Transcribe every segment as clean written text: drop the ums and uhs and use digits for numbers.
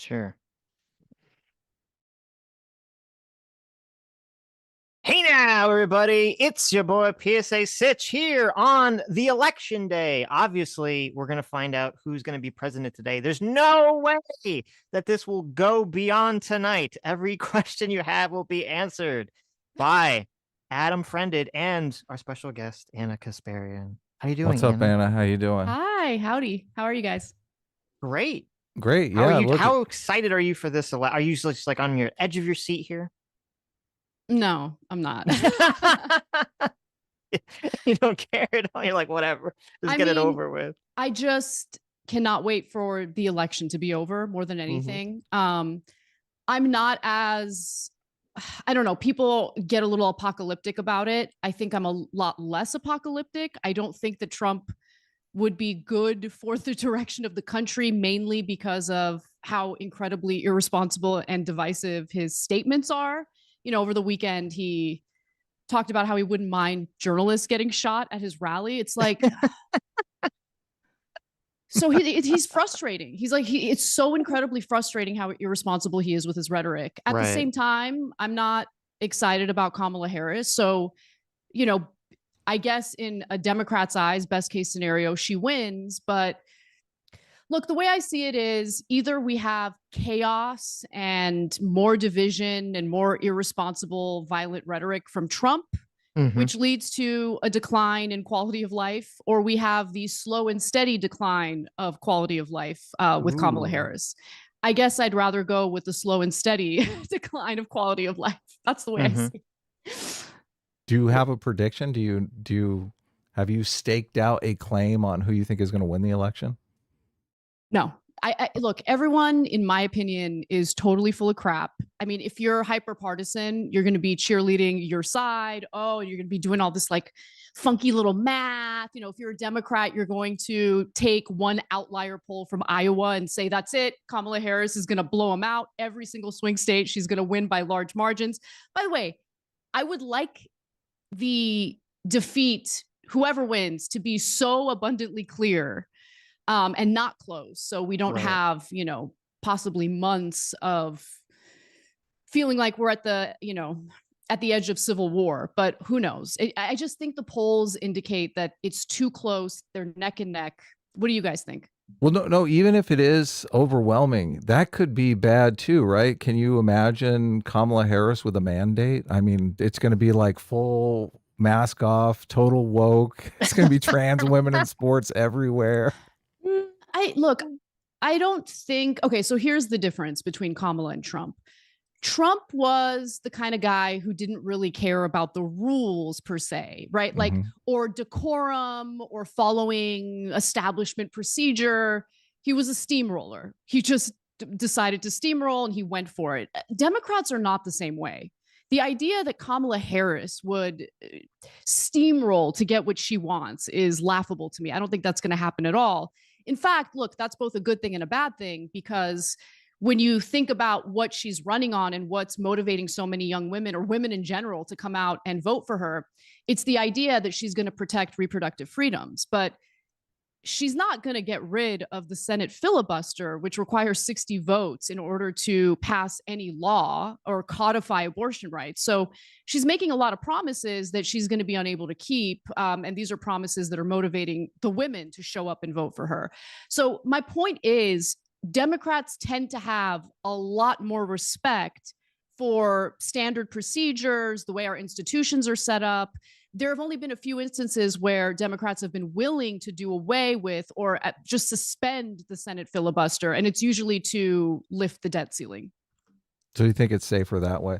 Sure. Hey now, everybody. It's your boy PSA Sitch here on the election day. Obviously, we're going to find out who's going to be president today. There's no way that this will go beyond tonight. Every question you have will be answered by Adam Friended and our special guest, Anna Kasparian. How you doing, What's up, Anna? Anna? How you doing? Hi, howdy. How are you guys? Great. Great. How are Yeah. you? Look, How excited are you for this? Are you just like on your edge of your seat here? No, I'm not. You don't care at all. You're like, whatever. Just get it over with. I just cannot wait for the election to be over more than anything. I'm not as, I don't know, people get a little apocalyptic about it. I think I'm a lot less apocalyptic. I don't think that Trump would be good for the direction of the country, mainly because of how incredibly irresponsible and divisive his statements are. You know, over the weekend, he talked about how he wouldn't mind journalists getting shot at his rally. It's like, so he's frustrating. He's like, it's so incredibly frustrating how irresponsible he is with his rhetoric. At the same time, I'm not excited about Kamala Harris. So, you know, I guess in a Democrat's eyes, best case scenario, she wins. But look, the way I see it is either we have chaos and more division and more irresponsible, violent rhetoric from Trump, which leads to a decline in quality of life, or we have the slow and steady decline of quality of life with Kamala Harris. I guess I'd rather go with the slow and steady decline of quality of life. That's the way I see it. Do you have a prediction? Have you staked out a claim on who you think is going to win the election? No. I look, everyone, in my opinion, is totally full of crap. I mean, if you're hyper partisan, you're going to be cheerleading your side. Oh, you're going to be doing all this like funky little math. You know, if you're a Democrat, you're going to take one outlier poll from Iowa and say, that's it. Kamala Harris is going to blow them out. Every single swing state, she's going to win by large margins. By the way, I would like the defeat, whoever wins, to be so abundantly clear and not close. So we don't have, you know, possibly months of feeling like we're at the, you know, at the edge of civil war, but who knows? I just think the polls indicate that it's too close. They're neck and neck. What do you guys think? Well, no, even if it is overwhelming, that could be bad too, right? Can you imagine Kamala Harris with a mandate? I mean, it's going to be like full mask off, total woke. It's going to be trans women in sports everywhere. I don't think, okay, so here's the difference between Kamala and Trump. Trump was the kind of guy who didn't really care about the rules per se, right? Like, or decorum or following establishment procedure. He was a steamroller. He just decided to steamroll and he went for it. Democrats are not the same way. The idea that Kamala Harris would steamroll to get what she wants is laughable to me. I don't think that's going to happen at all. In fact, look, that's both a good thing and a bad thing, because when you think about what she's running on and what's motivating so many young women or women in general to come out and vote for her, it's the idea that she's going to protect reproductive freedoms. But she's not going to get rid of the Senate filibuster, which requires 60 votes in order to pass any law or codify abortion rights. So she's making a lot of promises that she's going to be unable to keep. And these are promises that are motivating the women to show up and vote for her. So my point is, Democrats tend to have a lot more respect for standard procedures, the way our institutions are set up. There have only been a few instances where Democrats have been willing to do away with or just suspend the Senate filibuster, and it's usually to lift the debt ceiling. So you think it's safer that way?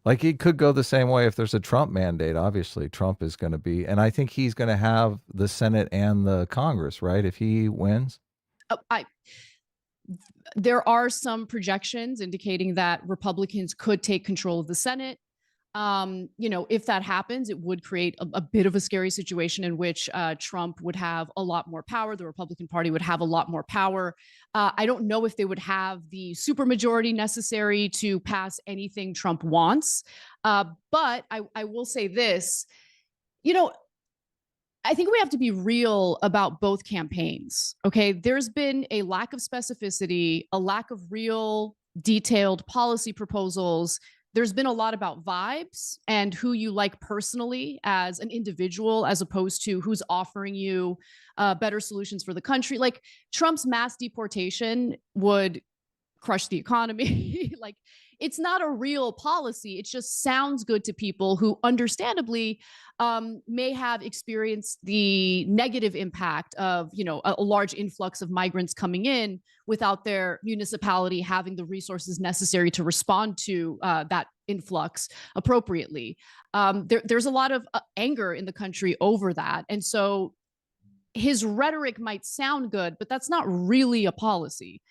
Like, it could go the same way if there's a Trump mandate. Obviously, Trump is going to be, and I think he's going to have the Senate and the Congress, right, if he wins? There are some projections indicating that Republicans could take control of the Senate. You know, if that happens, it would create a bit of a scary situation in which Trump would have a lot more power. The Republican Party would have a lot more power. I don't know if they would have the supermajority necessary to pass anything Trump wants. But I will say this, you know, I think we have to be real about both campaigns. Okay. There's been a lack of specificity, a lack of real detailed policy proposals. There's been a lot about vibes and who you like personally as an individual, as opposed to who's offering you better solutions for the country. Like Trump's mass deportation would crush the economy. Like it's not a real policy. It just sounds good to people who understandably may have experienced the negative impact of, you know, a large influx of migrants coming in without their municipality having the resources necessary to respond to that influx appropriately. There's a lot of anger in the country over that. And so his rhetoric might sound good, but that's not really a policy.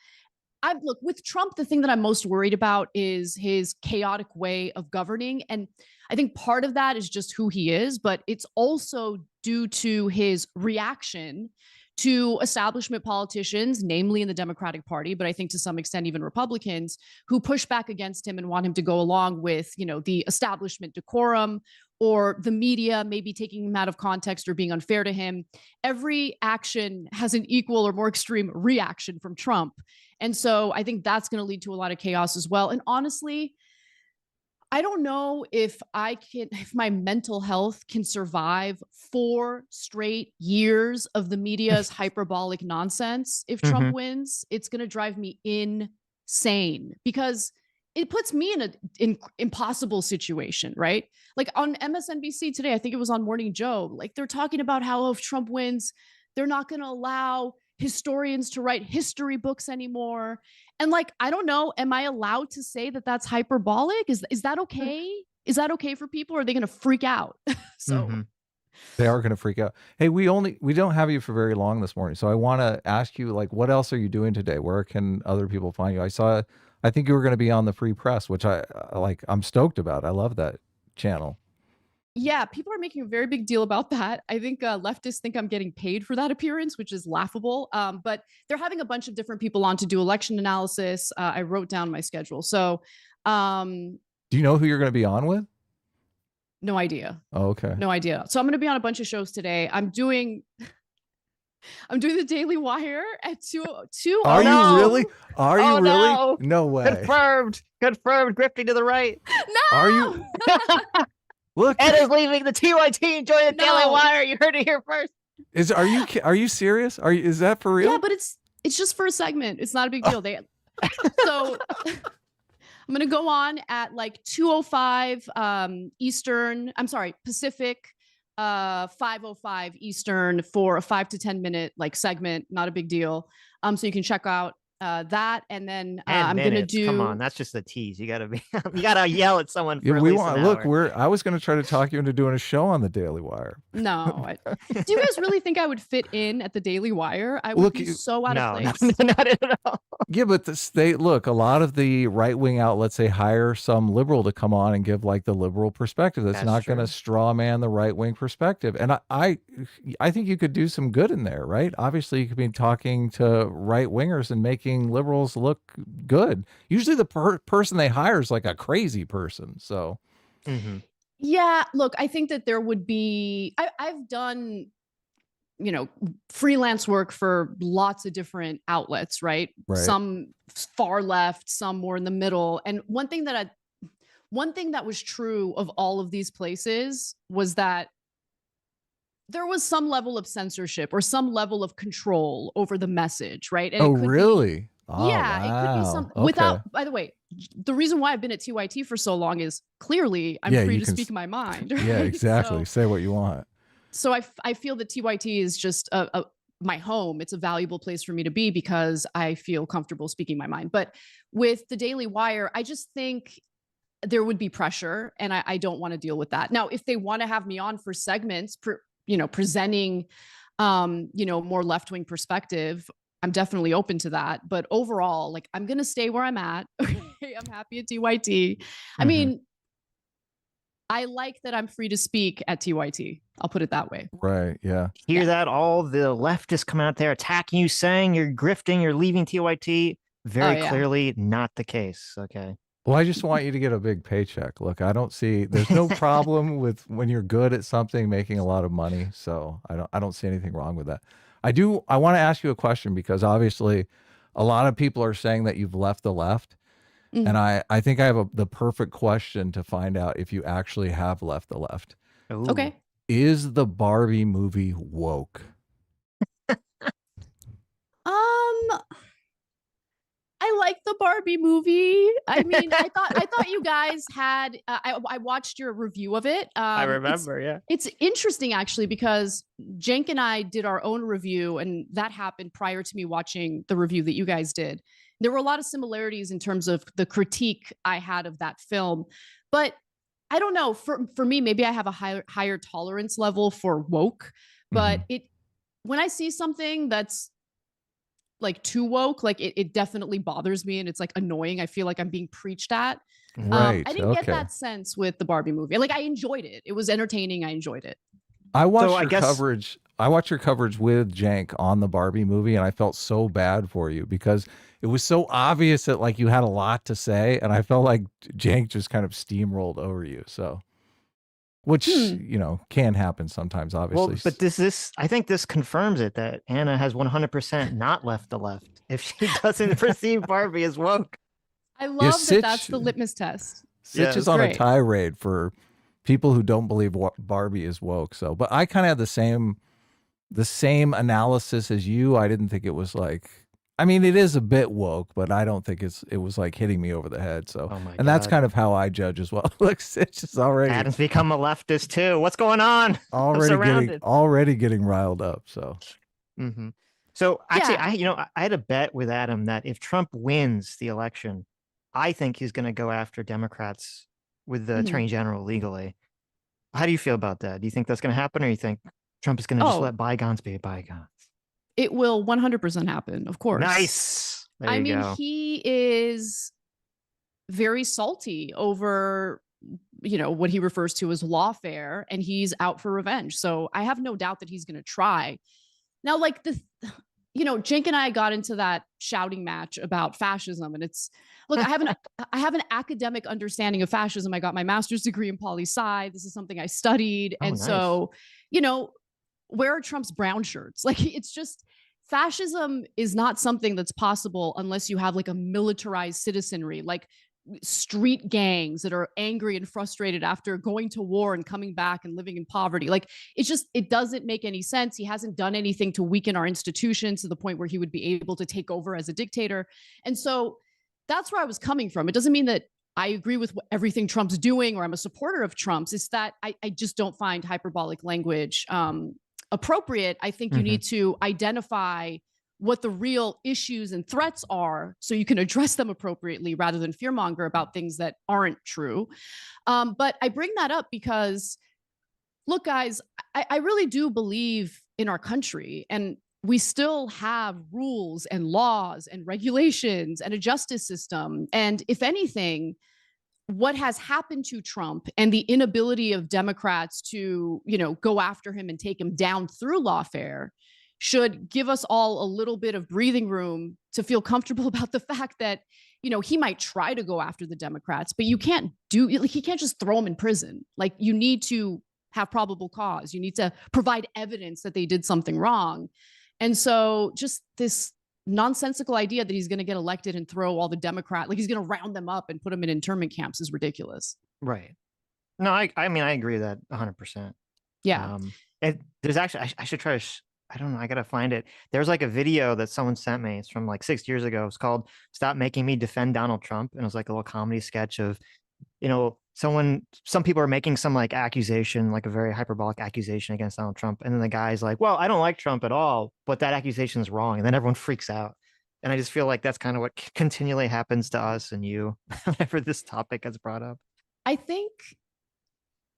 Look, with Trump, the thing that I'm most worried about is his chaotic way of governing. And I think part of that is just who he is, but it's also due to his reaction to establishment politicians, namely in the Democratic Party, but I think to some extent even Republicans, who push back against him and want him to go along with, you know, the establishment decorum, or the media maybe taking him out of context or being unfair to him. Every action has an equal or more extreme reaction from Trump. And so I think that's going to lead to a lot of chaos as well. And honestly, I don't know if my mental health can survive 4 straight years of the media's hyperbolic nonsense. If Trump wins, it's going to drive me insane because it puts me in an impossible situation, right? Like on MSNBC today, I think it was on Morning Joe, like they're talking about how if Trump wins, they're not going to allow historians to write history books anymore. And like, I don't know, am I allowed to say that that's hyperbolic? Is that okay? Is that okay for people? Or are they going to freak out? They are going to freak out. Hey, we don't have you for very long this morning. So I want to ask you, like, what else are you doing today? Where can other people find you? I think you were going to be on the Free Press, which I'm stoked about. I love that channel. Yeah, people are making a very big deal about that. I think leftists think I'm getting paid for that appearance, which is laughable. But they're having a bunch of different people on to do election analysis. I wrote down my schedule. So do you know who you're going to be on with? No idea. Oh, okay. No idea. So I'm going to be on a bunch of shows today. I'm doing the Daily Wire at 2. Are you really? Are you really? No way. Confirmed. Grifting to the right. No. Are you? Look, Ed is leaving the TYT and joining the Daily Wire. You heard it here first. Are you serious? Is that for real? Yeah, but it's just for a segment. It's not a big deal. So I'm gonna go on at like 2:05 Eastern. I'm sorry, Pacific. 5:05 Eastern for a 5 to 10 minute like segment. Not a big deal. So you can check out that, and then I'm gonna do. Come on, that's just a tease. You gotta yell at someone. For at least an hour. I was gonna try to talk you into doing a show on the Daily Wire. No, do you guys really think I would fit in at the Daily Wire? I would be so out of place. Not at all. Yeah, but a lot of the right wing outlets, they hire some liberal to come on and give like the liberal perspective. That's not going to straw man the right wing perspective. And I think you could do some good in there, right? Obviously, you could be talking to right wingers and making liberals look good. Usually the person they hire is like a crazy person. So yeah, look, I think that there would be, I've done, you know, freelance work for lots of different outlets, right? Some far left, some more in the middle. And one thing that was true of all of these places was that there was some level of censorship or some level of control over the message, right? And really? Yeah, it could be some without, by the way, the reason why I've been at TYT for so long is clearly I'm free to speak my mind. Right? Yeah, exactly. Say what you want. So I feel that TYT is just my home. It's a valuable place for me to be because I feel comfortable speaking my mind. But with the Daily Wire, I just think there would be pressure, and I don't want to deal with that. Now, if they want to have me on for segments, presenting, more left-wing perspective, I'm definitely open to that. But overall, like, I'm going to stay where I'm at. Okay, I'm happy at TYT. I mean, I like that I'm free to speak at TYT. I'll put it that way. Right. Yeah. Hear that? All the leftists coming out there attacking you, saying you're grifting, you're leaving TYT. Very clearly not the case. Okay. Well, I just want you to get a big paycheck. Look, I don't see there's no problem with when you're good at something making a lot of money. So I don't see anything wrong with that. I want to ask you a question because obviously a lot of people are saying that you've left the left. And I think I have the perfect question to find out if you actually have left the left. Ooh. Okay. Is the Barbie movie woke? I like the Barbie movie. I mean, I thought you guys had. I watched your review of it. I remember, yeah. It's interesting actually because Jenk and I did our own review, and that happened prior to me watching the review that you guys did. There were a lot of similarities in terms of the critique I had of that film, but I don't know. For me, maybe I have a higher tolerance level for woke, but when I see something that's like too woke, like it definitely bothers me and it's like annoying. I feel like I'm being preached at. Right. I didn't get that sense with the Barbie movie. Like I enjoyed it. It was entertaining. I enjoyed it. I watched your coverage. I watched your coverage with Jank on the Barbie movie, and I felt so bad for you because it was so obvious that like you had a lot to say, and I felt like Jank just kind of steamrolled over you. So, which you know can happen sometimes, obviously. Well, but this I think this confirms it that Anna has 100% not left the left if she doesn't perceive Barbie as woke. I love that that's the litmus test. Sitch is on a tirade for people who don't believe Barbie is woke. So, but I kind of had the same analysis as you. I didn't think it was like, I mean, it is a bit woke, but I don't think it was like hitting me over the head. So, and that's kind of how I judge as well. Look, Sitch is already Adam's become a leftist too. What's going on? Already getting riled up. So, so actually, I had a bet with Adam that if Trump wins the election, I think he's going to go after Democrats with the attorney general legally. How do you feel about that? Do you think that's going to happen, or you think Trump is going to just let bygones be bygones? It will 100% happen, of course. Nice. I mean, he is very salty over, what he refers to as lawfare, and he's out for revenge. So I have no doubt that he's going to try. Now, like Jink and I got into that shouting match about fascism, and it's look, I have an academic understanding of fascism. I got my master's degree in poli-sci. This is something I studied, and nice. So, where are Trump's brown shirts? Like, it's just fascism is not something that's possible unless you have like a militarized citizenry, like street gangs that are angry and frustrated after going to war and coming back and living in poverty. Like it doesn't make any sense. He hasn't done anything to weaken our institutions to the point where he would be able to take over as a dictator. And so that's where I was coming from. It doesn't mean that I agree with everything Trump's doing or I'm a supporter of Trump's. It's that I just don't find hyperbolic language appropriate. I think you need to identify what the real issues and threats are so you can address them appropriately rather than fearmonger about things that aren't true. But I bring that up because, look, guys, I really do believe in our country, and we still have rules and laws and regulations and a justice system. And if anything, what has happened to Trump and the inability of Democrats to, go after him and take him down through lawfare should give us all a little bit of breathing room to feel comfortable about the fact that, he might try to go after the Democrats, but he can't just throw them in prison. Like, you need to have probable cause. You need to provide evidence that they did something wrong. And so just this nonsensical idea that he's going to get elected and throw all the Democrat, like he's going to round them up and put them in internment camps is ridiculous. Right. No, I mean, I agree with that 100%. Yeah. There's actually, I should try to, I don't know, I got to find it. There's like a video that someone sent me. It's from like 6 years ago. It's called Stop Making Me Defend Donald Trump. And it was like a little comedy sketch of, some people are making some like accusation, like a very hyperbolic accusation against Donald Trump. And then the guy's like, well, I don't like Trump at all, but that accusation is wrong. And then everyone freaks out. And I just feel like that's kind of what continually happens to us and you whenever this topic gets brought up. I think,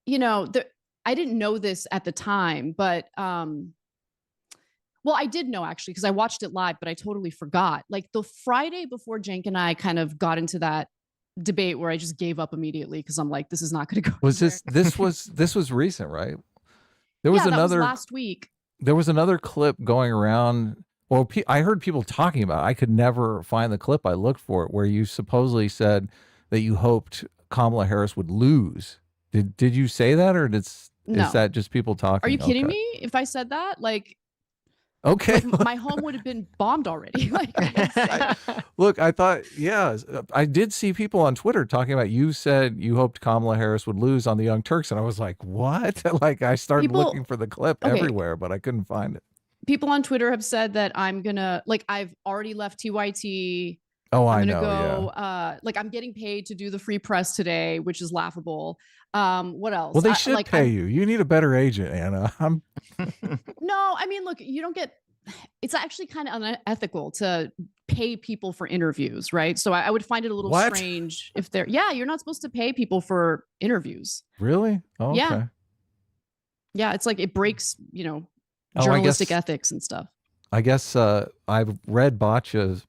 I didn't know this at the time, but, well, I did know actually, because I watched it live, but I totally forgot. Like the Friday before Jenk and I kind of got into that debate where I just gave up immediately because I'm like, this is not going to go. This was there right? There was another last week. There was another clip going around. Well, I heard people talking about it. I could never find the clip. I looked for it where you supposedly said that you hoped Kamala Harris would lose. Did you say that, or is that just people talking? Are you kidding me? If I said that, like, okay, like my home would have been bombed already. Look, I thought, I did see people on Twitter talking about, you said you hoped Kamala Harris would lose on the Young Turks, and I was like, what? Like, I started looking for the clip everywhere, but I couldn't find it. People on Twitter have said that I'm gonna, like, I've already left TYT. Oh, I'm gonna go. Like, I'm getting paid to do the free press today, which is laughable. What else? Well, they should pay you. You need a better agent, Anna. No, I mean, look, you don't get. It's actually kind of unethical to pay people for interviews, right? So I would find it a little strange if they're. Yeah, you're not supposed to pay people for interviews. Really? Oh, okay. Yeah. Yeah, it's like it breaks, journalistic ethics and stuff. I guess I've read Batya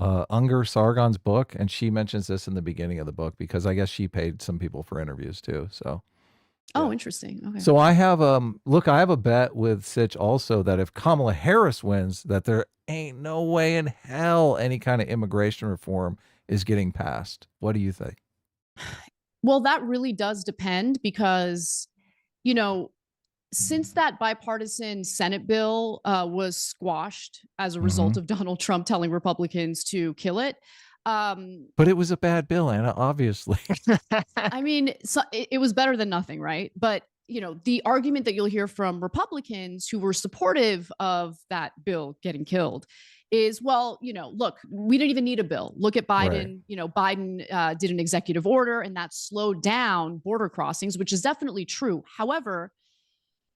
Unger Sargon's book, and she mentions this in the beginning of the book, because I guess she paid some people for interviews too. So. Oh, interesting. Okay. So I have I have a bet with Sitch also, that if Kamala Harris wins, that there ain't no way in hell any kind of immigration reform is getting passed. What do you think? Well, that really does depend, because, since that bipartisan Senate bill was squashed as a result of Donald Trump telling Republicans to kill it. But it was a bad bill, Anna, obviously. I mean, so it was better than nothing, right? But, the argument that you'll hear from Republicans who were supportive of that bill getting killed is, well, look, we didn't even need a bill. Look at Biden. Right. Biden did an executive order, and that slowed down border crossings, which is definitely true. However,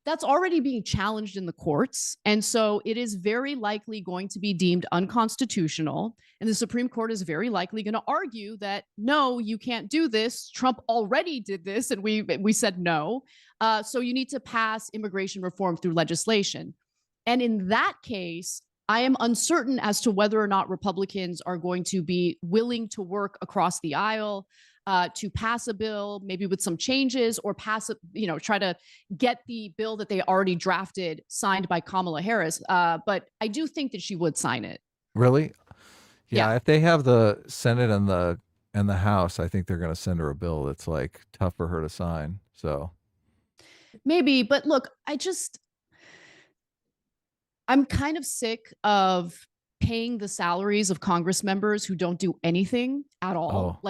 that's already being challenged in the courts. And so it is very likely going to be deemed unconstitutional. And the Supreme Court is very likely going to argue that, no, you can't do this. Trump already did this, and we said no. So you need to pass immigration reform through legislation. And in that case, I am uncertain as to whether or not Republicans are going to be willing to work across the aisle to pass a bill, maybe with some changes, or try to get the bill that they already drafted signed by Kamala Harris. But I do think that she would sign it. Really? Yeah. If they have the Senate and the House, I think they're going to send her a bill that's like tough for her to sign. So maybe, but look, I'm kind of sick of paying the salaries of Congress members who don't do anything at all.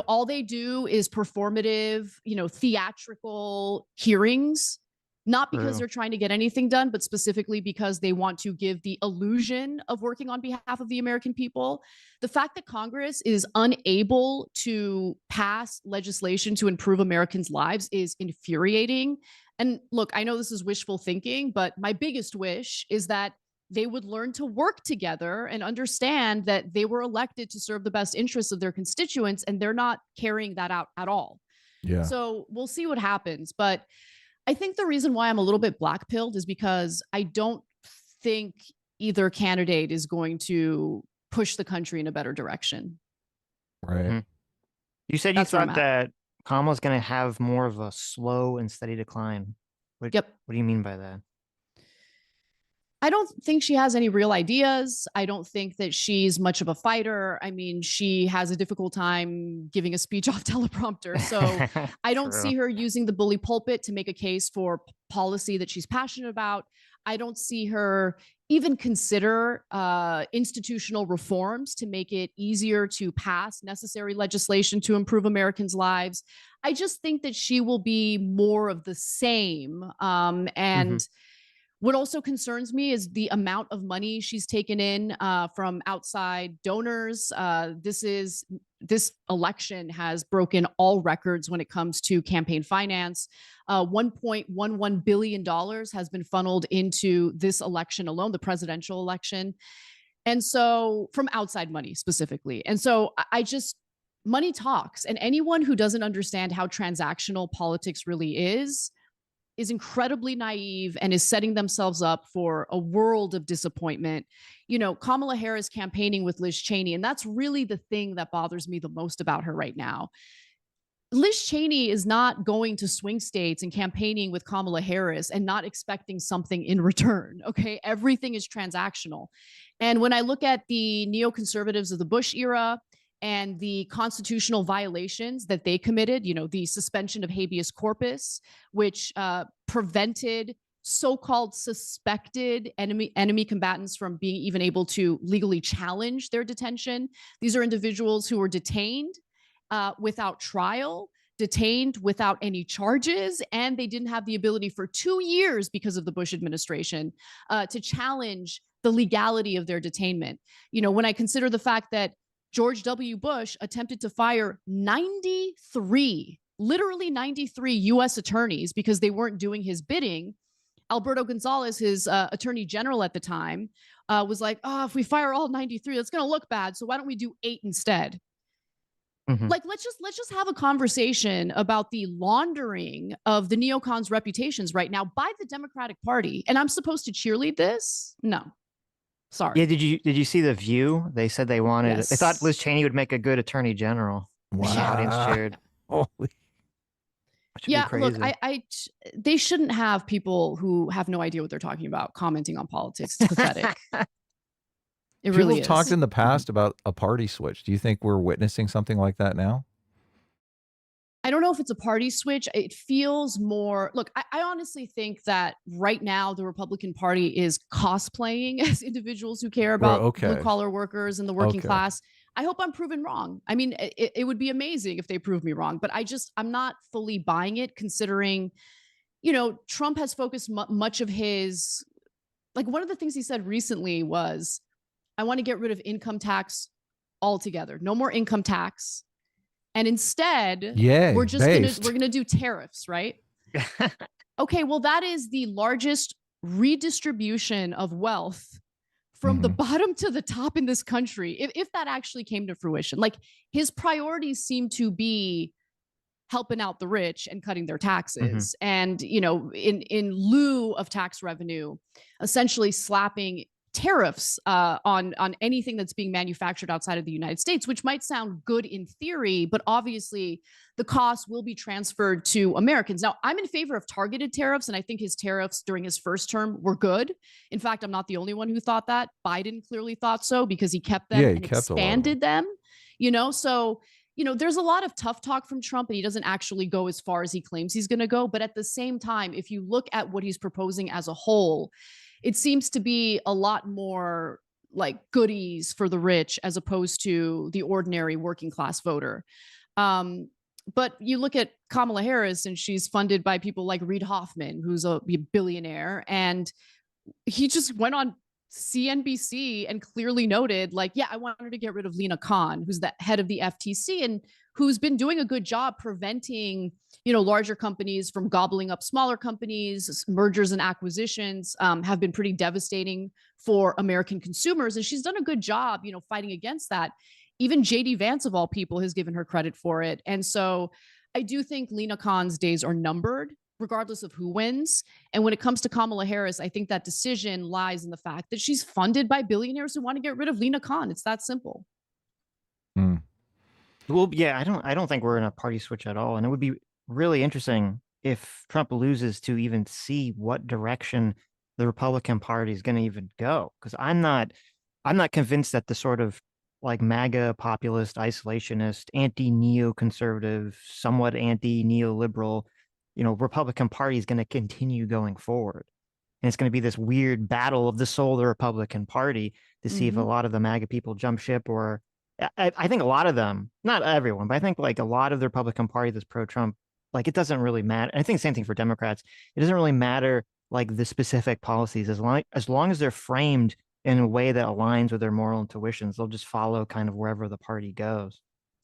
All they do is performative, theatrical hearings, not because they're trying to get anything done, but specifically because they want to give the illusion of working on behalf of the American people. The fact that Congress is unable to pass legislation to improve Americans' lives is infuriating. And look, I know this is wishful thinking, but my biggest wish is that they would learn to work together and understand that they were elected to serve the best interests of their constituents, and they're not carrying that out at all. Yeah. So we'll see what happens. But I think the reason why I'm a little bit black-pilled is because I don't think either candidate is going to push the country in a better direction. Right. Mm-hmm. You said you thought that Kamala's going to have more of a slow and steady decline. What do you mean by that? I don't think she has any real ideas. I don't think that she's much of a fighter. I mean, she has a difficult time giving a speech off teleprompter. So I don't see her using the bully pulpit to make a case for policy that she's passionate about. I don't see her even consider institutional reforms to make it easier to pass necessary legislation to improve Americans' lives. I just think that she will be more of the same. What also concerns me is the amount of money she's taken in from outside donors. This election has broken all records when it comes to campaign finance. $1.11 billion has been funneled into this election alone, the presidential election. And so from outside money specifically. And so money talks, and anyone who doesn't understand how transactional politics really is incredibly naive and is setting themselves up for a world of disappointment. Kamala Harris campaigning with Liz Cheney, and that's really the thing that bothers me the most about her right now. Liz Cheney is not going to swing states and campaigning with Kamala Harris and not expecting something in return. Okay. Everything is transactional. And when I look at the neoconservatives of the Bush era and the constitutional violations that they committed, the suspension of habeas corpus, which prevented so-called suspected enemy combatants from being even able to legally challenge their detention. These are individuals who were detained without trial, detained without any charges, and they didn't have the ability for 2 years because of the Bush administration to challenge the legality of their detainment. When I consider the fact that George W. Bush attempted to fire 93, literally 93 U.S. attorneys because they weren't doing his bidding. Alberto Gonzales, his attorney general at the time, was like, oh, if we fire all 93, that's going to look bad. So why don't we do 8 instead? Like, let's just have a conversation about the laundering of the neocons' reputations right now by the Democratic Party. And I'm supposed to cheerlead this? No. Sorry. Yeah, did you see The View? They said they wanted Yes. They thought Liz Cheney would make a good attorney general. Wow. The audience cheered. Holy. Yeah, look, they shouldn't have people who have no idea what they're talking about commenting on politics. It's pathetic. It really is. People talked in the past about a party switch. Do you think we're witnessing something like that now? I don't know if it's a party switch. It feels more, look, I honestly think that right now the Republican Party is cosplaying as individuals who care about blue collar workers and the working class. I hope I'm proven wrong. I mean, it would be amazing if they prove me wrong, but I'm not fully buying it, considering, Trump has focused much of his, like, one of the things he said recently was, I want to get rid of income tax altogether. No more income tax. And instead, we're gonna do tariffs, right? Okay, well, that is the largest redistribution of wealth from the bottom to the top in this country. If that actually came to fruition, like, his priorities seem to be helping out the rich and cutting their taxes, and in lieu of tax revenue, essentially slapping tariffs on anything that's being manufactured outside of the United States, which might sound good in theory, but obviously the cost will be transferred to Americans. Now, I'm in favor of targeted tariffs, and I think his tariffs during his first term were good. In fact, I'm not the only one who thought that. Biden clearly thought so because he kept them and expanded them. So there's a lot of tough talk from Trump, and he doesn't actually go as far as he claims he's going to go. But at the same time, if you look at what he's proposing as a whole, it seems to be a lot more like goodies for the rich as opposed to the ordinary working class voter. But you look at Kamala Harris, and she's funded by people like Reid Hoffman, who's a billionaire. And he just went on CNBC and clearly noted, like, yeah, I wanted to get rid of Lena Khan, who's the head of the FTC and who's been doing a good job preventing, larger companies from gobbling up smaller companies. Mergers and acquisitions have been pretty devastating for American consumers. And she's done a good job, fighting against that. Even JD Vance, of all people, has given her credit for it. And so I do think Lena Khan's days are numbered, regardless of who wins. And when it comes to Kamala Harris, I think that decision lies in the fact that she's funded by billionaires who want to get rid of Lena Khan. It's that simple. Well, yeah, I don't think we're in a party switch at all. And it would be really interesting if Trump loses to even see what direction the Republican Party is going to even go. Because I'm not convinced that the sort of like MAGA populist, isolationist, anti-neoconservative, somewhat anti-neoliberal, Republican Party is going to continue going forward. And it's going to be this weird battle of the soul of the Republican Party to see if a lot of the MAGA people jump ship, or I think a lot of them, not everyone, but I think like a lot of the Republican Party that's pro-Trump, like, it doesn't really matter. I think the same thing for Democrats. It doesn't really matter like the specific policies, as long as they're framed in a way that aligns with their moral intuitions, they'll just follow kind of wherever the party goes.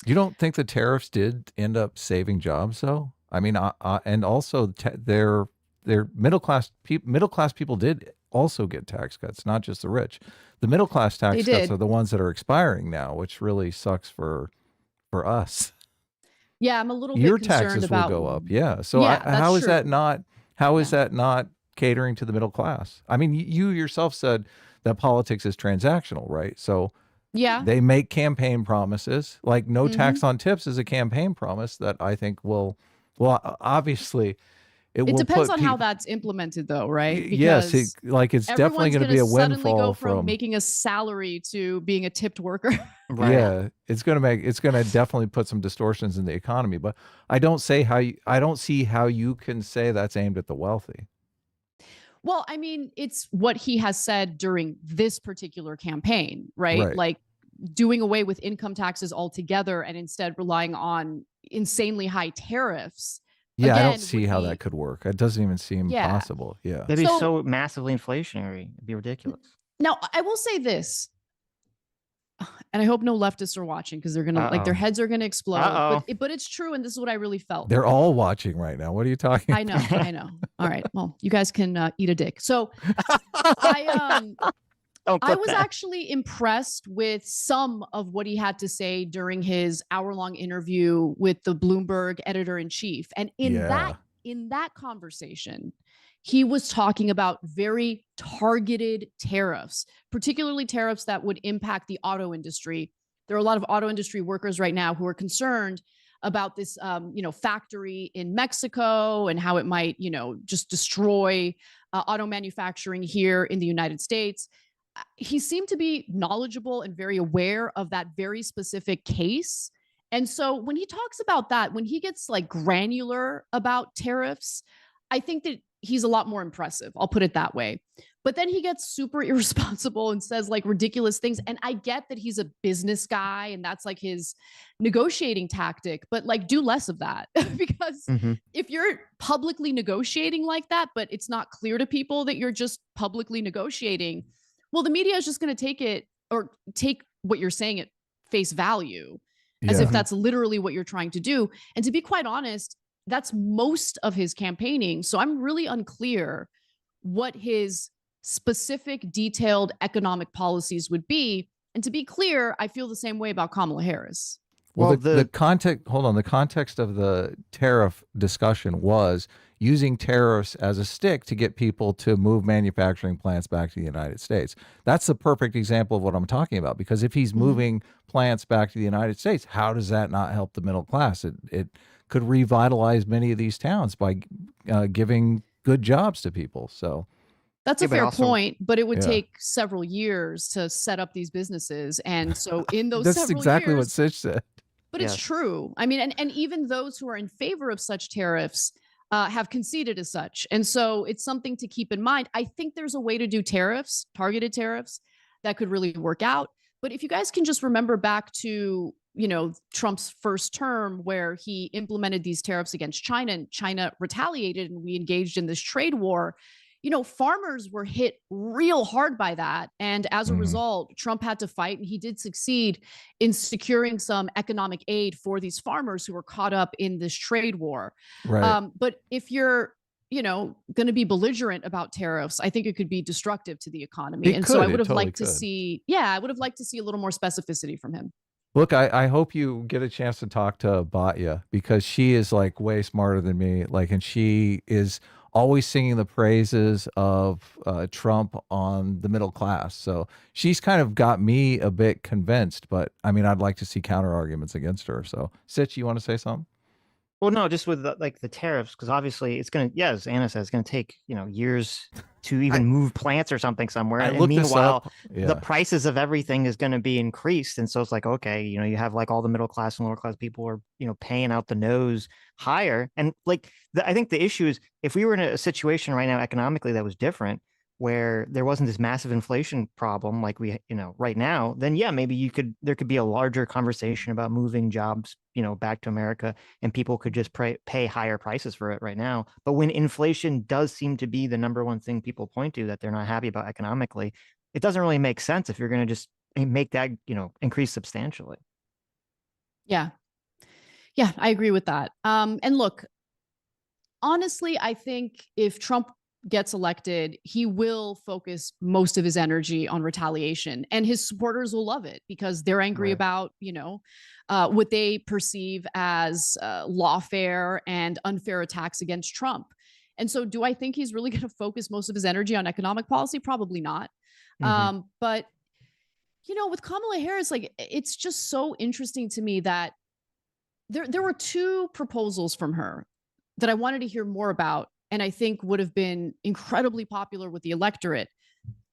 You don't think the tariffs did end up saving jobs, though? I mean, and also their middle class people did also get tax cuts, not just the rich. The middle class tax cuts are the ones that are expiring now, which really sucks for us. Yeah, I'm a little Your bit concerned taxes about. will go up. Yeah. So Yeah, how is true. that not? How is that not catering to the middle class? I mean, you yourself said that politics is transactional, right? So Yeah. they make campaign promises. Like no tax on tips is a campaign promise that I think will, well, obviously, it It will depends put on how people. that's implemented, though, right? Yes, Because it's definitely everyone's going to going be to a suddenly go windfall from from. making a salary to being a tipped worker. Right. Yeah, it's going to definitely put some distortions in the economy, but I don't see how you can say that's aimed at the wealthy. Well, I mean, it's what he has said during this particular campaign, right? Right. Like doing away with income taxes altogether and instead relying on insanely high tariffs. Yeah, I don't Again, see would how be, that could work. It doesn't even seem yeah. possible. Yeah. That'd be So so massively inflationary. It'd be ridiculous. now I will say this, and I hope no leftists are watching because they're gonna like their Uh-oh. heads are gonna explode. Uh-oh. But it's true, and this is what I really felt. They're all watching right now. What are you talking I know, I know. All right, well, you guys can eat a dick. So I Don't I clip was that. actually impressed with some of what he had to say during his hour-long interview with the Bloomberg editor-in-chief. And Yeah. in that conversation, he was talking about very targeted tariffs, particularly tariffs that would impact the auto industry. There are a lot of auto industry workers right now who are concerned about this, factory in Mexico and how it might, just destroy auto manufacturing here in the United States. He seemed to be knowledgeable and very aware of that very specific case. And so when he talks about that, when he gets like granular about tariffs, I think that he's a lot more impressive. I'll put it that way. But then he gets super irresponsible and says like ridiculous things. And I get that he's a business guy and that's like his negotiating tactic, but like do less of that because if you're publicly negotiating like that, but it's not clear to people that you're just publicly negotiating, well, the media is just going to take it or take what you're saying at face value as if Yeah. that's literally what you're trying to do. And to be quite honest, that's most of his campaigning. So I'm really unclear what his specific, detailed economic policies would be. And to be clear, I feel the same way about Kamala Harris. Well, Well, the context, hold on, the context of the tariff discussion was using tariffs as a stick to get people to move manufacturing plants back to the United States. That's the perfect example of what I'm talking about, because if he's moving plants back to the United States, how does that not help the middle class? It could revitalize many of these towns by giving good jobs to people. So that's Yeah, a but fair also- point, but it would Yeah. take several years to set up these businesses. And so in those that's several exactly what years, Sitch said. but it's Yes. true. I mean, and even those who are in favor of such tariffs have conceded as such. And so it's something to keep in mind. I think there's a way to do tariffs, targeted tariffs, that could really work out. But if you guys can just remember back to, Trump's first term where he implemented these tariffs against China and China retaliated and we engaged in this trade war, farmers were hit real hard by that. And as a result, Trump had to fight, and he did succeed in securing some economic aid for these farmers who were caught up in this trade war. Right. But if you're, going to be belligerent about tariffs, I think it could be destructive to the economy. It And so I could, would it have totally liked to could. see, I would have liked to see a little more specificity from him. Look, I hope you get a chance to talk to Batya, because she is like way smarter than me. Like, and she is always singing the praises of Trump on the middle class. So she's kind of got me a bit convinced, but I mean, I'd like to see counter arguments against her. So Sitch, you want to say something? Well, no, just with the tariffs, because obviously it's going to, as Anna says, it's going to take, years to even move plants or something somewhere. I And looked this meanwhile, up. the Yeah. prices of everything is going to be increased. And so it's like, okay, you have like all the middle class and lower class people are, paying out the nose higher. And like, I think the issue is if we were in a situation right now economically that was different, where there wasn't this massive inflation problem like we, right now, then yeah, maybe there could be a larger conversation about moving jobs, back to America, and people could just pay higher prices for it right now. But when inflation does seem to be the number one thing people point to that they're not happy about economically, it doesn't really make sense if you're going to just make that, increase substantially. Yeah. Yeah, I agree with that. And look, honestly, I think if Trump gets elected, he will focus most of his energy on retaliation, and his supporters will love it because they're angry Right. about, what they perceive as lawfare and unfair attacks against Trump. And so do I think he's really going to focus most of his energy on economic policy? Probably not. But, with Kamala Harris, like, it's just so interesting to me that there were two proposals from her that I wanted to hear more about and I think would have been incredibly popular with the electorate.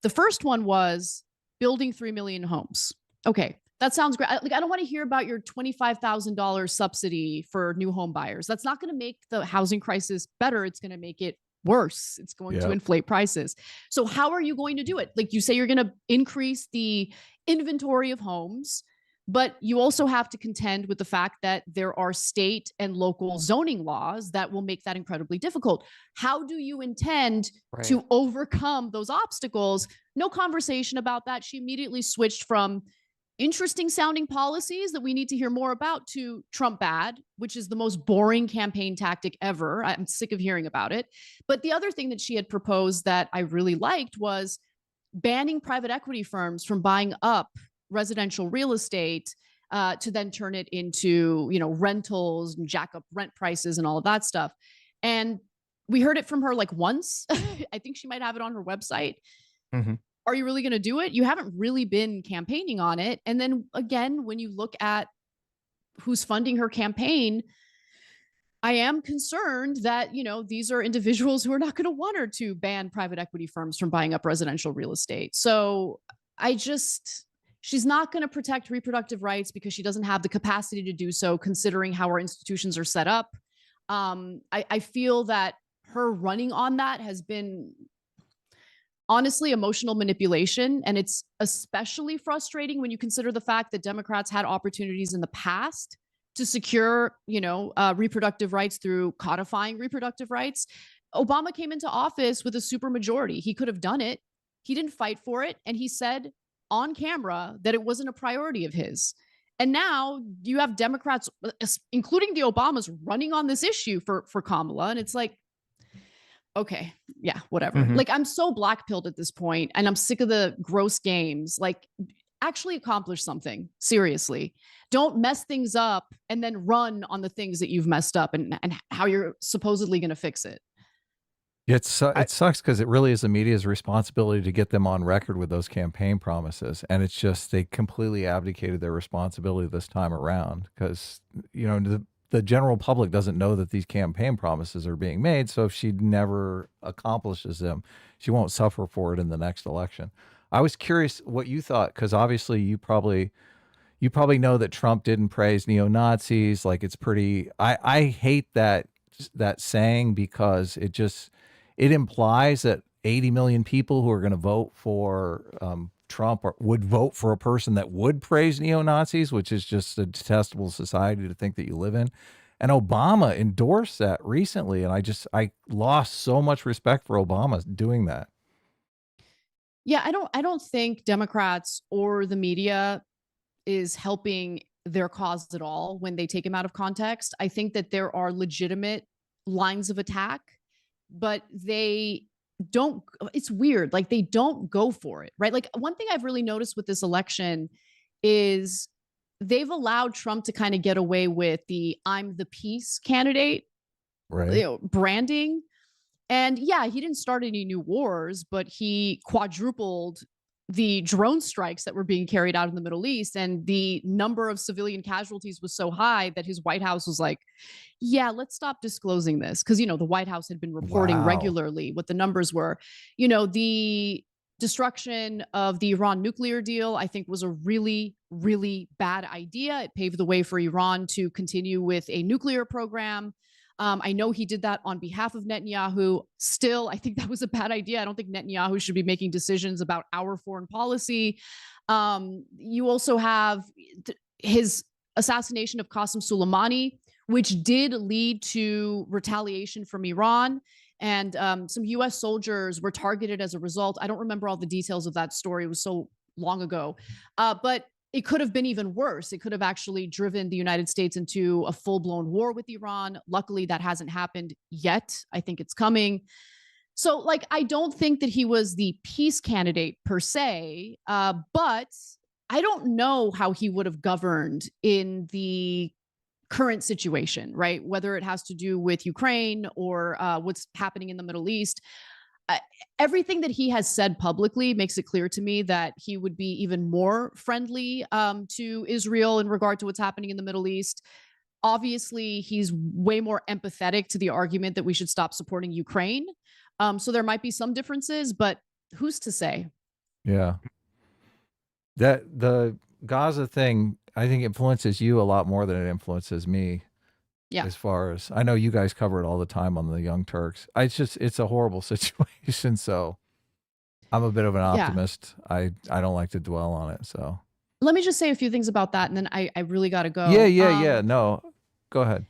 The first one was building 3 million homes. Okay, that sounds great. Like, I don't want to hear about your $25,000 subsidy for new home buyers. That's not going to make the housing crisis better. It's going to make it worse. It's going to inflate prices. So how are you going to do it? Like, you say you're going to increase the inventory of homes, but you also have to contend with the fact that there are state and local zoning laws that will make that incredibly difficult. How do you intend to overcome those obstacles? No conversation about that. She immediately switched from interesting sounding policies that we need to hear more about to Trump bad, which is the most boring campaign tactic ever. I'm sick of hearing about it. But the other thing that she had proposed that I really liked was banning private equity firms from buying up residential real estate to then turn it into, rentals and jack up rent prices and all of that stuff. And we heard it from her like once. I think she might have it on her website. Mm-hmm. Are you really going to do it? You haven't really been campaigning on it. And then again, when you look at who's funding her campaign, I am concerned that, these are individuals who are not going to want her to ban private equity firms from buying up residential real estate. So she's not going to protect reproductive rights because she doesn't have the capacity to do so, considering how our institutions are set up. I feel that her running on that has been honestly emotional manipulation. And it's especially frustrating when you consider the fact that Democrats had opportunities in the past to secure, reproductive rights through codifying reproductive rights. Obama came into office with a supermajority. He could have done it. He didn't fight for it. And he said on camera that it wasn't a priority of his. And now you have Democrats, including the Obamas, running on this issue for Kamala. And it's like, okay, yeah, whatever. Mm-hmm. Like, I'm so black-pilled at this point, and I'm sick of the gross games. Like, actually accomplish something. Seriously. Don't mess things up and then run on the things that you've messed up and how you're supposedly going to fix it. It sucks because it really is the media's responsibility to get them on record with those campaign promises. And it's just they completely abdicated their responsibility this time around because, the general public doesn't know that these campaign promises are being made. So if she never accomplishes them, she won't suffer for it in the next election. I was curious what you thought, because obviously you probably know that Trump didn't praise neo-Nazis. Like, it's pretty, I hate that saying because it implies that 80 million people who are going to vote for Trump would vote for a person that would praise neo-Nazis, which is just a detestable society to think that you live in. And Obama endorsed that recently. And I lost so much respect for Obama doing that. Yeah, I don't think Democrats or the media is helping their cause at all when they take him out of context. I think that there are legitimate lines of attack, but they don't, it's weird. Like, they don't go for it, right? Like, one thing I've really noticed with this election is they've allowed Trump to kind of get away with the I'm the peace candidate, branding. And yeah, he didn't start any new wars, but he quadrupled the drone strikes that were being carried out in the Middle East. And the number of civilian casualties was so high that his White House was like, yeah, let's stop disclosing this. Because, the White House had been reporting regularly what the numbers were. The destruction of the Iran nuclear deal, I think, was a really, really bad idea. It paved the way for Iran to continue with a nuclear program. I know he did that on behalf of Netanyahu. Still, I think that was a bad idea. I don't think Netanyahu should be making decisions about our foreign policy. You also have his assassination of Qasem Soleimani, which did lead to retaliation from Iran. And some U.S. soldiers were targeted as a result. I don't remember all the details of that story. It was so long ago. But it could have been even worse. It could have actually driven the United States into a full-blown war with Iran. Luckily, that hasn't happened yet. I think it's coming. So, like, I don't think that he was the peace candidate per se, but I don't know how he would have governed in the current situation, right? Whether it has to do with Ukraine or what's happening in the Middle East. Everything that he has said publicly makes it clear to me that he would be even more friendly to Israel in regard to what's happening in the Middle East. Obviously, he's way more empathetic to the argument that we should stop supporting Ukraine. So there might be some differences, but who's to say? Yeah. That the Gaza thing, I think, influences you a lot more than it influences me. Yeah. As far as I know, you guys cover it all the time on the Young Turks. It's a horrible situation. So I'm a bit of an optimist. I don't like to dwell on it. So let me just say a few things about that, and then I really got to go. Yeah. No, go ahead.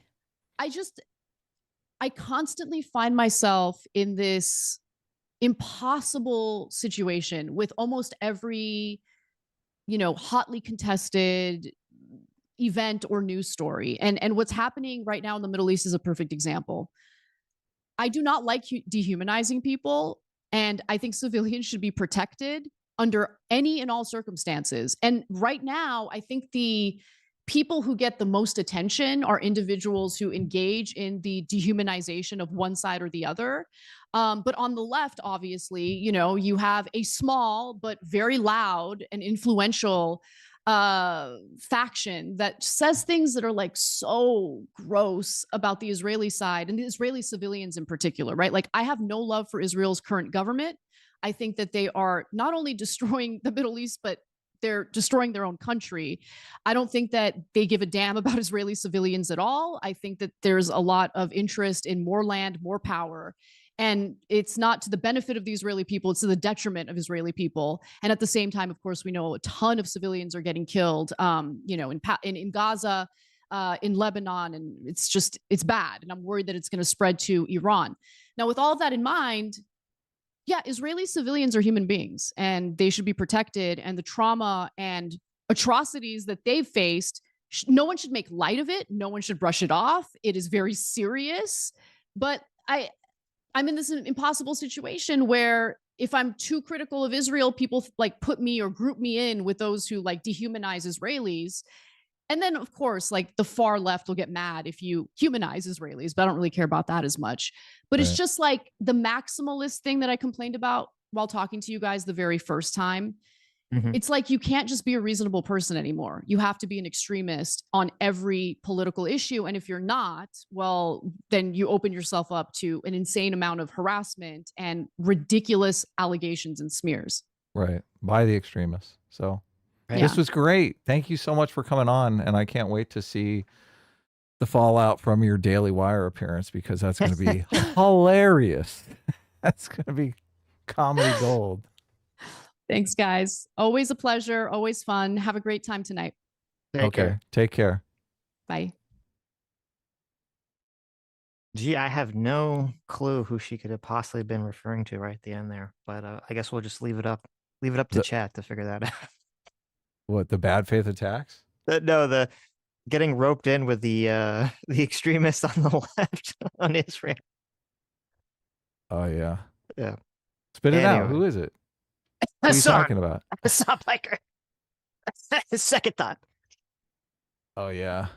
I constantly find myself in this impossible situation with almost every, hotly contested event or news story. And what's happening right now in the Middle East is a perfect example. I do not like dehumanizing people, and I think civilians should be protected under any and all circumstances. And right now, I think the people who get the most attention are individuals who engage in the dehumanization of one side or the other. But on the left, obviously, you have a small but very loud and influential faction that says things that are like so gross about the Israeli side and the Israeli civilians in particular, right? Like, I have no love for Israel's current government. I think that they are not only destroying the Middle East, but they're destroying their own country. I don't think that they give a damn about Israeli civilians at all. I think that there's a lot of interest in more land, more power. And it's not to the benefit of the Israeli people, it's to the detriment of Israeli people. And at the same time, of course, we know a ton of civilians are getting killed, in Gaza, in Lebanon, and it's bad. And I'm worried that it's going to spread to Iran. Now, with all of that in mind, yeah, Israeli civilians are human beings and they should be protected. And the trauma and atrocities that they've faced, no one should make light of it. No one should brush it off. It is very serious. But I'm in this impossible situation where if I'm too critical of Israel, people like put me or group me in with those who like dehumanize Israelis. And then, of course, like the far left will get mad if you humanize Israelis, but I don't really care about that as much. But It's just like the maximalist thing that I complained about while talking to you guys the very first time. It's like you can't just be a reasonable person anymore. You have to be an extremist on every political issue. And if you're not, well, then you open yourself up to an insane amount of harassment and ridiculous allegations and smears. Right. By the extremists. So this was great. Thank you so much for coming on. And I can't wait to see the fallout from your Daily Wire appearance, because that's going to be hilarious. That's going to be comedy gold. Thanks, guys. Always a pleasure. Always fun. Have a great time tonight. Take care. Take care. Bye. Gee, I have no clue who she could have possibly been referring to right at the end there, but I guess we'll just leave it up to chat to figure that out. What, the bad faith attacks? No, the getting roped in with the extremists on the left on Israel. Oh yeah. Yeah. Spit it out. Who is it? What are you talking about? Hassan Piker. Second thought. Oh yeah.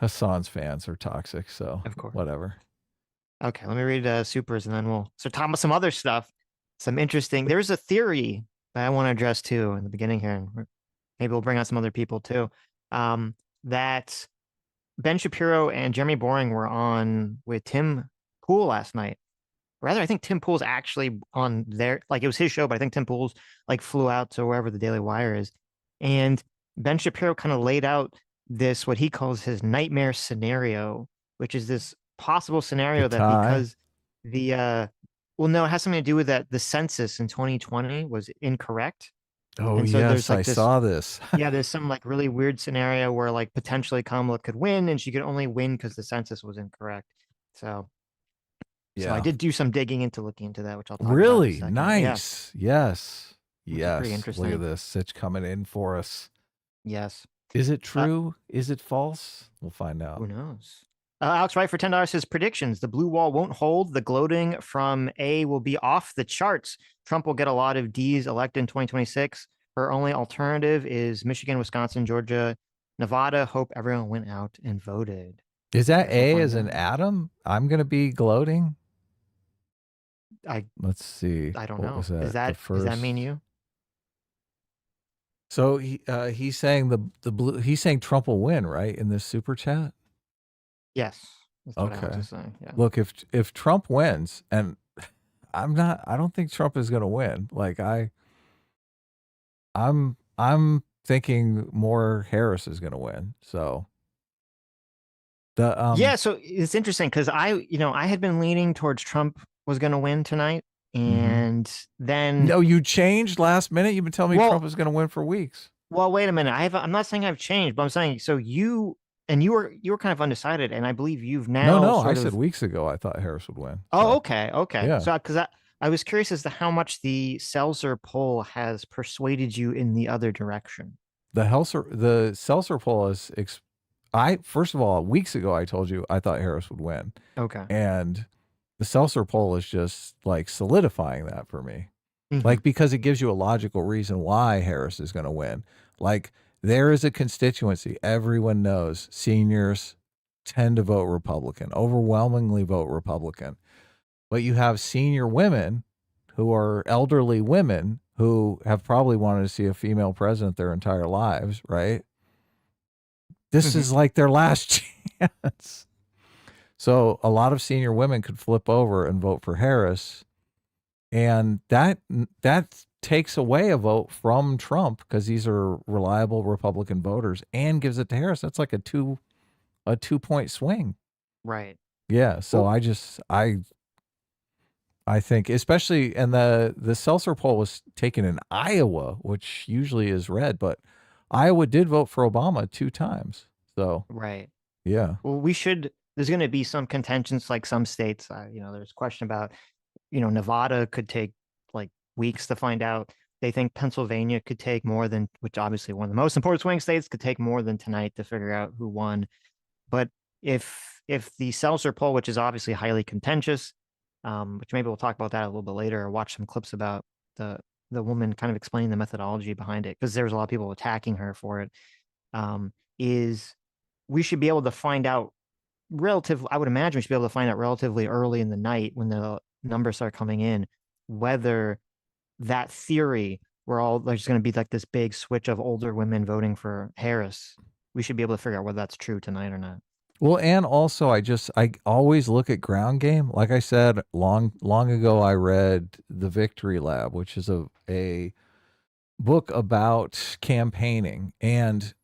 Hassan's fans are toxic, so of course. Whatever. Okay, let me read Supers and then we'll start talking about some other stuff. Some interesting. There's a theory that I want to address too in the beginning here, and maybe we'll bring on some other people too. That Ben Shapiro and Jeremy Boring were on with Tim Pool last night. Rather, I think Tim Pool's actually on there. Like, it was his show, but I think Tim Pool's like flew out to wherever the Daily Wire is. And Ben Shapiro kind of laid out this, what he calls his nightmare scenario, which is this possible scenario that because the, well, no, it has something to do with that the census in 2020 was incorrect. Oh, and so yes, I saw this. Yeah, there's some like really weird scenario where like potentially Kamala could win and she could only win because the census was incorrect. So I did do some digging into looking into that, which I'll talk about. Really nice. Yeah. Yes. Pretty interesting. Look at this. Sitch coming in for us. Yes. Is it true? Is it false? We'll find out. Who knows? Alex Wright for $10 says predictions. The blue wall won't hold. The gloating from A will be off the charts. Trump will get a lot of D's elected in 2026. Her only alternative is Michigan, Wisconsin, Georgia, Nevada. Hope everyone went out and voted. Is that A as an atom? I'm going to be gloating. Let's see. I don't know. Does that mean you? So he's saying the blue. He's saying Trump will win, right? In this super chat. Yes, that's what Alex Okay. is saying. Yeah. Look, if Trump wins, and I don't think Trump is going to win. Like I'm thinking more Harris is going to win. So the Yeah, so it's interesting because I had been leaning towards Trump was going to win tonight, and then no, you changed last minute. You've been telling me Well- Trump was going to win for weeks. well, wait a minute. I'm not saying I've changed, but I'm saying so you were kind of undecided, and I believe you've now No, I sort said of. weeks ago I thought Harris would win. Oh, So, okay. yeah. So because I was curious as to how much the Seltzer poll has persuaded you in the other direction. The Seltzer poll is first of all, weeks ago I told you I thought Harris would win. Okay. And the Seltzer poll is just like solidifying that for me. Mhm. Like, because it gives you a logical reason why Harris is going to win. Like, there is a constituency, everyone knows, seniors tend to vote Republican, overwhelmingly vote Republican. But you have senior women who are elderly women who have probably wanted to see a female president their entire lives, right? This is like their last chance. So a lot of senior women could flip over and vote for Harris. And that takes away a vote from Trump because these are reliable Republican voters, and gives it to Harris. That's like a 2-point swing. Right. Yeah. So I think, especially, and the Seltzer poll was taken in Iowa, which usually is red, but Iowa did vote for Obama 2 times. So Right. yeah. Well, there's going to be some contentions, like some states, there's question about, Nevada could take like weeks to find out. They think Pennsylvania could take more than, which obviously one of the most important swing states, could take more than tonight to figure out who won. But if the Seltzer poll, which is obviously highly contentious, which maybe we'll talk about that a little bit later, or watch some clips about the woman kind of explaining the methodology behind it, because there's a lot of people attacking her for it, is we should be able to find out I would imagine we should be able to find out relatively early in the night when the numbers start coming in, whether that theory where there's going to be like this big switch of older women voting for Harris, we should be able to figure out whether that's true tonight or not. Well, and also I always look at ground game. Like I said, long ago, I read The Victory Lab, which is a book about campaigning, and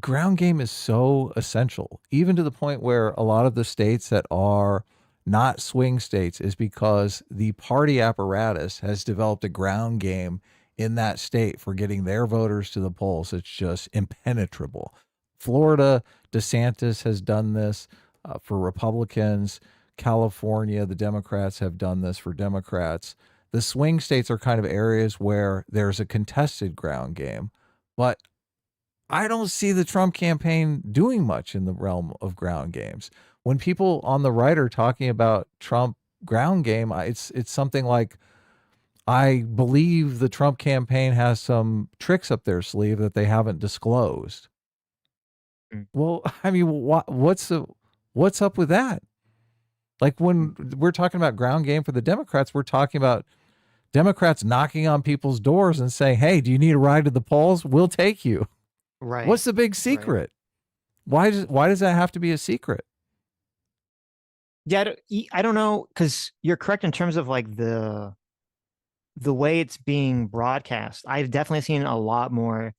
ground game is so essential, even to the point where a lot of the states that are not swing states is because the party apparatus has developed a ground game in that state for getting their voters to the polls. It's just impenetrable. Florida, DeSantis has done this for Republicans. California, the Democrats have done this for Democrats. The swing states are kind of areas where there's a contested ground game, but I don't see the Trump campaign doing much in the realm of ground games. When people on the right are talking about Trump ground game, it's something like, I believe the Trump campaign has some tricks up their sleeve that they haven't disclosed. Well, I mean, what's up with that? Like, when we're talking about ground game for the Democrats, we're talking about Democrats knocking on people's doors and saying, "Hey, do you need a ride to the polls? We'll take you." Right. What's the big secret? Right. Why does that have to be a secret? Yeah, I don't know, because you're correct in terms of like the way it's being broadcast. I've definitely seen a lot more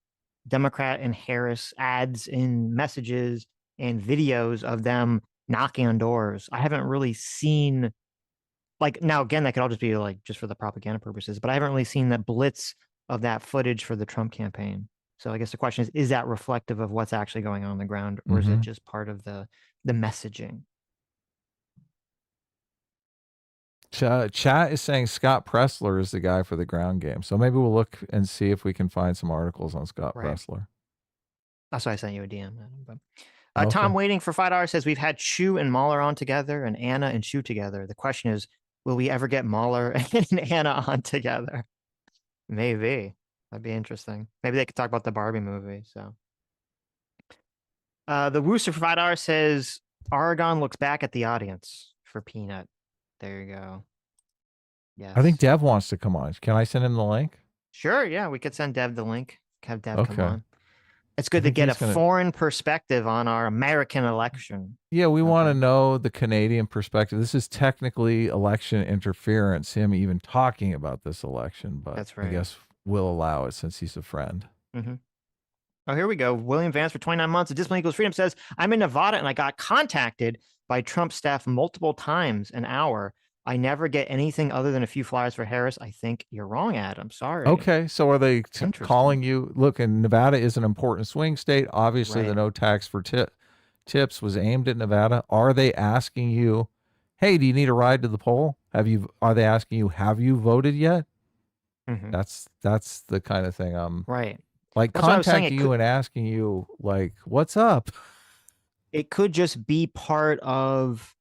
Democrat and Harris ads in messages and videos of them knocking on doors. I haven't really seen, like, now again, that could all just be like just for the propaganda purposes, but I haven't really seen the blitz of that footage for the Trump campaign. So I guess the question is that reflective of what's actually going on the ground, or is it just part of the messaging? Chat is saying Scott Pressler is the guy for the ground game. So maybe we'll look and see if we can find some articles on Scott Pressler. That's why I sent you a DM. But Tom Waiting for $5 says, we've had Chu and Mahler on together and Anna and Chu together. The question is, will we ever get Mahler and Anna on together? Maybe. That'd be interesting. Maybe they could talk about the Barbie movie. So the Wooster for $5 says, Oregon looks back at the audience for Peanut. There you go. Yes. I think Dev wants to come on. Can I send him the link? Sure. Yeah, we could send Dev the link. Have Dev come Okay. on. It's good to get a foreign perspective on our American election. Yeah, we want to know the Canadian perspective. This is technically election interference, him even talking about this election, but that's right. I guess we'll allow it since he's a friend. Mm-hmm. Oh, here we go. William Vance for 29 months of Discipline Equals Freedom says, I'm in Nevada and I got contacted by Trump staff multiple times an hour. I never get anything other than a few flyers for Harris. I think you're wrong, Adam. Sorry. Okay, so are they calling you? Look, and Nevada is an important swing state. Obviously, the no tax for tips was aimed at Nevada. Are they asking you, hey, do you need a ride to the poll? Are they asking you, have you voted yet? Mm-hmm. That's the kind of thing I'm like contacting you and asking you, like, what's up? It could just be part of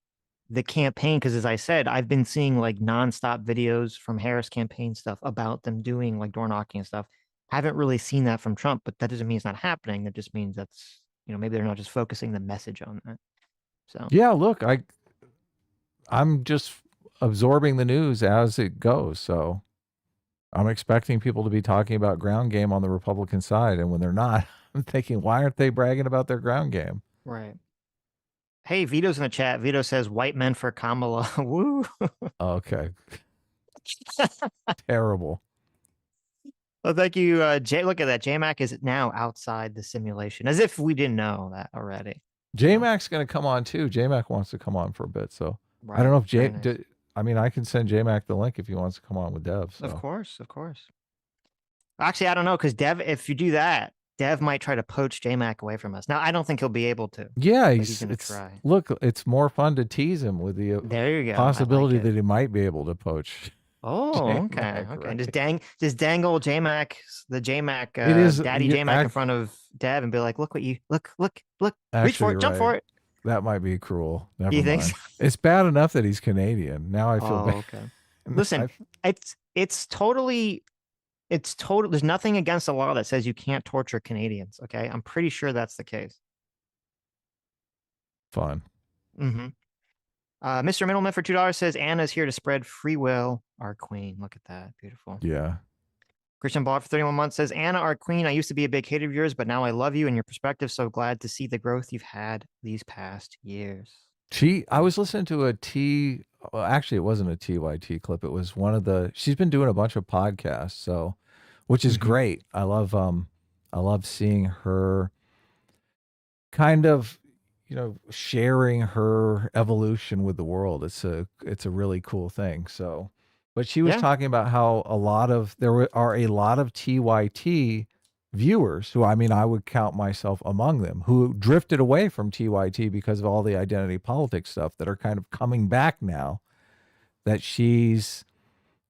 the campaign, because as I said, I've been seeing like nonstop videos from Harris campaign stuff about them doing like door knocking and stuff. Haven't really seen that from Trump, but that doesn't mean it's not happening. That just means that's, maybe they're not just focusing the message on that. So yeah, look, I'm just absorbing the news as it goes. So I'm expecting people to be talking about ground game on the Republican side, and when they're not, I'm thinking, why aren't they bragging about their ground game? Right. Hey, Vito's in the chat. Vito says, white men for Kamala. Woo. Okay. Terrible. Well, thank you, Jay. Look at that. JMac is now outside the simulation, as if we didn't know that already. JMac's going to come on too. JMac wants to come on for a bit. So I don't know if I can send JMac the link if he wants to come on with Dev. So. Of course. Actually, I don't know, because Dev, if you do that, Dev might try to poach JMac away from us. Now, I don't think he'll be able to. Yeah, he's going to try. Look, it's more fun to tease him with the possibility that he might be able to poach. Oh, okay. Right. Just dangle JMac, the JMac, Daddy JMac in front of Dev and be like, look, reach for it, jump for it. That might be cruel. Never you mind. think so? It's bad enough that he's Canadian. Now I feel bad. Okay. Listen, it's totally, there's nothing against the law that says you can't torture Canadians. Okay. I'm pretty sure that's the case. Fun. Mm-hmm. Mr. Middleman for $2 says, Anna's here to spread free will, our queen. Look at that. Beautiful. Yeah. Christian Ball for 31 months says, Anna, our queen, I used to be a big hater of yours, but now I love you and your perspective. So glad to see the growth you've had these past years. I was listening to actually it wasn't a TYT clip. It was one of she's been doing a bunch of podcasts. So, which is great. I love seeing her kind of, sharing her evolution with the world. It's a really cool thing. So, but she was talking about how there are a lot of TYT viewers who, I would count myself among them, who drifted away from TYT because of all the identity politics stuff, that are kind of coming back now that she's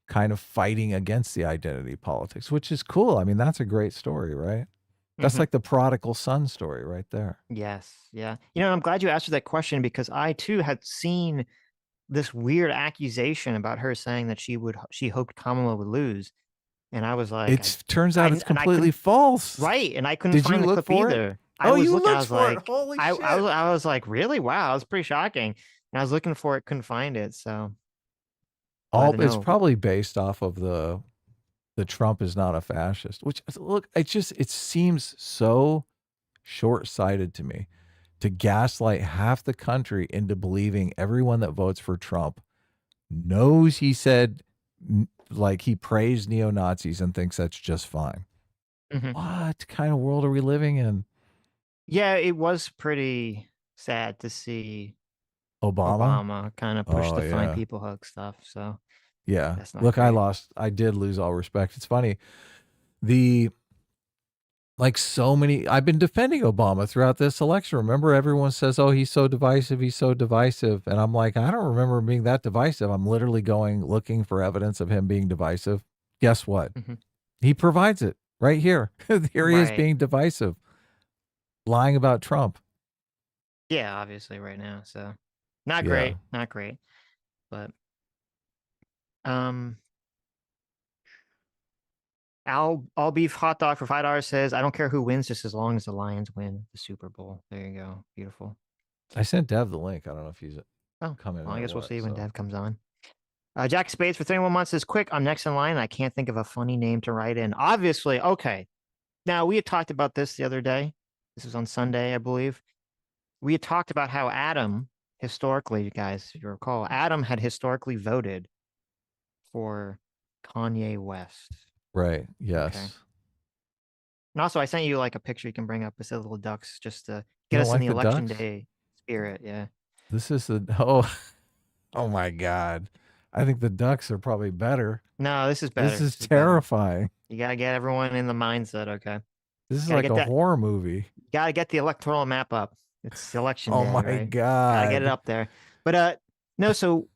kind of fighting against the identity politics, which is cool. That's a great story, right? That's like the prodigal son story right there. Yes. Yeah. I'm glad you asked her that question, because I too had seen this weird accusation about her saying that she hoped Kamala would lose. And I was like, it turns out it's completely false. Right. And I couldn't find the clip either. You looked for it. Holy shit. I was like, really? Wow. It was pretty shocking. And I was looking for it, couldn't find it. So it's probably based off of the Trump is not a fascist, which, look, it seems so short-sighted to me to gaslight half the country into believing everyone that votes for Trump knows he said, like, he praised neo-Nazis and thinks that's just fine. What kind of world are we living in? Yeah, it was pretty sad to see Obama kind of push the Fine People Hug stuff. So yeah, look, great. I did lose all respect. It's funny. I've been defending Obama throughout this election. Remember, everyone says, oh, he's so divisive. And I'm like, I don't remember him being that divisive. I'm literally looking for evidence of him being divisive. Guess what? He provides it right here. Here he is being divisive, lying about Trump. Yeah, obviously right now. So not great. But All beef hot dog for $5 says, I don't care who wins, just as long as the Lions win the Super Bowl. There you go. Beautiful. I sent Dev the link. I don't know if he's coming. Well, I guess we'll see when Dev comes on. Jack Spades for 31 months says, quick, I'm next in line. I can't think of a funny name to write in. Obviously, okay. Now, we had talked about this the other day. This was on Sunday, I believe. We had talked about how Adam, historically, you guys, if you recall, Adam had historically voted for Kanye West. Right. Yes. Okay. And also, I sent you like a picture you can bring up with the little ducks just to You get don't us in like the the election ducks? day spirit. Yeah. This is the oh my God. I think the ducks are probably better. No, this is better. This is better. terrifying. You gotta get everyone in the mindset. Okay. This is Gotta like get a that. horror movie. Gotta get the electoral map up. It's election Oh day, my right? Gotta get it God. up there. But no. So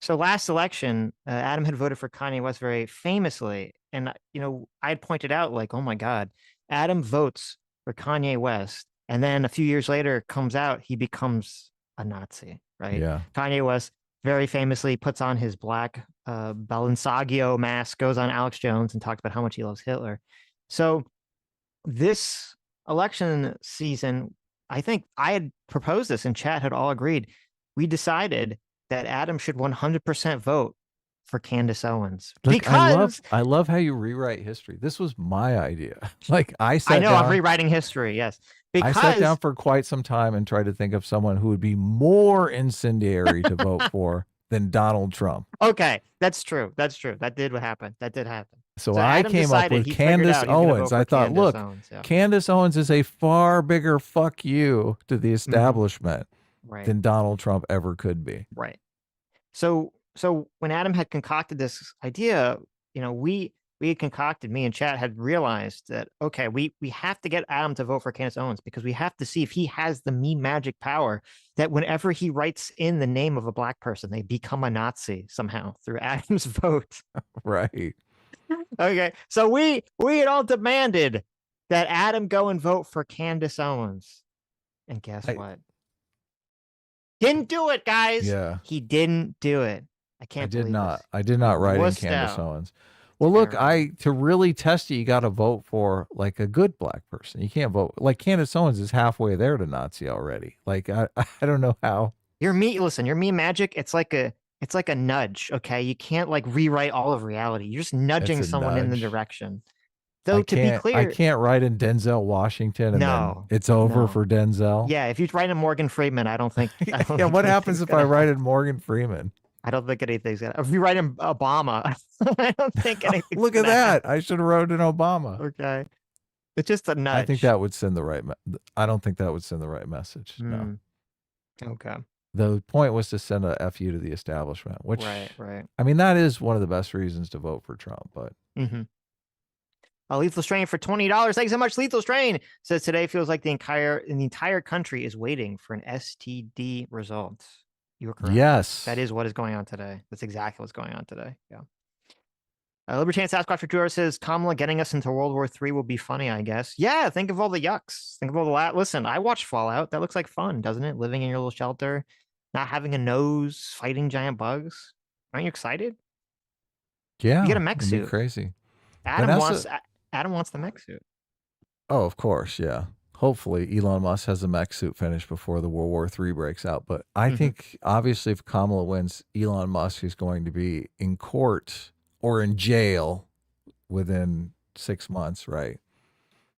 last election, Adam had voted for Kanye West very famously, and I had pointed out like, oh my God, Adam votes for Kanye West, and then a few years later comes out he becomes a Nazi, right? Yeah. Kanye West very famously puts on his black Balenciaga mask, goes on Alex Jones, and talks about how much he loves Hitler. So this election season, I think I had proposed this and chat had all agreed. We decided that Adam should 100% vote for Candace Owens. Look, because I love how you rewrite history. This was my idea. Like I I know I'm down, rewriting history, yes. I sat down Because for quite some time and tried to think of someone who would be more incendiary to vote for than Donald Trump. okay, that's true. That's true. That did happen. That did happen. So So I Adam came up decided with he figured Candace out he's gonna vote Owens. for I thought, Candace look, Owens. Yeah. Candace Owens is a far bigger fuck you to the establishment Right. than Donald Trump ever could be. Right. So when Adam had concocted this idea, we had concocted, me and Chat had realized that, okay, we have to get Adam to vote for Candace Owens because we have to see if he has the meme magic power that whenever he writes in the name of a black person, they become a Nazi somehow through Adam's vote. Right. Okay. So we had all demanded that Adam go and vote for Candace Owens. And guess what? Didn't do it, guys. Yeah. He didn't do it. I can't believe this. I did not write in Candace Owens. Well, look, to really test you, you got to vote for like a good black person. You can't vote like Candace Owens is halfway there to Nazi already. Like I don't know how. Your meme magic, it's like a nudge, okay? You can't like rewrite all of reality. You're just nudging someone in the direction. Though to be clear, I can't write in Denzel Washington and then it's over for Denzel. Yeah, if you write in Morgan Freeman, I don't think. Yeah, what happens if I write in Morgan Freeman? I don't think anything's gonna. If you write in Obama, I don't think anything. Look at that! I should have wrote in Obama. Okay, it's just a nudge. I think that would send the right. I don't think that would send the right message. No. Okay. The point was to send a FU to the establishment, which, right. I mean, that is one of the best reasons to vote for Trump. But Lethal Strain for $20. Thanks so much, Lethal Strain. Says today feels like the entire country is waiting for an STD result. You were correct. Yes. That is what is going on today. That's exactly what's going on today. Yeah. Libertarian Sasquatch for 2 hours says Kamala getting us into World War III will be funny, I guess. Yeah, think of all the yucks. Think of all the listen, I watched Fallout. That looks like fun, doesn't it? Living in your little shelter, not having a nose, fighting giant bugs. Aren't you excited? Yeah. You get a mech suit. Crazy. Adam wants the mech suit. Oh, of course, yeah. Hopefully Elon Musk has a mech suit finished before the World War III breaks out. But I think obviously if Kamala wins, Elon Musk is going to be in court or in jail within 6 months, right?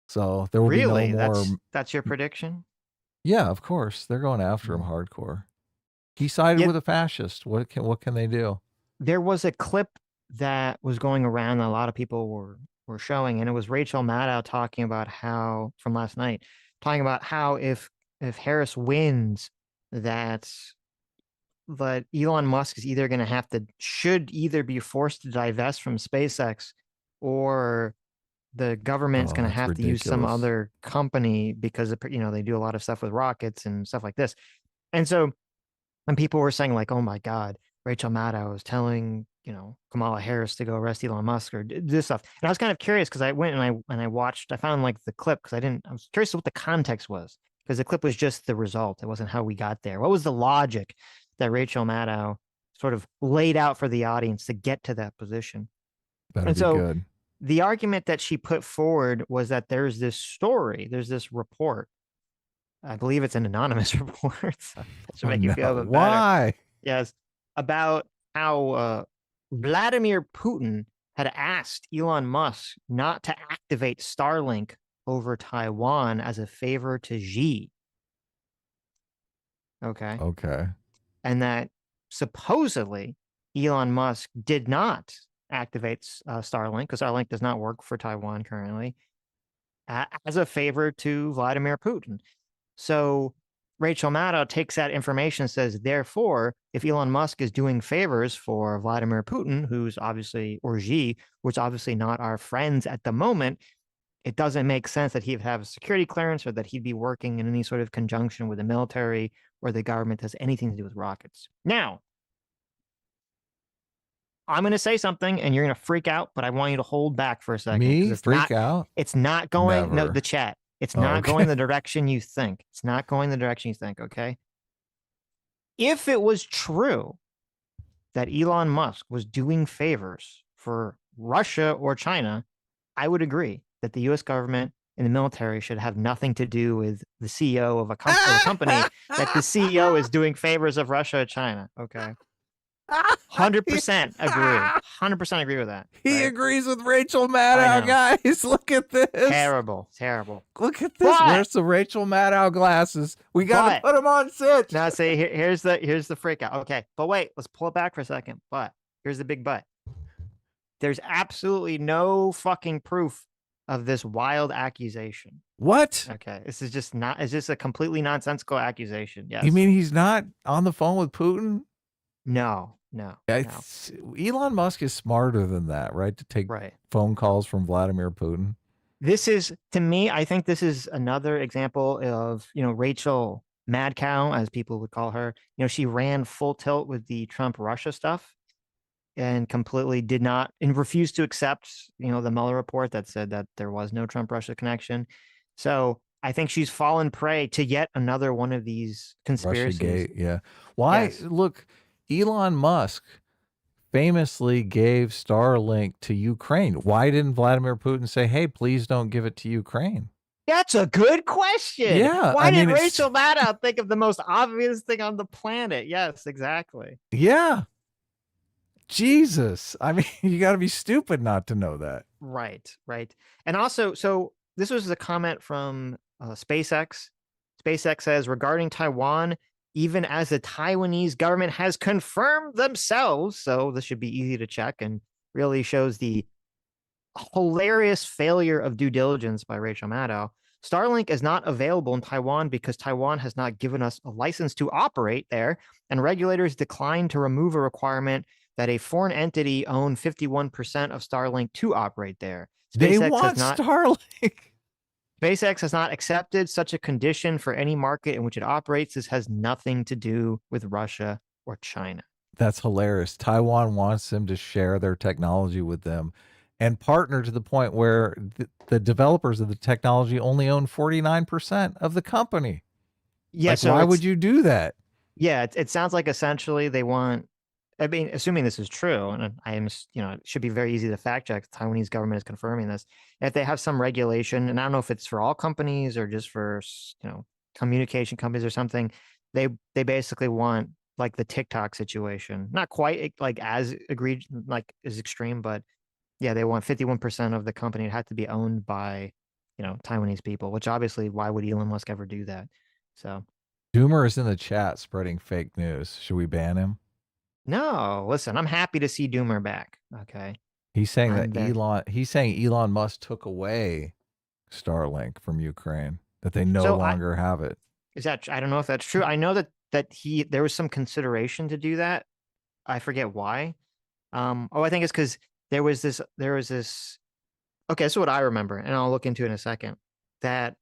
So there will be no more. That's your prediction? Yeah, of course. They're going after him hardcore. He sided with a fascist. What can they do? There was a clip that was going around that a lot of people were showing, and it was Rachel Maddow talking about how, from last night, talking about how if Harris wins, that Elon Musk is either going to should either be forced to divest from SpaceX, or the government's going to have to use some other company because they do a lot of stuff with rockets and stuff like this. And so, when people were saying like, "Oh my God, Rachel Maddow is telling Kamala Harris to go arrest Elon Musk or this stuff," and I was kind of curious because I went and I watched. I found like the clip because I was curious what the context was, because the clip was just the result. It wasn't how we got there. What was the logic that Rachel Maddow sort of laid out for the audience to get to that position? That'd be good. The argument that she put forward was that there's this story, there's this report. I believe it's an anonymous report. That should make you feel a bit better. Why? Yes, about how Vladimir Putin had asked Elon Musk not to activate Starlink over Taiwan as a favor to Xi. Okay. Okay. And that supposedly Elon Musk did not activate Starlink, because Starlink does not work for Taiwan currently, as a favor to Vladimir Putin. So Rachel Maddow takes that information and says, therefore, if Elon Musk is doing favors for Vladimir Putin, who's obviously, or Xi, who's obviously not our friends at the moment, it doesn't make sense that he'd have a security clearance or that he'd be working in any sort of conjunction with the military or the government that has anything to do with rockets. Now, I'm going to say something and you're going to freak out, but I want you to hold back for a second. Me It's freak not, out? It's not going, Never. no, the chat. It's Oh, not okay. going the direction you think. It's not going the direction you think, okay? If it was true that Elon Musk was doing favors for Russia or China, I would agree that the US government and the military should have nothing to do with the CEO of a company that the CEO is doing favors of Russia or China, okay? 100% agree. 100% agree with that. He right? agrees with Rachel Maddow, guys. Look at this. Terrible. Look at this. Where's the Rachel Maddow glasses? We gotta put them on, Sitch. Now, see, here's the freak out. Okay, but wait, let's pull it back for a second. But here's the big but. There's absolutely no fucking proof of this wild accusation. What? Okay, this is just not. It's just a completely nonsensical accusation. Yes. You mean he's not on the phone with Putin? No. Elon Musk is smarter than that, right? To take phone calls from Vladimir Putin. This is, to me, I think this is another example of, Rachel Mad Cow, as people would call her. She ran full tilt with the Trump-Russia stuff and completely did not and refused to accept, the Mueller report that said that there was no Trump-Russia connection. So I think she's fallen prey to yet another one of these conspiracies. Russiagate, yeah. Why? Yes. Look, Elon Musk famously gave Starlink to Ukraine. Why didn't Vladimir Putin say, hey, please don't give it to Ukraine? That's a good question. Yeah. Why did Rachel Maddow think of the most obvious thing on the planet? Yes, exactly. Yeah. Jesus. I mean, you got to be stupid not to know that. Right. And also, so this was a comment from SpaceX. SpaceX says, regarding Taiwan, even as the Taiwanese government has confirmed themselves, so this should be easy to check and really shows the hilarious failure of due diligence by Rachel Maddow. Starlink is not available in Taiwan because Taiwan has not given us a license to operate there, and regulators declined to remove a requirement that a foreign entity own 51% of Starlink to operate there. They want Starlink. SpaceX has not accepted such a condition for any market in which it operates. This has nothing to do with Russia or China. That's hilarious. Taiwan wants them to share their technology with them and partner to the point where the developers of the technology only own 49% of the company. Yeah. So why would you do that? Yeah. It sounds like essentially they want, I mean, assuming this is true, and I am, it should be very easy to fact check. The Taiwanese government is confirming this. If they have some regulation, and I don't know if it's for all companies or just for, communication companies or something, they basically want like the TikTok situation, not quite like as agreed, like as extreme, but yeah, they want 51% of the company. It had to be owned by, Taiwanese people, which obviously, why would Elon Musk ever do that? So Doomer is in the chat spreading fake news. Should we ban him? No, listen, I'm happy to see Doomer back. Okay. He's saying Elon Musk took away Starlink from Ukraine, that they no longer have it. I don't know if that's true. I know that there was some consideration to do that. I forget why. I think it's because there was this, okay, this is what I remember, and I'll look into it in a second, that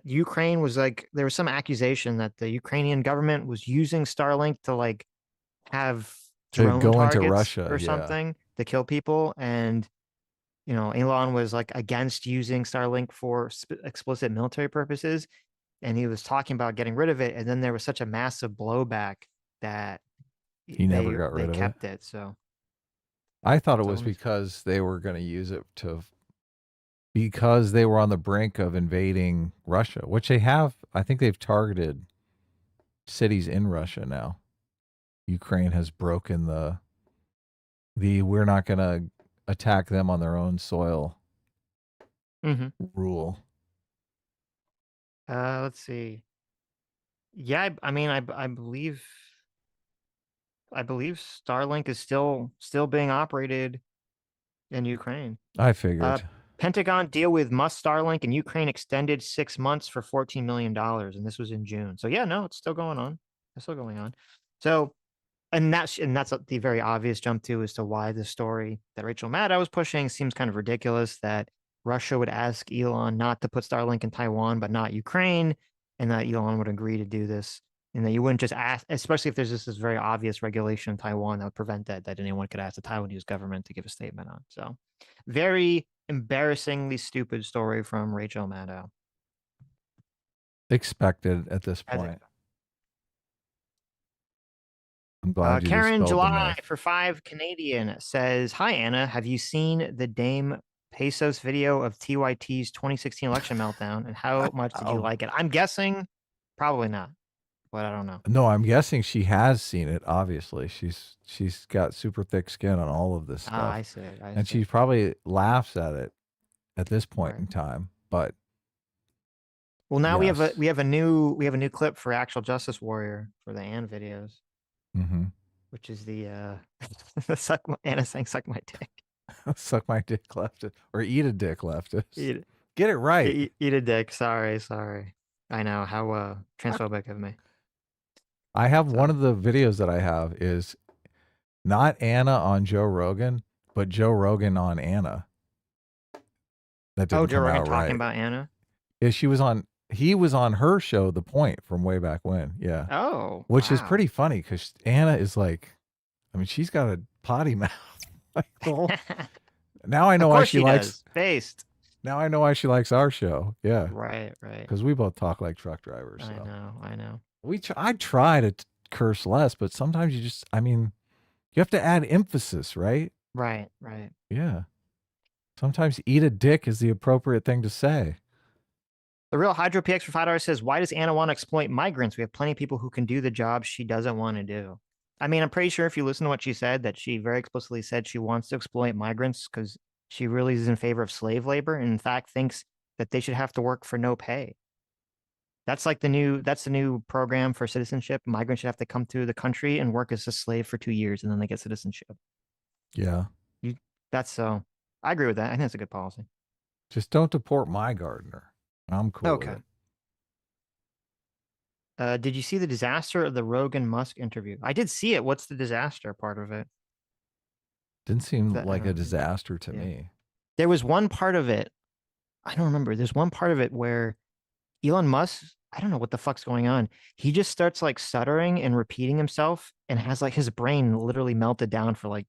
Ukraine was like, there was some accusation that the Ukrainian government was using Starlink to like have drone to go targets into Russia or something to kill people. And, Elon was like against using Starlink for explicit military purposes. And he was talking about getting rid of it. And then there was such a massive blowback that he never got rid of it. They kept it. So I thought it was because they were going to use it because they were on the brink of invading Russia, which they have. I think they've targeted cities in Russia now. Ukraine has broken the we're not going to attack them on their own soil rule. Let's see. Yeah, I mean, I believe Starlink is still being operated in Ukraine. I figured. Pentagon deal with Musk Starlink and Ukraine extended 6 months for $14 million, and this was in June. So yeah, no, it's still going on. It's still going on. So, and that's the very obvious jump to as to why the story that Rachel Maddow was pushing seems kind of ridiculous, that Russia would ask Elon not to put Starlink in Taiwan, but not Ukraine, and that Elon would agree to do this. And that you wouldn't just ask, especially if there's this very obvious regulation in Taiwan that would prevent that anyone could ask the Taiwanese government to give a statement on. So, very embarrassingly stupid story from Rachel Maddow. Expected at this point. I'm glad you Karen dispelled the July myth. for 5 Canadian says, "Hi Anna, have you seen the Dame Pesos video of TYT's 2016 election meltdown, and how much did you like it?" I'm guessing probably not, but I don't know. No, I'm guessing she has seen it. Obviously, she's got super thick skin on all of this stuff. I see. And she probably laughs at it at this point in time. But well, now yes. we have a new clip for Actual Justice Warrior for the Ann videos, which is the Anna saying "suck my dick." Suck my dick, leftist, or eat a dick, leftist. Get it right. Eat a dick. Sorry. I know how transphobic of me. I have one of the videos that I have is not Anna on Joe Rogan, but Joe Rogan on Anna. That didn't Joe Rogan talking right. about Anna? Yeah, he was on her show, The Point, from way back when. Yeah. Oh, which is pretty funny because Anna is like, I mean, she's got a potty mouth. Now I know why she likes based. Now I know why she likes our show. Yeah. Right. Because we both talk like truck drivers. So. I know. I try to curse less, but sometimes you have to add emphasis, right? Right. Yeah. Sometimes eat a dick is the appropriate thing to say. The Real Hydro PX for $5 says, "Why does Anna want to exploit migrants? We have plenty of people who can do the job she doesn't want to do." I mean, I'm pretty sure if you listen to what she said, that she very explicitly said she wants to exploit migrants because she really is in favor of slave labor, and in fact thinks that they should have to work for no pay. That's the new program for citizenship. Migrants should have to come to the country and work as a slave for 2 years, and then they get citizenship. Yeah. I agree with that. I think that's a good policy. Just don't deport my gardener. I'm cool with it. Did you see the disaster of the Rogan Musk interview? I did see it. What's the disaster part of it? Didn't seem like a disaster to me. There was one part of it. I don't remember. There's one part of it where Elon Musk, I don't know what the fuck's going on. He just starts like stuttering and repeating himself and has like his brain literally melted down for like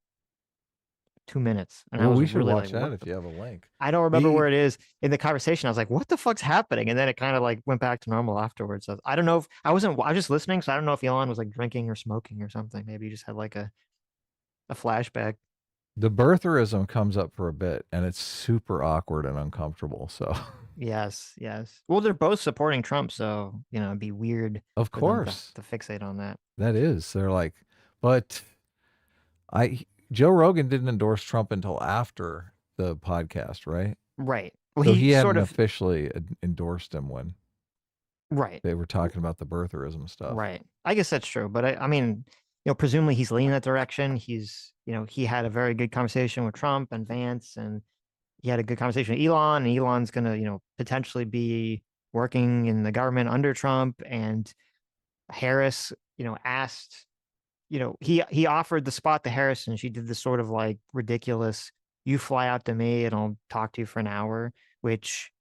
2 minutes. And we should watch that if you have a link. I don't remember where it is in the conversation. I was like, what the fuck's happening? And then it kind of like went back to normal afterwards. So I don't know if I was just listening. So I don't know if Elon was like drinking or smoking or something. Maybe he just had like a flashback. The birtherism comes up for a bit and it's super awkward and uncomfortable. So yes. Well, they're both supporting Trump. So, it'd be weird. Of course. To fixate on that. That is. They're like, but Joe Rogan didn't endorse Trump until after the podcast, right? Right. Well, so he hadn't officially endorsed him when they were talking about the birtherism stuff. Right. I guess that's true. But I mean, presumably he's leaning that direction. He's, he had a very good conversation with Trump and Vance, and he had a good conversation with Elon, and Elon's going to, potentially be working in the government under Trump. And Harris, asked, he offered the spot to Harris, and she did this sort of like ridiculous, "You fly out to me and I'll talk to you for an hour," which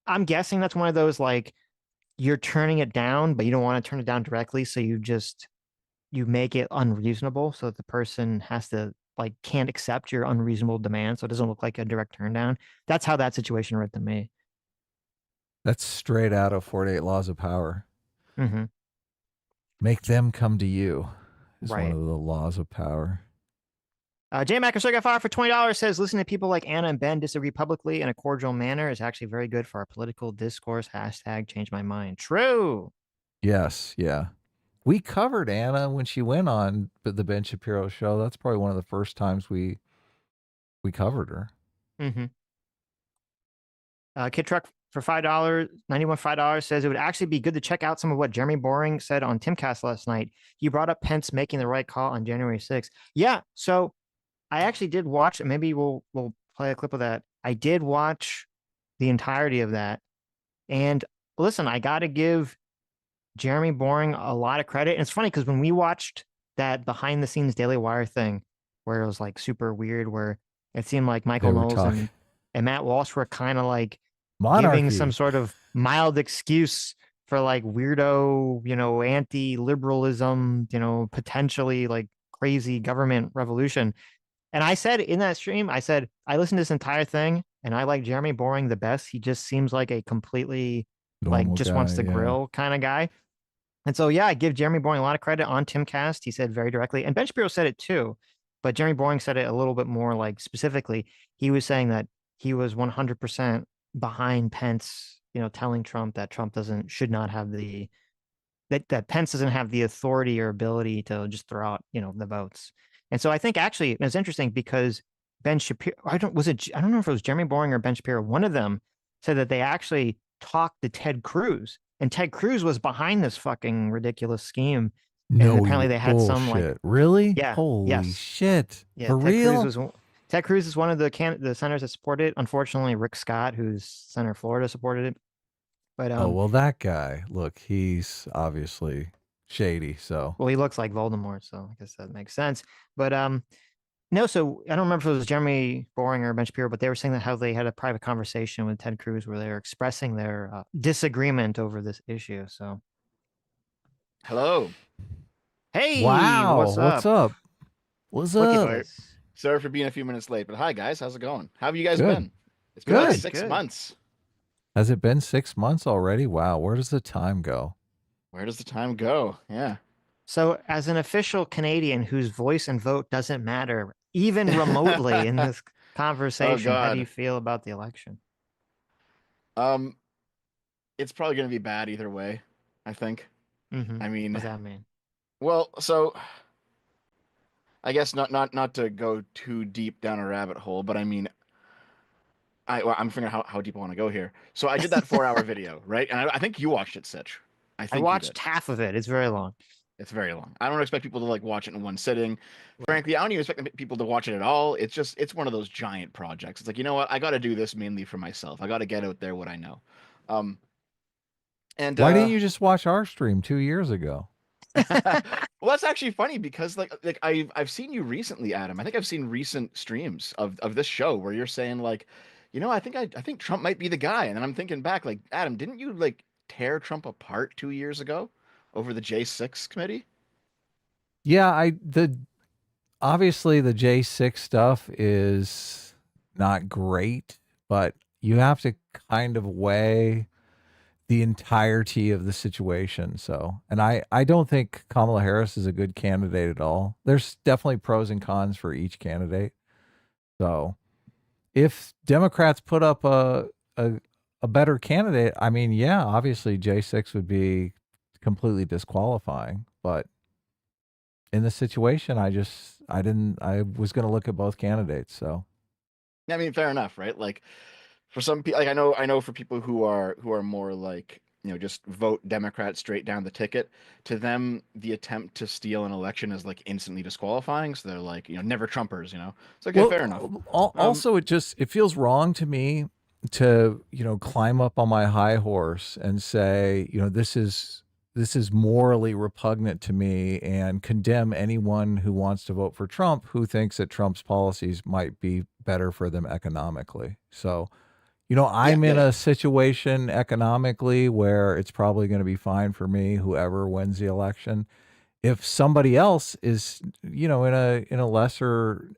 I'm guessing that's one of those, like, you're turning it down, but you don't want to turn it down directly. So you make it unreasonable so that the person has to can't accept your unreasonable demand. So it doesn't look like a direct turn down. That's how that situation read to me. That's straight out of 48 Laws of Power. Make them come to you is one of the laws of power. J Mac Fire for $20 says, "Listening to people like Anna and Ben disagree publicly in a cordial manner is actually very good for our political discourse. # change my mind." True. Yes. Yeah. We covered Anna when she went on the Ben Shapiro show. That's probably one of the first times we covered her. Kid Truck for $5, 91 $5 says it would actually be good to check out some of what Jeremy Boring said on Timcast last night. He brought up Pence making the right call on January 6th. Yeah, so I actually did watch. Maybe we'll play a clip of that. I did watch the entirety of that, and listen, I got to give Jeremy Boring a lot of credit. And it's funny because when we watched that behind the scenes Daily Wire thing, where it was like super weird, where it seemed like Michael Knowles and Matt Walsh were kind of like giving some sort of mild excuse for like weirdo, anti-liberalism, potentially like crazy government revolution. And I said in that stream, I said, I listened to this entire thing and I like Jeremy Boring the best. He just seems like a completely normal just guy, wants to grill kind of guy. And so, yeah, I give Jeremy Boring a lot of credit on Timcast. He said very directly, and Ben Shapiro said it too, but Jeremy Boring said it a little bit more like specifically. He was saying that he was 100% behind Pence, telling Trump that Trump should not have that Pence doesn't have the authority or ability to just throw out, the votes. And so I think actually it was interesting because Ben Shapiro, I don't know if it was Jeremy Boring or Ben Shapiro. One of them said that they actually talked to Ted Cruz, and Ted Cruz was behind this fucking ridiculous scheme. And apparently they had some like really, yeah, holy shit, yeah. For real? Ted Cruz is one of the senators that supported it. Unfortunately, Rick Scott, who's Senator of Florida, supported it. But oh well, that guy, look, he's obviously shady. So well, he looks like Voldemort, so I guess that makes sense. But no, so I don't remember if it was Jeremy Boring or Ben Shapiro, but they were saying that how they had a private conversation with Ted Cruz where they were expressing their disagreement over this issue. So, hello, hey, wow, what's up? What's Look up? at this. Sorry for being a few minutes late, but hi guys, how's it going? How have you guys Good. been? It's been Good. like 6 months. Has it been 6 months already? Wow, where does the time go? Where does the time go? Yeah. So, as an official Canadian whose voice and vote doesn't matter, even remotely in this conversation, how do you feel about the election? It's probably going to be bad either way, I think. Mm-hmm. I mean, what does that mean? Well, so I guess not to go too deep down a rabbit hole, but I mean, I'm figuring out how deep I want to go here. So I did that 4-hour video, right? And I think you watched it, Sitch. I watched half of it. It's very long. It's very long. I don't expect people to like watch it in one sitting. Right. Frankly, I don't even expect people to watch it at all. It's one of those giant projects. It's like, you know what? I got to do this mainly for myself. I got to get out there what I know. And why didn't you just watch our stream 2 years ago? Well, that's actually funny because like I've seen you recently, Adam. I think I've seen recent streams of this show where you're saying like, I think Trump might be the guy. And then I'm thinking back, like, Adam, didn't you like tear Trump apart 2 years ago over the J6 committee? Yeah, obviously the J6 stuff is not great, but you have to kind of weigh the entirety of the situation. So, and I don't think Kamala Harris is a good candidate at all. There's definitely pros and cons for each candidate. So if Democrats put up a better candidate, I mean, yeah, obviously J6 would be completely disqualifying, but in this situation, I was going to look at both candidates. So, I mean, fair enough, right? Like for some people, like I know for people who are more like, just vote Democrat straight down the ticket, to them, the attempt to steal an election is like instantly disqualifying. So they're like, never Trumpers, It's like, okay, fair enough. Also, it feels wrong to me to, climb up on my high horse and say, this is morally repugnant to me and condemn anyone who wants to vote for Trump who thinks that Trump's policies might be better for them economically. So, I'm in a situation economically where it's probably going to be fine for me, whoever wins the election. If somebody else is, in a lesser,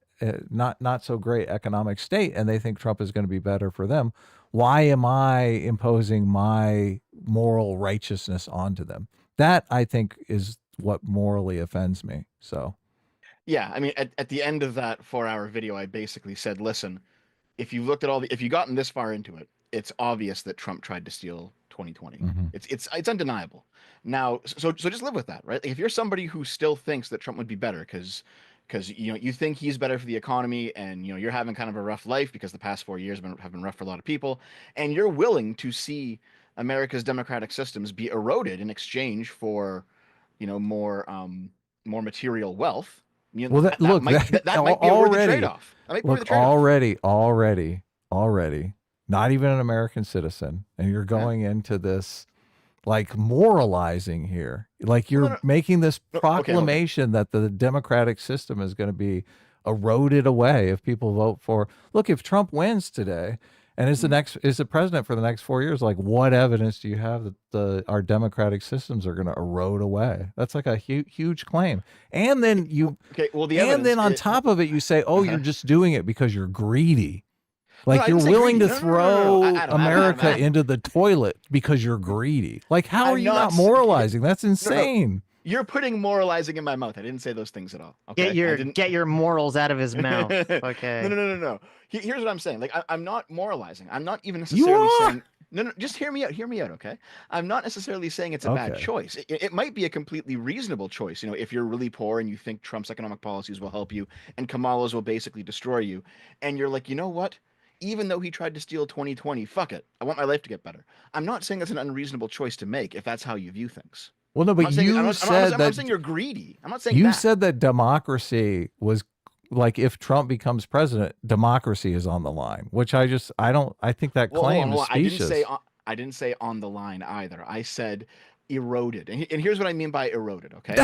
not so great economic state, and they think Trump is going to be better for them, why am I imposing my moral righteousness onto them? That, I think, is what morally offends me. So, yeah, I mean, at the end of that 4-hour video, I basically said, listen, if you looked at if you gotten this far into it, it's obvious that Trump tried to steal 2020. Mm-hmm. It's undeniable. Now, so just live with that, right? Like if you're somebody who still thinks that Trump would be better because because you think he's better for the economy, and you're having kind of a rough life because the past 4 years have been rough for a lot of people, and you're willing to see America's democratic systems be eroded in exchange for more material wealth. Well, That, that might that might be a worthy already, trade-off. That might be a worthy look, trade-off. already, not even an American citizen, and you're Yeah. going into this like moralizing here, like No, you're no, making this no. Okay, hold on. proclamation that the democratic system is going to be eroded away if people vote for. Look, if Trump wins today and is the president for the next 4 years, like what evidence do you have that our democratic systems are going to erode away? That's like a huge claim. And then Okay, well, the and evidence, then on top of it, you say, oh, you're just doing it because you're greedy. No, Like I you're didn't say willing greedy. to No, no, no, no, no. throw Adam, America Adam. into the toilet because you're greedy. Like, how are I'm you not not moralizing? That's insane. You're putting moralizing in my mouth. I didn't say those things at all. Okay, Get your morals out of his mouth. No, Okay. no. Here's what I'm saying. Like, I'm not moralizing. I'm not even You necessarily are. saying. No. Just hear me out. Hear me out. Okay. I'm not necessarily saying it's a bad Okay. choice. It might be a completely reasonable choice. If you're really poor and you think Trump's economic policies will help you and Kamala's will basically destroy you, and you're like, you know what? Even though he tried to steal 2020, fuck it. I want my life to get better. I'm not saying it's an unreasonable choice to make if that's how you view things. Well, no, I'm but not saying, you said I'm that saying you're greedy. I'm not saying you that. said that democracy was like if Trump becomes president, democracy is on the line, which I think that Well, hold on, claim is hold on. specious. I didn't say on the line either. I said eroded, and here's what I mean by eroded. Okay.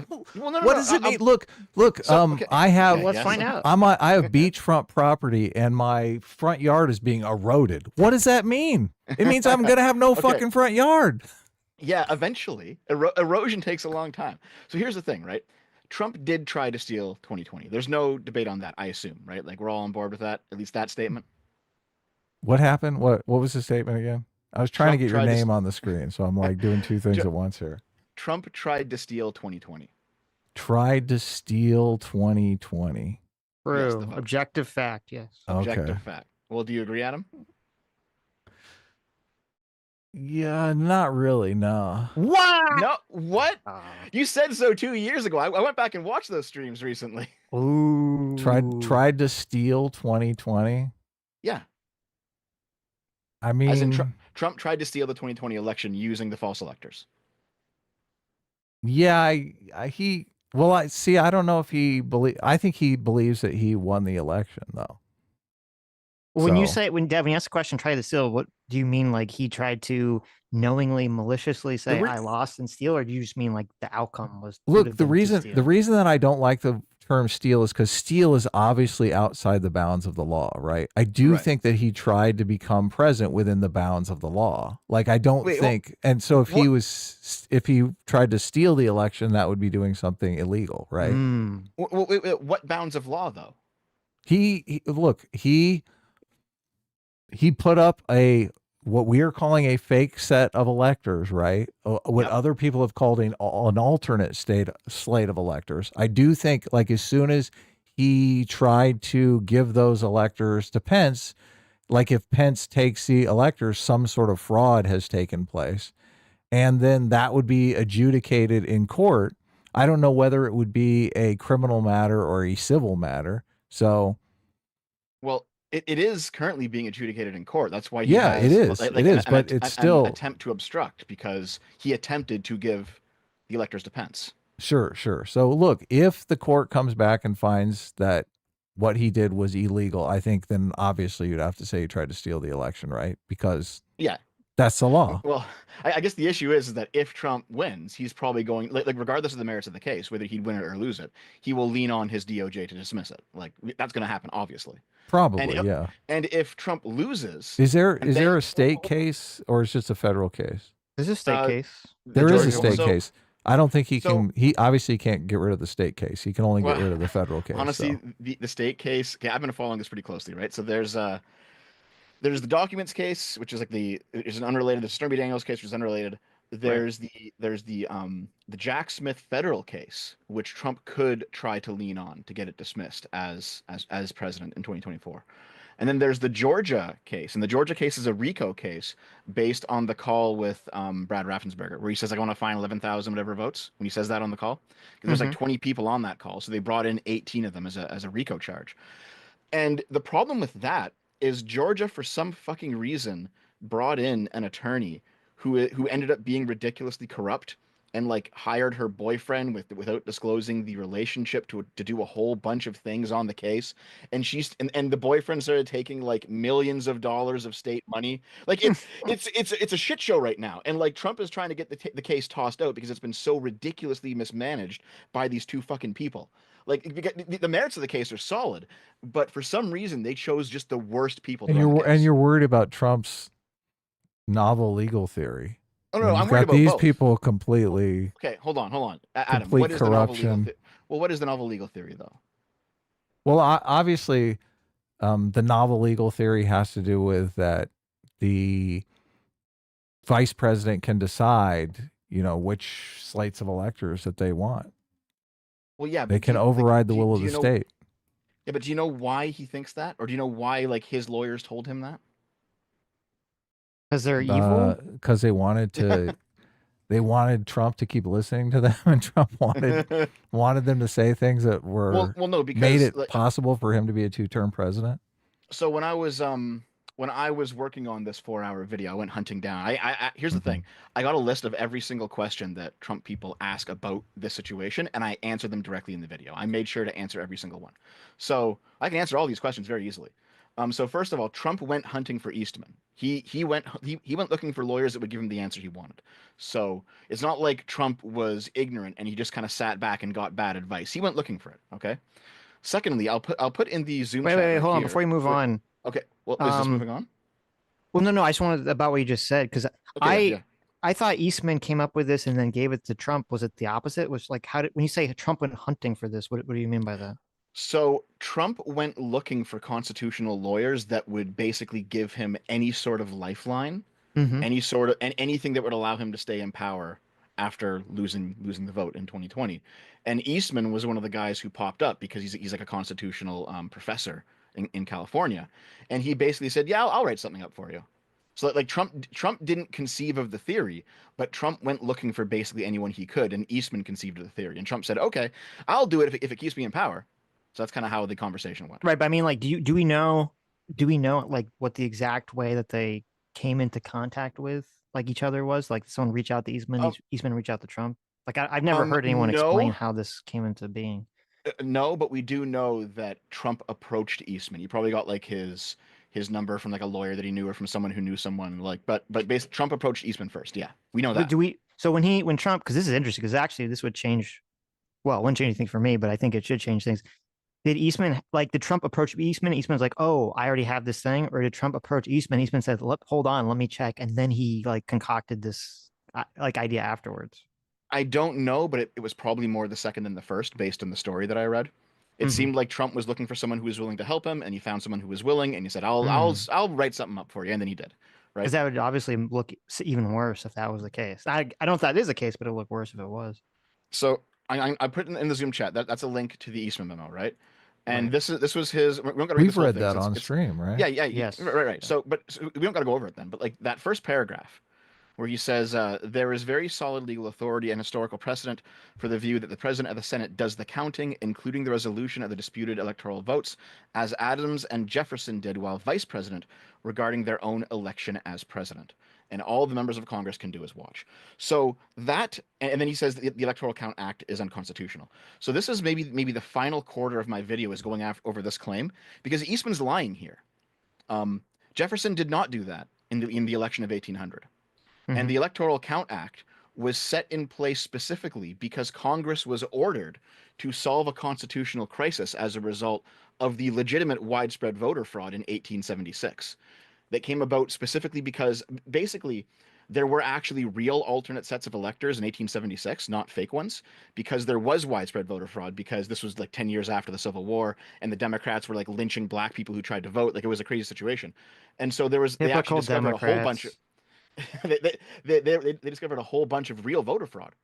What Well, no. does it mean? Look, Okay. I have Okay, Let's yes. find out. I have beachfront property and my front yard is being eroded. What does that mean? It means I'm going to have no Okay. fucking front yard. Yeah, eventually. Erosion takes a long time. So here's the thing, right? Trump did try to steal 2020. There's no debate on that, I assume, right? Like we're all on board with that, at least that statement. What happened? What was the statement again? I was trying to Trump get your tried to name on the screen, so I'm like doing two things at once here. Trump tried to steal 2020. Tried to steal 2020. Yes, True. Objective fact. Yes. Objective Okay. fact. Well, do you agree, Adam? Yeah, not really. No. What? No. What? Oh. You said so 2 years ago. I went back and watched those streams recently. Ooh. Tried to steal 2020. Yeah. I mean, As in Trump tried to steal the 2020 election using the false electors. yeah, I see. I don't know if I think he believes that he won the election though. When you ask the question, try to steal, what do you mean? Like he tried to knowingly, maliciously say I lost and steal, or do you just mean like the outcome was? Look, the reason that I don't like the term steal is because steal is obviously outside the bounds of the law, right? I do think that he tried to become president within the bounds of the law. Like I don't think, and so if he tried to steal the election, that would be doing something illegal, right? Wait, what bounds of law though? He put up what we are calling a fake set of electors, right? What other people have called an alternate slate of electors. I do think like as soon as he tried to give those electors to Pence, like if Pence takes the electors, some sort of fraud has taken place. And then that would be adjudicated in court. I don't know whether it would be a criminal matter or a civil matter. So, well, it is currently being adjudicated in court. That's why it is. It is, but it's still an attempt to obstruct because he attempted to give the electors to Pence. Sure. So look, if the court comes back and finds that what he did was illegal, I think then obviously you'd have to say he tried to steal the election, right? Because that's the law. Well, I guess the issue is that if Trump wins, he's probably going like regardless of the merits of the case, whether he'd win it or lose it, he will lean on his DOJ to dismiss it. Like that's going to happen, obviously. Probably, And if Trump loses, is there a state case or is it just a federal case? There's a state case. There is a state case. I don't think he can. He obviously can't get rid of the state case. He can only get rid of the federal case. Honestly, the state case. Okay, I've been following this pretty closely, right? So there's the documents case, which is like there's an unrelated. The Stormy Daniels case, which is unrelated. There's the Jack Smith federal case, which Trump could try to lean on to get it dismissed as president in 2024. And then there's the Georgia case, and the Georgia case is a RICO case based on the call with Brad Raffensperger, where he says, "I want to find 11,000 whatever votes." When he says that on the call, because there's like 20 people on that call, so they brought in 18 of them as a RICO charge. And the problem with that is Georgia, for some fucking reason, brought in an attorney who ended up being ridiculously corrupt and like hired her boyfriend without disclosing the relationship to do a whole bunch of things on the case. And and the boyfriend started taking like millions of dollars of state money. Like it's a shit show right now. And like Trump is trying to get the case tossed out because it's been so ridiculously mismanaged by these two fucking people. Like the merits of the case are solid, but for some reason they chose just the worst people to And run the case. you're worried about Trump's novel legal theory Oh no, when I'm you've worried got about these both. people completely Okay, hold on. Adam, complete what is the novel legal corruption. Well, what is the novel legal theory though? Well, obviously, the novel legal theory has to do with that the vice president can decide, which slates of electors that they want. Well, yeah, They but can override the will of do the you know? state. Yeah, but do you know why he thinks that, or do you know why like his lawyers told him that? Because they're evil. Because they wanted Trump to keep listening to them, and Trump wanted them to say things that were No, made because it like, possible for him to be a two-term president. so when I was working on this 4 hour video, I went hunting down. Here's the Mhm. thing. I got a list of every single question that Trump people ask about this situation, and I answered them directly in the video. I made sure to answer every single one. So I can answer all these questions very easily. So first of all, Trump went hunting for Eastman. He went looking for lawyers that would give him the answer he wanted. So it's not like Trump was ignorant and he just kind of sat back and got bad advice. He went looking for it. Okay. Secondly, I'll put in the Zoom chat Wait, right hold on. here Before you move for. on, Okay, well, is this um, moving on? well, no, I just wanted about what you just said because Okay, yeah, I yeah. I thought Eastman came up with this and then gave it to Trump. Was it the opposite? Was like how did when you say Trump went hunting for this? What do you mean by that? So Trump went looking for constitutional lawyers that would basically give him any sort of lifeline, Mm-hmm. any sort of and anything that would allow him to stay in power after losing the vote in 2020. And Eastman was one of the guys who popped up because he's like a constitutional professor in California, and he basically said, "Yeah, I'll write something up for you." So like Trump didn't conceive of the theory, but Trump went looking for basically anyone he could, and Eastman conceived of the theory, and Trump said, "Okay, I'll do it if it keeps me in power." So that's kind of how the conversation went. Right, but I mean, like, do we know like what the exact way that they came into contact with like each other was? Like, someone reach out to Eastman, Um, Eastman reach out to Trump. Like, I've never heard anyone explain no, how this came into being. no, but we do know that Trump approached Eastman. He probably got like his number from like a lawyer that he knew or from someone who knew someone. Like, but basically, Trump approached Eastman first. Yeah, we know But that. do we? So when Trump, because this is interesting, because actually this would change. Well, it wouldn't change anything for me, but I think it should change things. Did Trump approach Eastman? Eastman's like, oh, I already have this thing, or did Trump approach Eastman? Eastman said, hold on, let me check, and then he like concocted this like idea afterwards. I don't know, but it was probably more the second than the first, based on the story that I read. It Mm-hmm. seemed like Trump was looking for someone who was willing to help him, and he found someone who was willing, and he said, I'll write something up for you," and then he did, Because right? that would obviously look even worse if that was the case. I don't know if that is the case, but it would look worse if it was. So I put in the Zoom chat that's a link to the Eastman memo, right? And Right. this was his. We don't got to read this We've whole read thing that because on it's stream, right? yeah, Yes. right. Yeah. So we don't got to go over it then. But like that first paragraph where he says, there is very solid legal authority and historical precedent for the view that the President of the Senate does the counting, including the resolution of the disputed electoral votes, as Adams and Jefferson did while Vice President, regarding their own election as President. And all the members of Congress can do is watch. So that, and then he says that the Electoral Count Act is unconstitutional. So this is maybe the final quarter of my video is going over this claim because Eastman's lying here. Um, Jefferson did not do that in the election of 1800. And Mm-hmm. the Electoral Count Act was set in place specifically because Congress was ordered to solve a constitutional crisis as a result of the legitimate widespread voter fraud in 1876 that came about specifically because basically there were actually real alternate sets of electors in 1876, not fake ones, because there was widespread voter fraud because this was like 10 years after the Civil War and the Democrats were like lynching black people who tried to vote. Like it was a crazy situation. And so they actually Typical discovered a whole bunch of Democrats. they discovered a whole bunch of real voter fraud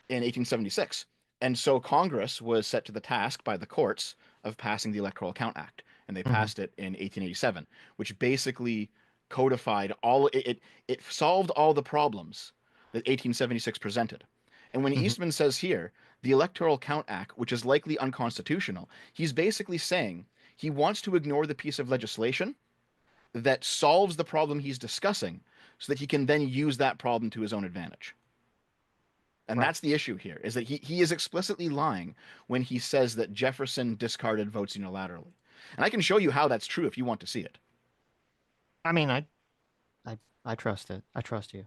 in 1876. And so Congress was set to the task by the courts of passing the Electoral Count Act. and they passed it in 1887, which basically codified all it solved all the problems that 1876 presented. And when Eastman says here, the Electoral Count Act, which is likely unconstitutional, he's basically saying he wants to ignore the piece of legislation that solves the problem he's discussing so that he can then use that problem to his own advantage. And Right. that's the issue here, is that he is explicitly lying when he says that Jefferson discarded votes unilaterally. And I can show you how that's true if you want to see it. I mean, I trust it. I trust you.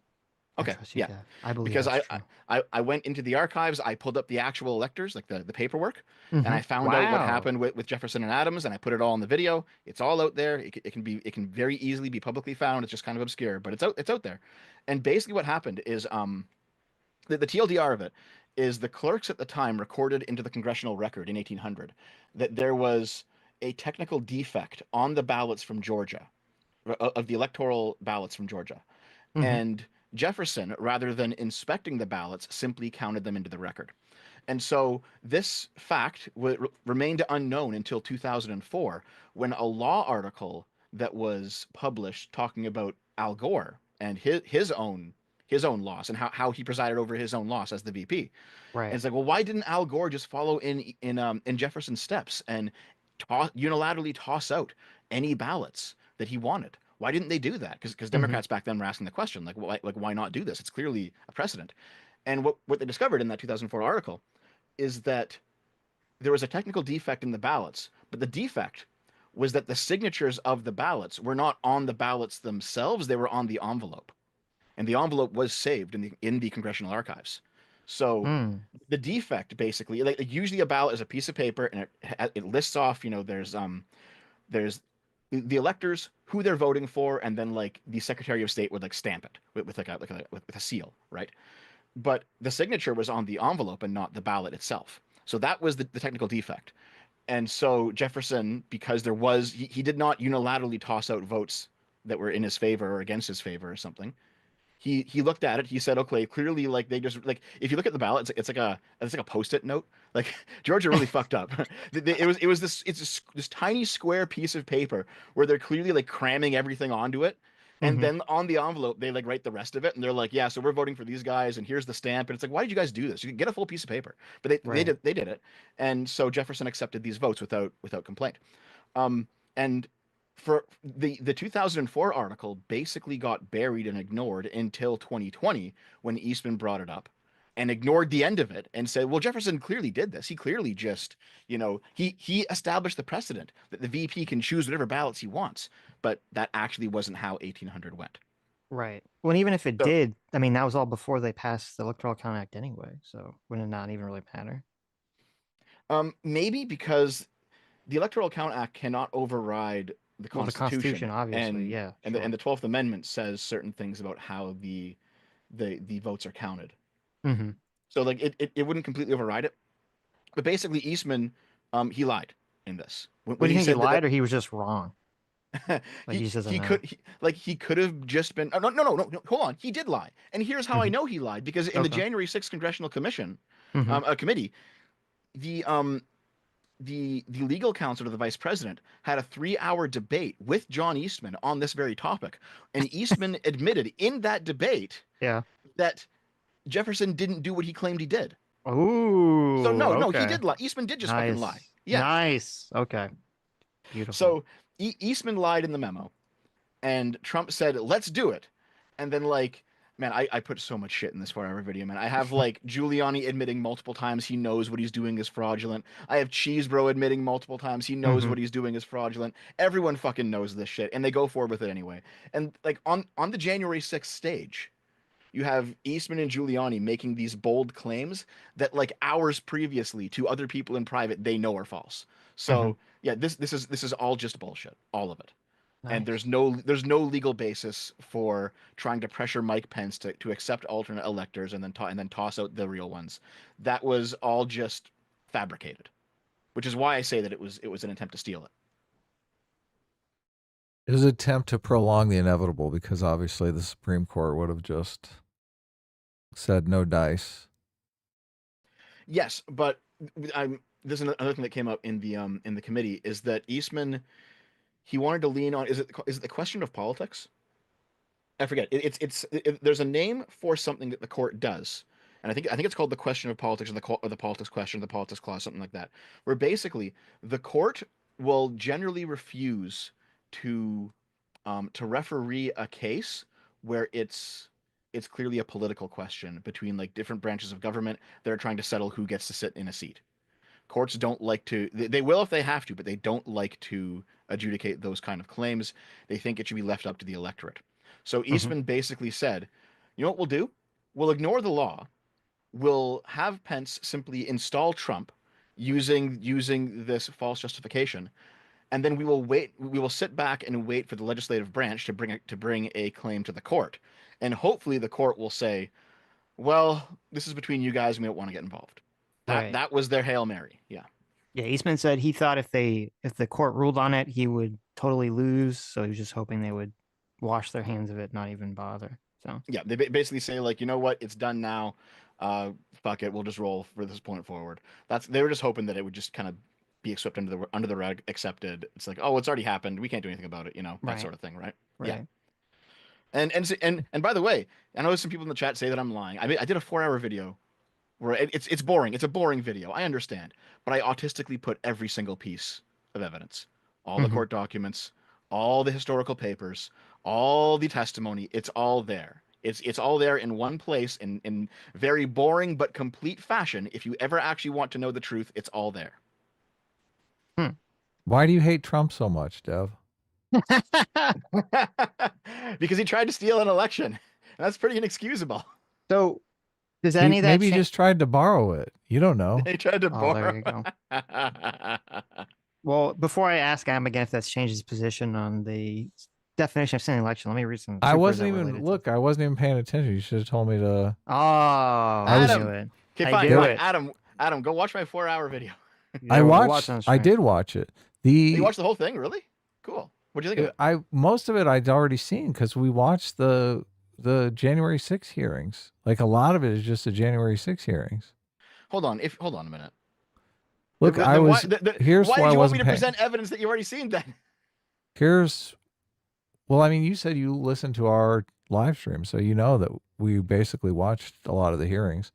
Okay, I trust you, yeah. Dad. I believe Because that's true. I went into the archives, I pulled up the actual electors, like the paperwork, and I found out what Wow. happened with Jefferson and Adams, and I put it all in the video. It's all out there. It can very easily be publicly found. It's just kind of obscure, but it's out there. And basically what happened is the TLDR of it is the clerks at the time recorded into the congressional record in 1800 that there was a technical defect on the ballots from Georgia, of the electoral ballots from Georgia. And Jefferson, rather than inspecting the ballots, simply counted them into the record. And so this fact remained unknown until 2004, when a law article that was published talking about Al Gore and his own loss and how he presided over his own loss as the VP. And Right. it's like, well, why didn't Al Gore just follow in Jefferson's steps and unilaterally toss out any ballots that he wanted? Why didn't they do that? Because Democrats back then were asking the question, like, why not do this? It's clearly a precedent. And what they discovered in that 2004 article is that there was a technical defect in the ballots, but the defect was that the signatures of the ballots were not on the ballots themselves; they were on the envelope, and the envelope was saved in the congressional archives. So the defect basically, like usually a ballot is a piece of paper and it lists off, there's the electors, who they're voting for, and then like the Secretary of State would like stamp it with with a seal, right? But the signature was on the envelope and not the ballot itself. So that was the technical defect. And so Jefferson, because he did not unilaterally toss out votes that were in his favor or against his favor or something. He looked at it. He said, okay, clearly, like they just like if you look at the ballot, it's like a post-it note. Like Georgia really fucked up. It was this tiny square piece of paper where they're clearly like cramming everything onto it, and then on the envelope they like write the rest of it, and they're like, yeah, so we're voting for these guys, and here's the stamp, and it's like, why did you guys do this? You can get a full piece of paper, but they did it, and so Jefferson accepted these votes without complaint. And for the 2004 article basically got buried and ignored until 2020 when Eastman brought it up and ignored the end of it and said, well, Jefferson clearly did this. He clearly just, he established the precedent that the VP can choose whatever ballots he wants, but that actually wasn't how 1800 went. Right. Well, even if it So, did, I mean, that was all before they passed the Electoral Count Act anyway. So wouldn't it not even really matter? maybe because the Electoral Count Act cannot override the Well, the Constitution, Constitution, obviously. Yeah, and sure. the 12th Amendment says certain things about how the votes are counted. Mm-hmm. So like it wouldn't completely override it. But basically Eastman, he lied in this. What When do you he think, he said that, lied or he was just wrong? Like he just doesn't he know. could he could have just been no, hold on. He did lie. And here's how I know he lied, because in the Okay. January 6th Congressional Commission, Mm-hmm. a committee, the the legal counsel to the vice president had a 3-hour debate with John Eastman on this very topic. And Eastman admitted in that debate Yeah. that Jefferson didn't do what he claimed he did. So Ooh, no, he okay. did lie. Eastman did just fucking lie. Nice. Yeah. Nice. Okay. Beautiful. So Eastman lied in the memo, and Trump said, "Let's do it." And then like, man, I put so much shit in this 4-hour video, man. I have like Giuliani admitting multiple times he knows what he's doing is fraudulent. I have Cheesebro admitting multiple times he knows Mm-hmm. what he's doing is fraudulent. Everyone fucking knows this shit, and they go forward with it anyway. And like on the January 6th stage, you have Eastman and Giuliani making these bold claims that like hours previously to other people in private they know are false. Mm-hmm. So yeah, this is all just bullshit, all of it. And Nice. there's no legal basis for trying to pressure Mike Pence to accept alternate electors and then toss out the real ones. That was all just fabricated, which is why I say that it was an attempt to steal it. It was an attempt to prolong the inevitable because obviously the Supreme Court would have just said no dice. Yes, but there's another thing that came up in the committee is that Eastman he wanted to lean on, is it the question of politics? I forget. There's a name for something that the court does, and I think it's called the question of politics, or the politics question, the politics clause, something like that. Where basically the court will generally refuse to to referee a case where it's clearly a political question between like different branches of government that are trying to settle who gets to sit in a seat. Courts don't like to, they will if they have to, but they don't like to adjudicate those kind of claims. They think it should be left up to the electorate. So Mhm. Eastman basically said, you know what we'll do? We'll ignore the law. We'll have Pence simply install Trump using this false justification, and then we will wait. We will sit back and wait for the legislative branch to bring a claim to the court, and hopefully the court will say, "Well, this is between you guys. And we don't want to get involved." That Right. that was their Hail Mary. Yeah. Yeah, Eastman said he thought if the court ruled on it, he would totally lose. So he was just hoping they would wash their hands of it, not even bother. So Yeah, they basically say like, you know what, it's done now. Fuck it, we'll just roll for this point forward. They were just hoping that it would just kind of be swept under the rug, accepted. It's like, oh, it's already happened. We can't do anything about it. That right, sort of thing, right? Yeah. right. And by the way, I know some people in the chat say that I'm lying. I did a 4-hour video where it's boring. It's a boring video. I understand, but I autistically put every single piece of evidence, all the Mhm. court documents, all the historical papers, all the testimony. It's all there. It's all there in one place in very boring but complete fashion. If you ever actually want to know the truth, it's all there. Hmm. Why do you hate Trump so much, Dev? Because he tried to steal an election. And that's pretty inexcusable. So does any of that Maybe he change? just tried to borrow it. You don't know. He tried to Oh, there borrow. you go. Well, before I ask Adam again if that's changed his position on the definition of sin election, let me read some I troopers that wasn't even related to. I wasn't even paying attention. You should have told me to. Oh, I was- knew Adam. it. Okay, I fine, do fine. it. Adam, go watch my 4-hour video. Yeah, I we'll watched. watch on I stream. did watch it. You watched the whole thing, really? Cool. What'd you think of it? Most of it I'd already seen because we watched the January 6th hearings. Like a lot of it is just the January 6th hearings. Hold on a minute. Look, Then I was. Here's why why did I you want me wasn't to paying. present evidence that you've already seen then? Here's. Well, I mean, you said you listened to our live stream, so you know that we basically watched a lot of the hearings.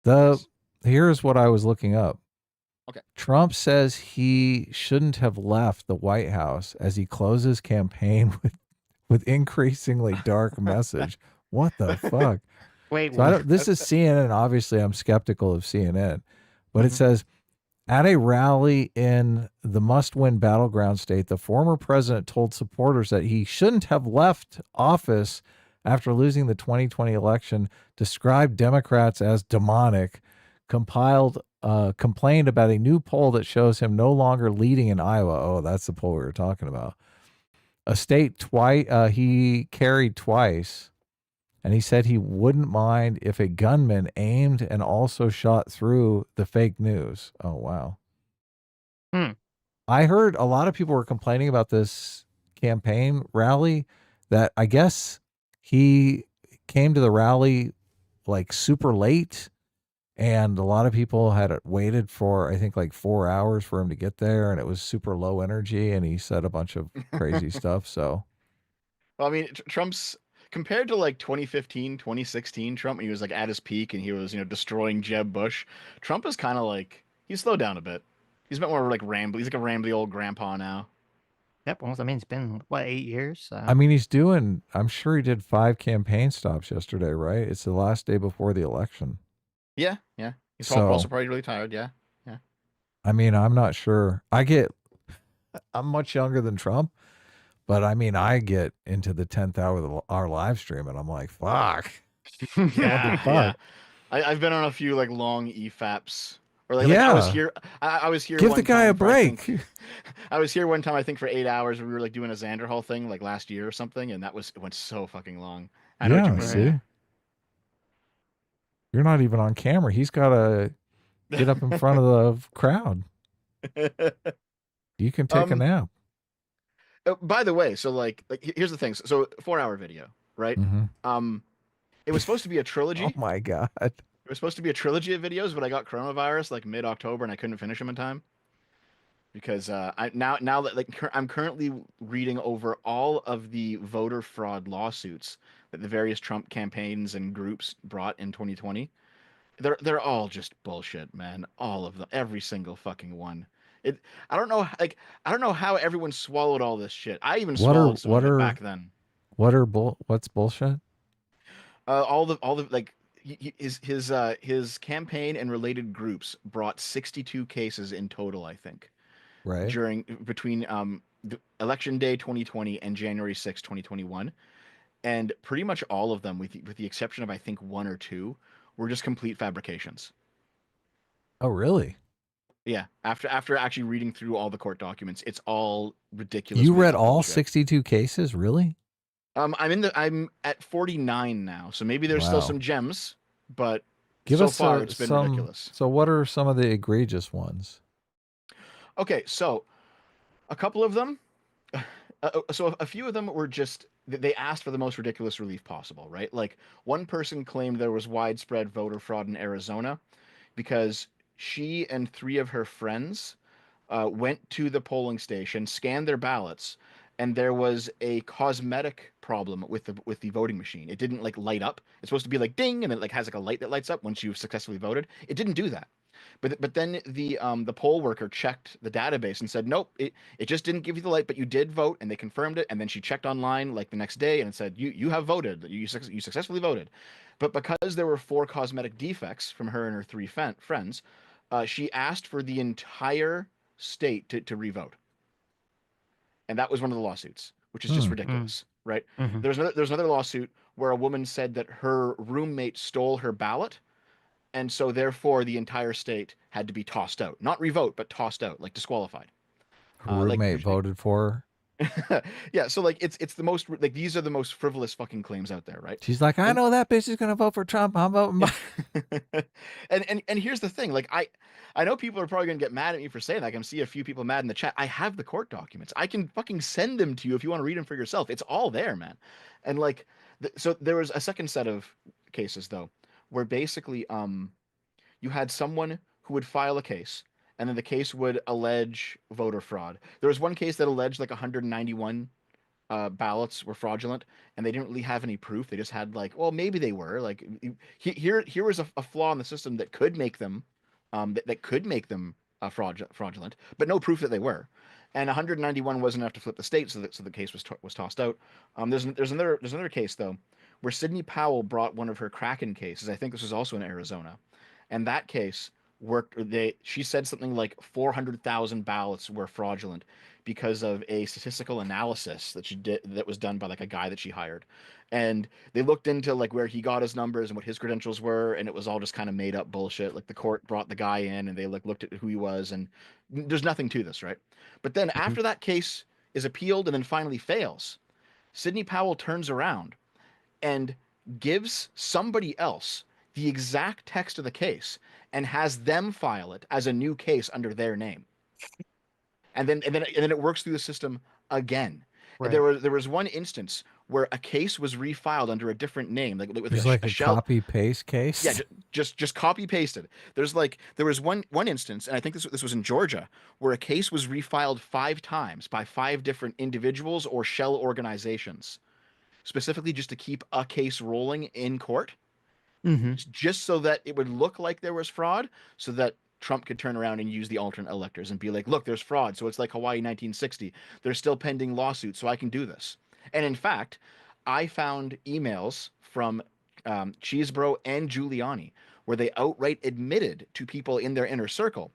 Yes. Here's what I was looking up. Okay. Trump says he shouldn't have left the White House as he closes campaign with increasingly dark message. What the fuck? Wait, So this is CNN. Obviously, I'm skeptical of CNN, but it Mhm. says at a rally in the must-win battleground state, the former president told supporters that he shouldn't have left office after losing the 2020 election, described Democrats as demonic, complained about a new poll that shows him no longer leading in Iowa. Oh, that's the poll we were talking about. A state he carried twice. And he said he wouldn't mind if a gunman aimed and also shot through the fake news. Oh, wow. Hmm. I heard a lot of people were complaining about this campaign rally that I guess he came to the rally like super late. And a lot of people had waited for, I think, like 4 hours for him to get there. And it was super low energy. And he said a bunch of crazy stuff. So, Well, I mean, Trump's compared to like 2015, 2016 Trump, when he was like at his peak and he was, destroying Jeb Bush. Trump is kind of like he's slowed down a bit. He's a bit more like rambly. He's like a rambly old grandpa now. Yep. Well, I mean, it's been what, 8 years? I mean, I'm sure he did 5 campaign stops yesterday, right? It's the last day before the election. Yeah, yeah. He's So, also probably really tired. Yeah, yeah. I mean, I'm not sure. I'm much younger than Trump, but I mean, I get into the 10th hour of our live stream and I'm like, fuck. Yeah, Fuck. yeah. I've been on a few like long EFAPs. Or like I was Yeah. here. I was here. Give one the guy a time for, I think- break. I was here one time, I think, for 8 hours. We were like doing a Xander Hall thing like last year or something, and it went so fucking long. I know what you Yeah, mean. see? You're not even on camera. He's got to get up in front of the crowd. You can take a nap. By the way, so like here's the thing. So 4-hour video, right? Mm-hmm. It was supposed to be a trilogy. Oh my God. It was supposed to be a trilogy of videos, but I got coronavirus like mid-October and I couldn't finish them in time. because now that I'm currently reading over all of the voter fraud lawsuits that the various Trump campaigns and groups brought in 2020. They're all just bullshit, man. All of them, every single fucking one. It I don't know I don't know how everyone swallowed all this shit. I even What are swallowed some of it back then. what's bullshit? All the like his campaign and related groups brought 62 cases in total, I think, Right. during between the election day 2020 and January 6, 2021, and pretty much all of them, with the exception of I think one or two, were just complete fabrications. Oh, really? Yeah, after actually reading through all the court documents, it's all ridiculous You made read up all bullshit. 62 cases? Really? I'm at 49 now, so maybe there's still Wow. some gems, but Give so us far it's been some. ridiculous. So, what are some of the egregious ones? Okay, so a couple of them, so a few of them were just they asked for the most ridiculous relief possible, right? Like one person claimed there was widespread voter fraud in Arizona because she and three of her friends went to the polling station, scanned their ballots, and there was a cosmetic problem with the voting machine. It didn't like light up. It's supposed to be like ding, and it like has like a light that lights up once you've successfully voted. It didn't do that. But then the poll worker checked the database and said, nope, it just didn't give you the light, but you did vote, and they confirmed it. And then she checked online like the next day, and it said you have voted, you successfully voted. But because there were four cosmetic defects from her and her three friends, she asked for the entire state to revote, and that was one of the lawsuits, which is just Hmm. ridiculous, right? Mm-hmm. There's another lawsuit where a woman said that her roommate stole her ballot, and so therefore the entire state had to be tossed out, not revote, but tossed out, like disqualified. Her Like roommate voted for her. yeah, so like it's the most like these are the most frivolous fucking claims out there, right? She's like, I And know that bitch is gonna vote for Trump. I'm voting. and here's the thing, like I know people are probably gonna get mad at me for saying that. I can see a few people mad in the chat. I have the court documents. I can fucking send them to you if you want to read them for yourself. It's all there, man. And like so there was a second set of cases though, where basically you had someone who would file a case, and then the case would allege voter fraud. There was one case that alleged like 191 ballots were fraudulent, and they didn't really have any proof. They just had like, well, maybe they were. Like here was a flaw in the system that could make them, that could make them fraudulent, but no proof that they were. And 191 wasn't enough to flip the state, so the case was tossed out. There's another case though, where Sidney Powell brought one of her Kraken cases. I think this was also in Arizona, and that case worked. She said something like 400,000 ballots were fraudulent because of a statistical analysis that she did that was done by like a guy that she hired, and they looked into like where he got his numbers and what his credentials were, and it was all just kind of made up bullshit. Like the court brought the guy in and they like looked at who he was, and there's nothing to this, right? But then after that case is appealed and then finally fails, Sidney Powell turns around and gives somebody else the exact text of the case and has them file it as a new case under their name. And then it works through the system again. Right. There was one instance where a case was refiled under a different name, like with It's a, like a a shell. copy paste case. Yeah, just copy pasted. There was one instance, and I think this was in Georgia, where a case was refiled 5 times by 5 different individuals or shell organizations, specifically just to keep a case rolling in court, Mm-hmm. just so that it would look like there was fraud, so that Trump could turn around and use the alternate electors and be like, look, there's fraud. So it's like Hawaii 1960. There's still pending lawsuits, so I can do this. And in fact, I found emails from Cheesebro and Giuliani where they outright admitted to people in their inner circle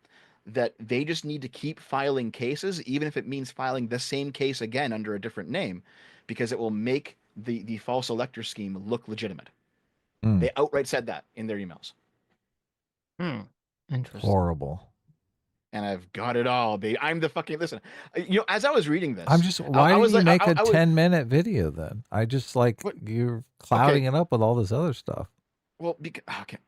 that they just need to keep filing cases, even if it means filing the same case again under a different name, because it will make the false elector scheme look legitimate. Mm, They outright said that in their emails. Interesting. horrible. And I've got it all, baby. I'm the fucking listen. As I was reading this, I'm just. Why did was you like, make a I was, 10-minute video then? I just like what, you're clouding okay, it up with all this other stuff. well, because okay,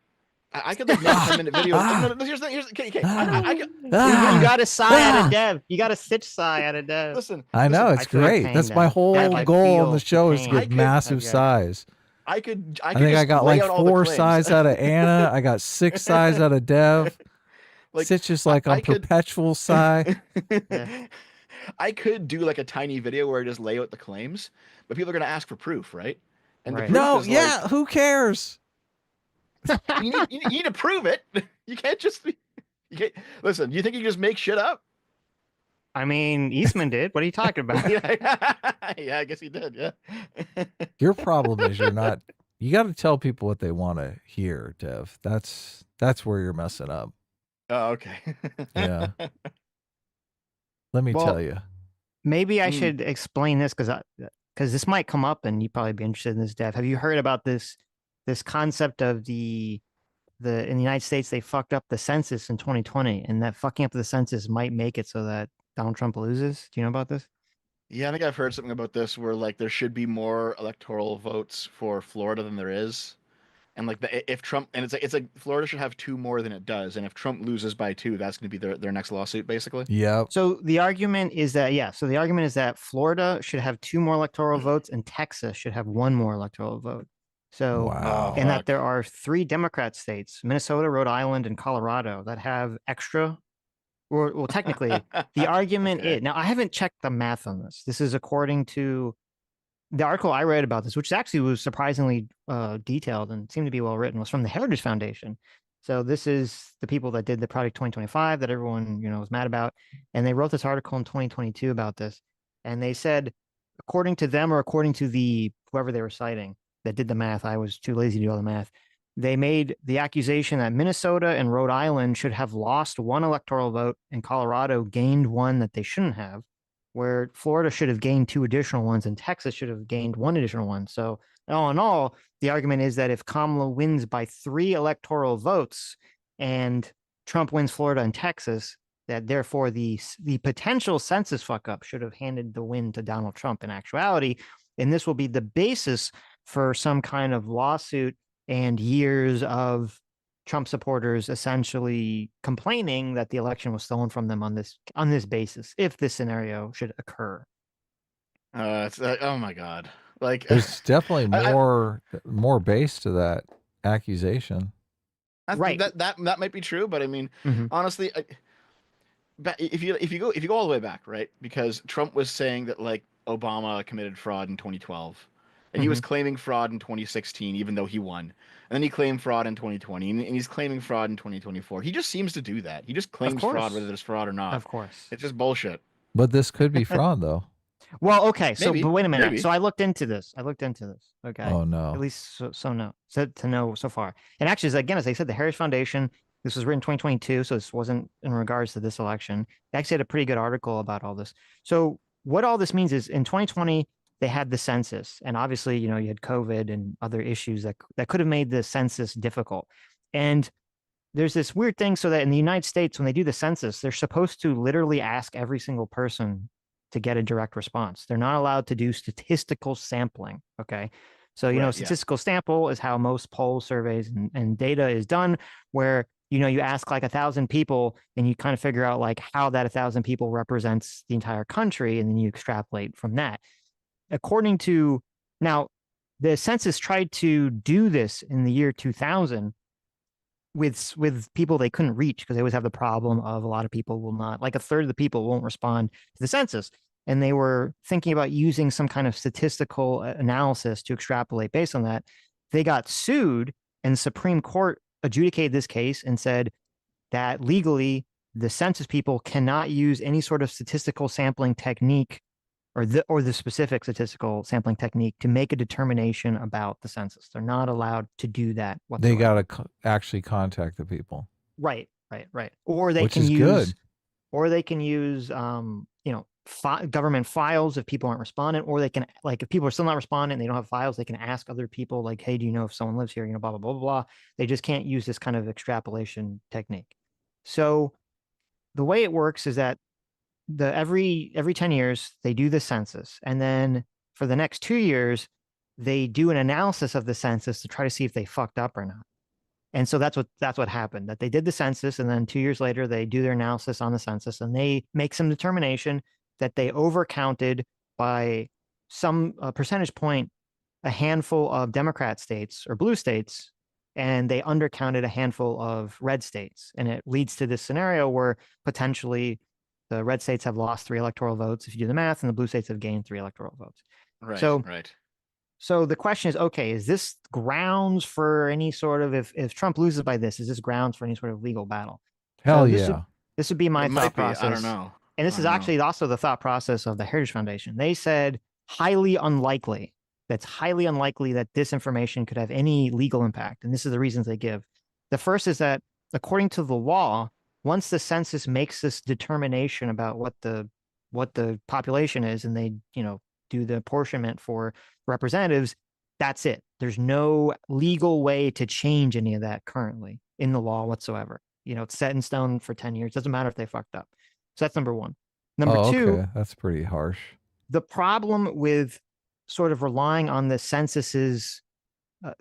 I could like make a 10-minute video. No, here's okay. I could You Ah, got a sigh out of Dev. You got a Sitch sigh out of Dev. listen. I know Listen, it's I feel your great. pain, That's my Dev. whole Dev, I goal on feel the show the is to pain. get massive Okay. size. I could I think I just got lay like out all the 4 claims. size out of Anna. I got 6 size out of Dev. Like Sitch is like on I could perpetual sigh. Yeah. I could do like a tiny video where I just lay out the claims, but people are going to ask for proof, right? And the Right. proof No, is yeah, like who cares? you need to prove it. You can't just you can't listen. You think you can just make shit up? I mean, Eastman did. What are you talking about? Yeah, yeah, I guess he did. Yeah. Your problem is you're not. You got to tell people what they want to hear, Dev. That's where you're messing up. Oh, okay. Yeah. Let me tell Well, you. maybe I Mm. should explain this because this might come up and you'd probably be interested in this, Dev. Have you heard about this concept of the in the United States they fucked up the census in 2020, and that fucking up the census might make it so that Donald Trump loses? Do you know about this? Yeah, I think I've heard something about this where like there should be more electoral votes for Florida than there is. And like if Trump and it's like Florida should have two more than it does, and if Trump loses by two, that's going to be their next lawsuit, basically. Yep. So the argument is that, yeah, so the argument is that Florida should have two more electoral votes and Texas should have one more electoral vote. So, Oh, Wow. and that fuck. there are three Democrat states, Minnesota, Rhode Island, and Colorado, that have extra. Or, well, technically, the argument Okay. is, now I haven't checked the math on this. This is according to the article I read about this, which actually was surprisingly detailed and seemed to be well written, was from the Heritage Foundation. So this is the people that did the Project 2025 that everyone was mad about, and they wrote this article in 2022 about this, and they said, according to them or according to the whoever they were citing that did the math, I was too lazy to do all the math. They made the accusation that Minnesota and Rhode Island should have lost one electoral vote, and Colorado gained one that they shouldn't have, where Florida should have gained two additional ones and Texas should have gained one additional one. So, all in all, the argument is that if Kamala wins by 3 electoral votes and Trump wins Florida and Texas, that therefore the potential census fuck up should have handed the win to Donald Trump in actuality. And this will be the basis for some kind of lawsuit and years of Trump supporters essentially complaining that the election was stolen from them on this basis, if this scenario should occur. It's oh my God. Like There's definitely I, more base to that accusation. Right. that might be true, but I mean, Mm-hmm. honestly, if you go all the way back, right? Because Trump was saying that like Obama committed fraud in 2012, and he was Mm-hmm. claiming fraud in 2016, even though he won. And then he claimed fraud in 2020, and he's claiming fraud in 2024. He just seems to do that. He just Of claims fraud whether course. there's fraud or not. Of course. It's just bullshit. But this could be fraud, though. Well, okay. So, Maybe, but wait a minute. maybe. So I looked into this. Okay. Oh At no. least to know so far. And actually, again, as I said, the Heritage Foundation, this was written 2022. So this wasn't in regards to this election. They actually had a pretty good article about all this. So what all this means is in 2020, they had the census. And obviously, you had COVID and other issues that could have made the census difficult. And there's this weird thing, so that in the United States, when they do the census, they're supposed to literally ask every single person to get a direct response. They're not allowed to do statistical sampling. Okay. So, Right, yeah. statistical sample is how most poll surveys and data is done, where, you ask like 1,000 people and you kind of figure out like how that 1,000 people represents the entire country. And then you extrapolate from that. According to now, the census tried to do this in the year 2000 with people they couldn't reach, because they always have the problem of a lot of people will not, like a third of the people won't respond to the census. And they were thinking about using some kind of statistical analysis to extrapolate based on that. They got sued, and the Supreme Court adjudicated this case and said that legally the census people cannot use any sort of statistical sampling technique or the specific statistical sampling technique to make a determination about the census. They're not allowed to do that whatsoever. They got to actually contact the people. Right. Or they Which can is use, good. Government files if people aren't responding, or they can, like, if people are still not responding, they don't have files, they can ask other people like, hey, do you know if someone lives here? Blah, blah, blah, blah, blah. They just can't use this kind of extrapolation technique. So the way it works is that every 10 years they do the census, and then for the next 2 years they do an analysis of the census to try to see if they fucked up or not. And so that's what happened, that they did the census, and then 2 years later they do their analysis on the census, and they make some determination that they overcounted by some percentage point a handful of Democrat states or blue states and they undercounted a handful of red states. And it leads to this scenario where potentially the red states have lost 3 electoral votes if you do the math, and the blue states have gained 3 electoral votes. Right. So, right. So the question is, okay, is this grounds for any sort of, if Trump loses by this, is this grounds for any sort of legal battle? Hell So yeah. this would be my It might thought be. process. I don't know. And this is actually also the thought process of the Heritage Foundation. They said highly unlikely. That's highly unlikely that this information could have any legal impact. And this is the reasons they give. The first is that according to the law, once the census makes this determination about what the population is, and they, do the apportionment for representatives, that's it. There's no legal way to change any of that currently in the law whatsoever. It's set in stone for 10 years. Doesn't matter if they fucked up. So that's number one. Number two, okay. That's pretty harsh. the problem with sort of relying on the censuses.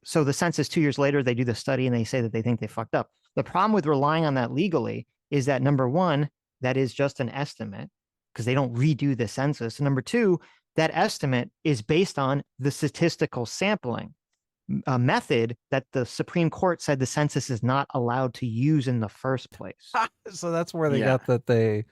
So the census 2 years later, they do the study and they say that they think they fucked up. The problem with relying on that legally is that number one, that is just an estimate because they don't redo the census. And number two, that estimate is based on the statistical sampling method that the Supreme Court said the census is not allowed to use in the first place. So that's where they got that they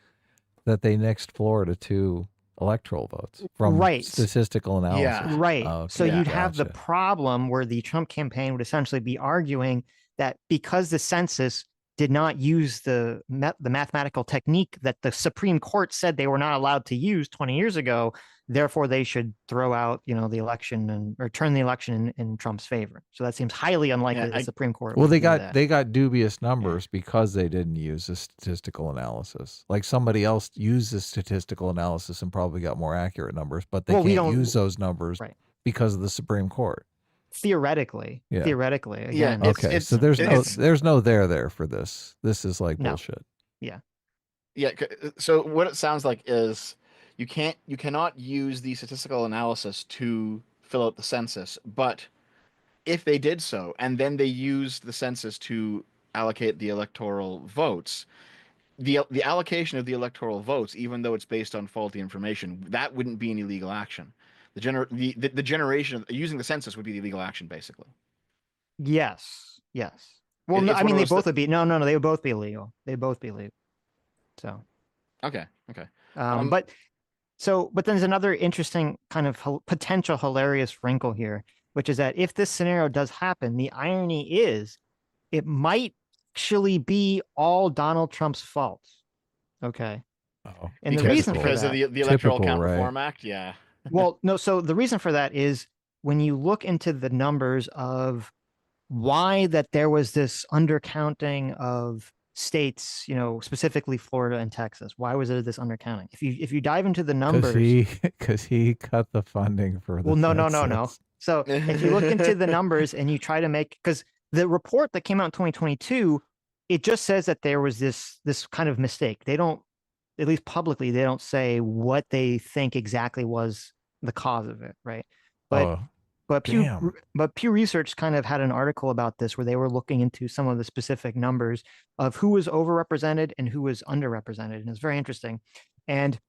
nixed Florida to electoral votes from statistical analysis. Yeah. Right. Okay, so you'd have the problem where the Trump campaign would essentially be arguing that because the census did not use the mathematical technique that the Supreme Court said they were not allowed to use 20 years ago, therefore they should throw out, the election or turn the election in Trump's favor. So that seems highly unlikely the Supreme Court. Well, they got dubious numbers because they didn't use the statistical analysis. Like somebody else used the statistical analysis and probably got more accurate numbers, but they can't use those numbers because of the Supreme Court. Theoretically, again. Yeah. Okay. So there's no there for this. This is like bullshit. Yeah. Yeah. So what it sounds like is you cannot use the statistical analysis to fill out the census, but if they did so, and then they used the census to allocate the electoral votes, the allocation of the electoral votes, even though it's based on faulty information, that wouldn't be any legal action. The generation of using the census would be the legal action, basically. Yes. Well, no, I mean, they both would be. No, they would both be illegal. They'd both be illegal. So. Okay. But there's another interesting kind of potential hilarious wrinkle here, which is that if this scenario does happen, the irony is it might actually be all Donald Trump's fault. Okay. Oh, and the reason because of the Electoral Count Reform Act. Yeah. Well, no. So the reason for that is when you look into the numbers of why that there was this undercounting of states, specifically Florida and Texas. Why was there this undercounting? If you dive into the numbers, because he cut the funding for the no. So if you look into the numbers and you try to make, because the report that came out in 2022, it just says that there was this kind of mistake. They don't, at least publicly, they don't say what they think exactly was the cause of it, right? But Pew Research kind of had an article about this where they were looking into some of the specific numbers of who was overrepresented and who was underrepresented. And it's very interesting. And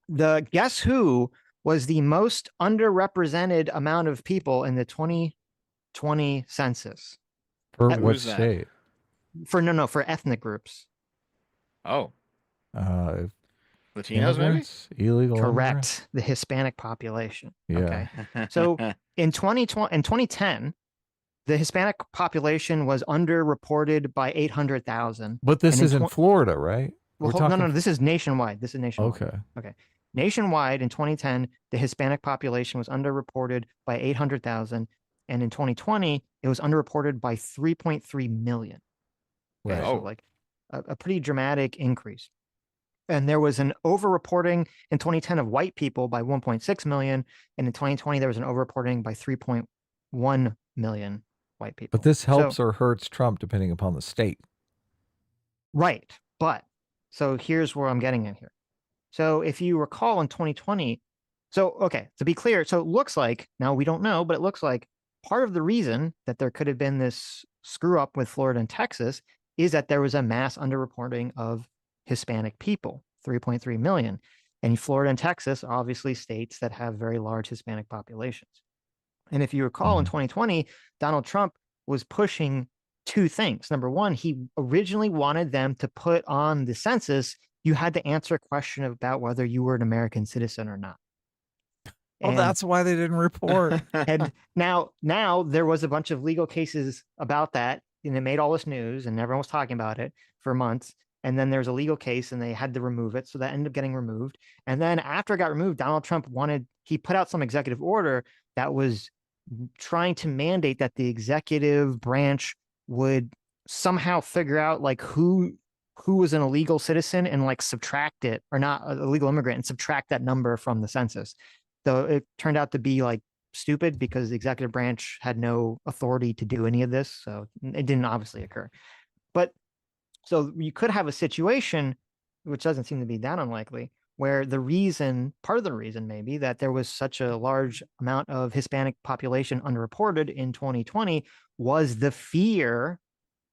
the guess who was the most underrepresented amount of people in the 2020 census. For what state? For ethnic groups. Oh. Latinos, immigrants? maybe? Illegal Correct. Immigrants? The Hispanic population. Yeah. Okay. So in 2010, the Hispanic population was underreported by 800,000. But this is in Florida, right? Well, no, this is nationwide. Okay. Nationwide in 2010, the Hispanic population was underreported by 800,000. And in 2020, it was underreported by 3.3 million. Okay, Right. so like a pretty dramatic increase. And there was an overreporting in 2010 of white people by 1.6 million. And in 2020, there was an overreporting by 3.1 million white people. But this helps or hurts Trump depending upon the state. Right. But so here's where I'm getting in here. So if you recall in 2020, to be clear, so it looks like, now we don't know, but it looks like part of the reason that there could have been this screw up with Florida and Texas is that there was a mass underreporting of Hispanic people, 3.3 million. And Florida and Texas, obviously states that have very large Hispanic populations. And if you recall in 2020, Donald Trump was pushing two things. Number one, he originally wanted them to put on the census, you had to answer a question about whether you were an American citizen or not. Well, that's why they didn't report. And now there was a bunch of legal cases about that, and it made all this news, and everyone was talking about it for months. And then there's a legal case, and they had to remove it, so that ended up getting removed. And then after it got removed, Donald Trump he put out some executive order that was trying to mandate that the executive branch would somehow figure out like who was an illegal citizen and like subtract it, or not a legal immigrant, and subtract that number from the census. Though it turned out to be like stupid because the executive branch had no authority to do any of this. So it didn't obviously occur. But so you could have a situation, which doesn't seem to be that unlikely, where part of the reason maybe that there was such a large amount of Hispanic population underreported in 2020 was the fear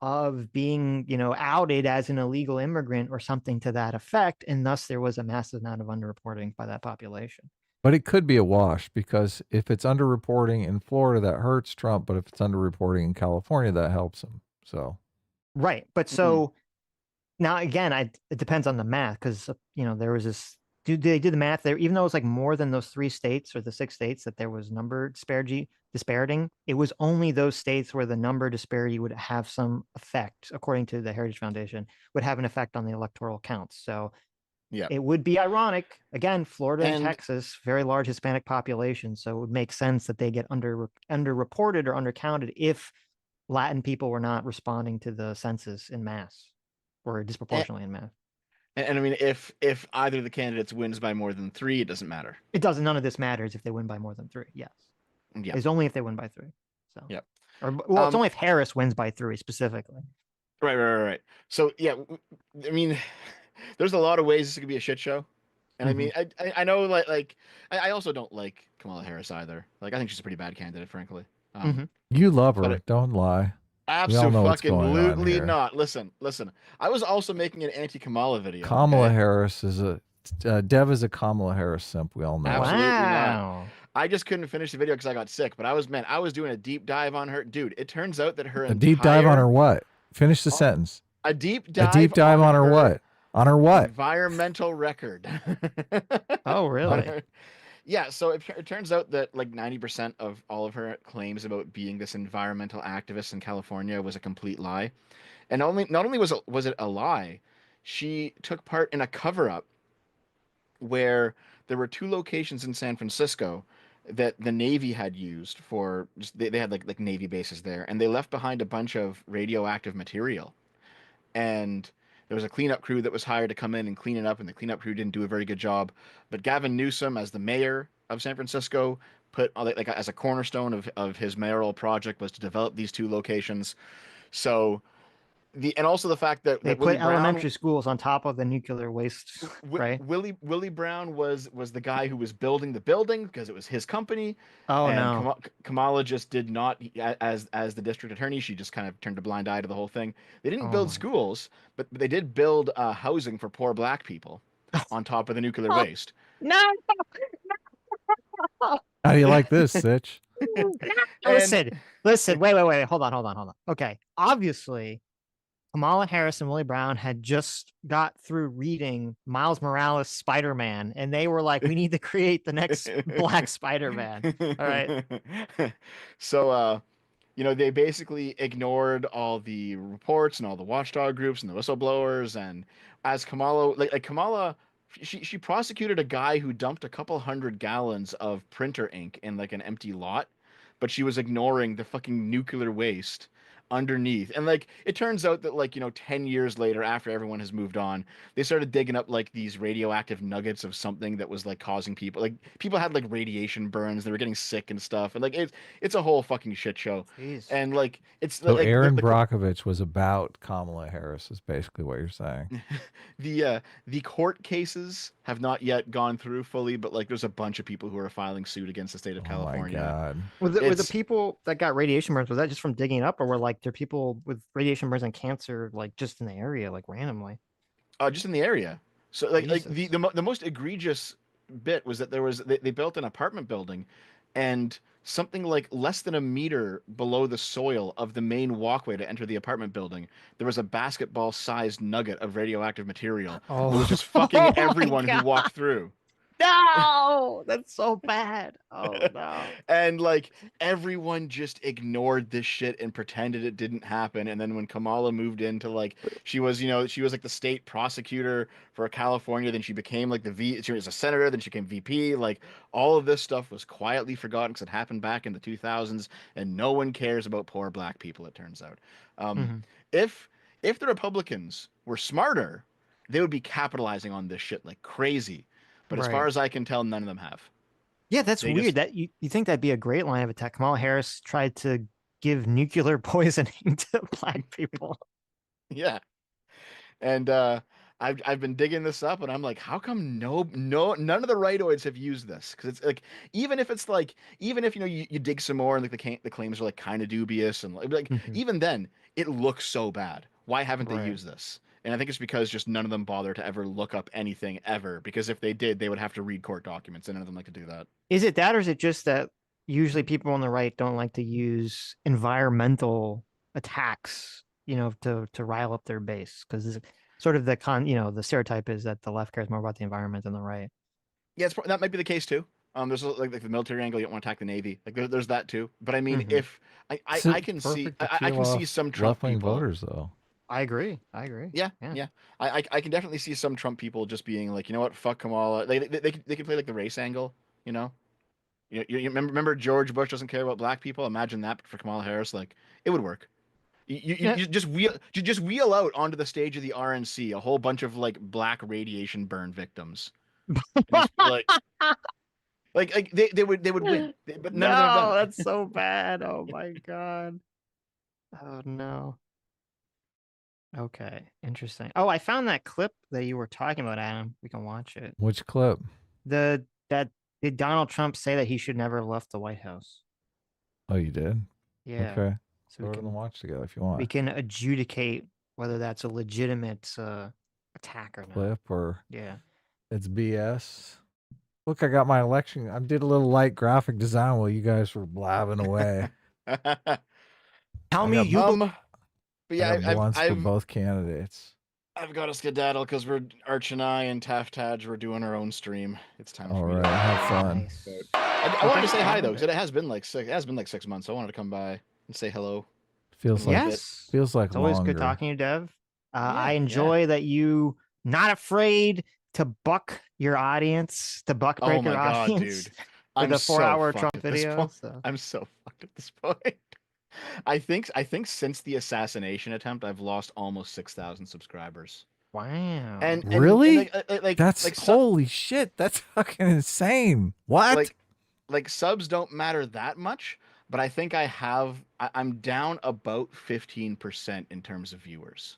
of being, outed as an illegal immigrant or something to that effect. And thus there was a massive amount of underreporting by that population. But it could be a wash, because if it's underreporting in Florida, that hurts Trump. But if it's underreporting in California, that helps him. So, right. But so now again, it depends on the math, because there was this. They did the math there, even though it was like more than those 3 states or the 6 states that there was number dispariting. It was only those states where the number disparity would have some effect, according to the Heritage Foundation, would have an effect on the electoral counts. So yeah, it would be ironic. Again, Florida and Texas, very large Hispanic population. So it would make sense that they get underreported or undercounted if Latin people were not responding to the census in mass, or disproportionately in mass. And I mean, if either of the candidates wins by more than 3, it doesn't matter. It doesn't. None of this matters if they win by more than 3. Yes. Yeah. It's only if they win by 3. So. Yeah. Or well, it's only if Harris wins by 3 specifically. Right. So yeah, I mean, there's a lot of ways this could be a shit show. And I mean, I know like I also don't like Kamala Harris either. Like, I think she's a pretty bad candidate, frankly. You love her, don't lie. Absolutely not. Listen. I was also making an anti-Kamala video. Kamala Harris is Dev is a Kamala Harris simp. We all know. Absolutely not. I just couldn't finish the video because I got sick. But I was doing a deep dive on her, dude. It turns out that deep dive on her what? Finish the sentence. A deep dive on her what? On her what? Environmental record. Oh, really? Yeah, so it turns out that like 90% of all of her claims about being this environmental activist in California was a complete lie. And not only was it a lie, she took part in a cover-up where there were 2 locations in San Francisco that the Navy had used for they had like Navy bases there, and they left behind a bunch of radioactive material. And there was a cleanup crew that was hired to come in and clean it up, and the cleanup crew didn't do a very good job. But Gavin Newsom, as the mayor of San Francisco, put like as a cornerstone of his mayoral project was to develop these 2 locations. So and also the fact that they put elementary schools on top of the nuclear waste, right? Willie Brown was the guy who was building the building because it was his company. Oh, and no. Kamala just did not, as the district attorney, she just kind of turned a blind eye to the whole thing. They didn't build schools, but they did build housing for poor black people on top of the nuclear waste. No. How do you like this, Sitch? Listen. Wait. Hold on. Okay. Obviously, Kamala Harris and Willie Brown had just got through reading Miles Morales' Spider-Man, and they were like, we need to create the next Black Spider-Man. All right. So, they basically ignored all the reports and all the watchdog groups and the whistleblowers. And as Kamala, Kamala, she prosecuted a guy who dumped a couple 100 gallons of printer ink in like an empty lot, but she was ignoring the fucking nuclear waste underneath. And like it turns out that 10 years later, after everyone has moved on, they started digging up like these radioactive nuggets of something that was like causing people had like radiation burns, they were getting sick and stuff, and like it's a whole fucking shit show. Jeez. And like it's so like Aaron Brockovich was about Kamala Harris is basically what you're saying. The court cases have not yet gone through fully, but like there's a bunch of people who are filing suit against the state of California. My God. Were the people that got radiation burns, was that just from digging it up, or were like there people with radiation burns and cancer like just in the area, like randomly? Just in the area. So like the most egregious bit was that they built an apartment building and something like less than a meter below the soil of the main walkway to enter the apartment building, there was a basketball-sized nugget of radioactive material that was Oh, just fucking oh my everyone who God. walked through. No, that's so bad. Oh no. And like everyone just ignored this shit and pretended it didn't happen. And then when Kamala moved into like she was, she was like the state prosecutor for California, then she became like she was a senator, then she became VP. Like all of this stuff was quietly forgotten because it happened back in the 2000s, and no one cares about poor black people, it turns out. Um, Mhm. if if the Republicans were smarter, they would be capitalizing on this shit like crazy. But as far Right. as I can tell, none of them have. Yeah, that's They weird. just That you think that'd be a great line of attack. Kamala Harris tried to give nuclear poisoning to black people. yeah. And I've been digging this up, and I'm like, how come none of the rightoids have used this? Because it's like even if you dig some more and like the claims are like kind of dubious and like Mhm. even then it looks so bad. Why haven't they Right. used this? And I think it's because just none of them bother to ever look up anything ever. Because if they did, they would have to read court documents, and none of them like to do that. Is it that, or is it just that usually people on the right don't like to use environmental attacks, to rile up their base? Because sort of the stereotype is that the left cares more about the environment than the right. Yeah, that might be the case too. There's like the military angle. You don't want to attack the Navy. Like there's that too. But I mean, Hmm. if I It's can see perfect to peel off some Trump left-wing people. voters, though. I agree. I agree. Yeah, Yeah. yeah. I can definitely see some Trump people just being like, you know what, fuck Kamala. They can play like the race angle. You know, you remember George Bush doesn't care about black people. Imagine that for Kamala Harris. Like it would work. Yeah. You just wheel out onto the stage of the RNC a whole bunch of like black radiation burn victims and just be like they would win, but none of them have done No, it. that's so bad. Oh my God. Oh no. Okay. Interesting. Oh, I found that clip that you were talking about, Adam. We can watch it. Which clip? That did Donald Trump say that he should never have left the White House? Oh, you did? Yeah. Okay. So Throw it in the watch together if you want. we can adjudicate whether that's a legitimate attack or not. Clip or Yeah. it's BS. Look, I got my election. I did a little light graphic design while you guys were blabbing away. Tell I me got you believe. But I yeah, got blunts for both candidates. I've got to skedaddle because Arch and I and Taft Tadge we're doing our own stream. It's time All for me right, to. have fun. Nice. I Well, wanted to thanks say for hi coming though, over. because it has been like 6 months. So I wanted to come by and say hello. It's Feels been a like little bit. Yes. feels like It's always longer. good talking to you, Dev. I Yeah, enjoy that you not afraid to buck your audience, to buck break Oh your my God, audience dude. with I'm a so 4-hour Trump fucked at this video. point. So I'm so fucked at this point. I think since the assassination attempt, I've lost almost 6,000 subscribers. wow. And Really? That's like holy shit. That's fucking insane. What? like like subs don't matter that much, but I think I'm down about 15% in terms of viewers.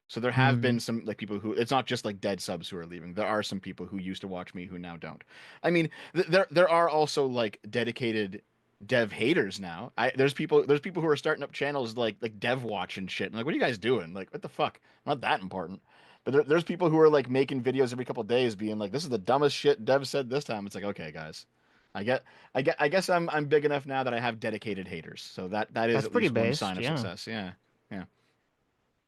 So there have Hmm. been some like people who it's not just like dead subs who are leaving. There are some people who used to watch me who now don't. I mean, there are also like dedicated dev haters now. There's people who are starting up channels like dev watch and shit. And like, what are you guys doing? Like, what the fuck? Not that important. But there's people who are like making videos every couple of days being like, this is the dumbest shit dev said this time. It's like, okay, guys. I guess I'm big enough now that I have dedicated haters. So that is That's at pretty least one sign based. of Yeah. success. Yeah. Yeah.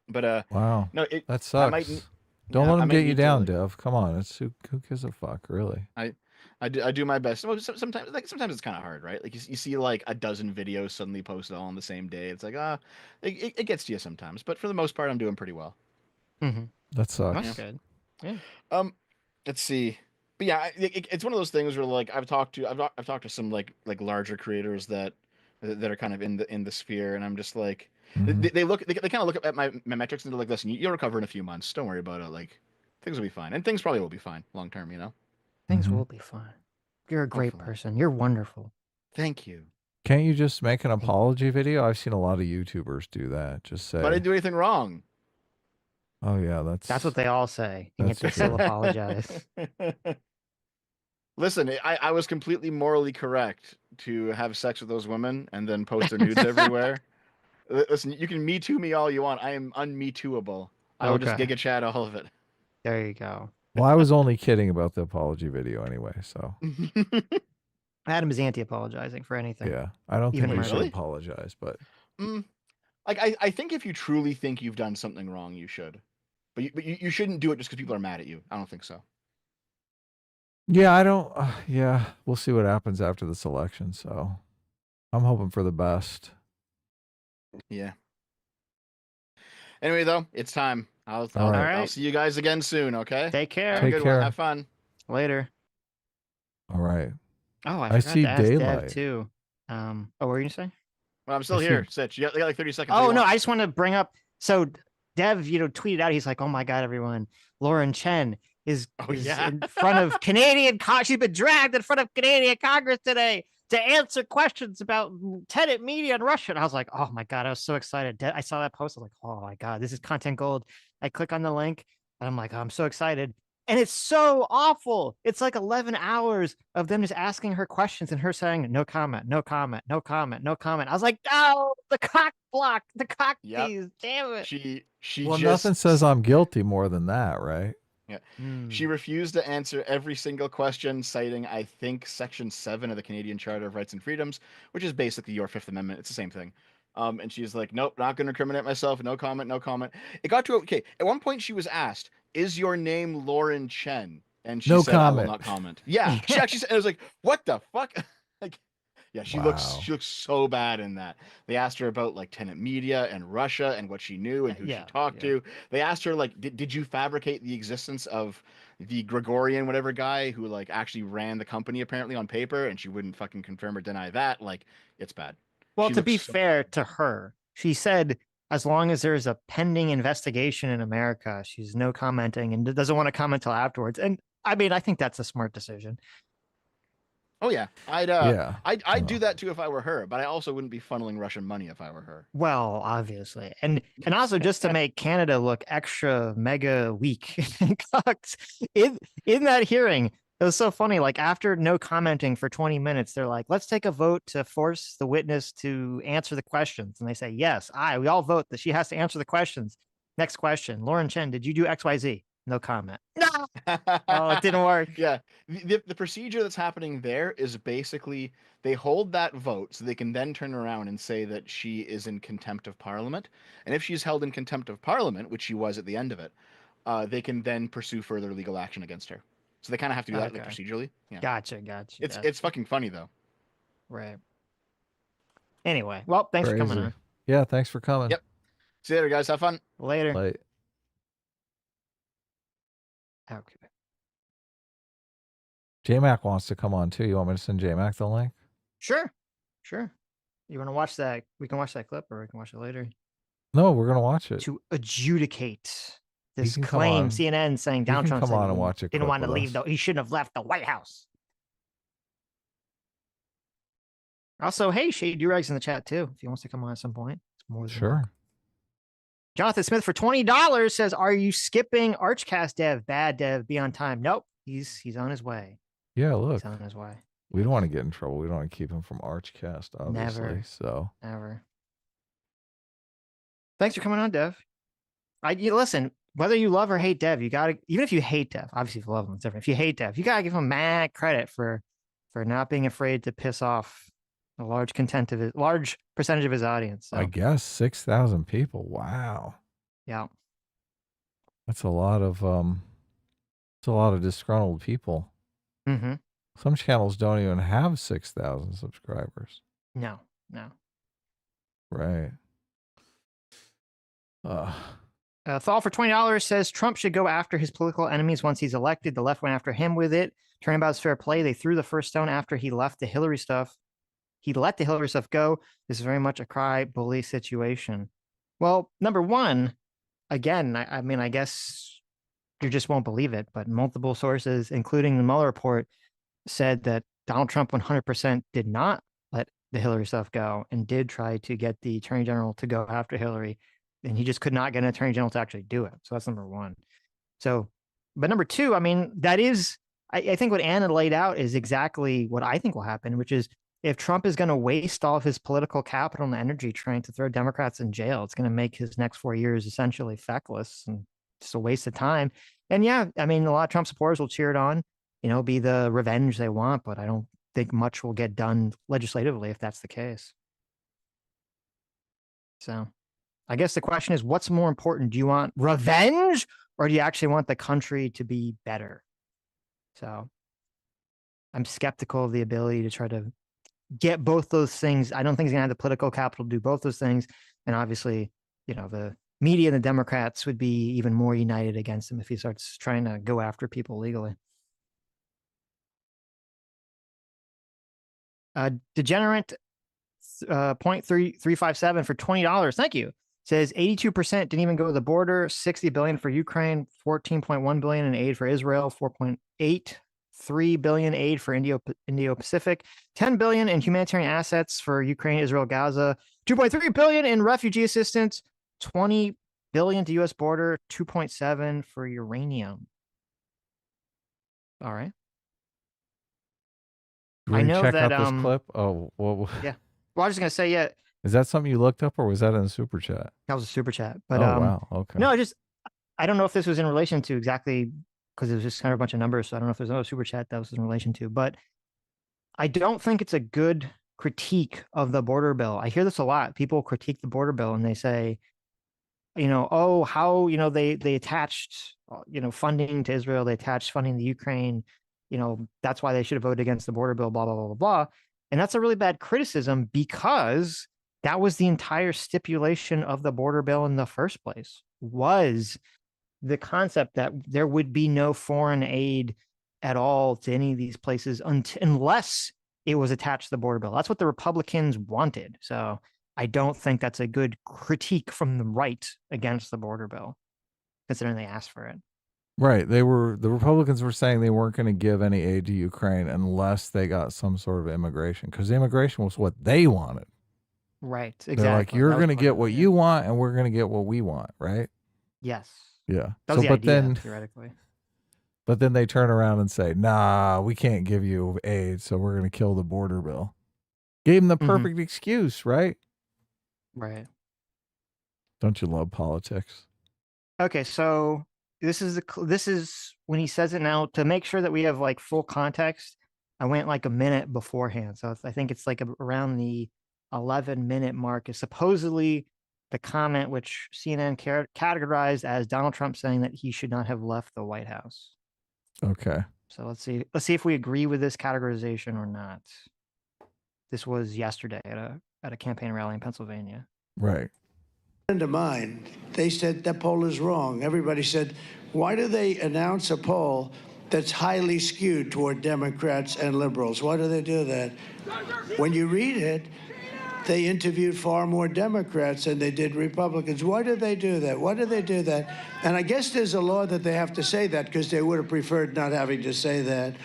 But Wow. no, it That I might sucks. Don't yeah, let I them might get you need to down, like Dev. Come on. It's who gives a fuck, really? I do my best. Well, sometimes it's kind of hard, right? Like you see like a dozen videos suddenly posted all on the same day. It's like it gets to you sometimes. But for the most part, I'm doing pretty well. Hmm. That That's Yeah. sucks. good. Yeah. Um, let's see. But yeah, it's one of those things where like I've talked to some like larger creators that are kind of in the sphere, and I'm just like Mhm. they kind of look at my metrics and they're like, listen, you'll recover in a few months. Don't worry about it. Like things will be fine, and things probably will be fine long term. Things Mhm. will be fine. You're a great Hopefully. person. You're wonderful. Thank you. Can't you just make an Thank you. apology video? I've seen a lot of YouTubers do that. Just But I say, didn't do anything wrong. "Oh yeah, That's what they all say, and yet that's they still true." apologize. Listen, I was completely morally correct to have sex with those women and then post their nudes everywhere. Listen, you can me too me all you want. I am unme tooable. I will just Okay. giga chat all of it. There you go. Well, I was only kidding about the apology video anyway. So Adam is anti-apologizing for anything. Yeah, I don't Even think we murder. should Really? apologize, but Like I think if you truly think you've done something wrong, you should. But you shouldn't do it just because people are mad at you. I don't think so. yeah, I don't. Yeah, we'll see what happens after this election. So I'm hoping for the best. Yeah. Anyway, though, it's time. All I'll right. see you guys again soon. Okay. Take care. Have a Take good care. one. Have fun. Later. All right. Oh, I I forgot see to ask Dev daylight. too. Oh, what were you gonna say? Well, I'm still I see- here. Sitch, you got like 30 seconds. What do Oh you no, want? I just want to bring up. So Dev, tweeted out. He's like, "Oh my god, everyone! Lauren Chen is yeah. in front of Canadian. She's been dragged in front of Canadian Congress today to answer questions about tenant media in Russia." And I was like, "Oh my god!" I was so excited. I saw that post. I was like, "Oh my god, this is content gold." I click on the link, and I'm like, oh, "I'm so excited." And it's so awful. It's like 11 hours of them just asking her questions and her saying, "No comment, no comment, no comment, no comment." I was like, "Oh, the cock block, the cock Yep. tease, damn it." She Well, just nothing says I'm guilty more than that, right? Yeah. Mm. She refused to answer every single question, citing, I think, Section 7 of the Canadian Charter of Rights and Freedoms, which is basically your Fifth Amendment. It's the same thing. And she's like, nope, not going to incriminate myself. No comment, no comment. It got to, okay, at one point she was asked, is your name Lauren Chen? And she No said, I will comment. not comment. Yeah. She actually said, I was like, what the fuck? Like, yeah, she Wow. looks so bad in that. They asked her about like tenant media and Russia and what she knew and who she talked to. They asked her like, did you fabricate the existence of the Gregorian whatever guy who like actually ran the company apparently on paper? And she wouldn't fucking confirm or deny that. Like, it's bad. Well, She to be looks so fair bad. to her, she said as long as there's a pending investigation in America, she's no commenting and doesn't want to comment till afterwards. And I mean, I think that's a smart decision. Oh yeah, Yeah. I'd do that too if I were her, but I also wouldn't be funneling Russian money if I were her. Well, obviously, and also just to make Canada look extra mega weak in that hearing, it was so funny. Like after no commenting for 20 minutes, they're like, "Let's take a vote to force the witness to answer the questions," and they say, "Yes, we all vote that she has to answer the questions." Next question, Lauren Chen, did you do XYZ? No comment. No. Oh, it didn't work. Yeah, the procedure that's happening there is basically they hold that vote so they can then turn around and say that she is in contempt of Parliament, and if she's held in contempt of Parliament, which she was at the end of it, they can then pursue further legal action against her. So they kind of have to do that like procedurally. Yeah, Gotcha. it's fucking funny though. Right. Anyway, well, thanks for coming on. Yeah, thanks for coming. Yep. See you later, guys. Have fun. Later. Bye. Okay. JMac wants to come on too. You want me to send JMac the link? Sure. You want to watch that? We can watch that clip or we can watch it later. No, we're gonna watch it. To adjudicate this can come claim, on. CNN saying He Donald can Trump come said on he and watch a didn't clip want to with leave, us. he shouldn't have left the White House. Also, hey, Shade Durex in the chat too. If he wants to come on at some point, it's more than welcome. Sure. Jonathan Smith for $20 says, "Are you skipping Archcast Dev? Bad Dev, be on time." Nope, he's on his way. Yeah, look. He's on his way. We don't want to get in trouble. We don't want to keep him from Archcast, obviously. Never. So Never. Thanks for coming on, Dev. You listen, whether you love or hate Dev, you gotta, even if you hate Dev, obviously if you love him, it's different. If you hate Dev, you gotta give him mad credit for not being afraid to piss off a large percentage of his audience. So. I guess 6,000 people. Wow. Yeah. That's a lot of disgruntled people. Mm-hmm. Some channels don't even have 6,000 subscribers. No. Right. Thal for $20 says Trump should go after his political enemies once he's elected. The left went after him with it. Turnabout's fair play. They threw the first stone after he left the Hillary stuff. He let the Hillary stuff go. This is very much a cry bully situation. Well, number one, again, I mean, I guess you just won't believe it, but multiple sources, including the Mueller report, said that Donald Trump 100% did not let the Hillary stuff go and did try to get the attorney general to go after Hillary. And he just could not get an attorney general to actually do it. So that's number one. So, but number two, I mean, that is, I think what Anna laid out is exactly what I think will happen, which is if Trump is going to waste all of his political capital and energy trying to throw Democrats in jail, it's going to make his next 4 years essentially feckless and just a waste of time. And yeah, I mean, a lot of Trump supporters will cheer it on, be the revenge they want, but I don't think much will get done legislatively if that's the case. So I guess the question is, what's more important? Do you want revenge or do you actually want the country to be better? So I'm skeptical of the ability to try to get both those things. I don't think he's going to have the political capital to do both those things. And obviously, the media and the Democrats would be even more united against him if he starts trying to go after people legally. Degenerate 0.3357 for $20. Thank you. Says 82% didn't even go to the border, 60 billion for Ukraine, 14.1 billion in aid for Israel, 4.83 billion aid for Indo-Pacific, 10 billion in humanitarian assets for Ukraine, Israel, Gaza, 2.3 billion in refugee assistance, 20 billion to US border, 2.7 for uranium. All right. I know check that out this clip. Oh, well, yeah. Well, I was just gonna say, yeah. Is that something you looked up, or was that in a super chat? That was a super chat. But wow, okay. No, I don't know if this was in relation to exactly, because it was just kind of a bunch of numbers. So I don't know if there's no super chat that was in relation to, but I don't think it's a good critique of the border bill. I hear this a lot. People critique the border bill and they say, oh, how, they attached, funding to Israel, they attached funding to Ukraine, that's why they should have voted against the border bill, blah, blah, blah, blah, blah. And that's a really bad criticism because that was the entire stipulation of the border bill in the first place, was the concept that there would be no foreign aid at all to any of these places unless it was attached to the border bill. That's what the Republicans wanted. So I don't think that's a good critique from the right against the border bill, considering they asked for it. Right. The Republicans were saying they weren't going to give any aid to Ukraine unless they got some sort of immigration, because immigration was what they wanted. Right. Exactly. They're like, you're going to get what you want and we're going to get what we want. Right. Yes. Yeah. That was the idea, theoretically. But then they turn around and say, nah, we can't give you aid, so we're going to kill the border bill. Gave them the perfect excuse, right? Right. Don't you love politics? Okay, so this is when he says it now, to make sure that we have like full context. I went like a minute beforehand, so I think it's like around the 11-minute mark is supposedly the comment which CNN categorized as Donald Trump saying that he should not have left the White House. Okay. So let's see if we agree with this categorization or not. This was yesterday at a campaign rally in Pennsylvania. Right. Friend of mine, they said that poll is wrong. Everybody said, why do they announce a poll that's highly skewed toward Democrats and liberals? Why do they do that? When you read it, they interviewed far more Democrats than they did Republicans. Why do they do that? Why do they do that? And I guess there's a law that they have to say that, because they would have preferred not having to say that.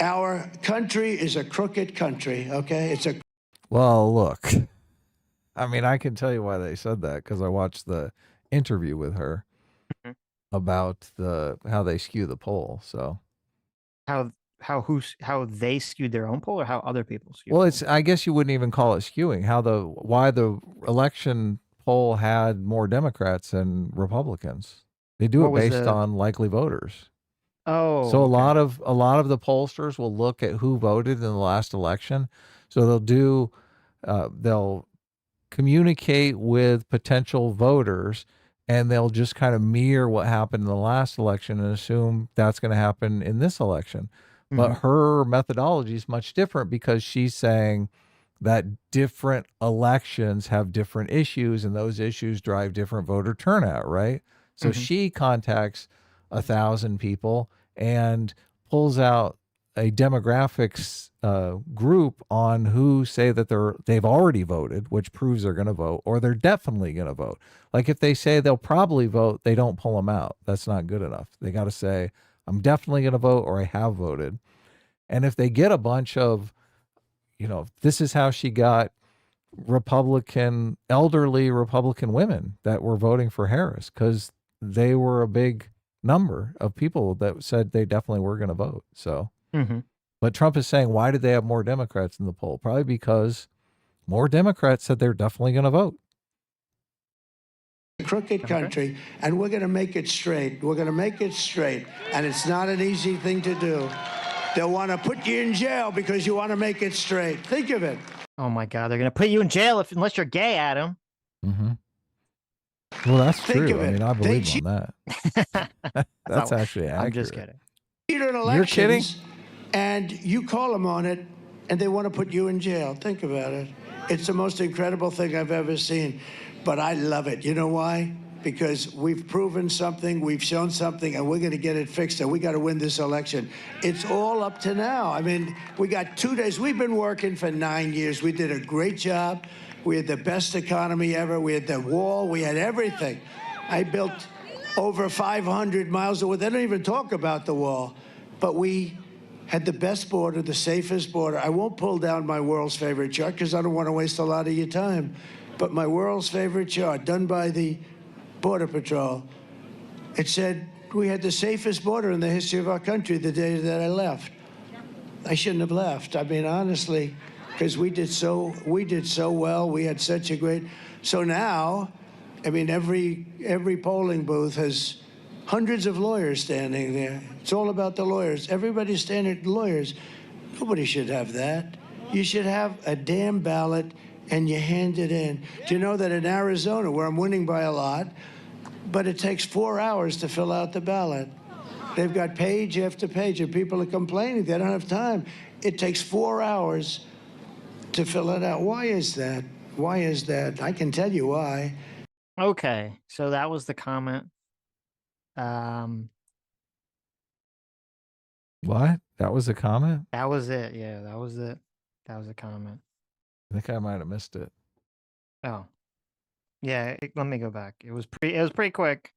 Our country is a crooked country, okay? Well, look, I mean, I can tell you why they said that, because I watched the interview with her about how they skew the poll. So how they skewed their own poll, or how other people skewed? Well, I guess you wouldn't even call it skewing. Why the election poll had more Democrats than Republicans. They do it based on likely voters. Oh, so a lot of the pollsters will look at who voted in the last election. So they'll communicate with potential voters, and they'll just kind of mirror what happened in the last election and assume that's going to happen in this election. But her methodology is much different, because she's saying that different elections have different issues, and those issues drive different voter turnout, right? So she contacts 1,000 people and pulls out a demographics group on who say that they've already voted, which proves they're going to vote, or they're definitely going to vote. Like if they say they'll probably vote, they don't pull them out. That's not good enough. They got to say, I'm definitely going to vote, or I have voted. And if they get a bunch of, this is how she got elderly Republican women that were voting for Harris, because they were a big number of people that said they definitely were going to vote. So, but Trump is saying, why did they have more Democrats in the poll? Probably because more Democrats said they're definitely going to vote. Crooked country, and we're going to make it straight. We're going to make it straight, and it's not an easy thing to do. They'll want to put you in jail because you want to make it straight. Think of it. Oh my God, they're gonna put you in jail unless you're gay, Adam. Mm-hmm. Well, that's Think true. of I it. mean, I They believe on that. That's actually accurate. I'm just kidding. cheat on You're kidding? elections, and you call them on it, and they want to put you in jail. Think about it. It's the most incredible thing I've ever seen, but I love it. You know why? Because we've proven something, we've shown something, and we're going to get it fixed, and we got to win this election. It's all up to now. I mean, we got 2 days. We've been working for 9 years. We did a great job. We had the best economy ever. We had the wall. We had everything. I built over 500 miles of wall. They don't even talk about the wall. But we had the best border, the safest border. I won't pull down my world's favorite chart because I don't want to waste a lot of your time. But my world's favorite chart, done by the Border Patrol, it said we had the safest border in the history of our country the day that I left. I shouldn't have left. I mean, honestly, because we did so well. We had such a great. So now, I mean, every polling booth has hundreds of lawyers standing there. It's all about the lawyers. Everybody's standing lawyers. Nobody should have that. You should have a damn ballot and you hand it in. Do you know that in Arizona, where I'm winning by a lot, but it takes 4 hours to fill out the ballot. They've got page after page, and people are complaining they don't have time. It takes 4 hours to fill it out. Why is that? Why is that? I can tell you why. Okay, so that was the comment. What? That was a comment? That was it. Yeah, that was it. That was a comment. I think I might have missed it. Oh, yeah. Let me go back. It was pretty quick.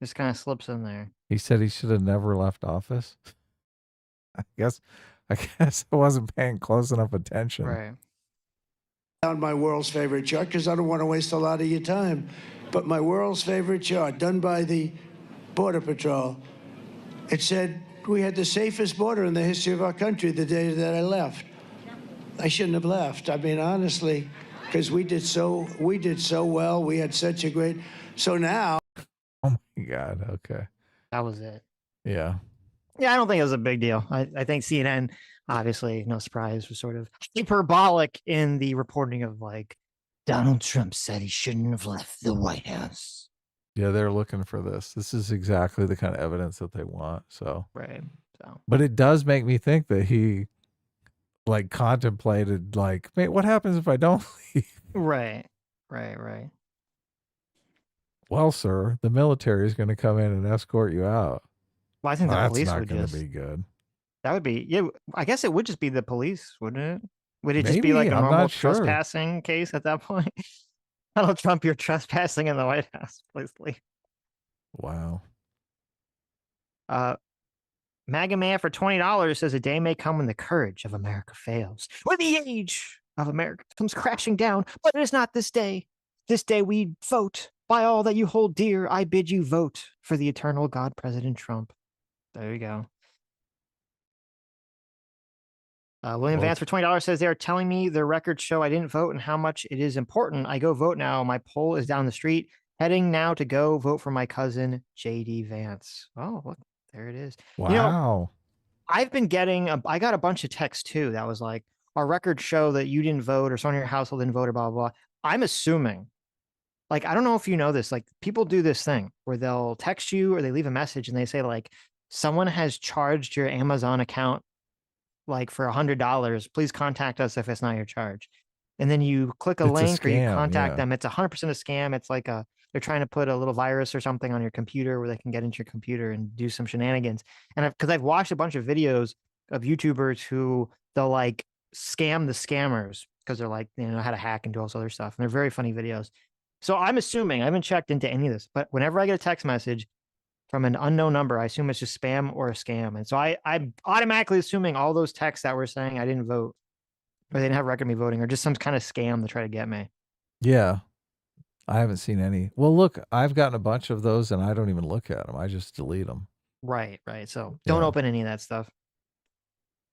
Just kind of slips in there. He said he should have never left office. I guess I wasn't paying close enough attention. Right. On my world's favorite chart because I don't want to waste a lot of your time. But my world's favorite chart, done by the Border Patrol, it said we had the safest border in the history of our country the day that I left. I shouldn't have left. I mean, honestly, because we did so well. We had such a great. So now. Oh my God. Okay. That was it. Yeah. Yeah, I don't think it was a big deal. I think CNN, obviously, no surprise, was sort of hyperbolic in the reporting of like, Donald Trump said he shouldn't have left the White House. Yeah, they're looking for this. This is exactly the kind of evidence that they want. So right. So, but it does make me think that he like contemplated like, mate, what happens if I don't leave? Right. Well, sir, the military is going to come in and escort you out. Well, I think the police not would going just to be good. That would be, yeah. I guess it would just be the police, wouldn't it? Would it just be Maybe, like a I'm normal not sure. trespassing case at that point? Donald Trump, you're trespassing in the White House. Please leave. Wow. MAGA Man for $20 says a day may come when the courage of America fails, when the age of America comes crashing down, but it is not this day. This day we vote. By all that you hold dear, I bid you vote for the eternal God, President Trump. There you go. William Vance for $20 says they are telling me their records show I didn't vote and how much it is important. I go vote now. My poll is down the street. Heading now to go vote for my cousin, JD Vance. Oh, look, there it is. Wow. You know, I've been getting, I got a bunch of texts too that was like, our records show that you didn't vote or someone in your household didn't vote or blah, blah, blah. I'm assuming, like, I don't know if you know this, like people do this thing where they'll text you or they leave a message and they say like, someone has charged your Amazon account like for $100, please contact us if it's not your charge. And then you click a link or you contact them. It's 100% a scam. It's like they're trying to put a little virus or something on your computer where they can get into your computer and do some shenanigans. And because I've watched a bunch of videos of YouTubers who they'll like scam the scammers because they're like, you know how to hack and do all this other stuff. And they're very funny videos. So I'm assuming, I haven't checked into any of this, but whenever I get a text message from an unknown number, I assume it's just spam or a scam. And so I'm automatically assuming all those texts that were saying I didn't vote or they didn't have record of me voting or just some kind of scam to try to get me. Yeah. I haven't seen any. Well, look, I've gotten a bunch of those and I don't even look at them. I just delete them. Right. So don't open any of that stuff.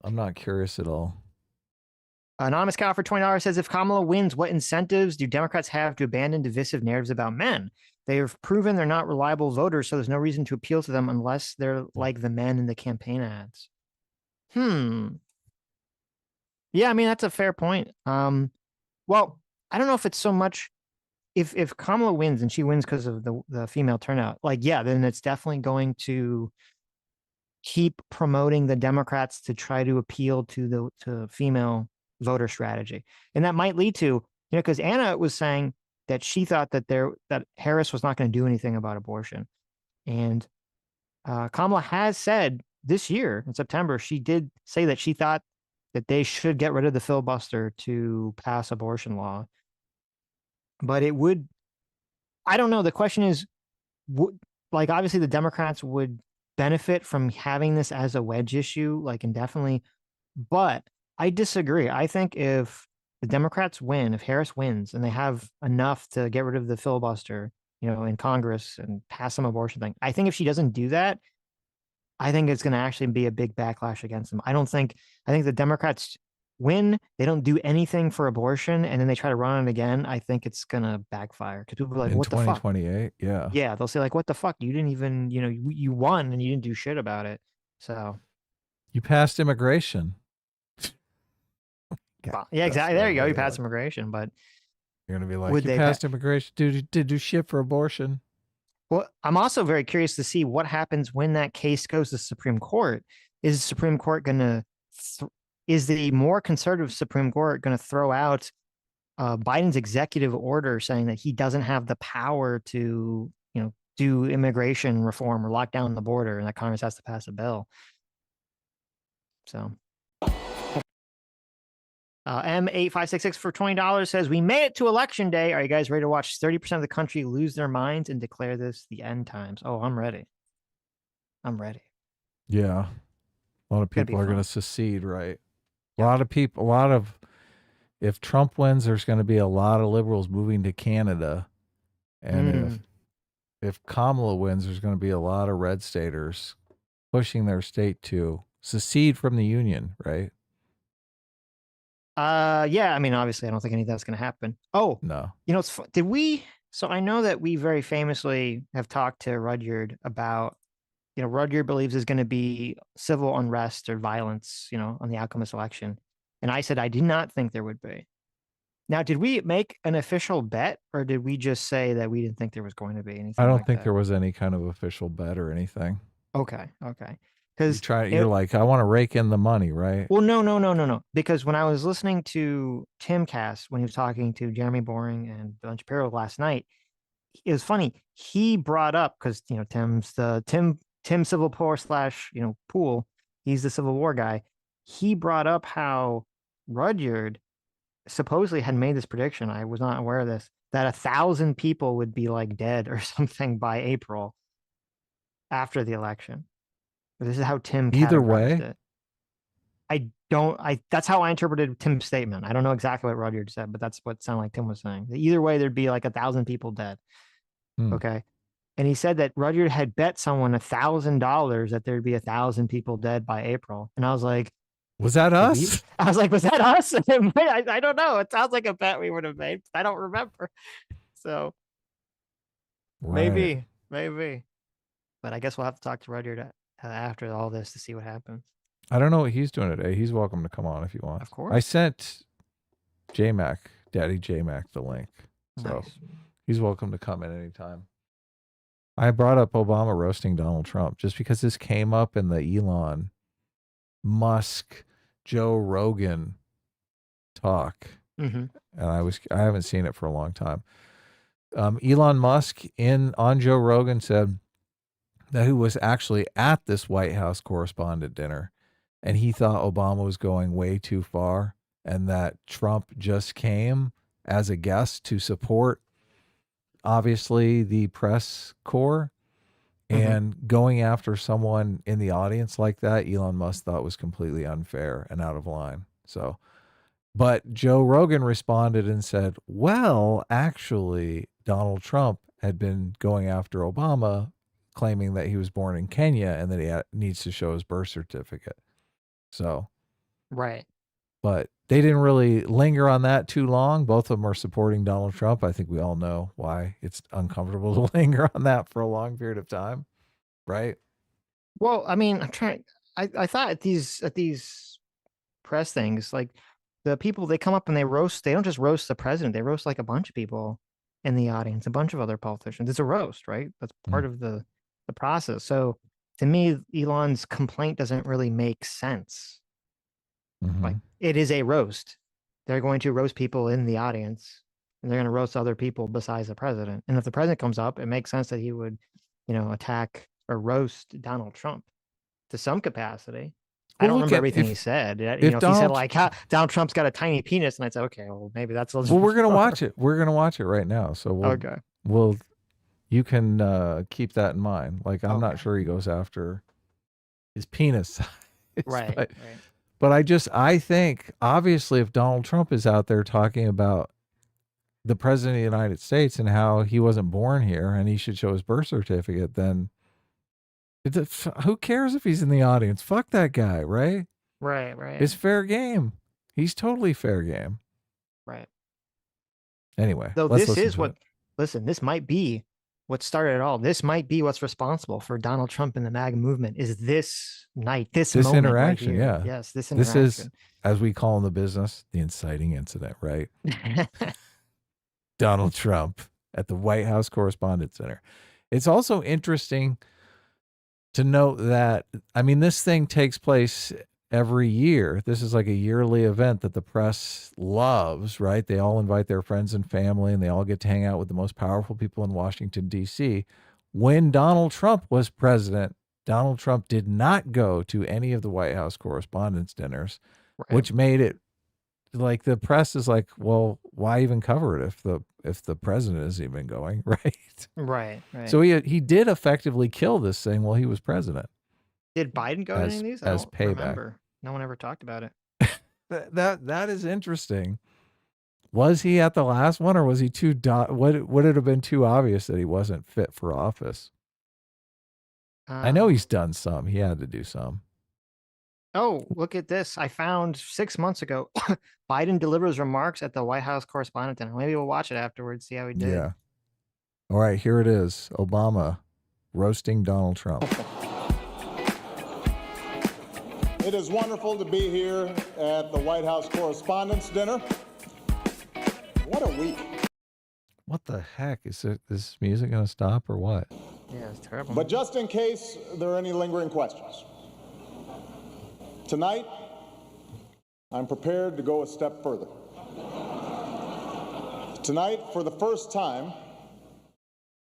I'm not curious at all. Anonymous Cow for $20 says, if Kamala wins, what incentives do Democrats have to abandon divisive narratives about men? They have proven they're not reliable voters, so there's no reason to appeal to them unless they're like the men in the campaign ads. Yeah, I mean, that's a fair point. Well, I don't know if it's so much if Kamala wins and she wins because of the female turnout, like, yeah, then it's definitely going to keep promoting the Democrats to try to appeal to female voter strategy. And that might lead to, because Anna was saying that she thought that Harris was not going to do anything about abortion. And Kamala has said this year in September, she did say that she thought that they should get rid of the filibuster to pass abortion law. But it would, I don't know. The question is, like, obviously the Democrats would benefit from having this as a wedge issue, like, indefinitely. But I disagree. I think if the Democrats win, if Harris wins and they have enough to get rid of the filibuster, in Congress and pass some abortion thing, I think if she doesn't do that, I think it's going to actually be a big backlash against them. I think the Democrats win, they don't do anything for abortion, and then they try to run it again. I think it's going to backfire because people are like, in what the fuck? 2028, yeah. Yeah, they'll say, like, what the fuck? You didn't even, you won and you didn't do shit about it. So you passed immigration. Yeah, exactly. There you go. You passed immigration, but you're going to be like, you passed immigration, did do shit for abortion. Well, I'm also very curious to see what happens when that case goes to the Supreme Court. Is the Supreme Court going to, is the more conservative Supreme Court going to throw out Biden's executive order saying that he doesn't have the power to, do immigration reform or lock down the border, and that Congress has to pass a bill? So. M8566 for $20 says, we made it to election day. Are you guys ready to watch 30% of the country lose their minds and declare this the end times? Oh, I'm ready. I'm ready. Yeah. A lot of people are going to secede, right? Yep. A lot of people, if Trump wins, there's going to be a lot of liberals moving to Canada. And if Kamala wins, there's going to be a lot of red staters pushing their state to secede from the union, right? Yeah, I mean, obviously, I don't think any of that's going to happen. Oh, no. So I know that we very famously have talked to Rudyard about, Rudyard believes there's going to be civil unrest or violence, on the outcome of this election. And I said, I did not think there would be. Now, did we make an official bet, or did we just say that we didn't think there was going to be anything? I don't think there was any kind of official bet or anything. Okay. Because you're like, I want to rake in the money, right? Well, no. Because when I was listening to Timcast, when he was talking to Jeremy Boring and Bill Shapiro last night, it was funny. He brought up, because Tim's the Tim Civil War / Pool. He's the Civil War guy. He brought up how Rudyard supposedly had made this prediction. I was not aware of this, that 1,000 people would be like dead or something by April after the election. This is how Tim either way it. That's how I interpreted Tim's statement. I don't know exactly what Rudyard said, but that's what sounded like Tim was saying. Either way, there'd be like 1,000 people dead. Okay. And he said that Rudyard had bet someone $1,000 that there'd be 1,000 people dead by April. And I was like, was that us? I was like, was that us? I don't know. It sounds like a bet we would have made. I don't remember. So maybe. But I guess we'll have to talk to Rudyard after all this to see what happens. I don't know what he's doing today. He's welcome to come on if you want. Of course. I sent Daddy J-Mac, the link. So he's welcome to come at any time. I brought up Obama roasting Donald Trump just because this came up in the Elon Musk, Joe Rogan talk. And I haven't seen it for a long time. Elon Musk on Joe Rogan said that he was actually at this White House correspondent dinner, and he thought Obama was going way too far, and that Trump just came as a guest to support, obviously, the press corps, and going after someone in the audience like that, Elon Musk thought was completely unfair and out of line. So, but Joe Rogan responded and said, well, actually, Donald Trump had been going after Obama, claiming that he was born in Kenya and that he needs to show his birth certificate. So, right. But they didn't really linger on that too long. Both of them are supporting Donald Trump. I think we all know why it's uncomfortable to linger on that for a long period of time, right? Well, I mean, I thought at these press things, like the people, they come up and they don't just roast the president, they roast like a bunch of people in the audience, a bunch of other politicians. It's a roast, right? That's part of the process. So to me, Elon's complaint doesn't really make sense. Like, it is a roast. They're going to roast people in the audience, and they're going to roast other people besides the president. And if the president comes up, it makes sense that he would, attack or roast Donald Trump to some capacity. I don't remember everything he said. If he said like, Donald Trump's got a tiny penis, and I'd say, okay, well, maybe that's. Well, we're gonna watch it. We're gonna watch it right now. So you can keep that in mind. Like, I'm not sure he goes after his penis size, right? But I think obviously if Donald Trump is out there talking about the president of the United States and how he wasn't born here and he should show his birth certificate, then who cares if he's in the audience? Fuck that guy, right? Right. It's fair game. He's totally fair game. Right. Anyway, so this might be what started it all. This might be what's responsible for Donald Trump and the MAGA movement, is this night, this moment interaction. Right here. Yeah. Yes, this interaction. This is, as we call in the business, the inciting incident, right? Donald Trump at the White House Correspondents' Center. It's also interesting to note that, I mean, this thing takes place every year. This is like a yearly event that the press loves, right? They all invite their friends and family, and they all get to hang out with the most powerful people in Washington, D.C. When Donald Trump was president, Donald Trump did not go to any of the White House Correspondents' Dinners, which made it like the press is like, well, why even cover it if the president isn't even going, right? Right. So he did effectively kill this thing while he was president. Did Biden go to any of these? As payback. Remember. No one ever talked about it. That is interesting. Was he at the last one, or was he too? Would it have been too obvious that he wasn't fit for office? I know he's done some. He had to do some. Oh, look at this! I found 6 months ago. Biden delivers remarks at the White House Correspondent Dinner. Maybe we'll watch it afterwards, see how he did. Yeah. All right, here it is. Obama roasting Donald Trump. It is wonderful to be here at the White House Correspondents' Dinner. What a week. What the heck? Is this music going to stop or what? Yeah, it's terrible. But just in case there are any lingering questions, tonight, I'm prepared to go a step further. Tonight, for the first time,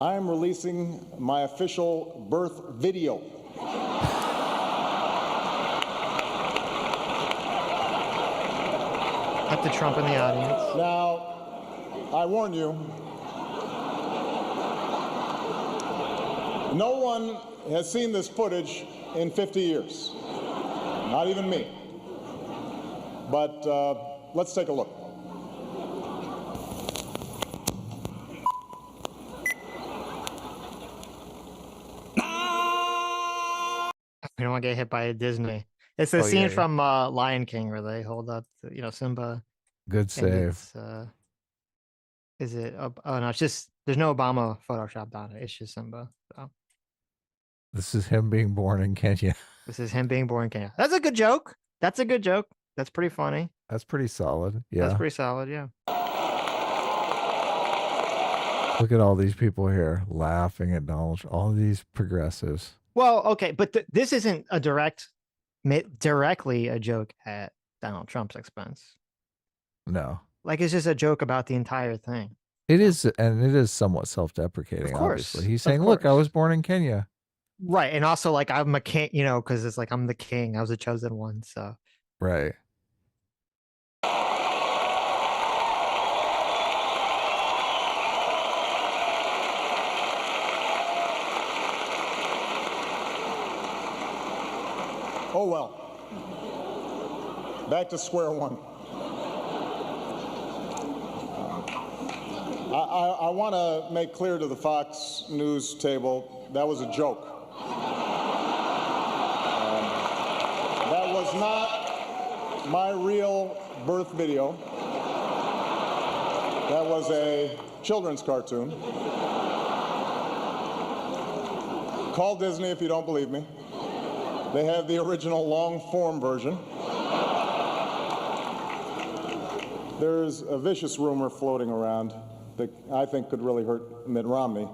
I am releasing my official birth video. At the Trump in the audience. Now, I warn you, no one has seen this footage in 50 years. Not even me. But let's take a look. We don't want to get hit by a Disney. It's the scene from Lion King where they hold up, Simba. Good save. Is it? Oh no, it's just there's no Obama photoshopped on it. It's just Simba. So. This is him being born in Kenya. This is him being born in Kenya. That's a good joke. That's pretty funny. That's pretty solid. Yeah. That's pretty solid. Yeah. Look at all these people here laughing at Donald Trump. All these progressives. Well, okay, but this isn't a directly a joke at Donald Trump's expense. No. Like, it's just a joke about the entire thing. It is, and it is somewhat self-deprecating, of course, obviously. He's saying, look, I was born in Kenya. Right, and also, like, I'm a king, because it's like, I'm the king. I was the chosen one, so. Right. Oh, well. Back to square one. I want to make clear to the Fox News table, that was a joke. That was not my real birth video. That was a children's cartoon. Call Disney if you don't believe me. They have the original long-form version. There's a vicious rumor floating around that I think could really hurt Mitt Romney.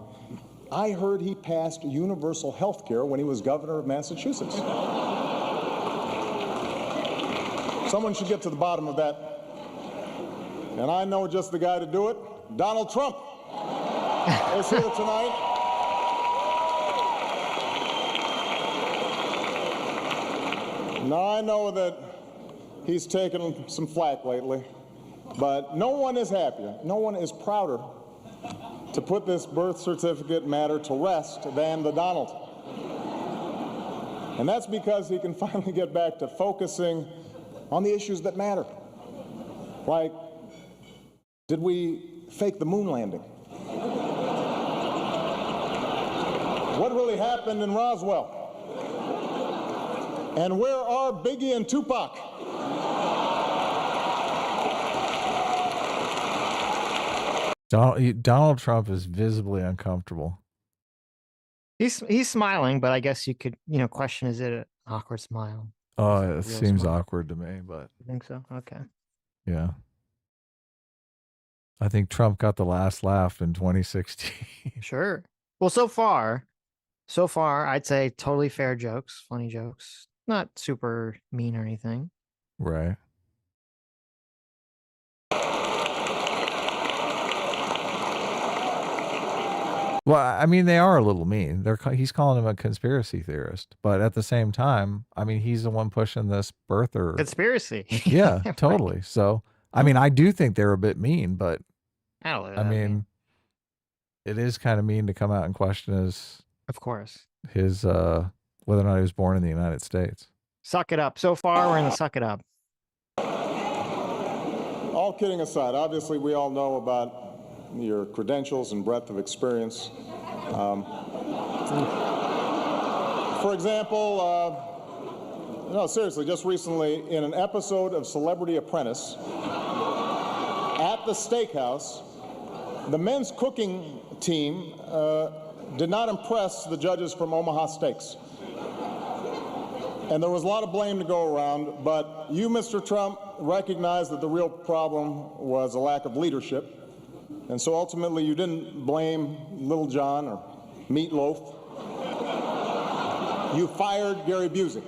I heard he passed universal health care when he was governor of Massachusetts. Someone should get to the bottom of that. And I know just the guy to do it. Donald Trump is here tonight. Now, I know that he's taken some flack lately, but no one is happier, no one is prouder to put this birth certificate matter to rest than the Donald. And that's because he can finally get back to focusing on the issues that matter. Like, did we fake the moon landing? What really happened in Roswell? And where are Biggie and Tupac? Donald Trump is visibly uncomfortable. He's smiling, but I guess you could, question, is it an awkward smile? Oh, it seems smile? awkward to me, but You think so? Okay. yeah. I think Trump got the last laugh in 2016. Sure. Well, so far, I'd say totally fair jokes, funny jokes, not super mean or anything. Right. Well, I mean, they are a little mean. He's calling him a conspiracy theorist, but at the same time, I mean, he's the one pushing this birther Conspiracy. Yeah, Right. totally. So, I mean, I do think they're a bit mean, but I don't know. I mean, it is kind of mean to come out and question his of course, whether or not he was born in the United States. Suck it up. So far, we're in the suck it up. All kidding aside, obviously we all know about your credentials and breadth of experience. For example, no, seriously, just recently in an episode of Celebrity Apprentice at the steakhouse, the men's cooking team did not impress the judges from Omaha Steaks. And there was a lot of blame to go around, but you, Mr. Trump, recognized that the real problem was a lack of leadership. And so ultimately you didn't blame Little John or Meatloaf. You fired Gary Busey.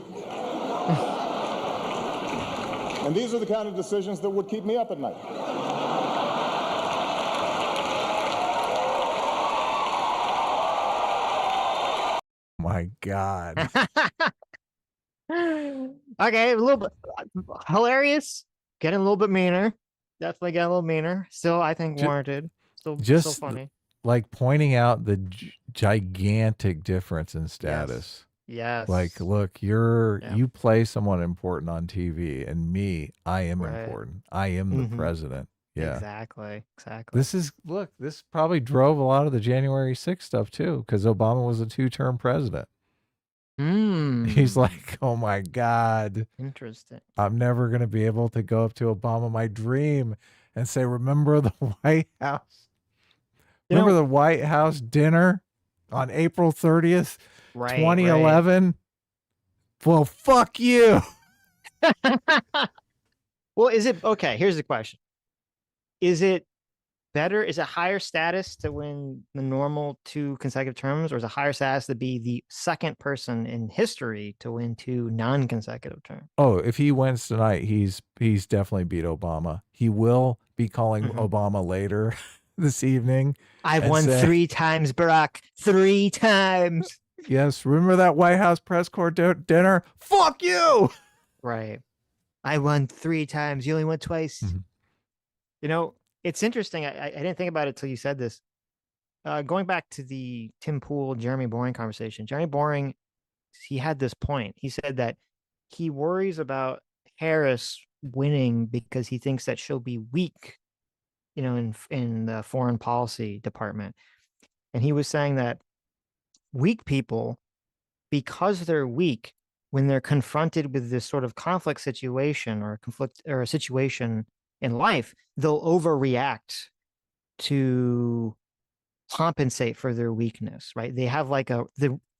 And these are the kind of decisions that would keep me up at night. My God. Okay, a little bit hilarious, getting a little bit meaner. Definitely getting a little meaner. Still, I think warranted. Still funny. Like pointing out the gigantic difference in status. Yes. Like, look, you play someone important on TV, and me, I am important. I am the president. Yeah. Exactly. This probably drove a lot of the January 6th stuff too, because Obama was a 2-term president. He's like, oh my God. Interesting. I'm never going to be able to go up to Obama, my dream, and say, remember the White House? Remember the White House dinner on April 30th, 2011? Right. Well, fuck you. Well, is it, okay, here's the question. Is it better? Is it higher status to win the normal 2 consecutive terms, or is it higher status to be the second person in history to win 2 non-consecutive terms? Oh, if he wins tonight, he's definitely beat Obama. He will be calling Obama later this evening. I've won 3 times, Barack. 3 times. Yes, remember that White House press corps dinner? Fuck you. Right. I won 3 times. You only won twice. It's interesting. I didn't think about it till you said this. Going back to the Tim Pool, Jeremy Boring conversation, Jeremy Boring, he had this point. He said that he worries about Harris winning because he thinks that she'll be weak, in the foreign policy department. And he was saying that weak people, because they're weak, when they're confronted with this sort of conflict situation or a situation in life, they'll overreact to compensate for their weakness, right? They have like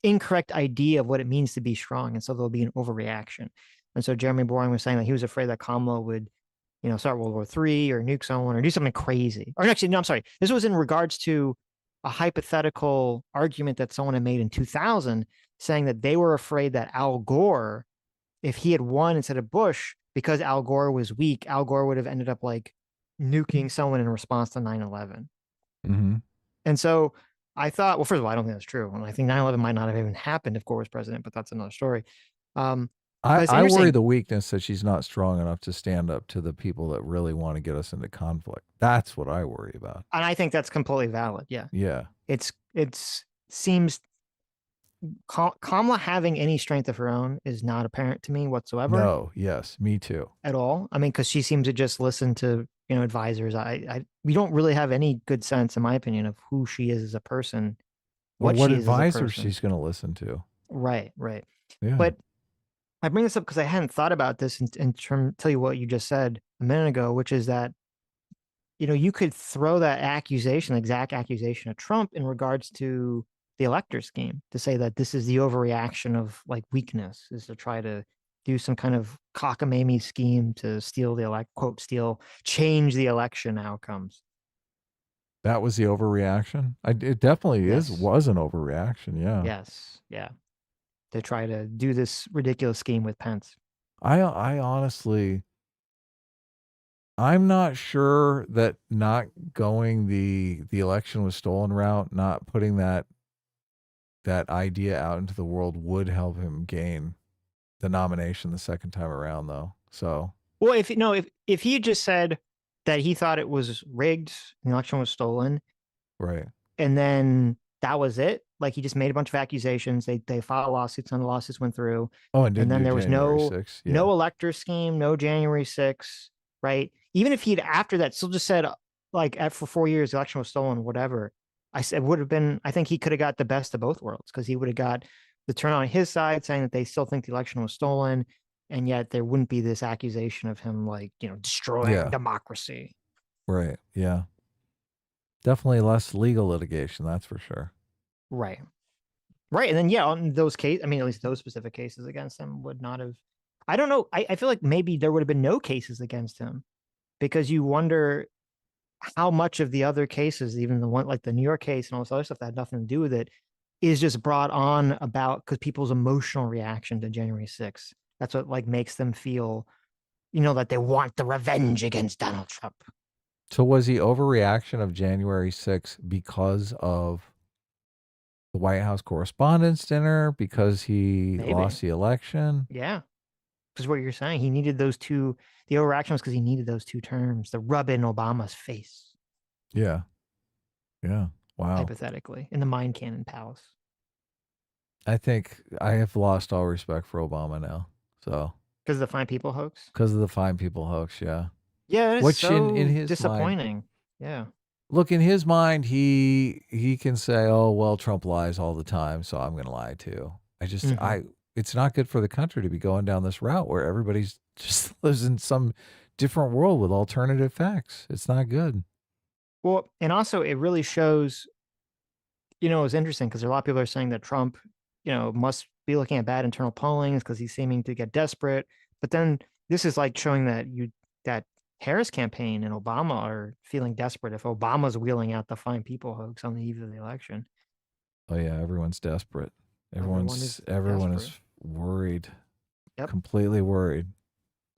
incorrect idea of what it means to be strong, and so there'll be an overreaction. And so Jeremy Boring was saying that he was afraid that Kamala would, start World War III or nuke someone or do something crazy. Or actually, no, I'm sorry. This was in regards to a hypothetical argument that someone had made in 2000, saying that they were afraid that Al Gore, if he had won instead of Bush, because Al Gore was weak, Al Gore would have ended up like nuking someone in response to 9/11. Mm-hmm. And so I thought, well, first of all, I don't think that's true. And I think 9/11 might not have even happened if Gore was president, but that's another story. But it's I worry interesting. the weakness that she's not strong enough to stand up to the people that really want to get us into conflict. That's what I worry about. And I think that's completely valid. Yeah. Yeah. It's seems Kamala having any strength of her own is not apparent to me whatsoever. No, yes, me too. At all. I mean, because she seems to just listen to, advisors. We don't really have any good sense, in my opinion, of who she is as a person. Or what she is as a advisors person. she's going to listen to. Right. Yeah. But I bring this up because I hadn't thought about this and tell you what you just said a minute ago, which is that, you could throw that accusation, exact accusation of Trump in regards to the elector scheme, to say that this is the overreaction of like weakness, is to try to do some kind of cockamamie scheme to steal the change the election outcomes. That was the overreaction. It definitely was an overreaction. Yeah. Yes. Yeah. To try to do this ridiculous scheme with Pence. I honestly, I'm not sure that not going the election was stolen route, not putting that idea out into the world would help him gain the nomination the second time around, though. So, well, if he had just said that he thought it was rigged, the election was stolen, right, and then that was it, like he just made a bunch of accusations, they filed lawsuits, and the lawsuits went through. Oh, and then there was January 6th, yeah. no elector scheme, no January 6th, right? Even if he'd after that still just said like for 4 years the election was stolen, whatever, I said would have been, I think he could have got the best of both worlds, because he would have got the turnout on his side saying that they still think the election was stolen, and yet there wouldn't be this accusation of him like, destroying democracy. Right. Yeah. Definitely less legal litigation, that's for sure. Right. And then on those cases, I mean, at least those specific cases against him would not have, I don't know. I feel like maybe there would have been no cases against him, because you wonder how much of the other cases, even the one like the New York case and all this other stuff that had nothing to do with it, is just brought on about because people's emotional reaction to January 6th. That's what like makes them feel, that they want the revenge against Donald Trump. So was the overreaction of January 6th because of the White House Correspondents' Dinner, because he lost the election? Yeah. Because what you're saying, he needed those two, the overreaction was because he needed those two terms to rub in Obama's face. Yeah. Wow. Hypothetically, in the Mind Cannon Palace. I think I have lost all respect for Obama now. So because of the Fine People hoax? Because of the Fine People hoax, yeah. Yeah, it's so in his disappointing. Mind, yeah. Look, in his mind, he can say, "Oh, well, Trump lies all the time, so I'm going to lie too." It's not good for the country to be going down this route where everybody's just lives in some different world with alternative facts. It's not good. Well, and also it really shows, it's interesting because a lot of people are saying that Trump, must be looking at bad internal polling because he's seeming to get desperate. But then this is like showing that that Harris campaign and Obama are feeling desperate if Obama's wheeling out the Fine People hoax on the eve of the election. Oh yeah, everyone's desperate. Everyone is worried. Yep. Completely worried.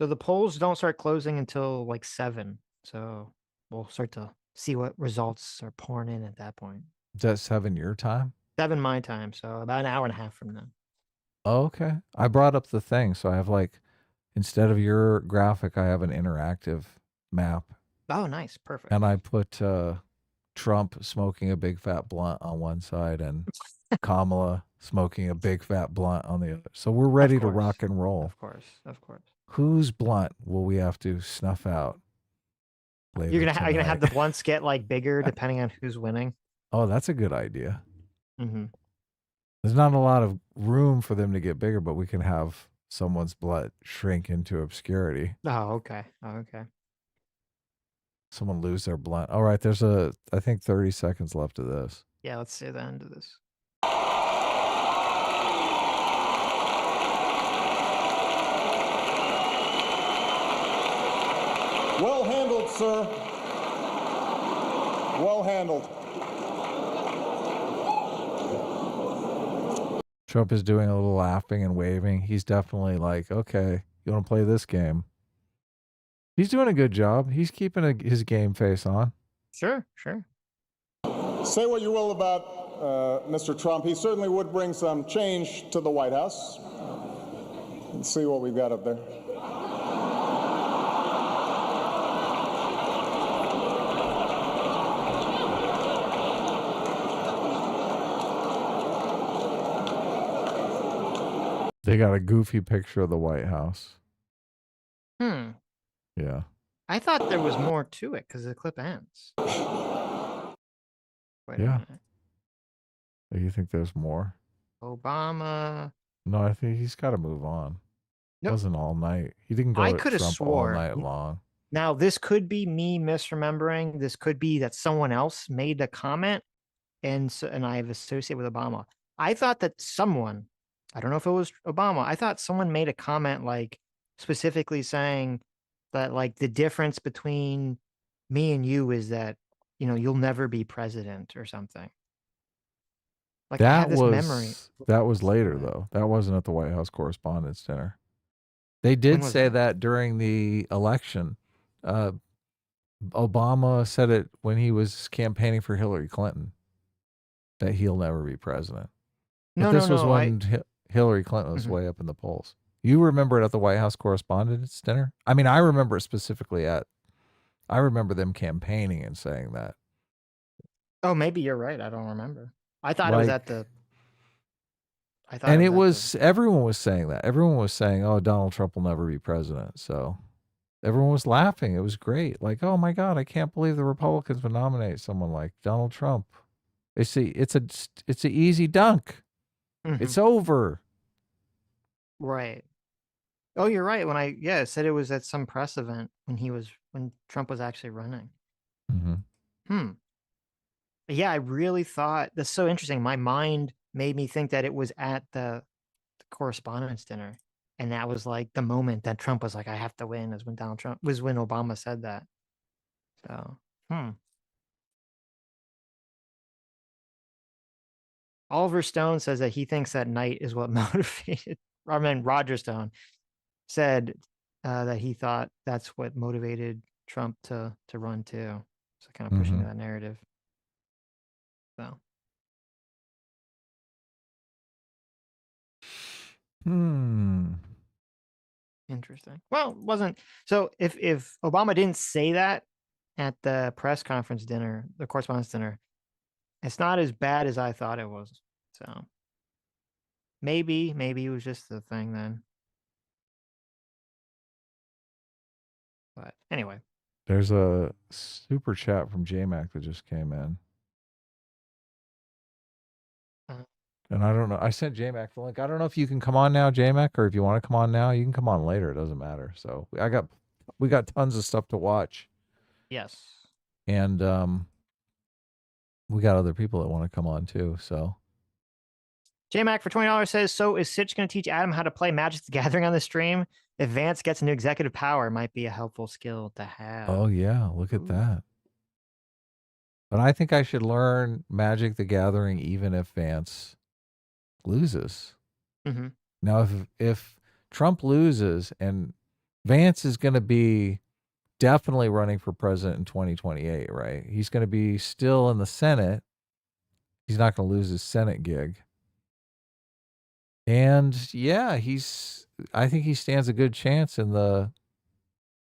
So the polls don't start closing until like 7. So we'll start to see what results are pouring in at that point. Is that 7 your time? 7 my time. So about an hour and a half from now. Oh, okay. I brought up the thing. So I have instead of your graphic, I have an interactive map. Oh, nice. Perfect. And I put Trump smoking a big fat blunt on one side and Kamala smoking a big fat blunt on the other. So we're ready to rock and roll. Of course. Whose blunt will we have to snuff out later? You're gonna have the blunts get bigger depending on who's winning. Oh, that's a good idea. Mm-hmm. There's not a lot of room for them to get bigger, but we can have someone's blunt shrink into obscurity. Oh, okay. Someone lose their blunt. All right, there's I think 30 seconds left of this. Yeah, let's see the end of this. sir. Well handled. Trump is doing a little laughing and waving. He's definitely like, okay, you want to play this game? He's doing a good job. He's keeping his game face on. Sure, sure. Say what you will about Mr. Trump. He certainly would bring some change to the White House. Let's see what we've got up there. They got a goofy picture of the White House. Yeah. I thought there was more to it because the clip ends. Wait a minute. You think there's more? Obama. No, I think he's got to move on. Nope. It wasn't all night. He didn't go I at coulda Trump swore- all night long. Now, this could be me misremembering. This could be that someone else made a comment, and I've associated with Obama. I thought that someone, I don't know if it was Obama, I thought someone made a comment like specifically saying that like the difference between me and you is that, you know, you'll never be president or something. Like I have this memory. That was later though. That wasn't at the White House Correspondents' Dinner. They did say that during the election. Obama said it when he was campaigning for Hillary Clinton that he'll never be president. But this was when Hillary Clinton was way up in the polls. You remember it at the White House Correspondents' Dinner? I mean, I remember it specifically I remember them campaigning and saying that. Oh, maybe you're right. I don't remember. I thought it was at the. And everyone was saying that. Everyone was saying, "Oh, Donald Trump will never be president." So everyone was laughing. It was great. Like, oh my God, I can't believe the Republicans would nominate someone like Donald Trump. It's an easy dunk. It's over. Right. Oh, you're right. When I said it was at some press event when Trump was actually running. Yeah, I really thought that's so interesting. My mind made me think that it was at the Correspondents' Dinner. And that was like the moment that Trump was like, I have to win, is when Obama said that. So, Oliver Stone says that he thinks that night is what motivated, Roger Stone said that he thought that's what motivated Trump to run too. So kind of pushing that narrative. So. Interesting. Well, wasn't so if Obama didn't say that at the press conference dinner, the Correspondents' Dinner, it's not as bad as I thought it was. So maybe it was just the thing then. But anyway. There's a super chat from JMac that just came in. And I don't know. I sent JMac the link. I don't know if you can come on now, JMac, or if you want to come on now, you can come on later. It doesn't matter. So we got tons of stuff to watch. Yes. And we got other people that want to come on too. So JMac for $20 says, so is Sitch going to teach Adam how to play Magic the Gathering on the stream? If Vance gets into executive power, it might be a helpful skill to have. Oh yeah, look at that. But I think I should learn Magic the Gathering even if Vance loses. Now, if Trump loses and Vance is going to be definitely running for president in 2028, right? He's going to be still in the Senate. He's not going to lose his Senate gig. And yeah, I think he stands a good chance in the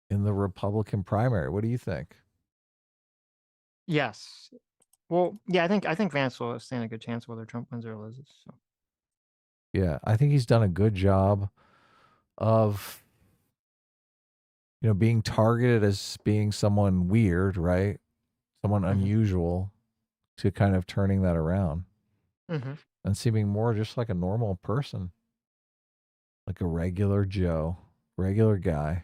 Republican primary. What do you think? Yes. Well, yeah, I think Vance will stand a good chance whether Trump wins or loses. So. Yeah, I think he's done a good job of, being targeted as being someone weird, right? Someone unusual, to kind of turning that around and seeming more just like a normal person, like a regular Joe, regular guy.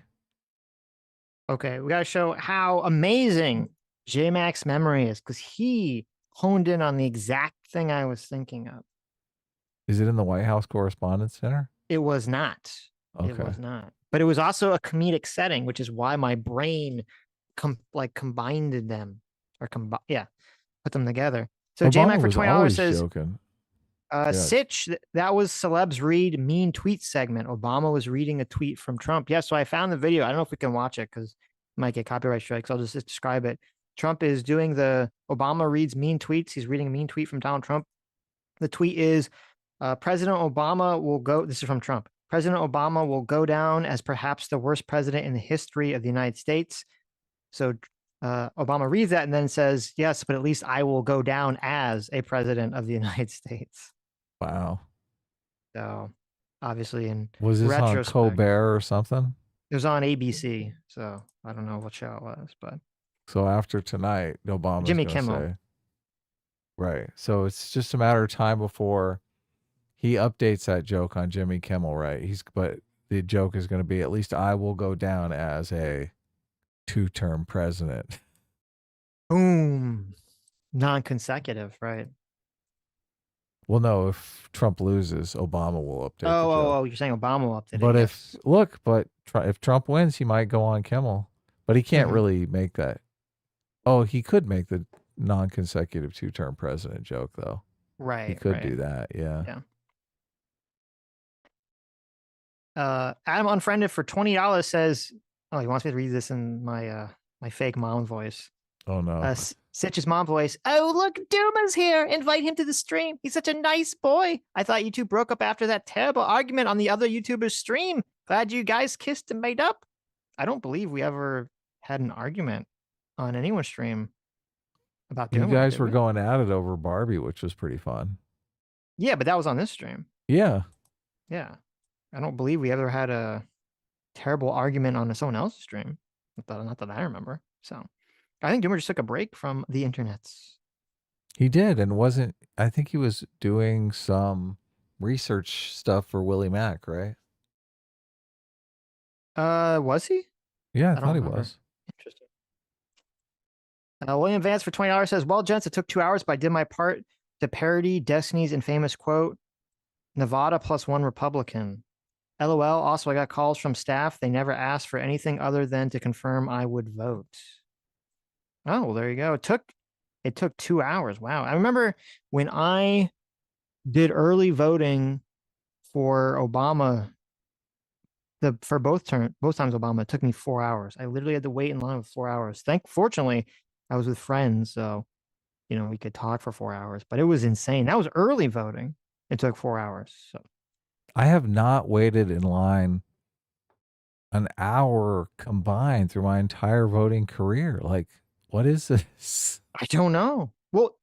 Okay, we got to show how amazing J-Mac's memory is because he honed in on the exact thing I was thinking of. Is it in the White House Correspondents' Dinner? It was not. Okay. It was not. But it was also a comedic setting, which is why my brain combined them or put them together. So Obama JMac for was $20 always says, joking. Yeah. Sitch, that was celebs read mean tweets segment. Obama was reading a tweet from Trump. Yeah, so I found the video. I don't know if we can watch it because it might get copyright strikes. I'll just describe it. Trump is doing the Obama reads mean tweets. He's reading a mean tweet from Donald Trump. The tweet is, President Obama will go, this is from Trump. President Obama will go down as perhaps the worst president in the history of the United States. So Obama reads that and then says, yes, but at least I will go down as a president of the United States. Wow. So obviously in Was this on retrospect, Colbert or something? it was on ABC. So I don't know what show it was, but So after tonight, Obama's Jimmy gonna Kimmel. say, right. So it's just a matter of time before he updates that joke on Jimmy Kimmel, right? But the joke is going to be, at least I will go down as a 2-term president. Boom. Non-consecutive, right? Well, no, if Trump loses, Obama will update the joke. Oh, you're saying Obama will update But it. if Trump wins, he might go on Kimmel. But he can't really make that. Oh, he could make the non-consecutive 2-term president joke, though. Right. He could do that, yeah. Adam Unfriended for $20 says, oh, he wants me to read this in my my fake mom voice. Oh, no. Sitch's mom voice. Oh, look, Duma's here. Invite him to the stream. He's such a nice boy. I thought you two broke up after that terrible argument on the other YouTuber's stream. Glad you guys kissed and made up. I don't believe we ever had an argument on anyone's stream about Duma. You guys were going at it over Barbie, which was pretty fun. Yeah, but that was on this stream. Yeah. Yeah. I don't believe we ever had a terrible argument on someone else's stream. Not that I remember. So I think Doomer just took a break from the internets. He did, and I think he was doing some research stuff for Willie Mack, right? Was he? Yeah, I thought he was. Interesting. William Vance for $20 says, well, gents, it took 2 hours, but I did my part to parody Destiny's infamous quote, Nevada plus one Republican. LOL. Also, I got calls from staff. They never asked for anything other than to confirm I would vote. Oh, well, there you go. It took 2 hours. Wow. I remember when I did early voting for Obama, for both times Obama, it took me 4 hours. I literally had to wait in line for 4 hours. Fortunately, I was with friends, so we could talk for 4 hours. But it was insane. That was early voting. It took 4 hours. So I have not waited in line an hour combined through my entire voting career. Like, what is this? I don't know. Well,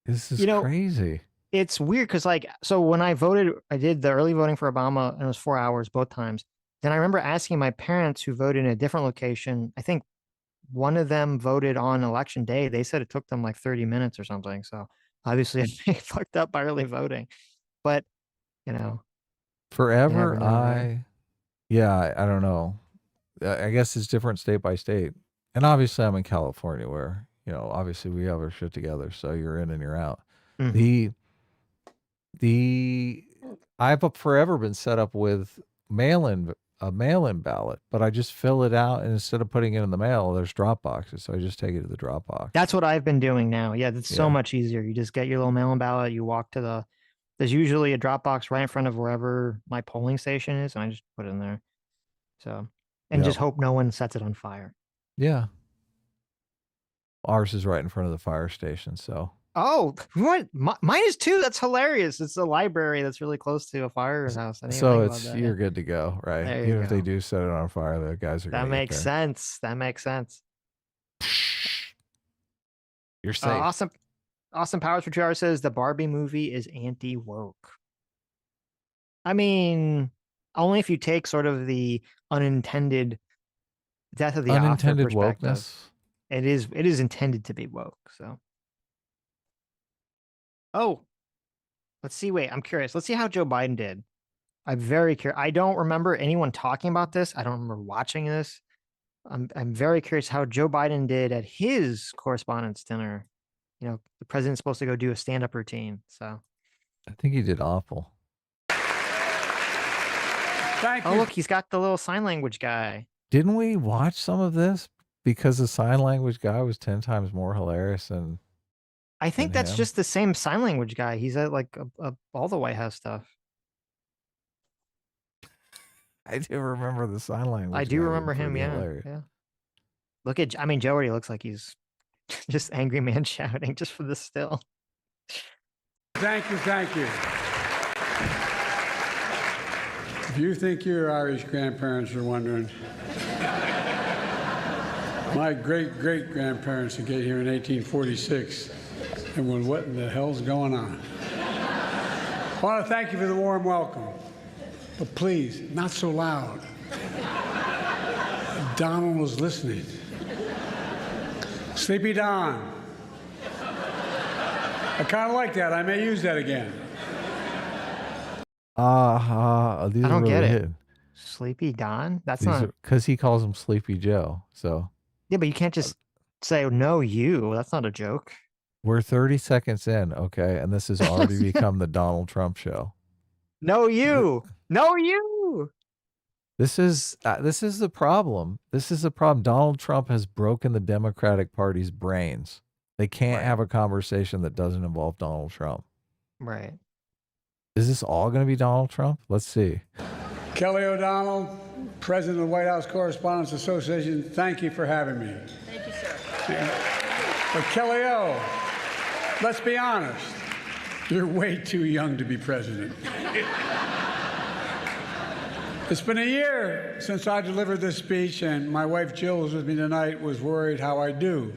this is crazy. It's weird because, so when I voted, I did the early voting for Obama, and it was 4 hours both times. Then I remember asking my parents who voted in a different location. I think one of them voted on election day. They said it took them like 30 minutes or something. So obviously, I fucked up by early voting. But, forever, I don't know. I guess it's different state by state. And obviously I'm in California where, obviously we have our shit together. So you're in and you're out. Mm-hmm. I've forever been set up with a mail-in ballot, but I just fill it out, and instead of putting it in the mail, there's drop boxes. So I just take it to the drop box. That's what I've been doing now. Yeah, that's so much easier. You just get your little mail-in ballot. You walk to there's usually a drop box right in front of wherever my polling station is, and I just put it in there. So, and just hope no one sets it on fire. Yeah. Ours is right in front of the fire station, so. Oh, what? Mine is too. That's hilarious. It's a library that's really close to a firehouse. So you're good to go, right? Even if they do set it on fire, the guys are going to That makes sense. That makes sense. You're safe. Austin Powers for 2 hours says the Barbie movie is anti-woke. I mean, only if you take sort of the unintended death of the unintended author perspective. Wokeness. It is intended to be woke. So, let's see. Wait, I'm curious. Let's see how Joe Biden did. I'm very curious. I don't remember anyone talking about this. I don't remember watching this. I'm very curious how Joe Biden did at his correspondence dinner. The president's supposed to go do a stand-up routine. So I think he did awful. Thank you. Oh, look, he's got the little sign language guy. Didn't we watch some of this? because the sign language guy was 10 times more hilarious than I think that's him? just the same sign language guy. He's at like all the White House stuff. I do remember the sign language. I do guy remember being him. pretty Yeah, hilarious. yeah. Look at, I mean, Joe already looks like he's just angry man shouting just for the still. Thank you, thank you. If you think your Irish grandparents are wondering, my great-great-grandparents that came here in 1846, and went, what in the hell's going on? I want to thank you for the warm welcome, but please, not so loud. Donald was listening. Sleepy Don. I kind of like that. I may use that again. These I don't are really get it. hidden. Sleepy Don? That's These not. because he calls him Sleepy Joe. So Yeah, but you can't just say, no, you. That's not a joke. we're 30 seconds in, okay, and this has already become the Donald Trump show. No, you. No, you. This is the problem. This is the problem. Donald Trump has broken the Democratic Party's brains. They can't Right. have a conversation that doesn't involve Donald Trump. Right. Is this all going to be Donald Trump? Let's see. Kelly O'Donnell, President of the White House Correspondents Association, thank you for having me. Thank you, sir. But Kelly O, let's be honest, you're way too young to be president. It's been a year since I delivered this speech, and my wife Jill, who's with me tonight, was worried how I do.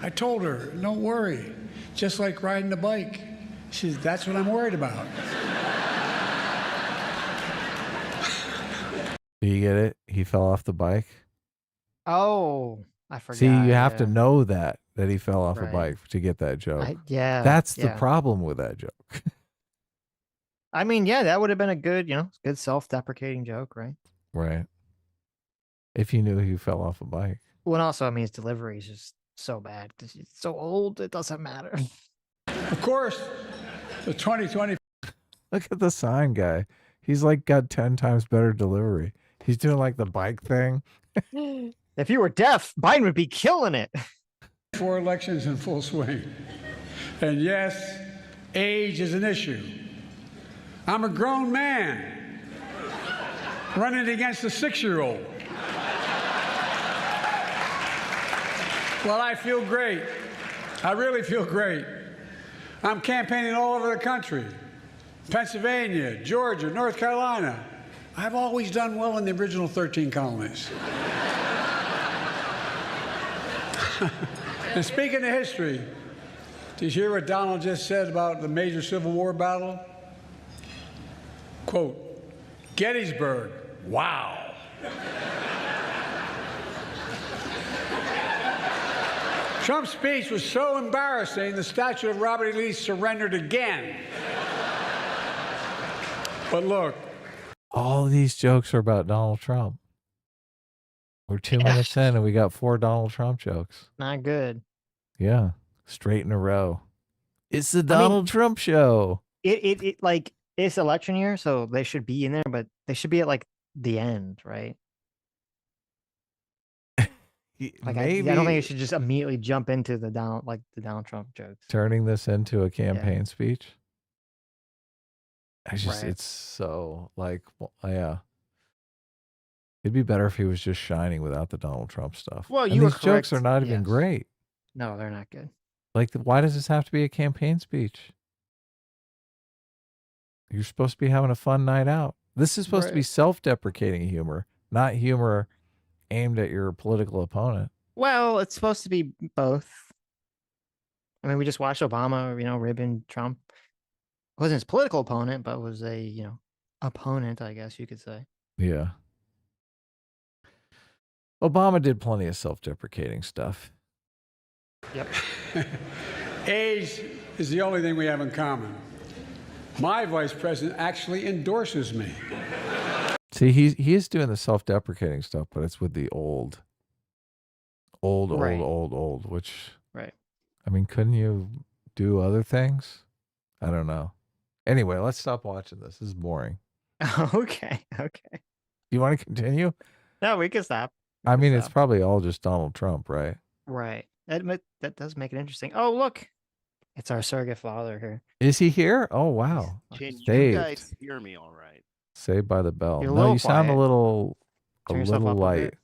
I told her, don't worry, just like riding a bike. She said, that's what I'm worried about. Do you get it? He fell off the bike. Oh, I forgot. See, you have to yeah. know that he fell off a Right. bike to get that joke. Yeah. That's the yeah. problem with that joke. I mean, yeah, that would have been a good, good self-deprecating joke, right? Right. If you knew he fell off a bike. Well, and also, I mean, his delivery is just so bad. He's so old, it doesn't matter. Of course, the 2020 Look at the sign guy. He's like got 10 times better delivery. He's doing like the bike thing. If you were deaf, Biden would be killing it. 4 elections in full swing. And yes, age is an issue. I'm a grown man running against a 6-year-old. Well, I feel great. I really feel great. I'm campaigning all over the country. Pennsylvania, Georgia, North Carolina. I've always done well in the original 13 colonies. And speaking of history, did you hear what Donald just said about the major Civil War battle? Quote, Gettysburg, wow. Trump's speech was so embarrassing, the statue of Robert E. Lee surrendered again. But look. All these jokes are about Donald Trump. We're 2 minutes in and we got 4 Donald Trump jokes. Not good. Yeah. Straight in a row. It's the Donald Trump show. It like, it's election year, so they should be in there, but they should be at like the end, right? Like, Maybe I don't think you should just immediately jump into the Donald Trump jokes. turning this into a campaign speech. Right. It's so like, yeah. It'd be better if he was just shining without the Donald Trump stuff. Well, And you were these jokes are correct. not even Yes. great. No, they're not good. Like, why does this have to be a campaign speech? You're supposed to be having a fun night out. This is supposed to be self-deprecating humor, not humor aimed at your political opponent. Well, it's supposed to be both. I mean, we just watched Obama, ribbon Trump. Wasn't his political opponent, but was a, opponent, I guess you could say. Yeah. Obama did plenty of self-deprecating stuff. Yep. Age is the only thing we have in common. My vice president actually endorses me. See, he is doing the self-deprecating stuff, but it's with the old, Right. which, Right. I mean, couldn't you do other things? I don't know. Anyway, let's stop watching this. This is boring. Okay. You want to continue? No, we can stop. I mean, it's stuff. probably all just Donald Trump, right? Right. That does make it interesting. Oh, look, it's our surrogate father here. Is he here? Oh, wow. Can you Saved. guys hear me all right? Saved by the bell. You're a No, little you sound a quiet. little Turn yourself up a light. bit.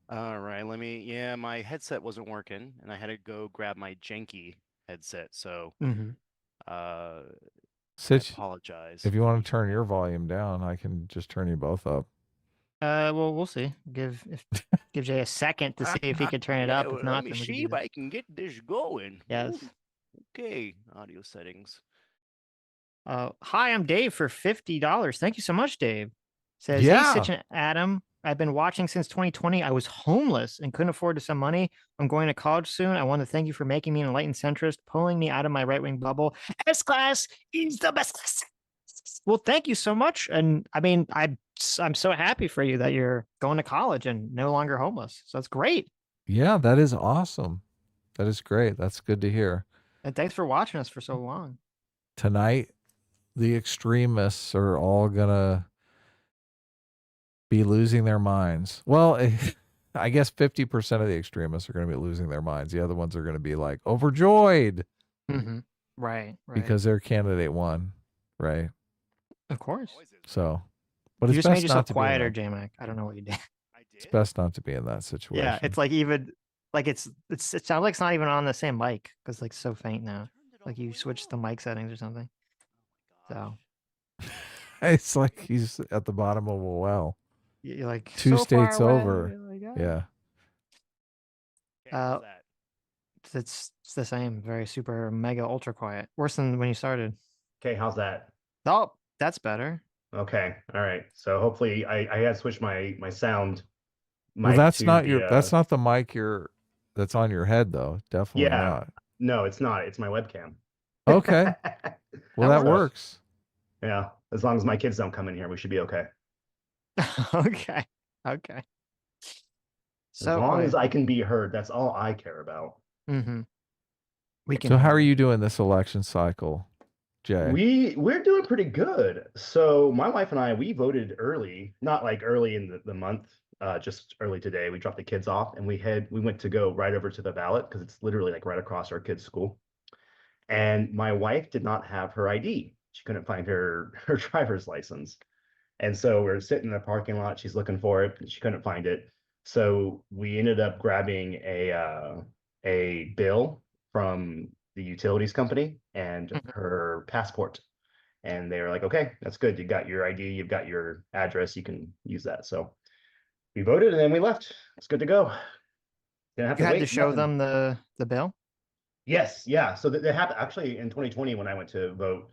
All right, yeah, my headset wasn't working and I had to go grab my janky headset. So, I Sitch, apologize. if you want to turn your volume down, I can just turn you both up. Well, we'll see. Give Jay a second to see if he can turn it up. If not, let me then we can see do if that. I can get this going. Yes. Ooh, okay, audio settings. Hi, I'm Dave for $50. Thank you so much, Dave. Says, Yeah. hey, Sitch and Adam. I've been watching since 2020. I was homeless and couldn't afford to send money. I'm going to college soon. I want to thank you for making me an enlightened centrist, pulling me out of my right-wing bubble. S-class is the best class. Well, thank you so much. And I mean, I'm so happy for you that you're going to college and no longer homeless. So that's great. Yeah, that is awesome. That is great. That's good to hear. And thanks for watching us for so long. Tonight, the extremists are all gonna be losing their minds. Well, I guess 50% of the extremists are going to be losing their minds. The other ones are going to be like overjoyed Right. because their candidate won, right? Of course. So, but You it's just made best yourself not to be in quieter, that. J-Mac. I don't know what you did. It's best not to be in that situation. Yeah, it's like even like it sounds like it's not even on the same mic because like so faint now. Like you switched the mic settings or something. So it's like he's at the bottom of a well. you're like two so far states away. over. Like, Yeah. It's the same. Very super mega ultra quiet. Worse than when you started. Okay, how's that? Oh, that's better. Okay, all right. So hopefully I had to switch my sound. Well, that's not that's not the mic that's on your head though. Definitely not. No, it's not. It's my webcam. Okay. Well, that works. Yeah, as long as my kids don't come in here, we should be okay. Okay. So as long as I can be heard, that's all I care about. So how are you doing this election cycle, Jay? We're doing pretty good. So my wife and I, we voted early, not like early in the month, just early today. We dropped the kids off and we went to go right over to the ballot because it's literally like right across our kids' school. And my wife did not have her ID. She couldn't find her driver's license. And so we're sitting in the parking lot. She's looking for it. And she couldn't find it. So we ended up grabbing a bill from the utilities company and her passport. And they were like, okay, that's good. You got your ID, you've got your address, you can use that. So we voted and then we left. It's good to go. Didn't have to wait. You had to show them the bill? Yes, yeah. So that happened actually in 2020 when I went to vote.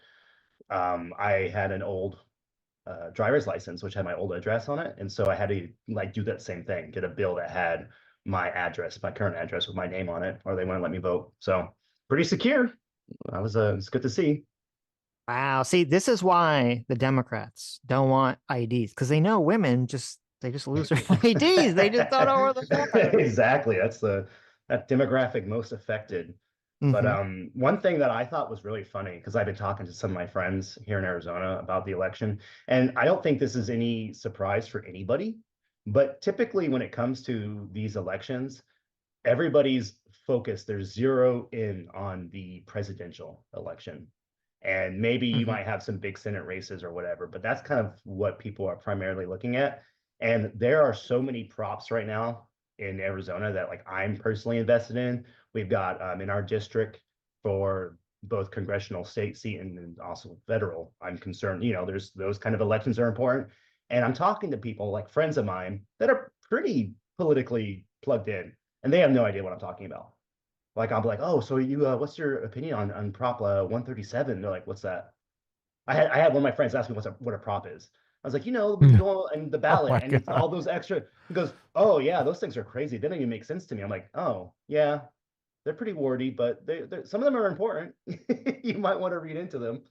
I had an old driver's license which had my old address on it, and so I had to like do that same thing, get a bill that had my address, my current address with my name on it, or they wouldn't let me vote. So pretty secure. It's good to see. Wow. See, this is why the Democrats don't want IDs, because they know women they just lose their IDs. They just don't know where the fuck. Exactly. That's that demographic most affected. But one thing that I thought was really funny, because I've been talking to some of my friends here in Arizona about the election, and I don't think this is any surprise for anybody, but typically when it comes to these elections, everybody's focused, they're zero in on the presidential election. And maybe you might have some big Senate races or whatever, but that's kind of what people are primarily looking at. And there are so many props right now in Arizona that like I'm personally invested in. We've got in our district for both congressional state seat and also federal. I'm concerned, there's those kind of elections are important. And I'm talking to people like friends of mine that are pretty politically plugged in, and they have no idea what I'm talking about. Like I'll be like, oh, so you, what's your opinion on Prop 137? They're like, what's that? I had one of my friends ask me what a prop is. I was like, we can go on the ballot and it's all those extra. He goes, oh yeah, those things are crazy. They don't even make sense to me. I'm like, oh yeah, they're pretty wordy, but some of them are important. You might want to read into them.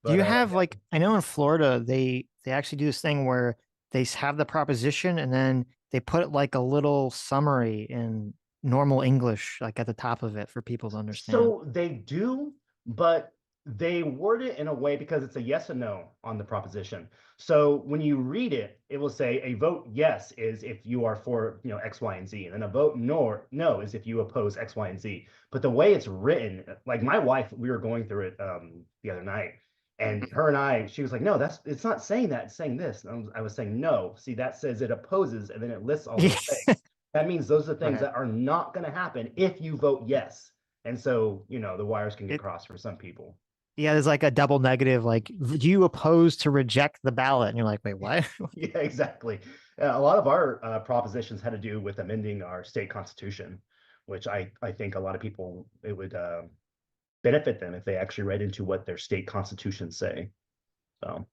But, do you have like, I know in Florida, they actually do this thing where they have the proposition and then they put like a little summary in normal English, like at the top of it for people to understand. So they do, but they word it in a way because it's a yes and no on the proposition. So when you read it, it will say a vote yes is if you are for, X, Y, and Z, and then a vote no is if you oppose X, Y, and Z. But the way it's written, like my wife, we were going through it the other night, and her and I, she was like, no, it's not saying that, it's saying this. And I was saying, no, see, that says it opposes, and then it lists all those things. That means those are things that are not going to happen if you vote yes. And so, the wires can get crossed for some people. Yeah, there's like a double negative, like, do you oppose to reject the ballot? And you're like, wait, what? Yeah, exactly. A lot of our propositions had to do with amending our state constitution, which I think a lot of people, it would benefit them if they actually read into what their state constitutions say. So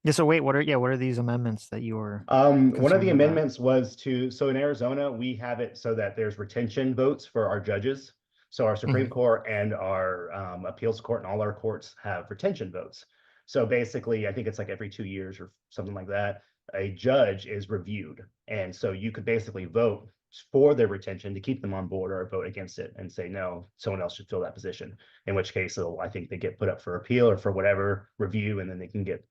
Yeah, so wait, what are these amendments that you were one of the about? amendments was so in Arizona, we have it so that there's retention votes for our judges. So our Supreme Court and our appeals court and all our courts have retention votes. So basically, I think it's like every 2 years or something like that, a judge is reviewed. And so you could basically vote for their retention to keep them on board, or vote against it and say, no, someone else should fill that position. In which case, I think they get put up for appeal or for whatever review, and then they can get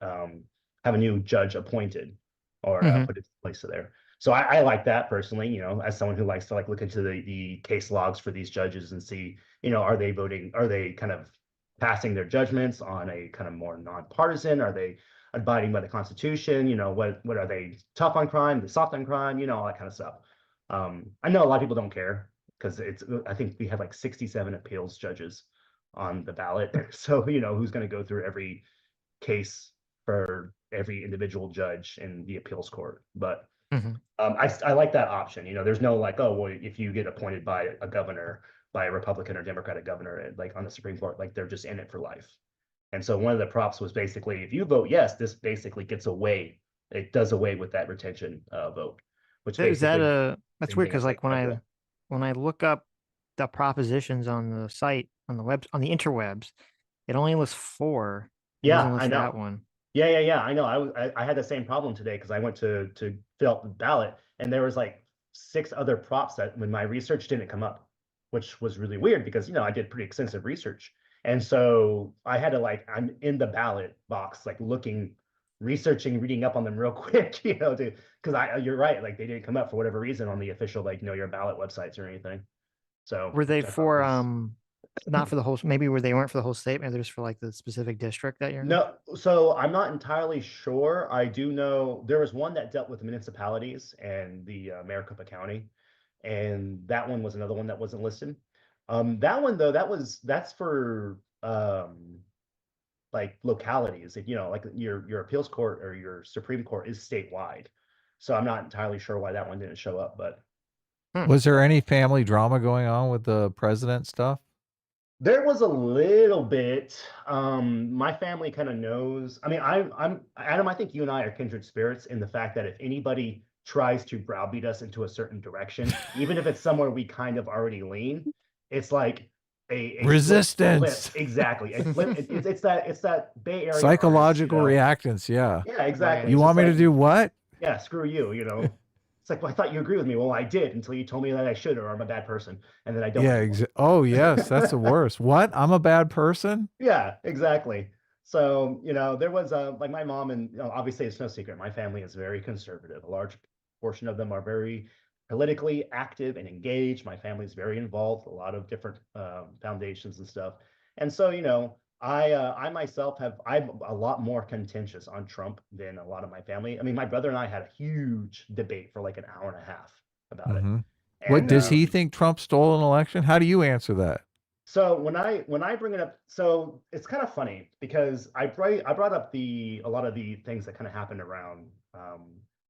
have a new judge appointed or put into place there. So I like that personally, as someone who likes to look into the case logs for these judges and see, are they kind of passing their judgments on a kind of more nonpartisan? Are they abiding by the Constitution? What are they tough on crime, the soft on crime, all that kind of stuff. I know a lot of people don't care because I think we have like 67 appeals judges on the ballot. So, who's going to go through every case for every individual judge in the appeals court? But I like that option. There's no oh, well, if you get appointed by a governor, by a Republican or Democratic governor, like on the Supreme Court, like they're just in it for life. And so one of the props was basically, if you vote yes, this basically it does away with that retention vote. Which Is basically that's weird because when I look up the propositions on the site, on the interwebs, it only lists 4. Yeah, I know that one. Yeah. I know. I had the same problem today because I went to fill out the ballot, and there was like 6 other props that when my research didn't come up, which was really weird because I did pretty extensive research, and so I had to I'm in the ballot box looking, researching, reading up on them real quick, because you're right, they didn't come up for whatever reason on the official your ballot websites or anything. So were they for not for the whole, maybe they weren't for the whole state, maybe they're just for the specific district that you're in? No, so I'm not entirely sure. I do know there was one that dealt with municipalities and the Maricopa County, and that one was another one that wasn't listed. That one though, that's for localities. Your appeals court or your Supreme Court is statewide. So I'm not entirely sure why that one didn't show up, but was there any family drama going on with the president stuff? There was a little bit. My family kind of knows. I mean, I'm Adam. I think you and I are kindred spirits in the fact that if anybody tries to browbeat us into a certain direction, even if it's somewhere we kind of already lean, it's like a resistance. Exactly. It's that Bay Area psychological reactance. Yeah. Yeah, exactly. You want me to do what? Yeah, screw you. It's like, well, I thought you agree with me. Well, I did until you told me that I should, or I'm a bad person, and then I don't. Yeah. Oh, yes, that's the worst. What? I'm a bad person? Yeah, exactly. So there was my mom, and obviously it's no secret, my family is very conservative. A large portion of them are very politically active and engaged. My family is very involved, a lot of different foundations and stuff. And so I myself I'm a lot more contentious on Trump than a lot of my family. I mean, my brother and I had a huge debate for an hour and a half about it. And, what does he think Trump stole an election? How do you answer that? So when I bring it up, so it's kind of funny because I brought up a lot of the things that kind of happened around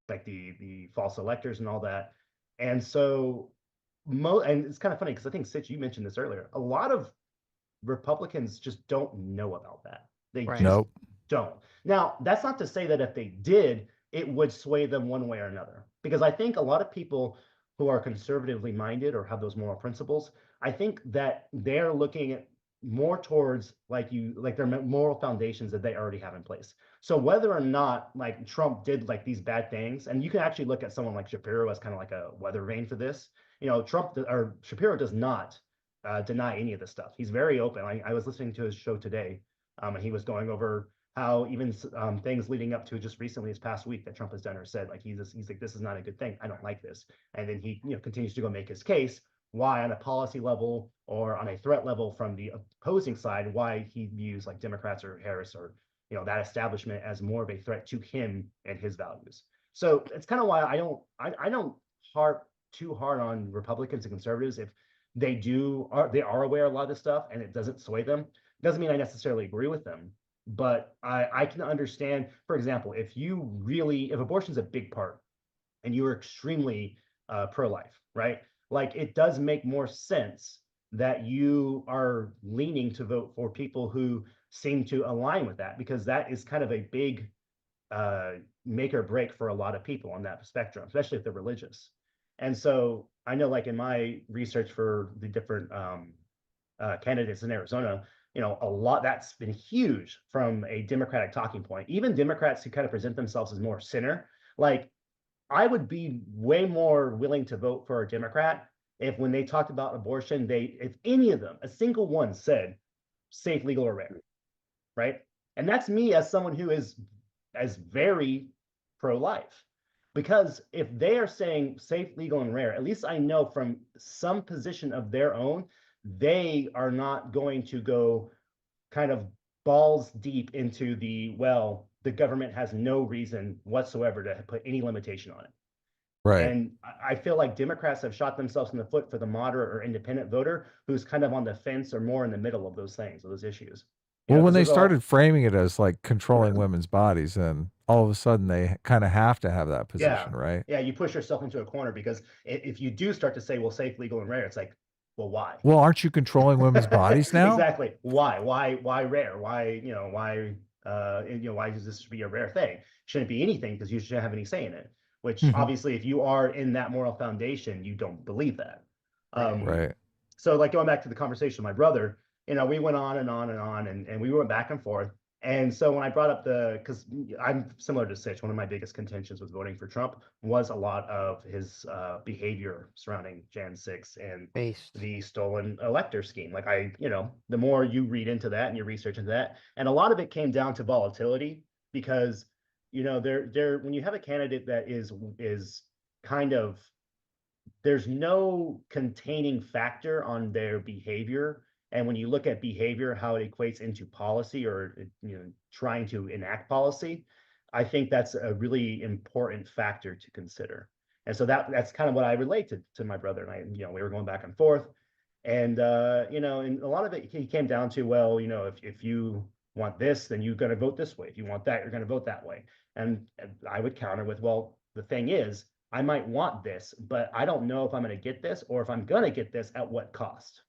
the false electors and all that. And so and it's kind of funny because I think Sitch, you mentioned this earlier. A lot of Republicans just don't know about that. They just don't. Now, that's not to say that if they did, it would sway them one way or another. Because I think a lot of people who are conservatively minded or have those moral principles, I think that they're looking at more towards their moral foundations that they already have in place. So whether or not Trump did these bad things, and you can actually look at someone like Shapiro as kind of like a weather vane for this. Shapiro does not deny any of this stuff. He's very open. I was listening to his show today, And he was going over how even things leading up to just recently this past week that Trump has done or said, like he's like, this is not a good thing. I don't like this. And then he continues to go make his case why on a policy level or on a threat level from the opposing side, why he views like Democrats or Harris or that establishment as more of a threat to him and his values. So it's kind of why I don't harp too hard on Republicans and conservatives if they are aware of a lot of this stuff and it doesn't sway them. It doesn't mean I necessarily agree with them, but I can understand, for example, if abortion is a big part and you are extremely pro-life, right? Like it does make more sense that you are leaning to vote for people who seem to align with that, because that is kind of a big make or break for a lot of people on that spectrum, especially if they're religious. And so I know, like in my research for the different candidates in Arizona, a lot that's been huge from a Democratic talking point. Even Democrats who kind of present themselves as more center, like I would be way more willing to vote for a Democrat if when they talked about abortion, if any of them, a single one said safe, legal, or rare, right? And that's me as someone who is as very pro-life. Because if they are saying safe, legal, and rare, at least I know from some position of their own, they are not going to go kind of balls deep into the government has no reason whatsoever to put any limitation on it. Right. And I feel like Democrats have shot themselves in the foot for the moderate or independent voter who's kind of on the fence or more in the middle of those things, of those issues. Well, when they started framing it as like controlling women's bodies, then all of a sudden they kind of have to have that position, right? Yeah, you push yourself into a corner because if you do start to say, well, safe, legal, and rare, it's like, well, why? Well, aren't you controlling women's bodies now? Exactly. Why rare? Why does this be a rare thing? Shouldn't be anything because you shouldn't have any say in it. Which obviously, if you are in that moral foundation, you don't believe that. Right. So like going back to the conversation, my brother, we went on and on and on and we went back and forth. And so when I brought up because I'm similar to Sitch, one of my biggest contentions with voting for Trump was a lot of his behavior surrounding Jan 6 and the stolen elector scheme. Like the more you read into that and you research into that, and a lot of it came down to volatility because, when you have a candidate that is kind of, there's no containing factor on their behavior. And when you look at behavior, how it equates into policy or trying to enact policy, I think that's a really important factor to consider. And so that's kind of what I relate to my brother and I. We were going back and forth, and and a lot of it he came down to, well, if you want this, then you're going to vote this way. If you want that, you're going to vote that way. And I would counter with, well, the thing is, I might want this, but I don't know if I'm going to get this or if I'm going to get this at what cost.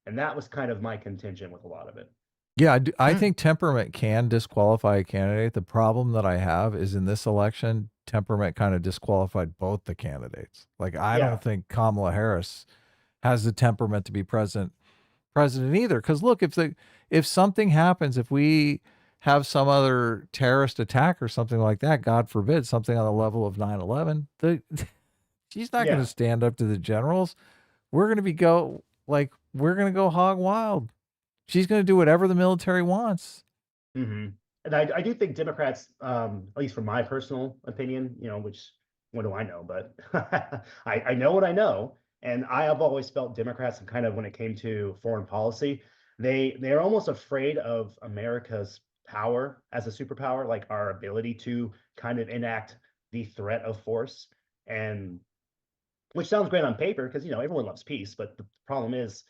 And that was kind of my contention with a lot of it. Yeah, I think temperament can disqualify a candidate. The problem that I have is in this election, temperament kind of disqualified both the candidates. Like, I don't think Kamala Harris has the temperament to be president either. Because look, if something happens, if we have some other terrorist attack or something like that, God forbid, something on the level of 9/11, she's not going to stand up to the generals. We're going to we're going to go hog wild. She's going to do whatever the military wants. Mm-hmm. And I do think Democrats, at least from my personal opinion, which what do I know? But I know what I know. And I have always felt Democrats have kind of, when it came to foreign policy, they're almost afraid of America's power as a superpower, like our ability to kind of enact the threat of force. And which sounds great on paper because, everyone loves peace. But the problem is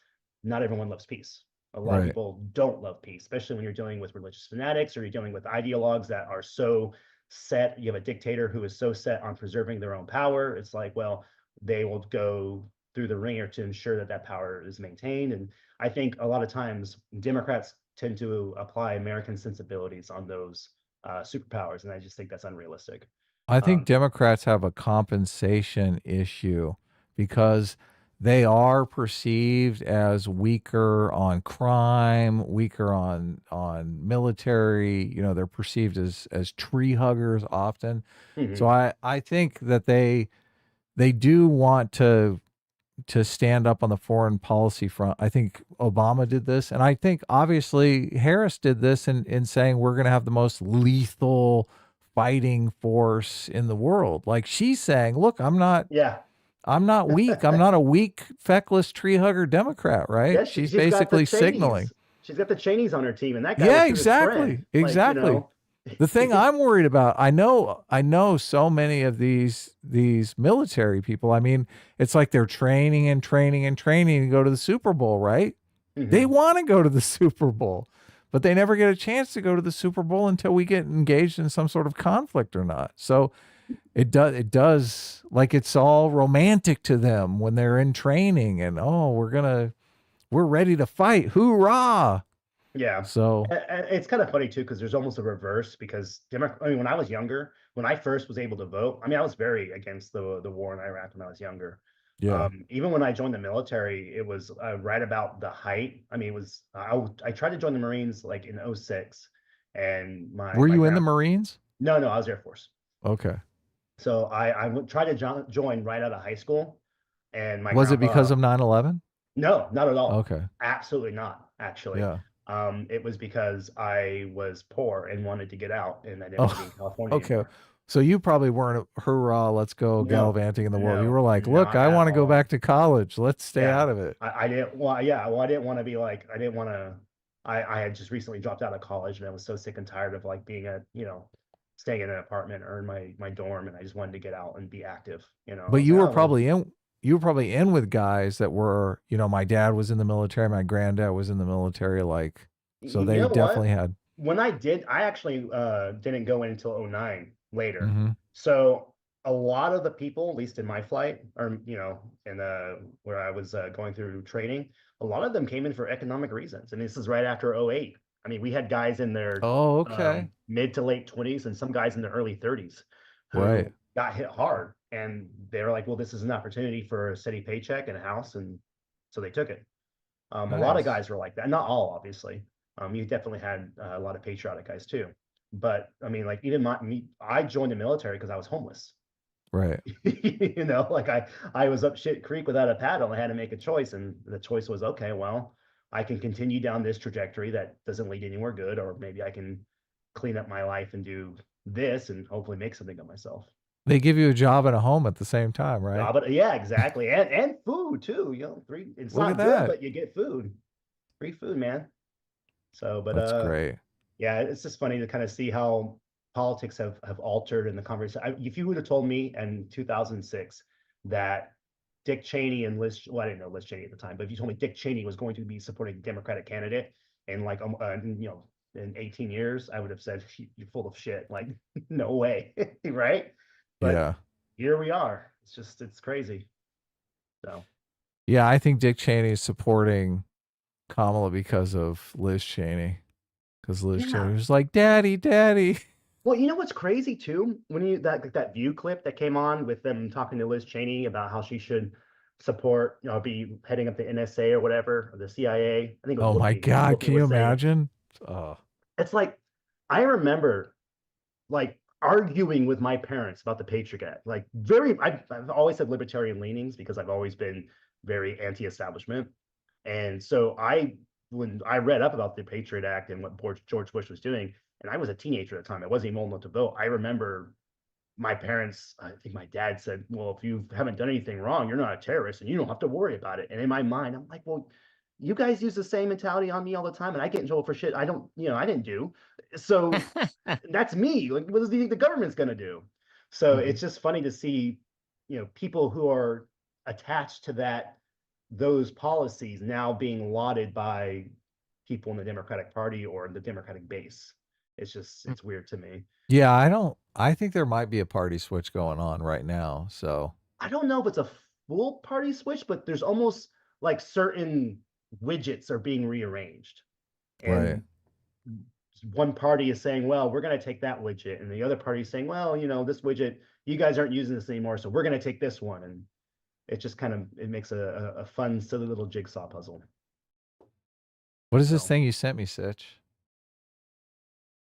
not everyone loves peace. A lot of people don't love peace, especially when you're dealing with religious fanatics or you're dealing with ideologues that are so set. You have a dictator who is so set on preserving their own power. It's like, well, they will go through the ringer to ensure that power is maintained. And I think a lot of times Democrats tend to apply American sensibilities on those superpowers. And I just think that's unrealistic. I think Democrats have a compensation issue because they are perceived as weaker on crime, weaker on military. They're perceived as tree huggers often. So I think that they do want to to stand up on the foreign policy front. I think Obama did this, and I think obviously Harris did this in saying we're going to have the most lethal fighting force in the world. Like she's saying, look, I'm not weak. I'm not a weak, feckless tree hugger Democrat, right? Yeah, She's she's got the basically Cheneys. signaling. She's got the Cheneys on her team, and that guy Yeah, was through his friend. exactly. Like, The thing I'm worried about, I know so many of these military people. I mean, it's like they're training and training and training to go to the Super Bowl, right? They want to go to the Super Bowl, but they never get a chance to go to the Super Bowl until we get engaged in some sort of conflict or not. So it does like it's all romantic to them when they're in training and we're ready to fight. Hoorah. Yeah. So it's kind of funny too, because there's almost a reverse because when I was younger, when I first was able to vote, I mean, I was very against the war in Iraq when I was younger. yeah. Even when I joined the military, it was right about the height. I mean, it was I tried to join the Marines like in 06, and Were you in the Marines? No, I was Air Force. Okay. So I tried to join right out of high school, and was it because of 9/11? No, not at all. Okay. Absolutely not, actually. Yeah. It was because I was poor and wanted to get out, and I didn't want to be in California okay. anymore. So you probably weren't hurrah, let's go gallivanting in the world. You were like, look, not I at want to go all. back to college. Let's stay out of it. I didn't. Well, yeah. Well, I didn't want to be like. I didn't want to. I had just recently dropped out of college, and I was so sick and tired of like being staying in an apartment or in my dorm, and I just wanted to get out and be active. But you were probably in. You were probably in with guys that were, my dad was in the military, my granddad was in the military, like. So they definitely had. When I actually didn't go in until 09 later. So a lot of the people, at least in my flight, or in where I was going through training, a lot of them came in for economic reasons, and this is right after 08. I mean, we had guys in their mid to late 20s, and some guys in their early 30s who got hit hard, and they were like, "Well, this is an opportunity for a steady paycheck and a house," and so they took it. A lot of guys were like that, not all, obviously. You definitely had a lot of patriotic guys too, but I mean, like even I joined the military because I was homeless. Right. Like I was up shit creek without a paddle. I had to make a choice, and the choice was, okay, well, I can continue down this trajectory that doesn't lead anywhere good, or maybe I can clean up my life and do this and hopefully make something of myself. They give you a job and a home at the same time, right? Yeah, exactly. And food too. It's not good, but you get food. Free food, man. So, but that's great. Yeah, it's just funny to kind of see how politics have altered in the conversation. If you would have told me in 2006 that Dick Cheney and I didn't know Liz Cheney at the time, but if you told me Dick Cheney was going to be supporting a Democratic candidate in like in 18 years, I would have said you're full of shit. Like, no way, right? But here we are. It's crazy. So yeah, I think Dick Cheney is supporting Kamala because of Liz Cheney. Because Liz Cheney was like, Daddy. Well, you know what's crazy too? When that View clip that came on with them talking to Liz Cheney about how she should support, be heading up the NSA or whatever, or the CIA. I think. Oh my God! Can you imagine? It's like I remember, like arguing with my parents about the Patriot Act. Like I've always had libertarian leanings because I've always been very anti-establishment, and so when I read up about the Patriot Act and what George Bush was doing, and I was a teenager at the time, I wasn't even old enough to vote. I remember my parents, I think my dad said, well, if you haven't done anything wrong, you're not a terrorist and you don't have to worry about it. And in my mind, I'm like, well, you guys use the same mentality on me all the time, and I get in trouble for shit I didn't do. So that's me. Like, what is the government's going to do? So it's just funny to see, people who are attached to those policies now being lauded by people in the Democratic Party or the Democratic base. It's weird to me. Yeah, I think there might be a party switch going on right now. So I don't know if it's a full party switch, but there's almost like certain widgets are being rearranged. And one party is saying, well, we're going to take that widget. And the other party is saying, well, this widget, you guys aren't using this anymore, so we're going to take this one. And it just it makes a fun, silly little jigsaw puzzle. What is this thing you sent me, Sitch?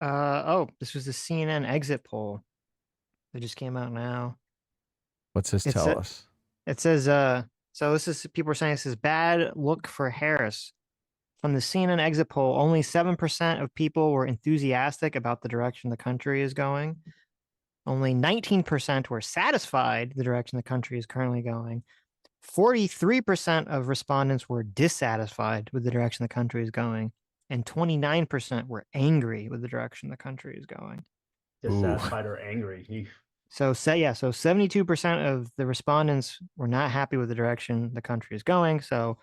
This was the CNN exit poll that just came out now. What's this tell us? It says So this is people are saying this is bad look for Harris. From the CNN exit poll, only 7% of people were enthusiastic about the direction the country is going. Only 19% were satisfied the direction the country is currently going. 43% of respondents were dissatisfied with the direction the country is going. And 29% were angry with the direction the country is going. Dissatisfied or angry. So 72% of the respondents were not happy with the direction the country is going. So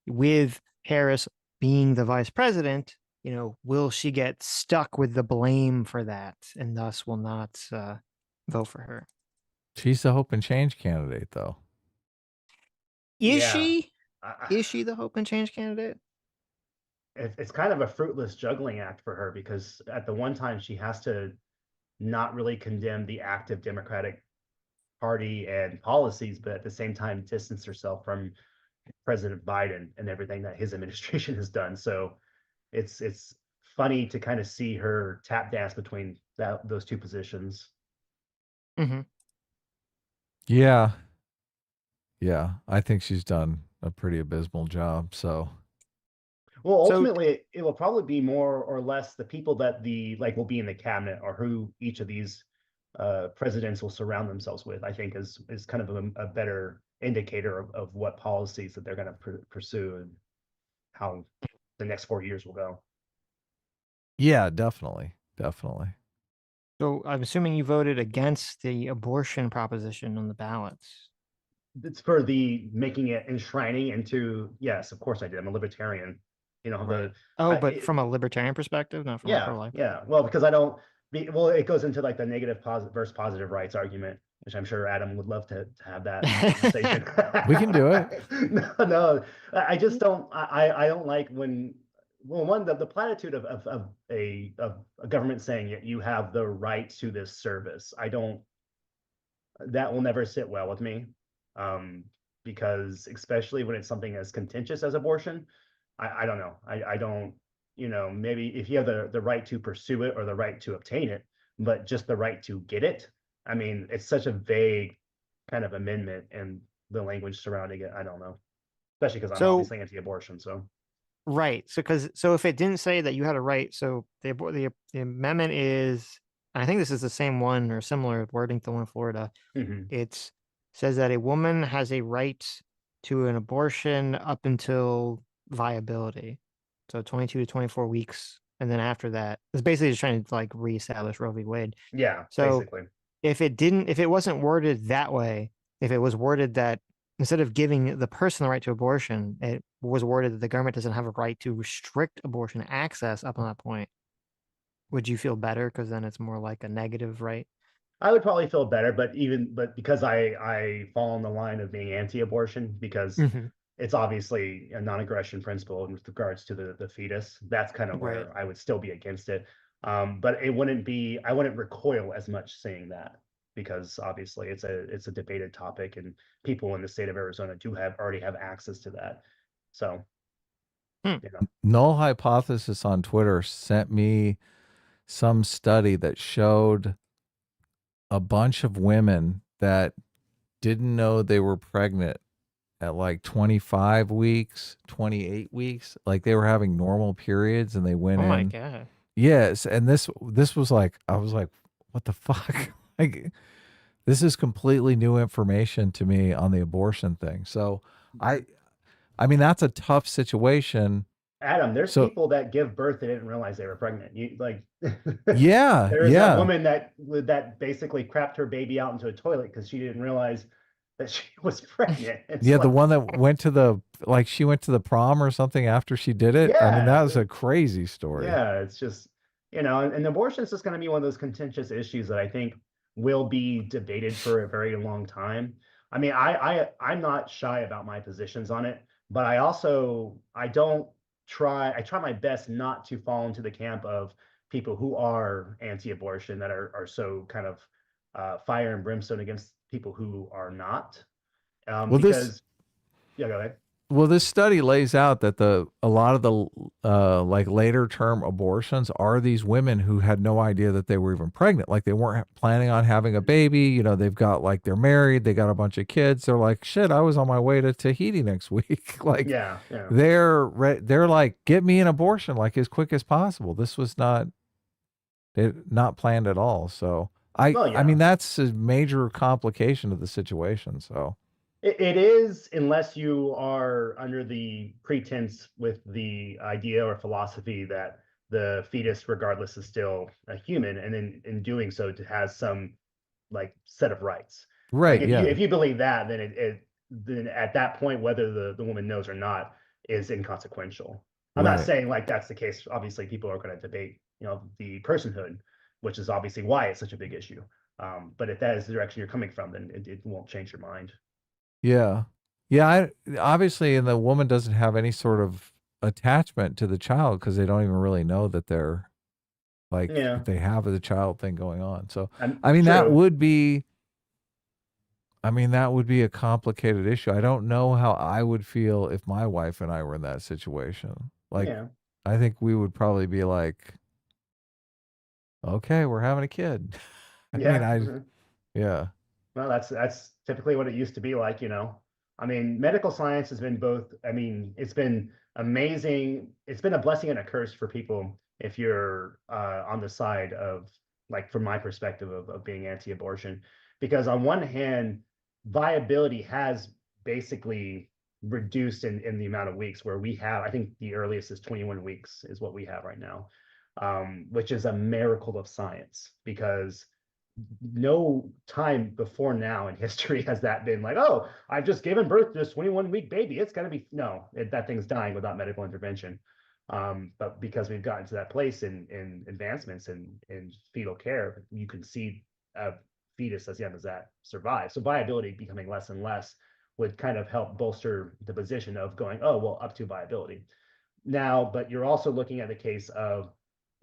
with Harris being the vice president, will she get stuck with the blame for that and thus will not vote for her? She's the hope and change candidate, though. Is she? Is she the hope and change candidate? It's kind of a fruitless juggling act for her, because at the one time she has to not really condemn the active Democratic Party and policies, but at the same time distance herself from President Biden and everything that his administration has done. So it's funny to kind of see her tap dance between those two positions. Mm-hmm. Yeah. I think she's done a pretty abysmal job. So, well, ultimately, it will probably be more or less the people that will be in the cabinet, or who each of these presidents will surround themselves with. I think is kind of a better indicator of what policies that they're going to pursue and how the next 4 years will go. Yeah, definitely. So I'm assuming you voted against the abortion proposition on the ballots. It's for the making it enshrining into, yes, of course I did. I'm a libertarian. Right. But from a libertarian perspective, not from a pro-life. Yeah. Well, because it goes into like the negative versus positive rights argument, which I'm sure Adam would love to have that conversation. We can do it. No, I just don't. I don't like when, well, the platitude of a government saying you have the right to this service. That will never sit well with me, because especially when it's something as contentious as abortion. I don't know. I don't, maybe if you have the right to pursue it or the right to obtain it, but just the right to get it. I mean, it's such a vague kind of amendment, and the language surrounding it, I don't know. Especially because I'm obviously anti-abortion, so. Right. So if it didn't say that you had a right, so the amendment is, I think this is the same one or similar wording to the one in Florida. Mm-hmm. It says that a woman has a right to an abortion up until viability. So 22 to 24 weeks. And then after that, it's basically just trying to reestablish Roe v. Wade. Yeah, so basically. If it wasn't worded that way, if it was worded that instead of giving the person the right to abortion, it was worded that the government doesn't have a right to restrict abortion access up on that point, would you feel better? Because then it's more like a negative right. I would probably feel better, but because I fall on the line of being anti-abortion, because it's obviously a non-aggression principle with regards to the fetus. That's kind of where I would still be against it. But I wouldn't recoil as much saying that, because obviously it's a debated topic, and people in the state of Arizona already have access to that. So, Null Hypothesis on Twitter sent me some study that showed a bunch of women that didn't know they were pregnant at 25 weeks, 28 weeks, they were having normal periods, and they went in. Oh my God. Yes, and this was I was like, what the fuck? This is completely new information to me on the abortion thing. So I mean, that's a tough situation. Adam, there's people that give birth that didn't realize they were pregnant. Yeah, there's that woman that basically crapped her baby out into a toilet because she didn't realize that she was pregnant. The one that went to she went to the prom or something after she did it. Yeah, I mean, that was a crazy story. Yeah, it's just, and abortion is just going to be one of those contentious issues that I think will be debated for a very long time. I mean, I'm not shy about my positions on it, but I try my best not to fall into the camp of people who are anti-abortion, that are so kind of fire and brimstone against people who are not. Go ahead. Well, this study lays out that a lot of the like later term abortions are these women who had no idea that they were even pregnant. Like they weren't planning on having a baby. You know, they've got like they're married, they got a bunch of kids. They're like, shit, I was on my way to Tahiti next week. Like Yeah, yeah. they're like, get me an abortion like as quick as possible. This was not planned at all. So Well, I mean yeah. that's a major complication of the situation. So It is, unless you are under the pretense with the idea or philosophy that the fetus, regardless, is still a human, and in doing so, it has some like set of rights. Like right, yeah, if you believe that, then then at that point, whether the woman knows or not is inconsequential. I'm not right. saying like that's the case. Obviously, people are going to debate, the personhood, which is obviously why it's such a big issue. But if that is the direction you're coming from, then it won't change your mind. Yeah. Yeah, obviously, and the woman doesn't have any sort of attachment to the child because they don't even really know that they're like Yeah, that they have the child thing going on. So, and I mean, true. that would be a complicated issue. I don't know how I would feel if my wife and I were in that situation. Like, Yeah, I think we would probably be like, okay, we're having a kid. I mean, yeah. Mhm. yeah. Well, that's typically what it used to be like, I mean, medical science has been both, I mean, it's been amazing. It's been a blessing and a curse for people if you're on the side of, like, from my perspective of being anti-abortion. Because on one hand, viability has basically reduced in the amount of weeks where we have, I think the earliest is 21 weeks is what we have right now, which is a miracle of science because no time before now in history has that been like, oh, I've just given birth to this 21-week baby. It's going to be, no, that thing's dying without medical intervention. But because we've gotten to that place in advancements in fetal care, you can see a fetus as young as that survive. So viability becoming less and less would kind of help bolster the position of going, oh, well, up to viability. Now, but you're also looking at the case of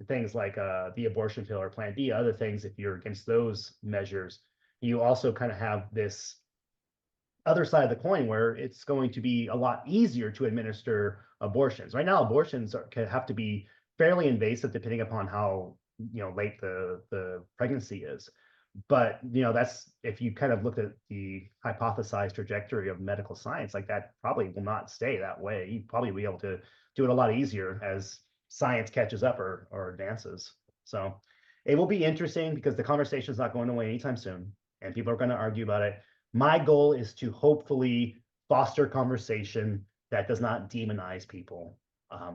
things like the abortion pill or Plan B, other things, if you're against those measures, you also kind of have this other side of the coin where it's going to be a lot easier to administer abortions. Right now, abortions can have to be fairly invasive depending upon how late the pregnancy is. But that's if you kind of look at the hypothesized trajectory of medical science, like that probably will not stay that way. You'd probably be able to do it a lot easier as science catches up or advances. So it will be interesting because the conversation is not going away anytime soon, and people are going to argue about it. My goal is to hopefully foster conversation that does not demonize people,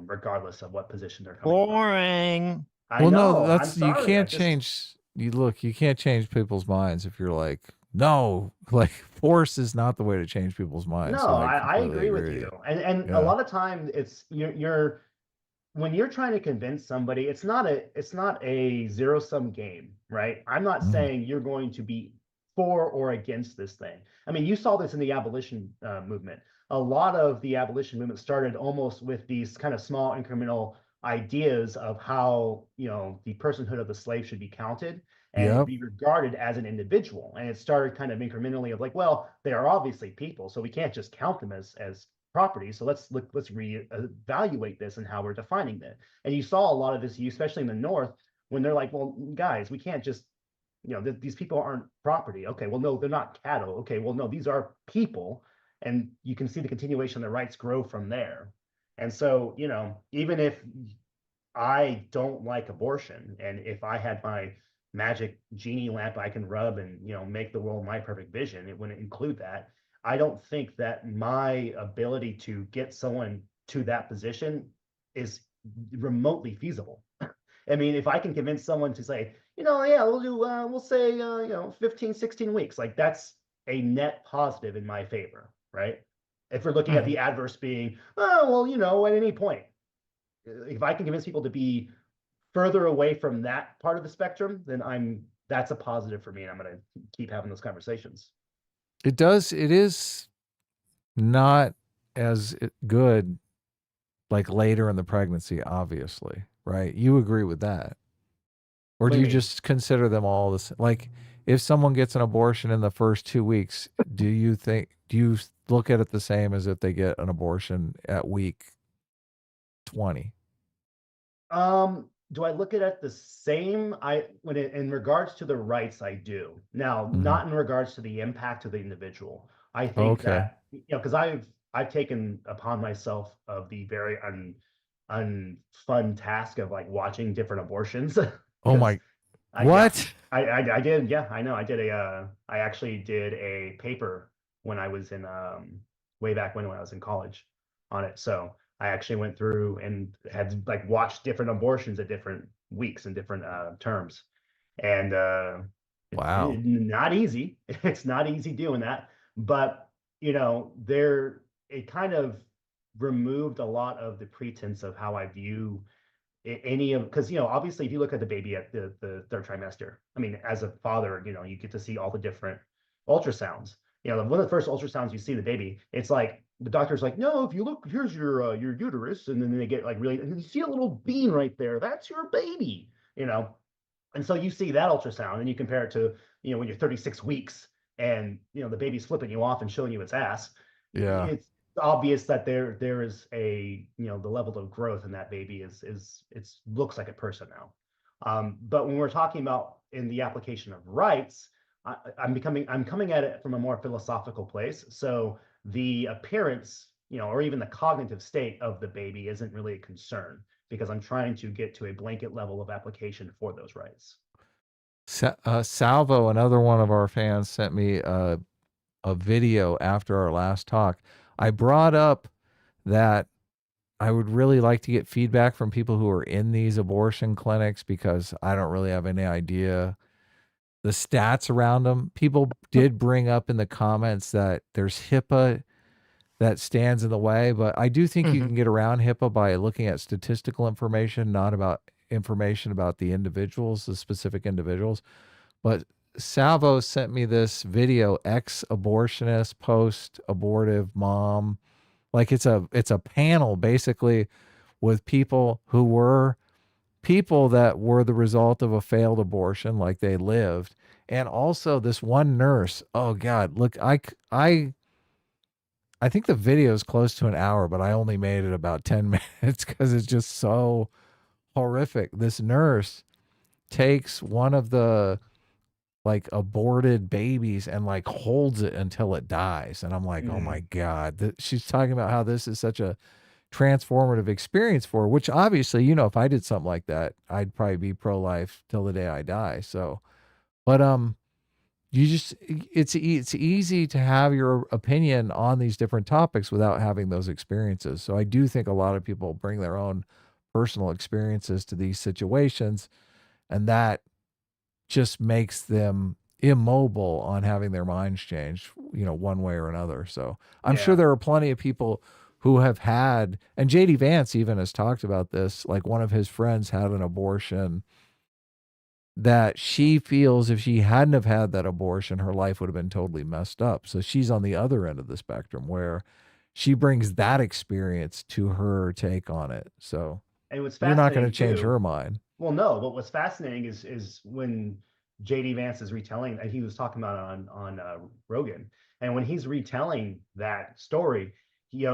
regardless of what position they're coming from. Boring. I Well, no, know. I'm that's you sorry. I can't just change. You can't change people's minds if you're like, no, like force is not the way to change people's minds. So no. I I completely agree with agree with you. you. And a Yeah. lot of times it's you're when you're trying to convince somebody, it's not a zero-sum game, right? I'm not Mhm. saying you're going to be for or against this thing. I mean, you saw this in the abolition movement. A lot of the abolition movement started almost with these kind of small incremental ideas of how the personhood of the slave should be counted and Yep. be regarded as an individual. And it started kind of incrementally of like, well, they are obviously people, so we can't just count them as property. So let's reevaluate this and how we're defining that. And you saw a lot of this, especially in the North, when they're like, well, guys, we can't just, these people aren't property. Okay, well, no, they're not cattle. Okay, well, no, these are people. And you can see the continuation of the rights grow from there. And so, even if I don't like abortion, and if I had my magic genie lamp I can rub and make the world my perfect vision, it wouldn't include that. I don't think that my ability to get someone to that position is remotely feasible. I mean, if I can convince someone to say, yeah, we'll say, 15, 16 weeks, like that's a net positive in my favor, right? If we're looking at Mhm. the adverse being, oh, well, at any point, if I can convince people to be further away from that part of the spectrum, then that's a positive for me. And I'm going to keep having those conversations. It does. It is not as good like later in the pregnancy, obviously, right? You agree with that. Or What do do you you mean? just consider them all the same? Like, if someone gets an abortion in the first 2 weeks, do you look at it the same as if they get an abortion at week 20? Do I look at it the same? In regards to the rights, I do. Now, Mhm. not in regards to the impact of the individual. I think Okay. that, because I've taken upon myself of the very unfun task of like watching different abortions. Oh 'Cause my, yeah, what? I did. Yeah, I know. I actually did a paper when I was in way back when I was in college on it. So I actually went through and had like watched different abortions at different weeks and different terms, and Wow. not easy. It's not easy doing that, but it kind of removed a lot of the pretense of how I view any of, because obviously if you look at the baby at the third trimester, I mean, as a father, you get to see all the different ultrasounds. One of the first ultrasounds you see the baby, it's like the doctor's like, no, if you look, here's your uterus, and then they get like really, and you see a little bean right there, that's your baby. And so you see that ultrasound and you compare it to when you're 36 weeks and the baby's flipping you off and showing you its ass. Yeah. It's obvious that there is the level of growth in that baby is it's looks like a person now. But when we're talking about in the application of rights, I'm coming at it from a more philosophical place. So the appearance, or even the cognitive state of the baby isn't really a concern, because I'm trying to get to a blanket level of application for those rights. Salvo, another one of our fans, sent me a video after our last talk. I brought up that I would really like to get feedback from people who are in these abortion clinics, because I don't really have any idea the stats around them. People did bring up in the comments that there's HIPAA that stands in the way, but I do think you can get around HIPAA by looking at statistical information, not about information about the individuals, the specific individuals. But Salvo sent me this video, ex-abortionist, post-abortive mom. Like it's a panel basically with people who were people that were the result of a failed abortion, like they lived. And also this one nurse. Oh God, look, I think the video is close to an hour, but I only made it about 10 minutes because it's just so horrific. This nurse takes one of the like aborted babies and like holds it until it dies. And I'm like, oh my God. She's talking about how this is such a transformative experience for her, which obviously, if I did something like that, I'd probably be pro-life till the day I die. So, but it's easy to have your opinion on these different topics without having those experiences. So I do think a lot of people bring their own personal experiences to these situations, and that just makes them immobile on having their minds changed, one way or another. So I'm sure there are plenty of people who have had, and JD Vance even has talked about this, like one of his friends had an abortion that she feels if she hadn't have had that abortion, her life would have been totally messed up. So she's on the other end of the spectrum where she brings that experience to her take on it. So And what's you're not going to fascinating change too, her mind. well, no, but what's fascinating is when JD Vance is retelling, and he was talking about it on Rogan, and when he's retelling that story, he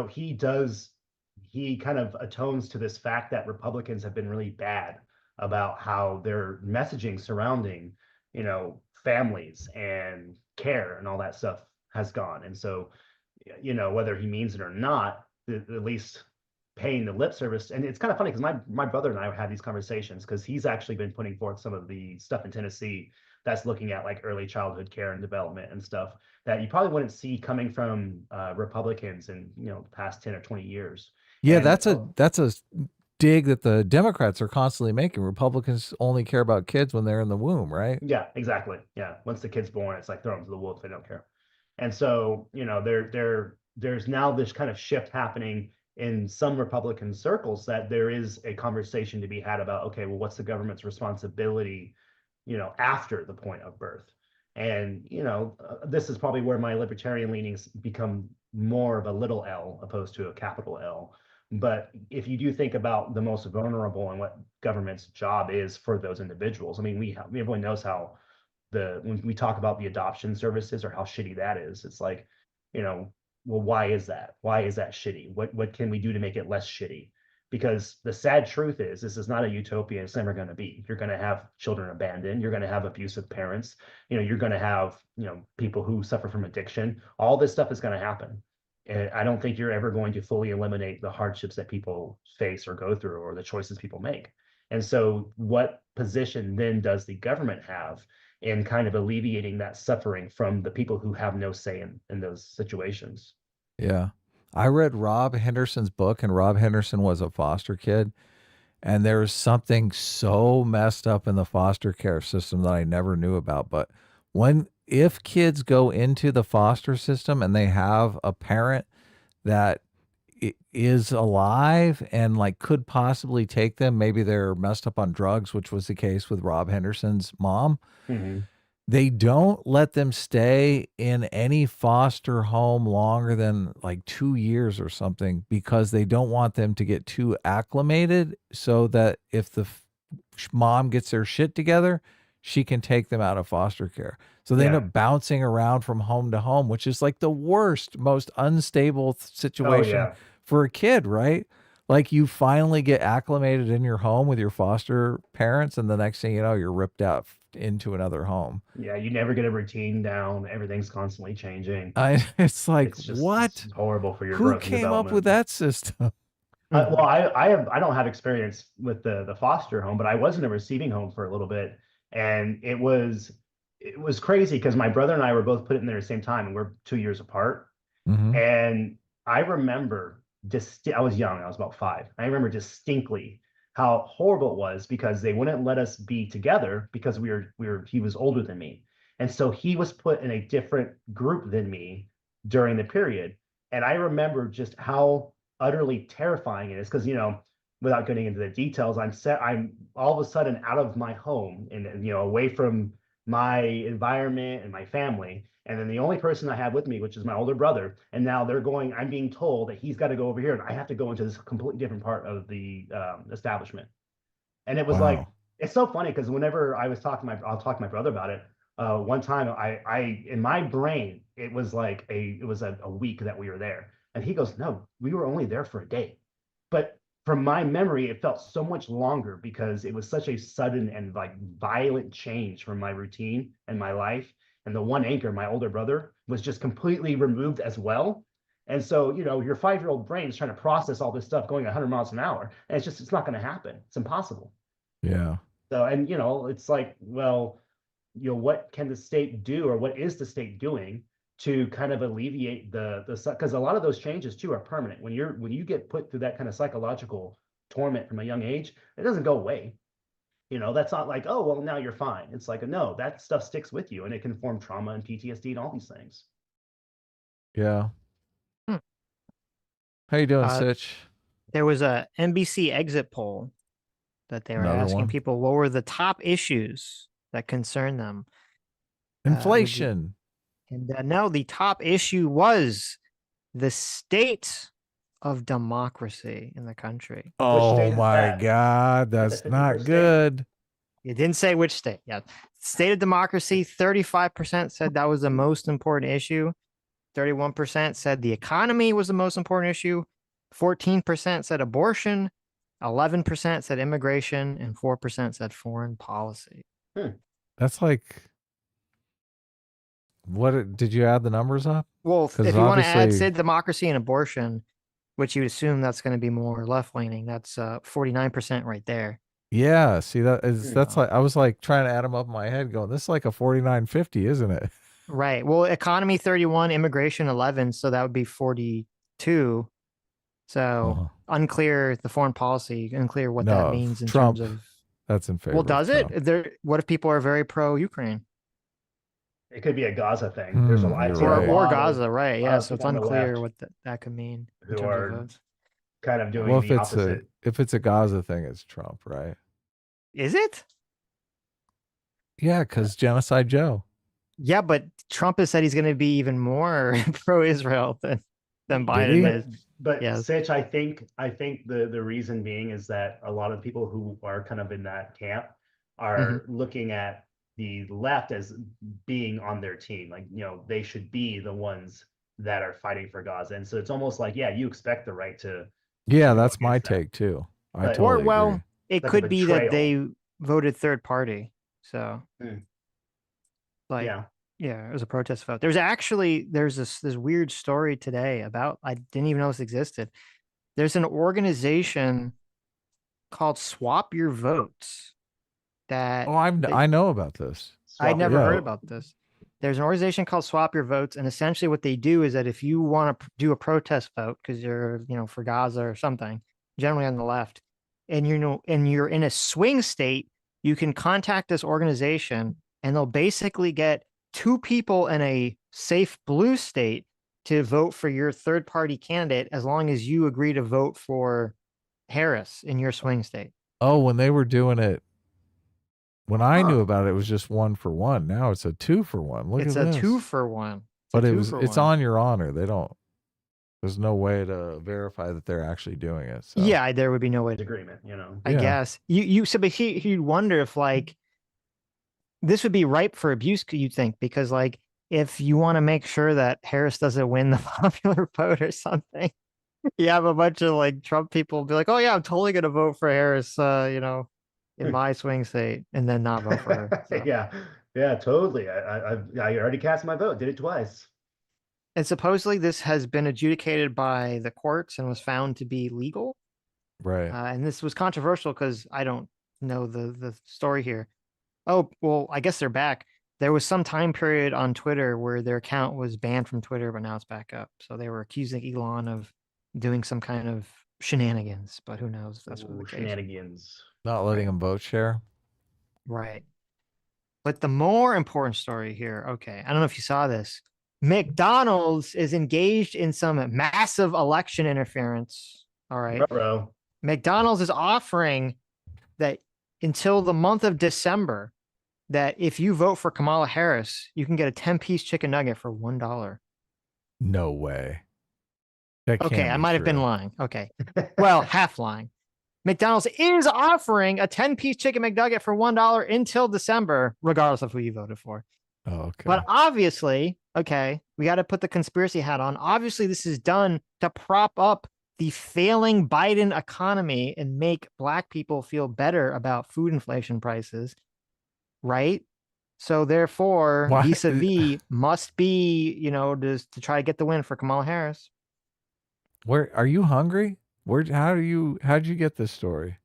kind of atones to this fact that Republicans have been really bad about how their messaging surrounding, families and care and all that stuff has gone. And so, whether he means it or not, at least paying the lip service. And it's kind of funny because my brother and I had these conversations, because he's actually been putting forth some of the stuff in Tennessee that's looking at like early childhood care and development and stuff that you probably wouldn't see coming from Republicans in the past 10 or 20 years. Yeah, And that's a dig that the Democrats are constantly making. Republicans only care about kids when they're in the womb, right? yeah, exactly. Yeah, once the kid's born, it's like throw them to the wolves. They don't care. And so there's now this kind of shift happening in some Republican circles, that there is a conversation to be had about, okay, well, what's the government's responsibility, after the point of birth? And this is probably where my libertarian leanings become more of a little L opposed to a capital L. But if you do think about the most vulnerable and what government's job is for those individuals, I mean, everyone knows how when we talk about the adoption services or how shitty that is, it's like, well, why is that? Why is that shitty? What can we do to make it less shitty? Because the sad truth is this is not a utopia. It's never going to be. You're going to have children abandoned. You're going to have abusive parents. You're going to have, people who suffer from addiction. All this stuff is going to happen. And I don't think you're ever going to fully eliminate the hardships that people face or go through or the choices people make. And so what position then does the government have in kind of alleviating that suffering from the people who have no say in those situations? Yeah. I read Rob Henderson's book, and Rob Henderson was a foster kid. And there was something so messed up in the foster care system that I never knew about. But if kids go into the foster system and they have a parent that is alive and like could possibly take them, maybe they're messed up on drugs, which was the case with Rob Henderson's mom. Mm-hmm. They don't let them stay in any foster home longer than like 2 years or something, because they don't want them to get too acclimated, so that if the mom gets their shit together, she can take them out of foster care. So they end up bouncing around from home to home, which is like the worst, most unstable situation for a kid, right? Like you finally get acclimated in your home with your foster parents, and the next thing you know, you're ripped out into another home. Yeah, you never get a routine down. Everything's constantly changing. It's like, it's just, what? It's horrible for your Who growth and came up with that system? Well, I don't have experience with the foster home, but I was in a receiving home for a little bit, and it was crazy because my brother and I were both put in there at the same time, and we're 2 years apart. Mm-hmm. And I remember I was young, I was about 5. I remember distinctly how horrible it was because they wouldn't let us be together because he was older than me. And so he was put in a different group than me during the period. And I remember just how utterly terrifying it is because, without getting into the details, I'm all of a sudden out of my home and, away from my environment and my family. And then the only person I have with me, which is my older brother, and now I'm being told that he's got to go over here and I have to go into this completely different part of the establishment. And it was like, it's so funny because whenever I'll talk to my brother about it. One time I in my brain, it was like a week that we were there. And he goes, no, we were only there for a day. But from my memory, it felt so much longer because it was such a sudden and like violent change from my routine and my life. And the one anchor, my older brother, was just completely removed as well. And so, your 5-year-old brain is trying to process all this stuff going 100 miles an hour. And it's not going to happen. It's impossible. Yeah. So, and, it's like, well, what can the state do, or what is the state doing to kind of alleviate because a lot of those changes too are permanent. When you get put through that kind of psychological torment from a young age, it doesn't go away. That's not like, oh, well, now you're fine. It's like, no, that stuff sticks with you and it can form trauma and PTSD and all these things. Yeah. How you doing, Sitch? There was a NBC exit poll that they were asking people what were the top issues that concern them. Inflation. And no, the top issue was the state of democracy in the country. Oh my God, that's not good. It didn't say which state. Yeah. State of democracy, 35% said that was the most important issue. 31% said the economy was the most important issue. 14% said abortion. 11% said immigration, and 4% said foreign policy. That's like, what did you add the numbers up? Well, if you want to add state democracy and abortion, which you assume that's going to be more left leaning, that's 49% right there. Yeah, see that's like I was like trying to add them up in my head, going, this is like a 49-50, isn't it? Right. Well, economy 31, immigration 11, so that would be 42. So unclear the foreign policy, unclear what that means in Trump, terms of. That's in favor. Well, does it? What if people are very pro-Ukraine? It could be a Gaza thing. There's a lot, or Gaza, right? Yeah, so it's unclear what that could mean. Who are kind of doing the opposite. If it's a Gaza thing, it's Trump, right? Is it? Yeah, because Genocide Joe. Yeah, but Trump has said he's going to be even more pro-Israel than Biden is. But Sitch, I think the reason being is that a lot of people who are kind of in that camp are looking at the left as being on their team. Like, they should be the ones that are fighting for Gaza. And so it's almost like, yeah, you expect the right to Yeah, go that's my against that. take too. I But- totally agree. Well, it Like a could be that betrayal. they voted third party. So, like, Yeah. yeah, it was a protest vote. There's this weird story today about, I didn't even know this existed. There's an organization called Swap Your Votes that I know about this. I'd never Yeah. heard about this. There's an organization called Swap Your Votes, and essentially what they do is that if you want to do a protest vote because you're, for Gaza or something, generally on the left, and you're in a swing state, you can contact this organization, and they'll basically get two people in a safe blue state to vote for your third party candidate as long as you agree to vote for Harris in your swing state. Oh, when they were doing it, when I knew about it, it was just 1-for-1. Now it's a 2-for-1. Look at this. It's a 2-for-1. But it's on your honor. There's no way to verify that they're actually doing it. So. Yeah, there would be no way to Agreement, I guess but you'd wonder if this would be ripe for abuse, you think, because if you want to make sure that Harris doesn't win the popular vote or something, you have a bunch of Trump people be like, oh yeah, I'm totally gonna vote for Harris, in my swing state, and then not vote for her. So. Yeah, totally. I already cast my vote, did it twice. And supposedly this has been adjudicated by the courts and was found to be legal. Right. And this was controversial because I don't know the story here. Oh, well, I guess they're back. There was some time period on Twitter where their account was banned from Twitter, but now it's back up. So they were accusing Elon of doing some kind of shenanigans, but who knows if that's what the case. Shenanigans. Not letting them vote share. Right. But the more important story here, okay, I don't know if you saw this. McDonald's is engaged in some massive election interference. All right. Bro. McDonald's is offering that until the month of December, that if you vote for Kamala Harris, you can get a 10-piece chicken nugget for $1. No way. That Okay, can't I be might have been true. lying. Okay. Well, half lying. McDonald's is offering a 10-piece chicken McNugget for $1 until December, regardless of who you voted for. Oh, okay. But obviously, okay, we got to put the conspiracy hat on. Obviously, this is done to prop up the failing Biden economy and make Black people feel better about food inflation prices, right? So therefore, vis-a-vis must be, to try to get the win for Kamala Harris. Where are you hungry? How'd you get this story?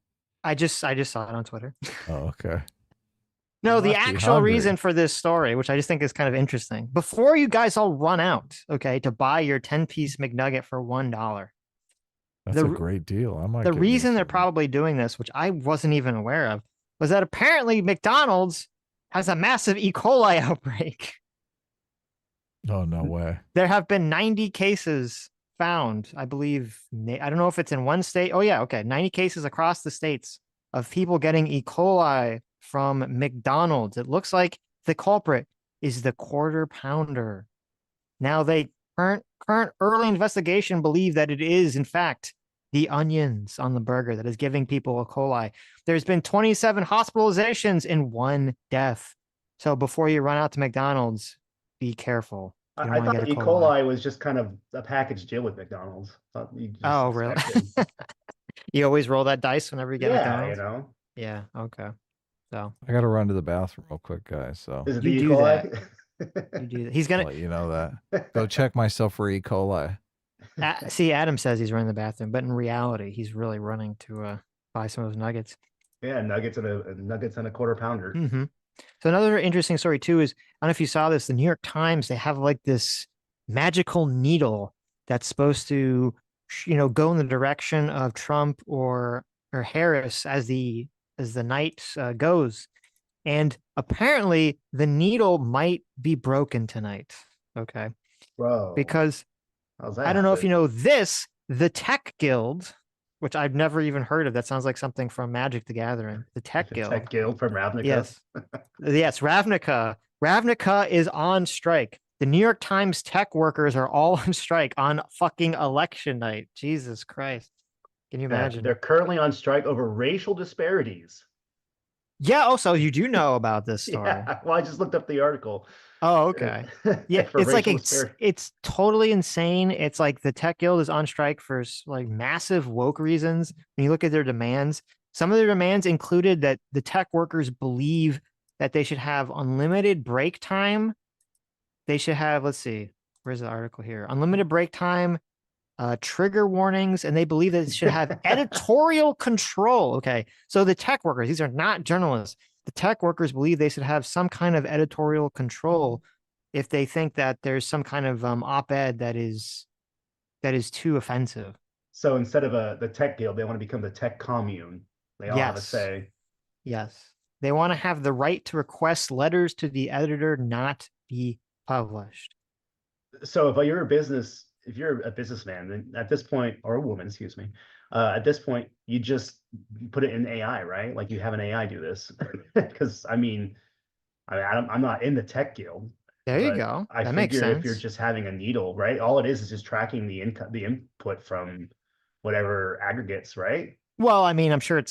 I just saw it on Twitter. Oh, okay. No, You the must be actual hungry. reason for this story, which I just think is kind of interesting, before you guys all run out, okay, to buy your 10-piece McNugget for $1. That's a great deal. I might. The reason they're probably doing this, which I wasn't even aware of, was that apparently McDonald's has a massive E. coli outbreak. Oh, no way. There have been 90 cases found, I believe. I don't know if it's in one state. Oh, yeah. Okay. 90 cases across the states of people getting E. coli from McDonald's. It looks like the culprit is the Quarter Pounder. Now, current early investigation believe that it is, in fact, the onions on the burger that is giving people E. coli. There's been 27 hospitalizations and 1 death. So before you run out to McDonald's, be careful. I thought that E. coli was just kind of a package deal with McDonald's. Oh, really? You always roll that dice whenever you get McDonald's? Yeah, okay. So I got to run to the bathroom real quick, guys. So is it the E. coli? You do that. He's gonna let you know that. Go check myself for E. coli. See, Adam says he's running the bathroom, but in reality, he's really running to buy some of those nuggets. Yeah, nuggets and a quarter pounder. Mm-hmm. So another interesting story too is, I don't know if you saw this, the New York Times, they have like this magical needle that's supposed to, go in the direction of Trump or Harris as the night goes. And apparently the needle might be broken tonight. Okay. Bro. Because I don't know if you know this, the Tech Guild, which I've never even heard of. That sounds like something from Magic the Gathering. The Tech Guild. Tech Guild from Ravnica. Yes. Yes, Ravnica. Ravnica is on strike. The New York Times tech workers are all on strike on fucking election night. Jesus Christ. Can you imagine? They're currently on strike over racial disparities. Yeah. Also, you do know about this story. Yeah. Well, I just looked up the article. Oh, okay. Yeah, For it's like racial disparity. it's totally insane. It's like the tech guild is on strike for like massive woke reasons. When you look at their demands, some of their demands included that the tech workers believe that they should have unlimited break time. They should have, let's see, where's the article here? Unlimited break time, trigger warnings, and they believe that it should have editorial control. Okay, so the tech workers, these are not journalists. The tech workers believe they should have some kind of editorial control if they think that there's some kind of op-ed that is too offensive. So instead of the tech guild, they want to become the tech commune. They all have a say. Yes. They want to have the right to request letters to the editor not be published. So if you're a businessman, then at this point, or a woman, excuse me, at this point, you just put it in AI, right? Like you have an AI do this. Because I'm not in the tech guild. There you go. I makes figure sense. if you're just having a needle, right? All it is just tracking the input from whatever aggregates, right? Well, I mean, I'm sure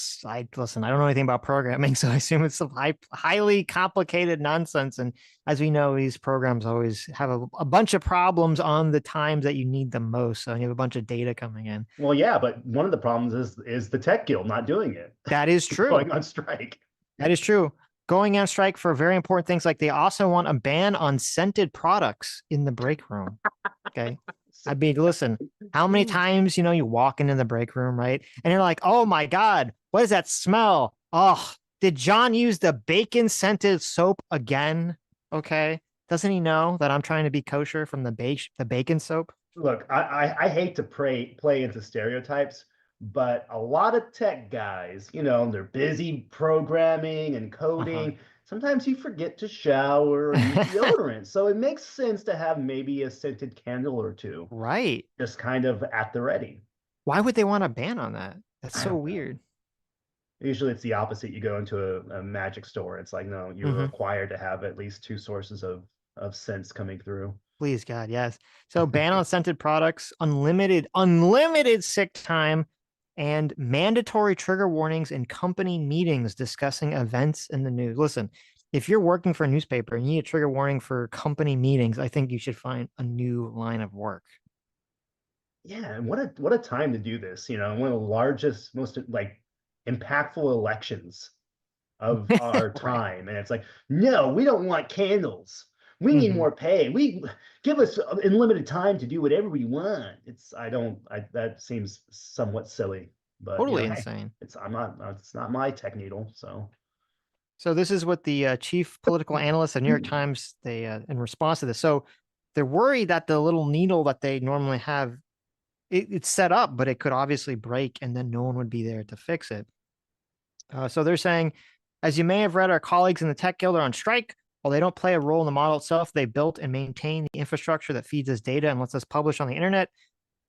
listen, I don't know anything about programming, so I assume it's some highly complicated nonsense. And as we know, these programs always have a bunch of problems on the times that you need them most. So you have a bunch of data coming in. Well, yeah, but one of the problems is the tech guild not doing it. That is true. Going on strike. That is true. Going on strike for very important things, like they also want a ban on scented products in the break room. Okay. I mean, listen, how many times, you walk into the break room, right? And you're like, oh my God, what is that smell? Oh, did John use the bacon scented soap again? Okay. Doesn't he know that I'm trying to be kosher from the bacon soap? Look, I hate to play into stereotypes, but a lot of tech guys, they're busy programming and coding. Sometimes you forget to shower or use deodorant. So it makes sense to have maybe a scented candle or two. Right. Just kind of at the ready. Why would they want a ban on that? That's so weird. Usually it's the opposite. You go into a magic store. It's like, no, you're required to have at least 2 sources of scents coming through. Please, God, yes. So ban on scented products, unlimited sick time, and mandatory trigger warnings in company meetings discussing events in the news. Listen, if you're working for a newspaper and you need a trigger warning for company meetings, I think you should find a new line of work. Yeah, and what a time to do this. One of the largest, most impactful elections of our time, and it's like, no, we don't want candles. We need more pay. We give us unlimited time to do whatever we want. That seems somewhat silly, but totally insane. It's not my tech needle. So this is what the chief political analyst at New York Times, they in response to this. So they're worried that the little needle that they normally have, it's set up, but it could obviously break and then no one would be there to fix it. So they're saying, as you may have read, our colleagues in the tech guild are on strike. While they don't play a role in the model itself, they built and maintain the infrastructure that feeds us data and lets us publish on the internet.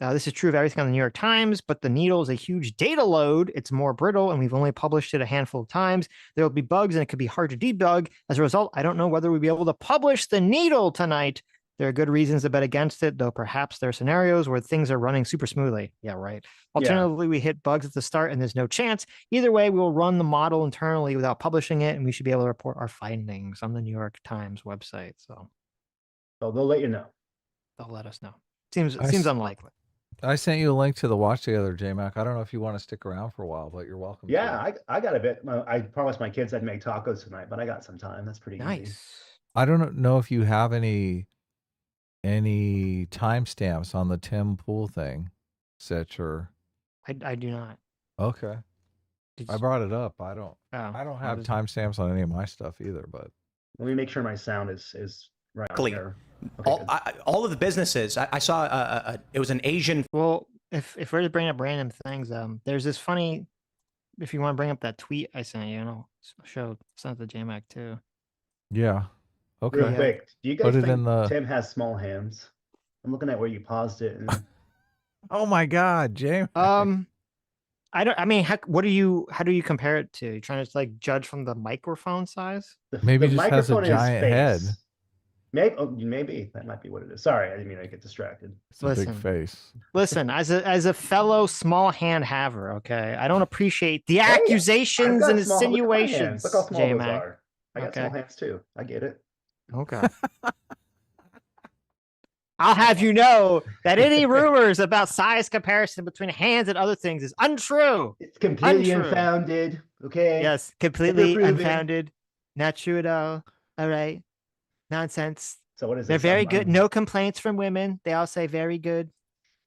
This is true of everything on the New York Times, but the needle is a huge data load. It's more brittle, and we've only published it a handful of times. There will be bugs, and it could be hard to debug. As a result, I don't know whether we'll be able to publish the needle tonight. There are good reasons to bet against it, though perhaps there are scenarios where things are running super smoothly. Yeah, right. Alternatively, we hit bugs at the start and there's no chance. Either way, we will run the model internally without publishing it, and we should be able to report our findings on the New York Times website. So they'll let you know. They'll let us know. Seems unlikely. I sent you a link to the Watch Together, J-Mac. I don't know if you want to stick around for a while, but you're welcome. Yeah, I got a bit. I promised my kids I'd make tacos tonight, but I got some time. That's pretty nice. Easy. I don't know if you have any timestamps on the Tim Pool thing, Sitch, or I do not. Okay. I brought it up. I don't have timestamps on any of my stuff either, but let me make sure my sound is right there. Okay, all of the businesses I saw it was an Asian. Well, if we're just bringing up random things, there's this funny, if you want to bring up that tweet I sent you, I'll send it to JMac too. Yeah. Okay. Real quick, do you guys think Tim has small hands? I'm looking at where you paused it. And... oh my God, James. How do you compare it to? You're trying to judge from the microphone size? Maybe just has a giant head. Maybe that might be what it is. Sorry, I didn't mean to get distracted. It's a big face. Listen, as a fellow small hand haver, okay, I don't appreciate the Hey, accusations and Look at my hands. insinuations. Look how small those J-Mac. are. I got Okay. small hands too. I get it. Okay. I'll have you know that any rumors about size comparison between hands and other things is untrue. It's completely Untrue. unfounded. Okay. Yes, completely Never proven. unfounded. Not true at all. All right. Nonsense. So what is They're this? very good. No complaints from women. They all say very good,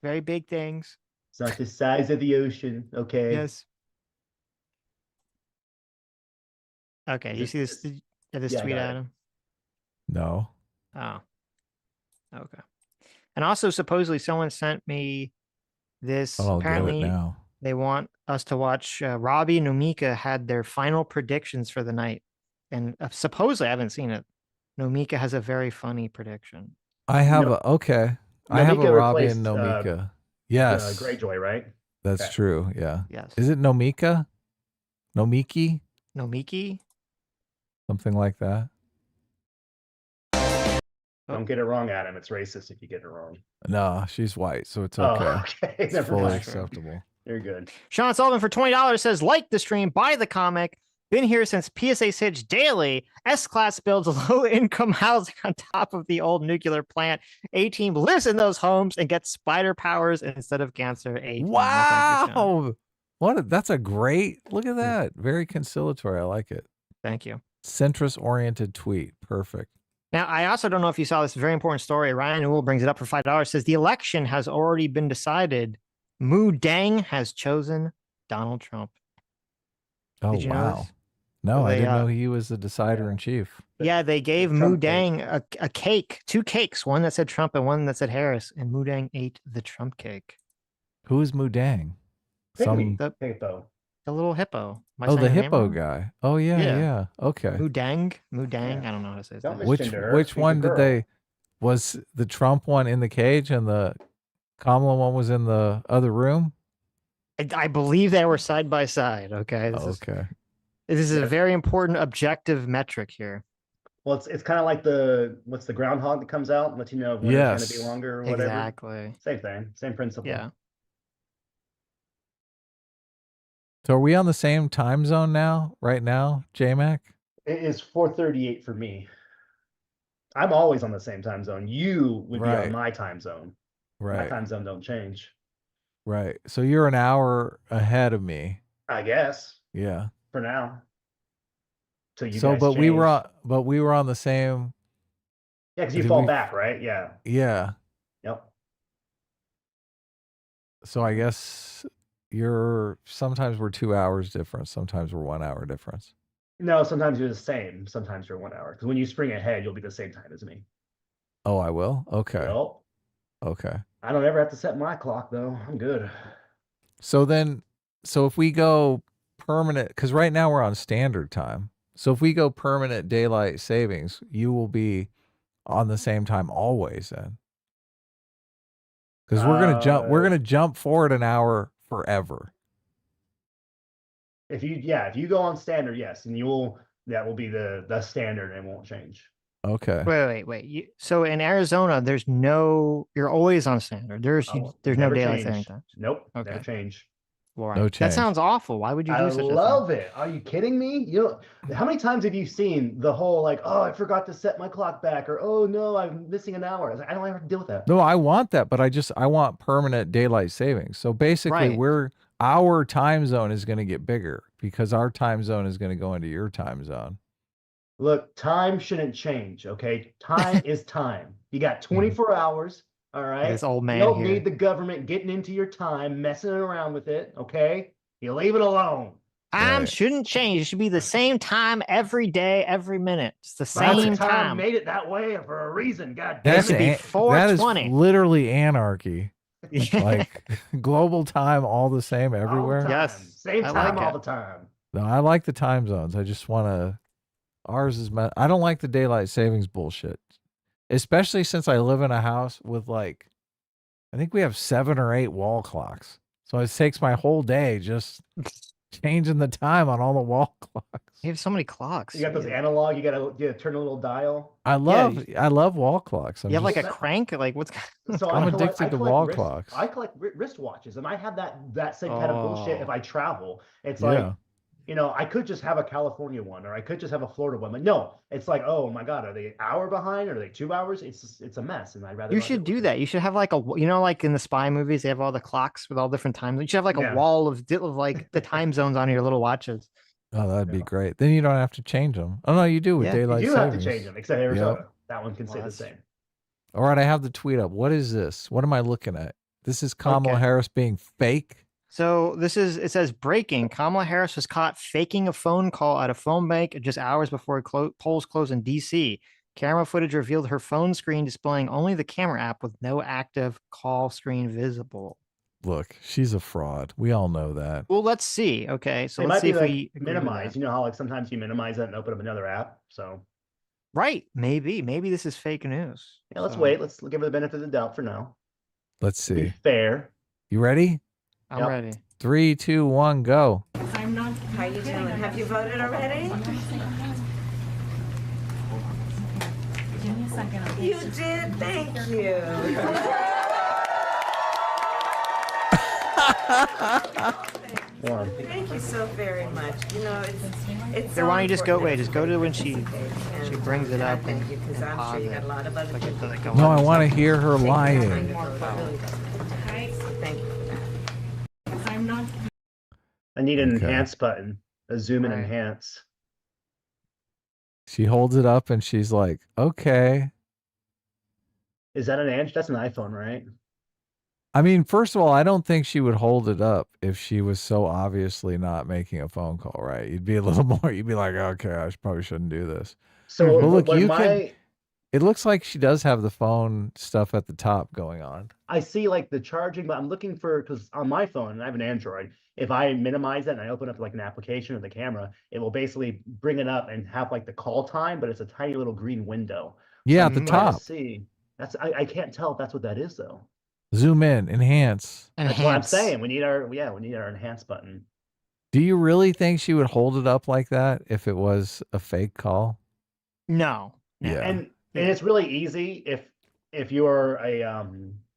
very big things. It's not the size of the ocean. Okay. Yes. Okay. You see this Yeah, tweet, go ahead. Adam? No. Oh. Okay. And also, supposedly, someone sent me this. I'll get it Apparently, now. they want us to watch. Robbie and Nomika had their final predictions for the night, and supposedly, I haven't seen it. Nomika has a very funny prediction. I have okay. I have a Nomika Robbie and replaced, Nomika. Yes. Greyjoy, right? That's Okay. true. Yeah. Yes. Is it Nomika? Nomiki? Nomiki? Something like that. Don't get it wrong, Adam. It's racist if you get it wrong. No, she's white, so it's Oh, okay. okay. It's Never fully mind. acceptable. You're good. Sean Sullivan for $20 says, like the stream, buy the comic. Been here since PSA Sitch daily. S-Class builds low-income housing on top of the old nuclear plant. A-Team lives in those homes and gets spider powers instead of cancer. A-Team. Wow. That's a great, look at that. Very conciliatory. I like it. Thank you. Centrist-oriented tweet. Perfect. Now, I also don't know if you saw this very important story. Ryan Newell brings it up for $5. Says the election has already been decided. Mu Dang has chosen Donald Trump. Oh, Did you know wow. this? No, Well, I they, didn't know he was the decider in chief. Yeah, they gave The Mu Trump Dang a cake, 2 cakes, one that said Trump and one that said Harris, and Mu Dang ate the Trump cake. Who is Mudang? Pygmy. The Hippo. little hippo. Am I Oh, saying the her name hippo wrong? guy. Oh, yeah, Yeah. yeah. Okay. Mu Dang? Mu Dang? Yeah. I don't know how to say his Don't name. miss- Misgender her. Which She's a one did girl. they, was the Trump one in the cage and the Kamala one was in the other room? I believe they were side by side. Okay. Okay. This is a very important objective metric here. Well, it's kind of like what's the groundhog that comes out and lets you know when it's going to be Yes. longer or whatever. Exactly. Same thing, same principle. Yeah. So are we on the same time zone now, right now, J-Mac? It is 4:38 for me. I'm always on the same time zone. You would be Right. on my time zone. My Right. time zone don't change. Right. So you're an hour ahead of me. I guess Yeah. for now. Till you So, guys but we change. were on the same. Yeah, because you did fall we- back, right? Yeah. Yeah. Yep. So I guess sometimes we're 2 hours difference. Sometimes we're 1 hour difference. No, sometimes you're the same. Sometimes you're 1 hour. Because when you spring ahead, you'll be the same time as me. Oh, I will? Okay. Yep. Okay. I don't ever have to set my clock though. I'm good. So if we go permanent, because right now we're on standard time. So if we go permanent daylight savings, you will be on the same time always then. Because we're gonna jump forward an hour forever. If you go on standard, yes, and that will be the standard and it won't change. Okay. Wait. So in Arizona, you're always on standard. There's no Never daylight change. saving time. Nope. Okay. Never change. Right. No That change. sounds awful. Why would you do I such a thing? love it. Are you kidding me? How many times have you seen the whole like, oh, I forgot to set my clock back, or oh no, I'm missing an hour? I don't ever have to deal with that. No, I want that, but I want permanent daylight savings. So basically Right. our time zone is going to get bigger because our time zone is going to go into your time zone. Look, time shouldn't change, okay? Time is time. You got 24 hours, all right? This old man You don't here. need the government getting into your time, messing around with it, okay? You leave it alone. Time Right. shouldn't change. It should be the same time every day, every minute. It's the Lots same of time time. made it that way for a reason. God damn That's should be it. that is 4:20. literally anarchy. Like global time, all the same All the everywhere. time. Yes, Same I time like all it. the time. No, I like the time zones. I just want to. Ours is. I don't like the daylight savings bullshit, especially since I live in a house with like, I think we have 7 or 8 wall clocks. So it takes my whole day just changing the time on all the wall clocks. You have so many clocks. You got those analog. You gotta turn a little dial. I love wall clocks. You have like a crank. Like what's? So I'm I addicted to wall clocks. I collect wristwatches, and I have that same kind of bullshit if I travel. It's Yeah. like, you know, I could just have a California one, or I could just have a Florida one. But no, it's like, oh my God, are they an hour behind? Are they 2 hours? It's a mess, and I'd rather You not should deal do with that. You should have like like in the spy movies, they have all the clocks with all different times. You should have like Yeah. a wall of like the time zones on your little watches. Oh, that'd be great. Then you don't have to change them. Oh no, you do with Yeah. daylight You do savings. have to change them, except Arizona. That one can Well, stay the that's- same. All right, I have the tweet up. What is this? What am I looking at? This is Kamala Okay. Harris being fake. So it says breaking. Kamala Harris was caught faking a phone call at a phone bank just hours before polls close in DC. Camera footage revealed her phone screen displaying only the camera app with no active call screen visible. Look, she's a fraud. We all know that. Well, let's see. Okay, so It let's might see be if like we agree with minimize. that. You know how like sometimes you minimize that and open up another app. So Right? Maybe this is fake news. yeah, let's So, wait. Let's give her the benefit of the doubt for now. Let's Be see. fair. You ready? I'm Yep. ready. 3, 2, 1, go. I'm not. How you doing? Have you voted already? Give me a second. You did. Thank you. Thank you so very much. You know, it's. Here, why don't you just go? Wait, just go to when she she brings it up and because I'm pause sure you it. got a lot of other Like people. like a No, I lot. want to hear her lying. Thank you. I'm not. I need an Okay. enhance button. A zoom and Right. enhance. She holds it up and she's like, okay. Is that an Android? That's an iPhone, right? I mean, first of all, I don't think she would hold it up if she was so obviously not making a phone call, right? You'd be a little more, you'd be like, okay, probably shouldn't do this. So Well, look, when you my It looks like she does have the phone stuff at the top going on. I see like the charging, but I'm looking for because on my phone, and I have an Android. If I minimize that and I open up like an application or the camera, it will basically bring it up and have like the call time, but it's a tiny little green window. Yeah, I'm at the trying to top. see. I can't tell if that's what that is though. Zoom in, enhance. That's what I'm saying. We need our enhance button. Do you really think she would hold it up like that if it was a fake call? No. Yeah. And it's really easy if you're a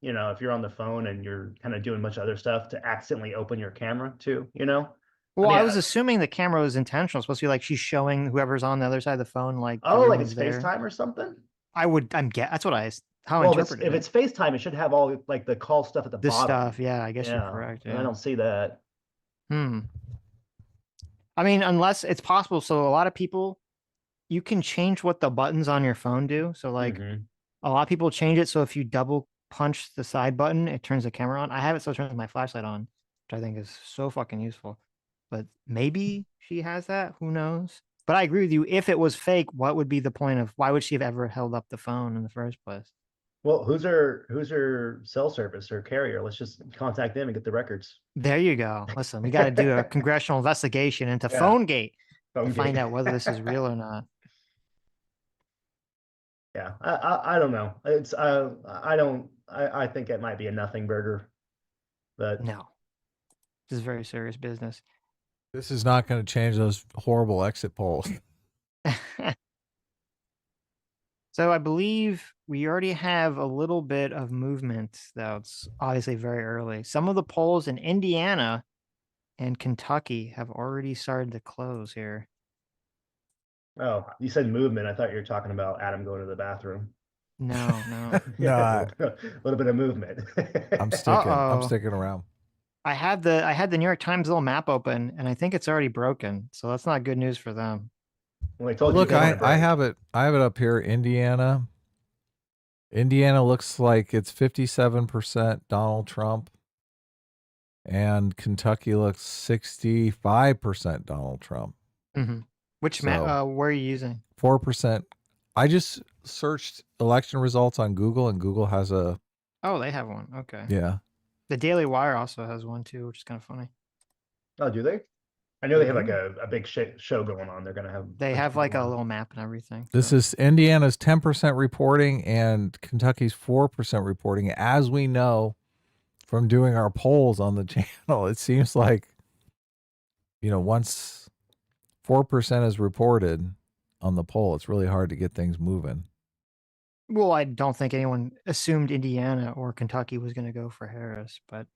if you're on the phone and you're kind of doing a bunch of other stuff to accidentally open your camera too, Well, mean, I was assuming the camera was intentional. It's supposed to be like she's showing whoever's on the other side of the phone, like oh, like everyone's it's there. FaceTime or something. That's what how I Well, interpreted if it. it's FaceTime, it should have all like the call stuff at the This bottom. stuff, yeah, I guess you're correct. and Yeah. I don't see that. I mean, unless it's possible. So a lot of people, you can change what the buttons on your phone do. So like Mhm. a lot of people change it. So if you double punch the side button, it turns the camera on. I have it so it turns my flashlight on, which I think is so fucking useful. But maybe she has that. Who knows? But I agree with you. If it was fake, what would be the point of why would she have ever held up the phone in the first place? Well, who's her cell service or carrier? Let's just contact them and get the records. There you go. Listen, we got to do a congressional investigation into Yeah. PhoneGate to Phone find gate. out whether this is real or not. Yeah, I don't know. It's I think it might be a nothing burger, but No, this is very serious business. This is not going to change those horrible exit polls. So I believe we already have a little bit of movement, though it's obviously very early. Some of the polls in Indiana and Kentucky have already started to close here. oh, you said movement. I thought you were talking about Adam going to the bathroom. No, no. No, a little bit of movement. I'm sticking. I'm Uh-oh. sticking around. I had the New York Times little map open, and I think it's already broken. So that's not good news for them. Well, I told Look, you I have it. I have it up here. Indiana. Indiana looks like it's 57% Donald Trump, and Kentucky looks 65% Donald Trump. Which So- map? Where are you using? 4%. I just searched election results on Google, and Google has a Oh, they have one. Okay. yeah. The Daily Wire also has one too, which is kind of funny. Oh, do they? I know they have like a big show going on. They're gonna have. They bunch of have like people a on. little map and everything. This is Indiana's 10% reporting and Kentucky's 4% reporting. As we know from doing our polls on the channel, it seems like Once 4% is reported on the poll, it's really hard to get things moving. Well, I don't think anyone assumed Indiana or Kentucky was going to go for Harris, but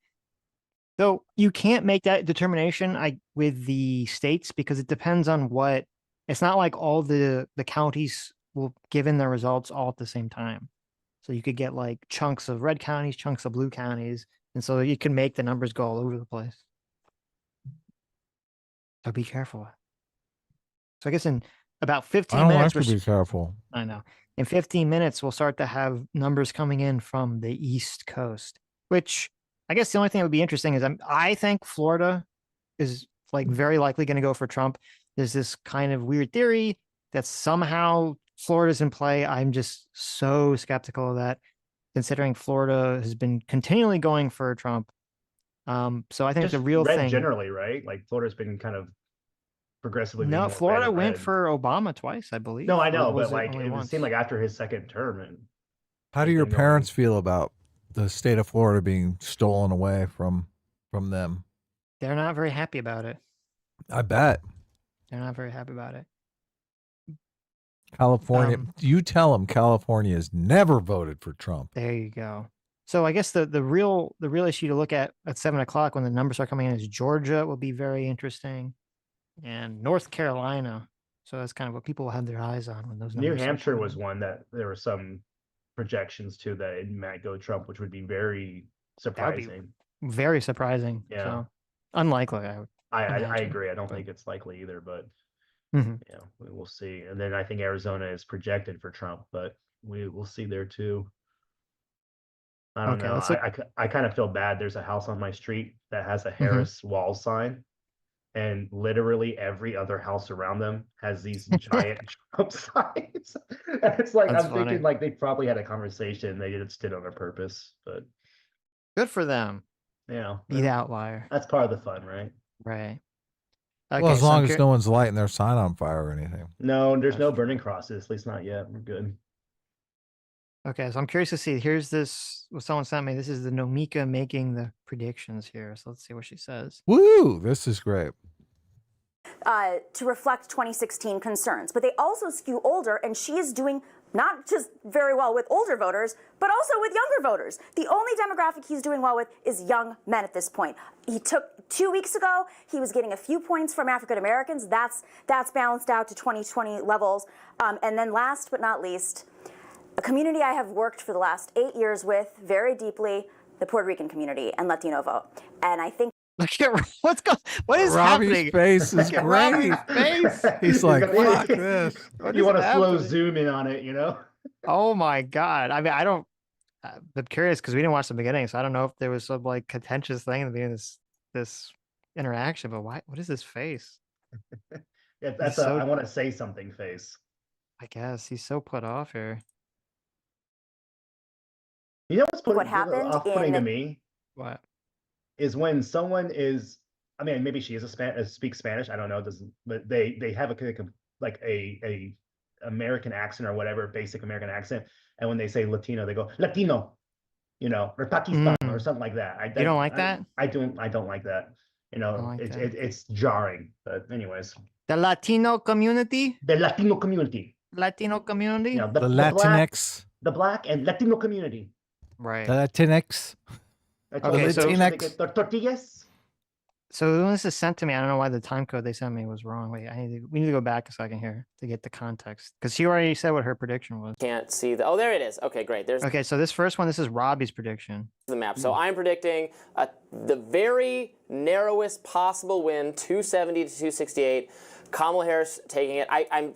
though you can't make that determination with the states because it depends on what. It's not like all the counties will give in their results all at the same time. So you could get like chunks of red counties, chunks of blue counties, and so you can make the numbers go all over the place. So be careful. So I guess in about 15 I don't minutes, like to be careful. I know. In 15 minutes, we'll start to have numbers coming in from the East Coast, which I guess the only thing that would be interesting is I think Florida is like very likely going to go for Trump. There's this kind of weird theory that somehow Florida's in play. I'm just so skeptical of that, considering Florida has been continually going for Trump. So I think Just the real red thing generally, right? Like Florida's been kind of progressively being No, more red Florida and went red. for Obama twice, I believe. No, I Or know, was but like only it once? seemed like after his second term, and How do he's your been parents feel about the state of Florida being stolen away from them? They're not very happy about it. I bet. They're not very happy about it. California, you tell them California has never voted for Trump. There you go. So I guess the real issue to look at 7:00 when the numbers are coming in is Georgia will be very interesting, and North Carolina. So that's kind of what people will have their eyes on when those numbers. New start Hampshire coming was in. one that there were some projections too that it might go Trump, which would be very That would be surprising. very surprising. Yeah. So unlikely. I imagine, agree. I don't but- think it's likely either, but Mhm. yeah, we'll see. And then I think Arizona is projected for Trump, but we will see there too. I don't Okay, know. let's look- I kind of feel bad. There's a house on my street that has a Mm-hmm. Harris wall sign, and literally every other house around them has these giant Trump signs. And it's like That's I'm thinking funny. like they probably had a conversation. They just did it on purpose, but Good for them. yeah, Be the outlier. that's part of the fun, right? Right. Well, as long as no one's lighting their sign on fire or anything. No, there's no burning crosses, at least not yet. We're good. Okay, so I'm curious to see. Here's this, what someone sent me. This is the Nomika making the predictions here. So let's see what she says. Woo! This is great. To reflect 2016 concerns, but they also skew older, and she is doing not just very well with older voters, but also with younger voters. The only demographic he's doing well with is young men at this point. He took 2 weeks ago, he was getting a few points from African Americans. That's balanced out to 2020 levels. And then last but not least, a community I have worked for the last 8 years with very deeply, the Puerto Rican community and Latino vote. And I think Look at what is Robbie's happening? face is Look at great. Robbie's face. He's like, Yeah. fuck this. What You is want a slow happening? zoom in on it, you know? Oh my God. I mean, I don't, I'm curious because we didn't watch the beginning. So I don't know if there was some like contentious thing at the beginning of this interaction, but why, what is this face? Yeah, that's He's so- I want to say something face. I guess he's so put off here. You know what's what happened off-putting to in- me What? is when someone is, I mean, maybe she is speaks Spanish. I don't know. Doesn't, but they have a American accent or whatever, basic American accent. And when they say Latino, they go Latino, you know, or Pakistan or something like that. You don't like that? I don't like that. You know, like that. it's jarring. But anyways, The Latino community? the Latino community, Latino community? you know, The black, Latinx. the black and Latino community. Right. The Latinx. Okay, so- Tortillas. So when this is sent to me, I don't know why the time code they sent me was wrong. Wait, we need to go back a second here to get the context because she already said what her prediction was. Can't see the, oh, there it is. Okay, great. There's Okay, so this first one, this is Robbie's prediction. the map. So I'm predicting the very narrowest possible win, 270 to 268. Kamala Harris taking it. I'm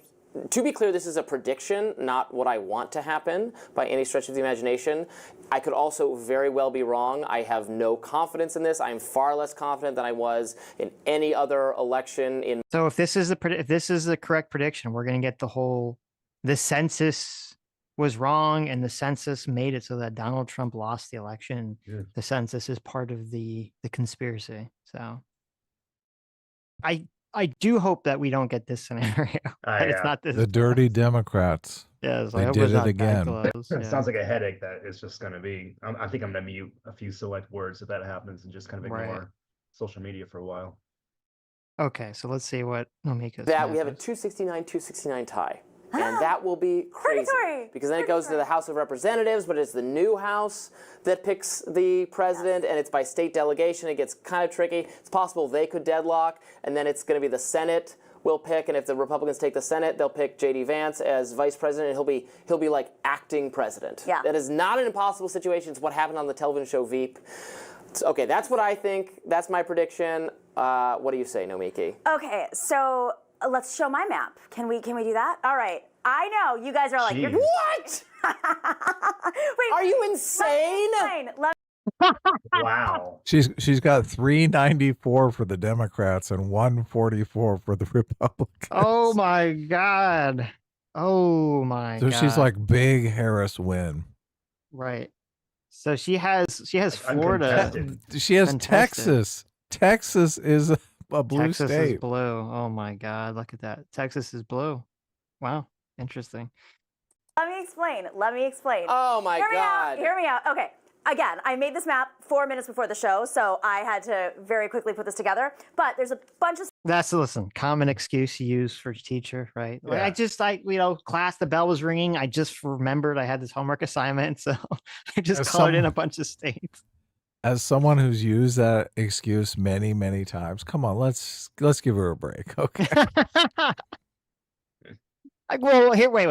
to be clear, this is a prediction, not what I want to happen by any stretch of the imagination. I could also very well be wrong. I have no confidence in this. I'm far less confident than I was in any other election in. So if this is the correct prediction, we're going to get the census was wrong and the census made it so that Donald Trump lost the election. Yeah. The census is part of the conspiracy. So I do hope that we don't get this scenario. That it's yeah. not this. The dirty Democrats. Yes, They I hope did it's it not that again. close, It yeah. sounds like a headache that it's just going to be. I think I'm going to mute a few select words if that happens and just kind of Right. ignore social media for a while. Okay, so let's see what Nomika's That we map have a is. 269-269 tie. And that will be crazy. Purgatory! Because then it goes to the House of Representatives, but it's the new House that picks the president, and it's by state delegation. It gets kind of tricky. It's possible they could deadlock, and then it's going to be the Senate will pick, and if the Republicans take the Senate, they'll pick J.D. Vance as vice president, and he'll be like acting president. Yeah. That is not an impossible situation. It's what happened on the television show Veep. Okay, that's what I think. That's my prediction. What do you say, Nomiki? Okay, so let's show my map. Can we do that? All right. I know you guys are like, Jeez. What? wait, Are you insane? Wow. She's got 394 for the Democrats and 144 for the Republicans. Oh my God. Oh my So God. she's like big Harris win. Right. So she has Florida. Uncontested. She has Contested. Texas. Texas is a blue Texas state. is blue. Oh my God. Look at that. Texas is blue. Wow. Interesting. Let me explain. Oh my God. Hear me out. Okay. Again, I made this map 4 minutes before the show, so I had to very quickly put this together. But there's a bunch of That's common excuse you use for teacher, right? Like, Yeah. class, the bell was ringing. I just remembered I had this homework assignment, so I just As colored in a bunch of states. As someone who's used that excuse many, many times, come on, let's give her a break, okay? Well, here, wait.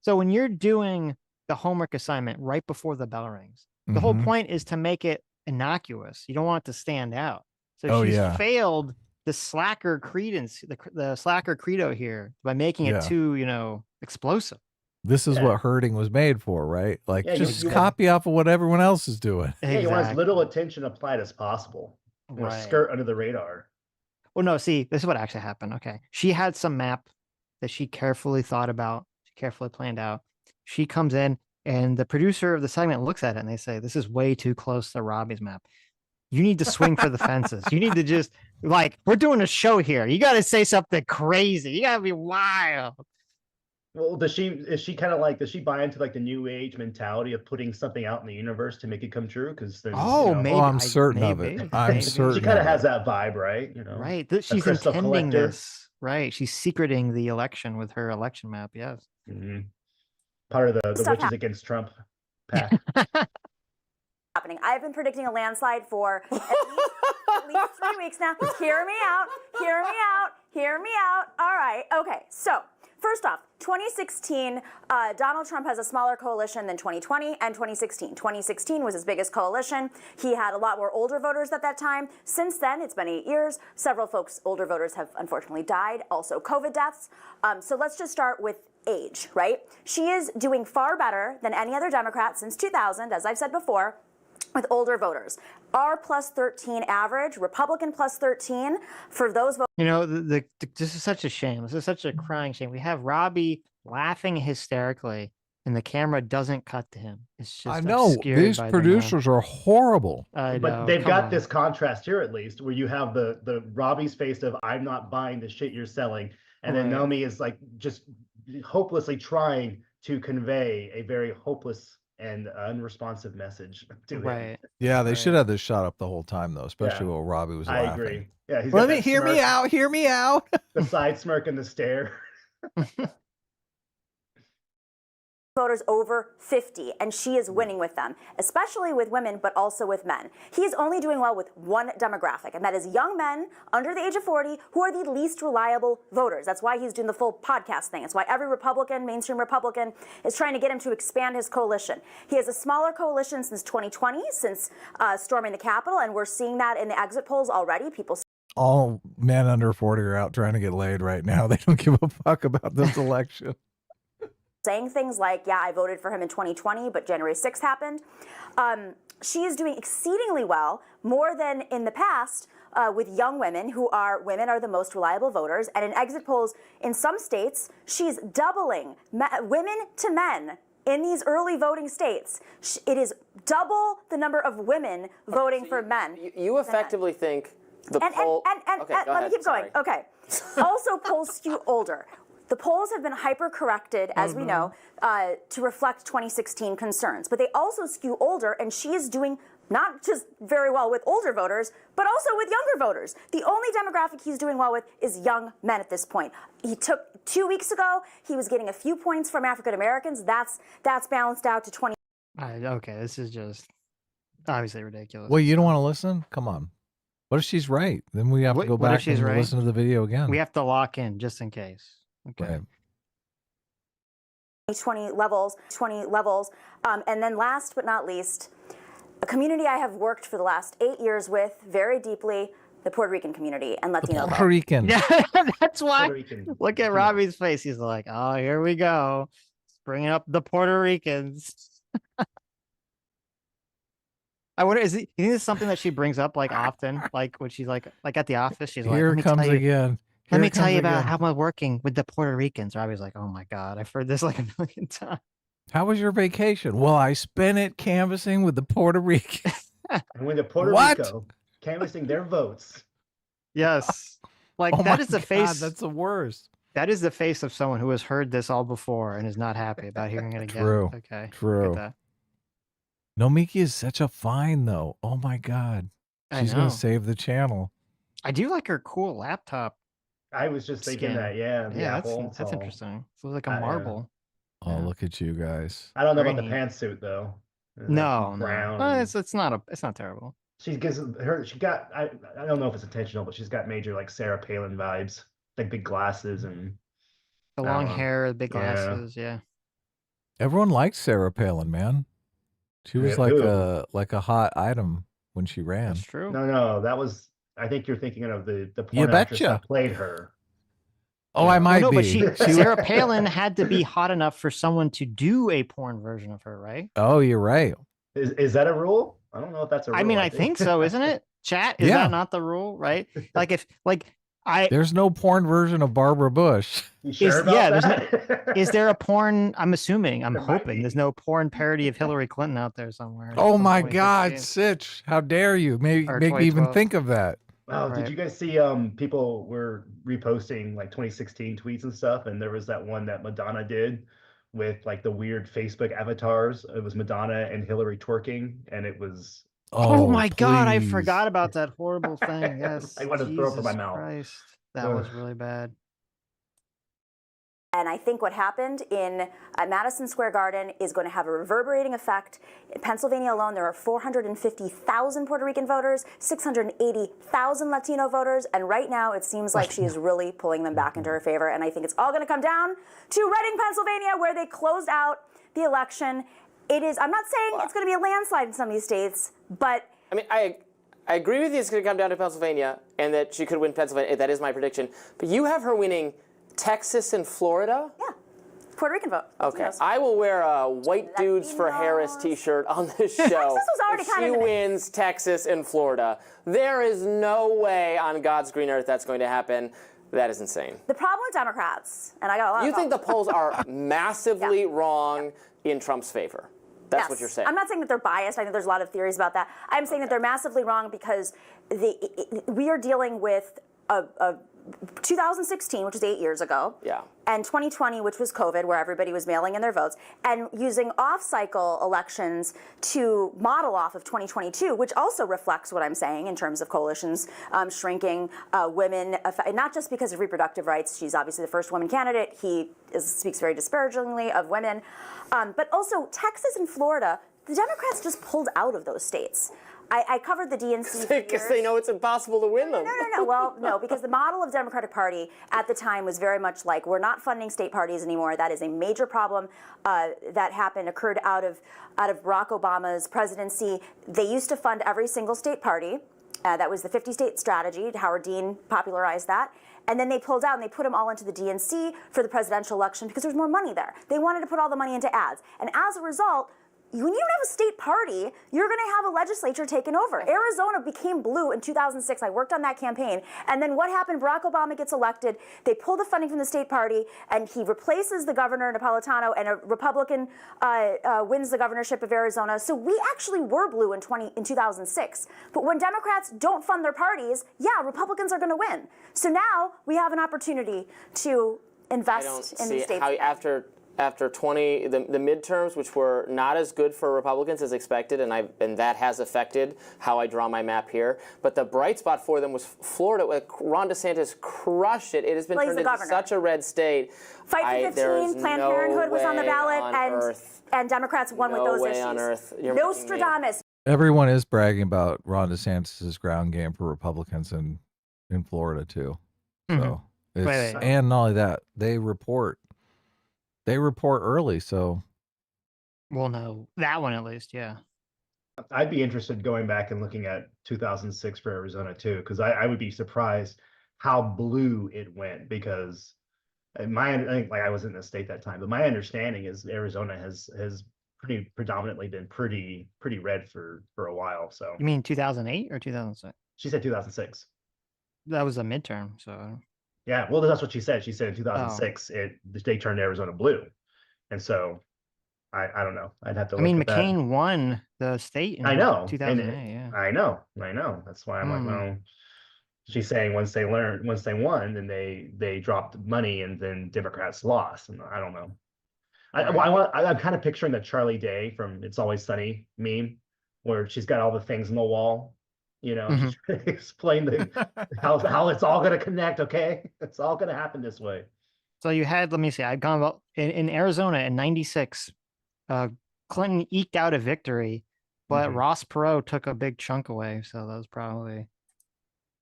So when you're doing the homework assignment right before the bell rings, the whole point is to make it innocuous. You don't want it to stand out. So she's failed the slacker credence, the slacker credo here by making it too, explosive. This is what herding was made for, right? Like, Yeah, just you copy off of what everyone else is doing. Yeah, you want as little attention applied as possible. You know, Right. skirt under the radar. Well, no, see, this is what actually happened. Okay. She had some map that she carefully thought about, she carefully planned out. She comes in, and the producer of the segment looks at it and they say, this is way too close to Robbie's map. You need to swing for the fences. You need to just, like, we're doing a show here. You got to say something crazy. You got to be wild. Well, does she buy into like the new age mentality of putting something out in the universe to make it come true? Because maybe. I'm certain of it. I'm certain. She kind of has that vibe, right? Right. She's crystal intending collector. this. Right. She's secreting the election with her election map. Yes. Mm-hmm. Part of the Witches Against Trump pack. happening. I've been predicting a landslide for at least 3 weeks now. Hear me out. All right. Okay. So first off, 2016, Donald Trump has a smaller coalition than 2020 and 2016. 2016 was his biggest coalition. He had a lot more older voters at that time. Since then, it's been 8 years. Several older voters have unfortunately died. Also COVID deaths. So let's just start with age, right? She is doing far better than any other Democrat since 2000, as I've said before, with older voters. R plus 13 average, Republican plus 13 for those voters. You know, this is such a shame. This is such a crying shame. We have Robbie laughing hysterically, and the camera doesn't cut to him. It's just I know these producers are horrible. But they've got this contrast here, at least, where you have the Robbie's face of "I'm not buying the shit you're selling," and then Nomi is like just hopelessly trying to convey a very hopeless and unresponsive message to him. Yeah, they should have this shot up the whole time, though, especially while Robbie was laughing. I agree. Yeah, he's Let me hear me out. Hear me out. The side smirk and the stare. Voters over 50, and she is winning with them, especially with women, but also with men. He's only doing well with one demographic, and that is young men under the age of 40 who are the least reliable voters. That's why he's doing the full podcast thing. It's why every Republican, mainstream Republican, is trying to get him to expand his coalition. He has a smaller coalition since 2020, since storming the Capitol, and we're seeing that in the exit polls already. People. All men under 40 are out trying to get laid right now. They don't give a fuck about this election. Saying things like, yeah, I voted for him in 2020, but January 6th happened. She is doing exceedingly well, more than in the past, with young women women are the most reliable voters. And in exit polls in some states, she's doubling women to men in these early voting states. It is double the number of women voting for men. You effectively think the poll... Let me keep going. Okay. Also, polls skew older. The polls have been hyper-corrected, as we know, to reflect 2016 concerns. But they also skew older, and she is doing not just very well with older voters, but also with younger voters. The only demographic he's doing well with is young men at this point. He took 2 weeks ago, he was getting a few points from African Americans. That's balanced out to 20. Okay, this is just obviously ridiculous. Well, you don't want to listen? Come on. What if she's right? Then we have to go What if back she's and right? listen to the video again. We have to lock in just in case. Okay. Right. 20 levels. And then last but not least, a community I have worked for the last 8 years with very deeply, the Puerto Rican community and Latino. Puerto Rican. Yeah, that's why. Puerto Rican. Look at Robbie's face. He's like, oh, here we go. Bringing up the Puerto Ricans. I wonder, you think this is something that she brings up like often? Like when she's like at the office, she's like, Here it comes again. Let me Here it tell you comes about again. how I'm working with the Puerto Ricans. Robbie's like, oh my God, I've heard this like a million times. How was your vacation? Well, I spent it canvassing with the Puerto Ricans. And when the Puerto What? Rico canvassing their votes. Yes. Like Oh that my is the God, face. that's the worst. That is the face of someone who has heard this all before and is not happy about hearing it again. True. Okay. True. Look at that. Nomiki is such a find, though. Oh my God. I She's going know. to save the channel. I do like her cool laptop. I was just thinking skin. that, yeah. The Yeah, Apple, that's so- interesting. It looks like a Yeah. marble. Oh, Yeah. look at you guys. I don't know about Very the neat. pantsuit though. No, brown. no. and- It's not terrible. She gives her. She got. I don't know if it's intentional, but she's got major like Sarah Palin vibes, like big glasses and The I don't long know. hair, the big Yeah. glasses. Yeah. Everyone likes Sarah Palin, man. She was Yeah, like a hot item when she ran. That's true. No, that was. I think you're thinking of the You porn actress betcha. that played her. Oh, I might no, be. but Sarah Palin had to be hot enough for someone to do a porn version of her, right? Oh, you're right. Is that a rule? I don't know if that's a rule. I mean, I think so, isn't it? Chat, is Yeah. that not the rule, right? Like if There's no porn version of Barbara Bush. You sure about yeah, there's that? is there a porn? I'm assuming, I'm There might hoping be. there's no porn parody of Hillary Clinton out there somewhere. Oh Some my point God, 16. Sitch. How dare you? Make Or me even 2012. think of that. Wow, Right. did you guys see people were reposting like 2016 tweets and stuff, and there was that one that Madonna did with like the weird Facebook avatars. It was Madonna and Hillary twerking, and it was Oh my God, I please. forgot about that horrible thing. Yes. I wanted to throw up in my Jesus mouth. Christ. That Ugh. was really bad. And I think what happened in Madison Square Garden is going to have a reverberating effect. In Pennsylvania alone, there are 450,000 Puerto Rican voters, 680,000 Latino voters, and right now it seems like she is really pulling them back into her favor. And I think it's all going to come down to Reading, Pennsylvania, where they closed out the election. It is, I'm not saying it's going to be a landslide in some of these states, but I mean, I agree with you. It's going to come down to Pennsylvania, and that she could win Pennsylvania. That is my prediction. But you have her winning Texas and Florida? yeah, Puerto Rican vote. Okay, Latinos. I will wear a White Dudes for Harris Latinos. t-shirt on this show. was already if kind she of in the mix. wins Texas and Florida. There is no way on God's green earth that's going to happen. That is insane. The problem with Democrats, and I got a lot You of think the polls are massively wrong in Trump's favor? That's Yes. what you're saying. I'm not saying that they're biased. I think there's a lot of theories about that. I'm saying that they're massively wrong because we are dealing with a 2016, which was 8 years ago, Yeah. and 2020, which was COVID, where everybody was mailing in their votes, and using off-cycle elections to model off of 2022, which also reflects what I'm saying in terms of coalitions shrinking, women, not just because of reproductive rights. She's obviously the first woman candidate. He speaks very disparagingly of women, but also Texas and Florida. The Democrats just pulled out of those states. I covered the DNC for Because years. they know it's impossible to win them. No. Well, no, because the model of Democratic Party at the time was very much like, we're not funding state parties anymore. That is a major problem that occurred out of Barack Obama's presidency. They used to fund every single state party. That was the 50-state strategy. Howard Dean popularized that. And then they pulled out and they put them all into the DNC for the presidential election because there's more money there. They wanted to put all the money into ads. And as a result, when you don't have a state party, you're going to have a legislature taken over. Arizona became blue in 2006. I worked on that campaign. And then what happened? Barack Obama gets elected. They pull the funding from the state party, and he replaces the governor, Napolitano, and a Republican wins the governorship of Arizona. So we actually were blue in 2006. But when Democrats don't fund their parties, yeah, Republicans are going to win. So now we have an opportunity to I don't invest in see these states. how after after the midterms, which were not as good for Republicans as expected, and that has affected how I draw my map here. But the bright spot for them was Florida. Ron DeSantis crushed it. It has been turned into such a red state. Fight for 15, Planned Parenthood was on the ballot, and Democrats won with those issues. On earth. Nostradamus. Everyone is bragging about Ron DeSantis' ground game for Republicans in Florida too. So and not only that, they report early. So we'll know that one at least. Yeah. I'd be interested going back and looking at 2006 for Arizona too, because I would be surprised how blue it went, because I think, like, I was in the state that time, but my understanding is Arizona has pretty predominantly been pretty red for a while. So you mean 2008 or 2006? She said 2006. That was a midterm, so yeah. Well, that's what she said. She said in 2006 the state turned Arizona blue, and so I don't know. I'd have to. I mean, McCain won the state in 2008. Yeah. I know. That's why I'm like, well, she's saying once they won, then they dropped money, and then Democrats lost, and I don't know. I'm kind of picturing the Charlie Day from It's Always Sunny meme, where she's got all the things on the wall, she's trying to explain how it's all going to connect. Okay, it's all going to happen this way. So you had, let me see, I've gone about in Arizona in '96. Clinton eked out a victory, but Ross Perot took a big chunk away, so that was probably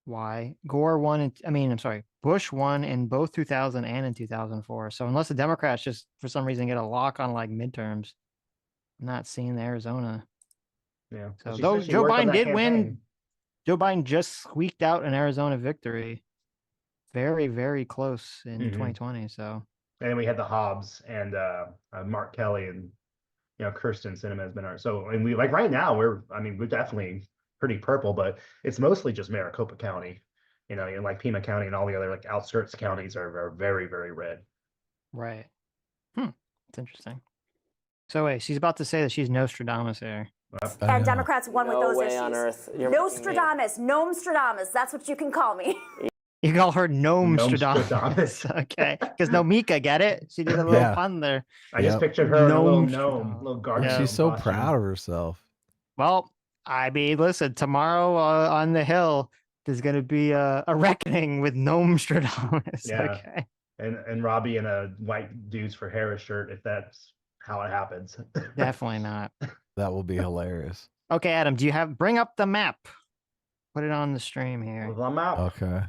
why. Gore won. Bush won in both 2000 and in 2004. So unless the Democrats just for some reason get a lock on like midterms, I'm not seeing Arizona. Yeah. So though Joe Biden did win, Joe Biden just squeaked out an Arizona victory. Very, very close in 2020. So. And then we had the Hobbs and Mark Kelly and Kirsten Sinema has been our. So and we right now we're definitely pretty purple, but it's mostly just Maricopa County, like Pima County and all the other like outskirts counties are very, very red. Right. It's interesting. So wait, she's about to say that she's Nostradamus here. And Democrats won with those issues. On earth. Nostradamus, Nostradamus. That's what you can call me. You call her Nostradamus. Okay, because Nomika, get it? She did a little pun there. I just pictured her in a little gnome, little garden. She's so proud of herself. Well, listen, tomorrow on the Hill, there's going to be a reckoning with Nostradamus. Yeah. Okay. And Robbie in a white Dudes for Harris shirt, if that's how it happens. Definitely not. That will be hilarious. Okay, Adam, bring up the map. Put it on the stream here. The map. Okay.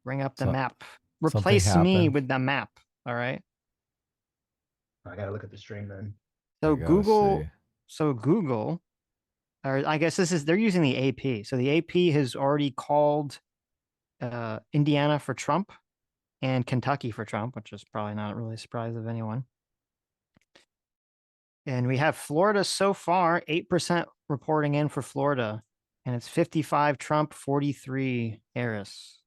Bring up the map. Replace me with the map. All right. I gotta look at the stream then. So Google, or I guess they're using the AP. So the AP has already called Indiana for Trump and Kentucky for Trump, which is probably not really a surprise of anyone. And we have Florida so far, 8% reporting in for Florida, and it's 55 Trump, 43 Harris.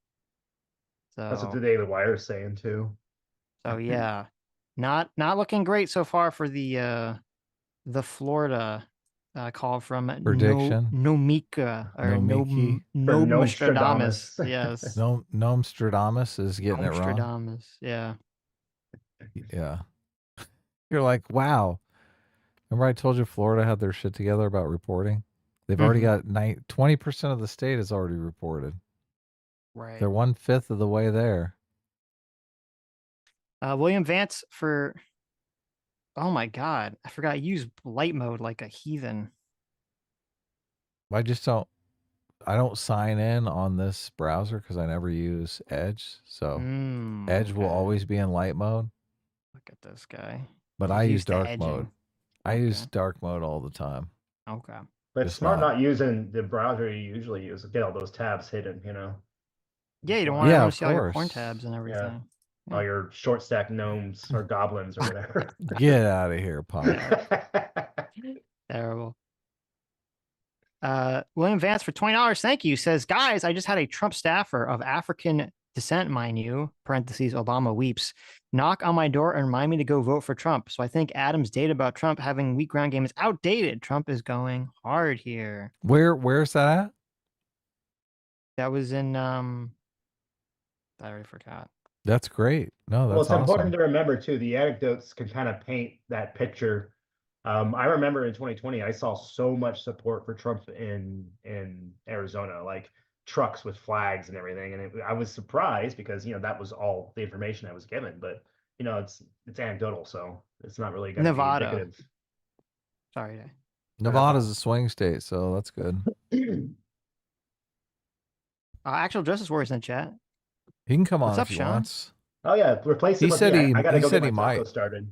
So that's what the Daily Wire is saying too. So yeah, not looking great so far for the Florida call from prediction. Nomika or Nostradamus. Yes. Nostradamus is getting it wrong. Nostradamus. Yeah. Yeah. You're like, wow. Remember I told you Florida had their shit together about reporting? They've already got 20% of the state is already reported. Right. They're 1/5 of the way there. William Vance for, oh my God, I forgot. I use light mode like a heathen. I don't sign in on this browser because I never use Edge. So Edge will always be in light mode. Look at this guy. But I use dark mode. I use dark mode all the time. Okay. But it's smart not using the browser you usually use to get all those tabs hidden, Yeah, you don't want to see all your porn tabs and everything. Yeah. All your short stack gnomes or goblins or whatever. Get out of here, Pop. Terrible. William Vance for $20. Thank you. Says, guys, I just had a Trump staffer of African descent, mind you, parentheses, Obama weeps, knock on my door and remind me to go vote for Trump. So I think Adam's data about Trump having weak ground game is outdated. Trump is going hard here. Where's that at? That was in I already forgot. That's great. No, Well, that's it's important awesome. to remember too, the anecdotes can kind of paint that picture. I remember in 2020, I saw so much support for Trump in Arizona, like trucks with flags and everything, and I was surprised because that was all the information I was given. But it's anecdotal, so it's not really going to be Nevada. indicative. Sorry. Nevada's a swing state, so that's good. Actual Justice Warrior's in the chat. He can come What's on up, if he Sean? wants. Oh yeah, replace He him with said me. I gotta he go said get he my taco might. started.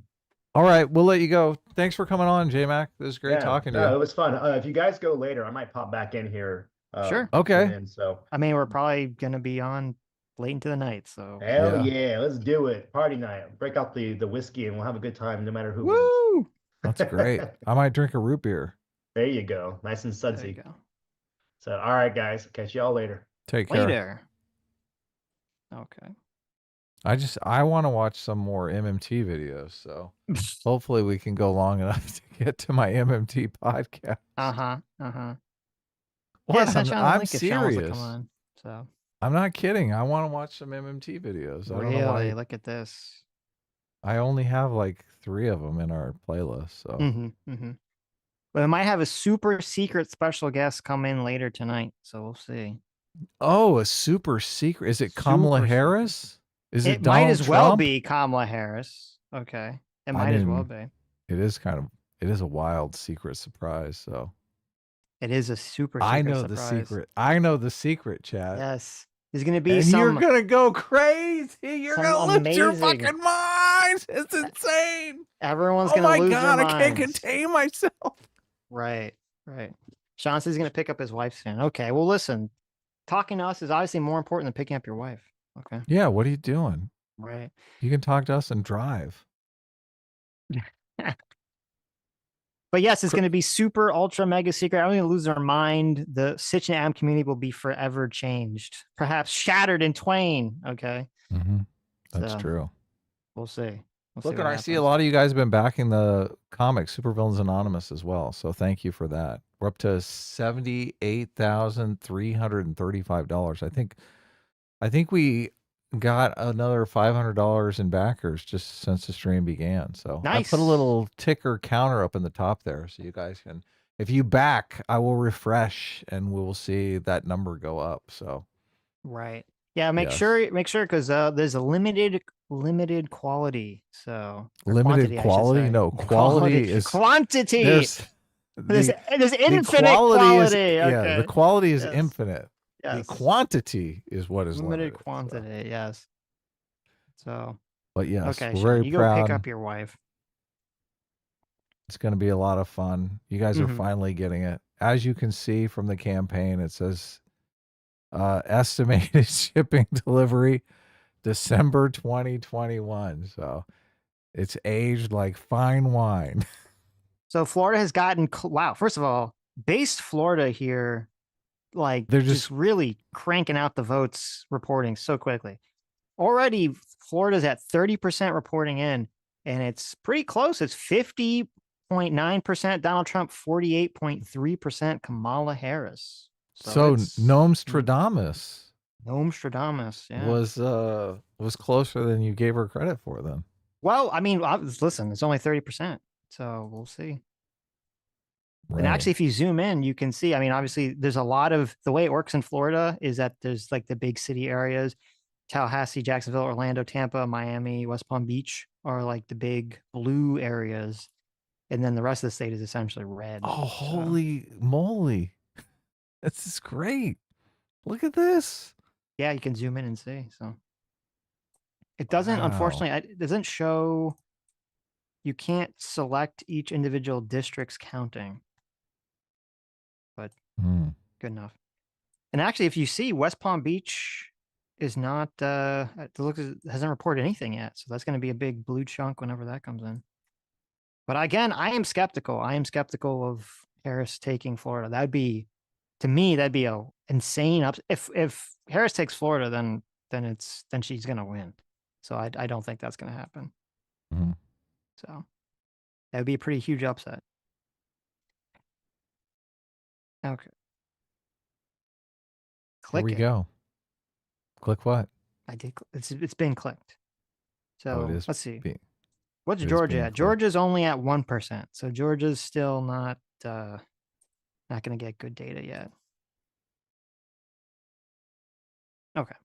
All right, we'll let you go. Thanks for coming on, J-Mac. This is great Yeah, talking to no, you. it was fun. If you guys go later, I might pop back in here. Sure. Okay. In, so I mean, we're probably gonna be on late into the night, so hell yeah, let's do it. Party night. Break out the whiskey and we'll have a good time no matter who wins. Woo! That's great. I might drink a root beer. There you go. Nice and sudsy. There you go. So all right, guys. Catch y'all later. Take care. Later. Okay. I want to watch some more MMT videos, so hopefully we can go long enough to get to my MMT podcast. Yeah, send Sean the I'm link if Sean wants to serious. come on. So I'm not kidding. I want to watch some MMT videos. I don't know why. really, look at this. I only have like 3 of them in our playlist. So But we might have a super secret special guest come in later tonight, so we'll see. Oh, a super secret. Is it Kamala Super Harris? Is it It Donald might as well Trump? be Kamala Harris. Okay. It might as well be. It is a wild secret surprise. So It is a super secret I know surprise. the secret. I know the secret, chat. Yes. There's going to be And you're going to go crazy. You're some going to lose your amazing- fucking minds. It's insane. Everyone's Oh going to my lose God, their I can't minds. contain myself. Right. Sean says he's going to pick up his wife soon. Okay. Well, listen, talking to us is obviously more important than picking up your wife. Okay. Yeah, what are you doing? Right. You can talk to us and drive. But yes, it's going to be super ultra mega secret. I'm going to lose their mind. The Sitch and Adam community will be forever changed, perhaps shattered in twain. Okay. That's So, true. We'll see. Look, and I see a lot of you guys have been backing the comic Supervillains Anonymous as well. So thank you for that. We're up to $78,335. I think we got another $500 in backers just since the stream began. So nice. I put a little ticker counter up in the top there so you guys can, if you back, I will refresh and we will see that number go up. So right. Yeah, make sure because there's a limited quality. So limited quantity, quality? No, quality is quantity. There's infinite quality. Okay. The quality is infinite. Yes. The quantity is what is limited limited. quantity. So. Yes. So. But yes, okay, we're Sean, very you proud. go pick up your wife. It's going to be a lot of fun. You guys are finally getting it. As you can see from the campaign, it says estimated shipping delivery December 2021. So it's aged like fine wine. So Florida has gotten wow. First of all, based Florida here, like they're just really cranking out the votes reporting so quickly. Already, Florida's at 30% reporting in, and it's pretty close. It's 50.9% Donald Trump, 48.3% Kamala Harris. So Nostradamus. Yeah. Was closer than you gave her credit for then. Well, I mean, listen, it's only 30%, so we'll see. Right. And actually, if you zoom in, you can see, I mean, obviously, there's a lot of, the way it works in Florida is that there's like the big city areas, Tallahassee, Jacksonville, Orlando, Tampa, Miami, West Palm Beach are like the big blue areas. And then the rest of the state is essentially red. Oh, holy moly. This is great. Look at this. Yeah, you can zoom in and see. So it doesn't, unfortunately, it doesn't show, you can't select each individual district's counting. But good enough. And actually, if you see, West Palm Beach is not, it looks, hasn't reported anything yet. So that's going to be a big blue chunk whenever that comes in. But again, I am skeptical. I am skeptical of Harris taking Florida. That'd be, to me, that'd be a insane if Harris takes Florida, then she's going to win. So I don't think that's going to happen. So that would be a pretty huge upset. Okay. Here we go. Click what? I did. It's been clicked. So it is let's see. it What's is Georgia being at? Georgia's only at 1%. So Georgia's still not going to get good data yet. Okay.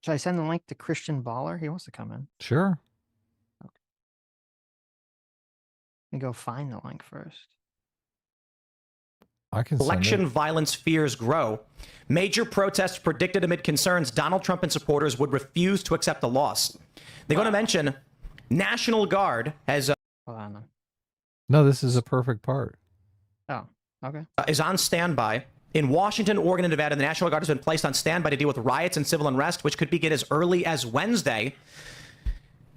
Should I send the link to Christian Baller? He wants to come in. Sure. Okay. Let me go find the link first. I can Election violence fears grow. Major protests predicted amid concerns Donald Trump and supporters would refuse to accept a loss. They're going to mention National Guard has Hold on. No, this is a perfect part. Oh, okay. Is on standby. In Washington, Oregon, and Nevada, the National Guard has been placed on standby to deal with riots and civil unrest, which could begin as early as Wednesday.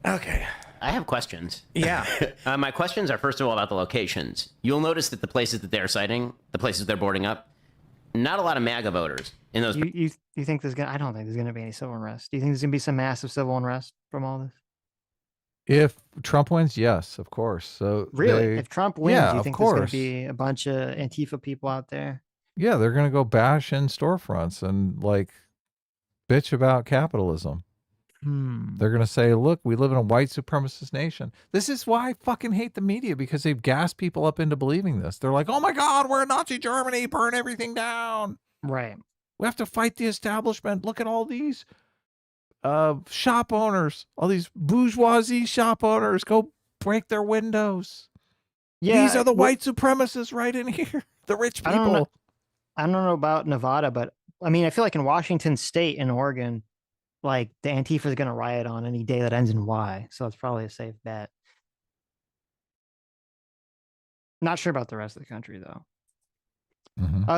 Okay. I have questions. Yeah. My questions are, first of all, about the locations. You'll notice that the places that they're citing, the places they're boarding up, not a lot of MAGA voters in those. You think there's gonna? I don't think there's gonna be any civil unrest. Do you think there's gonna be some massive civil unrest from all this? If Trump wins, yes, of course. So Really, if Trump wins, yeah, do you of think there's course. gonna be a bunch of Antifa people out there? Yeah, they're gonna go bash in storefronts and like bitch about capitalism. They're going to say, look, we live in a white supremacist nation. This is why I fucking hate the media, because they've gassed people up into believing this. They're like, oh my God, we're in Nazi Germany, burn everything down. Right. We have to fight the establishment. Look at all these shop owners, all these bourgeoisie shop owners. Go break their windows. Yeah, These are the white supremacists right in here. The rich people. I don't know about Nevada, but I mean, I feel like in Washington State and Oregon, like the Antifa is going to riot on any day that ends in Y. So it's probably a safe bet. Not sure about the rest of the country, though.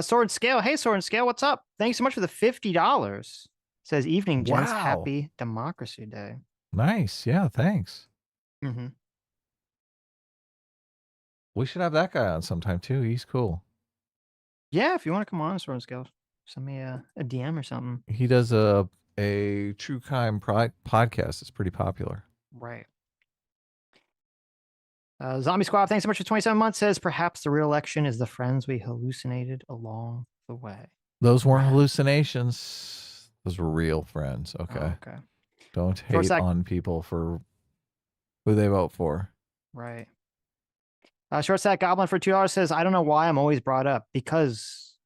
Sword and Scale. Hey, Sword and Scale, what's up? Thanks so much for the $50. Says, evening, gents. Wow. Happy Democracy Day. Nice. Yeah, thanks. We should have that guy on sometime, too. He's cool. Yeah, if you want to come on, Sword and Scale, send me a DM or something. He does a true crime podcast. It's pretty popular. Right. Zombie Squad, thanks so much for 27 months. Says, perhaps the real election is the friends we hallucinated along the way. Those weren't hallucinations. Those were real friends. Okay. Oh, okay. Don't hate on people for who they vote for. Right. Short Stack Goblin for $2 says, I don't know why I'm always brought up, because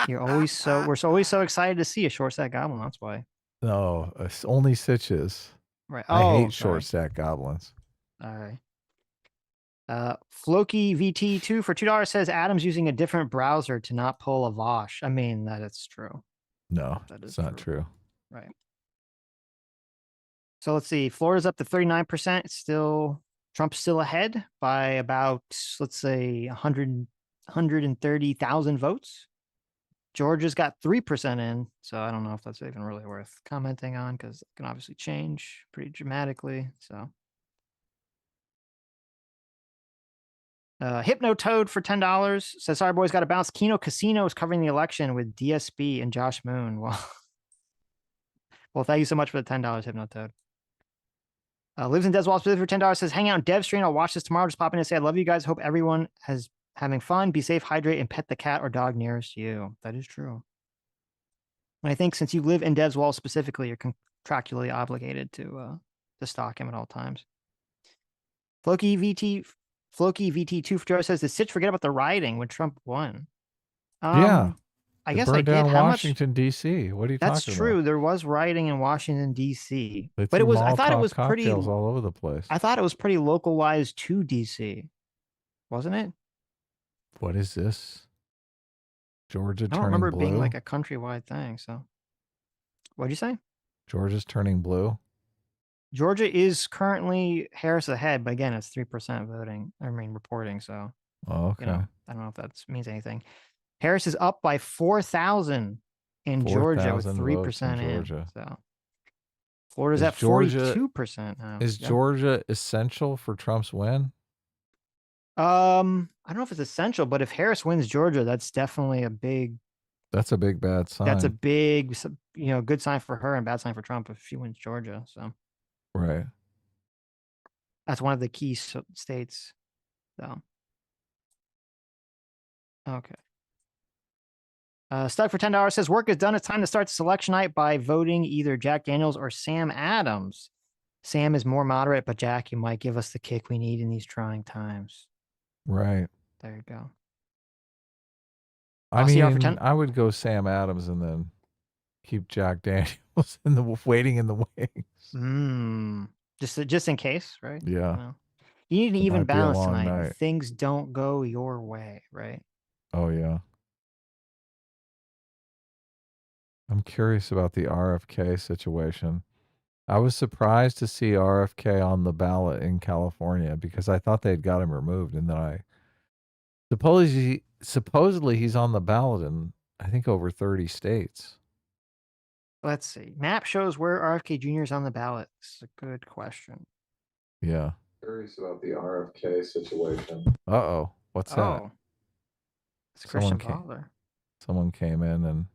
we're always so excited to see a Short Stack Goblin. That's why. No, it's only Sitches. Right. I Oh, hate short stack goblins. All right. Floki VT2 for $2 says Adam's using a different browser to not pull a Vosh. I mean, that is true. No, it's not true. Right. So let's see. Florida's up to 39%. It's still, Trump's still ahead by about, let's say, 130,000 votes. Georgia's got 3% in. So I don't know if that's even really worth commenting on, because it can obviously change pretty dramatically. So. Hypnotoad for $10 says, sorry, boys, got to bounce. Keno Casino is covering the election with DSB and Josh Moon. Well, thank you so much for the $10, Hypnotoad. Lives in Deswall Specific for $10 says, hang out in Dev Stream. I'll watch this tomorrow. Just pop in and say, I love you guys. Hope everyone has having fun. Be safe, hydrate, and pet the cat or dog nearest you. That is true. And I think since you live in Deswall specifically, you're contractually obligated to stalk him at all times. Floki VT2 for Joe says, did Sitch forget about the rioting when Trump won? Yeah. I They guess I burned did. down How Washington, D.C. What are you That's talking true. about? There was rioting in Washington, D.C. They But it threw was, I thought it Molotov was pretty, cocktails all over the place. I thought it was pretty localized to D.C. Wasn't it? What is this? Georgia I don't turning remember blue? it being like a countrywide thing. So what'd you say? Georgia's turning blue. Georgia is currently Harris ahead, but again, it's 3% voting. I mean, reporting. So, Oh, okay. I don't know if that means anything. Harris is up by 4,000 in Georgia with 3% in. Georgia. So Florida's Is at Georgia- 42% now. Is Yeah. Georgia essential for Trump's win? I don't know if it's essential, but if Harris wins Georgia, that's definitely a big. That's a big bad sign. That's a big, good sign for her and bad sign for Trump if she wins Georgia. So right. that's one of the key states. So okay. Stuck for $10 says work is done. It's time to start selection night by voting either Jack Daniels or Sam Adams. Sam is more moderate, but Jack, you might give us the kick we need in these trying times. Right. There you go. I mean, I would go Sam Adams and then keep Jack Daniels waiting in the wings. Just in case, right? Yeah. You know? You need an It even might be a balance long tonight. night. Things don't go your way, right? Oh, yeah. I'm curious about the RFK situation. I was surprised to see RFK on the ballot in California because I thought they'd got him removed, and then supposedly he's on the ballot in I think over 30 states. Let's see. Map shows where RFK Jr. is on the ballot. This is a good question. Yeah. Curious about the RFK situation. Uh-oh. What's that? It's Christian Butler. Someone came in and...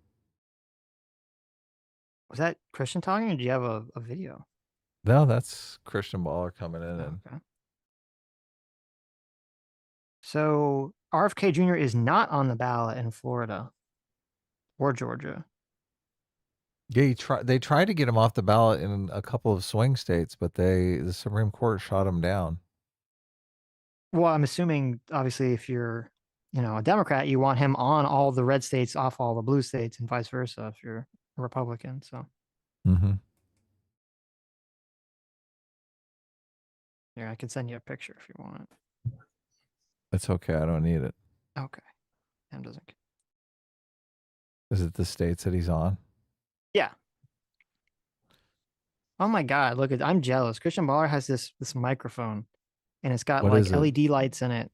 Was that Christian talking, or do you have a video? No, that's Christian Baller coming in. Okay. So RFK Jr. is not on the ballot in Florida or Georgia. Yeah, they tried to get him off the ballot in a couple of swing states, but the Supreme Court shot him down. Well, I'm assuming, obviously, if you're, a Democrat, you want him on all the red states, off all the blue states, and vice versa if you're a Republican. So. Mm-hmm. Here, I can send you a picture if you want. It's okay. I don't need it. Okay. Em doesn't. Is it the states that he's on? Yeah. Oh my God! Look at. I'm jealous. Christian Baller has this microphone, and it's got like LED lights in it.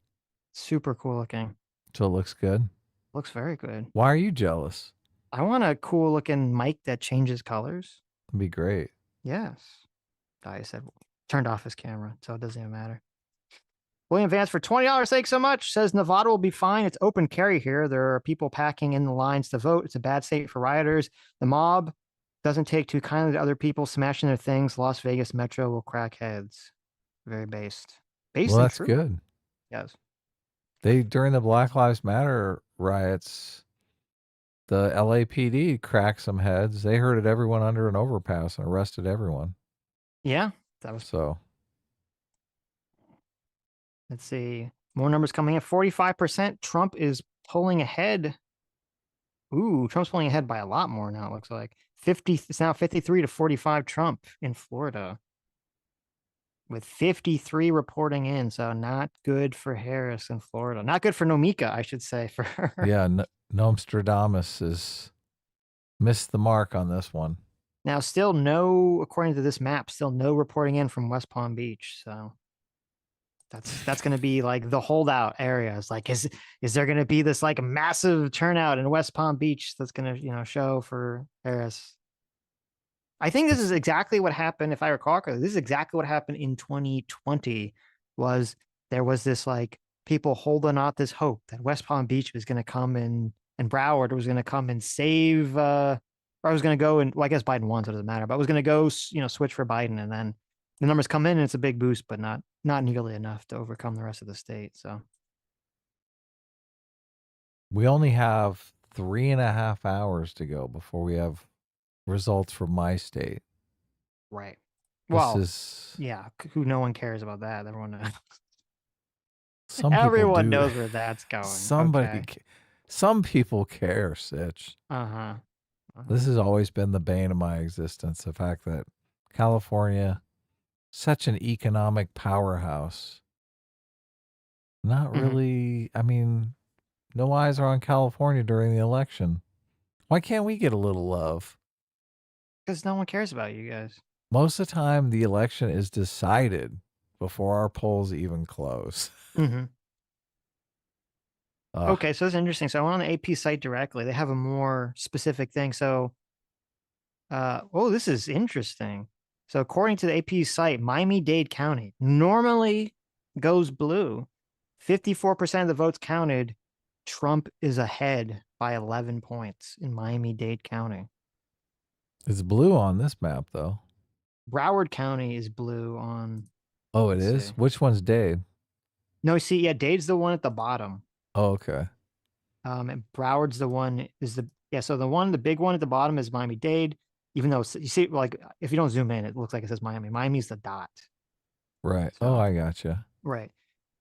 Super cool looking. So it looks good. Looks very good. Why are you jealous? I want a cool looking mic that changes colors. That'd be great. Yes. I said turned off his camera, so it doesn't even matter. William Vance for $20. Thanks so much. Says Nevada will be fine. It's open carry here. There are people packing in the lines to vote. It's a bad state for rioters. The mob doesn't take too kindly to other people smashing their things. Las Vegas Metro will crack heads. Very based. Well, that's good. Yes. During the Black Lives Matter riots, the LAPD cracked some heads. They herded everyone under an overpass and arrested everyone. Yeah, that was so. Let's see. More numbers coming in. 45%. Trump is pulling ahead. Ooh, Trump's pulling ahead by a lot more now, it looks like. It's now 53 to 45 Trump in Florida. With 53 reporting in. So not good for Harris in Florida. Not good for Nomika, I should say, for her. Yeah, Nostradamus has missed the mark on this one. Now, according to this map, still no reporting in from West Palm Beach. So that's going to be like the holdout area. It's like, is there going to be this like massive turnout in West Palm Beach that's going to, show for Harris? I think this is exactly what happened. If I recall correctly, this is exactly what happened in 2020 there was this like people holding out this hope that West Palm Beach was going to come and Broward was going to come and save, or I was going to go and, well, I guess Biden won, so it doesn't matter, but I was going to go, switch for Biden. And then the numbers come in and it's a big boost, but not nearly enough to overcome the rest of the state. So we only have 3.5 hours to go before we have results from my state. Right. Well, yeah, who no one cares about that. Everyone knows. Everyone knows where that's going. Some people care, Sitch. This has always been the bane of my existence. The fact that California, such an economic powerhouse, not really, I mean, no eyes are on California during the election. Why can't we get a little love? Because no one cares about you guys. Most of the time, the election is decided before our polls even close. Okay, so that's interesting. So I went on the AP site directly. They have a more specific thing. So, this is interesting. So according to the AP site, Miami-Dade County normally goes blue. 54% of the votes counted. Trump is ahead by 11 points in Miami-Dade County. It's blue on this map, though. Broward County is blue on. Oh, it is? Which one's Dade? No, see, yeah, Dade's the one at the bottom. Oh, okay. And Broward's the one is the Yeah, so the big one at the bottom is Miami-Dade, even though you see, like, if you don't zoom in, it looks like it says Miami. Miami's the dot. Right. So, Oh, I gotcha. right.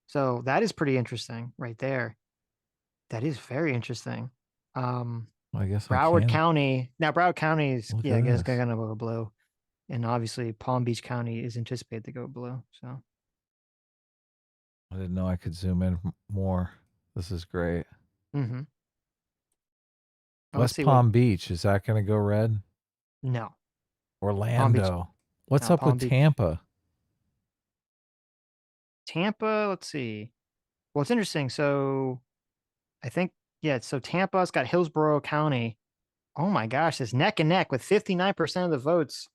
So that is pretty interesting right there. That is very interesting. Well, I guess I Broward can. County. Now, Broward County is, Look yeah, I at guess this. going to go blue. And obviously, Palm Beach County is anticipated to go blue. So I didn't know I could zoom in more. This is great. mm-hmm. West Palm Beach, is that going to go red? No. Orlando. What's up Palm with Beach. Tampa? Tampa, let's see. Well, it's interesting. So I think, yeah, so Tampa's got Hillsborough County. Oh my gosh, it's neck and neck with 59% of the votes.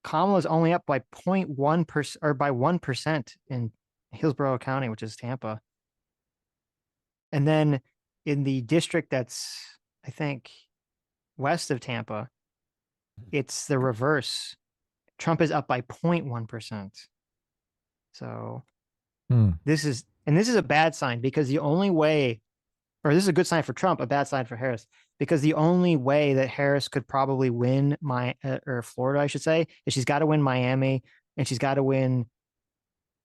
Kamala's only up by 0.1% or by 1% in Hillsborough County, which is Tampa. And then in the district that's, I think, west of Tampa, it's the reverse. Trump is up by 0.1%. So this is a bad sign, because the only way, or this is a good sign for Trump, a bad sign for Harris, because the only way that Harris could probably win or Florida, I should say, is she's got to win Miami, and she's got to win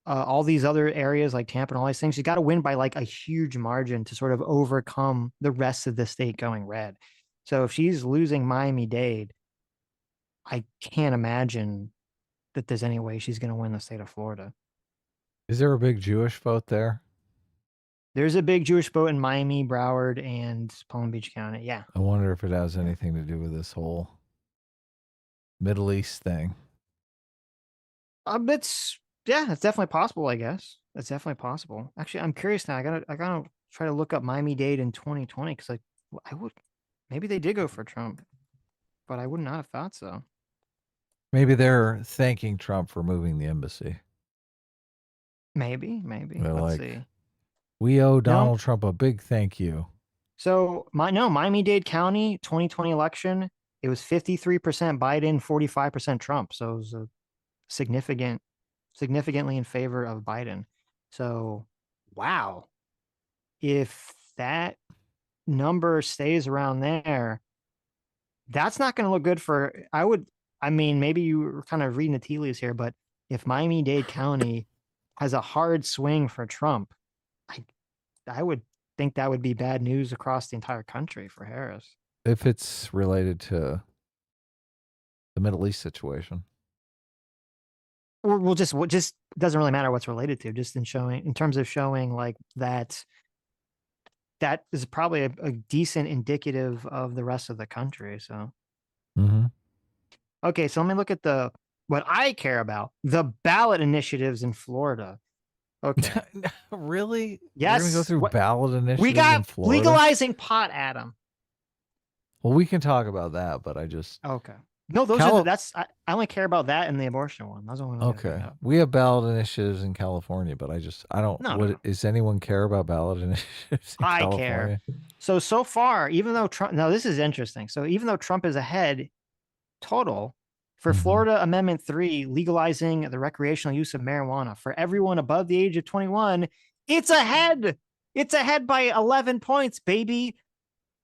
all these other areas like Tampa and all these things. She's got to win by like a huge margin to sort of overcome the rest of the state going red. So if she's losing Miami-Dade, I can't imagine that there's any way she's going to win the state of Florida. Is there a big Jewish vote there? There's a big Jewish vote in Miami, Broward, and Palm Beach County. Yeah. I wonder if it has anything to do with this whole Middle East thing. It's definitely possible, I guess. That's definitely possible. Actually, I'm curious now. I gotta try to look up Miami-Dade in 2020, because maybe they did go for Trump, but I would not have thought so. Maybe they're thanking Trump for moving the embassy. Maybe. They're Let's like, see. We owe Donald Trump a big thank you. So Miami-Dade County 2020 election, it was 53% Biden, 45% Trump. So it was a significantly in favor of Biden. So, wow. If that number stays around there, that's not going to look good for, maybe you were kind of reading the tea leaves here, but if Miami-Dade County has a hard swing for Trump, I would think that would be bad news across the entire country for Harris. If it's related to the Middle East situation. Or just doesn't really matter what's related to, just in terms of showing like that is probably a decent indicative of the rest of the country. So, okay, so let me look at what I care about, the ballot initiatives in Florida. Okay. Really? Yes. We're going to go through ballot initiatives we got in Florida? Legalizing pot, Adam. Well, we can talk about that, but I just... Okay. No, I only care about that and the abortion one. Those are okay. We have ballot initiatives in California, but I don't. No. Does anyone care about ballot initiatives in California? Care. So far, even though Trump, now this is interesting. So even though Trump is ahead total for Florida Amendment 3, legalizing the recreational use of marijuana for everyone above the age of 21, it's ahead. It's ahead by 11 points, baby.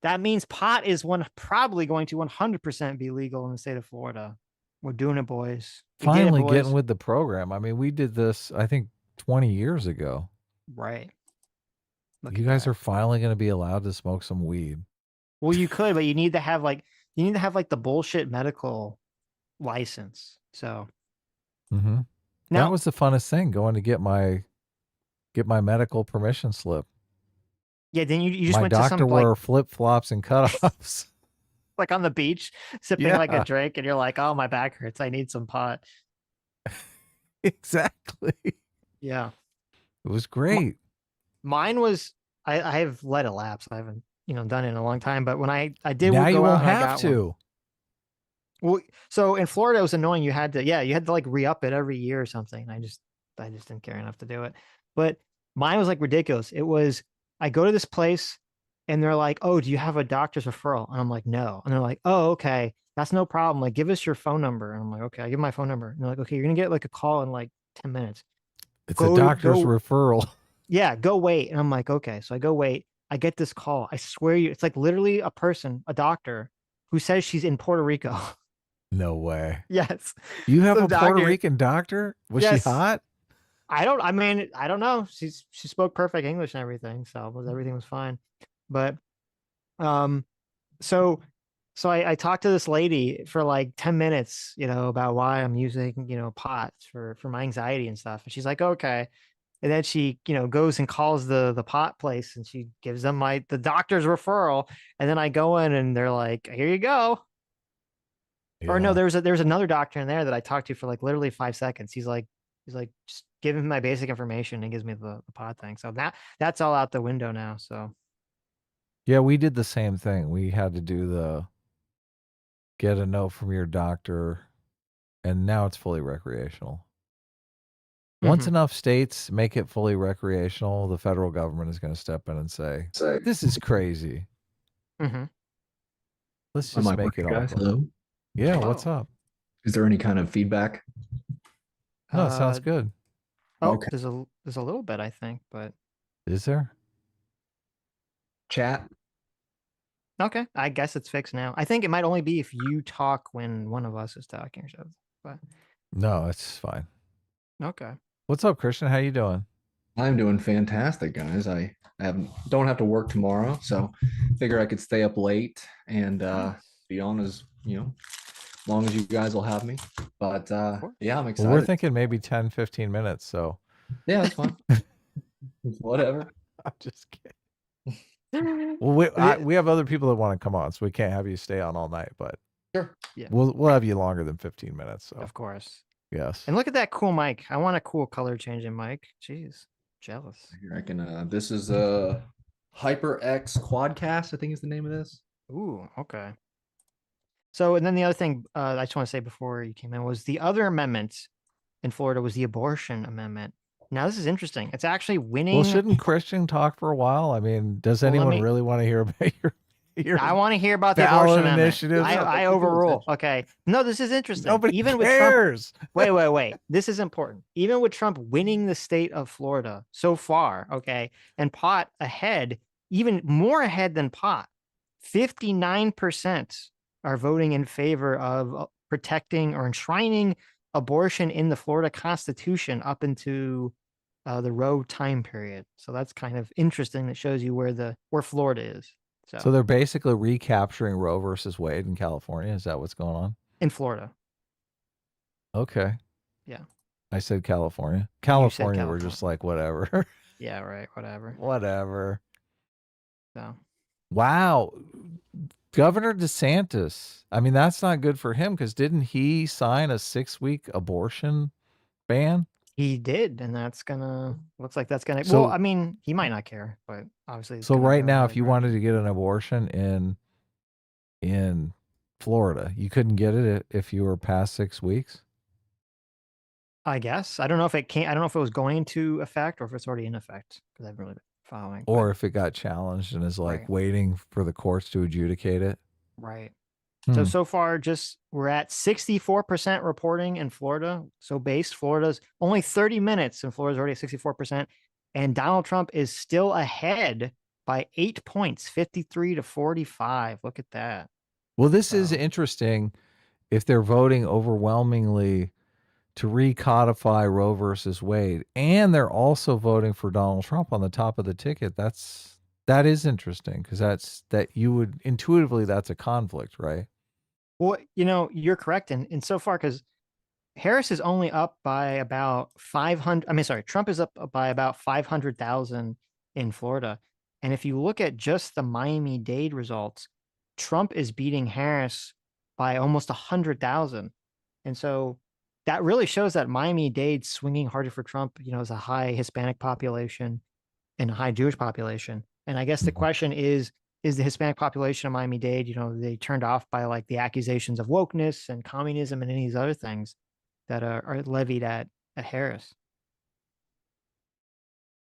That means pot is probably going to 100% be legal in the state of Florida. We're doing it, boys. Finally getting with the program. I mean, we did this, I think, 20 years ago. Right. You guys are finally going to be allowed to smoke some weed. Well, you could, but you need to have the bullshit medical license. So now, that was the funnest thing, going to get my medical permission slip. Yeah, then you just went to some... My doctor wore flip-flops and cutoffs. Like on the beach, sipping like a drink, and you're like, oh, my back hurts. I need some pot. Exactly. Yeah. It was great. Mine was, I have let it lapse. I haven't, done it in a long time. But when I did now go you out won't and have I got to. One. Well, so in Florida, it was annoying. You had to like re-up it every year or something. I just didn't care enough to do it. But mine was like ridiculous. It was, I go to this place and they're like, oh, do you have a doctor's referral? And I'm like, no. And they're like, oh, okay, that's no problem. Like, give us your phone number. And I'm like, okay, I give my phone number. And they're like, okay, you're going to get like a call in like 10 minutes. It's a doctor's referral. Yeah, go wait. And I'm like, okay. So I go wait. I get this call. I swear you, it's like literally a person, a doctor, who says she's in Puerto Rico. No way. Yes. You have Some a Puerto doctor- Rican doctor? Was she Yes. hot? I mean, I don't know. She spoke perfect English and everything, so everything was fine. But so I talked to this lady for like 10 minutes, about why I'm using, pot for my anxiety and stuff. And she's like, okay. And then she, goes and calls the pot place, and she gives them the doctor's referral. And then I go in and they're like, here you go. Yeah. Or no, there's another doctor in there that I talked to for like literally 5 seconds. He's like, just give him my basic information and gives me the pot thing. So that's all out the window now. So yeah, we did the same thing. We had to do get a note from your doctor, and now it's fully recreational. Once enough states make it fully recreational, the federal government is going to step in and say, this is crazy. Let's just make it all. Guys? Hello. Yeah, what's up? Is there any kind of feedback? No, it sounds good. Oh, Okay. there's a little bit, I think, but is there? Chat. Okay, I guess it's fixed now. I think it might only be if you talk when one of us is talking or something. But no, it's fine. Okay. What's up, Christian? How you doing? I'm doing fantastic, guys. I don't have to work tomorrow, so figure I could stay up late and be on as long as you guys will have me. But yeah, I'm excited. Well, we're thinking maybe 10, 15 minutes. So yeah, that's fine. Whatever. I'm just kidding. Well, we have other people that want to come on, so we can't have you stay on all night. But sure, yeah, we'll have you longer than 15 minutes. So of course. Yes. And look at that cool mic. I want a cool color changing mic. Jeez, jealous. I can. This is a HyperX Quadcast, I think is the name of this. Ooh, okay. So, and then the other thing I just want to say before you came in was the other amendment in Florida was the abortion amendment. Now, this is interesting. It's actually winning. Well, shouldn't Christian talk for a while? I mean, does anyone really want to hear about your I want to hear about the abortion amendment. Initiative? I overrule. Okay. No, this is interesting. Nobody Even cares. With Trump, wait. This is important. Even with Trump winning the state of Florida so far, okay, and pot ahead, even more ahead than pot, 59% are voting in favor of protecting or enshrining abortion in the Florida Constitution up into the Roe time period. So that's kind of interesting. That shows you where Florida is. So they're basically recapturing Roe versus Wade in California. Is that what's going on? In Florida. Okay. Yeah. I said California. California, we're just like, whatever. Yeah, right. Whatever. Whatever. So. Wow. Governor DeSantis. I mean, that's not good for him because didn't he sign a 6-week abortion ban? He did, and looks like that's gonna. So, well, I mean, he might not care, but obviously. So right now, if you wanted to get an abortion in Florida, you couldn't get it if you were past 6 weeks. I guess I don't know if it can't. I don't know if it was going into effect or if it's already in effect because I've really been following. Or if it got challenged and is like waiting for the courts to adjudicate it. Right. So far, we're at 64% reporting in Florida. So Florida's only 30 minutes and Florida's already at 64%. And Donald Trump is still ahead by 8 points, 53-45. Look at that. Well, this is interesting if they're voting overwhelmingly to recodify Roe versus Wade, and they're also voting for Donald Trump on the top of the ticket. That is interesting because you would intuitively, that's a conflict, right? Well, you're correct. And so far, because Harris is only up by about 500. I mean, sorry, Trump is up by about 500,000 in Florida. And if you look at just the Miami-Dade results, Trump is beating Harris by almost 100,000. And so that really shows that Miami-Dade's swinging harder for Trump, as a high Hispanic population and a high Jewish population. And I guess the question is the Hispanic population of Miami-Dade, they turned off by like the accusations of wokeness and communism and any of these other things that are levied at Harris.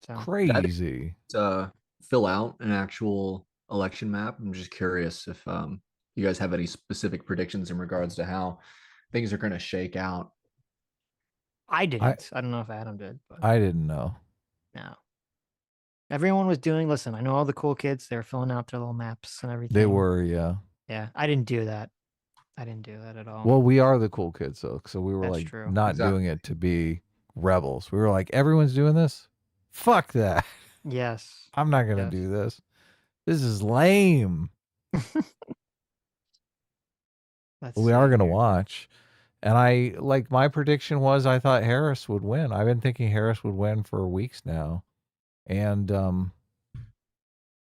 So crazy. To fill out an actual election map. I'm just curious if you guys have any specific predictions in regards to how things are going to shake out. I didn't. I don't know if Adam did. But I didn't know. No. Everyone was doing, listen, I know all the cool kids, they were filling out their little maps and everything. They were, yeah. Yeah, I didn't do that. I didn't do that at all. Well, we are the cool kids, though. So we were That's like true. not doing it to be rebels. We were like, everyone's doing this? Fuck that. Yes. I'm not going to do this. This is lame. We are going to watch. And I like my prediction was I thought Harris would win. I've been thinking Harris would win for weeks now. And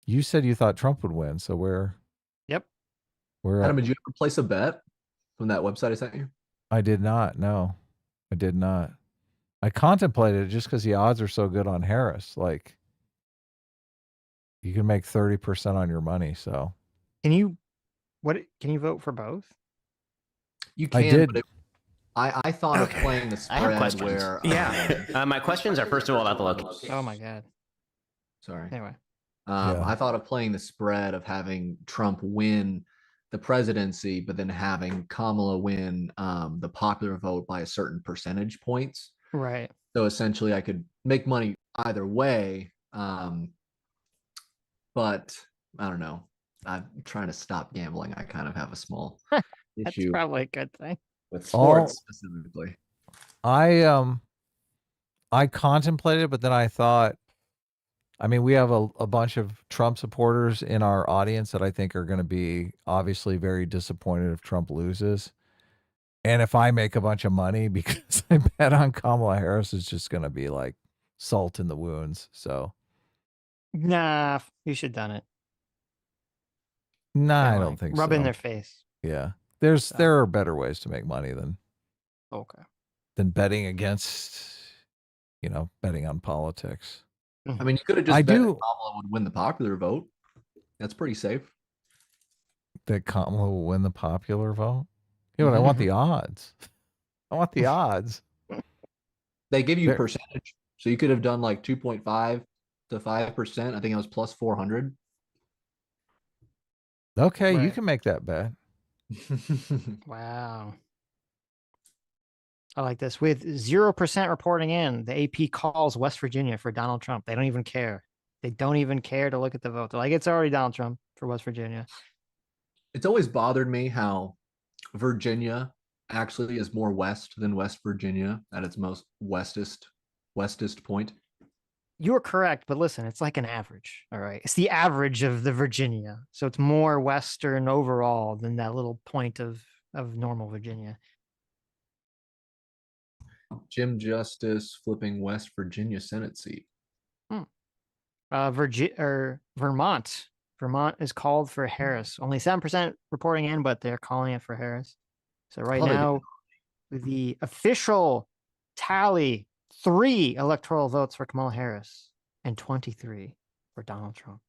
you said you thought Trump would win. So we're Adam, did you ever place a bet from that website I sent you? I did not. No, I did not. I contemplated it just because the odds are so good on Harris. Like, you can make 30% on your money. So, can you vote for both? You can. I did. But I thought of playing the I have spread questions. where. My questions are first of all about the location. Oh my God. Sorry. Anyway. I thought of playing the spread of having Trump win the presidency, but then having Kamala win the popular vote by a certain percentage points. Right. So essentially, I could make money either way. But I don't know. I'm trying to stop gambling. I kind of have a small That's issue probably a good thing. with sports specifically. I contemplated, but then I thought, I mean, we have a bunch of Trump supporters in our audience that I think are going to be obviously very disappointed if Trump loses. And if I make a bunch of money because I bet on Kamala Harris, it's just going to be like salt in the wounds. So, nah, you should have done it. nah, I don't think so. Rub in their face. Yeah. There are better ways to make money than betting against, betting on politics. I mean, you could have just bet that Kamala would win the popular vote. That's pretty safe. That Kamala will win the popular vote? Yeah, but I want the odds. I want the odds. They give you percentage. So you could have done like 2.5 to 5%. I think it was plus 400. Okay, you can make that bet. Wow. I like this. With 0% reporting in, the AP calls West Virginia for Donald Trump. They don't even care. They don't even care to look at the vote. They're like, it's already Donald Trump for West Virginia. It's always bothered me how Virginia actually is more west than West Virginia at its most westest point. You're correct, but listen, it's like an average. All right. It's the average of the Virginia. So it's more Western overall than that little point of normal Virginia. Jim Justice flipping West Virginia Senate seat. Vermont. Vermont is called for Harris. Only 7% reporting in, but they're calling it for Harris. So right now, the official tally, 3 electoral votes for Kamala Harris and 23 for Donald Trump.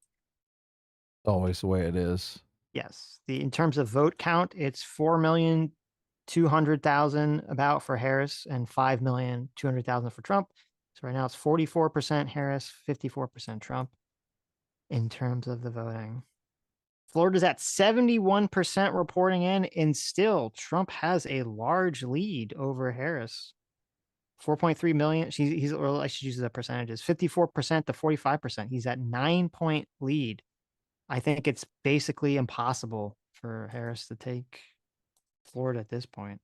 Always the way it is. Yes. In terms of vote count, it's 4,200,000 about for Harris and 5,200,000 for Trump. So right now it's 44% Harris, 54% Trump in terms of the voting. Florida's at 71% reporting in, and still Trump has a large lead over Harris. 4.3 million. I should use the percentages. 54% to 45%. He's at 9-point lead. I think it's basically impossible for Harris to take Florida at this point.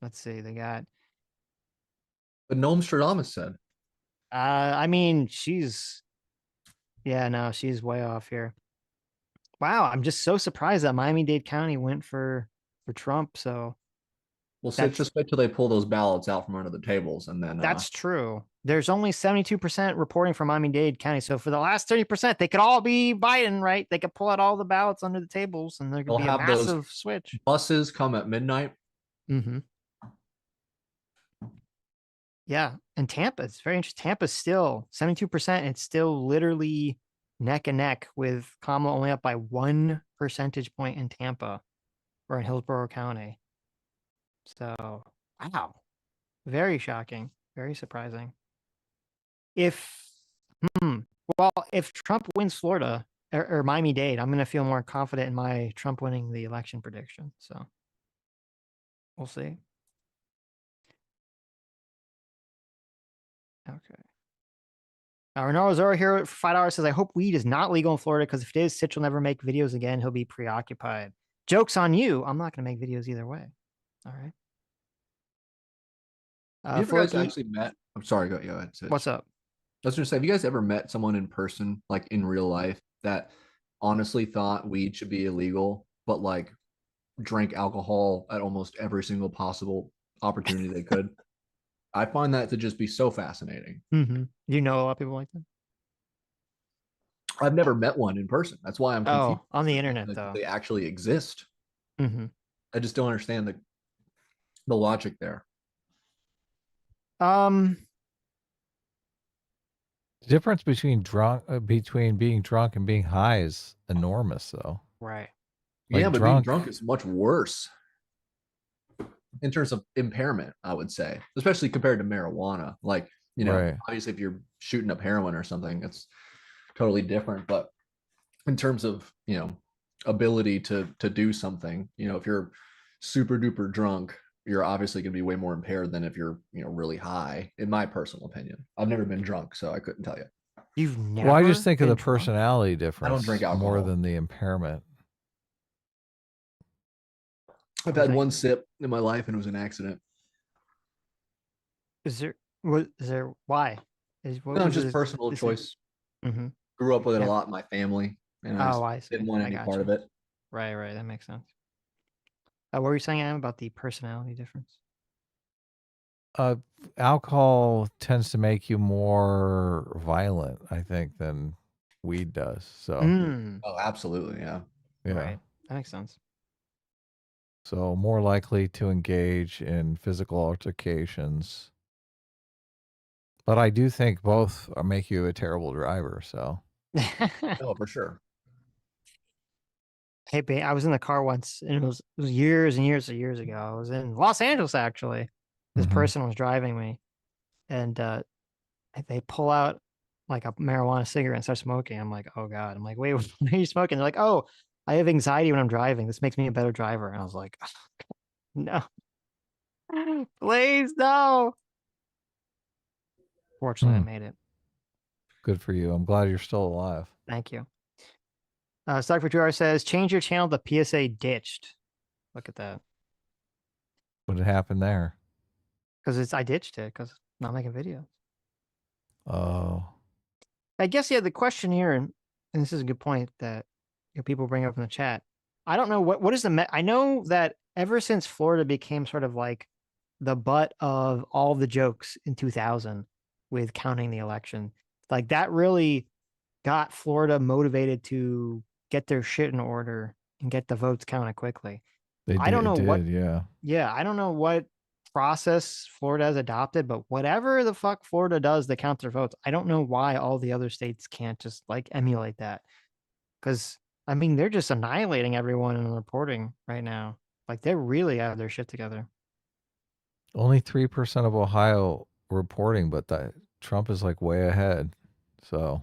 Let's see. They got. But Nostradamus said. I mean, she's way off here. Wow, I'm just so surprised that Miami-Dade County went for Trump. So, well, just wait till they pull those ballots out from under the tables, and then that's true. There's only 72% reporting from Miami-Dade County. So for the last 30%, they could all be Biden, right? They could pull out all the ballots under the tables, and there could be a massive switch. Buses come at midnight. Mm-hmm. Yeah, and Tampa, it's very interesting. Tampa's still 72%. It's still literally neck and neck with Kamala only up by 1 percentage point in Tampa or in Hillsborough County. So, wow, very shocking, very surprising. If Trump wins Florida or Miami-Dade, I'm going to feel more confident in my Trump winning the election prediction. So, we'll see. Okay. Renaro Zoro here for $5 says, I hope weed is not legal in Florida because if it is, Sitch will never make videos again. He'll be preoccupied. Joke's on you. I'm not going to make videos either way. All right. You ever guys actually met? I'm sorry, go ahead. Sitch. What's up? I was going to say, have you guys ever met someone in person, like in real life, that honestly thought weed should be illegal, but like drank alcohol at almost every single possible opportunity they could? I find that to just be so fascinating. Mm-hmm. You know a lot of people like that? I've never met one in person. That's why I'm confused. On the internet, though. They actually exist. Mm-hmm. I just don't understand the logic there. The difference between being drunk and being high is enormous, though. Right. Like yeah, but being drunk is much worse in terms of impairment, I would say, especially compared to marijuana. Like, you know, right. Obviously if you're shooting up heroin or something, it's totally different. But in terms of, you know, ability to do something, you know, if you're super duper drunk, you're obviously going to be way more impaired than if you're, you know, really high, in my personal opinion. I've never been drunk, so I couldn't tell you. You've never? Well, I just think of the drunk? personality difference. I don't drink alcohol more than the impairment. I've had one sip in my life and it was an accident. Why? No, just personal choice. Mm-hmm. Grew up with it a lot in my family, and I didn't want any part of it. Right, that makes sense. What were you saying, Adam, about the personality difference? Alcohol tends to make you more violent, I think, than weed does. So, oh, absolutely, yeah. Right, that makes sense. So more likely to engage in physical altercations. But I do think both make you a terrible driver. So, oh, for sure. Hey, babe, I was in the car once, and it was years and years and years ago. I was in Los Angeles, actually. This person was driving me, and they pull out like a marijuana cigarette and start smoking. I'm like, oh God. I'm like, wait, what are you smoking? They're like, oh, I have anxiety when I'm driving. This makes me a better driver. And I was like, no, please, no. Fortunately, I made it. Good for you. I'm glad you're still alive. Thank you. Stock for 2 hours says, change your channel to PSA ditched. Look at that. What happened there? Because I ditched it because I'm not making videos. Oh. I guess, yeah, the question here, and this is a good point that people bring up in the chat. I don't know what is I know that ever since Florida became sort of like the butt of all the jokes in 2000 with counting the election, like that really got Florida motivated to get their shit in order and get the votes counted quickly. I don't know what. Yeah, I don't know what process Florida has adopted, but whatever the fuck Florida does to count their votes, I don't know why all the other states can't just like emulate that. Because I mean, they're just annihilating everyone in reporting right now. Like they really have their shit together. Only 3% of Ohio reporting, but that Trump is like way ahead. So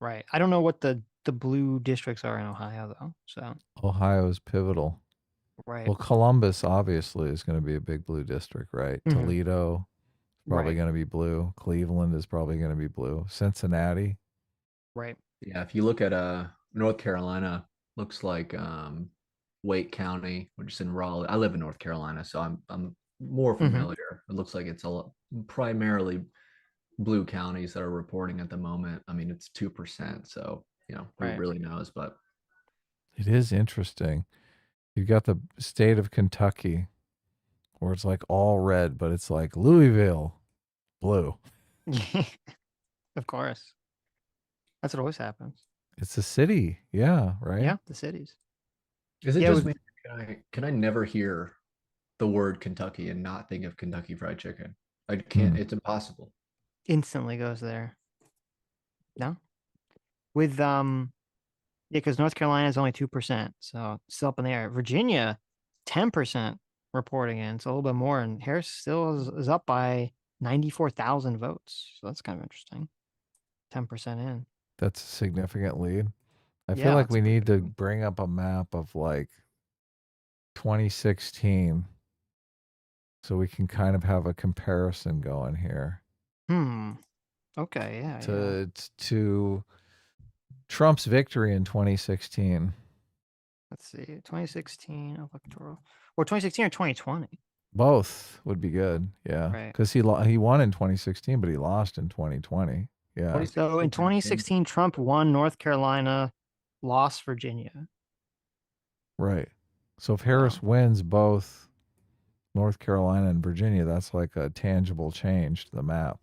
right. I don't know what the blue districts are in Ohio though. So Ohio is pivotal. Right. Well, Columbus obviously is going to be a big blue district, right? Toledo is probably going to be blue. Cleveland is probably going to be blue. Cincinnati. Right. Yeah, if you look at North Carolina, looks like Wake County, which is in Raleigh. I live in North Carolina, so I'm more familiar. It looks like it's primarily blue counties that are reporting at the moment. I mean, it's 2%, so you know who really knows. But it is interesting. You've got the state of Kentucky, where it's like all red, but it's like Louisville, blue. Of course. That's what always happens. It's a city. Yeah, right? Yeah, the cities. Is it just me? Can I never hear the word Kentucky and not think of Kentucky Fried Chicken? I can't. It's impossible. Instantly goes there. No? With because North Carolina is only 2%, so still up in the air. Virginia, 10% reporting in, so a little bit more, and Harris still is up by 94,000 votes. So that's kind of interesting. 10% in. That's a significant lead. I feel like we need to bring up a map of like 2016 so we can kind of have a comparison going here. Okay, yeah. to Trump's victory in 2016. Let's see, 2016 electoral, or 2016 or 2020. Both would be good, yeah. Right. Because he won in 2016, but he lost in 2020. Yeah. So in 2016, Trump won North Carolina, lost Virginia. Right. So if Harris wins both North Carolina and Virginia, that's like a tangible change to the map.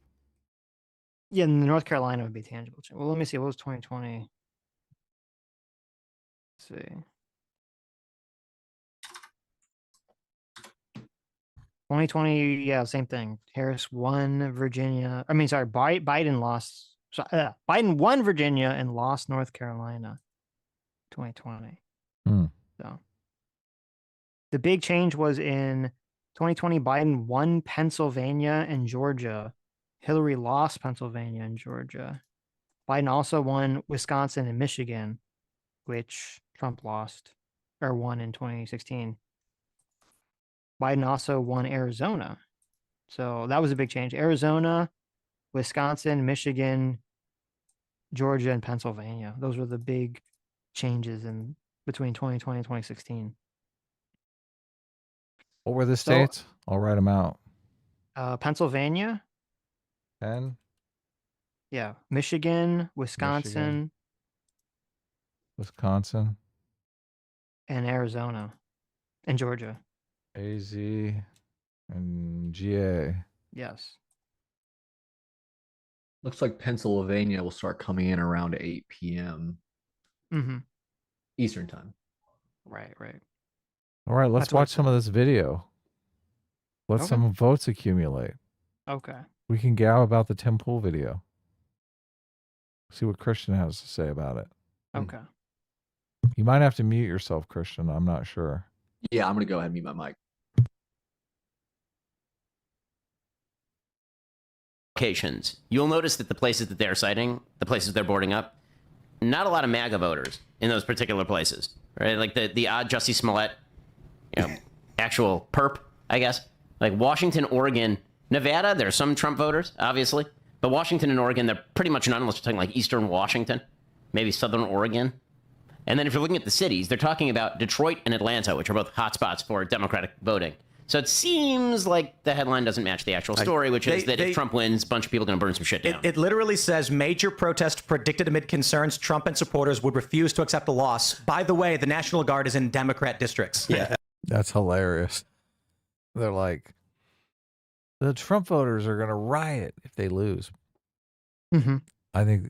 Yeah, and North Carolina would be tangible. Well, let me see. What was 2020? Let's see. 2020, yeah, same thing. Harris won Virginia. I mean, sorry, Biden lost. Biden won Virginia and lost North Carolina. 2020. So the big change was in 2020. Biden won Pennsylvania and Georgia. Hillary lost Pennsylvania and Georgia. Biden also won Wisconsin and Michigan, which Trump lost or won in 2016. Biden also won Arizona. So that was a big change. Arizona, Wisconsin, Michigan, Georgia, and Pennsylvania. Those were the big changes in between 2020 and 2016. What were the states? I'll write them out. Pennsylvania. 10. Yeah. Michigan, Wisconsin, Wisconsin, and Arizona, and Georgia. AZ and GA. Yes. Looks like Pennsylvania will start coming in around 8 p.m. Eastern time. Right. All right, let's watch some of this video. Let some votes accumulate. Okay. We can gab about the Tim Pool video. See what Christian has to say about it. Okay. You might have to mute yourself, Christian. I'm not sure. Yeah, I'm going to go ahead and mute my mic. Locations. You'll notice that the places that they're citing, the places they're boarding up, not a lot of MAGA voters in those particular places, right? Like the odd Jussie Smollett, actual perp, I guess. Like Washington, Oregon, Nevada, there's some Trump voters, obviously. But Washington and Oregon, they're pretty much none unless you're talking like Eastern Washington, maybe Southern Oregon. And then if you're looking at the cities, they're talking about Detroit and Atlanta, which are both hotspots for Democratic voting. So it seems like the headline doesn't match the actual story, which is that if Trump wins, a bunch of people are going to burn some shit down. It literally says major protest predicted amid concerns Trump and supporters would refuse to accept a loss. By the way, the National Guard is in Democrat districts. Yeah. That's hilarious. They're like, the Trump voters are going to riot if they lose. I think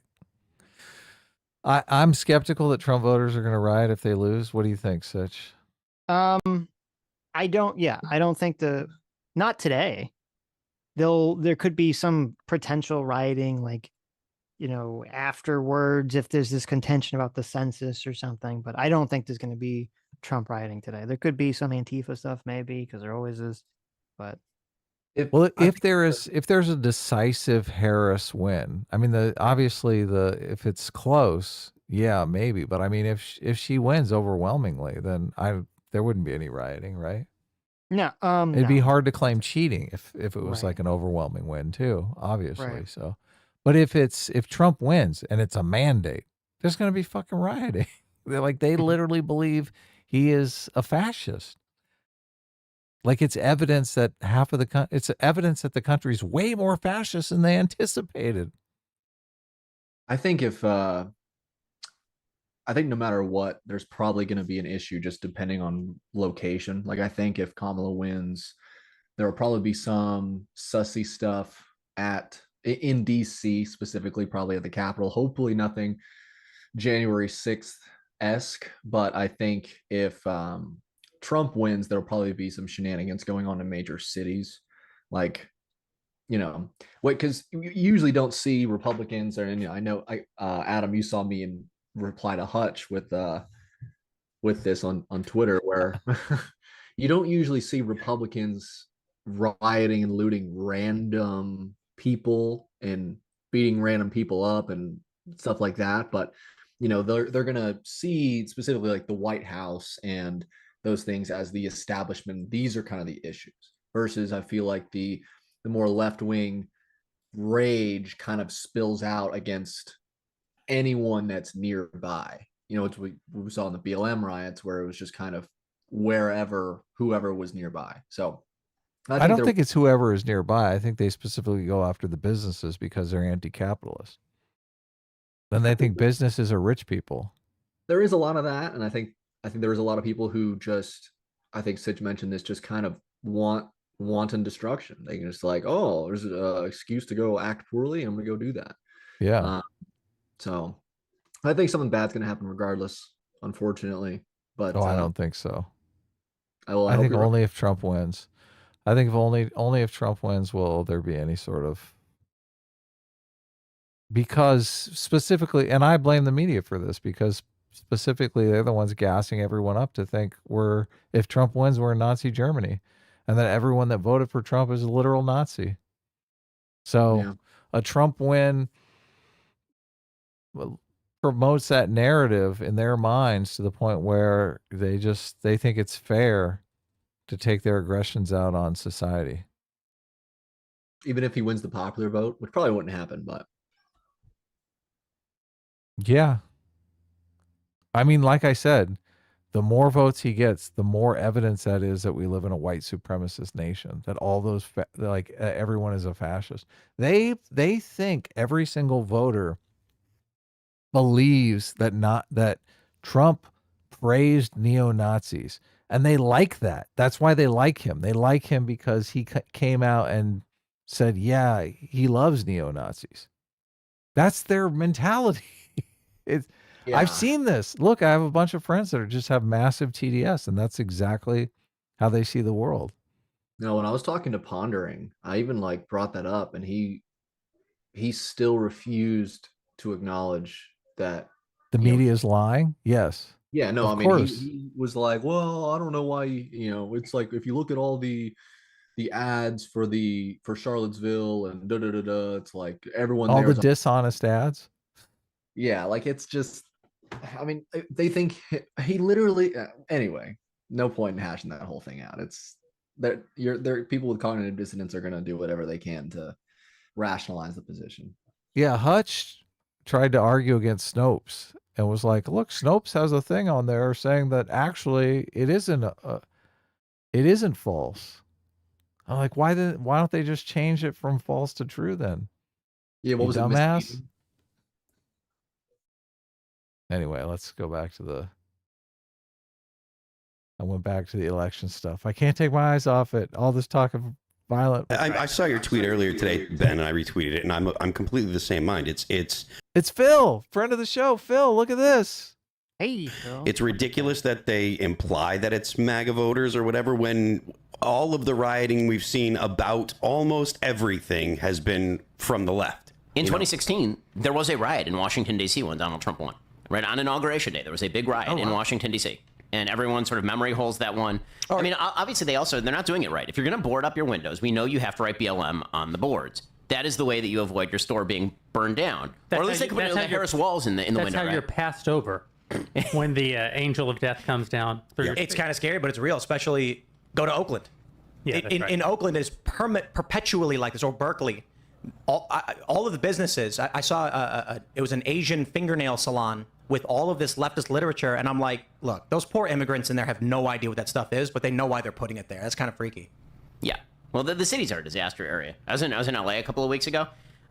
I'm skeptical that Trump voters are going to riot if they lose. What do you think, Sitch? I don't think not today. There could be some potential rioting, like, afterwards if there's this contention about the census or something, but I don't think there's going to be Trump rioting today. There could be some Antifa stuff maybe, because there always is, but if there's a decisive Harris win, I mean, if it's close, yeah, maybe. But I mean, if she wins overwhelmingly, then there wouldn't be any rioting, right? No, it'd be hard to claim cheating if it was like an overwhelming win too, obviously. Right. So, but if Trump wins and it's a mandate, there's going to be fucking rioting. They literally believe he is a fascist. Like it's evidence that it's evidence that the country's way more fascist than they anticipated. I think I think no matter what, there's probably going to be an issue just depending on location. Like I think if Kamala wins, there will probably be some sussy stuff in DC, specifically probably at the Capitol. Hopefully nothing January 6th-esque, but I think if Trump wins, there'll probably be some shenanigans going on in major cities. Like, because you usually don't see Republicans, I know Adam, you saw me in reply to Hutch with this on Twitter, where you don't usually see Republicans rioting and looting random people and beating random people up and stuff like that. But they're gonna see specifically like the White House and those things as the establishment. These are kind of the issues, versus I feel like the more left wing rage kind of spills out against anyone that's nearby. You know, it's we saw in the BLM riots where it was just kind of whoever was nearby. So I don't think it's whoever is nearby. I think they specifically go after the businesses because they're anti-capitalist. Then they think businesses are rich people. There is a lot of that, and I think there is a lot of people who just, I think Sitch mentioned this, just kind of wanton destruction. They can just like, oh, there's an excuse to go act poorly, I'm gonna go do that. Yeah. So I think something bad's gonna happen regardless, unfortunately. But I don't think so. I think only if Trump wins. I think if only if Trump wins will there be any sort of, because specifically, and I blame the media for this, because specifically they're the ones gassing everyone up to think if Trump wins, we're in Nazi Germany, and that everyone that voted for Trump is a literal Nazi. So a Trump win promotes that narrative in their minds to the point where they think it's fair to take their aggressions out on society. Even if he wins the popular vote, which probably wouldn't happen, but yeah. I mean, like I said, the more votes he gets, the more evidence that is that we live in a white supremacist nation, that all those, everyone is a fascist. They think every single voter believes that Trump praised neo-Nazis, and they like that. That's why they like him. They like him because he came out and said, yeah, he loves neo-Nazis. That's their mentality. I've seen this. Look, I have a bunch of friends that just have massive TDS, and that's exactly how they see the world. No, when I was talking to Pondering, I even brought that up, and he still refused to acknowledge that the media is lying. Yes. Yeah, no, I mean, he was like, well, I don't know why, it's like, if you look at all the ads for Charlottesville and it's like everyone all there the dishonest ads. Yeah, it's just, I mean, they think he literally, anyway, no point in hashing that whole thing out. It's that people with cognitive dissonance are going to do whatever they can to rationalize the position. Yeah, Hutch tried to argue against Snopes and was like, look, Snopes has a thing on there saying that actually it isn't false. I'm like, why don't they just change it from false to true then? Yeah, what was dumbass? it? Anyway, let's go back to I went back to the election stuff. I can't take my eyes off it. All this talk of violent. I saw your tweet earlier today, Ben, and I retweeted it, and I'm completely the same mind. It's Phil, friend of the show. Phil, look at this. Hey, Phil. It's ridiculous that they imply that it's MAGA voters or whatever when all of the rioting we've seen about almost everything has been from the left. In 2016, there was a riot in Washington, D.C. when Donald Trump won. Right on Inauguration Day, there was a big riot in Washington, D.C. And everyone sort of memory holes that one. I mean, obviously, they're not doing it right. If you're going to board up your windows, we know you have to write BLM on the boards. That is the way that you avoid your store being burned down. Or at least they can put the Harris walls in the window. That's how you're passed over when the angel of death comes down through your It's kind of scary, but it's real, especially go to Oakland. Yeah, in Oakland, it's perpetually like this, or Berkeley. All of the businesses, I saw it was an Asian fingernail salon with all of this leftist literature, and I'm like, look, those poor immigrants in there have no idea what that stuff is, but they know why they're putting it there. That's kind of freaky. Yeah. Well, the cities are a disaster area. I was in LA a couple of weeks ago.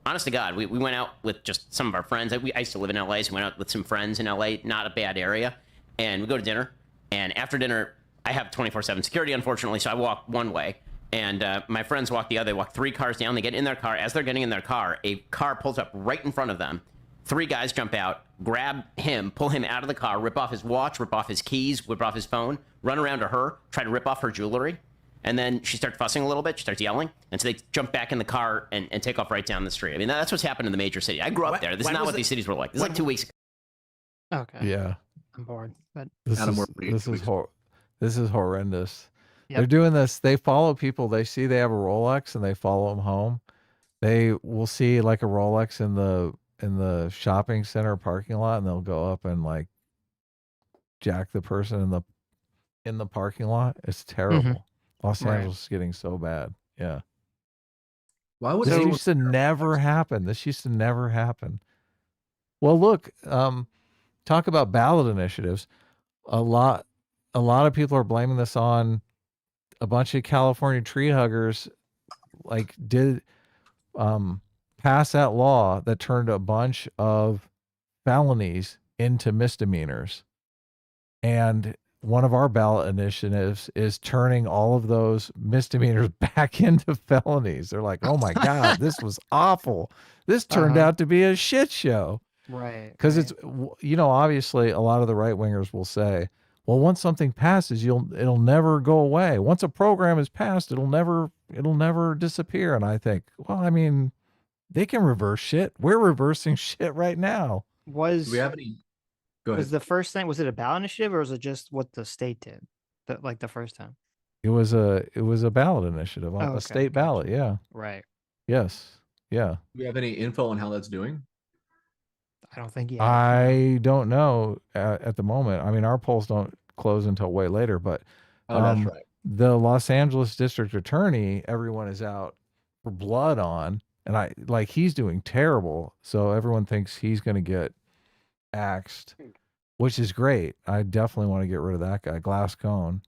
Honest to God, we went out with just some of our friends. I used to live in LA, so we went out with some friends in LA, not a bad area. And we go to dinner, and after dinner, I have 24/7 security, unfortunately, so I walk one way. And my friends walk the other. They walk 3 cars down. They get in their car. As they're getting in their car, a car pulls up right in front of them. 3 guys jump out, grab him, pull him out of the car, rip off his watch, rip off his keys, rip off his phone, run around to her, try to rip off her jewelry. And then she starts fussing a little bit. She starts yelling. And so they jump back in the car and take off right down the street. I mean, that's what's happened in the major city. I grew up there. This is not what these cities were like. This is like 2 weeks ago. Okay. Yeah. I'm bored. But This is horrendous. Yep. They're doing this. They follow people. They see they have a Rolex and they follow them home. They will see like a Rolex in the shopping center parking lot, and they'll go up and like jack the person in the parking lot. It's terrible. Los Angeles is getting so bad. Yeah. Why would This anyone used to never happen. This used to never happen. Well, look, talk about ballot initiatives. A lot of people are blaming this on a bunch of California tree huggers, like did pass that law that turned a bunch of felonies into misdemeanors. And one of our ballot initiatives is turning all of those misdemeanors back into felonies. They're like, oh my God, this was awful. This turned out to be a shit show. Right. Because it's, obviously a lot of the right wingers will say, well, once something passes, it'll never go away. Once a program is passed, it'll never disappear. And I think, well, I mean, they can reverse shit. We're reversing shit right now. Do we have any? Go ahead. Was the first thing, was it a ballot initiative or was it just what the state did? Like the first time? It was a ballot initiative, Oh, a okay, state gotcha. ballot. Yeah. Right. Yes. Yeah. Do we have any info on how that's doing? I don't think yet. I don't know at the moment. I mean, our polls don't close until way later, but That's right. The Los Angeles district attorney, everyone is out for blood on, and he's doing terrible. So everyone thinks he's going to get axed, which is great. I definitely want to get rid of that guy, Glass Cone.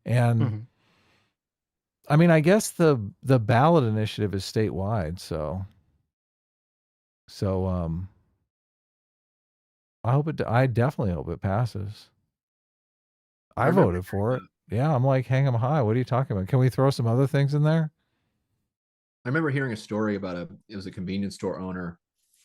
And I mean, I guess the ballot initiative is statewide. So I definitely hope it passes. I voted for it. Yeah, I'm like, hang 'em high. What are you talking about? Can we throw some other things in there? I remember hearing a story about it was a convenience store owner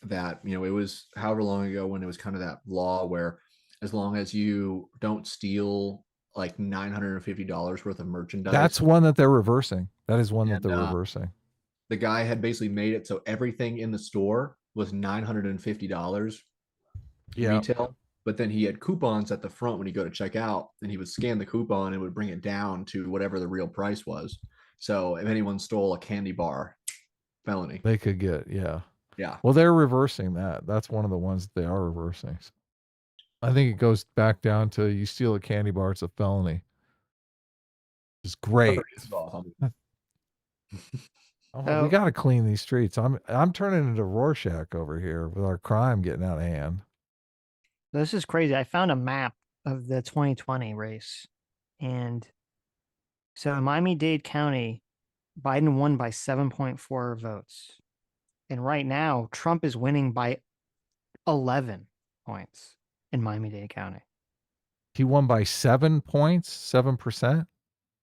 that, it was however long ago when it was kind of that law where as long as you don't steal like $950 worth of merchandise. That's one that they're reversing. That is one that they're reversing. The guy had basically made it so everything in the store was $950 retail, but then he had coupons at the front when you go to check out, and he would scan the coupon and would bring it down to whatever the real price was. So if anyone stole a candy bar, felony. They could get, yeah. Yeah. Well, they're reversing that. That's one of the ones that they are reversing. I think it goes back down to you steal a candy bar, it's a felony. It's great. We got to clean these streets. I'm turning into Rorschach over here with our crime getting out of hand. This is crazy. I found a map of the 2020 race. And so in Miami-Dade County, Biden won by 7.4 votes. And right now, Trump is winning by 11 points in Miami-Dade County. He won by 7 points, 7%?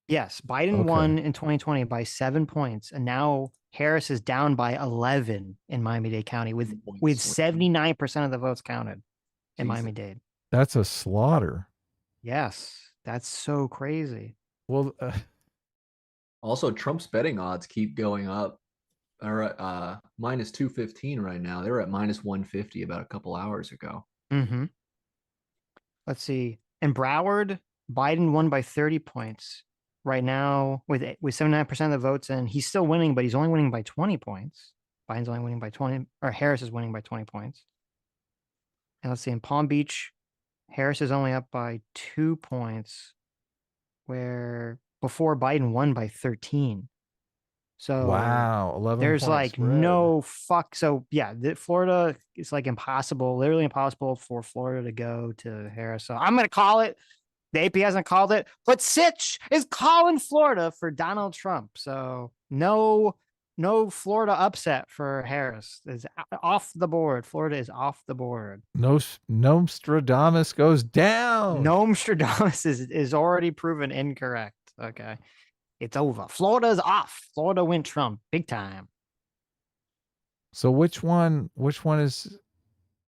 Yes, Biden won in 2020 by 7 points, and now Harris is down by 11 in Miami-Dade County with 79% of the votes counted in Miami-Dade. That's a slaughter. Yes, that's so crazy. Well, also Trump's betting odds keep going up. They're at minus 215 right now. They were at minus 150 about a couple hours ago. Mm-hmm. Let's see. In Broward, Biden won by 30 points. Right now, with 79% of the votes, and he's still winning, but he's only winning by 20 points. Biden's only winning by 20, or Harris is winning by 20 points. And let's see, in Palm Beach, Harris is only up by 2 points, where before Biden won by 13. So wow, 11. There's like spread. no fuck. So yeah, Florida is like impossible, literally impossible for Florida to go to Harris. So I'm gonna call it. The AP hasn't called it, but Sitch is calling Florida for Donald Trump. So no Florida upset for Harris. Is off the board. Florida is off the board. Nostradamus goes down. Nostradamus is already proven incorrect. Okay. It's over. Florida's off. Florida went Trump big time. So which one is,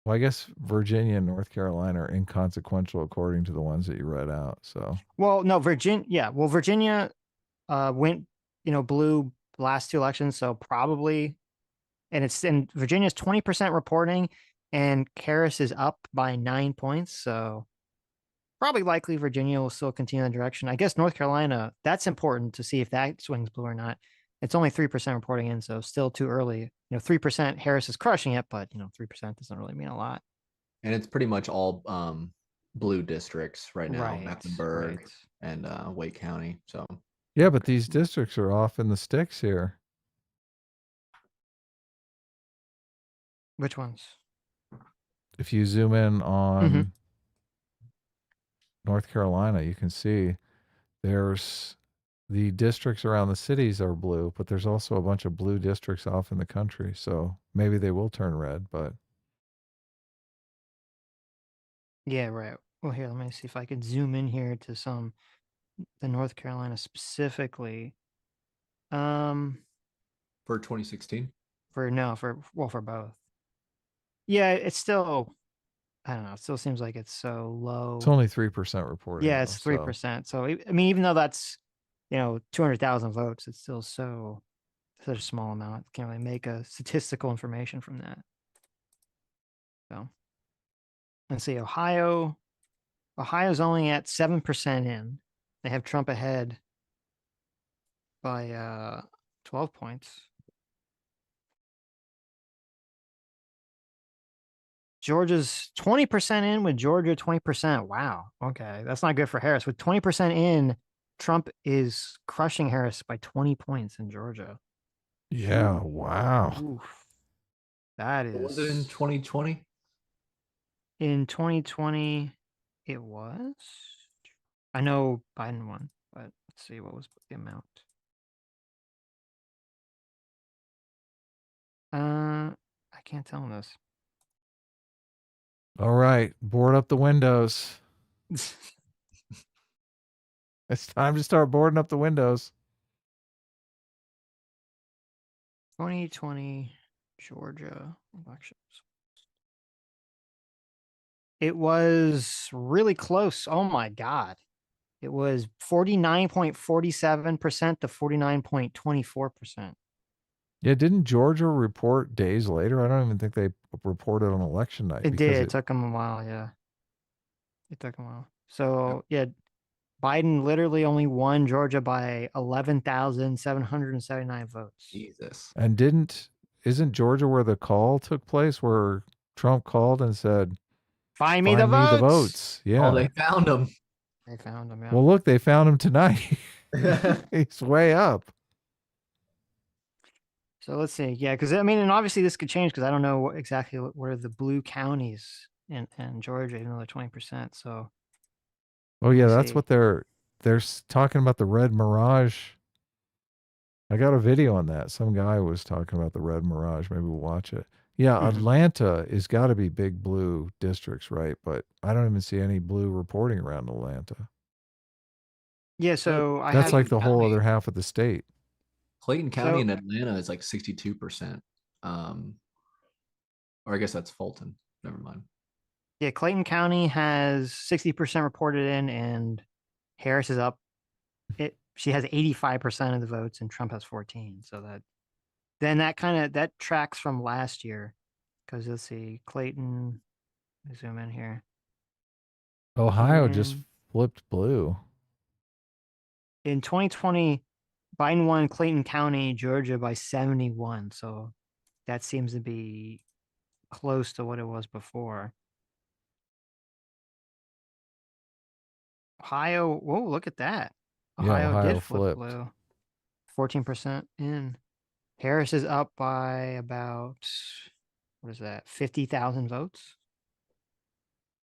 well, I guess Virginia and North Carolina are inconsequential according to the ones that you read out. So, well, no, Virginia. Yeah. Well, Virginia went, blue last two elections. So probably, and Virginia's 20% reporting and Harris is up by 9 points. So probably likely Virginia will still continue in that direction. I guess North Carolina, that's important to see if that swings blue or not. It's only 3% reporting in, so still too early. 3% Harris is crushing it, but 3% doesn't really mean a lot. And it's pretty much all blue districts right now, Right, Mecklenburg and Wake County. So yeah, but these districts are off in the sticks here. Which ones? If you zoom in on North Carolina, you can see there's the districts around the cities are blue, but there's also a bunch of blue districts off in the country. So maybe they will turn red, but Yeah, right. Well, here, let me see if I can zoom in here to the North Carolina specifically. For 2016? For both. Yeah, it's still, I don't know. It still seems like it's so low. it's only 3% reporting. Yeah, though, it's 3%. So, I mean, even though that's, 200,000 votes, it's still such a small amount. Can't really make a statistical information from that. So, let's see, Ohio's only at 7% in. They have Trump ahead by 12 points. Georgia's 20% in with Georgia 20%. Wow. Okay. That's not good for Harris. With 20% in, Trump is crushing Harris by 20 points in Georgia. Yeah. Wow. Oof. That is. Was it in 2020? In 2020, it was. I know Biden won, but let's see what was the amount. I can't tell this. All right. Board up the windows. It's time to start boarding up the windows. 2020 Georgia elections. It was really close. Oh my God. It was 49.47% to 49.24%. Yeah, didn't Georgia report days later? I don't even think they reported on election night. It did. It took them a while, yeah. It took them a while. So, yeah, Biden literally only won Georgia by 11,779 votes. Jesus. And isn't Georgia where the call took place, where Trump called and said, Find me the votes. Yeah. Oh, they found him. They found him, yeah. Well, look, they found him tonight. He's way up. So let's see. Yeah, because I mean, and obviously this could change because I don't know exactly what are the blue counties in Georgia, even though they're 20%. So. Oh yeah, that's what they're talking about, the red mirage. I got a video on that. Some guy was talking about the red mirage. Maybe we'll watch it. Yeah, Atlanta is got to be big blue districts, right? But I don't even see any blue reporting around Atlanta. Yeah, so that's like the whole other half of the state. Clayton County in Atlanta is like 62%. Or I guess that's Fulton. Never mind. Yeah, Clayton County has 60% reported in, and Harris is up. She has 85% of the votes, and Trump has 14. So that tracks from last year, because let's see, Clayton. Let me zoom in here. Ohio just flipped blue. In 2020, Biden won Clayton County, Georgia by 71. So that seems to be close to what it was before. Ohio, whoa, look at that. Ohio did flip blue. 14% in. Harris is up by about, what is that, 50,000 votes?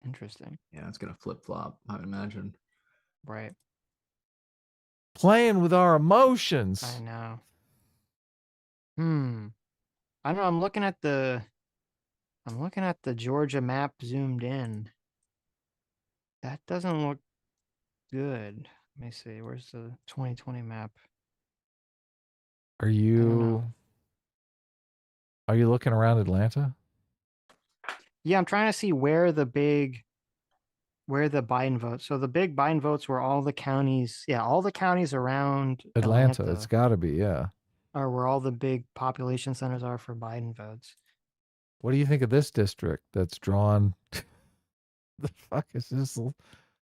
Interesting. Yeah, it's going to flip-flop, I would imagine. Right. Playing with our emotions. I know. I don't know. I'm looking at the Georgia map zoomed in. That doesn't look good. Let me see. Where's the 2020 map? Are you looking around Atlanta? Yeah, I'm trying to see where the Biden votes. So the big Biden votes were all the counties. Yeah, all the counties around Atlanta. It's got to be, yeah. Or where all the big population centers are for Biden votes. What do you think of this district that's drawn? The fuck is this?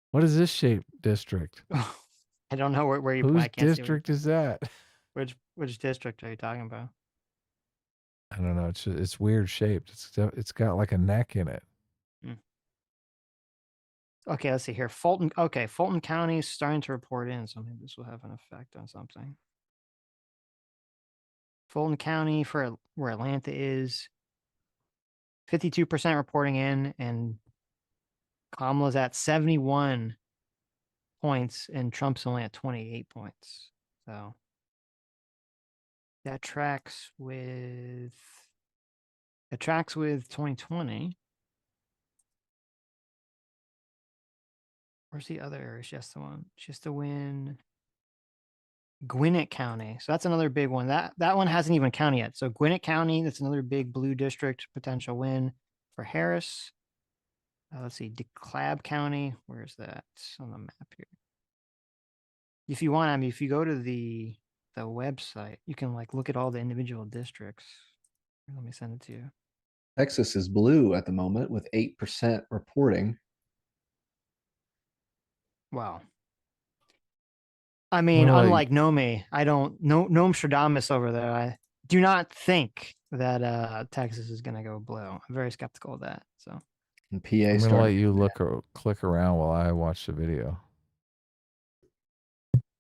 What is this shaped district? I don't know where you. Whose district is that? Which district are you talking about? I don't know. It's weird shaped. It's got like a neck in it. Okay, let's see here. Fulton. Okay, Fulton County is starting to report in, so maybe this will have an effect on something. Fulton County for where Atlanta is. 52% reporting in, and Kamala's at 71 points, and Trump's only at 28 points. So that tracks with 2020. Where's the other area she has to win? She has to win Gwinnett County. So that's another big one. That one hasn't even counted yet. So Gwinnett County, that's another big blue district potential win for Harris. Let's see, DeKalb County. Where's that on the map here? If you want, I mean, if you go to the website, you can like look at all the individual districts. Let me send it to you. Texas is blue at the moment with 8% reporting. Wow. I mean, Well, unlike Nomi, I don't know Nostradamus over there. I do not think that Texas is going to go blue. I'm very skeptical of that. So, And PA I'm gonna let starting. you click around while I watch the video.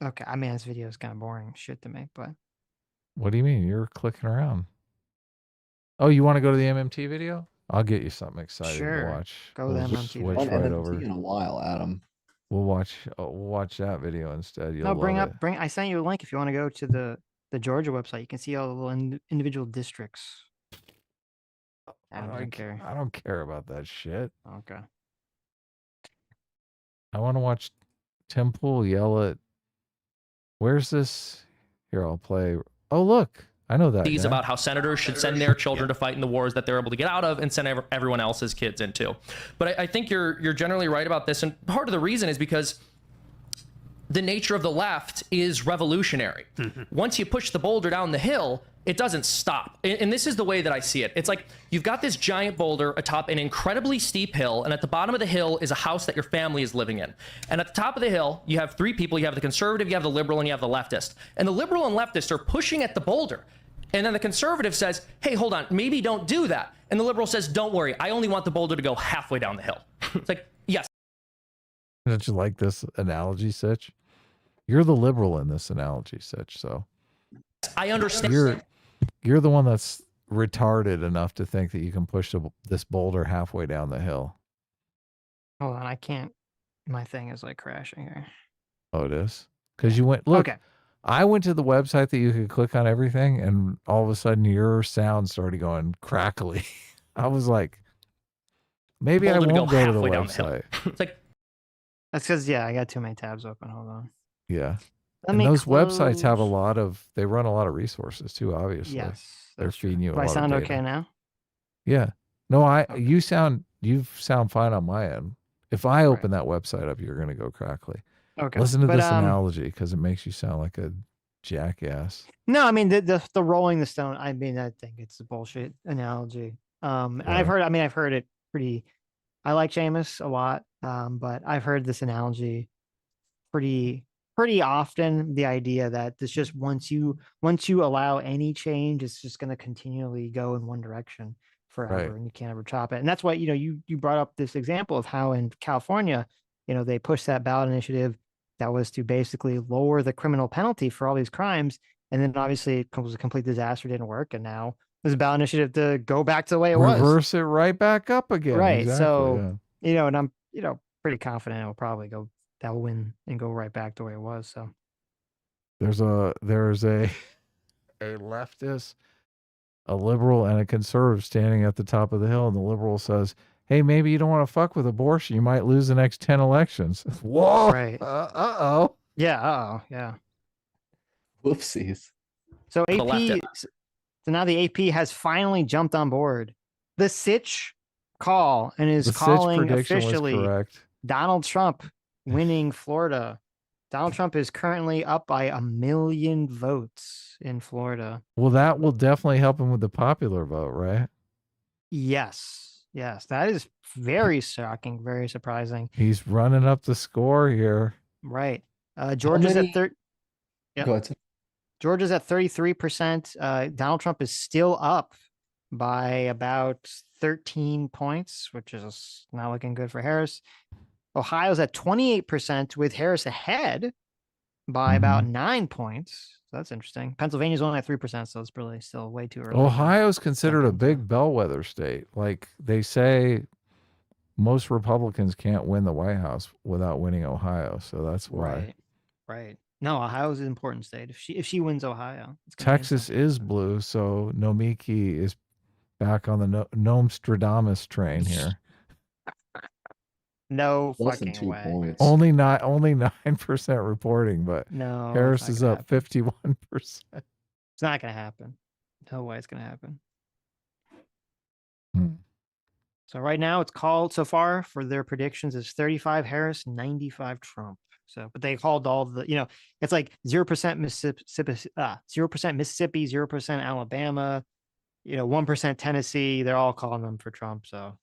okay. I mean, this video is kind of boring shit to me, but What do you mean? You're clicking around. Oh, you want to go to the MMT video? I'll get you something exciting to sure. watch. Go We'll to just MMT. switch On right MMT over. in a while, Adam. We'll watch that video instead. You'll No, bring love up, it. I sent you a link if you want to go to the Georgia website. You can see all the little individual districts. I don't care. I don't care about that shit. Okay. I want to watch Temple yell at. Where's this? Here, I'll play. Oh, look. I know that. These guy. about how senators should send their children to fight in the wars that they're able to get out of and send everyone else's kids into. But I think you're generally right about this. And part of the reason is because the nature of the left is revolutionary. Once you push the boulder down the hill, it doesn't stop. And this is the way that I see it. It's like you've got this giant boulder atop an incredibly steep hill, and at the bottom of the hill is a house that your family is living in. And at the top of the hill, you have three people. You have the conservative, you have the liberal, and you have the leftist. And the liberal and leftist are pushing at the boulder. And then the conservative says, hey, hold on, maybe don't do that. And the liberal says, don't worry, I only want the boulder to go halfway down the hill. It's like, yes. Don't you like this analogy, Sitch? You're the liberal in this analogy, Sitch. So I understand. You're the one that's retarded enough to think that you can push this boulder halfway down the hill. Hold on, I can't. My thing is like crashing here. Oh, it is? Because you went, look, Okay. I went to the website that you could click on everything, and all of a sudden your sound started going crackly. I was like, maybe I won't go to the website. It's like, that's because, yeah, I got too many tabs open. Hold on. Yeah. Let And me those websites have a close- lot of, they run a lot of resources too, obviously. Yes, They're that's true. feeding you a Do I lot sound of data. okay now? Yeah. No, you sound fine on my end. If I open that website up, you're going to go crackly. Okay. Listen to But, this analogy because it makes you sound like a jackass. No, I mean the rolling the stone. I mean, I think it's a bullshit analogy. And I've heard it pretty. I like Seamus a lot, but I've heard this analogy pretty often. The idea that this just once you allow any change, it's just going to continually go in one direction forever, Right. and you can't ever chop it. And that's why you brought up this example of how in California, they pushed that ballot initiative that was to basically lower the criminal penalty for all these crimes. And then obviously it was a complete disaster, didn't work. And now there's a ballot initiative to go back to the way it was. Reverse it right back up again. Right. Exactly, So, yeah. and I'm, pretty confident it'll probably that'll win and go right back the way it was. So There's a leftist, a liberal, and a conservative standing at the top of the hill, and the liberal says, hey, maybe you don't want to fuck with abortion. You might lose the next 10 elections. Whoa. Right. Uh-oh. Yeah. Uh-oh. Yeah. Whoopsies. So The AP, so now the AP has finally jumped on board the Sitch call and is The Sitch calling prediction was officially correct. Donald Trump winning Florida. Donald Trump is currently up by 1 million votes in Florida. Well, that will definitely help him with the popular vote, right? Yes. Yes. That is very shocking, very surprising. He's running up the score here. Right. Georgia's at Go ahead. Georgia's at 33%. Donald Trump is still up by about 13 points, which is not looking good for Harris. Ohio's at 28% with Harris ahead. by about 9 points. So that's interesting. Pennsylvania's only at 3%, so it's really still way too early. Ohio's considered a big bellwether state. Like they say, most Republicans can't win the White House without winning Ohio, so that's why. Right. No, Ohio's an important state. If she wins Ohio, it's gonna mean Texas is blue, so Nomiki is back on the Nostradamus train here. no Less than fucking 2 way. points. Only 9% reporting, but No, Harris it's is not up 51%. It's not gonna happen. No way it's gonna happen. So right now it's called so far for their predictions is 35 Harris, 95 Trump. So, but they called all the, it's like 0% Mississippi, 0% Mississippi, 0% Alabama, 1% Tennessee. They're all calling them for Trump. So,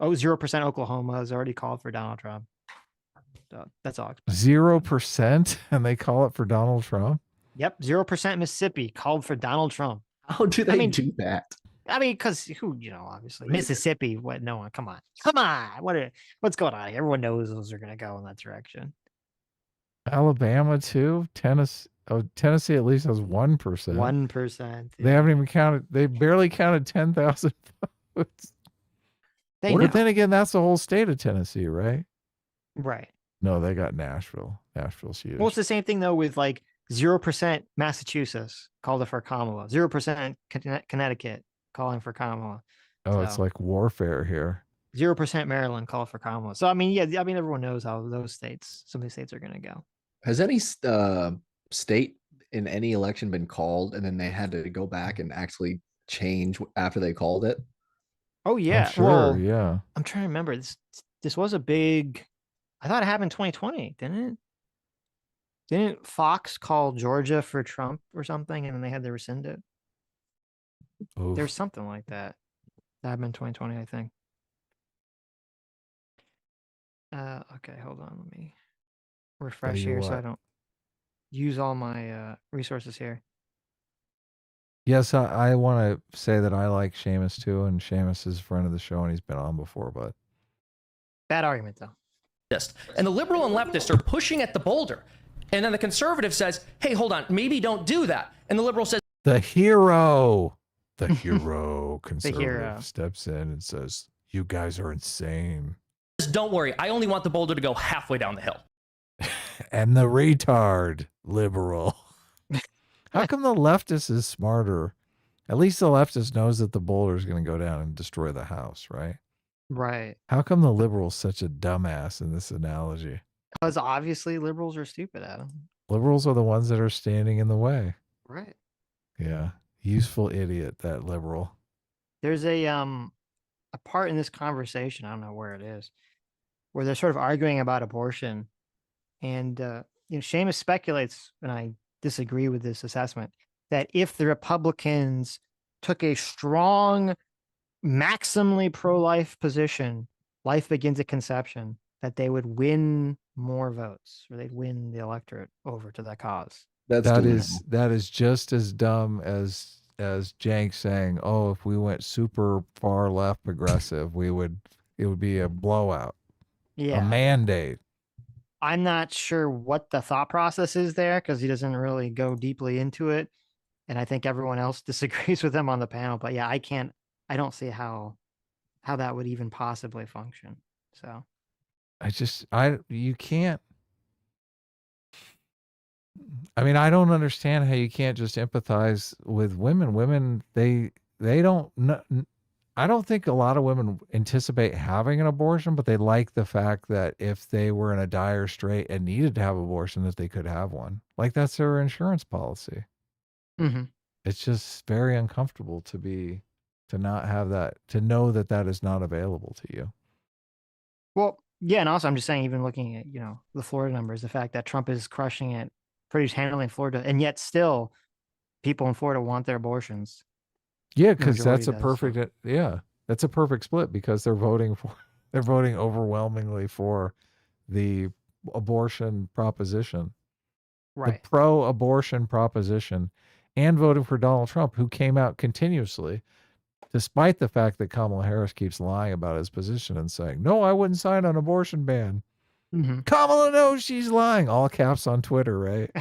0% Oklahoma is already called for Donald Trump. So that's all. 0%, and they call it for Donald Trump. Yep, 0% Mississippi called for Donald Trump. How do they do that? I mean, because obviously Mississippi. What? No one. Come on. What's going on here? Everyone knows those are going to go in that direction. Alabama too. Tennessee at least has 1%. 1%. They haven't even counted. They barely counted 10,000 votes. But then again, that's the whole state of Tennessee, right? Right. No, they got Nashville. Nashville's huge. Well, it's the same thing though with like 0% Massachusetts called it for Kamala. 0% Connecticut calling for Kamala. Oh, it's like warfare here. 0% Maryland called for Kamala. So I mean, everyone knows how some of these states are going to go. Has any state in any election been called and then they had to go back and actually change after they called it? Oh yeah, sure, yeah. I'm trying to remember. This was a big. I thought it happened in 2020, didn't it? Didn't Fox call Georgia for Trump or something, and then they had to rescind it? Oof. There's something like that. That happened in 2020, I think. Okay, hold on. Let me refresh here so I don't use all my resources here. Yes, I want to say that I like Seamus too, and Seamus is a friend of the show, and he's been on before, but bad argument though. And the liberal and leftist are pushing at the boulder, and then the conservative says, "Hey, hold on, maybe don't do that." And the liberal says, the hero conservative steps in and says, "You guys are insane." "Don't worry, I only want the boulder to go halfway down the hill." And the retard liberal. How come the leftist is smarter? At least the leftist knows that the boulder is going to go down and destroy the house, right? Right. How come the liberal's such a dumbass in this analogy? Because obviously liberals are stupid, Adam. Liberals are the ones that are standing in the way. Right. Yeah. Useful idiot, that liberal. There's a part in this conversation, I don't know where it is, where they're sort of arguing about abortion. And Seamus speculates, and I disagree with this assessment, that if the Republicans took a strong, maximally pro-life position, life begins at conception, that they would win more votes, or they'd win the electorate over to that cause. That is just as dumb as Jank saying, "Oh, if we went super far left progressive, it would be a blowout." Yeah. A mandate. I'm not sure what the thought process is there because he doesn't really go deeply into it. And I think everyone else disagrees with him on the panel. But yeah, I don't see how that would even possibly function. So you can't. I mean, I don't understand how you can't just empathize with women. Women, they don't. I don't think a lot of women anticipate having an abortion, but they like the fact that if they were in a dire strait and needed to have an abortion, that they could have one. Like that's their insurance policy. Mm-hmm. It's just very uncomfortable to not have that, to know that that is not available to you. Well, yeah, and also I'm just saying, even looking at the Florida numbers, the fact that Trump is crushing it pretty handily in Florida, and yet still people in Florida want their abortions. Yeah, because that's a perfect split because they're voting overwhelmingly for the abortion proposition, right? The pro-abortion proposition, and voting for Donald Trump, who came out continuously, despite the fact that Kamala Harris keeps lying about his position and saying, "No, I wouldn't sign an abortion ban." Kamala knows she's lying. All caps on Twitter, right?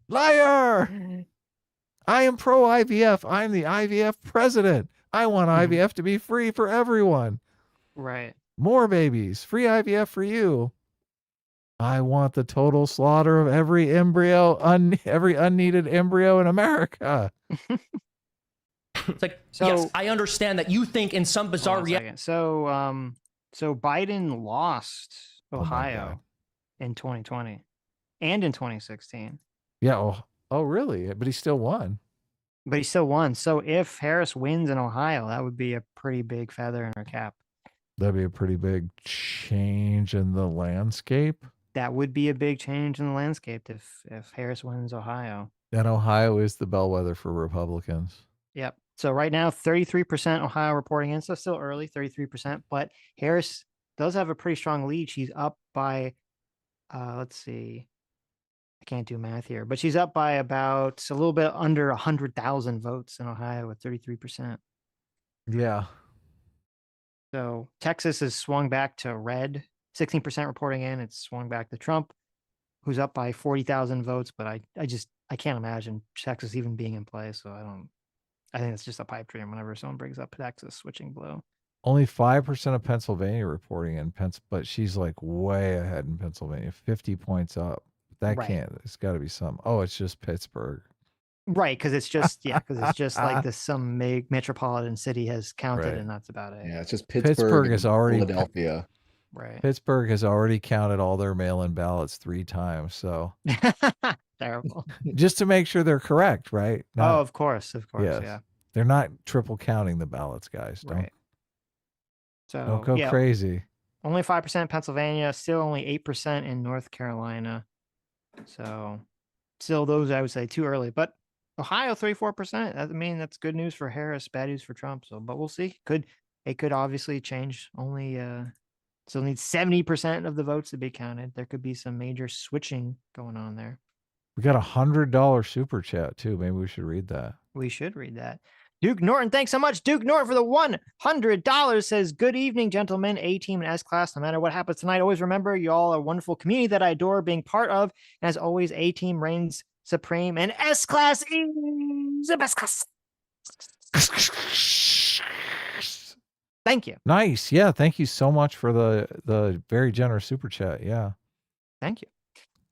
Liar! I am pro IVF. I'm the IVF president. I want IVF to be free for everyone. Right. More babies. Free IVF for you. I want the total slaughter of every embryo, every unneeded embryo in America. It's like, yes, I understand that you think in some bizarre reality. So Biden lost Ohio in 2020 and in 2016. Yeah. Oh, really? But he still won. But he still won. So if Harris wins in Ohio, that would be a pretty big feather in her cap. That'd be a pretty big change in the landscape. That would be a big change in the landscape if Harris wins Ohio. And Ohio is the bellwether for Republicans. Yep. So right now, 33% Ohio reporting in. So still early, 33%. But Harris does have a pretty strong lead. She's up by, let's see. I can't do math here, but she's up by about a little bit under 100,000 votes in Ohio with 33%. Yeah. So Texas has swung back to red, 16% reporting in. It's swung back to Trump, who's up by 40,000 votes. But I can't imagine Texas even being in play. So I think it's just a pipe dream whenever someone brings up Texas switching blue. Only 5% of Pennsylvania reporting in, but she's like way ahead in Pennsylvania, 50 points up. That can't, it's got to be some. Oh, it's just Pittsburgh. Right, because it's just like some metropolitan city has counted, and that's about it. Yeah, it's just Pittsburgh is already Philadelphia. Right. Pittsburgh has already counted all their mail-in ballots 3 times. So terrible. Just to make sure they're correct, right? Of course, yes. yeah. They're not triple counting the ballots, guys. Right. So don't go crazy. Only 5% in Pennsylvania, still only 8% in North Carolina. So still those, I would say, too early. But Ohio, 34%. I mean, that's good news for Harris, bad news for Trump. So, but we'll see. It could obviously change. Only still needs 70% of the votes to be counted. There could be some major switching going on there. We got $100 super chat too. Maybe we should read that. We should read that. Duke Norton, thanks so much. Duke Norton for the $100 says, good evening, gentlemen, A-Team and S-Class. No matter what happens tonight, always remember you all are a wonderful community that I adore being part of. And as always, A-Team reigns supreme and S-Class is the best class. Thank you. Nice. Yeah. Thank you so much for the very generous super chat. Yeah. Thank you.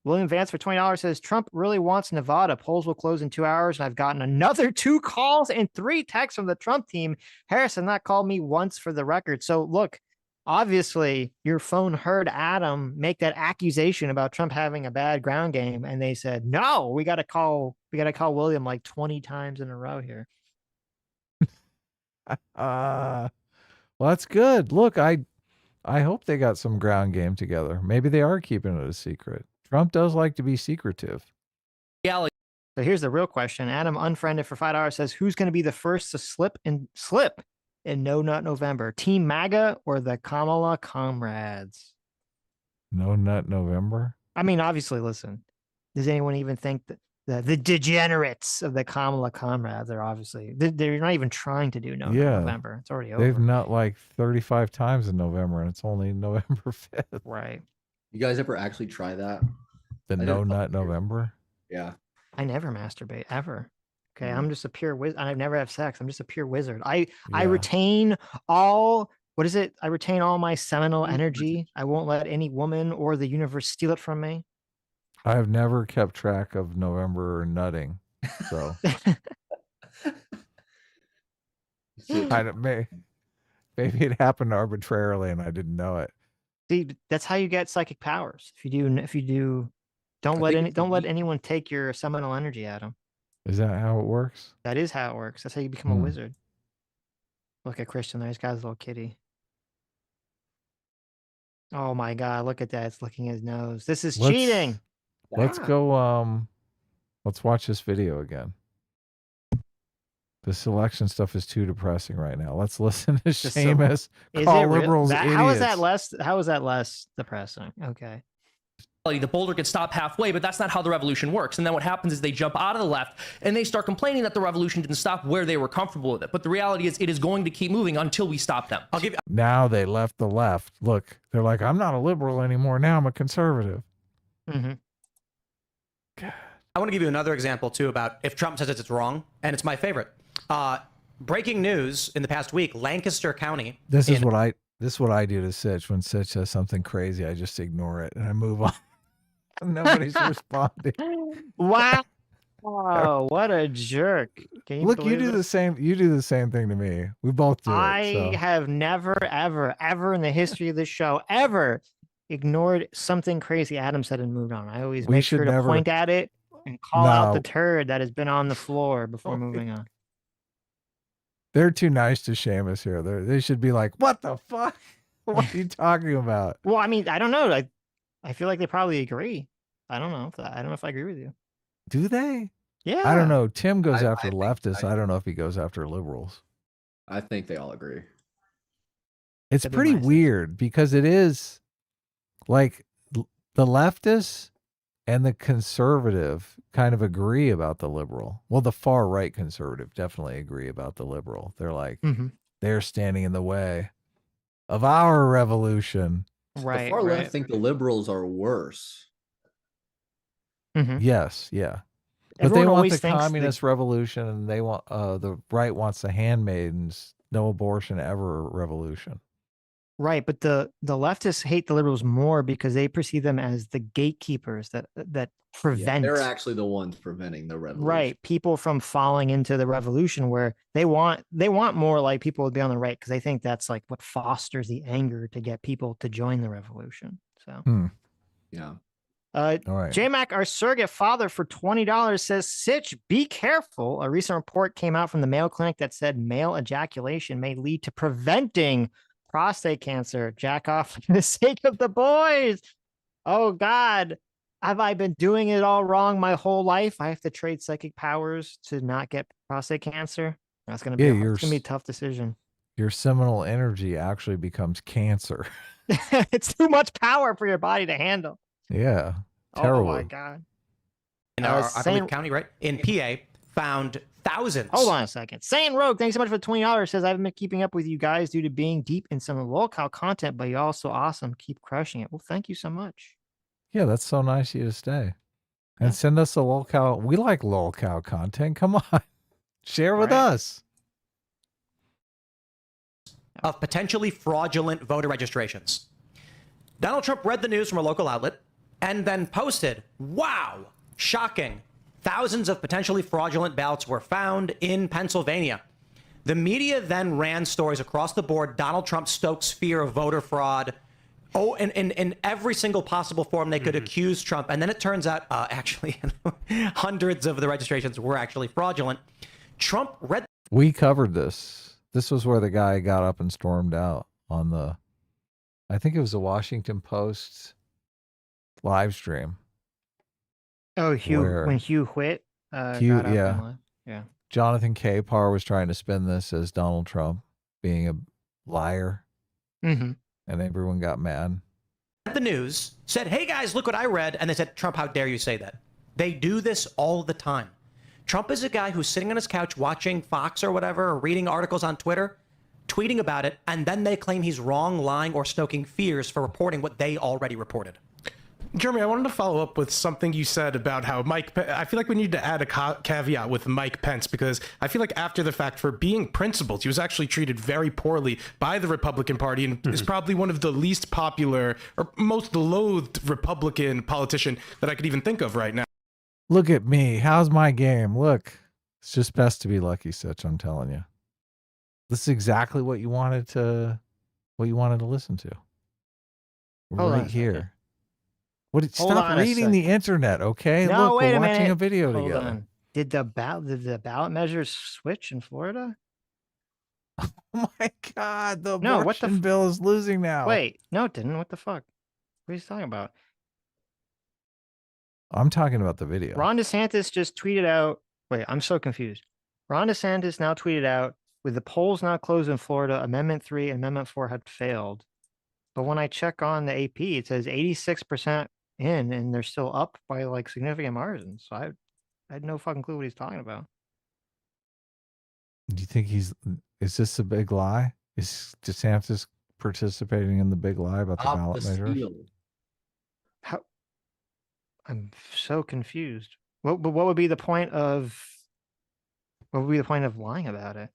William Vance for $20 says, Trump really wants Nevada. Polls will close in 2 hours, and I've gotten another 2 calls and 3 texts from the Trump team. Harris has not called me once for the record. So look, obviously your phone heard Adam make that accusation about Trump having a bad ground game, and they said, no, we got to call William like 20 times in a row here. Well, that's good. Look, I hope they got some ground game together. Maybe they are keeping it a secret. Trump does like to be secretive. So here's the real question. Adam Unfriended for $5 says, who's going to be the first to slip in No Nut November? Team MAGA or the Kamala comrades? No Nut November? I mean, obviously, listen, does anyone even think that the degenerates of the Kamala comrades are obviously, they're not even trying to do No Nut November. It's already over. They've nut like 35 times in November, and it's only November 5th. Right. You guys ever actually try that? The No Nut November? Yeah. I never masturbate ever. Okay, I'm just a pure wizard. I've never had sex. I'm just a pure wizard. I retain all, what is it? I retain all my seminal energy. I won't let any woman or the universe steal it from me. I've never kept track of November nutting, so maybe it happened arbitrarily and I didn't know it. See, that's how you get psychic powers. If you do, don't let anyone take your seminal energy, Adam. Is that how it works? That is how it works. That's how you become a wizard. Look at Christian there. He's got his little kitty. Oh my God, look at that. It's licking his nose. This is cheating. Let's go. Let's watch this video again. The selection stuff is too depressing right now. Let's listen to Seamus call liberals idiots. How is that less depressing? Okay. the boulder could stop halfway, but that's not how the revolution works. And then what happens is they jump out of the left and they start complaining that the revolution didn't stop where they were comfortable with it. But the reality is it is going to keep moving until we stop them. Now they left the left. Look, they're like, I'm not a liberal anymore. Now I'm a conservative. I want to give you another example too about if Trump says it's wrong, and it's my favorite. Breaking news in the past week: Lancaster County. This is what I do to Sitch. When Sitch says something crazy, I just ignore it and I move on. Nobody's responding. Wow. Oh, what a jerk. Can you Look, you believe do it? the same. You do the same thing to me. We both do it. I So. have never, ever, ever in the history of this show ever ignored something crazy Adam said and moved on. I always We make should sure to never- point at it and call out the No. turd that has been on the floor before moving on. They're too nice to shame us here. They should be like, what the fuck? What are you talking about? Well, I mean, I don't know. I feel like they probably agree. I don't know. I don't know if I agree with you. Do they? Yeah. I don't know. Tim goes after I think- leftists. I don't know if he goes after liberals. I think they all agree. It's That'd be pretty nice. weird because it is like the leftists and the conservative kind of agree about the liberal. Well, the far right conservative definitely agree about the liberal. They're like, they're standing in the way of our revolution. Right. The far left think the liberals are worse. Yes, yeah. But Everyone they want always the thinks communist revolution, and they want the right wants the handmaidens, no abortion ever revolution. Right, but the leftists hate the liberals more because they perceive them as the gatekeepers that Yeah, prevent they're actually the ones preventing the revolution. right people from falling into the revolution, where they want more like people to be on the right because they think that's like what fosters the anger to get people to join the revolution. So Yeah. All right. JMac, our surrogate father, for $20 says, Sitch, be careful. A recent report came out from the Mayo Clinic that said male ejaculation may lead to preventing prostate cancer. Jack off for the sake of the boys. Oh, God. Have I been doing it all wrong my whole life? I have to trade psychic powers to not get prostate cancer. That's going to be, it's going to be a tough decision. Your seminal energy actually becomes cancer. It's too much power for your body to handle. Yeah. Terrible. Oh, my God. In our I believe county, right? In PA, found thousands. Hold on a second. Saying Rogue, thanks so much for the $20. Says, I've been keeping up with you guys due to being deep in some lolcow content, but you're also awesome. Keep crushing it. Well, thank you so much. Yeah, that's so nice of you to stay. And send us a lolcow. We like lolcow content. Come on. Share with us. Of potentially fraudulent voter registrations. Donald Trump read the news from a local outlet and then posted, wow, shocking. Thousands of potentially fraudulent ballots were found in Pennsylvania. The media then ran stories across the board. Donald Trump stokes fear of voter fraud. Oh, and in every single possible form they could accuse Trump. And then it turns out, actually, hundreds of the registrations were actually fraudulent. Trump read. We covered this. This was where the guy got up and stormed out on the, I think it was the Washington Post live stream. Oh, when Hugh Whit got up and left. Yeah. Jonathan Capehart was trying to spin this as Donald Trump being a liar. And everyone got mad. The news said, hey guys, look what I read. And they said, Trump, how dare you say that? They do this all the time. Trump is a guy who's sitting on his couch watching Fox or whatever, or reading articles on Twitter, tweeting about it, and then they claim he's wrong, lying, or stoking fears for reporting what they already reported. Jeremy, I wanted to follow up with something you said about how I feel like we need to add a caveat with Mike Pence, because I feel like after the fact, for being principled, he was actually treated very poorly by the Republican Party and is probably one of the least popular or most loathed Republican politician that I could even think of right now. Look at me. How's my game? Look, it's just best to be lucky, Sitch. I'm telling you. This is exactly what you wanted to listen to. Right here. Stop reading the internet, okay? No, Look, wait we're a watching minute. a video Hold together. on. Did the ballot measures switch in Florida? Oh my God, the No, what the abortion bill is losing now. Wait, no, it didn't. What the fuck? What are you talking about? I'm talking about the video. Ron DeSantis just tweeted out. Wait, I'm so confused. Ron DeSantis now tweeted out, with the polls now closed in Florida, Amendment 3 and Amendment 4 had failed. But when I check on the AP, it says 86% in, and they're still up by like significant margins. So I had no fucking clue what he's talking about. Do you think is this a big lie? Is DeSantis participating in the big lie about the Top ballot the measures? seal. How? I'm so confused. What would be the point of lying about it?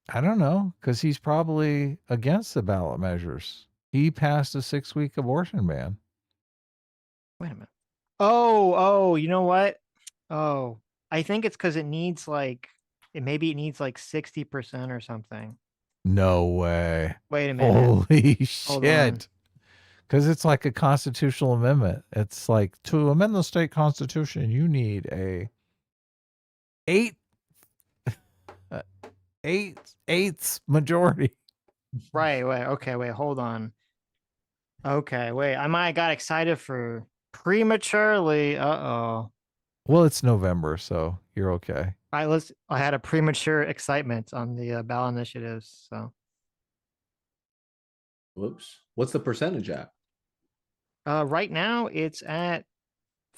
I don't know, because he's probably against the ballot measures. He passed a 6-week abortion ban. Wait a minute. Oh, you know what? Oh, I think it's because it needs like maybe it needs like 60% or something. No way. Wait a minute. Holy Hold on. shit. Because it's like a constitutional amendment. It's like, to amend the state constitution, you need a eighths majority. Right, wait, okay, wait, hold on. Okay, wait, I might have got excited for prematurely. Uh-oh. Well, it's November, so you're okay. I had a premature excitement on the ballot initiatives, so. Whoops. What's the percentage at? Right now it's at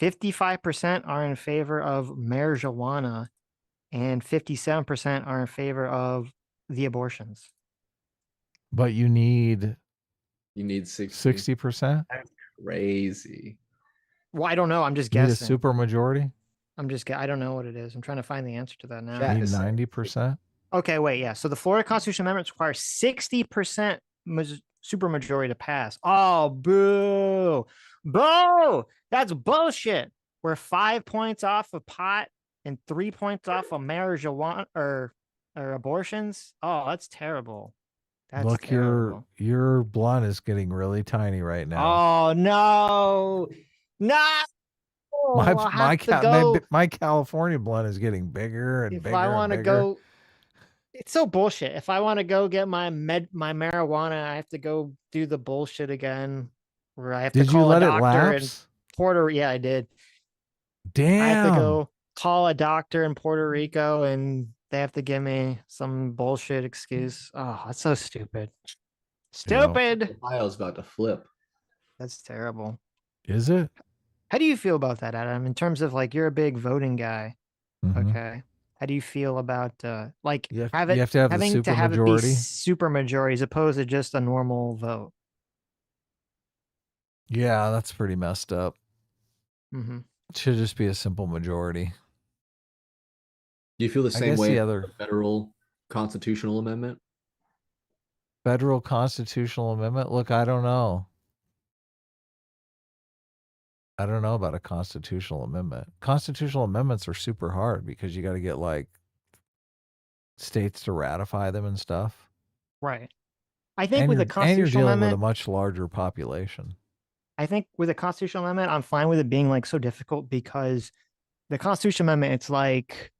55% are in favor of marijuana and 57% are in favor of the abortions. But you need 60%. That's crazy. Well, I don't know. I'm just You need a guessing. super majority? I don't know what it is. I'm trying to find the answer to that now. You need 90%? Okay, wait, yeah. So the Florida Constitution Amendments require 60% super majority to pass. Oh, boo. Boo! That's bullshit. We're 5 points off of pot and 3 points off of marijuana or abortions. Oh, that's terrible. That's Look, terrible. your blunt is getting really tiny right now. Oh, no. No. My California blunt is getting bigger and If bigger. I want to to go, it's so bullshit. If I want to go get my marijuana, I have to go do the bullshit again, where I have to Did you call a let it doctor in lapse? Puerto. Yeah, I did. Damn. I have to go call a doctor in Puerto Rico, and they have to give me some bullshit excuse. Oh, that's so stupid. Stupid. Ohio's about to flip. That's terrible. Is it? How do you feel about that, Adam? In terms of like, you're a big voting guy. Mhm. Okay. How do you feel about like You have to have the having super to have it be majority? super majority as opposed to just a normal vote? Yeah, that's pretty messed up. Mm-hmm. It should just be a simple majority. Do you feel the I same guess way the about other- the federal constitutional amendment? Federal constitutional amendment? Look, I don't know. I don't know about a constitutional amendment. Constitutional amendments are super hard because you got to get like states to ratify them and stuff. Right. I think And with you're, a constitutional dealing with a amendment, much larger population. I think with a constitutional amendment, I'm fine with it being like so difficult because the constitutional amendment, it's like,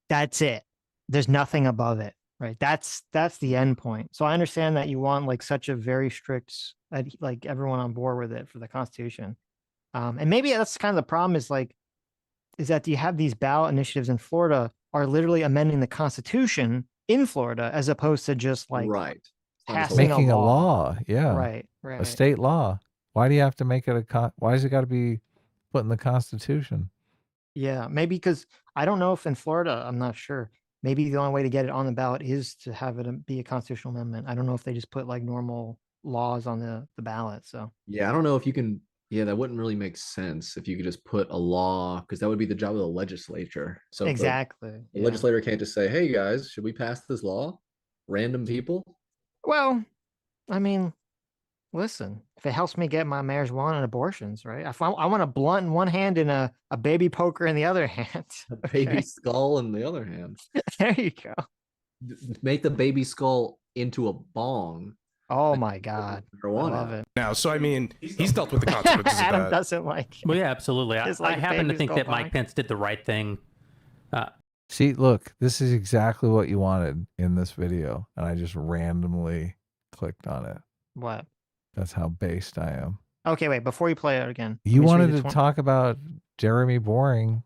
that's it. There's nothing above it, right? That's the end point. So I understand that you want like such a very strict, like everyone on board with it for the Constitution. And maybe that's kind of the problem is that you have these ballot initiatives in Florida are literally amending the Constitution in Florida as opposed to just like passing Making a law. Yeah. Right. A state law. Why do you have to make it why does it got to be put in the Constitution? Yeah, maybe because I don't know if in Florida, I'm not sure. Maybe the only way to get it on the ballot is to have it be a constitutional amendment. I don't know if they just put like normal laws on the ballot. So Yeah, I don't know if you can. Yeah, that wouldn't really make sense if you could just put a law, because that would be the job of the legislature. So if exactly. the legislator can't just say, "Hey guys, should we pass this law?" Random people. Well, I mean, listen, if it helps me get my marijuana and abortions, right? If I want a blunt in one hand and a baby poker in the other hand. A baby skull in the other hand. There you go. Make the baby skull into a bong. Oh my God. I love it. Now, so I mean, he's dealt with the consequences of Adam that. doesn't like it. Well, yeah, absolutely. I It's like happen to baby think skull that Mike pie. Pence did the right thing. See, look, this is exactly what you wanted in this video, and I just randomly clicked on it. What? That's how based I am. Okay, wait, before you play it again. You let me just read wanted the to talk about Jeremy Boring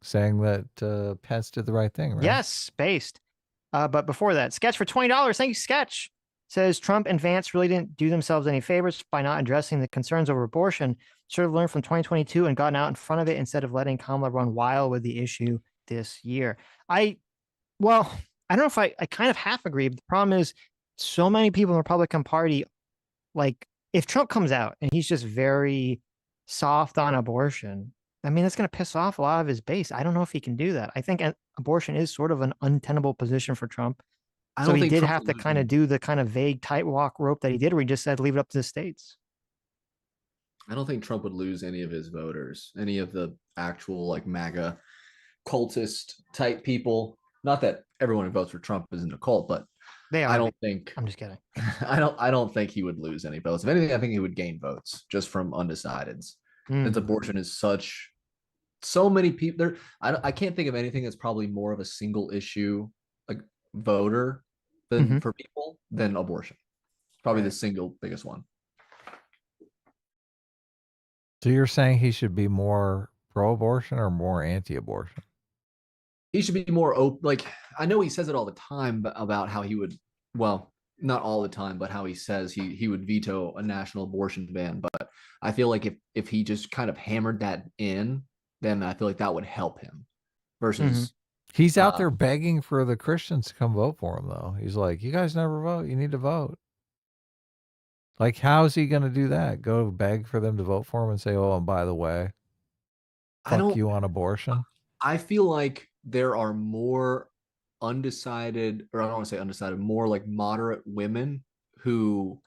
saying that Pence did the right thing, right? Yes, based. But before that, Sketch for $20. Thank you, Sketch. says Trump and Vance really didn't do themselves any favors by not addressing the concerns over abortion. Should have learned from 2022 and gotten out in front of it instead of letting Kamala run wild with the issue this year. Well, I don't know if I kind of half agree. But the problem is so many people in the Republican Party, like if Trump comes out and he's just very soft on abortion, I mean, that's going to piss off a lot of his base. I don't know if he can do that. I think abortion is sort of an untenable position for Trump. So he did have to kind of do the kind of vague tightrope rope that he did, where he just said, leave it up to the states. I don't think Trump would lose any of his voters, any of the actual like MAGA cultist type people. Not that everyone who votes for Trump isn't a cult, but they are. I don't think. I'm just kidding. I don't think he would lose any votes. If anything, I think he would gain votes just from undecideds. Since abortion is so many people there. I can't think of anything that's probably more of a single issue like voter than for people than abortion. Probably the single biggest one. So you're saying he should be more pro-abortion or more anti-abortion? He should be more open. Like, I know he says it all the time about how he would, well, not all the time, but how he says he would veto a national abortion ban. But I feel like if he just kind of hammered that in, then I feel like that would help him. Versus he's out there begging for the Christians to come vote for him, though. He's like, you guys never vote. You need to vote. Like, how is he going to do that? Go beg for them to vote for him and say, oh, and by the way, fuck you on abortion? I feel like there are more undecided, or I don't want to say undecided, more like moderate women who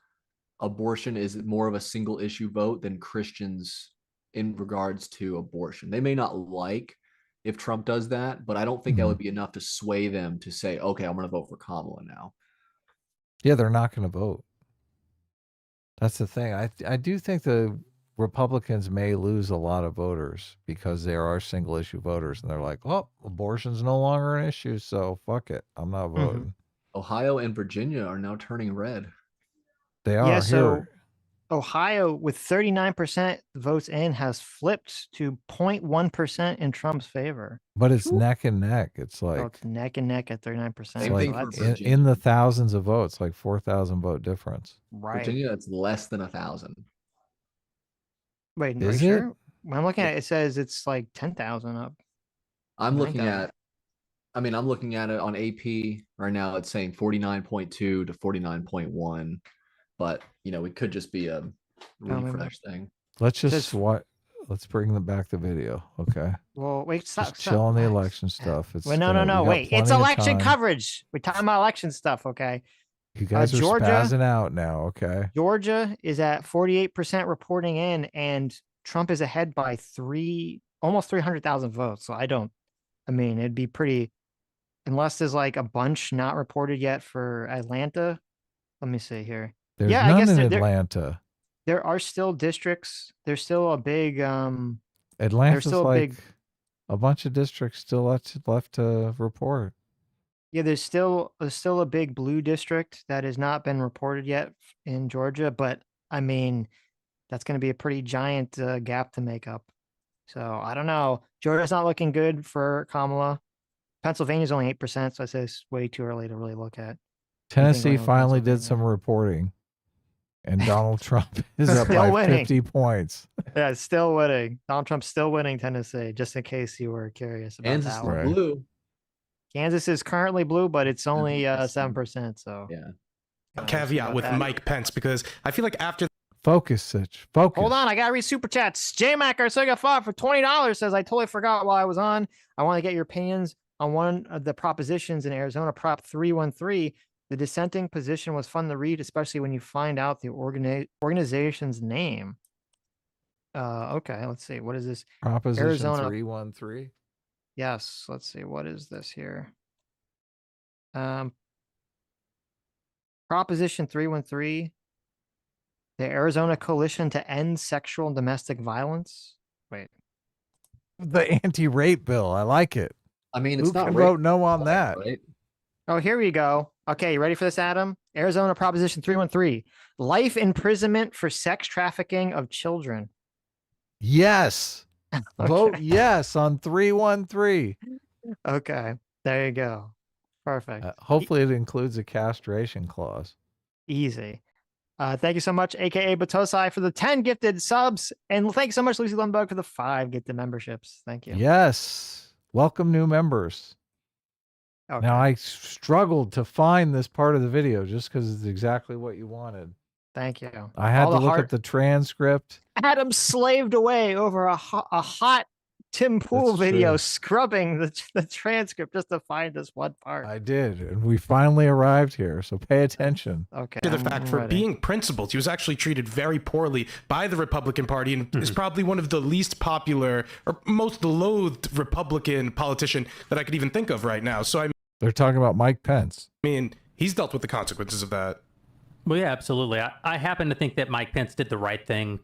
abortion is more of a single issue vote than Christians in regards to abortion. They may not like if Trump does that, but I don't think that would be enough to sway them to say, okay, I'm going to vote for Kamala now. Yeah, they're not going to vote. That's the thing. I do think the Republicans may lose a lot of voters because there are single issue voters and they're like, well, abortion's no longer an issue, so fuck it. I'm not voting. Ohio and Virginia are now turning red. They are. Yeah, so Ohio, with 39% votes in, has flipped to 0.1% in Trump's favor. But it's neck and neck. It's like it's neck and neck at 39%. It's like in the thousands of votes, like 4,000 vote difference. Right. Virginia, it's less than 1,000. Wait, is it? Sure? When I'm looking at it, it says it's like 10,000 up. I'm looking at it on AP right now. It's saying 49.2 to 49.1, but it could just be a refresh thing. Let's just let's bring them back the video. Okay. Well, wait, stop. Chill on the election stuff. Well, no. Wait, it's election coverage. We're talking about election stuff. Okay. You guys are spazzing out now. Okay. Georgia is at 48% reporting in, and Trump is ahead by almost 300,000 votes. So it'd be pretty, unless there's like a bunch not reported yet for Atlanta. Let me see here. There's none in Atlanta. There are still districts. There's still a big Atlanta's like a bunch of districts still left to report. Yeah, there's still a big blue district that has not been reported yet in Georgia, but I mean, that's going to be a pretty giant gap to make up. So I don't know. Georgia's not looking good for Kamala. Pennsylvania's only 8%, so I say it's way too early to really look at. Tennessee finally did some reporting, and Donald Trump is up by 50 points. Yeah, still winning. Donald Trump's still winning Tennessee, just in case you were curious about that one. Blue. Kansas is currently blue, but it's only 7%. So yeah. Caveat with Mike Pence, because I feel like after focus, Sitch. Focus. Hold on, I gotta read super chats. JMac Arcega fought for $20 says, I totally forgot while I was on. I want to get your opinions on one of the propositions in Arizona, Prop 313. The dissenting position was fun to read, especially when you find out the organization's name. Okay, let's see. What is this? Proposition Arizona 313. Yes, let's see. What is this here? Proposition 313. The Arizona Coalition to End Sexual and Domestic Violence. Wait. The anti-rape bill. I like it. I mean, it's Who not can rape, vote no on that. right? Oh, here we go. Okay, you ready for this, Adam? Arizona Proposition 313. Life imprisonment for sex trafficking of children. Yes. Vote yes on 313. Okay, there you go. Perfect. Hopefully it includes a castration clause. Easy. Thank you so much, aka Batosai, for the 10 gifted subs. And thank you so much, Lucy Lundberg, for the 5 gifted memberships. Thank you. Yes. Welcome new members. Okay. Now, I struggled to find this part of the video just because it's exactly what you wanted. Thank you. I had All to the look heart- up the transcript. Adam slaved away over a hot Tim Pool That's video true. scrubbing the transcript just to find this one part. I did. And we finally arrived here. So pay attention. Okay. To the fact for being principled, he was actually treated very poorly by the Republican Party and is probably one of the least popular or most loathed Republican politician that I could even think of right now. So They're talking about Mike Pence. I mean, he's dealt with the consequences of that. Well, yeah, absolutely. I happen to think that Mike Pence did the right thing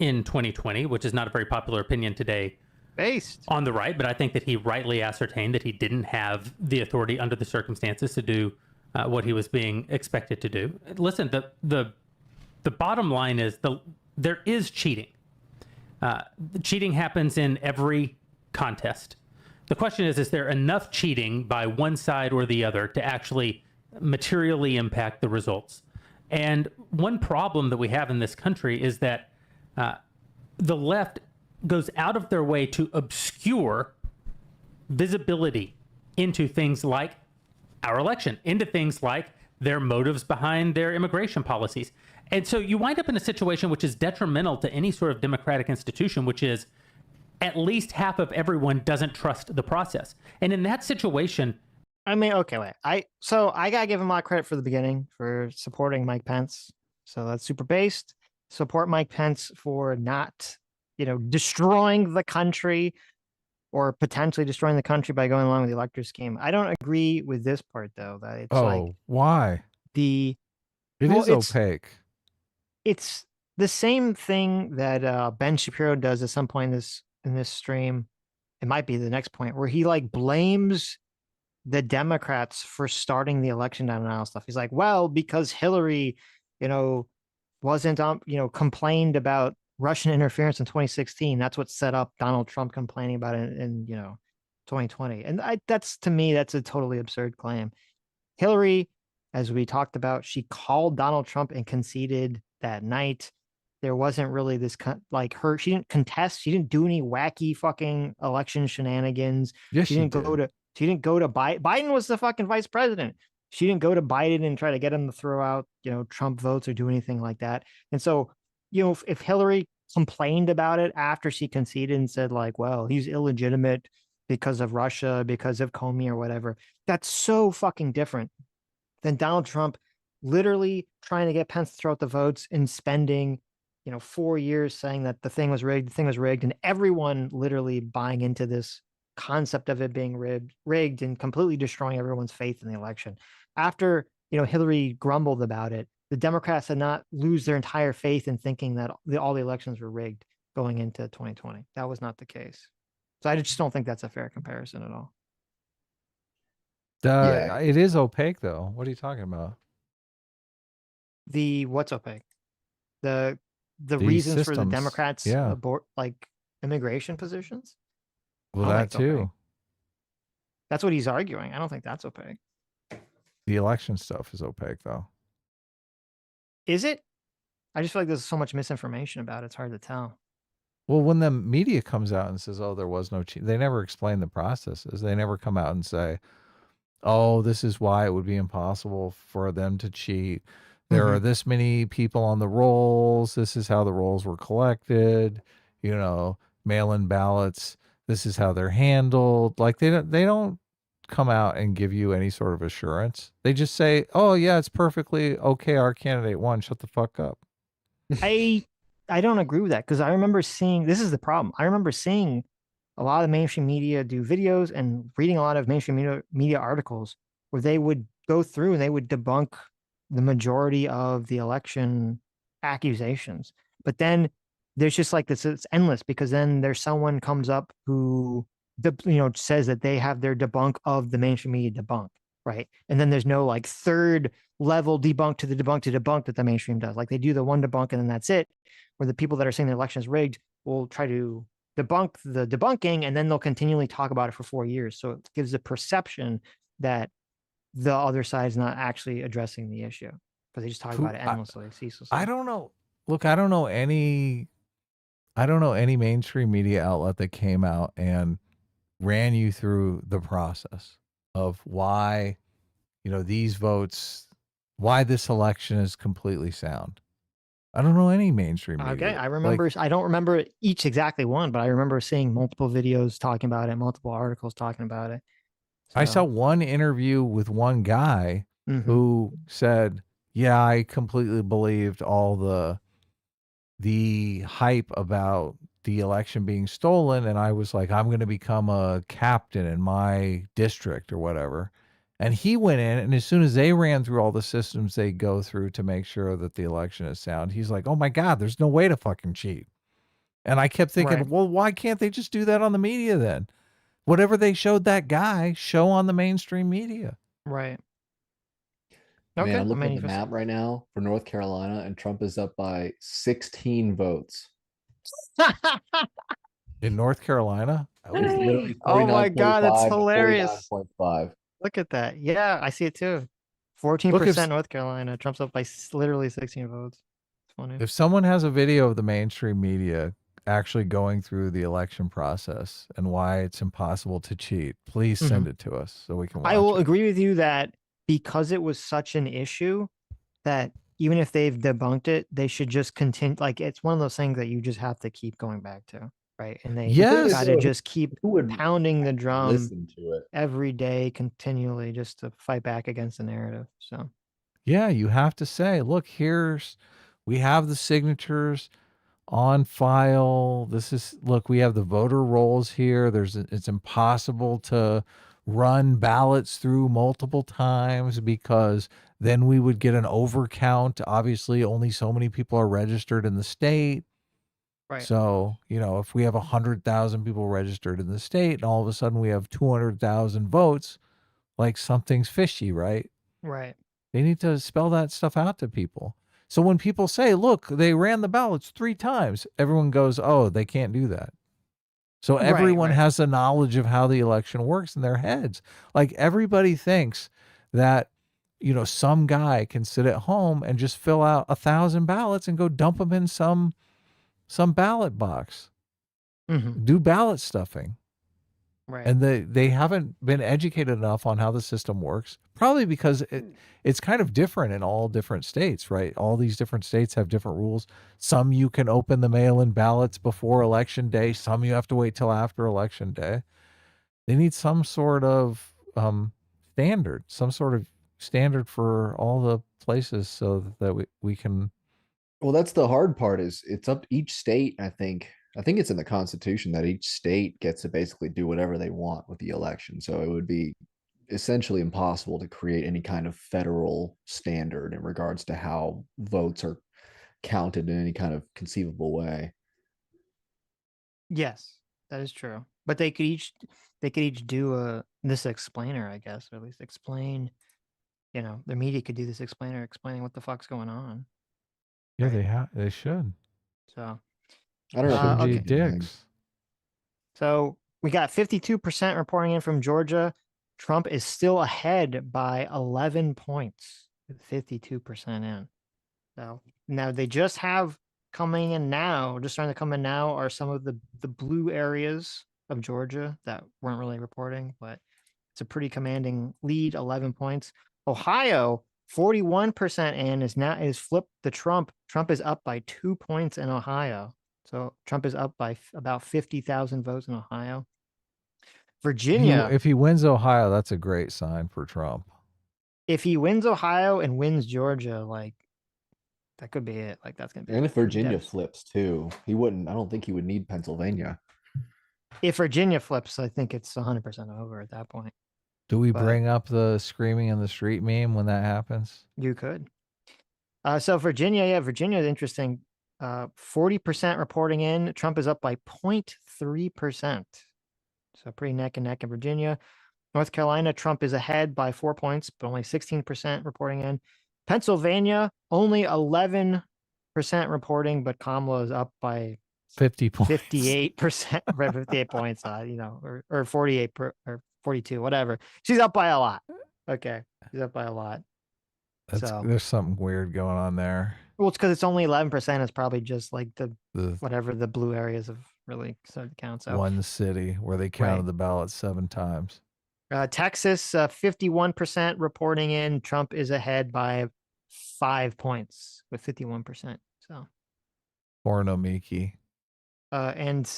in 2020, which is not a very popular opinion today based on the right, but I think that he rightly ascertained that he didn't have the authority under the circumstances to do what he was being expected to do. Listen, the bottom line is there is cheating. Cheating happens in every contest. The question is there enough cheating by one side or the other to actually materially impact the results? And one problem that we have in this country is that the left goes out of their way to obscure visibility into things like our election, into things like their motives behind their immigration policies. And so you wind up in a situation which is detrimental to any sort of democratic institution, which is at least half of everyone doesn't trust the process. And in that situation, I mean, okay, wait. I gotta give him a lot of credit for the beginning for supporting Mike Pence. So that's super based. Support Mike Pence for not, destroying the country or potentially destroying the country by going along with the electoral scheme. I don't agree with this part though. That it's why? It is opaque. It's the same thing that Ben Shapiro does at some point in this stream. It might be the next point where he blames the Democrats for starting the election denial stuff. He's like, well, because Hillary, wasn't, complained about Russian interference in 2016. That's what set up Donald Trump complaining about it in 2020. And to me, that's a totally absurd claim. Hillary, as we talked about, she called Donald Trump and conceded that night. There wasn't really this she didn't contest. She didn't do any wacky fucking election shenanigans. Yes, she didn't go to Biden. Biden was the fucking vice president. She didn't go to Biden and try to get him to throw out, Trump votes or do anything like that. And so, if Hillary complained about it after she conceded and said well, he's illegitimate because of Russia, because of Comey or whatever, that's so fucking different than Donald Trump literally trying to get Pence to throw out the votes and spending 4 years saying that the thing was rigged, and everyone literally buying into this concept of it being rigged and completely destroying everyone's faith in the election. After, Hillary grumbled about it, the Democrats did not lose their entire faith in thinking that all the elections were rigged going into 2020. That was not the case. So I just don't think that's a fair comparison at all. It is opaque though. What are you talking about? What's opaque? The reasons systems. for the Democrats Yeah. Immigration positions. Well, I don't that think it's opaque. too. That's what he's arguing. I don't think that's opaque. The election stuff is opaque though. Is it? I just feel like there's so much misinformation about it. It's hard to tell. Well, when the media comes out and says, "Oh, there was no cheat," they never explain the processes. They never come out and say, "Oh, this is why it would be impossible for them to cheat. There are this many people on the rolls. This is how the rolls were collected. Mail-in ballots. This is how they're handled." They don't come out and give you any sort of assurance. They just say, "Oh yeah, it's perfectly okay. Our candidate won. Shut the fuck up." I don't agree with that because I remember seeing, this is the problem. I remember seeing a lot of mainstream media do videos and reading a lot of mainstream media articles where they would go through and they would debunk the majority of the election accusations. But then there's just this, it's endless because then there's someone comes up who says that they have their debunk of the mainstream media debunk, right? And then there's no third level debunk to the debunk that the mainstream does. They do the one debunk and then that's it. Where the people that are saying the election is rigged will try to debunk the debunking and then they'll continually talk about it for 4 years. So it gives the perception that the other side is not actually addressing the issue. But they just talk about it endlessly, ceaselessly. I don't know. Look, I don't know any mainstream media outlet that came out and ran you through the process of why, these votes, why this election is completely sound. I don't know any mainstream media. Okay, I remember. I don't remember each exactly one, but I remember seeing multiple videos talking about it, multiple articles talking about it. I saw one interview with one guy Mhm. who said, "Yeah, I completely believed all the hype about the election being stolen, and I was like, I'm going to become a captain in my district or whatever." And he went in, and as soon as they ran through all the systems they go through to make sure that the election is sound, he's like, "Oh my God, there's no way to fucking cheat." And I kept thinking, Right. well, why can't they just do that on the media then? Whatever they showed that guy, show on the mainstream media. Right. Man, Okay. I'm looking I at mean, the map right now for North Carolina, and Trump is up by 16 votes. In North Carolina? It's literally Oh my God, that's 49.5 to hilarious. 49.5. Look at that. Yeah, I see it too. 14% North Carolina. Trump's up by literally 16 votes. It's funny. If someone has a video of the mainstream media actually going through the election process and why it's impossible to cheat, please send it to us so we can watch I will it. agree with you that because it was such an issue that even if they've debunked it, they should just continue. Like, it's one of those things that you just have to keep going back to, right? And they got to just keep pounding the drum listen to it every day, continually, just to fight back against the narrative. So, Yeah, you have to say, look, we have the signatures on file. Look, we have the voter rolls here. It's impossible to run ballots through multiple times because then we would get an overcount. Obviously, only so many people are registered in the state. right. So, if we have 100,000 people registered in the state and all of a sudden we have 200,000 votes, like something's fishy, right? Right. They need to spell that stuff out to people. So when people say, look, they ran the ballots 3 times, everyone goes, oh, they can't do that. So everyone has the knowledge of how the election works in their heads. Like everybody thinks that, some guy can sit at home and just fill out 1,000 ballots and go dump them in some ballot box. Do ballot stuffing. Right. And they haven't been educated enough on how the system works, probably because it's kind of different in all different states, right? All these different states have different rules. Some you can open the mail-in ballots before election day. Some you have to wait till after election day. They need some sort of standard for all the places so that we can. Well, that's the hard part is it's up to each state. I think it's in the Constitution that each state gets to basically do whatever they want with the election. So it would be essentially impossible to create any kind of federal standard in regards to how votes are counted in any kind of conceivable way. Yes, that is true. But they could each do this explainer, I guess, or at least explain. The media could do this explainer explaining what the fuck's going on. Yeah, they should. So I don't know. Shouldn't be okay. dicks. So we got 52% reporting in from Georgia. Trump is still ahead by 11 points with 52% in. So now they just have coming in now, just starting to come in now are some of the blue areas of Georgia that weren't really reporting, but it's a pretty commanding lead, 11 points. Ohio, 41% in is flipped the Trump. Trump is up by 2 points in Ohio. So Trump is up by about 50,000 votes in Ohio. Virginia. If he wins Ohio, that's a great sign for Trump. If he wins Ohio and wins Georgia, like that could be it. Like that's gonna be. And if Virginia flips too, I don't think he would need Pennsylvania. If Virginia flips, I think it's 100% over at that point. Do we bring up the screaming in the street meme when that happens? You could. So Virginia is interesting. 40% reporting in. Trump is up by 0.3%. So pretty neck and neck in Virginia. North Carolina, Trump is ahead by 4 points, but only 16% reporting in. Pennsylvania, only 11% reporting, but Kamala is up by 50 points. 58%, 58 points, or 48 or 42, whatever. She's up by a lot. Okay. She's up by a lot. There's something weird going on there. Well, it's because it's only 11%. It's probably just like the whatever the blue areas have really started to count. So one city where they counted the ballots 7 times. Texas, 51% reporting in. Trump is ahead by 5 points with 51%. So, Pornomiki. and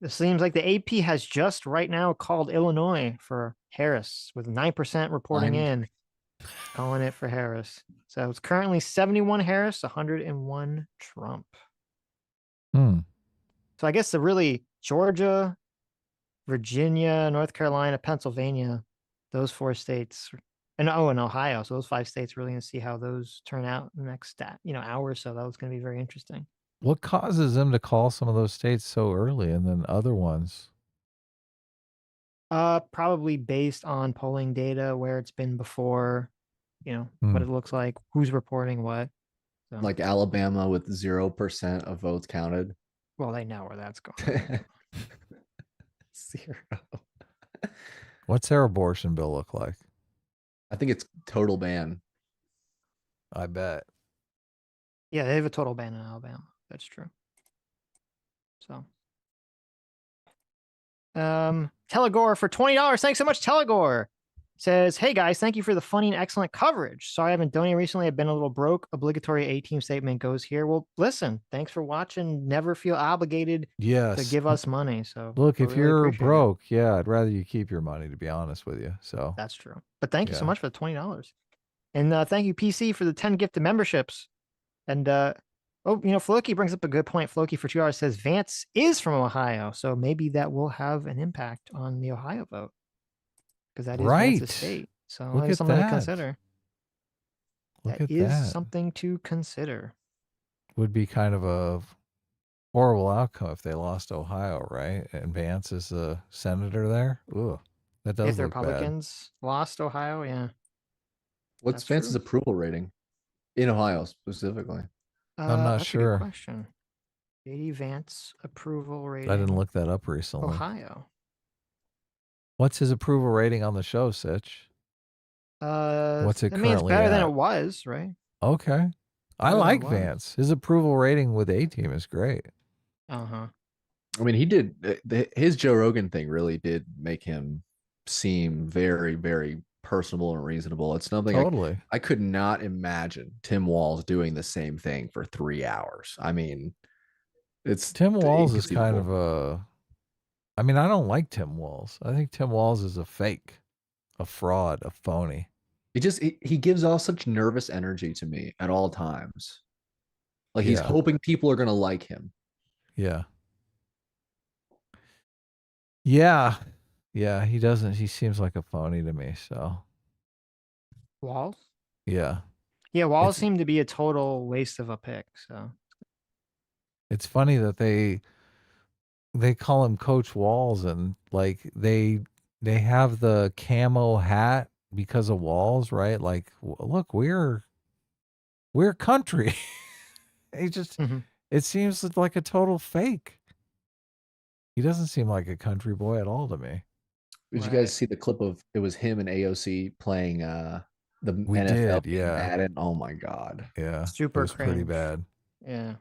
it seems like the AP has just right now called Illinois for Harris with 9% reporting in, calling it for Harris. So it's currently 71 Harris, 101 Trump. So I guess the really Georgia, Virginia, North Carolina, Pennsylvania, those 4 states, and Ohio. So those 5 states, really going to see how those turn out in the next hour or so. That was going to be very interesting. What causes them to call some of those states so early and then other ones? Probably based on polling data, where it's been before, what it looks like, who's reporting what. So. Like Alabama with 0% of votes counted. Well, they know where that's going. 0. What's their abortion bill look like? I think it's total ban. I bet. Yeah, they have a total ban in Alabama. That's true. So, Telegore for $20. Thanks so much, Telegore. Says, hey guys, thank you for the funny and excellent coverage. Sorry I haven't donated recently. I've been a little broke. Obligatory A-team statement goes here. Well, listen, thanks for watching. Never feel obligated to give us money. So look, if really you're broke, I'd rather you keep your money, to be honest with you. So that's true. But thank you so much for the $20. And thank you, PC, for the 10 gifted memberships. And Floki brings up a good point. Floki for $2 says Vance is from Ohio, so maybe that will have an impact on the Ohio vote. Because that is Vance's state. So that is something to consider. That is something to consider. Would be kind of a horrible outcome if they lost Ohio, right? And Vance is the senator there. Ooh, that does if the look Republicans lost Ohio, yeah. What's Vance's approval rating in Ohio specifically? I'm not that's sure. A good question. JD Vance approval rating. I didn't look that up recently. Ohio. What's his approval rating on the show, Sitch? What's it currently it's better at? than it was, right? Okay. I like Vance. His approval rating with A-team is great. Uh-huh. I mean, he did his Joe Rogan thing really did make him seem very, very personable and reasonable. It's something I could not imagine Tim Walz doing the same thing for 3 hours. I mean, Tim Walz is kind of a. I mean, I don't like Tim Walz. I think Tim Walz is a fake, a fraud, a phony. He gives off such nervous energy to me at all times. Like he's hoping people are gonna like him. Yeah. Yeah. Yeah, he doesn't. He seems like a phony to me, so. Walz? Yeah. Yeah, Walz seemed to be a total waste of a pick, so. It's funny that they call him Coach Walz, and like they have the camo hat because of Walz, right? Like, look, we're country. He just it seems like a total fake. He doesn't seem like a country boy at all to me. Did you guys see the clip of it was him and AOC playing the We NFL did, yeah. Madden? Oh my god. Yeah. Super it was pretty cringe. bad. Yeah.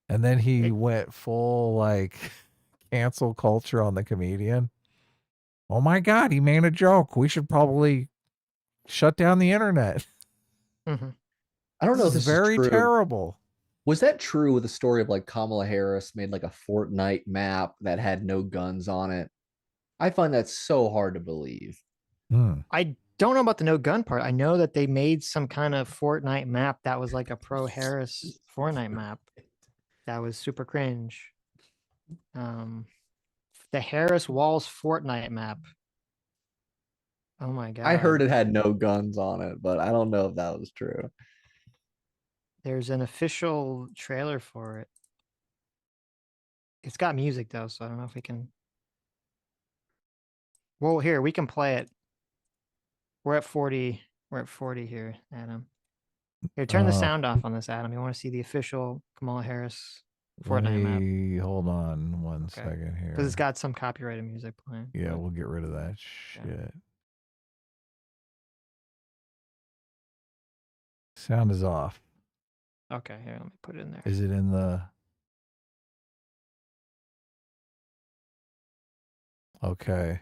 And then he went full like cancel culture on the comedian. Oh my god, he made a joke. We should probably shut down the internet. I don't know if this is very true. terrible. Was that true with the story of like Kamala Harris made like a Fortnite map that had no guns on it? I find that so hard to believe. I don't know about the no gun part. I know that they made some kind of Fortnite map that was like a pro Harris Fortnite map. That was super cringe. The Harris Walz Fortnite map. Oh my god. I heard it had no guns on it, but I don't know if that was true. There's an official trailer for it. It's got music though, so I don't know if we can. Well, here, we can play it. We're at 40. We're at 40 here, Adam. Here, turn the sound off on this, Adam. You want to see the official Kamala Harris Fortnite map? Hold on one second here. Because it's got some copyrighted music playing. Yeah, we'll get rid of that shit. Sound is off. Okay, here, let me put it in there. Is it in the... Okay.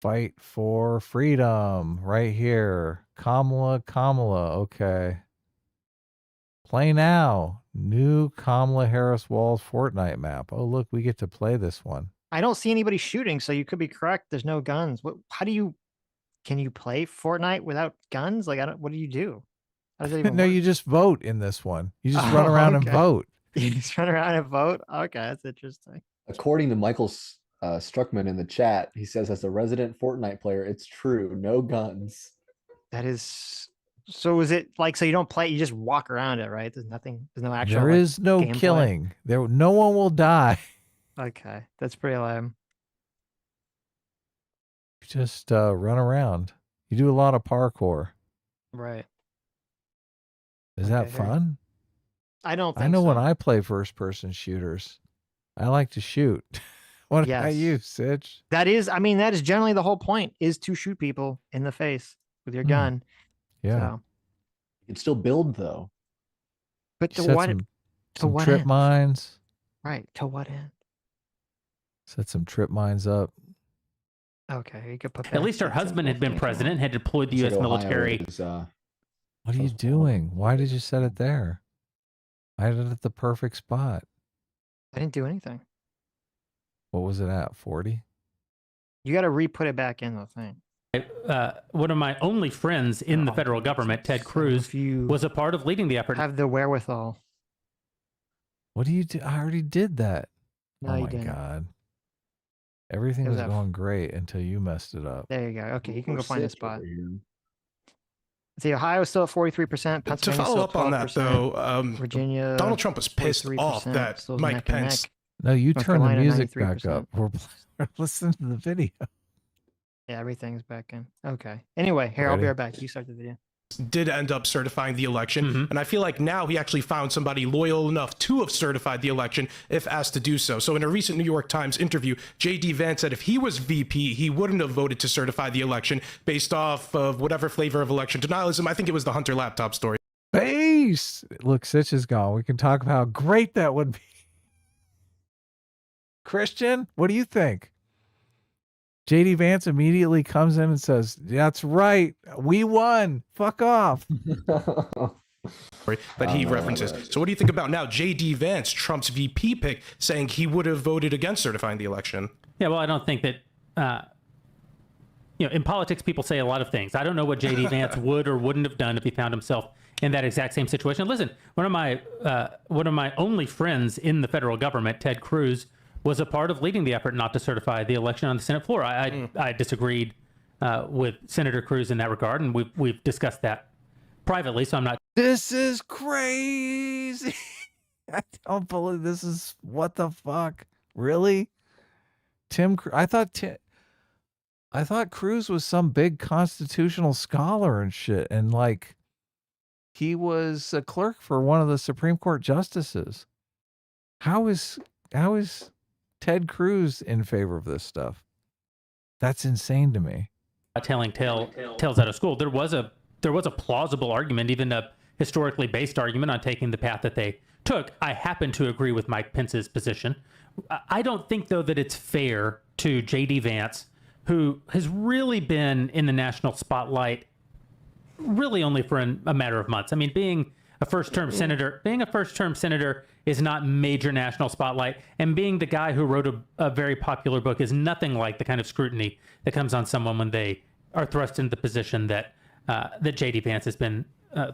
Fight for freedom right here. Kamala. Okay. Play now. New Kamala Harris Walls Fortnite map. Oh, look, we get to play this one. I don't see anybody shooting, so you could be correct. There's no guns. How do you, can you play Fortnite without guns? Like, what do you do? How does that even No, work? you just vote in this one. You just run around and okay. vote. You just run around and vote? Okay, that's interesting. According to Michael Struckman in the chat, he says, as a resident Fortnite player, it's true. No guns. That is... So is it like, so you don't play, you just walk around it, right? There's nothing, there's no actual There is no gameplay? killing. No one will die. Okay, that's pretty lame. You just run around. You do a lot of parkour. Right. Is that fun? I don't think I know so. when I play first-person shooters, I like to shoot. What about you, Sitch? That is, I mean, that is generally the whole point, is to shoot people in the face with your gun. Yeah. So. You can still build, though. But to Set what? some trip mines. Right. To what end? Set some trip mines up. Okay, you could put. At least her husband had been president, had deployed the U.S. military. What are you doing? Why did you set it there? I had it at the perfect spot. I didn't do anything. What was it at? 40? You got to re-put it back in the thing. One of my only friends in the federal government, Ted Cruz, was a part of leading the effort. Have the wherewithal. What do you do? I already did that. No, oh you my didn't. God. Everything How's was that? going great until you messed it up. There you go. Okay, you can go find a spot. Here. See, Ohio's still at 43%. To follow up on that, though, Virginia, Donald Trump was pissed off 43%, that still Mike neck and Pence. neck. No, you North turn the Carolina, music back 93%. up. We're listening to the video. Yeah, everything's back in. Okay. Anyway, here, I'll be Ready? right back. You start the video. Did end up certifying the election, and I feel like now he actually found somebody loyal enough to have certified the election if asked to do so. So in a recent New York Times interview, J.D. Vance said if he was VP, he wouldn't have voted to certify the election based off of whatever flavor of election denialism. I think it was the Hunter laptop story. Base. Look, Sitch is gone. We can talk about how great that would be. Christian, what do you think? JD Vance immediately comes in and says, that's right. We won. Fuck off. That he references. So what do you think about now J.D. Vance, Trump's VP pick, saying he would have voted against certifying the election? Yeah, well, I don't think that, in politics, people say a lot of things. I don't know what J.D. Vance would or wouldn't have done if he found himself in that exact same situation. Listen, one of my only friends in the federal government, Ted Cruz, was a part of leading the effort not to certify the election on the Senate floor. I disagreed with Senator Cruz in that regard, and we've discussed that privately, so I'm not... This is crazy. I don't believe this is... What the fuck? Really? I thought Cruz was some big constitutional scholar and shit, and like he was a clerk for one of the Supreme Court justices. How is Ted Cruz in favor of this stuff? That's insane to me. Telling tales out of school. There was a plausible argument, even a historically based argument, on taking the path that they took. I happen to agree with Mike Pence's position. I don't think, though, that it's fair to J.D. Vance, who has really been in the national spotlight really only for a matter of months. I mean, being a first-term senator is not major national spotlight, and being the guy who wrote a very popular book is nothing like the kind of scrutiny that comes on someone when they are thrust into the position that J.D. Vance has been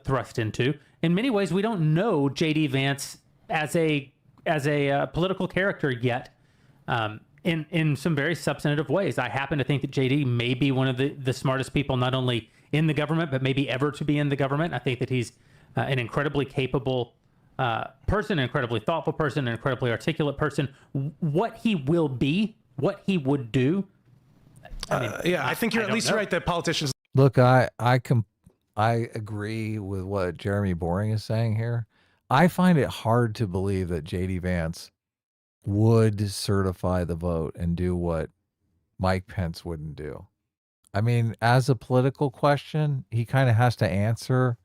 thrust into. In many ways, we don't know J.D. Vance as a political character yet, in some very substantive ways. I happen to think that J.D. may be one of the smartest people, not only in the government, but maybe ever to be in the government. I think that he's an incredibly capable person, an incredibly thoughtful person, an incredibly articulate person. What he will be, what he would do. I think you're at least right that politicians... Look, I agree with what Jeremy Boring is saying here. I find it hard to believe that J.D. Vance would certify the vote and do what Mike Pence wouldn't do. I mean, as a political question, he kind of has to answer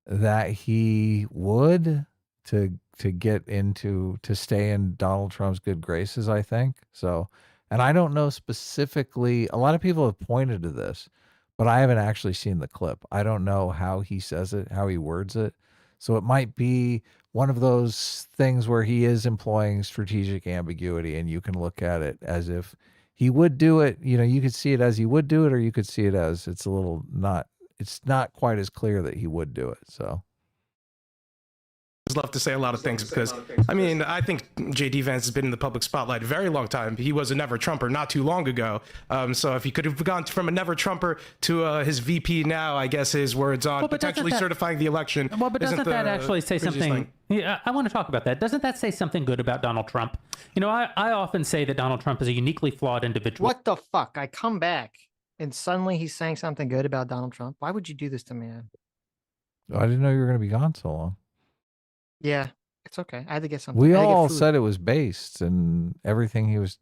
that he would to get into to stay in Donald Trump's good graces, I think. So, and I don't know specifically, a lot of people have pointed to this, but I haven't actually seen the clip. I don't know how he says it, how he words it. So it might be one of those things where he is employing strategic ambiguity, and you can look at it as if he would do it. You know, you could see it as he would do it, or you could see it as it's not quite as clear that he would do it. So love to say a lot of things because, I mean, I think J.D. Vance has been in the public spotlight a very long time. He was a never Trumper not too long ago. So if he could have gone from a never Trumper to his VP now, I guess his words on potentially certifying the election. Well, but doesn't that actually say something? Yeah, I want to talk about that. Doesn't that say something good about Donald Trump? You know, I often say that Donald Trump is a uniquely flawed individual. What the fuck? I come back and suddenly he's saying something good about Donald Trump. Why would you do this to me, man? I didn't know you were going to be gone so long. Yeah, it's okay. I had to get something. We all said it was based, and everything he was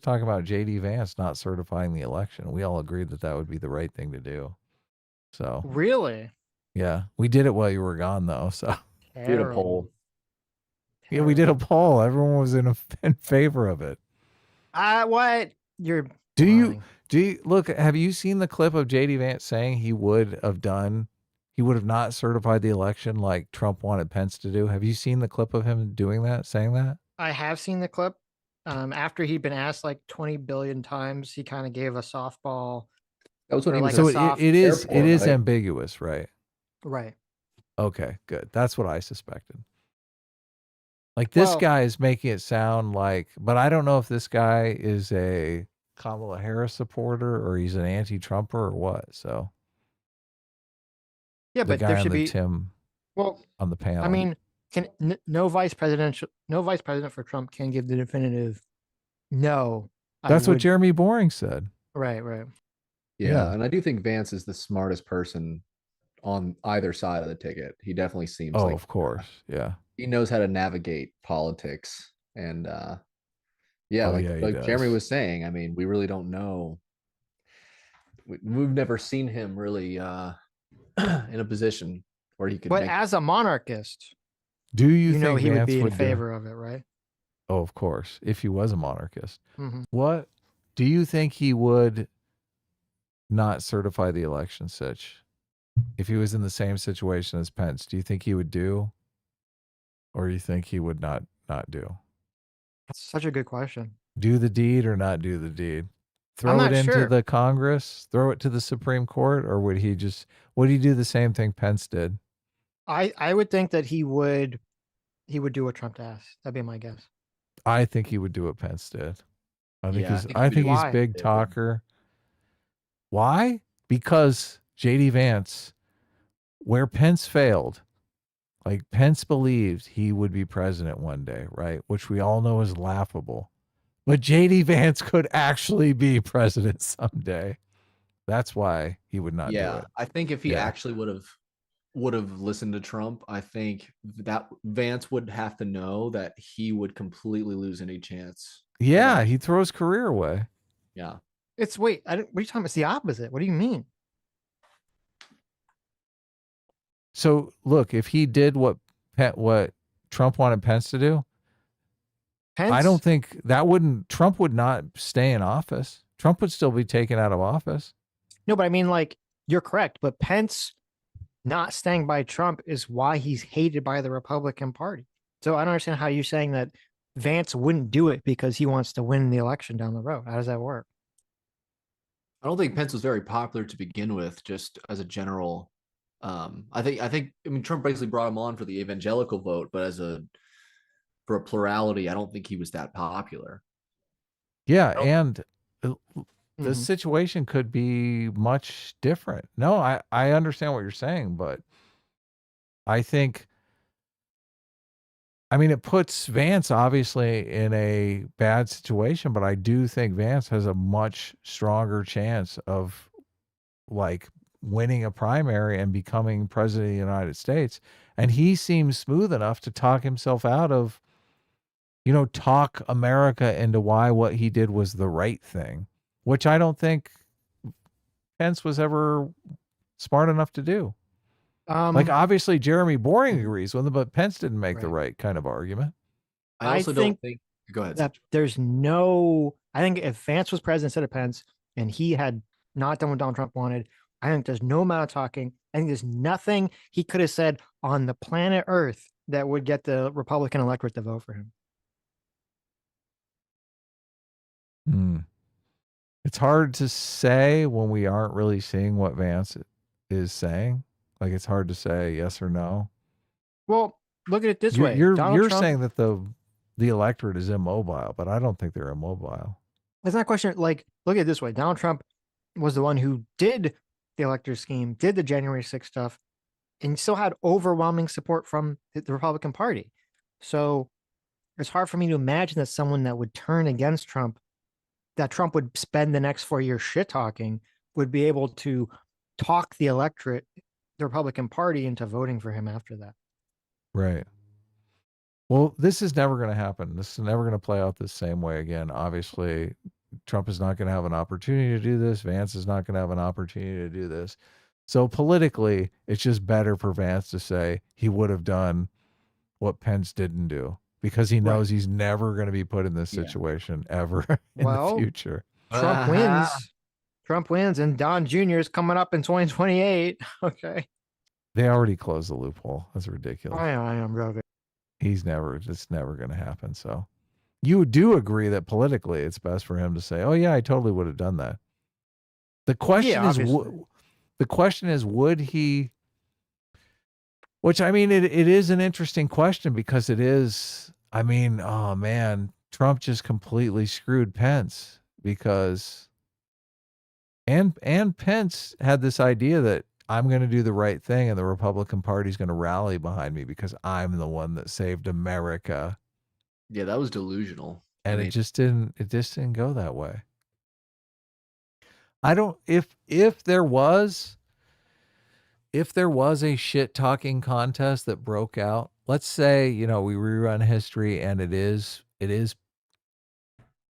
talking about J.D. Vance not certifying the election. We all agreed that that would be the right thing to do. So really, yeah, we did it while you were gone, though. So we did a poll. Yeah, we did a poll. Everyone was in favor of it. What you're? Do you look? Have you seen the clip of J.D. Vance saying he would have not certified the election like Trump wanted Pence to do? Have you seen the clip of him doing that, saying that? I have seen the clip. After he'd been asked like 20 billion times, he kind of gave a softball. That was what he was. So it is ambiguous, right? Right. Okay, good. That's what I suspected. Like this guy is making it sound like, but I don't know if this guy is a Kamala Harris supporter or he's an anti-Trumper or what. So yeah, but there should be Tim on the panel. I mean, no vice president for Trump can give the definitive no. That's what Jeremy Boring said. Right. Yeah, and I do think Vance is the smartest person on either side of the ticket. He definitely seems like. Oh, of course. Yeah. He knows how to navigate politics, and like Jeremy was saying, I mean, we really don't know. We've never seen him really in a position where he could. But as a monarchist, do you think he Vance would be in favor of it, right? Oh, of course. If he was a monarchist, what do you think he would not certify the election, Sitch? If he was in the same situation as Pence, do you think he would do? Or you think he would not do? That's such a good question. Do the deed or not do the deed? Throw it into the Congress, throw it to the Supreme Court, or would he do the same thing Pence did? I would think that he would do what Trump asked. That'd be my guess. I think he would do what Pence did. I think he's Why? big talker. Why? Because J.D. Vance, where Pence failed, like Pence believed he would be president one day, right? Which we all know is laughable. But J.D. Vance could actually be president someday. That's why he would not do it. I think if he actually would have listened to Trump, I think that Vance would have to know that he would completely lose any chance. Yeah, he throws career away. Yeah. What are you talking about? It's the opposite. What do you mean? So look, if he did what Trump wanted Pence to do, I don't think Trump would not stay in office. Trump would still be taken out of office. No, but I mean, like, you're correct. But Pence not staying by Trump is why he's hated by the Republican Party. So I don't understand how you're saying that Vance wouldn't do it because he wants to win the election down the road. How does that work? I don't think Pence was very popular to begin with, just as a general. I mean, Trump basically brought him on for the evangelical vote, but for a plurality, I don't think he was that popular. Yeah, and the situation could be much different. No, I understand what you're saying, but I think, I mean, it puts Vance obviously in a bad situation, but I do think Vance has a much stronger chance of like winning a primary and becoming president of the United States. And he seems smooth enough to talk himself out of, talk America into why what he did was the right thing, which I don't think Pence was ever smart enough to do. Like, obviously Jeremy Boring agrees with him, but Pence didn't make the right kind of argument. I also don't think. Go ahead. that there's no. I think if Vance was president instead of Pence, and he had not done what Donald Trump wanted, I think there's no amount of talking. I think there's nothing he could have said on the planet Earth that would get the Republican electorate to vote for him. It's hard to say when we aren't really seeing what Vance is saying. Like, it's hard to say yes or no. Well, look at it this way. You're Donald Trump, saying that the electorate is immobile, but I don't think they're immobile. it's not a question. Like, look at it this way. Donald Trump was the one who did the elector scheme, did the January 6th stuff, and still had overwhelming support from the Republican Party. So it's hard for me to imagine that someone that would turn against Trump, that Trump would spend the next 4 years shit talking, would be able to talk the electorate, the Republican Party, into voting for him after that. Right. Well, this is never going to happen. This is never going to play out the same way again. Obviously, Trump is not going to have an opportunity to do this. Vance is not going to have an opportunity to do this. So politically, it's just better for Vance to say he would have done what Pence didn't do, because he knows he's never going to be put in this situation ever in the future. Trump wins. Trump wins, and Don Jr. is coming up in 2028. Okay. They already closed the loophole. That's ridiculous. I am joking. It's never going to happen. So you do agree that politically it's best for him to say, oh yeah, I totally would have done that. The question is, would he, which, I mean, it is an interesting question, because it is, I mean, oh man, Trump just completely screwed Pence, because, and Pence had this idea that I'm going to do the right thing and the Republican Party is going to rally behind me because I'm the one that saved America. Yeah, that was delusional. And it just didn't go that way. I don't, if there was a shit talking contest that broke out, let's say, we rerun history and it is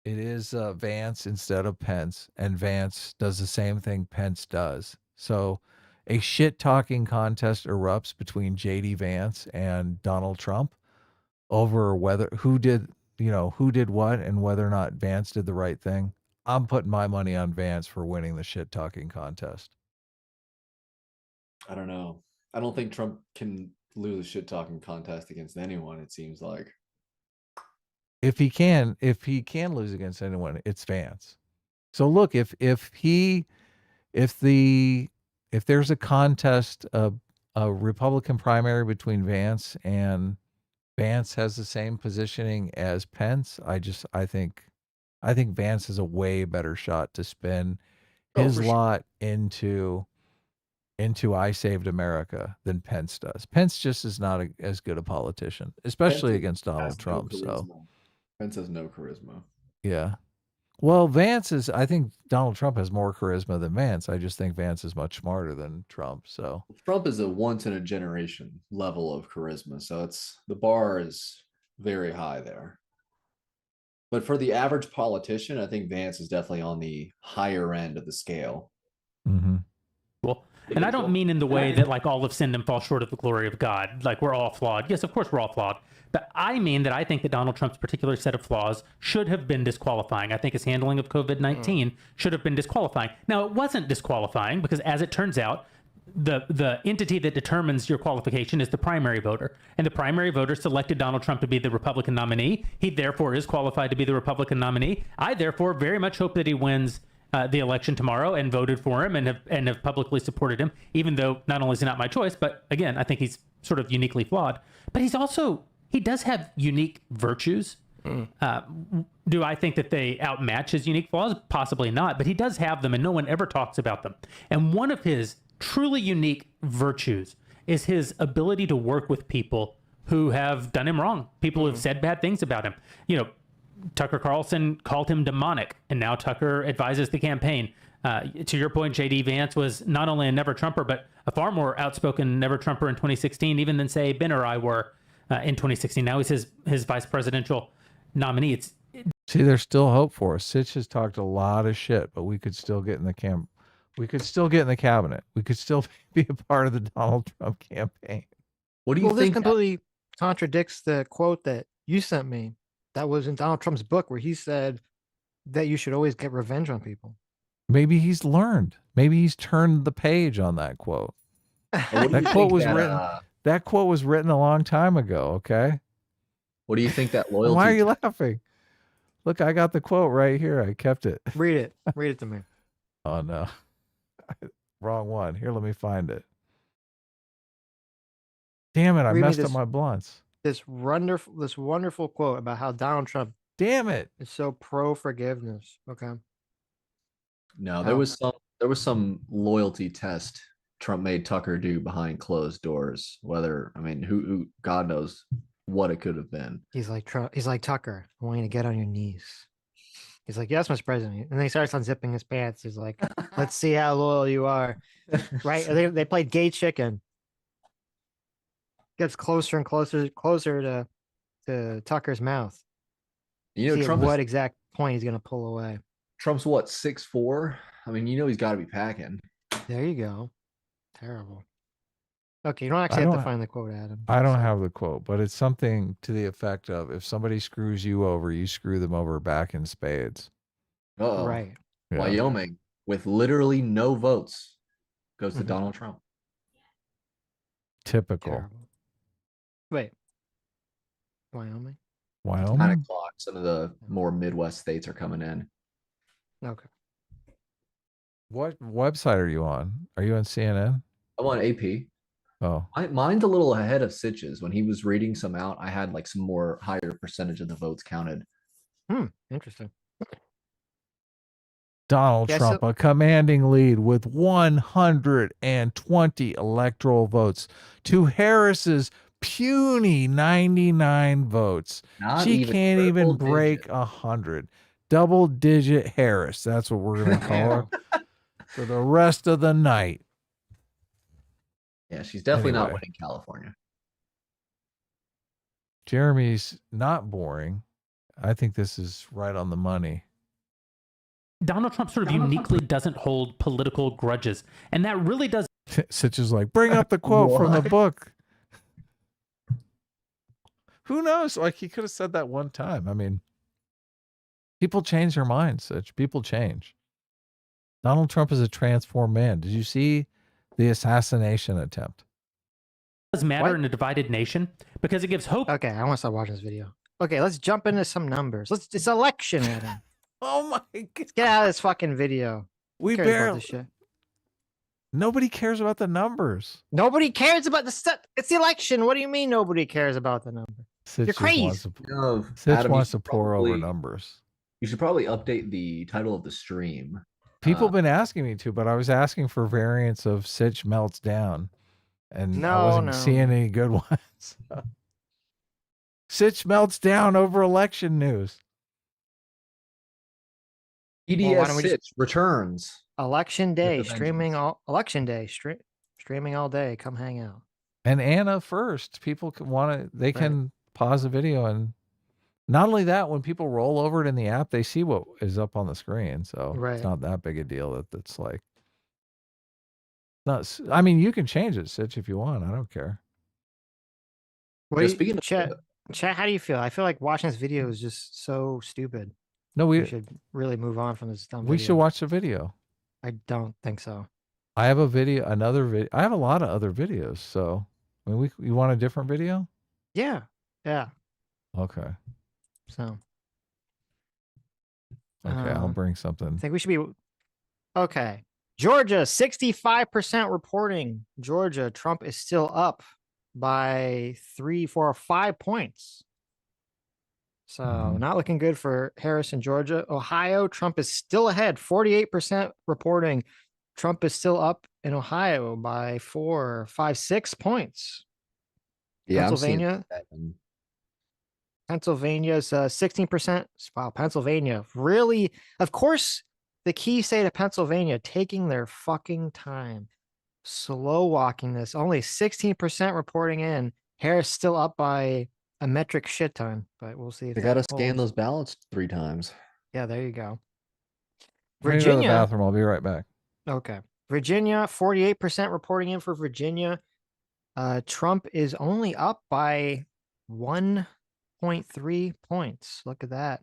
Vance instead of Pence, and Vance does the same thing Pence does. So a shit talking contest erupts between JD Vance and Donald Trump over who did what and whether or not Vance did the right thing. I'm putting my money on Vance for winning the shit talking contest. I don't know. I don't think Trump can lose a shit talking contest against anyone, it seems like. If he can lose against anyone, it's Vance. So look, if there's a contest, a Republican primary between Vance, and Vance has the same positioning as Pence, I think Vance has a way better shot to spin his lot into I saved America than Pence does. Pence just is not as good a politician, especially against Donald Trump. So Pence has no charisma. Yeah. Well, I think Donald Trump has more charisma than Vance. I just think Vance is much smarter than Trump. So Trump is a once in a generation level of charisma. So the bar is very high there. But for the average politician, I think Vance is definitely on the higher end of the scale. Mm-hmm. Well, and I don't mean in the way that like all have sinned and fall short of the glory of God. Like we're all flawed. Yes, of course we're all flawed. But I mean that I think that Donald Trump's particular set of flaws should have been disqualifying. I think his handling of COVID-19 should have been disqualifying. Now, it wasn't disqualifying because, as it turns out, the entity that determines your qualification is the primary voter. And the primary voter selected Donald Trump to be the Republican nominee. He therefore is qualified to be the Republican nominee. I therefore very much hope that he wins the election tomorrow and voted for him and have publicly supported him, even though not only is he not my choice, but again, I think he's sort of uniquely flawed. But he does have unique virtues. Do I think that they outmatch his unique flaws? Possibly not, but he does have them and no one ever talks about them. And one of his truly unique virtues is his ability to work with people who have done him wrong, people who have said bad things about him. Tucker Carlson called him demonic, and now Tucker advises the campaign. To your point, J.D. Vance was not only a never-Trumper, but a far more outspoken never-Trumper in 2016, even than, say, Ben or I were in 2016. Now he's his vice presidential nominee. See, there's still hope for us. Sitch has talked a lot of shit, but we could still get in the We could still get in the cabinet. We could still be a part of the Donald Trump campaign. What do you Well, think? this completely contradicts the quote that you sent me. That was in Donald Trump's book, where he said that you should always get revenge on people. Maybe he's learned. Maybe he's turned the page on that quote. That quote was written. That quote was written a long time ago. Okay. What do you think that loyalty? Why are you laughing? Look, I got the quote right here. I kept it. Read it. Read it to me. Oh no, wrong one. Here, let me find it. Damn it! I messed up my blunts. This wonderful quote about how Donald Trump. Damn it! Is so pro forgiveness. Okay. No, there was some loyalty test Trump made Tucker do behind closed doors. Whether who God knows what it could have been. He's like Tucker, I want you to get on your knees. He's like, yes, Mr. President. And then he starts unzipping his pants. He's like, let's see how loyal you are. Right? They played gay chicken. Gets closer and closer to Tucker's mouth. You know, see Trump at what exact point he's gonna pull away. Trump's what, 6'4"? I mean, he's got to be packing. There you go. Terrible. Okay, you don't actually have to find the quote, Adam. I don't have the quote, but it's something to the effect of, if somebody screws you over, you screw them over back in spades. Uh-oh. Right. Yeah. Wyoming, with literally no votes, goes to Donald Trump. Typical. Terrible. Wait. Wyoming? 9 o'clock. Some of the more Midwest states are coming in. Okay. What website are you on? Are you on CNN? I'm on AP. Oh. Mine's a little ahead of Sitch's. When he was reading some out, I had like some more higher percentage of the votes counted. Interesting. Donald Trump, a commanding lead with 120 electoral votes to Harris's puny 99 votes. She can't even break 100. Double-digit Harris. That's what we're going to call her for the rest of the night. Yeah, she's definitely not winning California. Jeremy's not boring. I think this is right on the money. Donald Trump sort of uniquely doesn't hold political grudges. And that really does. Sitch is like, bring up the quote from the book. Who knows? Like, he could have said that one time. I mean, people change their minds, Sitch. People change. Donald Trump is a transformed man. Did you see the assassination attempt? Does matter in a divided nation because it gives hope. Okay, I want to start watching this video. Okay, let's jump into some numbers. It's election, Adam. Oh my God. Let's get out of this fucking video. We barely. Nobody cares about the numbers. Nobody cares about the stuff. It's the election. What do you mean nobody cares about the number? Sitch You're crazy. Sitch wants to pour over numbers. You should probably update the title of the stream. People have been asking me to, but I was asking for variants of Sitch melts down, and I wasn't seeing any good ones. Sitch melts down over election news. EDS Sitch returns. Election day, streaming all streaming all day. Come hang out. And Anna first. People can can pause the video, and not only that, when people roll over it in the app, they see what is up on the screen. So it's not that big a deal that it's like. Not. I mean, you can change it, Sitch, if you want. I don't care. Speaking of chat, how do you feel? I feel like watching this video is just so stupid. No, we should really move on from this dumb We video. should watch the video. I don't think so. I have a video, another video. I have a lot of other videos. So, I mean, you want a different video? Yeah. Yeah. Okay. So. Okay, I'll bring something. I think we should be. Okay. Georgia, 65% reporting. Georgia, Trump is still up by 3, 4, or 5 points. So not looking good for Harris in Georgia. Ohio, Trump is still ahead. 48% reporting. Trump is still up in Ohio by 4, 5, 6 points. Yeah, Pennsylvania's 16%. Wow, Pennsylvania really. Of course, the key state of Pennsylvania taking their fucking time, slow walking this. Only 16% reporting in. Harris still up by a metric shit ton, but we'll see if they got to scan those ballots 3 times. Yeah, there you go. Virginia. Go to the bathroom. I'll be right back. Okay. Virginia, 48% reporting in for Virginia. Trump is only up by 1.3 points. Look at that.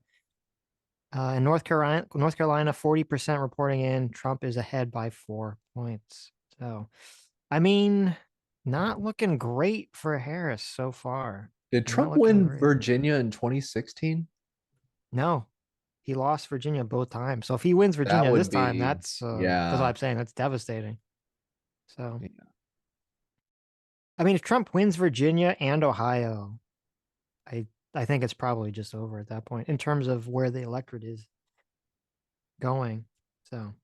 In North Carolina, 40% reporting in. Trump is ahead by 4 points. So, I mean, not looking great for Harris so far. Did Not Trump looking win great. Virginia in 2016? No, he lost Virginia both times. So if he wins Virginia this time, that's what I'm saying. That's devastating. So, I mean, if Trump wins Virginia and Ohio, I think it's probably just over at that point in terms of where the electorate is going. So,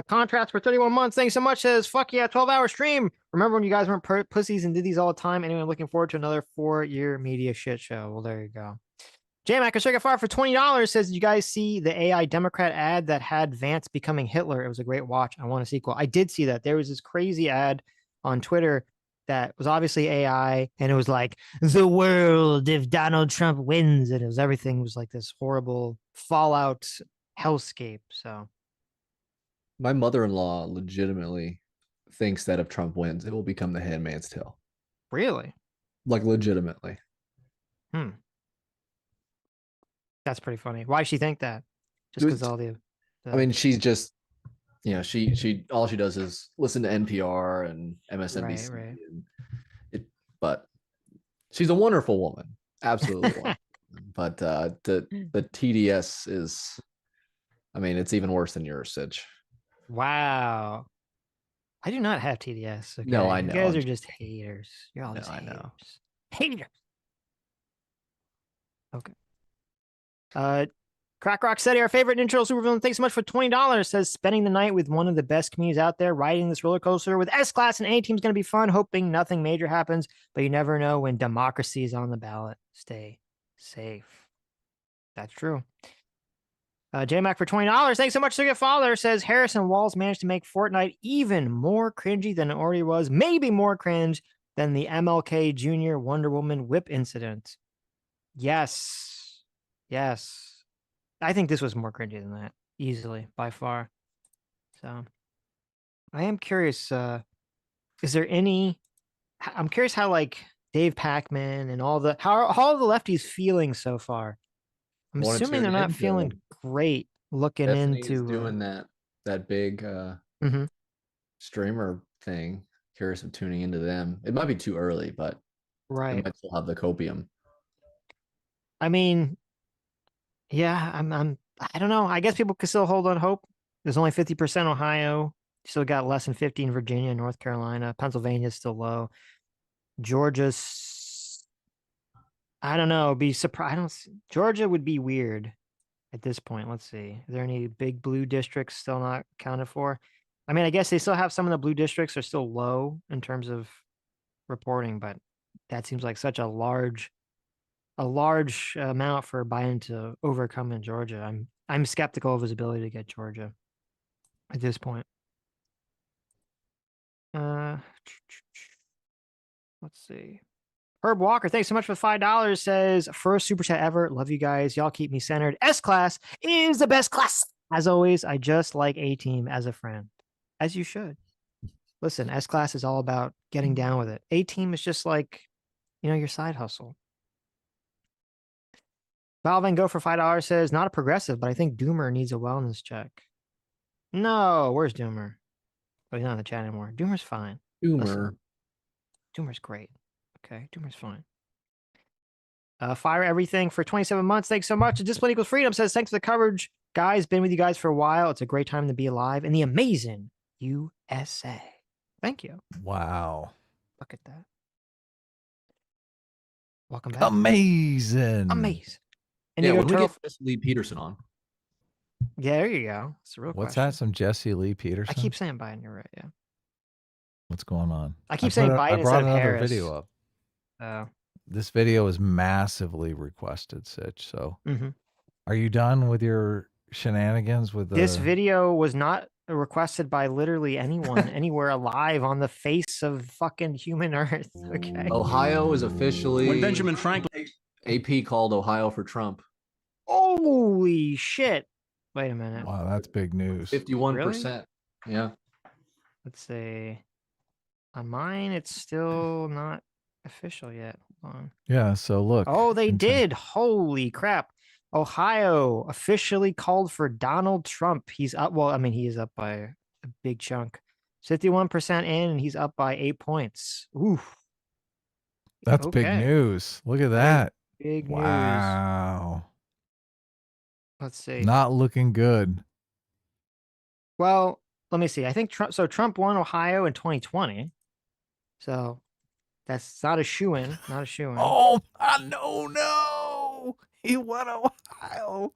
contrast for 31 months. Thanks so much. Says, fuck yeah, 12-hour stream. Remember when you guys weren't pussies and did these all the time? Anyone looking forward to another 4-year media shit show? Well, there you go. J-Mac or Sugar Fire for $20 says, did you guys see the AI Democrat ad that had Vance becoming Hitler? It was a great watch. I want a sequel. I did see that. There was this crazy ad on Twitter that was obviously AI, and it was like, the world if Donald Trump wins. And it was everything was like this horrible Fallout hellscape. So my mother-in-law legitimately thinks that if Trump wins, it will become The Handmaid's Tale. Really? Like legitimately. That's pretty funny. Why does she think that? Just because all the I mean, she's just, you know, she all she does is listen to NPR and MSNBC. Right. And but she's a wonderful woman, absolutely wonderful. But the TDS is, I mean, it's even worse than yours, Sitch. Wow. I do not have TDS. Okay? No, I know. You guys are just haters. You're all just I haters. know. Haters. Okay. Crack Rock City, our favorite neutral supervillain, thanks so much for $20. Says, spending the night with one of the best comedians out there, riding this roller coaster with S-Class and A-Team's going to be fun, hoping nothing major happens, but you never know when democracy is on the ballot. Stay safe. That's true. J-Mac for $20. Thanks so much to get follower. Says, Harrison Walls managed to make Fortnite even more cringy than it already was, maybe more cringe than the MLK Jr. Wonder Woman whip incident. Yes. I think this was more cringy than that, easily, by far. So, I am curious, is there any... I'm curious how, like, Dave Pacman and how are the lefties feeling so far? I'm assuming they're not feeling great looking Destiny's into... doing that big streamer thing. Curious of tuning into them. It might be too early, but they might still have the copium. I mean... Yeah, I don't know. I guess people could still hold on hope. There's only 50% Ohio. Still got less than 50 in Virginia, North Carolina. Pennsylvania's still low. Georgia's, I don't know. Be surprised. Georgia would be weird at this point. Let's see. Is there any big blue districts still not accounted for? I mean, I guess they still have some of the blue districts are still low in terms of reporting, but that seems like such a large amount for Biden to overcome in Georgia. I'm skeptical of his ability to get Georgia at this point. Let's see. Herb Walker, thanks so much for $5. Says, first super chat ever. Love you guys. Y'all keep me centered. S-Class is the best class. As always, I just like A-Team as a friend. As you should. Listen, S-Class is all about getting down with it. A-Team is just like, your side hustle. Val Van Gogh for $5 says, not a progressive, but I think Doomer needs a wellness check. No, where's Doomer? Oh, he's not in the chat anymore. Doomer's fine. Listen, Doomer's great. Okay, Doomer's fine. Fire Everything for 27 months. Thanks so much. Discipline Equals Freedom says, thanks for the coverage. Guys, been with you guys for a while. It's a great time to be alive in the amazing USA. Thank you. Wow. Look at that. Welcome back. Amazing. And yeah, when we get Lee Peterson on. Yeah, there you go. It's a real What's question. that? Some Jesse Lee Peterson? I keep saying Biden. You're right. Yeah. What's going on? I keep saying Biden I brought instead of another Harris. video up. Oh. This video is massively requested, Sitch. So, Mm-hmm. Are you done with your shenanigans with This video was not requested by literally anyone anywhere alive on the face of fucking human earth. Okay. Ohio is officially when Benjamin Franklin AP called Ohio for Trump. Holy shit. Wait a minute. Wow, that's big news. 51%. Yeah. Let's see. On mine, it's still not official yet. Hold on. Yeah, so look. Oh, they did. Holy crap. Ohio officially called for Donald Trump. He's up. Well, I mean, he is up by a big chunk. 51% in, and he's up by 8 points. Oof. That's big news. Look at that. Big news. Wow. Let's see. Not looking good. Well, let me see. I think Trump won Ohio in 2020. So that's not a shoo-in. Not a shoo-in. Oh, no. He won Ohio.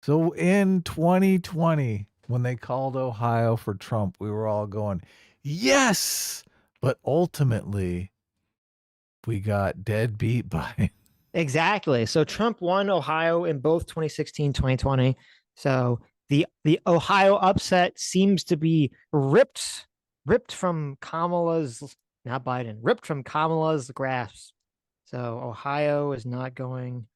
So in 2020, when they called Ohio for Trump, we were all going, yes. But ultimately, we got dead beat by. Exactly. So Trump won Ohio in both 2016, 2020. So the Ohio upset seems to be ripped from Kamala's, not Biden, ripped from Kamala's grasp. So Ohio is not going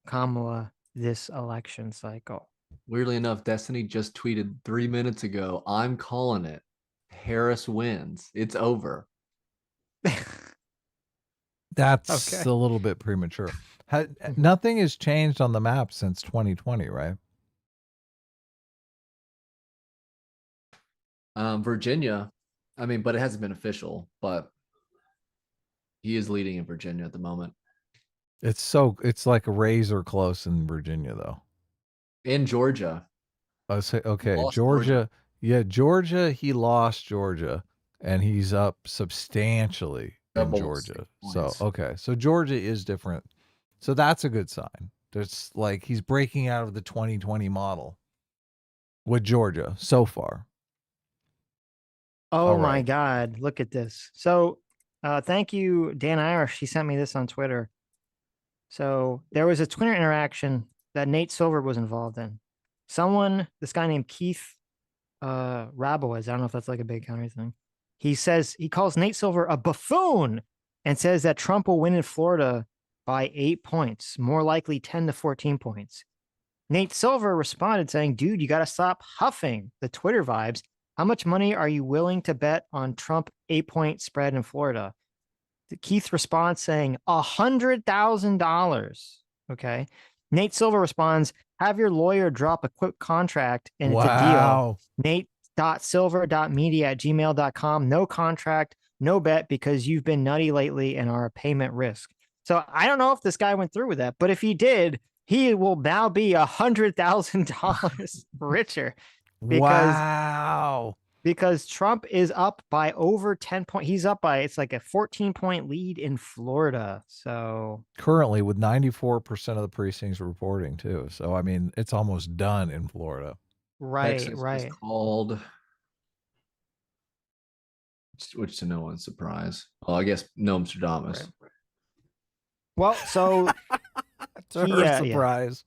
Kamala this election cycle. Weirdly enough, Destiny just tweeted 3 minutes ago, I'm calling it. Harris wins. It's over. That's a little bit premature. Nothing has changed on the map since 2020, right? Virginia, I mean, but it hasn't been official, but he is leading in Virginia at the moment. It's like a razor close in Virginia, though. In Georgia. Okay, Georgia. Yeah, Georgia, he lost Georgia, and he's up substantially in Georgia. So, okay. So Georgia is different. So that's a good sign. There's like he's breaking out of the 2020 model with Georgia so far. Oh my God. Look at this. So thank you, Dan Irish. He sent me this on Twitter. So there was a Twitter interaction that Nate Silver was involved in. This guy named Keith Rabois, I don't know if that's like a big county thing. He calls Nate Silver a buffoon and says that Trump will win in Florida by 8 points, more likely 10 to 14 points. Nate Silver responded saying, dude, you got to stop huffing the Twitter vibes. How much money are you willing to bet on Trump 8-point spread in Florida? Keith responds saying $100,000. Okay. Nate Silver responds, have your lawyer drop a quick contract and it's a deal. Nate.silver.media@gmail.com. No contract, no bet because you've been nutty lately and are a payment risk. So I don't know if this guy went through with that, but if he did, he will now be $100,000 richer. Because Trump is up by over 10 points. He's up by, it's like a 14-point lead in Florida. So currently with 94% of the precincts reporting too. So, I mean, it's almost done in Florida. Right, Texas right. is called, which to no one's surprise. Well, I guess Nostradamus. Right. Well, so to her surprise.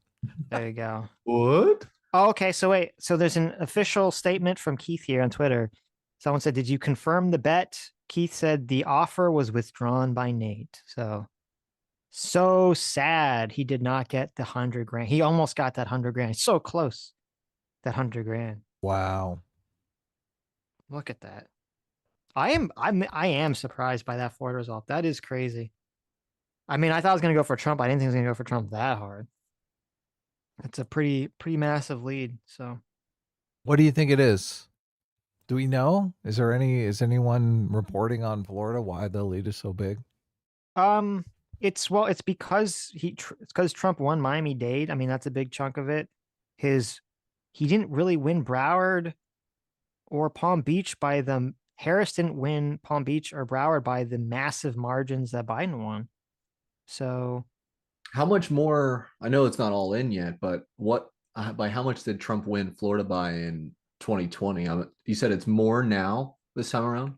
There you go. What? Oh, okay, so wait. So there's an official statement from Keith here on Twitter. Someone said, did you confirm the bet? Keith said the offer was withdrawn by Nate. So sad he did not get the 100 grand. He almost got that 100 grand. So close. That 100 grand. Wow. Look at that. I am surprised by that Florida result. That is crazy. I mean, I thought I was going to go for Trump. I didn't think I was going to go for Trump that hard. It's a pretty massive lead. So what do you think it is? Do we know? Is anyone reporting on Florida why the lead is so big? It's because Trump won Miami-Dade. I mean, that's a big chunk of it. He didn't really win Broward or Palm Beach Harris didn't win Palm Beach or Broward by the massive margins that Biden won. So how much more? I know it's not all in yet, but by how much did Trump win Florida by in 2020? You said it's more now this time around?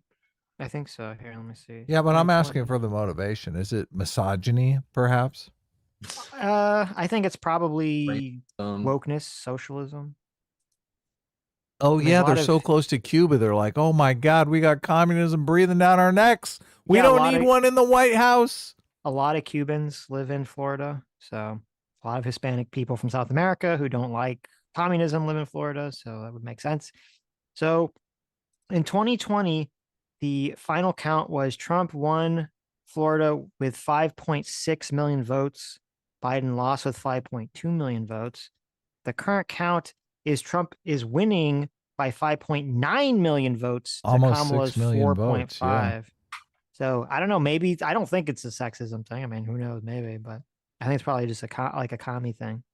I think so. Here, let me see. Yeah, but I'm asking for the motivation. Is it misogyny, perhaps? I think it's probably wokeness, socialism. Oh, yeah, they're so close to Cuba. They're like, oh, my God, we got communism breathing down our necks. We don't need one in the White House. A lot of Cubans live in Florida. So a lot of Hispanic people from South America who don't like communism live in Florida, so that would make sense. So in 2020, the final count was Trump won Florida with 5.6 million votes. Biden lost with 5.2 million votes. The current count is Trump is winning by 5.9 million votes to Almost Kamala's 6 million votes. 4.5. Yeah. So I don't know. Maybe I don't think it's a sexism thing. I mean, who knows? Maybe, but I think it's probably just like a commie thing.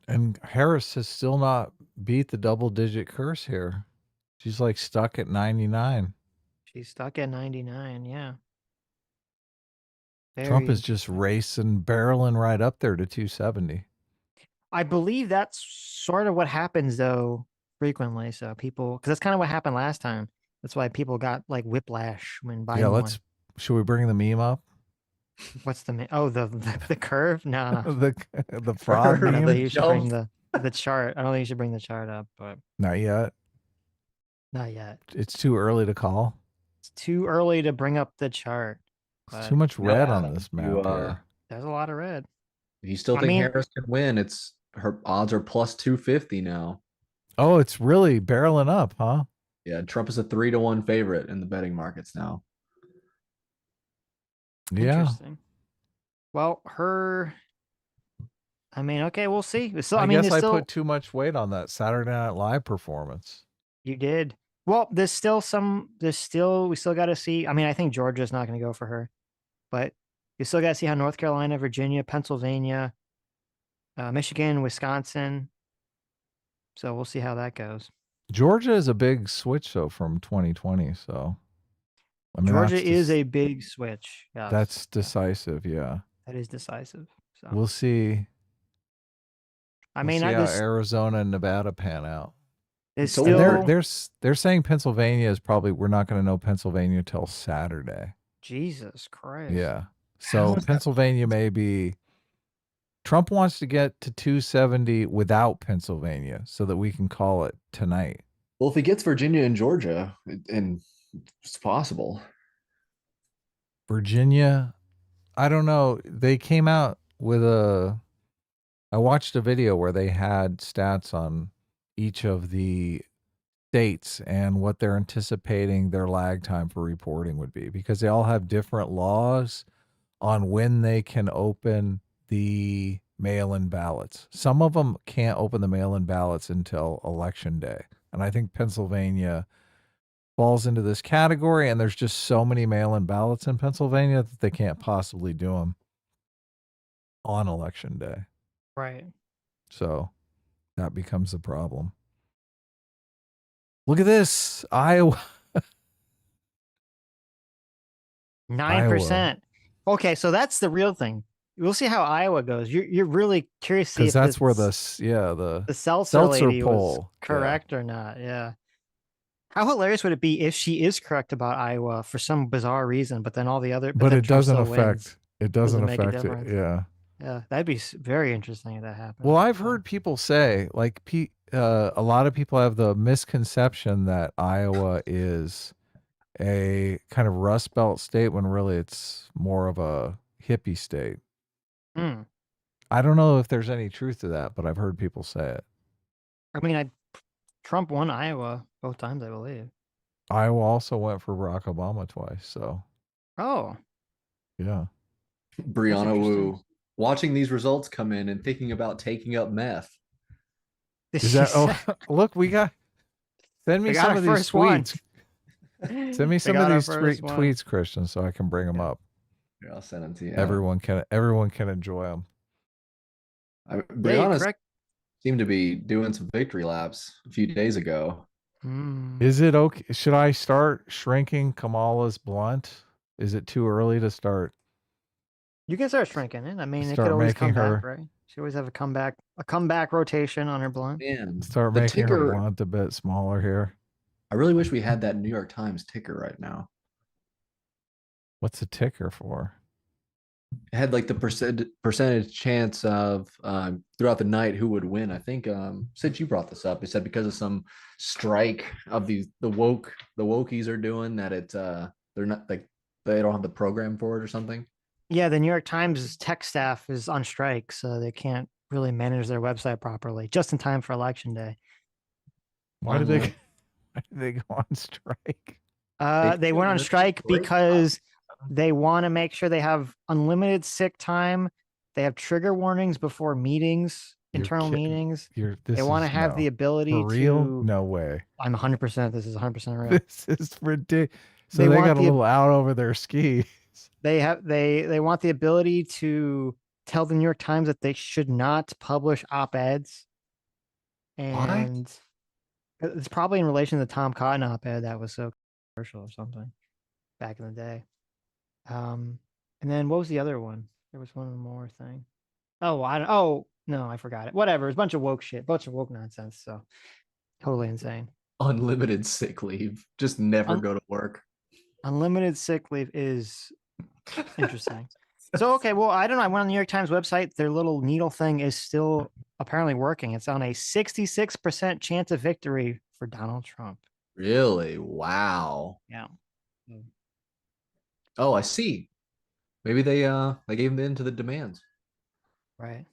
And Harris has still not beat the double-digit curse here. She's like stuck at 99. She's stuck at 99. Yeah. Trump Very is just racing, barreling right up there to 270. I believe that's sort of what happens though frequently. So people, because that's kind of what happened last time. That's why people got like whiplash when Biden Yeah, won. should we bring the meme up? What's the oh the curve? No, the frog I don't meme. think you should bring the chart. I don't think you should bring the chart up, but Not yet. not yet. It's too early to call. It's too early to bring up the chart. It's too much red on this map You, here. There's a lot of red. If you still I think mean- Harris can win, her odds are plus 250 now. Oh, it's really barreling up, huh? Yeah, Trump is a 3-1 favorite in the betting markets now. Yeah. Interesting. Well, I mean, okay, we'll see. So I mean, guess I still, put too much weight on that Saturday Night Live performance. You did. Well, we still got to see. I mean, I think Georgia's not going to go for her, but you still got to see how North Carolina, Virginia, Pennsylvania, Michigan, Wisconsin. So we'll see how that goes. Georgia is a big switch though from 2020. So I mean, Georgia is a big switch. Yes. That's decisive. Yeah. That is decisive. So We'll see. I We'll mean, see I how just Arizona and Nevada pan out. it's So still they're saying Pennsylvania is probably we're not going to know Pennsylvania till Saturday. Jesus Christ. Yeah. So Pennsylvania may be. Trump wants to get to 270 without Pennsylvania so that we can call it tonight. Well, if he gets Virginia and Georgia, and it's possible. Virginia, I don't know. They came out with I watched a video where they had stats on each of the states and what they're anticipating their lag time for reporting would be, because they all have different laws on when they can open the mail-in ballots. Some of them can't open the mail-in ballots until election day. And I think Pennsylvania falls into this category, and there's just so many mail-in ballots in Pennsylvania that they can't possibly do them on election day. Right. So that becomes the problem. Look at this. Iowa. 9%. Okay, so that's the real thing. We'll see how Iowa goes. You're really curious to see Because if that's where the Seltzer Seltzer lady was poll, correct or not. Yeah. How hilarious would it be if she is correct about Iowa for some bizarre reason, but then all the other, but then it Trump doesn't still affect wins? it doesn't make a affect it. difference. Yeah. Yeah, that'd be very interesting if that happened. Well, I've heard people say, like, a lot of people have the misconception that Iowa is a kind of Rust Belt state when really it's more of a hippie state. Hmm. I don't know if there's any truth to that, but I've heard people say it. I mean, Trump won Iowa both times, I believe. Iowa also went for Barack Obama twice, so Oh, yeah. Brianna Wu, watching these results come in and thinking about taking up meth. Is that? Oh, look, we got. Send me We got some our of these first one. tweets. Send me We some got of our these first one. tweets, Christian, so I can bring them up. Yeah, I'll send them to you. Everyone can enjoy them. Brianna seemed to be doing some victory laps a few days ago. Is it okay? Should I start shrinking Kamala's blunt? Is it too early to start? You can start shrinking it. I mean, it Start could always come making back, her- right? She always have a comeback rotation on her blunt. Man, Start the making her ticker- blunt a bit smaller here. I really wish we had that New York Times ticker right now. What's the ticker for? It had like the percentage chance of throughout the night who would win. I think Sitch, you brought this up. It said because of some strike of the wokies are doing that they're not like they don't have the program for it or something. Yeah, the New York Times tech staff is on strike, so they can't really manage their website properly just in time for election day. Why did they go on strike? They went on strike because they want to make sure they have unlimited sick time. They have trigger warnings before meetings, internal meetings. They want to have the ability for real? to. No way. I'm 100%. This is 100% real. This is ridiculous. So they got a little out over their skis. They want the ability to tell the New York Times that they should not publish op-eds. And it's probably in relation to the Tom Cotton op-ed that was so controversial or something back in the day. And then what was the other one? There was one more thing. Oh, no, I forgot it. Whatever. It's a bunch of woke shit, bunch of woke nonsense. So totally insane. Unlimited sick leave. Just never go to work. Unlimited sick leave is interesting. So, okay, well, I don't know. I went on the New York Times website. Their little needle thing is still apparently working. It's on a 66% chance of victory for Donald Trump. Really? Wow. Yeah. Oh, I see. Maybe they gave in to the demands. Right.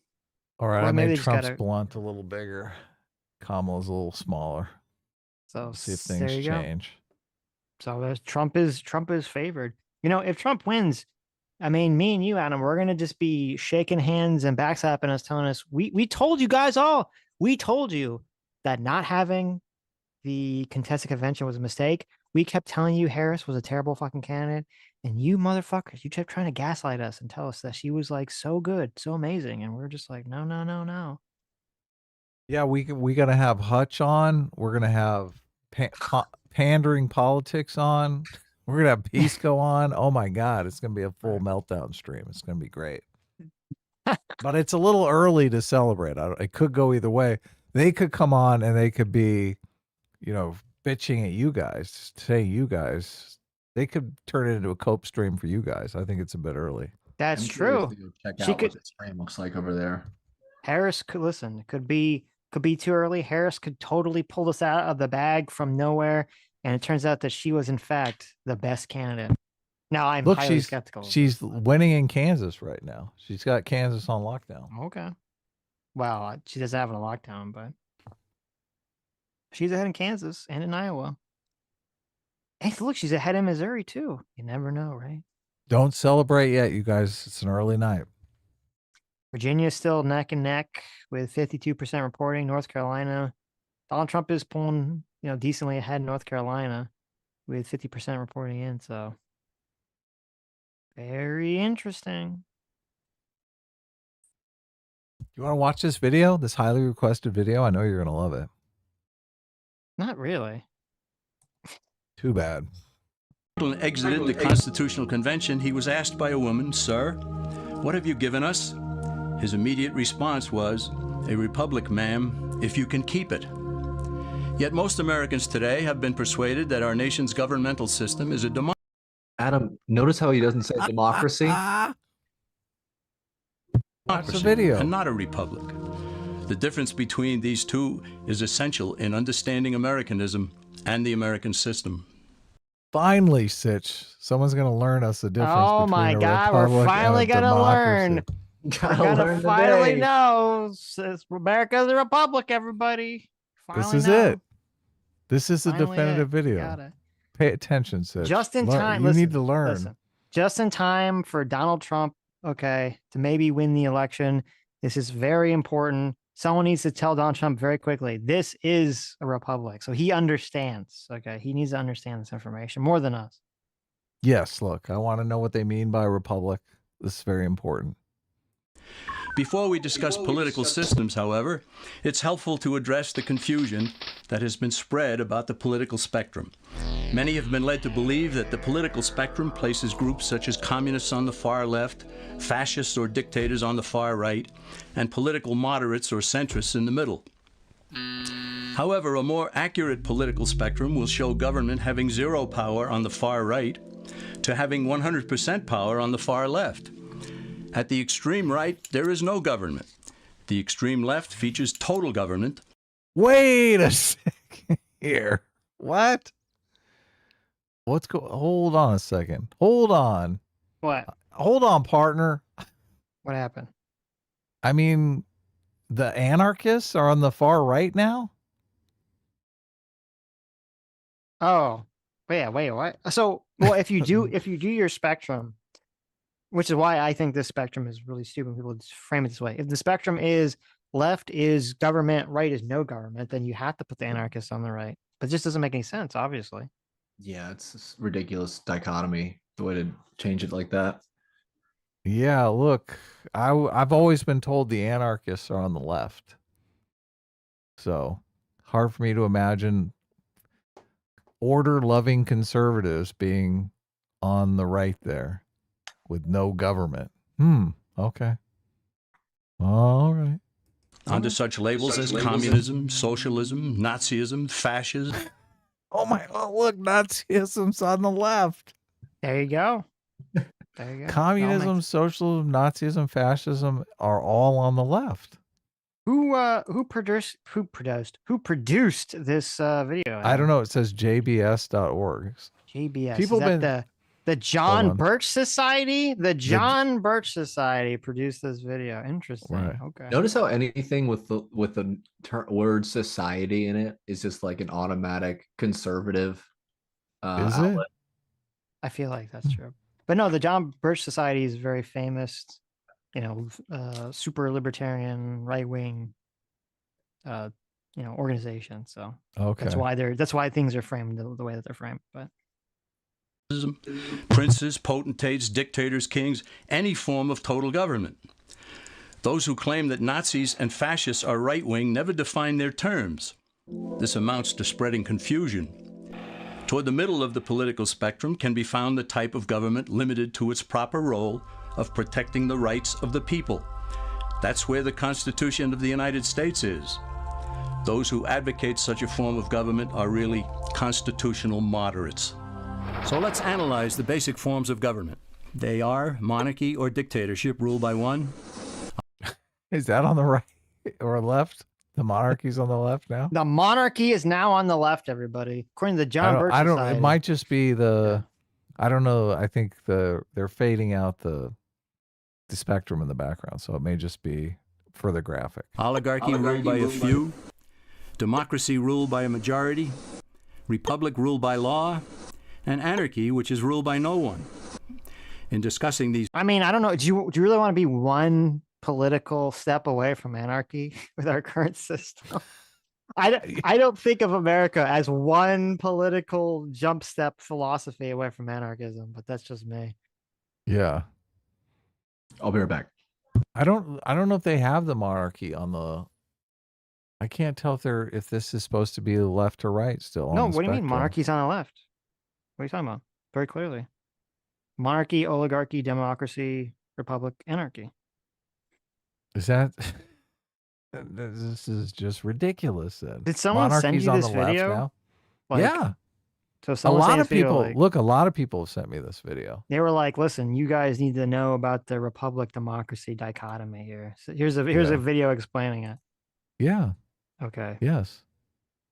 All right, Or I maybe they made just Trump's gotta- blunt a little bigger. Kamala's a little smaller. So We'll see if there things you go. change. So Trump is favored. You know, if Trump wins, I mean, me and you, Adam, we're gonna just be shaking hands and backslapping us, telling us we told you guys all. We told you that not having the contested convention was a mistake. We kept telling you Harris was a terrible fucking candidate, and you motherfuckers, you kept trying to gaslight us and tell us that she was like so good, so amazing, and we're just like, no, no, no, no. Yeah, we gotta have Hutch on. We're gonna have pandering politics on. We're gonna have Pisco on. Oh my God, it's gonna be a full meltdown stream. It's gonna be great. But it's a little early to celebrate. It could go either way. They could come on and they could be, bitching at you guys, saying you guys. They could turn it into a cope stream for you guys. I think it's a bit early. That's I'm curious true. to go check She out could- what the stream looks like over there. Harris could listen. It could be too early. Harris could totally pull this out of the bag from nowhere, and it turns out that she was in fact the best candidate. Now I'm Look, highly she's skeptical. she's winning in Kansas right now. She's got Kansas on lockdown. Okay. Well, she doesn't have a lockdown, but she's ahead in Kansas and in Iowa. Hey, look, she's ahead in Missouri too. You never know, right? Don't celebrate yet, you guys. It's an early night. Virginia's still neck and neck with 52% reporting. North Carolina, Donald Trump is pulling, decently ahead in North Carolina with 50% reporting in. So very interesting. You want to watch this video? This highly requested video? I know you're gonna love it. Not really. Too bad. Exited the Constitutional Convention, he was asked by a woman, "Sir, what have you given us?" His immediate response was, "A republic, ma'am, if you can keep it." Yet most Americans today have been persuaded that our nation's governmental system is a democracy. Adam, notice how he doesn't say democracy? Watch the video. And not a republic. The difference between these two is essential in understanding Americanism and the American system. Finally, Sitch. Someone's gonna learn us the difference. Oh between my a God, we're republic finally and a gonna democracy. learn. We're gonna finally know. America's a republic, everybody. This is it. This is the Finally definitive it. video. Got it. Pay attention, Sitch. Just in time. You need to learn. Listen. Just in time for Donald Trump, to maybe win the election. This is very important. Someone needs to tell Donald Trump very quickly, this is a republic. So he understands. Okay. He needs to understand this information more than us. Yes, look, I want to know what they mean by republic. This is very important. Before we discuss political systems, however, it's helpful to address the confusion that has been spread about the political spectrum. Many have been led to believe that the political spectrum places groups such as communists on the far left, fascists or dictators on the far right, and political moderates or centrists in the middle. However, a more accurate political spectrum will show government having zero power on the far right to having 100% power on the far left. At the extreme right, there is no government. The extreme left features total government. Wait a second here. What? Hold on a second. Hold on. What? Hold on, partner. What happened? I mean, the anarchists are on the far right now? Oh, wait, what? So, well, if you do your spectrum, which is why I think this spectrum is really stupid. People just frame it this way. If the spectrum is left is government, right is no government, then you have to put the anarchists on the right. But it just doesn't make any sense, obviously. Yeah, it's this ridiculous dichotomy, the way to change it like that. Yeah, look, I've always been told the anarchists are on the left. So, hard for me to imagine order-loving conservatives being on the right there with no government. Okay. All right. Under such labels as communism, socialism, Nazism, fascism. Oh, look, Nazism's on the left. There you go. There you go. Communism, socialism, Nazism, fascism are all on the left. Who produced this video? I don't know. It says jbs.org. JBS. People Is that the John Birch Society? The John Birch Society produced this video. Interesting. Right. Okay. Notice how anything with the word society in it is just like an automatic conservative Is outlet. I feel like that's true. But no, the John Birch Society is very famous, super libertarian, right wing, organization. So Okay. that's why things are framed the way that they're framed. But Princes, potentates, dictators, kings, any form of total government. Those who claim that Nazis and fascists are right-wing never define their terms. This amounts to spreading confusion. Toward the middle of the political spectrum can be found the type of government limited to its proper role of protecting the rights of the people. That's where the Constitution of the United States is. Those who advocate such a form of government are really constitutional moderates. So let's analyze the basic forms of government. They are monarchy or dictatorship ruled by one. Is that on the right or left? The monarchy's on the left now? the monarchy is now on the left, everybody. According to the John Birch I don't. Society. It might just be the. I don't know. I think they're fading out the spectrum in the background, so it may just be further graphic. Oligarchy ruled by a few. Democracy ruled by a majority. Republic ruled by law. And anarchy, which is ruled by no one. In discussing these, I mean, I don't know. Do you really want to be one political step away from anarchy with our current system? I don't think of America as one political jump step philosophy away from anarchism, but that's just me. Yeah. I'll be right back. I don't know if they have the monarchy on the. I can't tell if this is supposed to be the left or right still. No, on the what do you mean spectrum. monarchy's on the left? What are you talking about? Very clearly. Monarchy, oligarchy, democracy, republic, anarchy. Is that? This is just ridiculous. Then Did someone send Monarchy's you on this the left video? now? Like, Yeah. So A someone lot saying of this video, people like, look. A lot of people have sent me this video. they were like, "Listen, you guys need to know about the republic democracy dichotomy here." So here's a video explaining it. Yeah. Okay. Yes.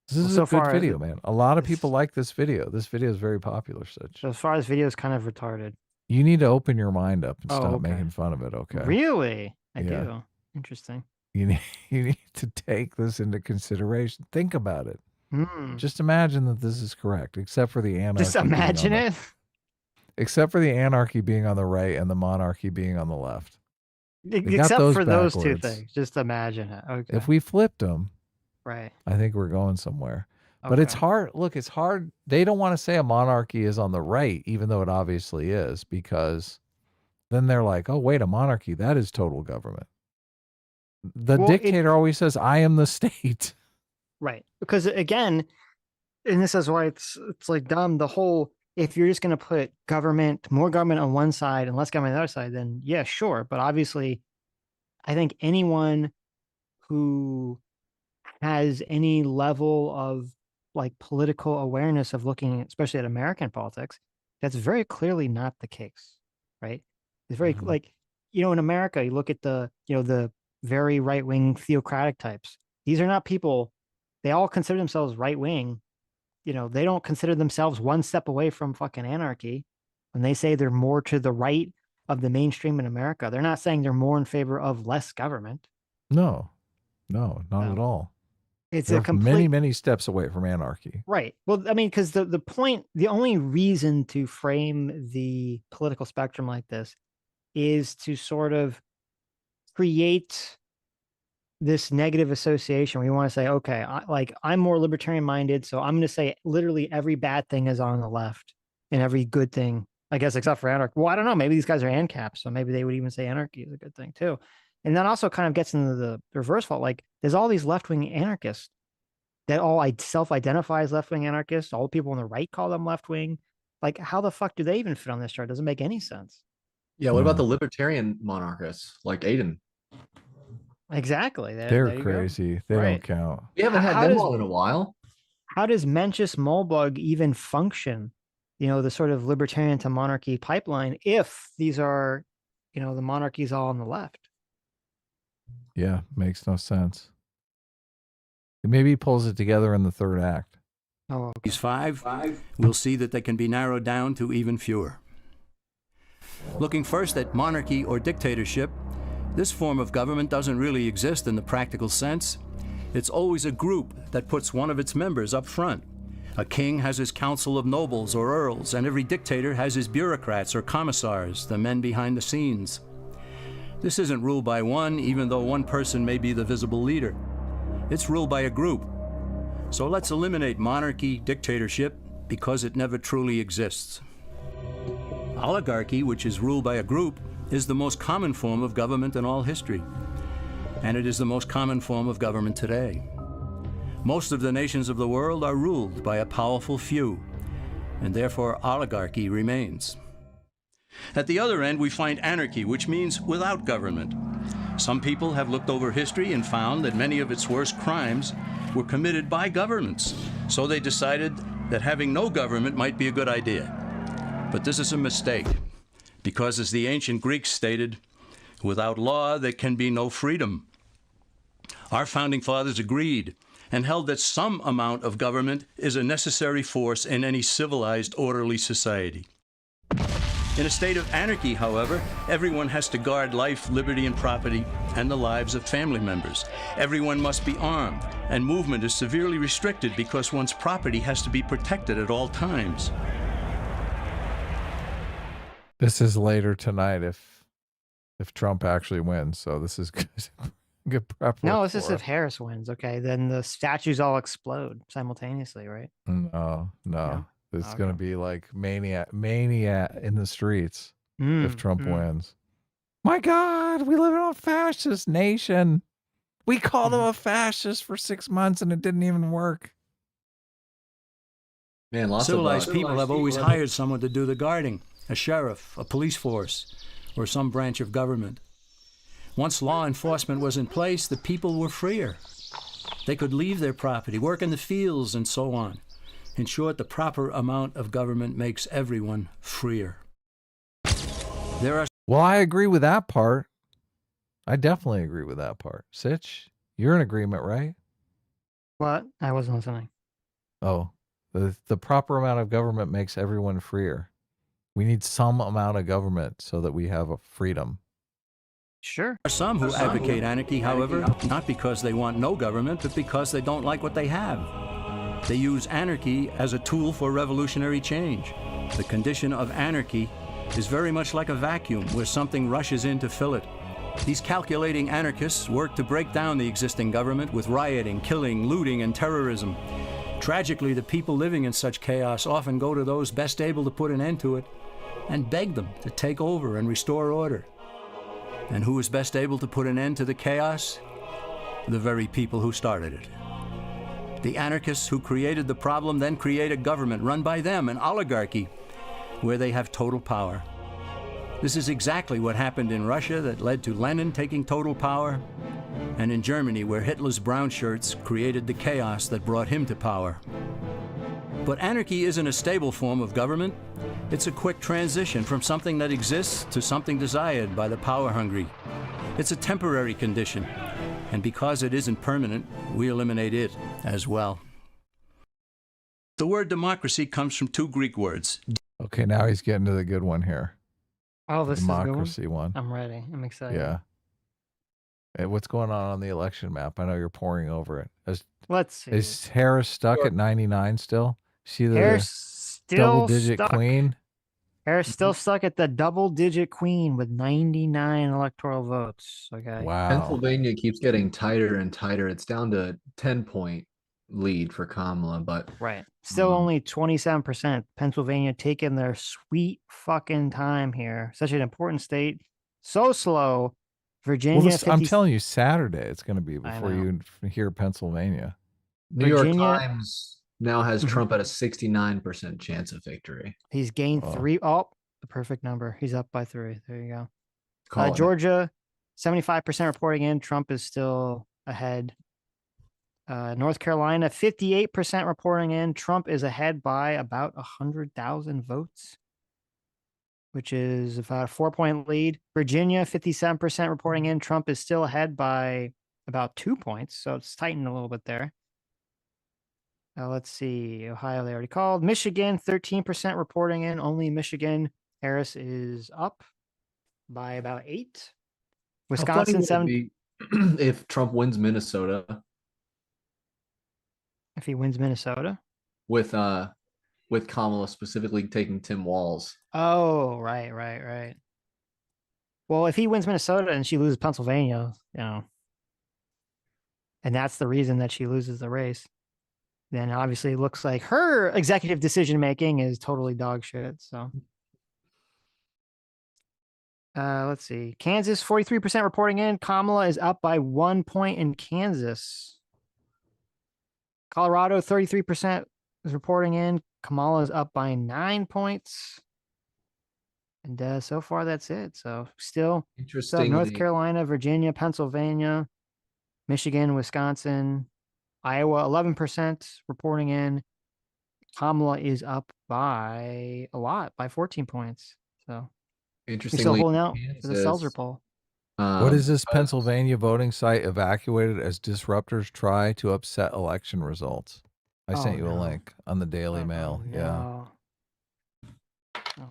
This is so a good far, video, man. A lot of people like this video. This video is very popular, Sitch. So as far as video is kind of retarded. You need to open your mind up and Oh, stop okay. making fun of it, okay? Really? I Yeah. do. Interesting. You need to take this into consideration. Think about it. Hmm. Just imagine that this is correct, except for the anarchy. Just imagine it. Except for the anarchy being on the right and the monarchy being on the left. We got Except for those two backwards. things. Just imagine it. Okay. If we flipped them, Right. I think we're going somewhere. But it's hard. Look, it's hard. They don't want to say a monarchy is on the right, even though it obviously is, because then they're like, oh, wait, a monarchy, that is total government. The dictator always says, I am the state. Right. Because again, and this is why it's like dumb, the whole, if you're just going to put more government on one side and less government on the other side, then yeah, sure. But obviously, I think anyone who has any level of like political awareness of looking, especially at American politics, that's very clearly not the case, right? It's very like, in America, you look at the very right-wing theocratic types. These are not people, they all consider themselves right-wing. They don't consider themselves one step away from fucking anarchy. When they say they're more to the right of the mainstream in America. They're not saying they're more in favor of less government. No, not at all. It's They're a complete many steps away from anarchy. right. Well, I mean, because the point, the only reason to frame the political spectrum like this is to sort of create this negative association where you want to say, okay, I'm more libertarian minded, so I'm going to say literally every bad thing is on the left and every good thing, I guess, except for anarchy. Well, I don't know. Maybe these guys are ANCAPs, so maybe they would even say anarchy is a good thing too. And that also kind of gets into the reverse fault. Like, there's all these left-wing anarchists that all self-identify as left-wing anarchists. All the people on the right call them left-wing. Like, how the fuck do they even fit on this chart? It doesn't make any sense. Yeah, what about the libertarian monarchists like Aiden? Exactly. They're crazy. They don't count. We haven't had them on in a while. How does Mencius Moldbug even function? You know, the sort of libertarian to monarchy pipeline, if these are, you know, the monarchies all on the left. Yeah, makes no sense. Maybe he pulls it together in the third act. Oh, okay. These five, we'll see that they can be narrowed down to even fewer. Looking first at monarchy or dictatorship, this form of government doesn't really exist in the practical sense. It's always a group that puts one of its members up front. A king has his council of nobles or earls, and every dictator has his bureaucrats or commissars, the men behind the scenes. This isn't ruled by one, even though one person may be the visible leader. It's ruled by a group. So let's eliminate monarchy, dictatorship, because it never truly exists. Oligarchy, which is ruled by a group, is the most common form of government in all history. And it is the most common form of government today. Most of the nations of the world are ruled by a powerful few, and therefore oligarchy remains. At the other end, we find anarchy, which means without government. Some people have looked over history and found that many of its worst crimes were committed by governments. So they decided that having no government might be a good idea. But this is a mistake, because as the ancient Greeks stated, without law there can be no freedom. Our founding fathers agreed and held that some amount of government is a necessary force in any civilized, orderly society. In a state of anarchy, however, everyone has to guard life, liberty, and property, and the lives of family members. Everyone must be armed, and movement is severely restricted because one's property has to be protected at all times. This is later tonight if Trump actually wins, so this is good prep. No, this is if Harris wins. Okay, then the statues all explode simultaneously, right? No. Yeah. This is going to be like mania in the streets if Trump wins. My God, we live in a fascist nation. We called him a fascist for 6 months and it didn't even work. Man, civilized people have always hired someone to do the guarding, a sheriff, a police force, or some branch of government. Once law enforcement was in place, the people were freer. They could leave their property, work in the fields, and so on. In short, the proper amount of government makes everyone freer. Well, I agree with that part. I definitely agree with that part. Sitch, you're in agreement, right? What? I wasn't listening. Oh, the proper amount of government makes everyone freer. We need some amount of government so that we have a freedom. Sure. There are some who advocate anarchy, however, not because they want no government, but because they don't like what they have. They use anarchy as a tool for revolutionary change. The condition of anarchy is very much like a vacuum where something rushes in to fill it. These calculating anarchists work to break down the existing government with rioting, killing, looting, and terrorism. Tragically, the people living in such chaos often go to those best able to put an end to it and beg them to take over and restore order. And who is best able to put an end to the chaos? The very people who started it. The anarchists who created the problem then create a government run by them, an oligarchy, where they have total power. This is exactly what happened in Russia that led to Lenin taking total power, and in Germany where Hitler's brown shirts created the chaos that brought him to power. But anarchy isn't a stable form of government. It's a quick transition from something that exists to something desired by the power-hungry. It's a temporary condition. And because it isn't permanent, we eliminate it as well. The word democracy comes from two Greek words. Okay, now he's getting to the good one here. Oh, this is a good one. democracy one. I'm ready. I'm excited. Yeah. Hey, what's going on the election map? I know you're poring over it. Let's see. Is Harris stuck at 99 still? She the Harris still double-digit stuck. queen? Harris still stuck at the double-digit queen with 99 electoral votes. Okay. Wow. Pennsylvania keeps getting tighter and tighter. It's down to 10-point lead for Kamala, but right. Still only 27%. Pennsylvania taking their sweet fucking time here. Such an important state. So slow. Virginia. Well, I'm telling you, Saturday it's going to be before know. you hear Pennsylvania. New York Virginia- Times now has Trump at a 69% chance of victory. He's gained 3. Oh, the perfect number. He's up by 3. There you go. Call it. Georgia, 75% reporting in. Trump is still ahead. North Carolina, 58% reporting in. Trump is ahead by about 100,000 votes, which is about a 4-point lead. Virginia, 57% reporting in. Trump is still ahead by about 2 points. So it's tightened a little bit there. Let's see. Ohio, they already called. Michigan, 13% reporting in. Only Michigan. Harris is up by about 8. Wisconsin, 7. Be if Trump wins Minnesota. If he wins Minnesota. With Kamala specifically taking Tim Walz. Oh, right. Well, if he wins Minnesota and she loses Pennsylvania, and that's the reason that she loses the race, then obviously it looks like her executive decision-making is totally dog shit, so. Let's see. Kansas, 43% reporting in. Kamala is up by 1 point in Kansas. Colorado, 33% is reporting in. Kamala is up by 9 points. And so far, that's it. So still North Carolina, Virginia, Pennsylvania, Michigan, Wisconsin, Iowa, 11% reporting in. Kamala is up by a lot, by 14 points. So interestingly, still holding out for the Seltzer poll. What is this Pennsylvania voting site evacuated as disruptors try to upset election results? I sent you a link on the Daily Mail. Yeah. Oh, no.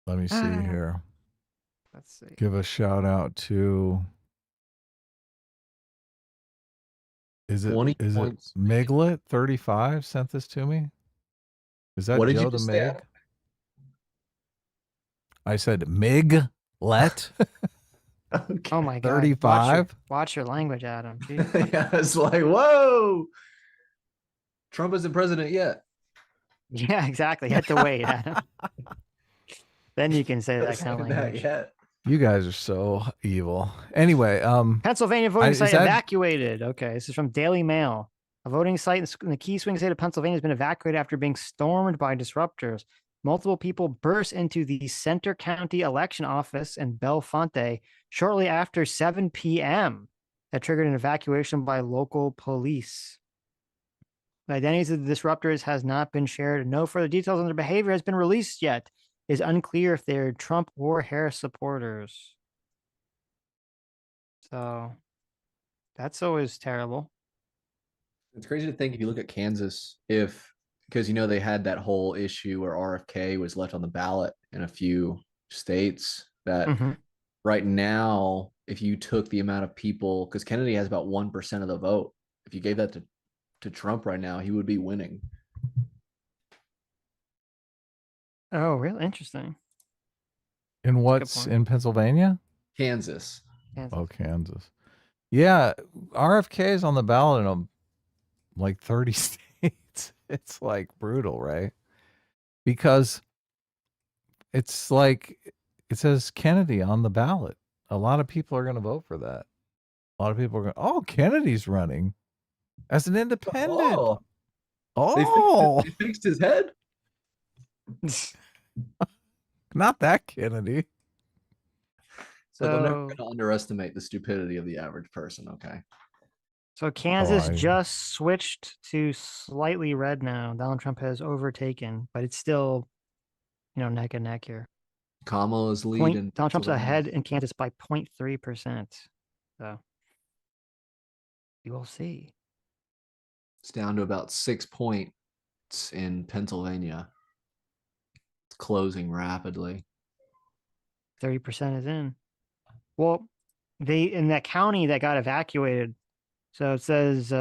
Let me see here. Let's see. Give a shout out to. Is it Miglet 35 sent this to me? Is that Joe the Mig? I said Miglet. Okay. Oh my God. 35. Watch your language, Adam. Yeah, it's like, whoa. Trump isn't president yet. Yeah, exactly. You have to wait, Adam. Then you can say that kind of language. You guys are so evil. Anyway, Pennsylvania voting site evacuated. Okay, this is from Daily Mail. A voting site in the key swing state of Pennsylvania has been evacuated after being stormed by disruptors. Multiple people burst into the Center County election office in Bellefonte shortly after 7 p.m. That triggered an evacuation by local police. The identities of the disruptors has not been shared, and no further details on their behavior has been released yet. It is unclear if they're Trump or Harris supporters. So that's always terrible. It's crazy to think if you look at Kansas, because they had that whole issue where RFK was left on the ballot in a few states, that right now, if you took the amount of people, because Kennedy has about 1% of the vote, if you gave that to Trump right now, he would be winning. Oh, really? Interesting. In what's in Pennsylvania? Kansas. Oh, Kansas. Yeah, RFK is on the ballot in like 30 states. It's like brutal, right? Because it's like it says Kennedy on the ballot. A lot of people are going to vote for that. A lot of people are going, oh, Kennedy's running as an independent. Oh, they fixed his head. Not that Kennedy. So I'm never going to underestimate the stupidity of the average person. Okay. So Kansas just switched to slightly red now. Donald Trump has overtaken, but it's still, neck and neck here. Kamala's leading. Donald Trump's ahead in Kansas by 0.3%. So you will see. It's down to about 6 points in Pennsylvania. closing rapidly. 30% is in. Well, they in that county that got evacuated. So it says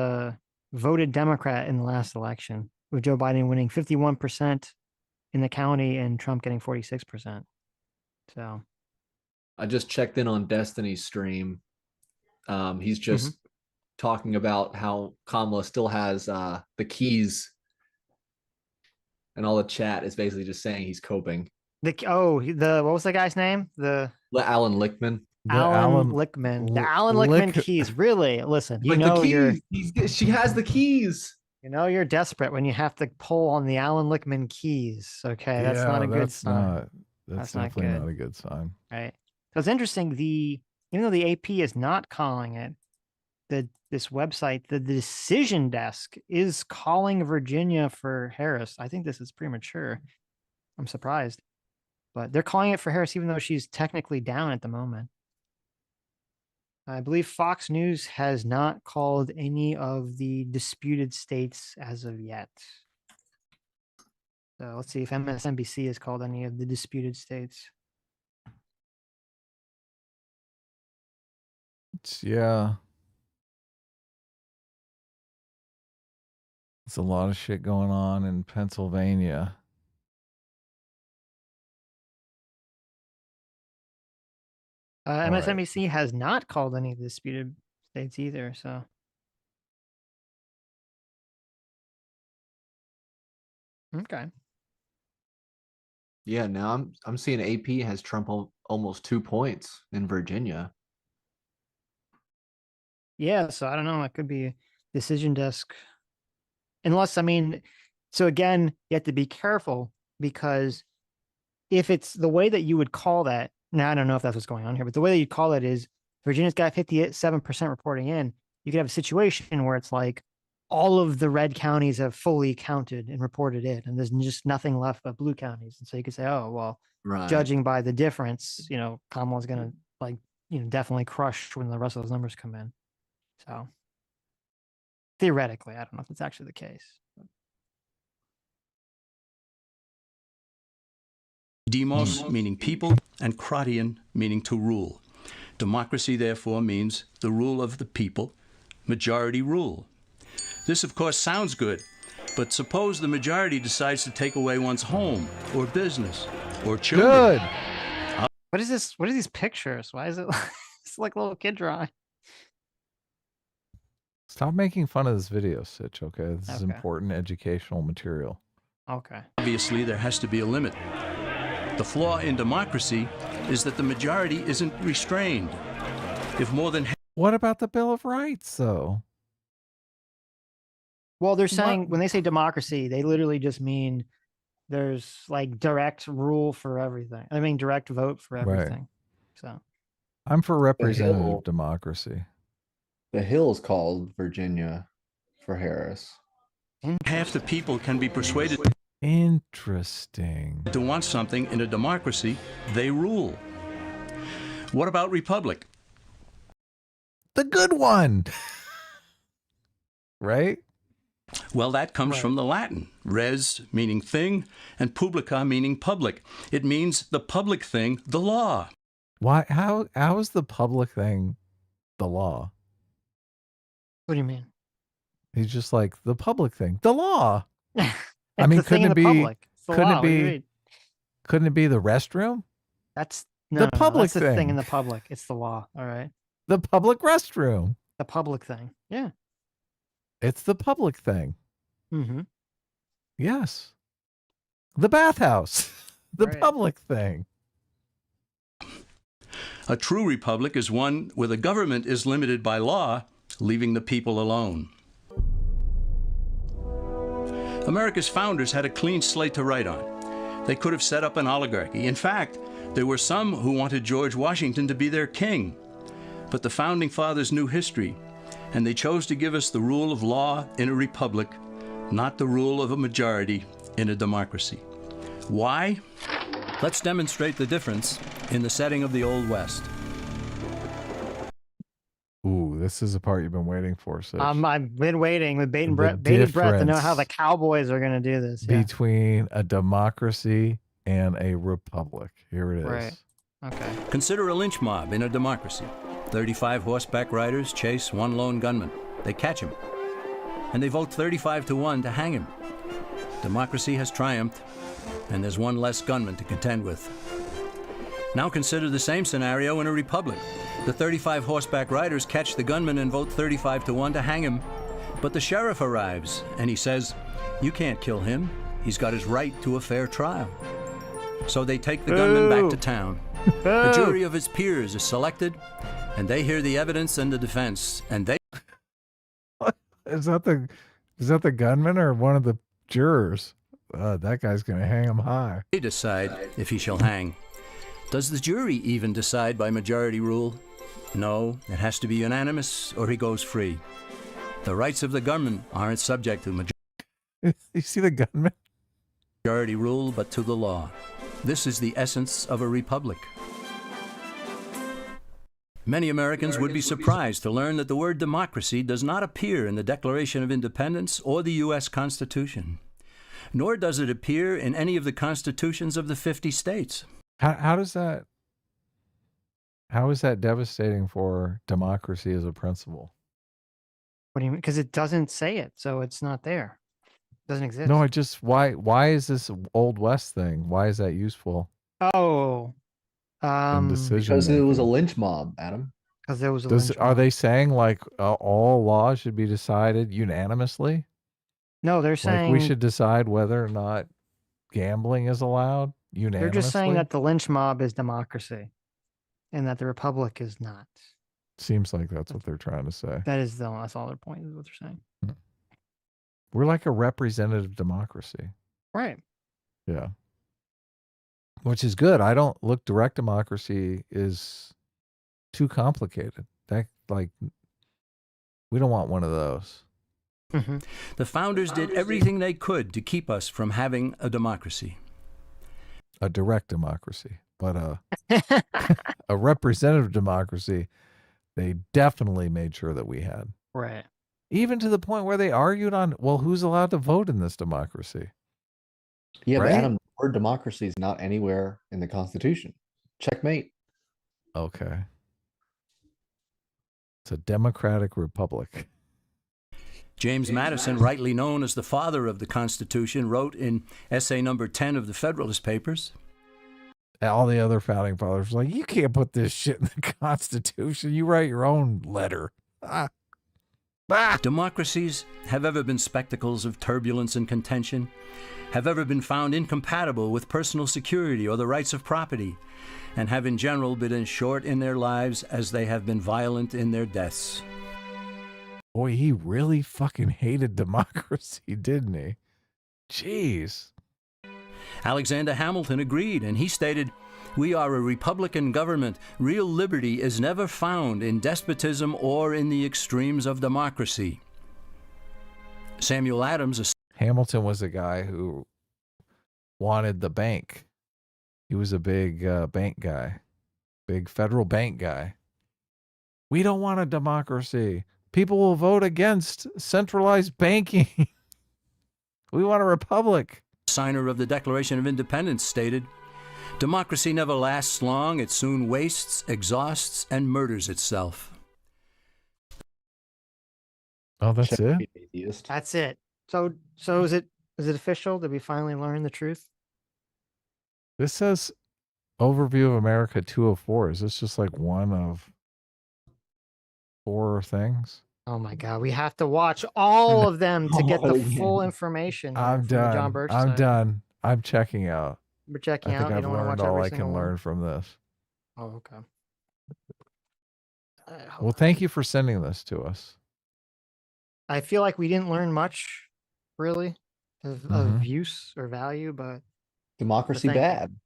voted Democrat in the last election, with Joe Biden winning 51% in the county and Trump getting 46%. So I just checked in on Destiny's stream. He's just talking about how Kamala still has the keys, and all the chat is basically just saying he's coping. what was the guy's name? Alan Lichtman. Alan Lichtman. The Alan Lichtman keys. Really? Listen, you Like know the keys. She has the keys. You know you're desperate when you have to pull on the Alan Lichtman keys. Okay, that's not a good sign. That's definitely not a good sign. Right. So it's interesting. Even though the AP is not calling it, this website, the decision desk, is calling Virginia for Harris. I think this is premature. I'm surprised, but they're calling it for Harris, even though she's technically down at the moment. I believe Fox News has not called any of the disputed states as of yet. So let's see if MSNBC has called any of the disputed states. Yeah. There's a lot of shit going on in Pennsylvania. MSNBC has not called any of the disputed states either. So, okay. Yeah, now I'm seeing AP has Trump almost 2 points in Virginia. Yeah, so I don't know. It could be a decision desk. Unless, I mean, so again, you have to be careful, because if it's the way that you would call that, now I don't know if that's what's going on here, but the way that you call it is Virginia's got 57% reporting in. You could have a situation where it's like all of the red counties have fully counted and reported in, and there's just nothing left but blue counties. And so you could say, oh, well, judging by the difference, Kamala's going to definitely crush when the rest of those numbers come in. So theoretically, I don't know if that's actually the case. Demos meaning people, and kratian meaning to rule. Democracy, therefore, means the rule of the people, majority rule. This, of course, sounds good, but suppose the majority decides to take away one's home or business or children. Good. What is this? What are these pictures? Why is it it's like a little kid drawing? Stop making fun of this video, Sitch, okay? This is important educational material. Okay. Obviously, there has to be a limit. The flaw in democracy is that the majority isn't restrained. If more than What about the Bill of Rights, though? Well, they're saying when they say democracy, they literally just mean there's like direct rule for everything. I mean, direct vote for everything. Right. So I'm for representative democracy. The Hill's called Virginia for Harris. half the people can be persuaded Interesting. to want something in a democracy, they rule. What about republic? The good one. Right? Well, that comes from the Latin, res meaning thing, and publica meaning public. It means the public thing, the law. Why? How is the public thing the law? What do you mean? He's just like the public thing, the law. I mean, couldn't it be? Couldn't it be the restroom? That's the public that's the thing in the public. It's the law. All right. The public restroom. The public thing. Yeah. It's the public thing. Mm-hmm. Yes. The bathhouse. The public thing. A true republic is one where the government is limited by law, leaving the people alone. America's founders had a clean slate to write on. They could have set up an oligarchy. In fact, there were some who wanted George Washington to be their king. But the founding fathers knew history, and they chose to give us the rule of law in a republic, not the rule of a majority in a democracy. Why? Let's demonstrate the difference in the setting of the Old West. Ooh, this is the part you've been waiting for, Sitch. I've been waiting with bated breath to know how the Cowboys are going to do this. Between a democracy and a republic. Here it is. Right. Okay. Consider a lynch mob in a democracy. 35 horseback riders chase one lone gunman. They catch him, and they vote 35-1 to hang him. Democracy has triumphed, and there's one less gunman to contend with. Now consider the same scenario in a republic. The 35 horseback riders catch the gunman and vote 35-1 to hang him. But the sheriff arrives, and he says, "You can't kill him. He's got his right to a fair trial." So they take the gunman back to town. A jury of his peers is selected, and they hear the evidence and the defense, and they... Is that the gunman or one of the jurors? That guy's going to hang him high. They decide if he shall hang. Does the jury even decide by majority rule? No, it has to be unanimous or he goes free. The rights of the gunman aren't subject to You see the gunman? Majority rule, but to the law. This is the essence of a republic. Many Americans would be surprised to learn that the word democracy does not appear in the Declaration of Independence or the U.S. Constitution, nor does it appear in any of the constitutions of the 50 states. How is that devastating for democracy as a principle? What do you mean? Because it doesn't say it, so it's not there. It doesn't exist. No, why is this Old West thing? Why is that useful? Oh. Because it was a lynch mob, Adam. Because there was a lynch Are mob. they saying like all laws should be decided unanimously? No, they're Like saying we should decide whether or not gambling is allowed unanimously? they're just saying that the lynch mob is democracy and that the republic is not. Seems like that's what they're trying to say. That's all their point is what they're saying. We're like a representative democracy. Right. Yeah. Which is good. I don't look direct democracy is too complicated. We don't want one of those. Mm-hmm. The founders did everything they could to keep us from having a democracy. A direct democracy, but a representative democracy, they definitely made sure that we had. Right. Even to the point where they argued on, well, who's allowed to vote in this democracy? Yeah, Right? but Adam, the word democracy is not anywhere in the Constitution. Checkmate. Okay. It's a democratic republic. James Madison, rightly known as the father of the Constitution, wrote in essay number 10 of the Federalist Papers, All the other founding fathers were like, you can't put this shit in the Constitution. You write your own letter. democracies have ever been spectacles of turbulence and contention, have ever been found incompatible with personal security or the rights of property, and have in general been as short in their lives as they have been violent in their deaths. Boy, he really fucking hated democracy, didn't he? Jeez. Alexander Hamilton agreed, and he stated, "We are a republican government. Real liberty is never found in despotism or in the extremes of democracy." Samuel Adams... Hamilton was a guy who wanted the bank. He was a big bank guy, big federal bank guy. We don't want a democracy. People will vote against centralized banking. We want a republic. Signer of the Declaration of Independence stated, "Democracy never lasts long. It soon wastes, exhausts, and murders itself." Oh, that's it? That's it. So is it official? Did we finally learn the truth? This says overview of America 204. Is this just like one of 4 things? Oh my God, we have to watch all of them to get the full information. I'm from the John done. Birch I'm side. done. I'm checking out. We're checking I think out. You I've don't want to learned watch all every I single can one? learn from this. Oh, okay. Well, thank you for sending this to us. I feel like we didn't learn much, really, of use or value, but Democracy thank you. bad.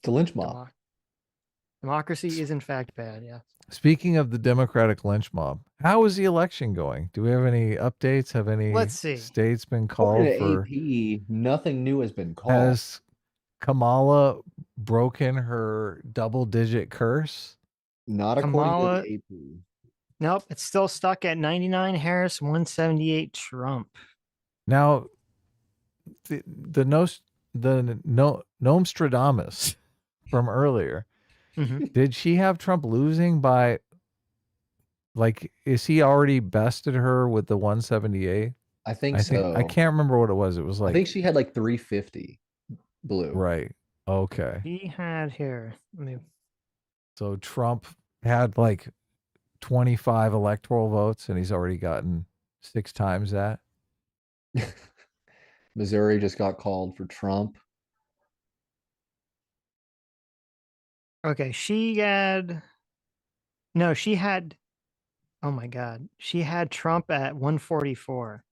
It's a lynch mob. Democracy is in fact bad. Yeah. Speaking of the Democratic lynch mob, how is the election going? Do we have any updates? Have any Let's see. states been called According for? to AP, nothing new has been called. Has Kamala broken her double-digit curse? Not according Kamala- to the AP. Nope, it's still stuck at 99 Harris, 178 Trump. Now, the Nostradamus from earlier. Mm-hmm. Did she have Trump losing by, like, is he already bested her with the 178? I think so. I can't remember what it was. It was like, I think she had like 350 blue. right. Okay. He had here. Let me. So Trump had like 25 electoral votes, and he's already gotten 6 times that. Missouri just got called for Trump. Okay, she had. No, she had. Oh my God, she had Trump at 144.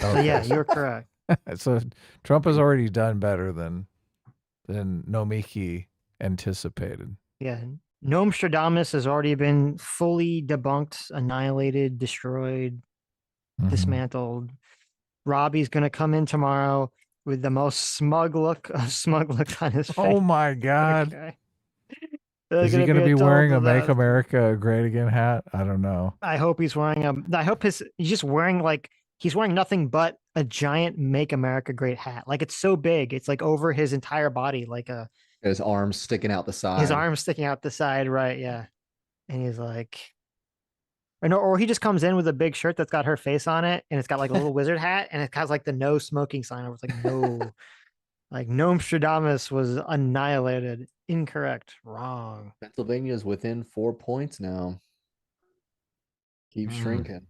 So yeah, Okay. you're correct. So Trump has already done better than Nomiki anticipated. Yeah, Nostradamus has already been fully debunked, annihilated, destroyed, dismantled. Robbie's gonna come in tomorrow with the most smug look on his face. Oh my God. Okay. Is he going to be wearing a Make disaster. America Great Again hat? I don't know. I hope he's wearing I hope he's just wearing he's wearing nothing but a giant Make America Great hat. Like it's so big, it's like over his entire body, like his arms sticking out the side. His arms sticking out the side, right? Yeah, and he's like, or he just comes in with a big shirt that's got her face on it, and it's got like a little wizard hat, and it has like the no smoking sign. It's like no, like Nostradamus was annihilated. Incorrect, wrong. Pennsylvania's within 4 points now. Keep shrinking.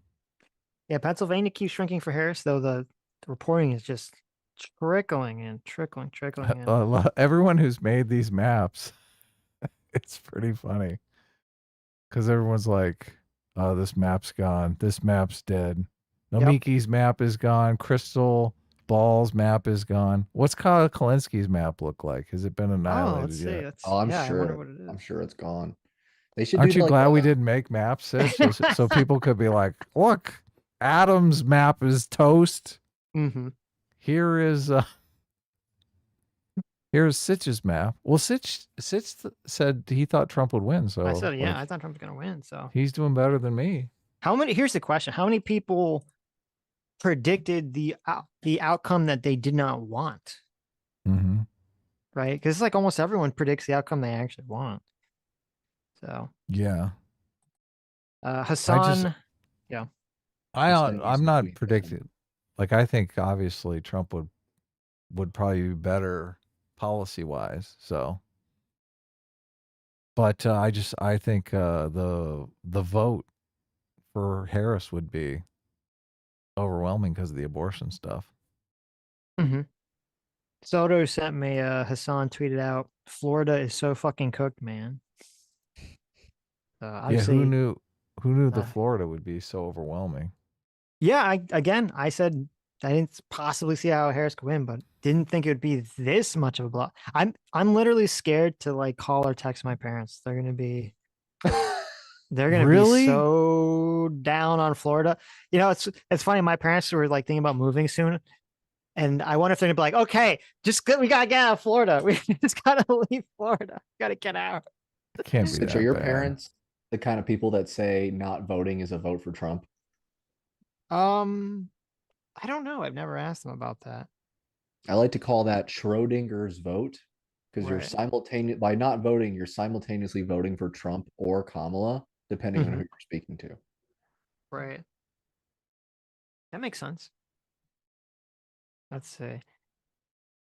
Yeah, Pennsylvania keeps shrinking for Harris, though the reporting is just trickling in. Everyone who's made these maps, it's pretty funny. Because everyone's like, oh, this map's gone. This map's dead. Nomiki's map is gone. Crystal Ball's map is gone. What's Kyle Kalinski's map look like? Has it been annihilated yet? I'm I sure. wonder what it is. I'm sure it's gone. They should. Aren't you like glad we didn't make maps, Sitch? So people could be like, look, Adam's map is toast. Mm-hmm. Here's Sitch's map. Well, Sitch said he thought Trump would win. So I said, yeah, I thought Trump was going to win. So he's doing better than me. Here's the question: how many people predicted the outcome that they did not want? Mm-hmm. Right, because it's like almost everyone predicts the outcome they actually want. So yeah, Hassan, yeah, I'm not predicting. Like I think obviously Trump would probably be better policy wise. So, but I think the vote for Harris would be overwhelming because of the abortion stuff. Mm-hmm. Soto sent me Hassan tweeted out, Florida is so fucking cooked, man. Yeah, who knew the Florida would be so overwhelming? Yeah, I said I didn't possibly see how Harris could win, but didn't think it would be this much of a block. I'm literally scared to like call or text my parents. They're gonna be be so down on Florida. You know, it's funny. My parents were like thinking about moving soon, and I wonder if they're gonna be like, okay, we gotta get out of Florida. We just gotta leave Florida. Gotta get out. Can't be. Are your parents the kind of people that say not voting is a vote for Trump? I don't know. I've never asked them about that. I like to call that Schrodinger's vote because you're by not voting, you're simultaneously voting for Trump or Kamala, depending on who you're speaking to. Right. That makes sense. Let's see.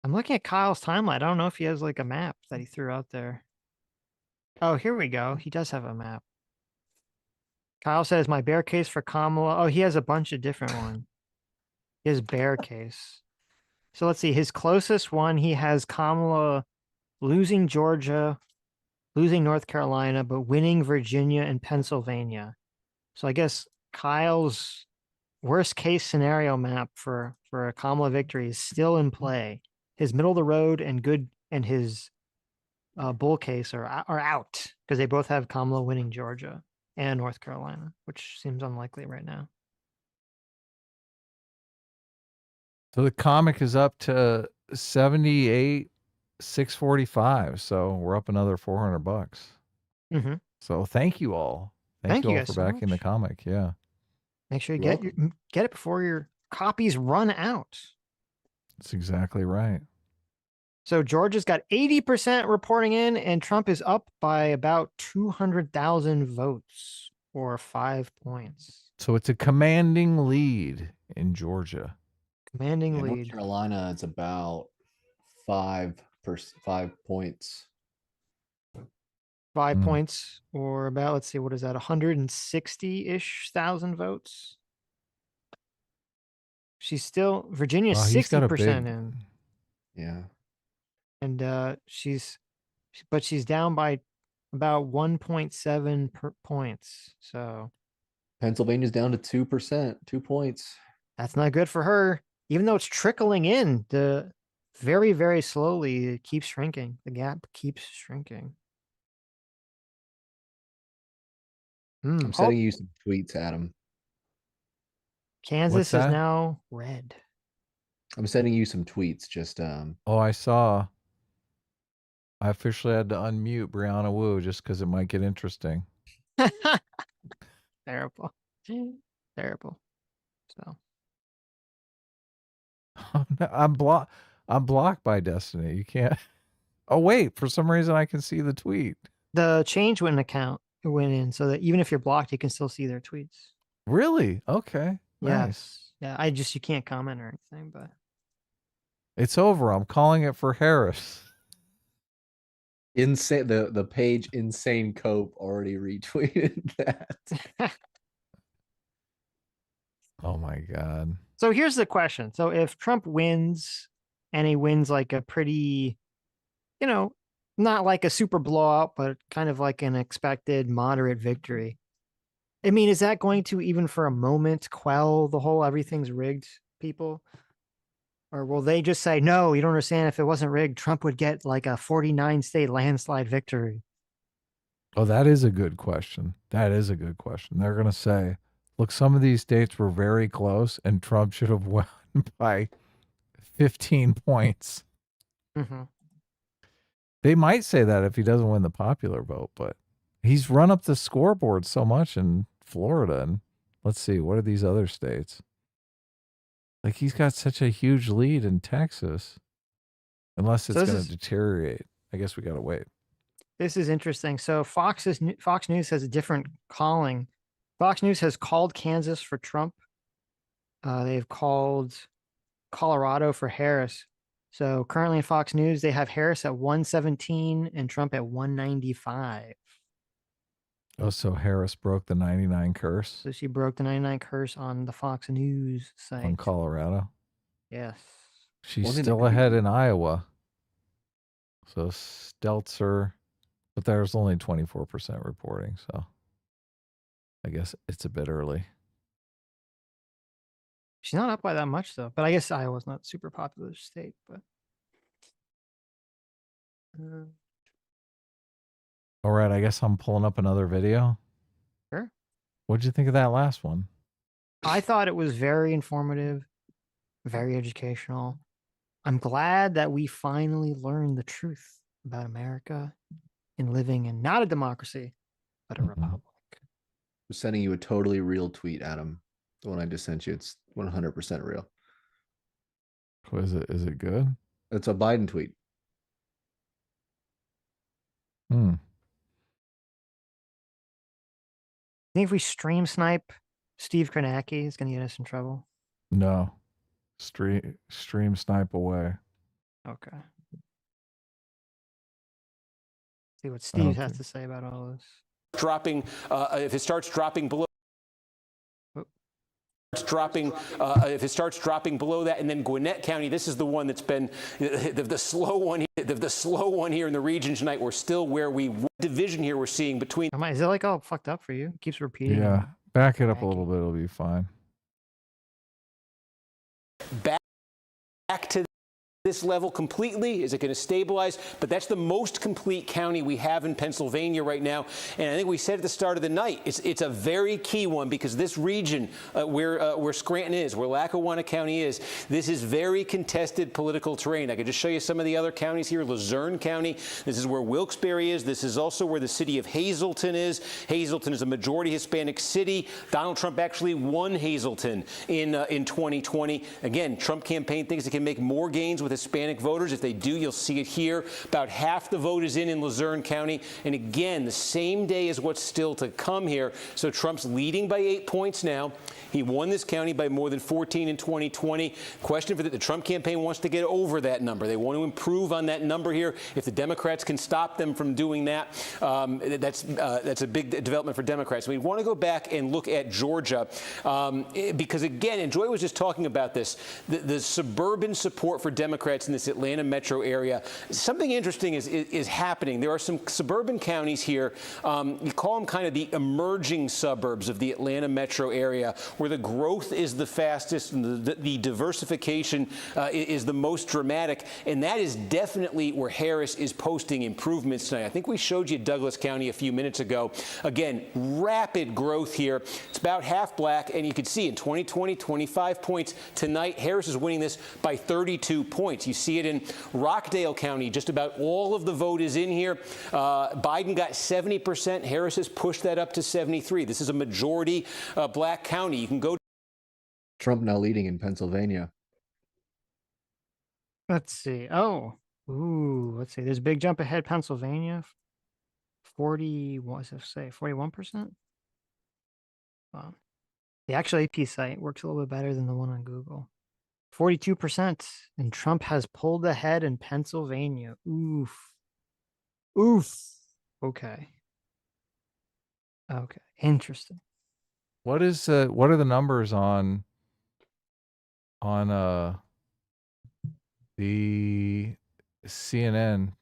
I'm looking at Kyle's timeline. I don't know if he has like a map that he threw out there. Oh, here we go. He does have a map. Kyle says my bear case for Kamala. Oh, he has a bunch of different ones. He has bear case. So let's see. His closest one, he has Kamala losing Georgia, losing North Carolina, but winning Virginia and Pennsylvania. So I guess Kyle's worst case scenario map for a Kamala victory is still in play. His middle of the road and his bull case are out because they both have Kamala winning Georgia and North Carolina, which seems unlikely right now. So the comic is up to 78,645. So we're up another $400. Mm-hmm. So thank you all. Thank you all guys for so backing the comic. Yeah. Make sure you get it before your copies run out. That's exactly right. So Georgia's got 80% reporting in, and Trump is up by about 200,000 votes, or 5 points. So it's a commanding lead in Georgia. Commanding North lead. Carolina, it's about 5 points. 5 points, or about, let's see, what is that, 160-ish thousand votes? She's still, Virginia's Wow, he's got a 60% big- in. Yeah. And she's down by about 1.7 points. So Pennsylvania's down to 2%, 2 points. that's not good for her. Even though it's trickling in, very, very slowly, it keeps shrinking. The gap keeps shrinking. I'm sending you some tweets, Adam. Kansas is that? now red. I'm sending you some tweets. Just Oh, I saw. I officially had to unmute Brianna Wu just because it might get interesting. Terrible. Terrible. So I'm blocked by Destiny. You can't. Oh wait, for some reason I can see the tweet. the change went in so that even if you're blocked, you can still see their tweets. Really? Okay. Nice. Yeah. You can't comment or anything, but It's over. I'm calling it for Harris. insane. The page Insane Cope already retweeted that. Oh my God. So here's the question. So if Trump wins and he wins like a pretty, not like a super blowout, but kind of like an expected moderate victory. I mean, is that going to even for a moment quell the whole everything's rigged people? Or will they just say, no, you don't understand. If it wasn't rigged, Trump would get like a 49 state landslide victory. Oh, that is a good question. That is a good question. They're going to say, look, some of these states were very close and Trump should have won by 15 points. Mm-hmm. They might say that if he doesn't win the popular vote, but he's run up the scoreboard so much in Florida. And let's see, what are these other states? Like he's got such a huge lead in Texas. Unless it's going to deteriorate. I guess we got to wait. This is interesting. So Fox News has a different calling. Fox News has called Kansas for Trump. They've called Colorado for Harris. So currently in Fox News, they have Harris at 117 and Trump at 195. Oh, so Harris broke the 99 curse? So she broke the 99 curse on the Fox News site. On Colorado? Yes. She's still ahead in Iowa. So Stelter, but there's only 24% reporting, so I guess it's a bit early. She's not up by that much, though. But I guess Iowa's not a super popular state. But all right, I guess I'm pulling up another video. Sure. What'd you think of that last one? I thought it was very informative, very educational. I'm glad that we finally learned the truth about America and living in not a democracy, but a republic. I'm sending you a totally real tweet, Adam. The one I just sent you, it's 100% real. Is it good? It's a Biden tweet. I think if we stream snipe Steve Kornacki, it's going to get us in trouble. No. Stream snipe away. Okay. See what Steve has to say about all this. Dropping, if it starts dropping below. If it starts dropping below that, and then Gwinnett County, this is the one that's been the slow one. The slow one here in the region tonight. We're still where division here we're seeing between. Is it like all fucked up for you? It keeps repeating. Yeah, back it up a little bit. It'll be fine. Back to this level completely? Is it going to stabilize? But that's the most complete county we have in Pennsylvania right now. And I think we said at the start of the night, it's a very key one because this region where Scranton is, where Lackawanna County is, this is very contested political terrain. I could just show you some of the other counties here. Luzerne County, this is where Wilkes-Barre is. This is also where the city of Hazleton is. Hazleton is a majority Hispanic city. Donald Trump actually won Hazleton in 2020. Again, Trump campaign thinks it can make more gains with with Hispanic voters. If they do, you'll see it here. About half the vote is in Luzerne County. And again, the same day as what's still to come here. So Trump's leading by 8 points now. He won this county by more than 14 in 2020. Question for the Trump campaign wants to get over that number. They want to improve on that number here. If the Democrats can stop them from doing that, that's a big development for Democrats. We want to go back and look at Georgia because, again, and Joy was just talking about this, the suburban support for Democrats in this Atlanta metro area. Something interesting is happening. There are some suburban counties here. You call them kind of the emerging suburbs of the Atlanta metro area, where the growth is the fastest and the diversification is the most dramatic. And that is definitely where Harris is posting improvements tonight. I think we showed you Douglas County a few minutes ago. Again, rapid growth here. It's about half black. And you can see in 2020, 25 points. Tonight, Harris is winning this by 32 points. You see it in Rockdale County. Just about all of the vote is in here. Biden got 70%. Harris has pushed that up to 73. This is a majority black county. You can go. Trump now leading in Pennsylvania. Let's see. Oh, ooh, let's see. There's a big jump ahead. Pennsylvania, 40. What does it say? 41%. Wow. The actual AP site works a little bit better than the one on Google. 42%, and Trump has pulled ahead in Pennsylvania. Oof. Oof. Okay. Okay. Interesting. What are the numbers on the CNN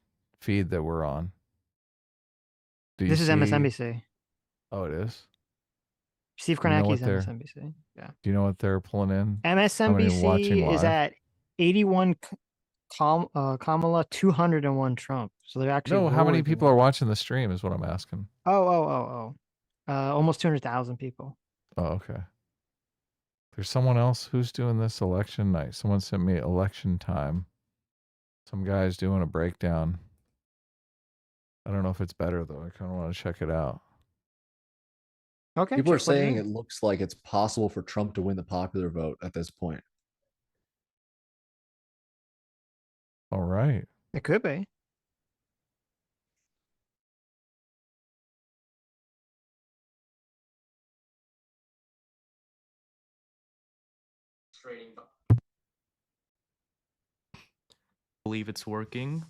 feed that we're on? This is MSNBC. Oh, it is? Steve Kornacki's MSNBC. Yeah. Do you know what they're pulling in? MSNBC is at 81 Kamala, 201 Trump. So they're actually. No, how many people are watching the stream is what I'm asking. Almost 200,000 people. Oh, okay. There's someone else who's doing this election night. Someone sent me election time. Some guy's doing a breakdown. I don't know if it's better, though. I kind of want to check it out. Okay. People are saying it looks like it's possible for Trump to win the popular vote at this point. All right. It could be. Believe it's working.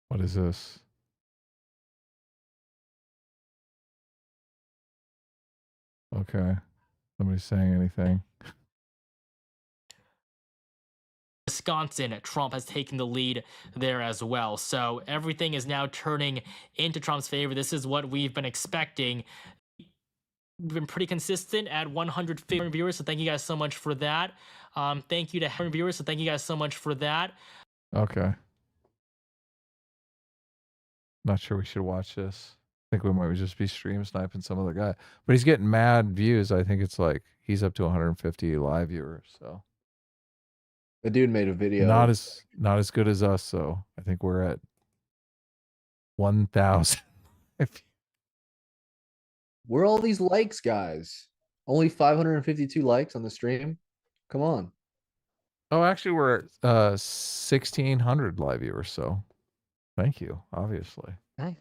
What is this? Okay. Nobody's saying anything. Wisconsin, Trump has taken the lead there as well. So everything is now turning into Trump's favor. This is what we've been expecting. We've been pretty consistent at 150 viewers, so thank you guys so much for that. Thank you to viewers, so thank you guys so much for that. Okay. Not sure we should watch this. I think we might just be stream sniping some other guy. But he's getting mad views. I think it's like he's up to 150 live viewers. So the dude made a video. Not as good as us, so I think we're at 1,000. Where are all these likes, guys? Only 552 likes on the stream. Come on. Oh, actually, we're at 1,600 live viewers. So, thank you. Obviously. Nice.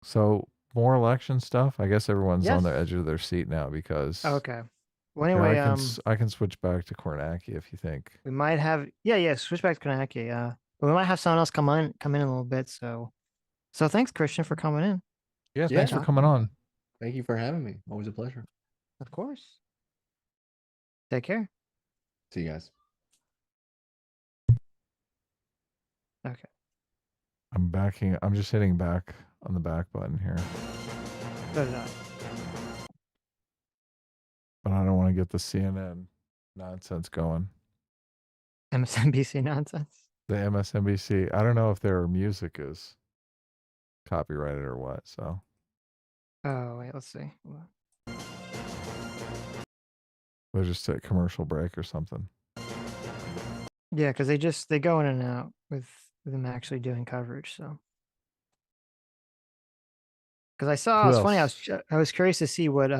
So more election stuff. I guess everyone's Yes. on the edge of their seat now because. Okay. Well, anyway, I can switch back to Kornacki if you think. we might have switch back to Kornacki. But we might have someone else come in a little bit. So thanks, Christian, for coming in. Yeah, thanks for coming on. Thank you for having me. Always a pleasure. Of course. Take care. See you guys. Okay. I'm just hitting back on the back button here. So did I. But I don't want to get the CNN nonsense going. MSNBC nonsense. The MSNBC. I don't know if their music is copyrighted or what. So. Oh wait, let's see. They're just a commercial break or something. Yeah, because they go in and out with them actually doing coverage. So. Because I saw, it's funny. I was curious to see what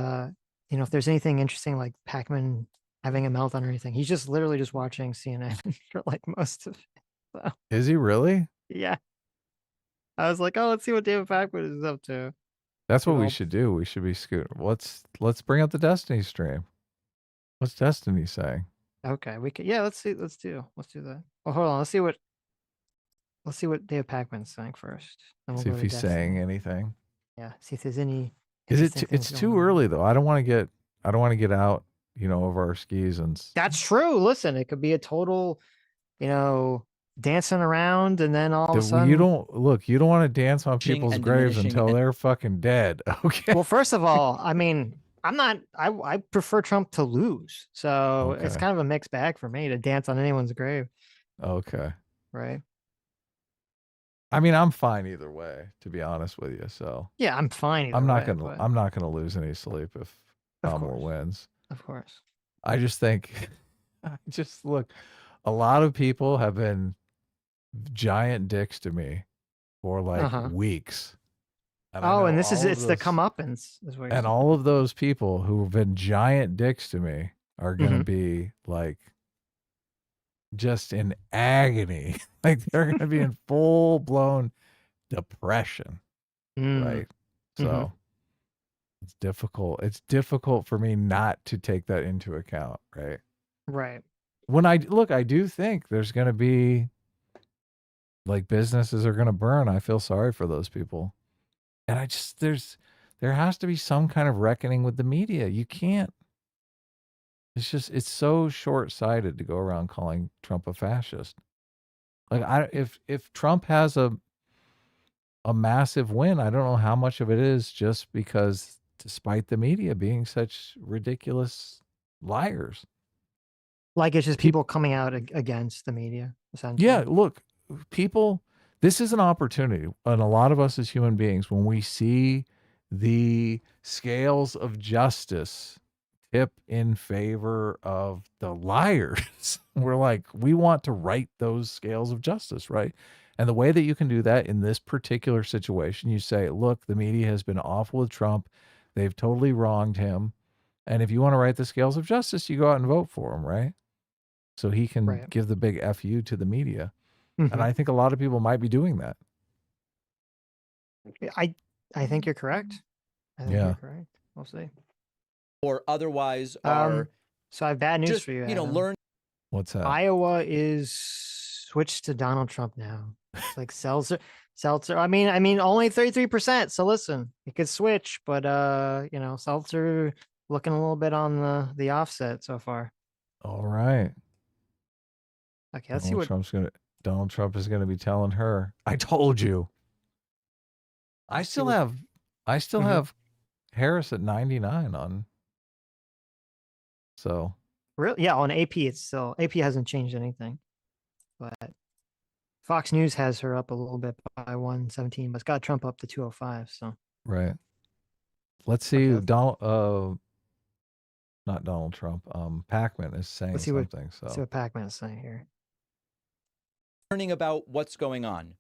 you know, if there's anything interesting like Pac-Man having a meltdown or anything, he's just literally just watching CNN for like most of it. So, Is he really? yeah. I was like, oh, let's see what David Pac-Man is up to. That's what You we know, should do. We should be scooting. Let's bring up the Destiny stream. What's Destiny saying? okay, we could, yeah, let's do that. Well, hold on, let's see what David Pac-Man's saying first. Then we'll See go if to he's Destiny. saying anything. Yeah, see if there's any Is it? interesting It's things too going on. early though. I don't want to get out, you know, over our skis and. That's true. Listen, it could be a total, you know, dancing around, and then all of a sudden, You don't want to dance on people's and graves diminishing until they're fucking dead. Okay. Well, first of all, I mean, I prefer Trump to lose. So it's Okay. kind of a mixed bag for me to dance on anyone's grave. Okay. Right. I mean, I'm fine either way, to be honest with you. So Yeah, I'm fine. I'm not way, gonna but I'm not gonna lose any sleep if Kamala wins. of course. I just think, look, a lot of people have been giant dicks to me for like weeks. And I Oh, know and this is all of it's the those- comeuppance. Is what you're And saying. all of those people who have been giant dicks to me are gonna be like just in agony. Like they're gonna be in full blown depression. Right. So it's difficult. It's difficult for me not to take that into account. Right. Right. When I do think there's going to be like businesses are going to burn. I feel sorry for those people. And there has to be some kind of reckoning with the media. You can't, it's so short-sighted to go around calling Trump a fascist. Like if Trump has a massive win, I don't know how much of it is just because despite the media being such ridiculous liars. Like it's just people coming out against the media, essentially. Yeah, look, people, this is an opportunity. And a lot of us as human beings, when we see the scales of justice tip in favor of the liars, we're like, we want to right those scales of justice, right? And the way that you can do that in this particular situation, you say, look, the media has been awful with Trump. They've totally wronged him. And if you want to right the scales of justice, you go out and vote for him, right? So he can give the big FU to the media. And I think a lot of people might be doing that. I think you're correct. I think you're correct. We'll see. Or otherwise are so I have bad news just, for you. you know, Adam. learn. What's that? Iowa is switched to Donald Trump now. It's like Seltzer. I mean, only 33%. So listen, it could switch, but you know, Seltzer looking a little bit on the offset so far. All right. Okay, let's see what Donald Trump is gonna be telling her. I told you. I still have Harris at 99 on. So really, yeah, on AP it's still AP hasn't changed anything, but Fox News has her up a little bit by 117, but it's got Trump up to 205. So right. Let's see. Not Donald Trump. Pac-Man is saying something. Let's see what Pac-Man is saying here. Learning about what's going on.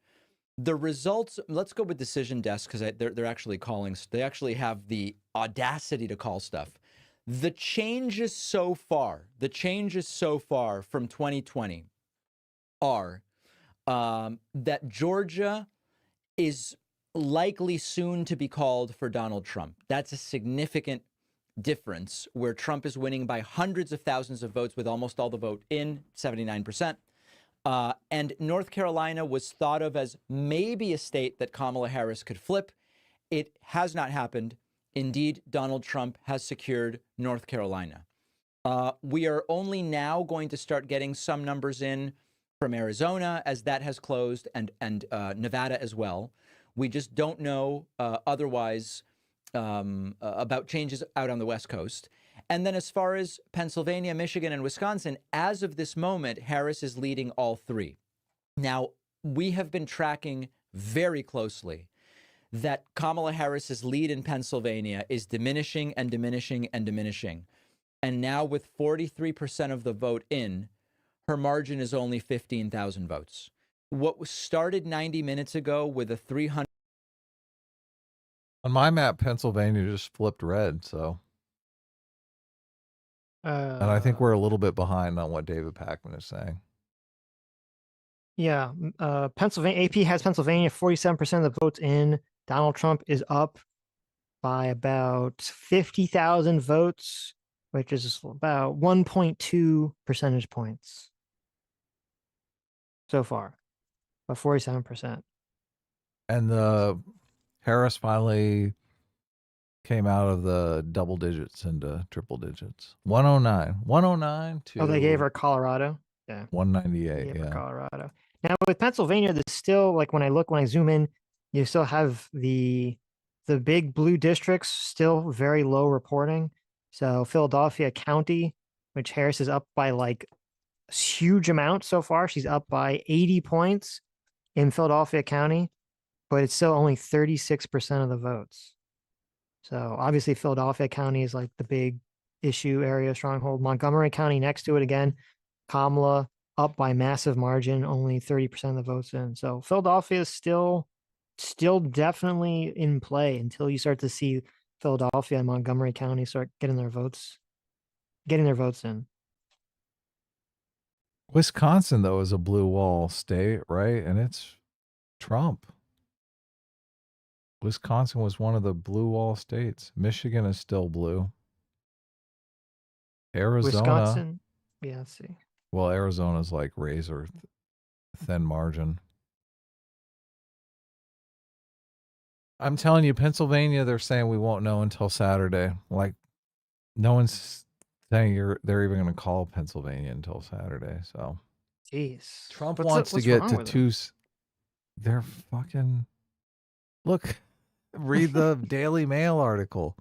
The results, let's go with Decision Desk because they're actually calling, they actually have the audacity to call stuff. The changes so far from 2020 are that Georgia is likely soon to be called for Donald Trump. That's a significant difference where Trump is winning by hundreds of thousands of votes with almost all the vote in, 79%. And North Carolina was thought of as maybe a state that Kamala Harris could flip. It has not happened. Indeed, Donald Trump has secured North Carolina. We are only now going to start getting some numbers in from Arizona as that has closed and Nevada as well. We just don't know otherwise about changes out on the West Coast. And then as far as Pennsylvania, Michigan, and Wisconsin, as of this moment, Harris is leading all three. Now, we have been tracking very closely that Kamala Harris's lead in Pennsylvania is diminishing and diminishing and diminishing. And now with 43% of the vote in, her margin is only 15,000 votes. What was started 90 minutes ago with a 300. On my map, Pennsylvania just flipped red, so And I think we're a little bit behind on what David Pakman is saying. Yeah, Pennsylvania, AP has Pennsylvania 47% of the votes in. Donald Trump is up by about 50,000 votes, which is about 1.2 percentage points so far, about 47%. And the Harris finally came out of the double digits into triple digits. 109 to. Oh, they gave her Colorado. Yeah. 198. Gave her Yeah. Colorado. Now with Pennsylvania, there's still, like, when I zoom in, you still have the big blue districts still very low reporting. So Philadelphia County, which Harris is up by like a huge amount so far. She's up by 80 points in Philadelphia County, but it's still only 36% of the votes. So obviously Philadelphia County is like the big issue area stronghold. Montgomery County next to it again. Kamala up by massive margin, only 30% of the votes in. So Philadelphia is still definitely in play until you start to see Philadelphia and Montgomery County start getting their votes in. Wisconsin, though, is a blue wall state, right? And it's Trump. Wisconsin was one of the blue wall states. Michigan is still blue. Arizona. Wisconsin. Yeah, let's see. Well, Arizona's like razor thin margin. I'm telling you, Pennsylvania, they're saying we won't know until Saturday. Like, no one's saying they're even going to call Pennsylvania until Saturday. So, jeez, Trump wants to get to two. They're fucking. Look, read the Daily Mail article.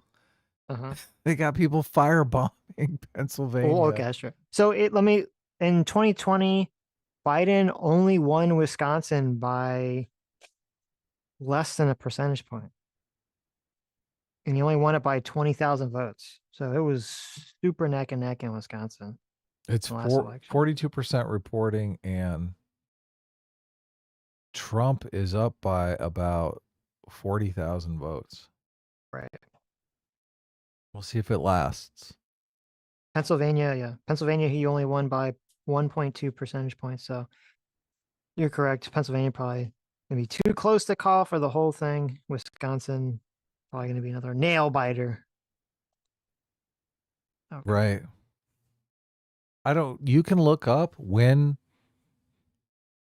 They got people firebombing Pennsylvania. Oh, okay, sure. So in 2020, Biden only won Wisconsin by less than a percentage point. And he only won it by 20,000 votes. So it was super neck and neck in Wisconsin. It's 42% reporting, and Trump is up by about 40,000 votes. Right. We'll see if it lasts. Pennsylvania, yeah. Pennsylvania, he only won by 1.2 percentage points. So you're correct. Pennsylvania probably going to be too close to call for the whole thing. Wisconsin, probably going to be another nail biter. Okay. Right. You can look up when,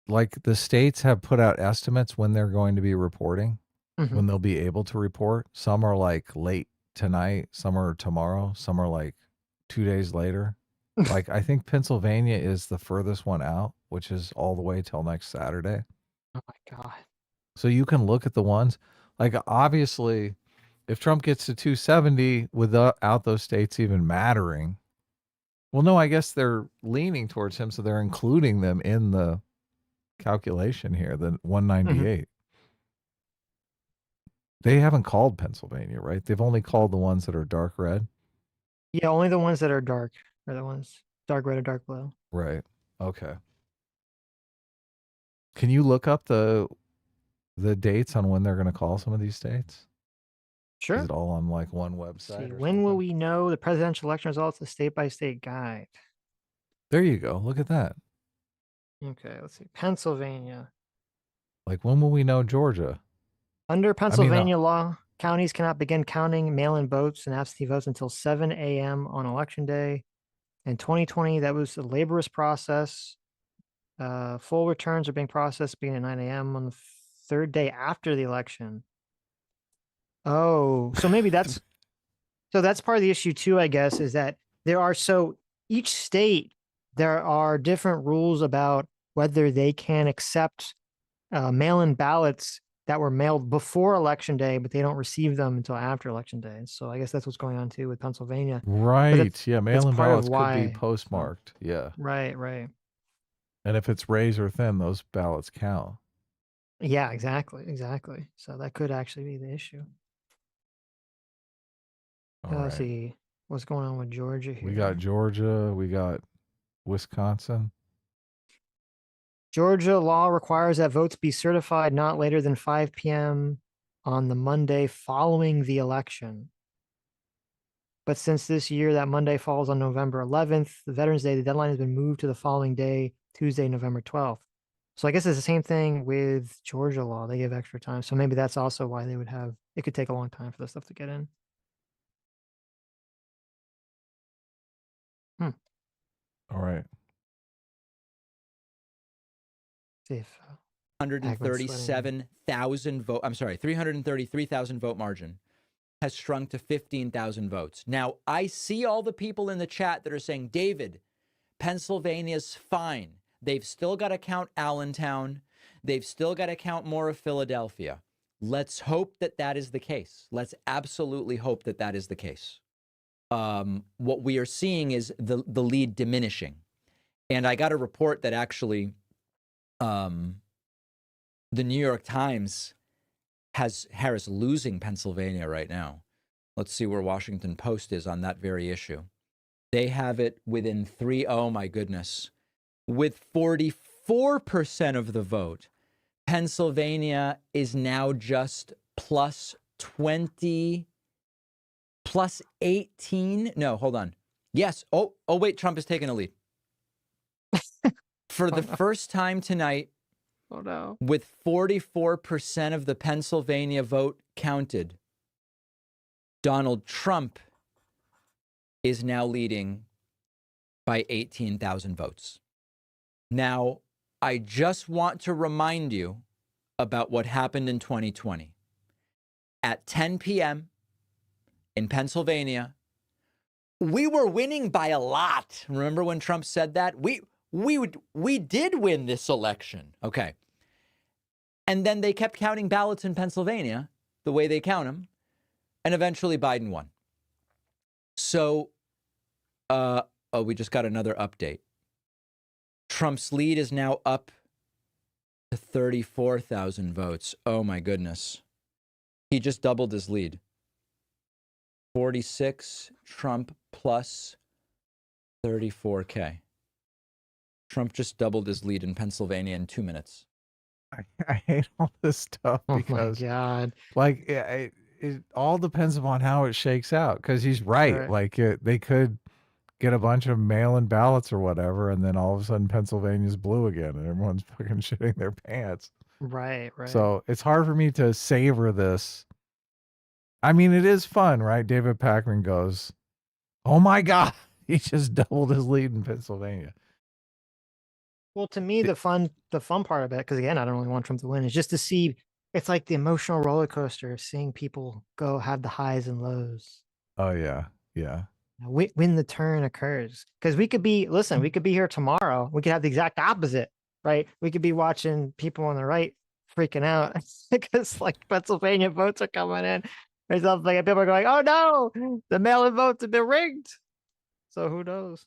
like, the states have put out estimates when they're going to be reporting, when they'll be able to report. Some are like late tonight, some are tomorrow, some are like 2 days later. Like, I think Pennsylvania is the furthest one out, which is all the way till next Saturday. Oh my God. So you can look at the ones, like, obviously, if Trump gets to 270 without those states even mattering, well, no, I guess they're leaning towards him, so they're including them in the calculation here, the 198. They haven't called Pennsylvania, right? They've only called the ones that are dark red. Yeah, only the ones that are dark are the ones dark red or dark blue. Right. Okay. Can you look up the dates on when they're going to call some of these states? Sure. Is it all on like one website? When will we know the presidential election results? The state-by-state guide. There you go. Look at that. Okay, let's see. Pennsylvania. Like, when will we know Georgia? Under Pennsylvania law, counties cannot begin counting mail-in votes and absentee votes until 7 a.m. on election day. In 2020, that was a laborious process. Full returns are being processed beginning at 9 a.m. on the third day after the election. Oh, so maybe that's part of the issue too, I guess, is that each state, there are different rules about whether they can accept mail-in ballots that were mailed before election day, but they don't receive them until after election day. So I guess that's what's going on too with Pennsylvania. Right. Yeah. Mail-in ballots could be Oh, postmarked. Yeah. right. And if it's razor thin, those ballots count. Yeah, exactly. So that could actually be the issue. Let's see what's going on with Georgia here. We got Georgia. We got Wisconsin. Georgia law requires that votes be certified not later than 5 p.m. on the Monday following the election. But since this year that Monday falls on November 11th, the Veterans Day, the deadline has been moved to the following day, Tuesday, November 12th. So I guess it's the same thing with Georgia law. They give extra time. So maybe that's also why they would have, it could take a long time for this stuff to get in. All right. See if 137,000 vote. I'm sorry, 333,000 vote margin has shrunk to 15,000 votes. Now, I see all the people in the chat that are saying, David, Pennsylvania's fine. They've still got to count Allentown. They've still got to count more of Philadelphia. Let's hope that that is the case. Let's absolutely hope that that is the case. What we are seeing is the lead diminishing. And I got a report that actually the New York Times has Harris losing Pennsylvania right now. Let's see where Washington Post is on that very issue. They have it within three. Oh, my goodness. With 44% of the vote, Pennsylvania is now just plus 20, plus 18. No, hold on. Yes. Oh, wait, Trump is taking a lead. For the first time tonight, oh no, with 44% of the Pennsylvania vote counted, Donald Trump is now leading by 18,000 votes. Now, I just want to remind you about what happened in 2020. At 10 p.m. in Pennsylvania, we were winning by a lot. Remember when Trump said that? We did win this election. Okay. And then they kept counting ballots in Pennsylvania the way they count them. And eventually Biden won. So, we just got another update. Trump's lead is now up to 34,000 votes. Oh my goodness. He just doubled his lead. 46, Trump plus 34K. Trump just doubled his lead in Pennsylvania in 2 minutes. I hate all this stuff because, oh my God, like, it all depends upon how it shakes out. Because he's right. Like, they could get a bunch of mail-in ballots or whatever, and then all of a sudden Pennsylvania's blue again, and everyone's fucking shitting their pants. Right. So it's hard for me to savor this. I mean, it is fun, right? David Pakman goes, "Oh my God, he just doubled his lead in Pennsylvania." Well, to me, the fun part of it, because again, I don't really want Trump to win, is just to see. It's like the emotional roller coaster of seeing people go have the highs and lows. Oh yeah, yeah. When the turn occurs, because we could be here tomorrow. We could have the exact opposite, right? We could be watching people on the right freaking out because like Pennsylvania votes are coming in or something, and people are going, "Oh no, the mail-in votes have been rigged." So who knows?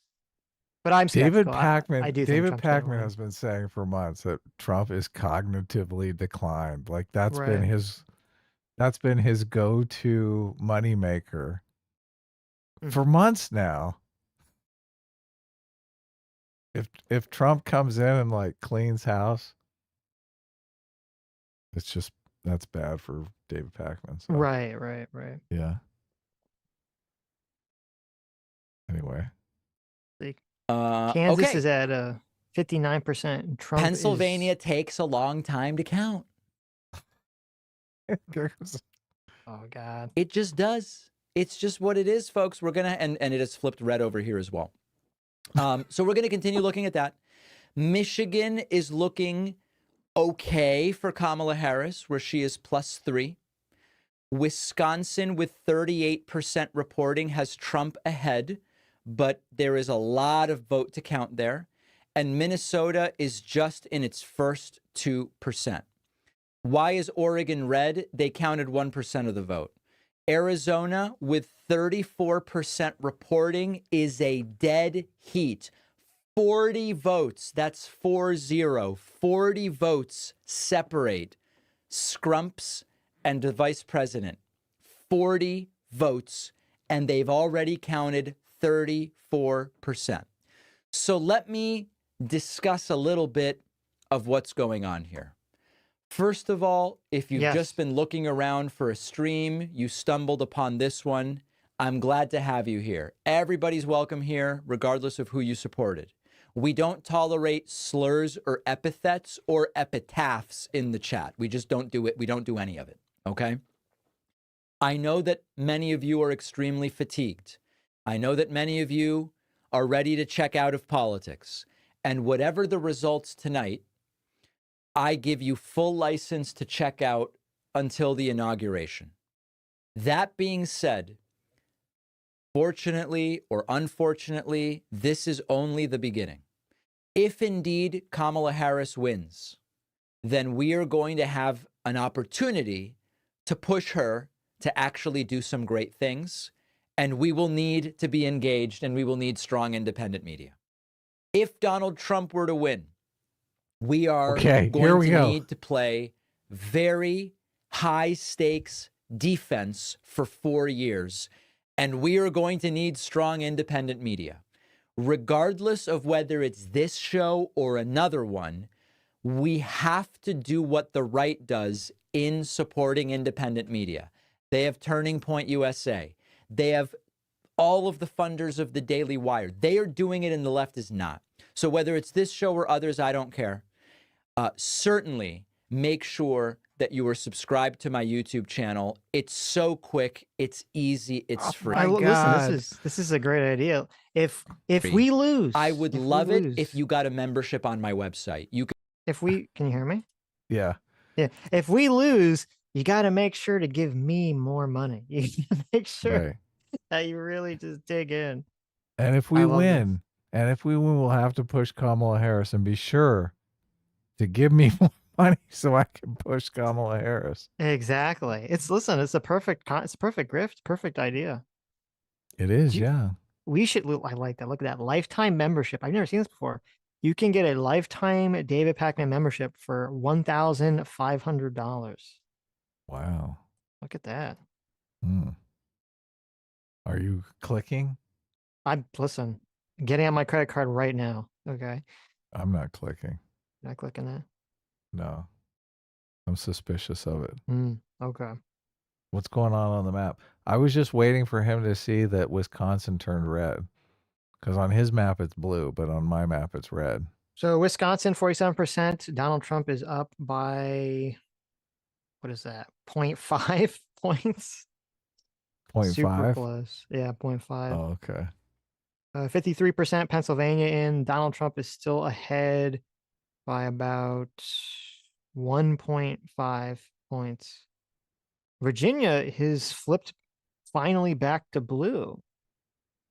But I'm David skeptical. Pakman. I do think David Trump's gonna Pakman win. has been saying for months that Trump is cognitively declined. Like that's Right. been his go-to moneymaker for months now. If Trump comes in and like cleans house, that's bad for David Pakman. So. Right. Yeah. Anyway. Kansas okay. is at 59%. Trump Pennsylvania takes a long time to count. Oh God. It just does. It's just what it is, folks. We're gonna and it has flipped red over here as well. So we're gonna continue looking at that. Michigan is looking okay for Kamala Harris, where she is +3. Wisconsin with 38% reporting has Trump ahead, but there is a lot of vote to count there. And Minnesota is just in its first 2%. Why is Oregon red? They counted 1% of the vote. Arizona with 34% reporting is a dead heat. 40 votes, that's 40. 40 votes separate Scrumps and the vice president. 40 votes, and they've already counted 34%. So let me discuss a little bit of what's going on here. First of all, if you've just been looking around for a stream, you stumbled upon this one. I'm glad to have you here. Everybody's welcome here, regardless of who you supported. We don't tolerate slurs or epithets or epitaphs in the chat. We just don't do it. We don't do any of it, okay? I know that many of you are extremely fatigued. I know that many of you are ready to check out of politics. And whatever the results tonight, I give you full license to check out until the inauguration. That being said, fortunately or unfortunately, this is only the beginning. If indeed Kamala Harris wins, then we are going to have an opportunity to push her to actually do some great things, and we will need to be engaged, and we will need strong independent media. If Donald Trump were to win, we are going to need to play very high stakes defense for 4 years, and we are going to need strong independent media. Regardless of whether it's this show or another one, we have to do what the right does in supporting independent media. They have Turning Point USA. They have all of the funders of the Daily Wire. They are doing it and the left is not. So whether it's this show or others, I don't care. Certainly make sure that you are subscribed to my YouTube channel. It's so quick, it's easy, it's free. Listen, this is a great idea. If we lose, I would love it if you got a membership on my website. You can. Can you hear me? Yeah. Yeah. If we lose, you got to make sure to give me more money. You got to make sure that you really just dig in. And if we win, we'll have to push Kamala Harris, and be sure to give me more money so I can push Kamala Harris. Exactly. It's a perfect grift, perfect idea. It is, yeah. We should. I like that. Look at that lifetime membership. I've never seen this before. You can get a lifetime David Pakman membership for $1,500. Wow. Look at that. Are you clicking? Listen, getting on my credit card right now. Okay. I'm not clicking. Not clicking that. No. I'm suspicious of it. Okay. What's going on the map? I was just waiting for him to see that Wisconsin turned red. Because on his map it's blue, but on my map it's red. So Wisconsin, 47%. Donald Trump is up by, what is that? 0.5 points. 0.5? Super close. Yeah, 0.5. Oh, okay. 53% Pennsylvania in. Donald Trump is still ahead by about 1.5 points. Virginia has flipped finally back to blue.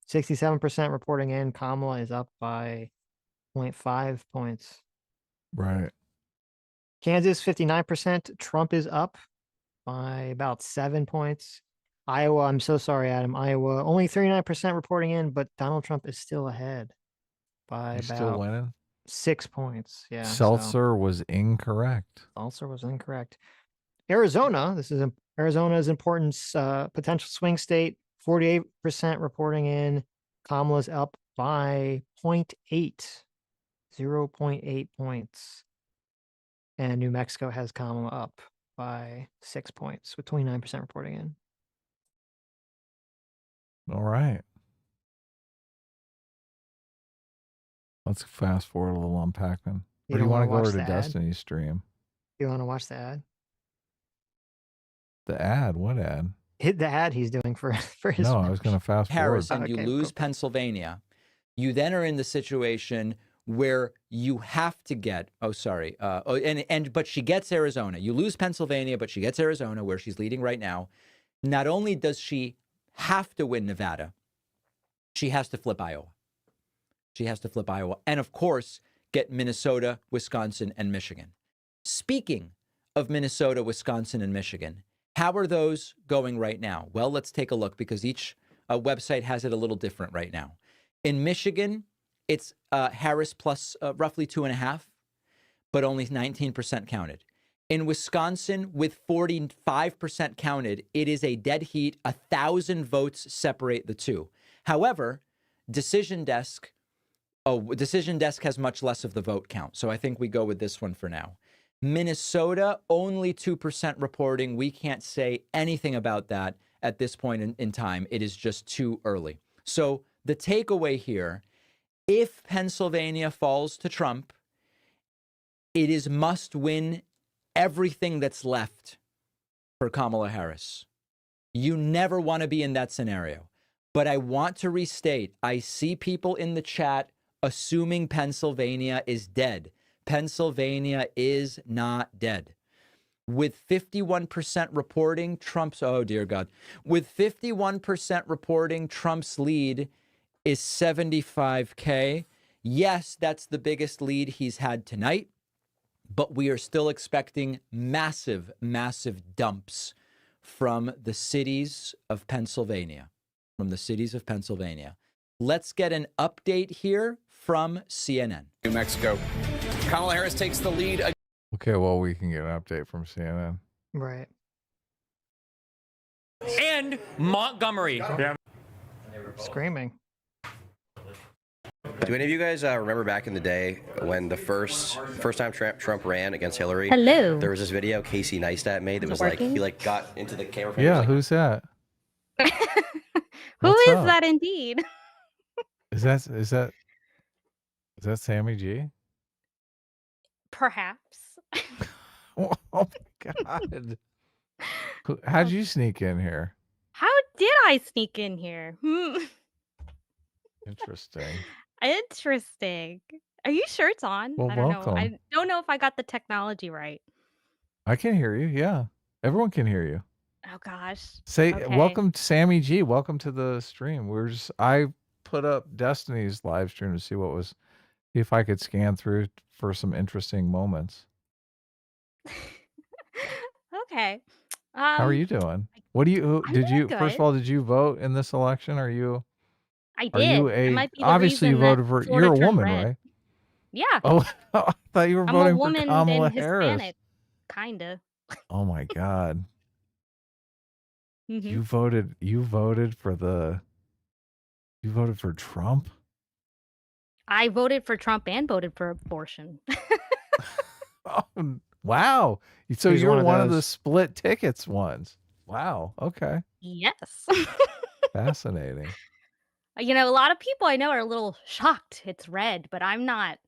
67% reporting in. Kamala is up by 0.5 points. Right. Kansas, 59%. Trump is up by about 7 points. Iowa, I'm so sorry, Adam. Iowa, only 39% reporting in, but Donald Trump is still ahead by He's about still winning? 6 points. Yeah. Seltzer was incorrect. Seltzer was incorrect. Arizona, Arizona's important potential swing state, 48% reporting in. Kamala's up by 0.8 points. And New Mexico has Kamala up by 6 points with 29% reporting in. All right. Let's fast forward a little on Pakman. Or do you want to go over to Destiny's stream? You want to watch the ad? The ad? What ad? Hit the ad he's doing for his. No, I was going to fast forward. Harris, and you lose Pennsylvania. You then are in the situation where you have to get. But she gets Arizona. You lose Pennsylvania, but she gets Arizona, where she's leading right now. Not only does she have to win Nevada, she has to flip Iowa. And of course, get Minnesota, Wisconsin, and Michigan. Speaking of Minnesota, Wisconsin, and Michigan, how are those going right now? Well, let's take a look, because each website has it a little different right now. In Michigan, it's Harris plus roughly 2.5, but only 19% counted. In Wisconsin, with 45% counted, it is a dead heat. 1,000 votes separate the two. However, Decision Desk has much less of the vote count, so I think we go with this one for now. Minnesota, only 2% reporting. We can't say anything about that at this point in time. It is just too early. So the takeaway here, if Pennsylvania falls to Trump, it is must win everything that's left for Kamala Harris. You never want to be in that scenario. But I want to restate, I see people in the chat assuming Pennsylvania is dead. Pennsylvania is not dead. With 51% reporting Trump's, oh dear God, with 51% reporting Trump's lead is 75K. Yes, that's the biggest lead he's had tonight, but we are still expecting massive, massive dumps from the cities of Pennsylvania. Let's get an update here from CNN. New Mexico. Kamala Harris takes the lead. Okay, well, we can get an update from CNN. Right. And Montgomery. Yeah. Screaming. Do any of you guys remember back in the day when the first time Trump ran against Hillary? Hello. There was this video Casey Neistat made that was like he got into the camera. Yeah, who's that? Who What's is up? that indeed? Is that Sammy G? Perhaps. Oh my God. How'd you sneak in here? How did I sneak in here? Interesting. Interesting. Are you sure it's on? Well, I don't know. welcome. I don't know if I got the technology right. I can hear you. Yeah. Everyone can hear you. Oh gosh. Say Okay. welcome, Sammy G. Welcome to the stream. I put up Destiny's live stream to see if I could scan through for some interesting moments. Okay. How are you doing? What do you I'm did doing you first good. of all, did you vote in this election? I Are you did. It might be the obviously you reason that voted for Florida you're a turned woman, red. right? Yeah. Oh, I thought you were I'm a voting for woman Kamala and Harris. Hispanic. Kinda. Oh my God. Mhm. You voted for Trump? I voted for Trump and voted for abortion. Oh, wow. So He's you're one one of of the those. split tickets ones. Wow. Okay. Yes. Fascinating. You know, a lot of people I know are a little shocked it's red, but I'm not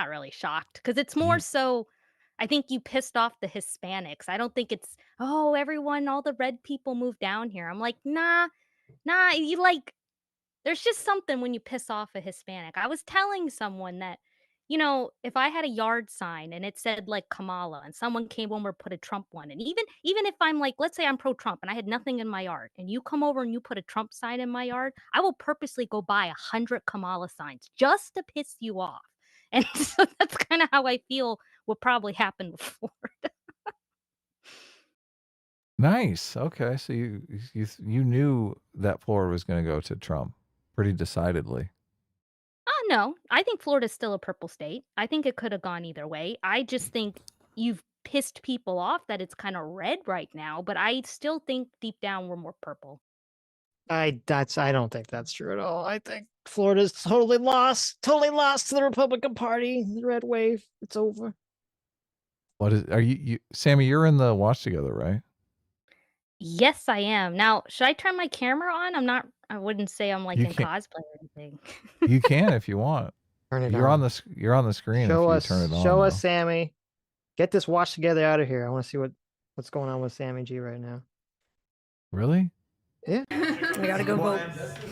really shocked because it's more so I think you pissed off the Hispanics. I don't think it's, oh, everyone, all the red people moved down here. I'm like, nah, you like there's just something when you piss off a Hispanic. I was telling someone that, you know, if I had a yard sign and it said like Kamala and someone came over and put a Trump one, and even if I'm like, let's say I'm pro-Trump and I had nothing in my yard, and you come over and you put a Trump sign in my yard, I will purposely go buy 100 Kamala signs just to piss you off. And so that's kind of how I feel what probably happened before. Nice. Okay. So you knew that Florida was going to go to Trump pretty decidedly. Oh, no. I think Florida's still a purple state. I think it could have gone either way. I just think you've pissed people off that it's kind of red right now, but I still think deep down we're more purple. I don't think that's true at all. I think Florida's totally lost to the Republican Party. The red wave, it's over. Are you Sammy, you're in the Watch Together, right? Yes, I am. Now, should I turn my camera on? I wouldn't say I'm like You in can't- cosplay or anything. You can if you want. Turn it You're on. You're on the screen Show if us, you turn it on. show us, though. Sammy. Get this Watch Together out of here. I want to see what's going on with Sammy G right now. Really? Yeah. We gotta go vote.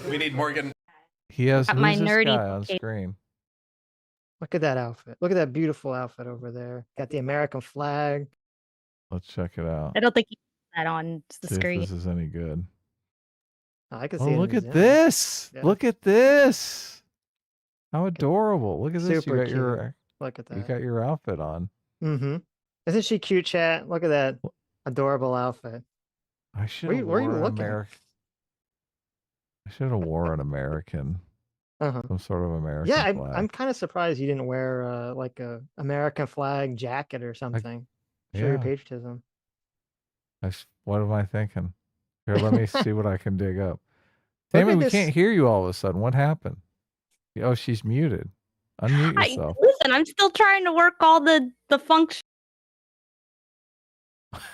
We need Morgan. He has Got who's my this nerdy guy on cape. screen? Look at that outfit. Look at that beautiful outfit over there. Got the American flag. Let's check it out. I don't think you put that on the See if screen. this is any good. Oh, I can Oh, see it. look in at Zoom. this. Yeah. Look at this. How adorable. Look at this. Super You got cute. your Look at that. you got your outfit on. Mm-hmm. Isn't she cute, chat? Look at that adorable outfit. I should Where have you worn an looking? American. I should have worn an American. Some sort of American Yeah, flag. I'm kind of surprised you didn't wear like a American flag jacket or something. Show your yeah. patriotism. What am I thinking? Here, let me see what I can dig up. Look Tammy, at we this- can't hear you all of a sudden. What happened? Oh, she's muted. Unmute yourself. Listen, I'm still trying to work all the functions.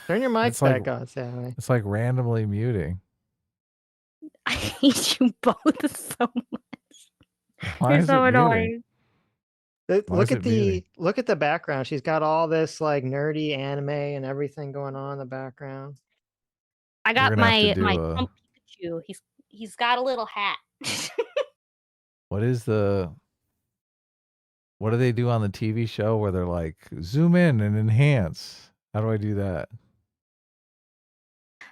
Turn your mic It's like- back on, Sammy. It's like randomly muting. I hate you both so much. Why You're is so it muting? annoying. Look at the background. She's got all this like nerdy anime and everything going on in the background. I We're got gonna have to my do a. Trump Pikachu. He's got a little hat. What is the? What do they do on the TV show where they're like zoom in and enhance? How do I do that?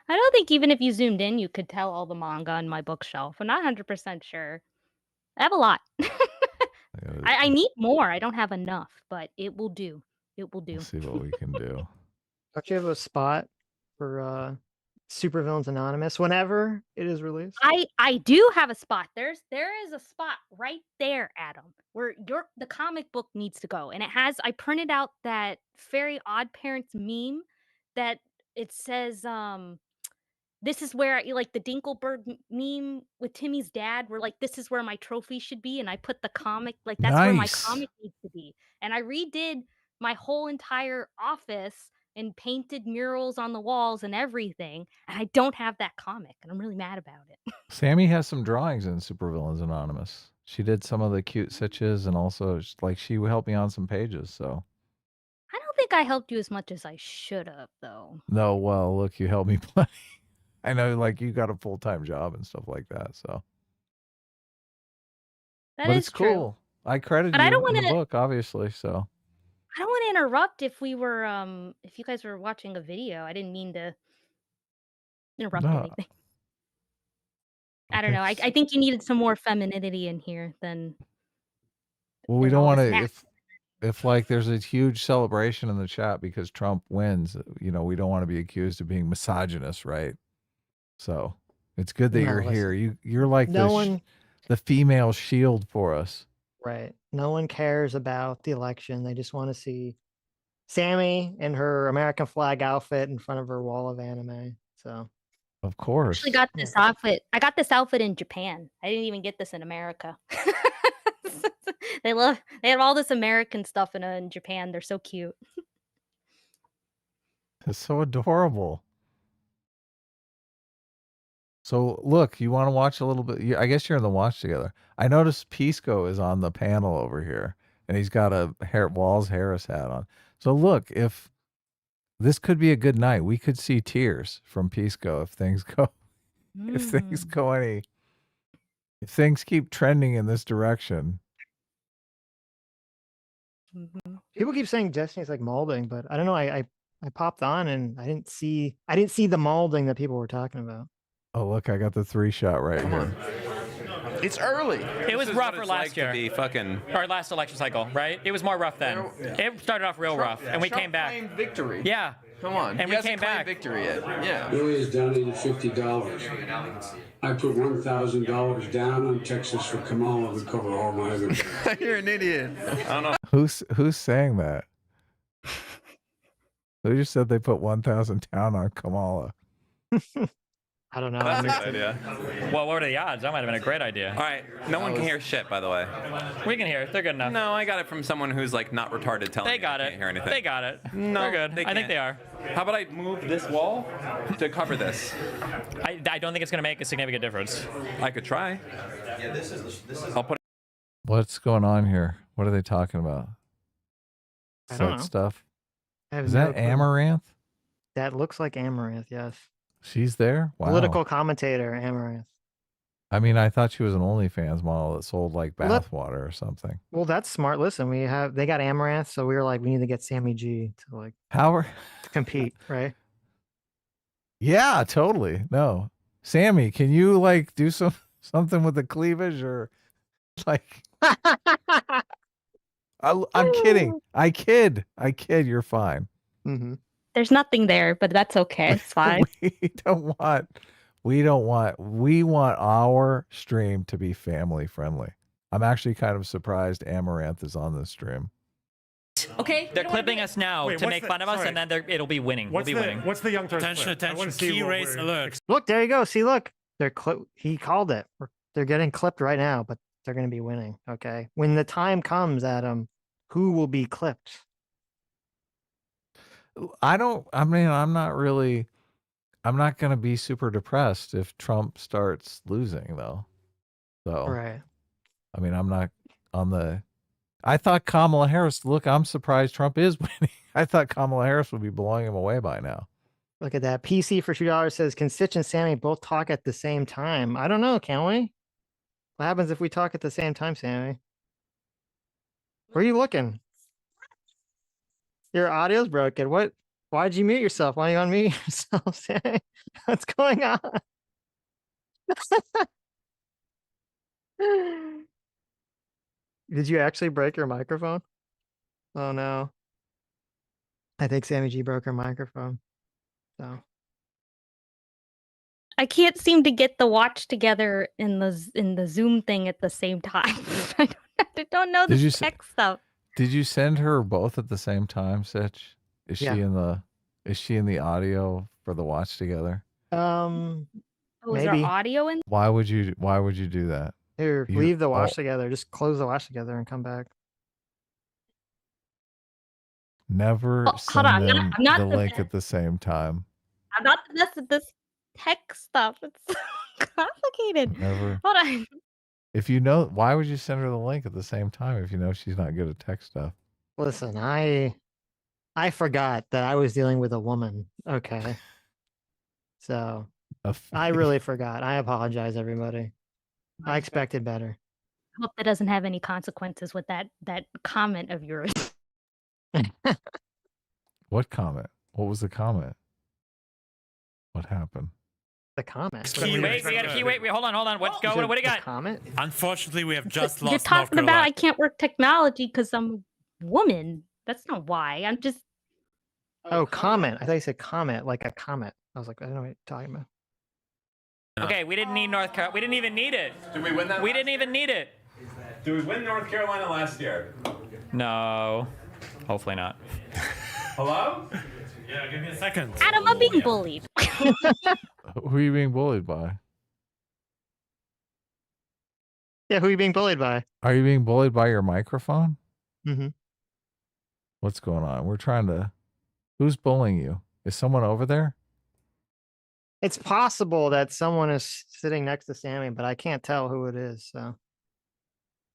I don't think even if you zoomed in, you could tell all the manga on my bookshelf. I'm not 100% sure. I have a lot. I need more. I don't have enough, but it will do. It will do. Let's see what we can do. Don't you have a spot for Supervillains Anonymous whenever it is released? I do have a spot. There is a spot right there, Adam, where the comic book needs to go. And I printed out that Fairy Odd Parents meme that it says this is where like the Dinkelberg meme with Timmy's dad, where like this is where my trophy should be, and I put the comic like that's where my Nice. comic needs to be. And I redid my whole entire office and painted murals on the walls and everything, and I don't have that comic, and I'm really mad about it. Sammy has some drawings in Supervillains Anonymous. She did some of the cute Sitches, and also like she helped me on some pages. So I don't think I helped you as much as I should have, though. no, well, look, you helped me plenty. I know, like you got a full-time job and stuff like that. So, That but is it's true. cool. I credit But I you don't in the wanna- book, obviously. So I don't want to interrupt if we were if you guys were watching a video. I didn't mean to interrupt No. anything. I don't know. I think you needed some more femininity in here than well, we and don't all want this to. nat- If like there's a huge celebration in the chat because Trump wins, we don't want to be accused of being misogynist, right? So it's good that No, you're listen. here. You're like No the female shield for us. Right. No one cares about the election. They just want to see Sammy in her American flag outfit in front of her wall of anime. So Of I course. actually got this outfit. I got this outfit in Japan. I didn't even get this in America. They have all this American stuff in Japan. They're so cute. It's so adorable. So look, you want to watch a little bit? I guess you're in the watch together. I noticed Pisco is on the panel over here, and he's got a Walls Harris hat on. So look, if this could be a good night, we could see tears from Pisco if things go, if things go if things keep trending in this direction. people keep saying Destiny's like molding, but I don't know. I popped on and I didn't see the molding that people were talking about. Oh look, I got the 3-shot right here. It's early. It was rougher last year. To be fucking... Or last election cycle, right? It was more rough then. It started off real rough, and we came back. Claimed victory. Yeah. Come on. And He we came hasn't claimed back. victory yet. Yeah. Billy has donated $50. I put $1,000 down on Texas for Kamala to cover all my other. You're an idiot. I don't know. Who's saying that? Who just said they put 1,000 down on Kamala? I don't know. That's a good idea. Well, what are the odds? That might have been a great idea. All right. No one can hear shit, by the way. We can hear it. They're good enough. No, I got it from someone who's like not retarded telling They me got I it. can't hear anything. They got it. No, They're good. I think they are. How about I move this wall to cover this? I don't think it's going to make a significant difference. I could try. Yeah, this is. I'll put. What's going on here? What are they talking about? I don't Set know. stuff. I have Is no that clue. Amaranth? That looks like Amaranth, yes. She's there? Wow. Political commentator Amaranth. I mean, I thought she was an OnlyFans model that sold like Well, that- bathwater or something. Well, that's smart. Listen, they got Amaranth, so we were like, we need to get Sammy G to like How compete, right? Yeah, totally. No. Sammy, can you like do something with the cleavage or like I'm kidding. I kid. You're fine. Mm-hmm. There's nothing there, but that's okay. It's fine. We want our stream to be family friendly. I'm actually kind of surprised Amaranth is on this stream. Okay. They're clipping us now to make fun of us, and then it'll be winning. We'll be winning. What's the young turn? Attention, key race alert. Look, there you go. See, look, he called it. They're getting clipped right now, but they're going to be winning. Okay, when the time comes, Adam, who will be clipped? I'm not really I'm not going to be super depressed if Trump starts losing, though. So, Right. I mean, I'm not on the. I thought Kamala Harris. Look, I'm surprised Trump is winning. I thought Kamala Harris would be blowing him away by now. Look at that. PC for $2 says, can Sitch and Sammy both talk at the same time? I don't know. Can we? What happens if we talk at the same time, Sammy? Where are you looking? Your audio's broken. What? Why'd you mute yourself? Why you unmute yourself, Sammy? What's going on? Did you actually break your microphone? Oh no. I think Sammy G broke her microphone. So I can't seem to get the watch together in the Zoom thing at the same time. I don't know the tech stuff. Did you send her both at the same time, Sitch? Is Yeah. she in the audio for the watch together? Oh, is maybe. there audio in? Why would you do that? Here, leave the watch together. Just close the watch together and come back. Never hold send on, I'm them not the the link best. at the same time. I'm not the best at this tech stuff. It's so complicated. Never. Hold on. If you know, why would you send her the link at the same time if you know she's not good at tech stuff? Listen, I forgot that I was dealing with a woman. Okay. So I really forgot. I apologize, everybody. I expected better. I hope that doesn't have any consequences with that comment of yours. What comment? What was the comment? What happened? The comment. Wait, hold on. What's going? What do you got? Comment? Unfortunately, we have just You're lost talking about I can't work technology because I'm a woman. That's not why. I'm just. Oh, comment. I thought you said comment, like a comet. I was like, I don't know what you're talking about. Okay, we didn't need North Carolina. We didn't even need it. Did we win that? We didn't even need it. Did we win North Carolina last year? No. Hopefully not. Hello? Yeah, give me a second. Adam, I'm being bullied. Who are you being bullied by? Yeah, who are you being bullied by? Are you being bullied by your microphone? Mm-hmm. What's going on? We're trying to. Who's bullying you? Is someone over there? It's possible that someone is sitting next to Sammy, but I can't tell who it is. So,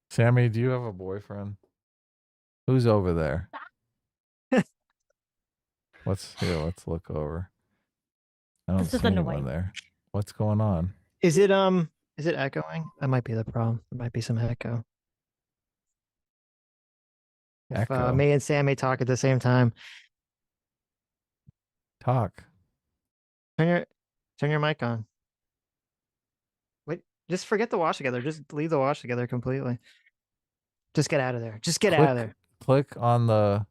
Sammy, do you have a boyfriend? Who's over there? Let's look over. I don't This is see anyone annoying. there. What's going on? is it echoing? That might be the problem. There might be some echo. If Echo. me and Sammy talk at the same time, Talk. turn your mic on. Wait, just forget the wash together. Just leave the wash together completely. Just get out of there. Just get out of there. Click on the.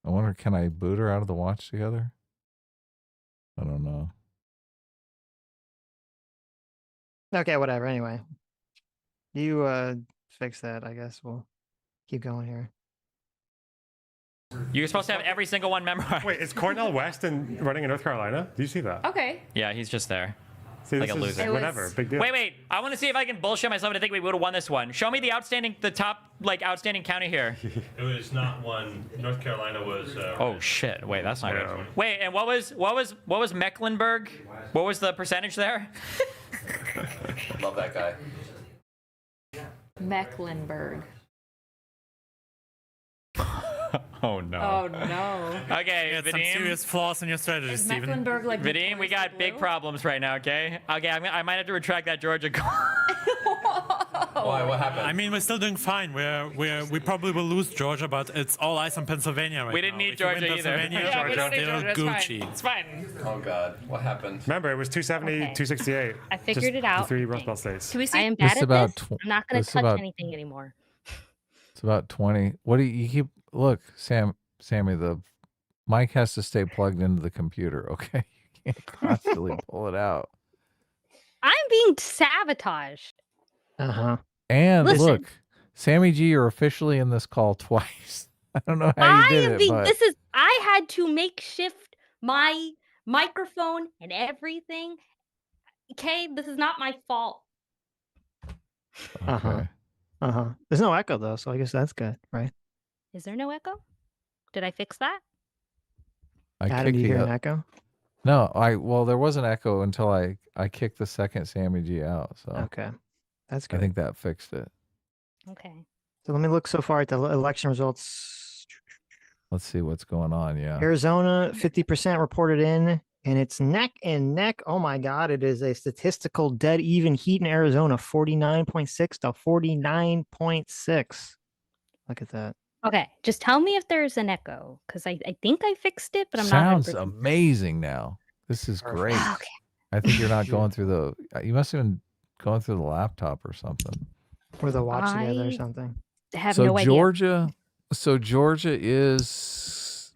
I wonder, can I boot her out of the watch together? I don't know. Okay, whatever. Anyway, you fix that. I guess we'll keep going here. You're supposed to have every single one memorized. Wait, is Cornel West running in North Carolina? Do you see that? Okay. Yeah, he's just there. See, Like this a is loser. whatever. Big deal. Wait. I want to see if I can bullshit myself into think we would have won this one. Show me the top outstanding county here. It was not one. North Carolina was. Oh shit! Wait, that's not good. Wait, and what was Mecklenburg? What was the percentage there? Love that guy. Mecklenburg. Oh no. Oh no. Okay, Some Vadim. serious flaws in your strategy, Is Steven. Mecklenburg like Vadim, we got big problems right now. Okay. Okay, I might have to retract that Georgia call. Why? What happened? I mean, we're still doing fine. We probably will lose Georgia, but it's all eyes on Pennsylvania right We didn't now. need If you win Georgia either. Pennsylvania, Yeah, we Georgia's don't need still Georgia. It's Gucci. fine. It's fine. Oh God, what happened? Remember, it was 270, 268. I figured it out. The 3 Rust Belt states. Can we see? I am bad It's at about this. tw- I'm not going to it's touch about- anything anymore. It's about 20. What do you keep? Look, Sammy, the mic has to stay plugged into the computer. Okay, you can't constantly pull it out. I'm being sabotaged. Uh-huh. And Listen. look, Sammy G, you're officially in this call twice. I don't know how you did it, but I had to makeshift my microphone and everything. Okay, this is not my fault. Uh-huh. Uh-huh. There's no echo though, so I guess that's good, right? Is there no echo? Did I fix that? I Adam, kicked do you the hear o- an echo? No, well, there was an echo until I kicked the second Sammy G out. So Okay, that's I good. think that fixed it. Okay. So let me look so far at the election results. Let's see what's going on. Yeah. Arizona, 50% reported in, and it's neck and neck. Oh my God, it is a statistical dead even heat in Arizona, 49.6 to 49.6. Look at that. Okay. Just tell me if there's an echo, because I think I fixed it, but I'm not Sounds 100%. amazing now. This is great. Okay. I think you're not going through the. You must have been going through the laptop or something. Or they'll watch together or I something. have So no idea. Georgia is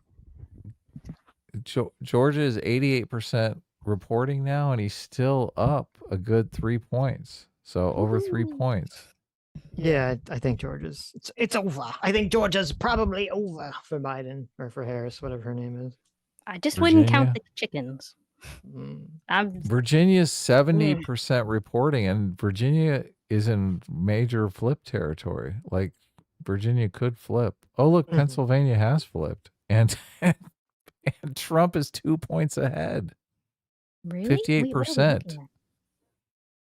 Georgia is 88% reporting now, and he's still up a good 3 points. So over 3 points. Yeah, I think Georgia's it's over. I think Georgia's probably over for Biden or for Harris, whatever her name is. I just wouldn't count Virginia? the chickens. Mm. Virginia's 70% reporting, and Virginia is in major flip territory. Like Virginia could flip. Oh, look, Pennsylvania has flipped, and Trump is 2 points ahead. Really? Wait, what are we 58%. looking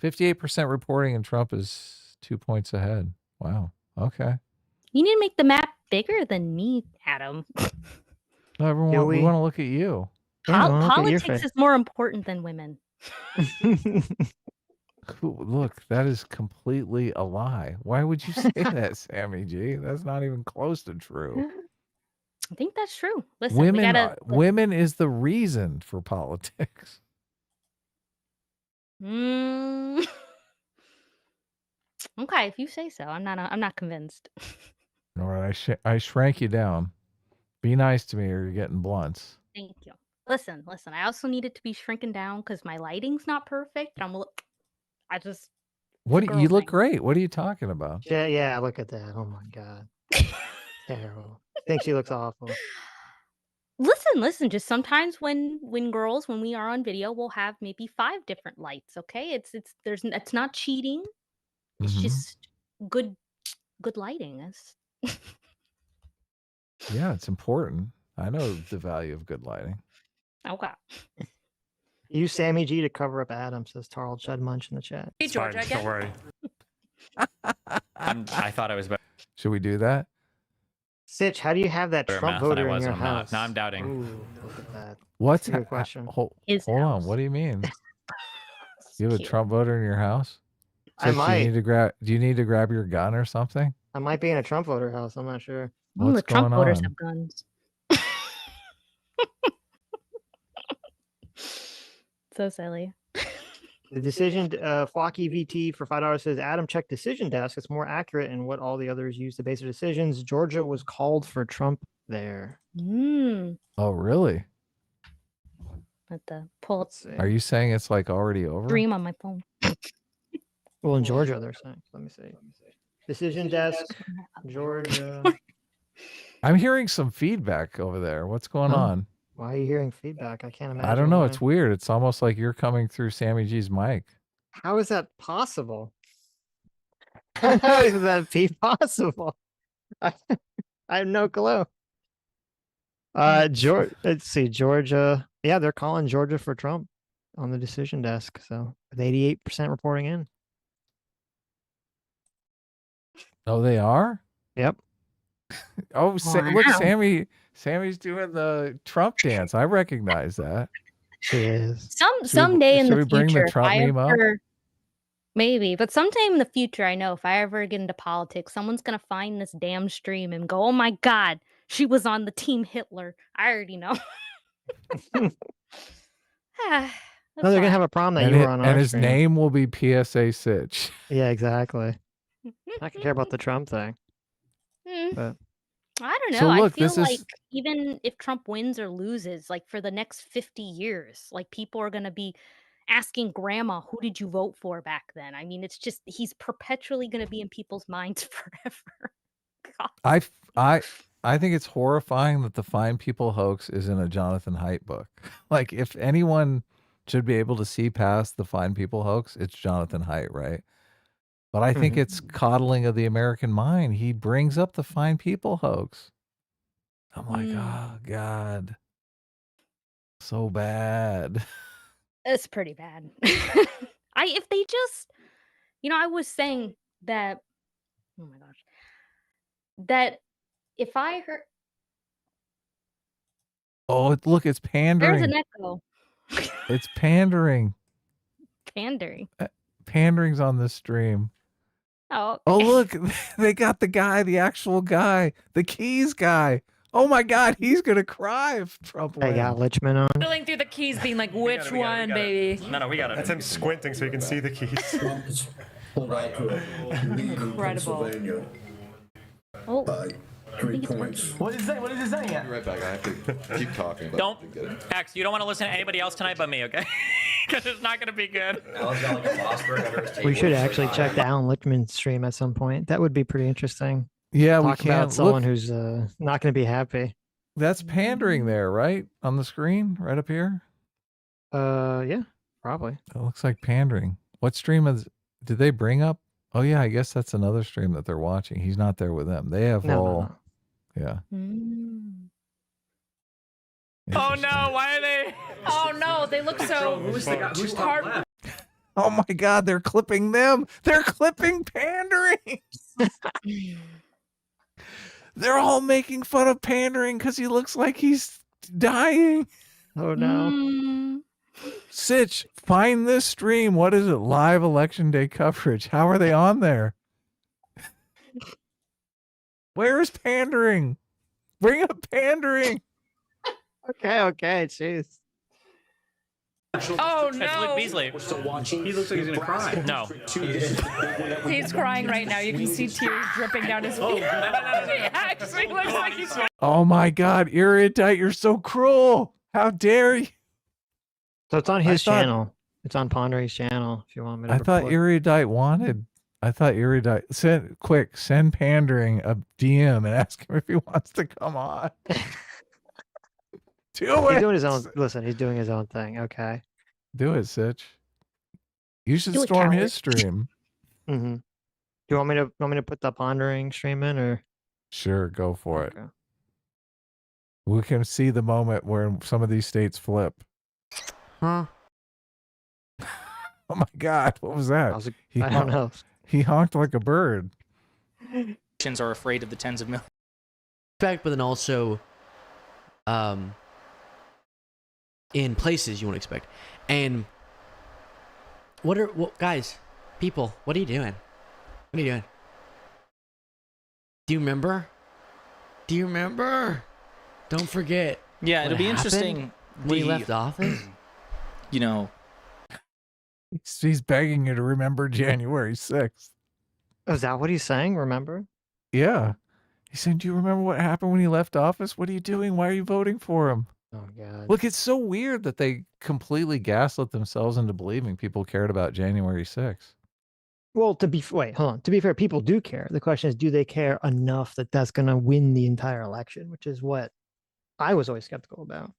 at? 58% reporting, and Trump is 2 points ahead. Wow. Okay. You need to make the map bigger than me, Adam. No, everyone, we want to look at you. Politics is more important than women. Look, that is completely a lie. Why would you say that, Sammy G? That's not even close to true. I think that's true. Listen, we gotta. Women is the reason for politics. Mm. Okay, if you say so. I'm not convinced. All right, I shrank you down. Be nice to me, or you're getting blunts. Thank you. Listen. I also need it to be shrinking down because my lighting's not perfect. I just. What you look great. What are you talking about? Yeah, look at that. Oh my God. Terrible. I think she looks awful. Listen. Just sometimes when we are on video, we'll have maybe 5 different lights. Okay, it's not cheating. It's just good lighting. Yeah, it's important. I know the value of good lighting. Okay. Use Sammy G to cover up Adam, says Tarl Chud Munch in the chat. Hey, George, I Don't worry. I thought I was better. Should we do that? Sitch, how do you have that Trump math than I voter in was your on that. house? Now I'm doubting. Ooh, look at that. What's a good question? Hold on. What do you mean? You have a Trump voter in your house? I Sitch, might. Do you need to grab your gun or something? I might be in a Trump voter house. I'm not sure. What's the Trump going voters on? have guns. So silly. The decision, Flocky VT for $5 says, Adam, check decision desk. It's more accurate in what all the others use to base their decisions. Georgia was called for Trump there. Oh, really? At the pull up Are you saying it's like already over? stream on my phone. Well, in Georgia, they're saying. Let me see. Decision desk, Georgia. I'm hearing some feedback over there. What's going on? Why are you hearing feedback? I can't imagine. I don't know. why. It's weird. It's almost like you're coming through Sammy G's mic. How is that possible? How is that be possible? I have no clue. Georgia. Let's see, Georgia. Yeah, they're calling Georgia for Trump on the decision desk. So with 88% reporting in. Oh, they are? Yep. Oh, look, Sammy's doing the Trump dance. I recognize that. She is. Someday in the Should we bring future, the Trump meme up? Maybe, but sometime in the future, I know if I ever get into politics, someone's gonna find this damn stream and go, "Oh my God, she was on the team Hitler." I already know. No, they're gonna have a problem that you were on our And his stream. name will be PSA Sitch. Yeah, exactly. I can care about the Trump thing. Hmm. But I don't know. So look, I feel this is- like even if Trump wins or loses, like for the next 50 years, like people are gonna be asking grandma, who did you vote for back then? I mean, it's just he's perpetually gonna be in people's minds forever. God. I think it's horrifying that the Fine People hoax is in a Jonathan Haidt book. Like, if anyone should be able to see past the Fine People hoax, it's Jonathan Haidt, right? But I think it's coddling of the American mind. He brings up the Fine People hoax. I'm like, oh God. So bad. It's pretty bad. If they just, I was saying that. Oh my gosh, that if I heard Oh, look, it's there's pandering. an echo. It's pandering. Pandering. Pandering's on this stream. Oh, Oh, okay. look, they got the guy, the actual guy, the keys guy. Oh my God, he's gonna cry if Trump They wins. got Lichman on. Filling through the keys, being like, which one, baby? No, we got it. That's him squinting so you can see the keys. Incredible. Oh, What is that? What is it saying? Right back. I have to keep talking. But Don't, X, you don't want to listen to anybody else tonight but me, okay? Because it's not going to be good. We should actually check the Alan Lichman stream at some point. That would be pretty interesting. Yeah, we Talk can. about someone Look, who's not going to be happy. that's pandering there, right? On the screen, right up here. Yeah, probably. It looks like pandering. What stream did they bring up? Oh yeah, I guess that's another stream that they're watching. He's not there with them. They have No. yeah. Oh no, why are they? Oh no, they look so hard. Oh my God, they're clipping them. They're clipping pandering. They're all making fun of pandering because he looks like he's dying. Oh no. Sitch, find this stream. What is it? Live election day coverage. How are they on there? Where is pandering? Bring up pandering. Okay, jeez. Oh It's no. Luke Beasley. He looks like he's gonna cry. No. He's crying right now. You can see tears dripping down his face. He actually looks like he's crying. Oh my God, Erudite, you're so cruel. How dare you? So it's on his thought- channel. It's on Pondery's channel. If you want me to. I thought report. Erudite wanted. I thought Erudite send pandering a DM and ask him if he wants to come on. Do it. He's doing his own. Listen, he's doing his own thing. Okay. Do it, Sitch. You should Do it, storm coward. his stream. Mm-hmm. Do you want me to put the Pondering stream in, or? Sure, go for it. Okay. We can see the moment where some of these states flip. Huh? Oh my God, what was that? I don't know. He honked like a bird. Are afraid of the tens of millions. But then also, in places you won't expect. And guys, people, what are you doing? What are you doing? Do you remember? Don't forget. Yeah, what it'll be happened interesting. when he left office. You know, He's begging you to remember January 6th. Oh, is that what he's saying? Remember? Yeah. He said, do you remember what happened when he left office? What are you doing? Why are you voting for him? Oh God. Look, it's so weird that they completely gaslit themselves into believing people cared about January 6th. Well, hold on. To be fair, people do care. The question is, do they care enough that that's going to win the entire election? Which is what I was always skeptical about.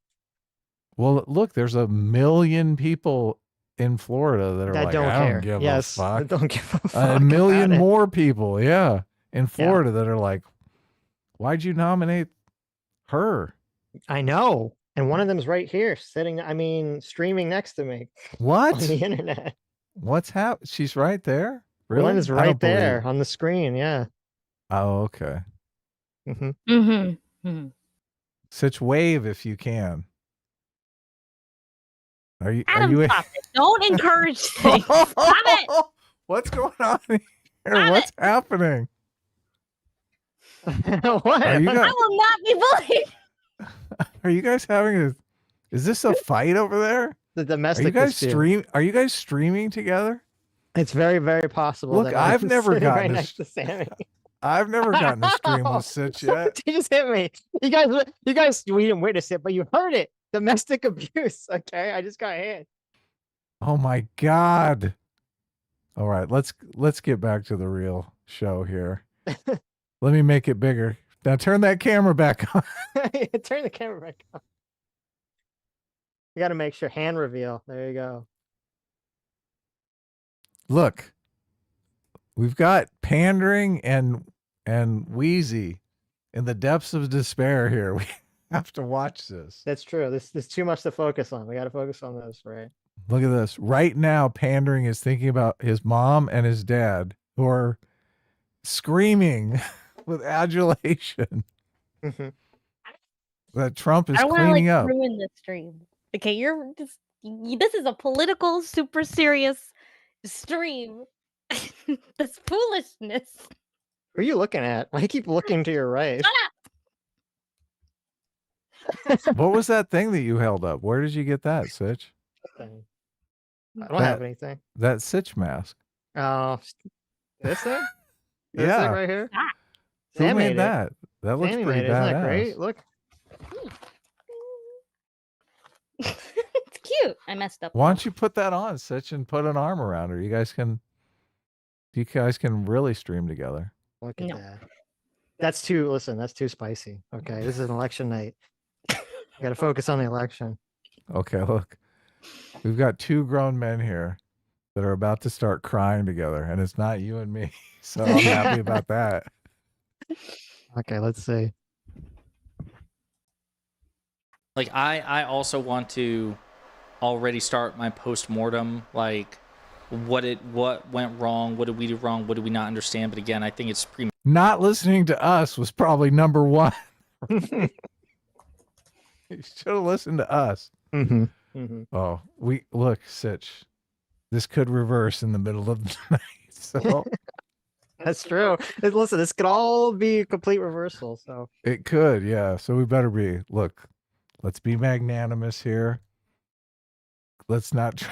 Well, look, there's 1 million people in Florida that are That like, don't I care. don't give Yes, a fuck. that don't give a fuck 1 million about it. more people, yeah, in Florida that are like, why'd you nominate her? I know. And one of them's right here, streaming next to me. What? On the internet. What's happened? She's right there? Really? One is I right don't believe there it. on the screen. Yeah. Oh, okay. Mm-hmm. Mm-hmm. Such wave if you can. Are you? Adam, are you? stop it. Don't encourage things. Stop it. What's going on here? Stop What's it. happening? What? Are you I guys, will not be bullied. are you guys having a? Is this a fight over there? The Are domestic you guys dispute. Are you guys streaming together? It's very, very possible. Look, that I've I'm never sitting right gotten a next to Sammy. I've never gotten a stream with Sitch yet. He just hit me. You guys, we didn't witness it, but you heard it. Domestic abuse. Okay, I just got hit. Oh my God. All right, let's get back to the real show here. Let me make it bigger. Now turn that camera back on. Turn the camera back on. You got to make sure hand reveal. There you go. Look, we've got pandering and Wheezy in the depths of despair here. have to watch this. That's true. There's too much to focus on. We got to focus on this, right? Look at this. Right now, pandering is thinking about his mom and his dad who are screaming with adulation that Trump is I don't want to cleaning like up. ruin this stream. Okay, you're just this is a political, super serious stream. This foolishness. Who are you looking at? Why do you keep looking to your right? What was that thing that you held up? Where did you get that, Sitch? I don't have anything. That Sitch mask. Oh, this thing? This Yeah. thing right here? Who Sam made it. that? That looks Sammy pretty made it. Isn't that badass. great? Look. It's cute. I messed up. Why don't you put that on, Sitch, and put an arm around her? You guys can really stream together. Look at that. That's too spicy. Okay, this is an election night. You got to focus on the election. Okay, look. We've got two grown men here that are about to start crying together, and it's not you and me. So I'm happy about that. Okay, let's see. Like I also want to already start my post-mortem, like what went wrong, what did we do wrong, what did we not understand. But again, I think it's Not listening to us was probably number one. You should have listened to us. Oh, look, Sitch. This could reverse in the middle of the night. So That's true. Listen, this could all be a complete reversal. So it could, yeah. So we better be. Look, let's be magnanimous here. Let's not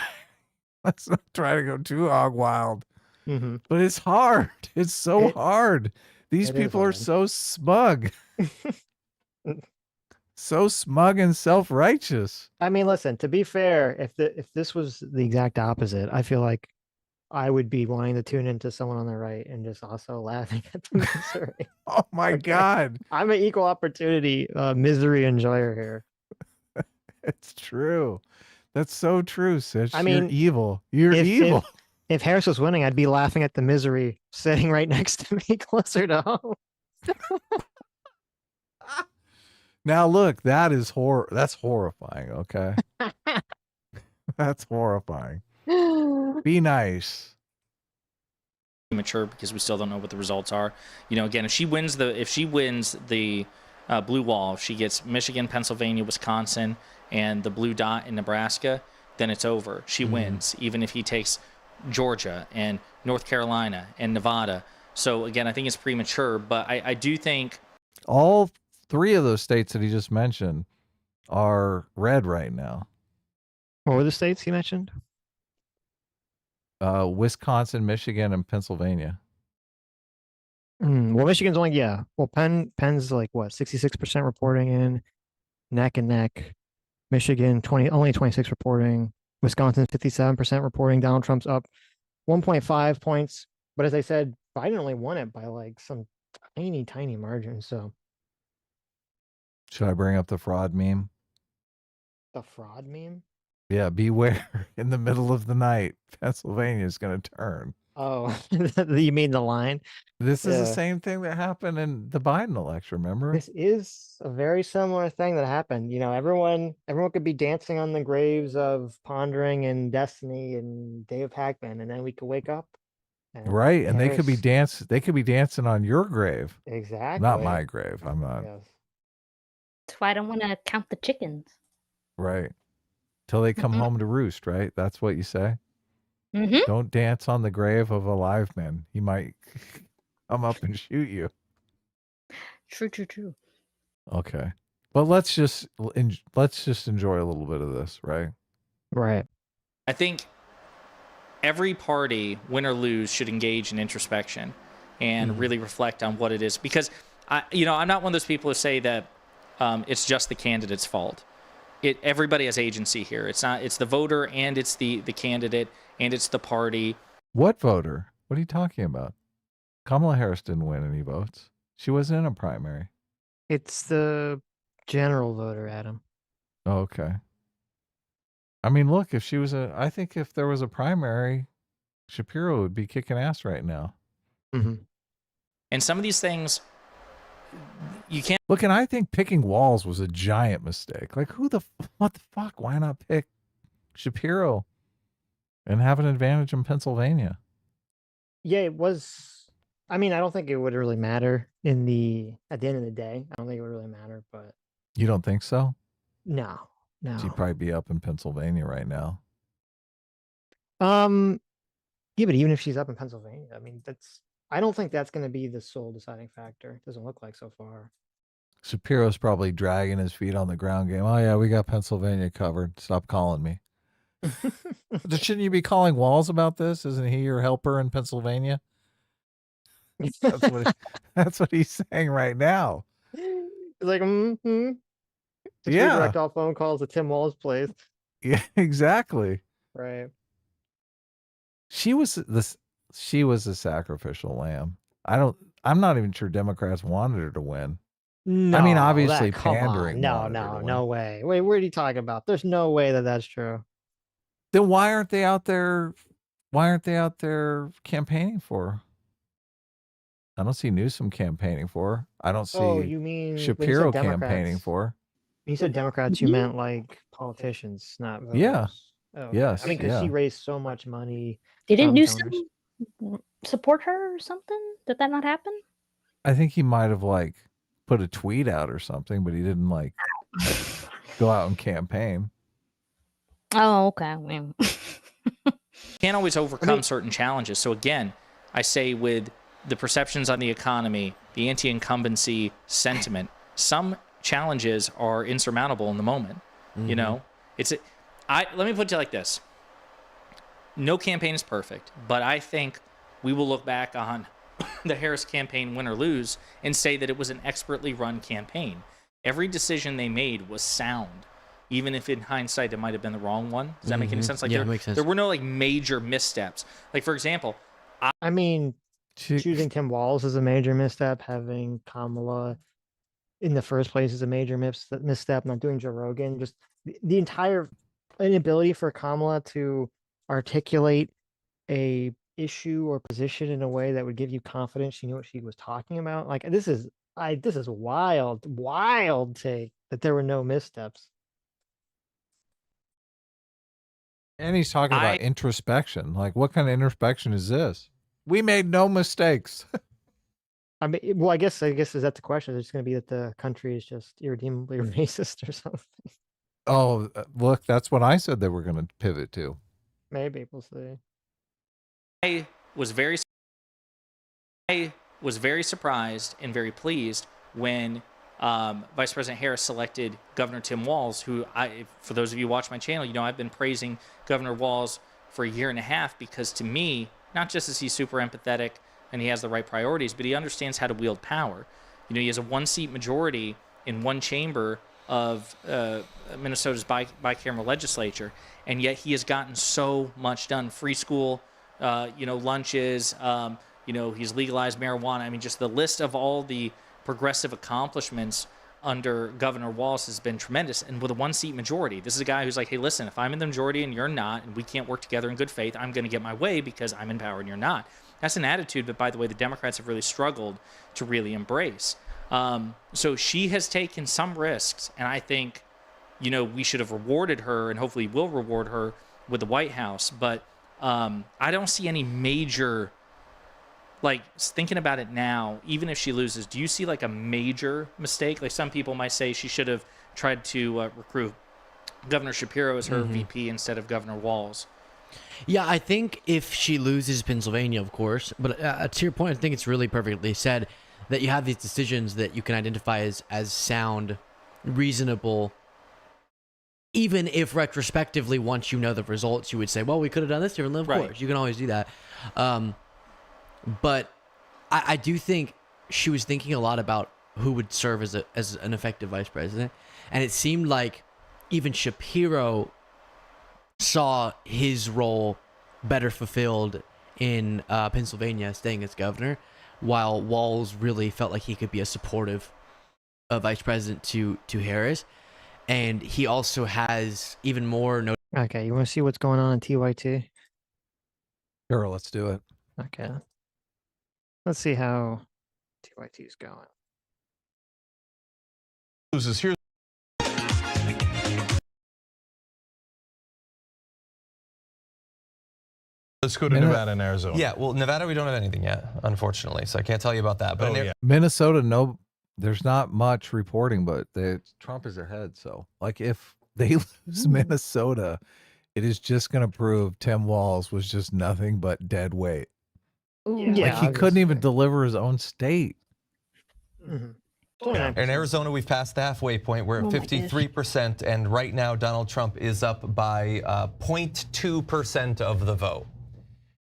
try to go too hog wild. But it's hard. It's so hard. These people are so smug. So smug and self-righteous. I mean, listen, to be fair, if this was the exact opposite, I feel like I would be wanting to tune into someone on the right and just also laughing at the misery. Oh my God. I'm an equal opportunity misery enjoyer here. It's true. That's so true, Sitch. I mean, you're evil. You're evil. If Harris was winning, I'd be laughing at the misery sitting right next to me, closer to home. Now look, that's horrifying, okay? That's horrifying. Be nice. Mature because we still don't know what the results are. You know, again, if she wins the blue wall, if she gets Michigan, Pennsylvania, Wisconsin, and the blue dot in Nebraska, then it's over. She wins, even if he takes Georgia and North Carolina and Nevada. So again, I think it's premature, but I do think all three of those states that he just mentioned are red right now. What were the states he mentioned? Wisconsin, Michigan, and Pennsylvania. Well, Michigan's only, yeah. Well, Penn's like what, 66% reporting in, neck and neck. Michigan, only 26 reporting. Wisconsin, 57% reporting. Donald Trump's up 1.5 points. But as I said, Biden only won it by like some tiny margin. So Should I bring up the fraud meme? the fraud meme? Yeah, beware. In the middle of the night, Pennsylvania is going to turn. Oh, you mean the line? This is the Yeah. same thing that happened in the Biden election, remember? This is a very similar thing that happened. You know, everyone could be dancing on the graves of Pondering and Destiny and Dave Hackman, and then we could wake up. Right, and they could be Harris- dancing on your grave. Exactly. Not my grave. I'm not. Yes. That's why I don't want to count the chickens. Right. Till they come home to roost, right? That's what you say? Don't dance on the grave of a live man. He might come up and shoot you. True. Okay. But let's just enjoy a little bit of this, right? Right. I think every party, win or lose, should engage in introspection and really reflect on what it is. Because I'm not one of those people who say that it's just the candidate's fault. Everybody has agency here. It's the voter, and it's the candidate, and it's the party. What voter? What are you talking about? Kamala Harris didn't win any votes. She wasn't in a primary. It's the general voter, Adam. Oh, okay. I mean, look, I think if there was a primary, Shapiro would be kicking ass right now. And some of these things, you can't Look, and I think picking Walls was a giant mistake. Like, what the fuck? Why not pick Shapiro and have an advantage in Pennsylvania? Yeah, it was. I mean, I don't think it would really matter at the end of the day. I don't think it would really matter, but You don't think so? no. She'd probably be up in Pennsylvania right now. Yeah, but even if she's up in Pennsylvania, I mean, I don't think that's going to be the sole deciding factor. It doesn't look like so far. Shapiro's probably dragging his feet on the ground game. Oh, yeah, we got Pennsylvania covered. Stop calling me. Shouldn't you be calling Walls about this? Isn't he your helper in Pennsylvania? That's what he's saying right now. It's like, Just Yeah. redirect all phone calls to Tim Walls' place. Yeah, exactly. Right. She was a sacrificial lamb. I'm not even sure Democrats wanted her to win. No, I mean, obviously come pandering. on. No way. Wait, what are you talking about? There's no way that that's true. Then why aren't they out there? Why aren't they out there campaigning for her? I don't see Newsom campaigning for her. I don't see You mean Shapiro campaigning for her. When you said Democrats, you meant like politicians, not voters. Yeah. Oh, okay. Yes. I mean, because yeah. she raised so much money. Didn't from Newsom donors. support her or something? Did that not happen? I think he might have like put a tweet out or something, but he didn't like go out and campaign. Oh, okay. can't always overcome certain challenges. So again, I say with the perceptions on the economy, the anti-incumbency sentiment, some challenges are insurmountable in the moment. You know, let me put it like this. No campaign is perfect, but I think we will look back on the Harris campaign, win or lose, and say that it was an expertly run campaign. Every decision they made was sound, even if in hindsight it might have been the wrong one. Does that make any sense? Like Yeah, it makes sense. There were no like major missteps. Like for example, I mean, choosing Tim Walz is a major misstep. Having Kamala in the first place is a major misstep. Not doing Joe Rogan, just the entire inability for Kamala to articulate a issue or position in a way that would give you confidence she knew what she was talking about. Like this is wild take that there were no missteps. And he's talking about introspection. Like, what kind of introspection is this? We made no mistakes. I mean, well, I guess is that the question? It's going to be that the country is just irredeemably racist or something. Oh, look, that's what I said they were going to pivot to. Maybe we'll see. I was very surprised and very pleased when Vice President Harris selected Governor Tim Walz, who for those of you who watch my channel, you know I've been praising Governor Walz for a year and a half because to me, not just is he super empathetic and he has the right priorities, but he understands how to wield power. You know, he has a 1-seat majority in one chamber of Minnesota's bicameral legislature, and yet he has gotten so much done. Free school, lunches, he's legalized marijuana. I mean, just the list of all the progressive accomplishments under Governor Walz has been tremendous. And with a 1-seat majority, this is a guy who's like, hey, listen, if I'm in the majority and you're not, and we can't work together in good faith, I'm going to get my way because I'm in power and you're not. That's an attitude that, by the way, the Democrats have really struggled to really embrace. So she has taken some risks, and I think, we should have rewarded her and hopefully will reward her with the White House. But I don't see any major, like, thinking about it now, even if she loses, do you see like a major mistake? Like some people might say she should have tried to recruit Governor Shapiro as her VP instead of Governor Walz. Yeah, I think if she loses Pennsylvania, of course, but to your point, I think it's really perfectly said that you have these decisions that you can identify as sound, reasonable, even if retrospectively, once you know the results, you would say, well, we could have done this differently, of course. You can always do that. But I do think she was thinking a lot about who would serve as an effective vice president. And it seemed like even Shapiro saw his role better fulfilled in Pennsylvania, staying as governor, while Walz really felt like he could be a supportive vice president to Harris. And he also has even more... Okay, you want to see what's going on in TYT? Sure, let's do it. Okay. Let's see how TYT is going. Here's Let's go to Nevada and Arizona. Yeah, well, Nevada, we don't have anything yet, unfortunately, so I can't tell you about that. But Minnesota, no, there's not much reporting, but Trump is ahead. So, like, if they lose Minnesota, it is just going to prove Tim Walz was just nothing but dead weight. Yeah, like he couldn't even deliver his own state. in Arizona, we've passed the halfway point. We're at 53%, and right now Donald Trump is up by 0.2% of the vote,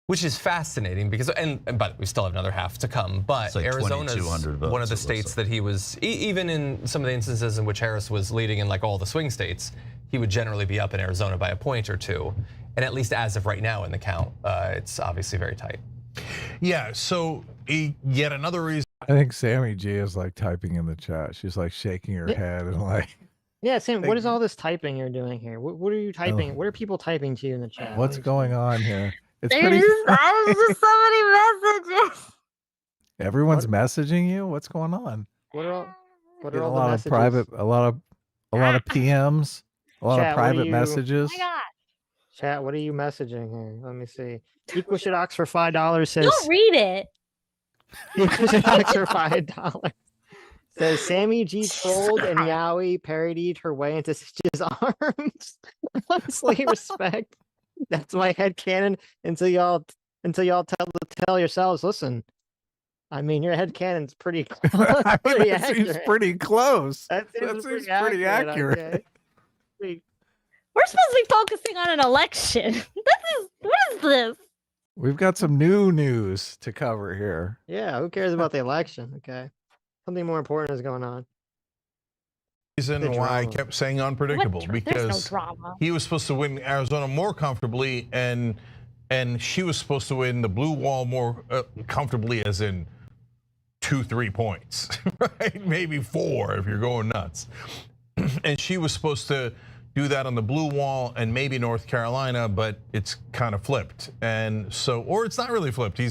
which is fascinating because, but we still have another half to come. But like Arizona's 2,200 votes, one of the states that he was, even in some of the instances in which Harris was leading in like all the swing states, he would generally be up in Arizona by a point or two. And at least as of right now in the count, it's obviously very tight. Yeah, so yet another reason. I think Sammy G is like typing in the chat. She's like shaking her head and like. Yeah, Sam, what is all this typing you're doing here? What are you typing? What are people typing to you in the chat? What's going on here? It's There's pretty. just so many messages. Everyone's messaging you. What's going on? What are all Getting the a lot messages? of private, a lot of PMs, a lot Chat, of what are private you- messages. Oh my God. Chat, what are you messaging here? Let me see. Equal shit ox for $5 says. Don't read it. Equal shit ox for $5 says Sammy G trolled and Yowie parodied her way into Sitch's arms. Honestly, respect. That's my headcanon until y'all tell yourselves. Listen, I mean your headcanon's pretty close. That seems pretty close. That seems pretty pretty accurate. okay. We're supposed to be focusing on an election. What is this? We've got some new news to cover here. Yeah, who cares about the election? Okay, something more important is going on. Reason why I kept saying unpredictable, because drama. he was supposed to win Arizona more comfortably, and she was supposed to win the blue wall more comfortably, as in 2-3 points, right? Maybe 4 if you're going nuts. And she was supposed to do that on the blue wall and maybe North Carolina, but it's kind of flipped. And so, or it's not really flipped. It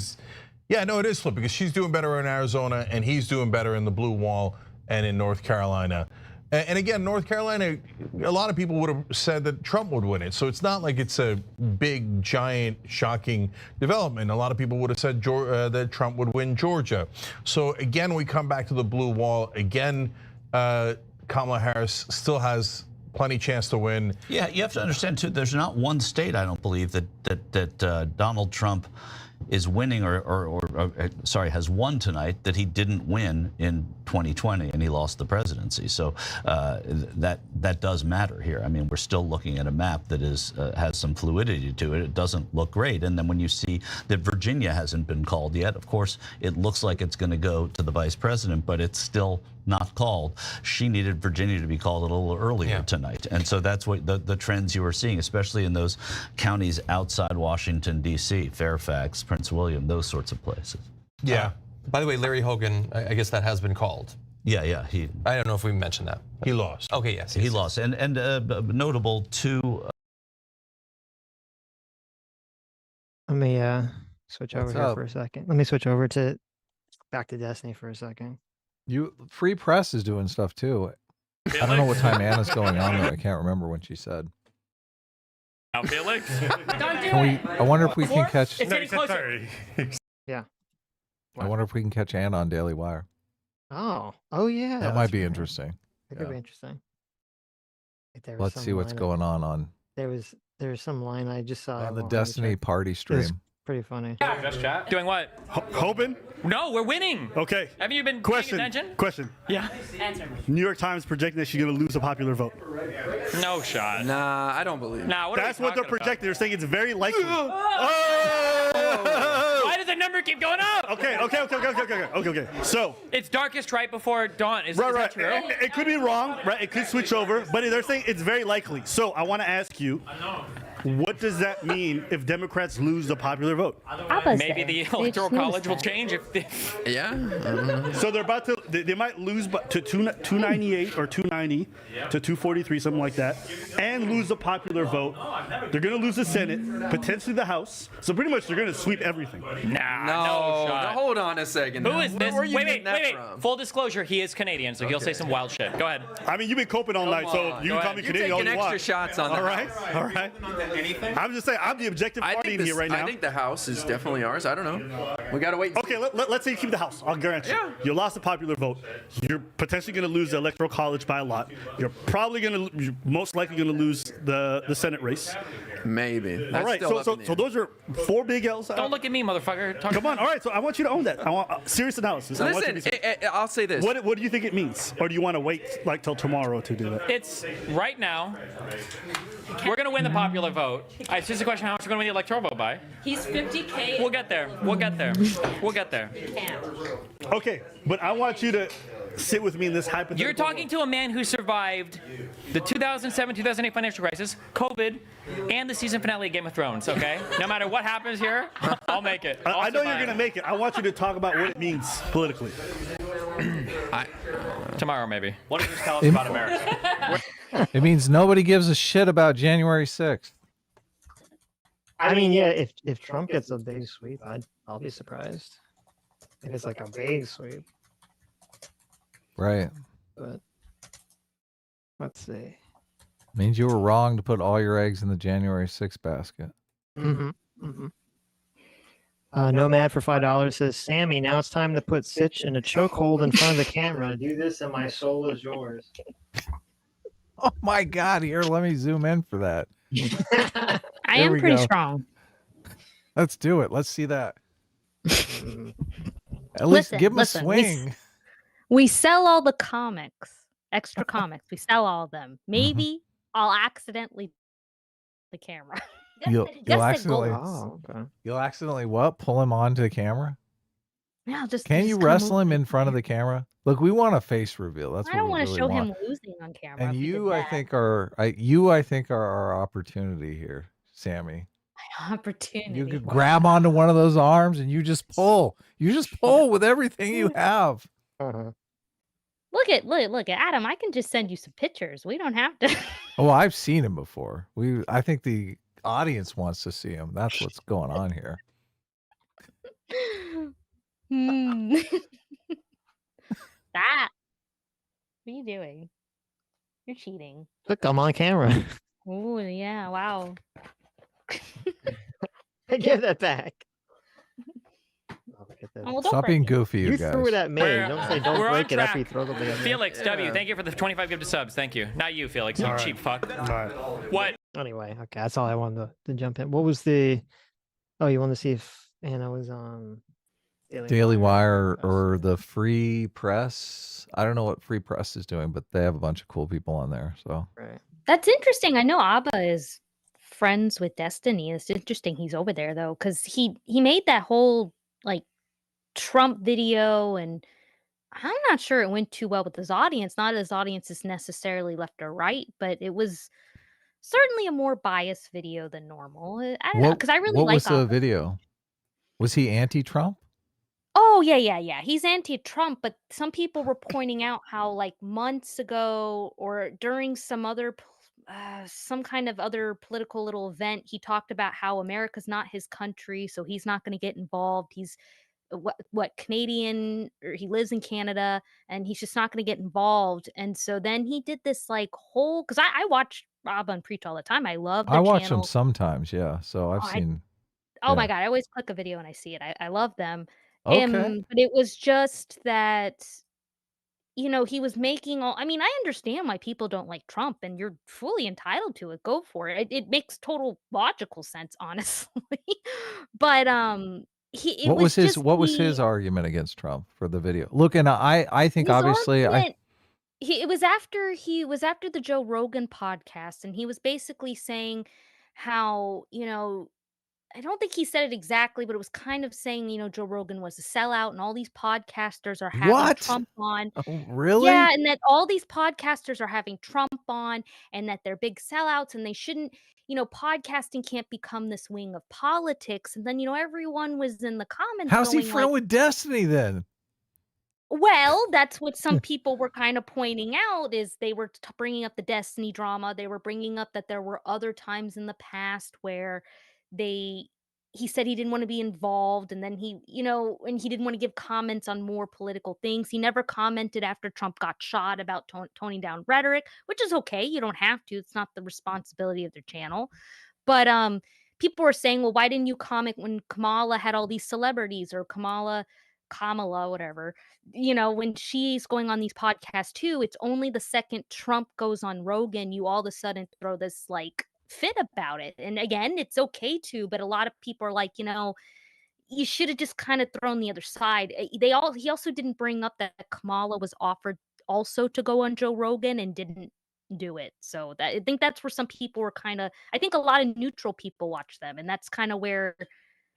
is flipped because she's doing better in Arizona and he's doing better in the blue wall and in North Carolina. And again, North Carolina, a lot of people would have said that Trump would win it. So it's not like it's a big, giant, shocking development. A lot of people would have said that Trump would win Georgia. So again, we come back to the blue wall. Again, Kamala Harris still has plenty chance to win. Yeah, you have to understand too, there's not one state, I don't believe, that Donald Trump is winning or has won tonight that he didn't win in 2020 and he lost the presidency. So that does matter here. I mean, we're still looking at a map that has some fluidity to it. It doesn't look great. And then when you see that Virginia hasn't been called yet, of course, it looks like it's going to go to the vice president, but it's still not called. She needed Virginia to be called a little earlier tonight. And so that's what the trends you were seeing, especially in those counties outside Washington, D.C., Fairfax, Prince William, those sorts of places. Yeah. By the way, Larry Hogan, I guess that has been called. Yeah. I don't know if we mentioned that. He lost. Okay, yes. He lost. And notable too. Let me switch over here for a second. Let me switch over back to Destiny for a second. Free Press is doing stuff too. I don't know what time Anna's going on there. I can't remember when she said. Now, Felix. Don't do it. I wonder if we can catch. It's getting closer. Yeah. I wonder if we can catch Anna on Daily Wire. Oh yeah. That might be interesting. That could be interesting. Let's see what's going on. There was some line I just saw on the Destiny party stream. Pretty funny. Just chat. Doing what? Hoping? No, we're winning. Okay. Haven't you been Question. paying attention? Question. Yeah. New York Times projecting that she's going to lose a popular vote. No shot. Nah, I don't believe it. Nah, That's what they're projecting. They're saying it's very likely. Why does the number keep going up? Okay. So it's darkest right before dawn. Is that true? It could be wrong, right? It could switch over, but they're saying it's very likely. So I want to ask you, What does that mean if Democrats lose the popular vote? Maybe the Electoral College will change if. So they're about to. They might lose to 298 or 290 to 243, something like that, and lose the popular vote. They're going to lose the Senate, potentially the House. So pretty much they're going to sweep everything. Nah, No, no shot. hold on a second. Who now. is this? Where are you Wait. getting that from? Full disclosure, he is Canadian, so he'll say some wild shit. Go ahead. I mean, you've been coping all night, so you can call me You're Canadian all taking you extra want. shots on the All right, House. all right. I'm just saying, I'm the objective party in here right now. I think the House is definitely ours. I don't know. We got to wait. Okay, let's say you keep the House. I'll guarantee you. You lost the popular vote. You're potentially going to lose the Electoral College by a lot. You're most likely going to lose the Senate race. Maybe. All right, so those are 4 big L's. Don't look at me, motherfucker. Come on. All right, so I want you to own that. I want serious analysis. Listen, I'll say this. What do you think it means? Or do you want to wait like till tomorrow to do that? It's right now. We're going to win the popular vote. It's just a question of how much we're going to win the electoral vote by. He's 50K. We'll get there. We'll get there. We'll get there. Okay, but I want you to sit with me in this hypothetical. You're talking to a man who survived the 2007-2008 financial crisis, COVID, and the season finale of Game of Thrones, okay? No matter what happens here, I'll make it. I know you're going to make it. I want you to talk about what it means politically. Tomorrow, maybe. What does this tell us about America? It means nobody gives a shit about January 6th. I mean, yeah, if Trump gets a big sweep, I'll be surprised. If it's like a big sweep. Right. But let's see. Means you were wrong to put all your eggs in the January 6th basket. Mm-hmm. Mm-hmm. Nomad for $5 says, Sammy, now it's time to put Sitch in a chokehold in front of the camera. Do this and my soul is yours. Oh my God! Here, let me zoom in for that. I am pretty strong. Let's do it. Let's see that. At least give him a swing. We sell all the comics, extra comics. We sell all of them. Maybe I'll accidentally the camera. You'll accidentally. Oh, okay. You'll accidentally what? Pull him onto the camera? Yeah, Can you wrestle him in front of the camera? Look, we want a face reveal. That's I what don't we want to really show want. him losing on camera. And if he you, did I that. think, are our opportunity here, Sammy. Opportunity. You could grab onto one of those arms and you just pull. You just pull with everything you have. Look at Adam. I can just send you some pictures. We don't have to. Oh, I've seen him before. I think the audience wants to see him. That's what's going on here. That. What are you doing? You're cheating. Look, I'm on camera. Oh yeah! Wow. Give that back. Oh, Stop being goofy, you guys. threw it at me. Don't say don't We're on break it after track. you throw the at me. Felix W, thank you for the 25 gifted subs. Thank you. Not you, Felix. You All right. cheap fuck. All right. What? Anyway, okay, that's all I wanted to jump in. What was the? Oh, you want to see if Anna was on Daily Wire or the Free Press. I don't know what Free Press is doing, but they have a bunch of cool people on there. So right. That's interesting. I know Abba is friends with Destiny. It's interesting he's over there though, because he made that whole like Trump video, and I'm not sure it went too well with his audience. Not his audience is necessarily left or right, but it was certainly a more biased video than normal. I don't know, because I really what like was the Abba. video? Was he anti-Trump? Oh yeah. He's anti-Trump, but some people were pointing out how like months ago or during some other some kind of other political little event, he talked about how America's not his country, so he's not going to get involved. He's what Canadian, or he lives in Canada, and he's just not going to get involved. And so then he did this like whole, because I watch Rob and Preach all the time. I love the I watch channel. them sometimes, yeah. So I've Oh, seen. Oh yeah. my God, I always click a video and I see it. I love them. Okay. But it was just that, he was making all, I mean, I understand why people don't like Trump, and you're fully entitled to it. Go for it. It makes total logical sense, honestly. But it What was his just What was his argument against Trump for the video? Look, and I think his obviously argument, it was after the Joe Rogan podcast, and he was basically saying how, I don't think he said it exactly, but it was kind of saying, Joe Rogan was a sellout and all these podcasters are having What? Trump on. Oh, really? Yeah, and that all these podcasters are having Trump on and that they're big sellouts and they shouldn't, podcasting can't become this wing of politics. And then, everyone was in the comments How's he going like, friend with Destiny then? well, that's what some people were kind of pointing out is they were bringing up the Destiny drama. They were bringing up that there were other times in the past where they he said he didn't want to be involved and then and he didn't want to give comments on more political things. He never commented after Trump got shot about toning down rhetoric, which is okay. You don't have to. It's not the responsibility of their channel. But people were saying, well, why didn't you comment when Kamala had all these celebrities or Kamala, whatever, when she's going on these podcasts too, it's only the second Trump goes on Rogan, you all of a sudden throw this like fit about it. And again, it's okay to, but a lot of people are like, you should have just kind of thrown the other side. He also didn't bring up that Kamala was offered also to go on Joe Rogan and didn't do it. So I think that's where some people were I think a lot of neutral people watch them, and that's kind of where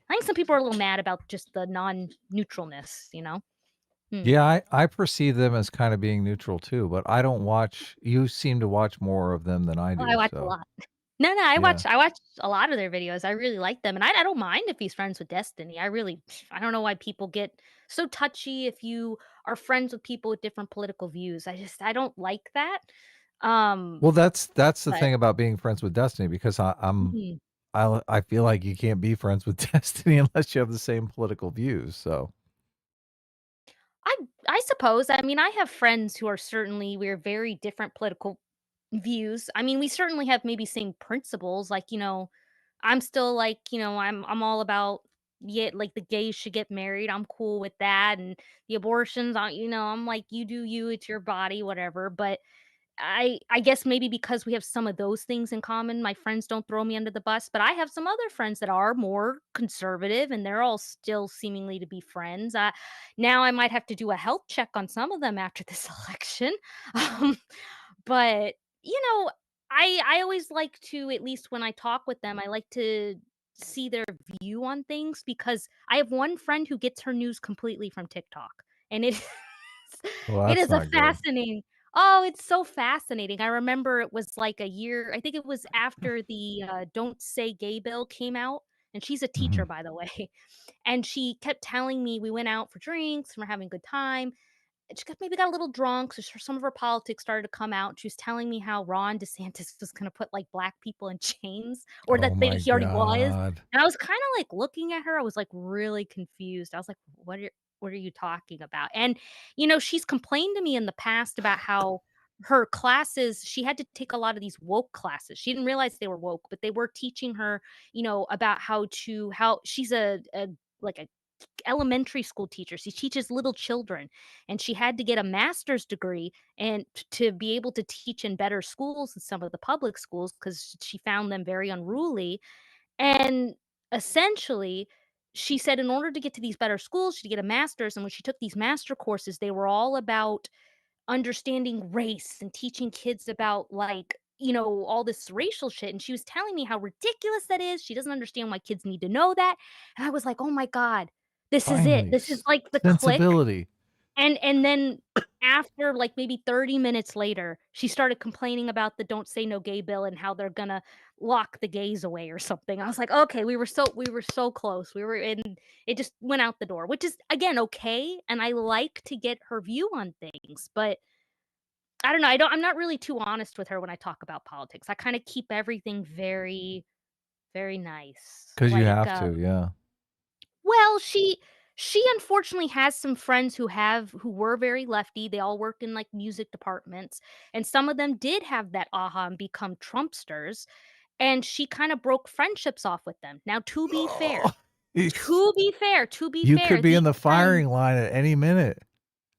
I think some people are a little mad about just the non-neutralness. Yeah, I perceive them as kind of being neutral too, but I don't watch. You seem to watch more of them than I Oh, do. I watch a So lot. No, I yeah. watch a lot of their videos. I really like them, and I don't mind if he's friends with Destiny. I don't know why people get so touchy if you are friends with people with different political views. I don't like that. Well, that's the But thing about being friends with Destiny because Mhm. I feel like you can't be friends with Destiny unless you have the same political views. So I I suppose. I mean, I have friends who are we're very different political views. I mean, we certainly have maybe same principles. Like, I'm still like, I'm all about like the gays should get married. I'm cool with that. And the abortions, I'm like, you do you, it's your body, whatever. But I guess maybe because we have some of those things in common, my friends don't throw me under the bus, but I have some other friends that are more conservative and they're all still seemingly to be friends. Now I might have to do a health check on some of them after this election. Um, but I always like to, at least when I talk with them, I like to see their view on things because I have one friend who gets her news completely from TikTok. And well, it that's is a not good. fascinating. Oh, it's so fascinating. I remember it was like a year, I think it was after the Don't Say Gay bill came out. And she's a teacher, Mhm. by the way. And she kept telling me we went out for drinks and we're having a good time. And she maybe got a little drunk. So some of her politics started to come out. She was telling me how Ron DeSantis was going to put like black people in chains or Oh that my he already was. God. And I was kind of like looking at her. I was like really confused. I was like, what are you talking about? And, she's complained to me in the past about how her classes, she had to take a lot of these woke classes. She didn't realize they were woke, but they were teaching her, about how she's like a elementary school teacher. She teaches little children and she had to get a master's degree and to be able to teach in better schools than some of the public schools because she found them very unruly. And essentially, she said in order to get to these better schools, she had to get a master's. And when she took these master courses, they were all about understanding race and teaching kids about like all this racial shit. And she was telling me how ridiculous that is. She doesn't understand why kids need to know that. And I was like, oh my God, this is it. Finally, This is like the click. sensibility. And then after like maybe 30 minutes later, she started complaining about the Don't Say No Gay bill and how they're gonna lock the gays away or something. I was like, okay, we were so close. We were and it just went out the door, which is again okay. And I like to get her view on things, but I don't know. I'm not really too honest with her when I talk about politics. I kind of keep everything very, very nice. Because you Like, have to, yeah. well, she unfortunately has some friends who were very lefty. They all work in like music departments, and some of them did have that aha and become Trumpsters. And she kind of broke friendships off with them. Now, to be fair, to be You fair, could be in these the friends firing line at any minute.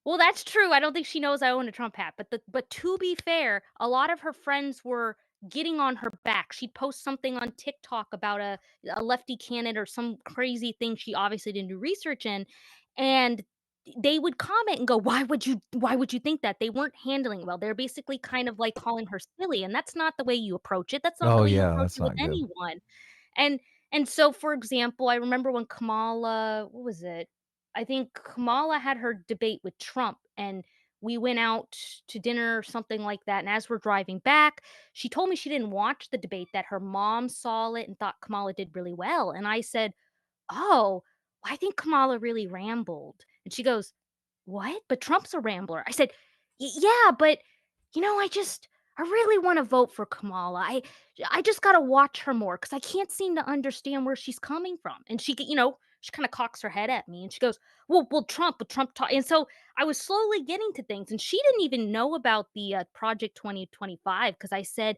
well, that's true. I don't think she knows I own a Trump hat, but to be fair, a lot of her friends were getting on her back. She'd post something on TikTok about a lefty candidate or some crazy thing she obviously didn't do research in, and they would comment and go, why would you think that?" They weren't handling it well. They're basically kind of like calling her silly, and that's not the way you approach it. That's not the Oh way you yeah, approach that's it with not good. anyone. And And so, for example, I remember when Kamala, what was it? I think Kamala had her debate with Trump, and we went out to dinner or something like that. And as we're driving back, she told me she didn't watch the debate, that her mom saw it and thought Kamala did really well. And I said, "Oh, I think Kamala really rambled." And she goes, "What? But Trump's a rambler." I said, Yeah, but I really want to vote for Kamala. I just got to watch her more because I can't seem to understand where she's coming from." And she kind of cocks her head at me and she goes, "Well, Trump, but Trump talk." And so I was slowly getting to things, and she didn't even know about the Project 2025 because I said,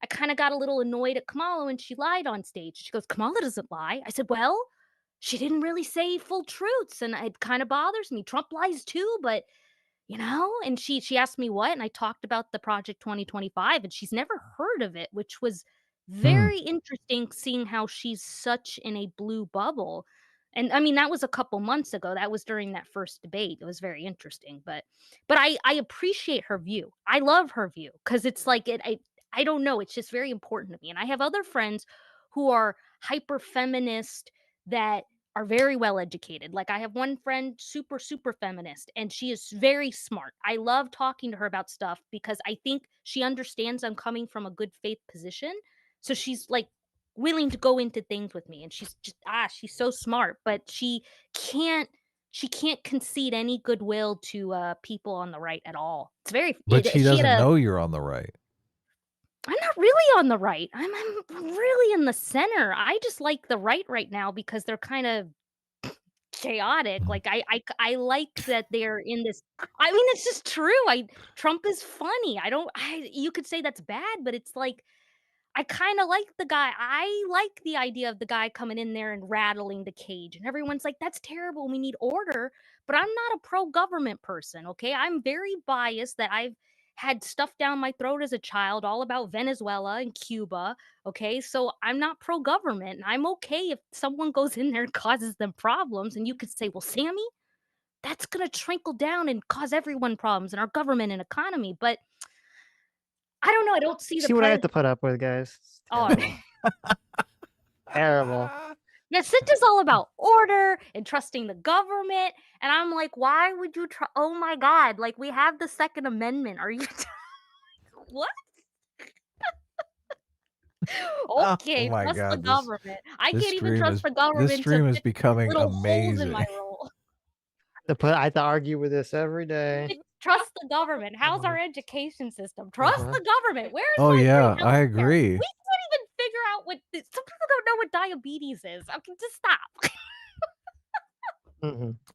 I kind of got a little annoyed at Kamala when she lied on stage. She goes, "Kamala doesn't lie." I said, "Well, she didn't really say full truths, and it kind of bothers me. Trump lies too, but and she asked me what, and I talked about the Project 2025, and she's never heard of it, which was Hmm. very interesting seeing how she's such in a blue bubble. And I mean, that was a couple months ago. That was during that first debate. It was very interesting, but I appreciate her view. I love her view because it's like I don't know, it's just very important to me. And I have other friends who are hyper feminist that are very well educated. Like I have one friend, super, super feminist, and she is very smart. I love talking to her about stuff because I think she understands I'm coming from a good faith position. So she's like willing to go into things with me. And she's so smart, but she can't concede any goodwill to people on the right at all. It's very But she she had doesn't a know you're on the right. I'm not really on the right. I'm really in the center. I just like the right now because they're kind of chaotic. Like I like that they're in this. I mean, it's just true. Trump is funny. You could say that's bad, but it's like I kind of like the guy. I like the idea of the guy coming in there and rattling the cage, and everyone's like, "That's terrible. We need order." But I'm not a pro-government person, okay? I'm very biased that I've had stuff down my throat as a child all about Venezuela and Cuba, okay? So I'm not pro-government, and I'm okay if someone goes in there and causes them problems, and you could say, "Well, Sammy, that's gonna trickle down and cause everyone problems in our government and economy." But I don't know. I don't see the See what I have to president. put up with, guys. It's Oh, terrible. yeah, Sitch is all about order and trusting the government. And I'm like, why would you try? Oh my God. Like, we have the Second Amendment. Are you. What? Oh Okay, my trust the God, government. I this can't even stream trust is the this government to stream is fix becoming little holes in my amazing. roll. I have to argue with this every day. Trust the government. How's our education system? Trust Uh-huh. the government. Where is Oh my yeah, free I healthcare? agree. We can't even figure out some people don't know what diabetes is. Okay, just stop.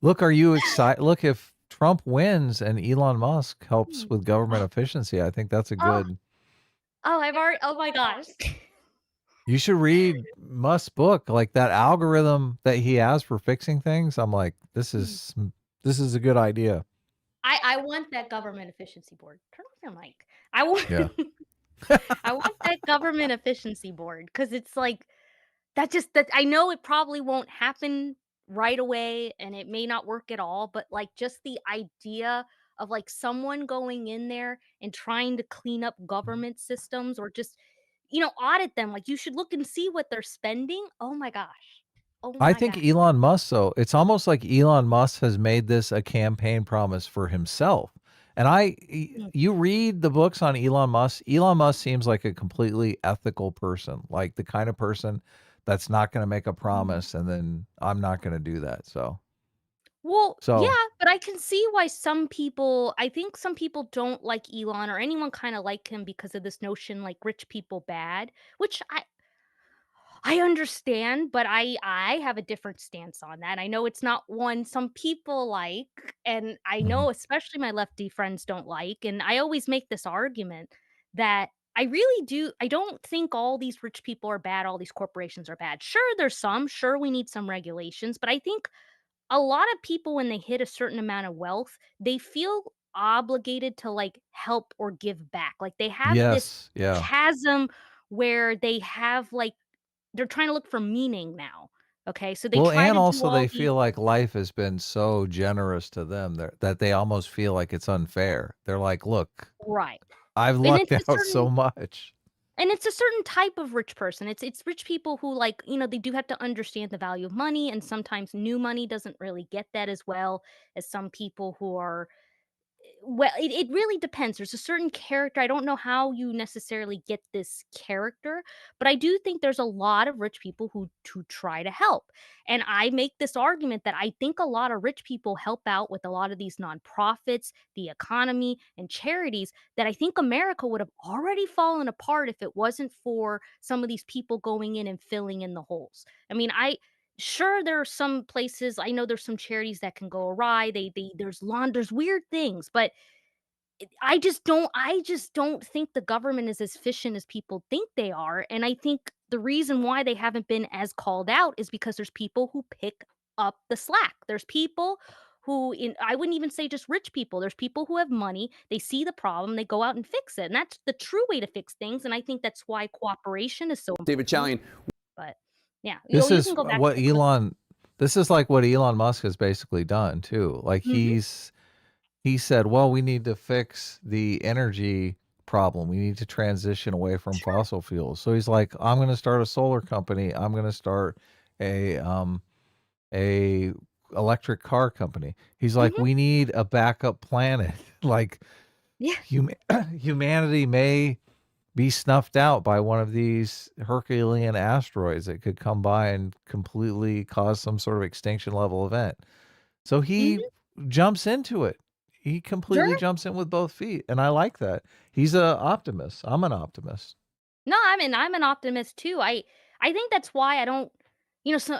Look, are you excited? Look, if Trump wins and Elon Musk helps with government efficiency, I think that's a Oh, good. oh my gosh. You should read Musk's book, like that algorithm that he has for fixing things. I'm like, this is a good idea. I want that government efficiency board. Turn off your mic. I want Yeah. I want that government efficiency board because it's like that I know it probably won't happen right away and it may not work at all, but like just the idea of like someone going in there and trying to clean up government systems or just audit them. Like you should look and see what they're spending. Oh my gosh. Oh I my think gosh. Elon Musk, though, it's almost like Elon Musk has made this a campaign promise for himself. And you read the books on Elon Musk. Elon Musk seems like a completely ethical person, like the kind of person that's not going to make a promise and then I'm not going to do that. Well, yeah, So but I can see why I think some people don't like Elon or anyone kind of like him because of this notion like rich people bad, which I understand, but I have a different stance on that. I know it's not one some people like, and I know especially my lefty friends don't like, and I always make this argument that I don't think all these rich people are bad, all these corporations are bad. Sure, there's some, sure we need some regulations, but I think a lot of people when they hit a certain amount of wealth, they feel obligated to like help or give back. Like they have this yes, yeah. chasm where they have like they're trying to look for meaning now. Okay? So they Well, try and to do also all they these feel like life has been so generous to them that they almost feel like it's unfair. They're like, look, right. I've And lucked it's a out so certain much. And it's a certain type of rich person. It's rich people who, like, they do have to understand the value of money, and sometimes new money doesn't really get that as well as some people who are, well, it really depends. There's a certain character. I don't know how you necessarily get this character, but I do think there's a lot of rich people who try to help. And I make this argument that I think a lot of rich people help out with a lot of these nonprofits, the economy, and charities that I think America would have already fallen apart if it wasn't for some of these people going in and filling in the holes. I mean, sure, there are some places, I know there's some charities that can go awry. There's weird things, but I just don't think the government is as efficient as people think they are. And I think the reason why they haven't been as called out is because there's people who pick up the slack. There's people who, I wouldn't even say just rich people. There's people who have money. They see the problem, they go out and fix it. And that's the true way to fix things. And I think that's why cooperation is so David important. Chalian. But yeah, This you is can go back what to the clip. this is like what Elon Musk has basically done too. Like Mhm. he said, well, we need to fix the energy problem. We need to transition away from fossil fuels. So he's like, I'm going to start a solar company. I'm going to start a electric car company. He's like, Mhm. we need a backup planet. Like Yeah. humanity may be snuffed out by one of these Herculean asteroids that could come by and completely cause some sort of extinction level event. So he Mhm. jumps into it. He completely Sure. jumps in with both feet, and I like that. He's a optimist. I'm an optimist. No, I'm an optimist too. I think that's why I don't, so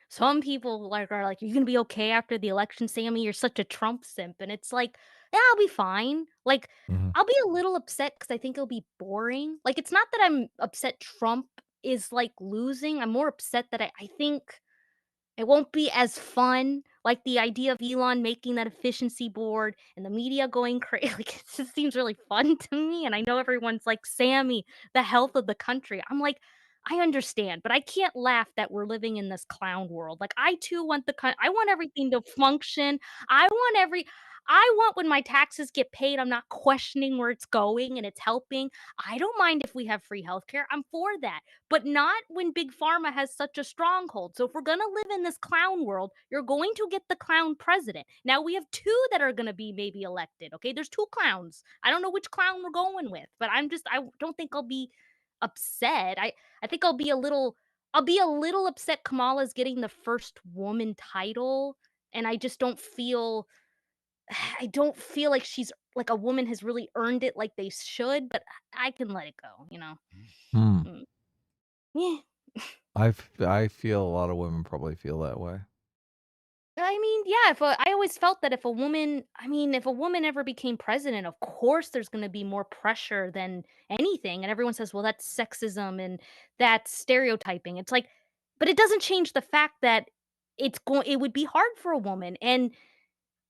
some people are like, "You're gonna be okay after the election, Sammy. You're such a Trump simp." And it's like, yeah, I'll be fine. Like, Mhm. I'll be a little upset because I think it'll be boring. Like, it's not that I'm upset Trump is like losing. I'm more upset that I think it won't be as fun, like, the idea of Elon making that efficiency board and the media going crazy. Like, it just seems really fun to me, and I know everyone's like, "Sammy, the health of the country." I'm like, "I understand, but I can't laugh that we're living in this clown world." Like, I too want I want everything to function. I want when my taxes get paid, I'm not questioning where it's going and it's helping. I don't mind if we have free healthcare. I'm for that, but not when big pharma has such a stronghold. So if we're going to live in this clown world, you're going to get the clown president. Now we have two that are going to be maybe elected. Okay, there's two clowns. I don't know which clown we're going with, but I don't think I'll be upset. I think I'll be a little upset Kamala's getting the first woman title, and I don't feel like she's like a woman has really earned it like they should, but I can let it go. Hmm. Mm. Yeah. I feel a lot of women probably feel that way. I mean, yeah, I always felt that if a woman ever became president, of course there's going to be more pressure than anything. And everyone says, well, that's sexism and that's stereotyping. It's like, but it doesn't change the fact that it would be hard for a woman. And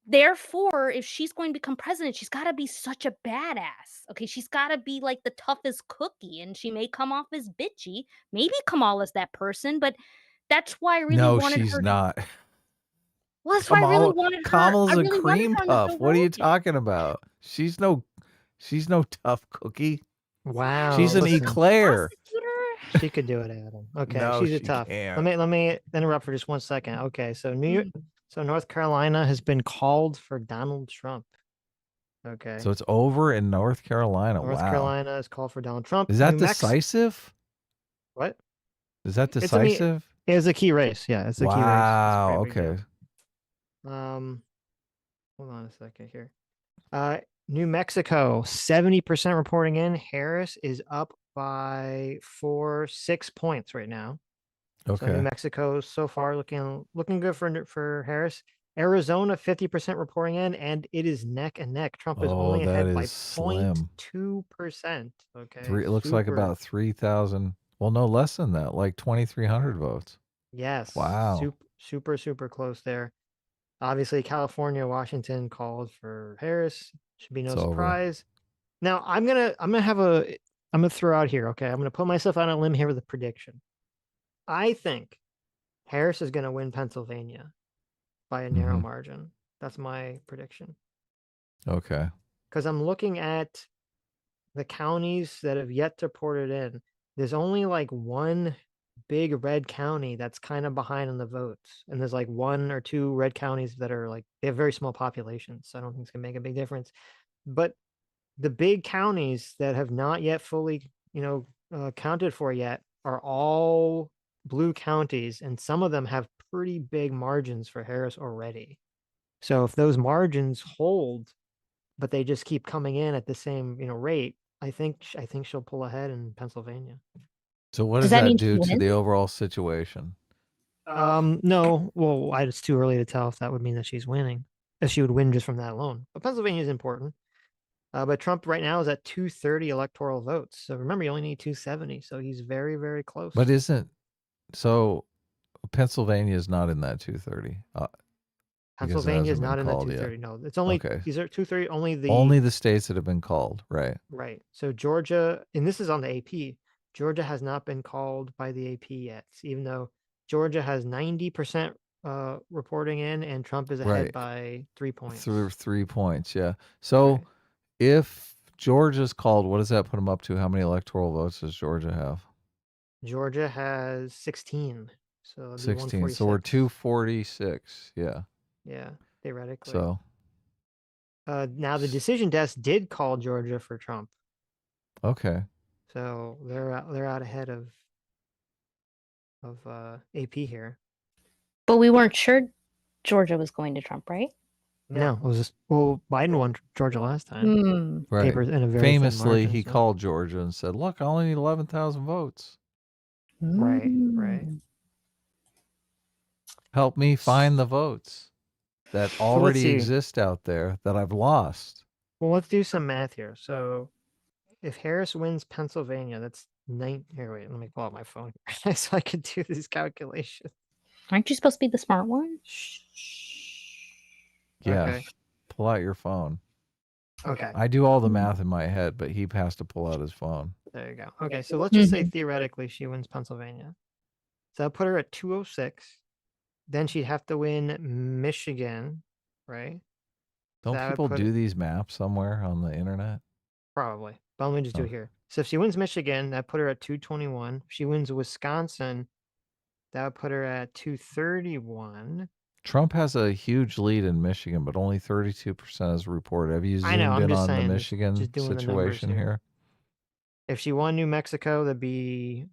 therefore, if she's going to become president, she's got to be such a badass. Okay, she's got to be like the toughest cookie, and she may come off as bitchy. Maybe Kamala's that person, but that's why I really No, wanted she's her to. not. Well, that's why I really Kamala's a wanted cream her on the puff. Joe What are you Rogan. talking about? She's no tough cookie. Wow. She's an Listen, eclair. she could do it, Adam. Okay, No, she's a she tough. can't. Let me interrupt for just 1 second. Okay, so North Carolina has been called for Donald Trump. Okay. So it's over in North Carolina. North Wow. Carolina is called for Donald Trump. Is that New Mexico. decisive? What? Is that It's, I mean, decisive? it's a key race. Yeah, it's a key race. It's a Wow. great big deal. Okay. Hold on a second here. New Mexico, 70% reporting in. Harris is up by 6 points right now. So New Okay. Mexico so far looking good for Harris. Arizona, 50% reporting in, and it is neck and neck. Trump is Oh, only that ahead by is slim. 0.2%. Okay. It looks like about 3,000. Well, no, less than that, like 2,300 votes. Yes. Wow. Super close there. Obviously, California, Washington called for Harris. Should be no It's over. surprise. Now I'm gonna throw out here. Okay, I'm gonna put myself on a limb here with a prediction. I think Harris is gonna win Pennsylvania by a narrow Mhm. margin. That's my prediction. Okay. Because I'm looking at the counties that have yet to port it in, there's only like one big red county that's kind of behind on the votes. And there's like one or two red counties that are like, they have very small populations. So I don't think it's going to make a big difference. But the big counties that have not yet fully, counted for yet are all blue counties. And some of them have pretty big margins for Harris already. So if those margins hold, but they just keep coming in at the same, rate, I think she'll pull ahead in Pennsylvania. So what does that do to the overall situation? No, well, it's too early to tell if that would mean that she's winning, if she would win just from that alone. But Pennsylvania is important. But Trump right now is at 230 electoral votes. So remember, you only need 270. So he's very, very close. But Pennsylvania is not in that 230. Pennsylvania is not in that 230. No, it's only these are 230. Only the states that have been called, right? Right. So Georgia, and this is on the AP. Georgia has not been called by the AP yet, even though Georgia has 90% reporting in, and Trump is ahead by 3 points. Through 3 points, yeah. So if Georgia's called, what does that put them up to? How many electoral votes does Georgia have? Georgia has 16. So 16. So we're 246. Yeah. Yeah, theoretically. So now the decision desk did call Georgia for Trump. Okay. So they're out ahead of AP here. But we weren't sure Georgia was going to Trump, right? No, it was just, Biden won Georgia last time. Right. Papers in a very Famously, thin margin, he called Georgia and said, "Look, I only need 11,000 votes. Right. Help me find the votes that already exist out there that I've lost." Well, let's do some math here. So if Harris wins Pennsylvania, that's 9. Here, wait, let me pull out my phone so I can do these calculations. Aren't you supposed to be the smart one? Yeah. Okay. Pull out your phone. Okay. I do all the math in my head, but he has to pull out his phone. There you go. Okay, so let's just say theoretically she wins Pennsylvania. So I'll put her at 206. Then she'd have to win Michigan, right? Don't people do these maps somewhere on the internet? Probably. But let me just do it here. So if she wins Michigan, that put her at 221. If she wins Wisconsin, that would put her at 231. Trump has a huge lead in Michigan, but only 32% is reported. Have you zoomed in on the Michigan situation here? If she won New Mexico, that'd be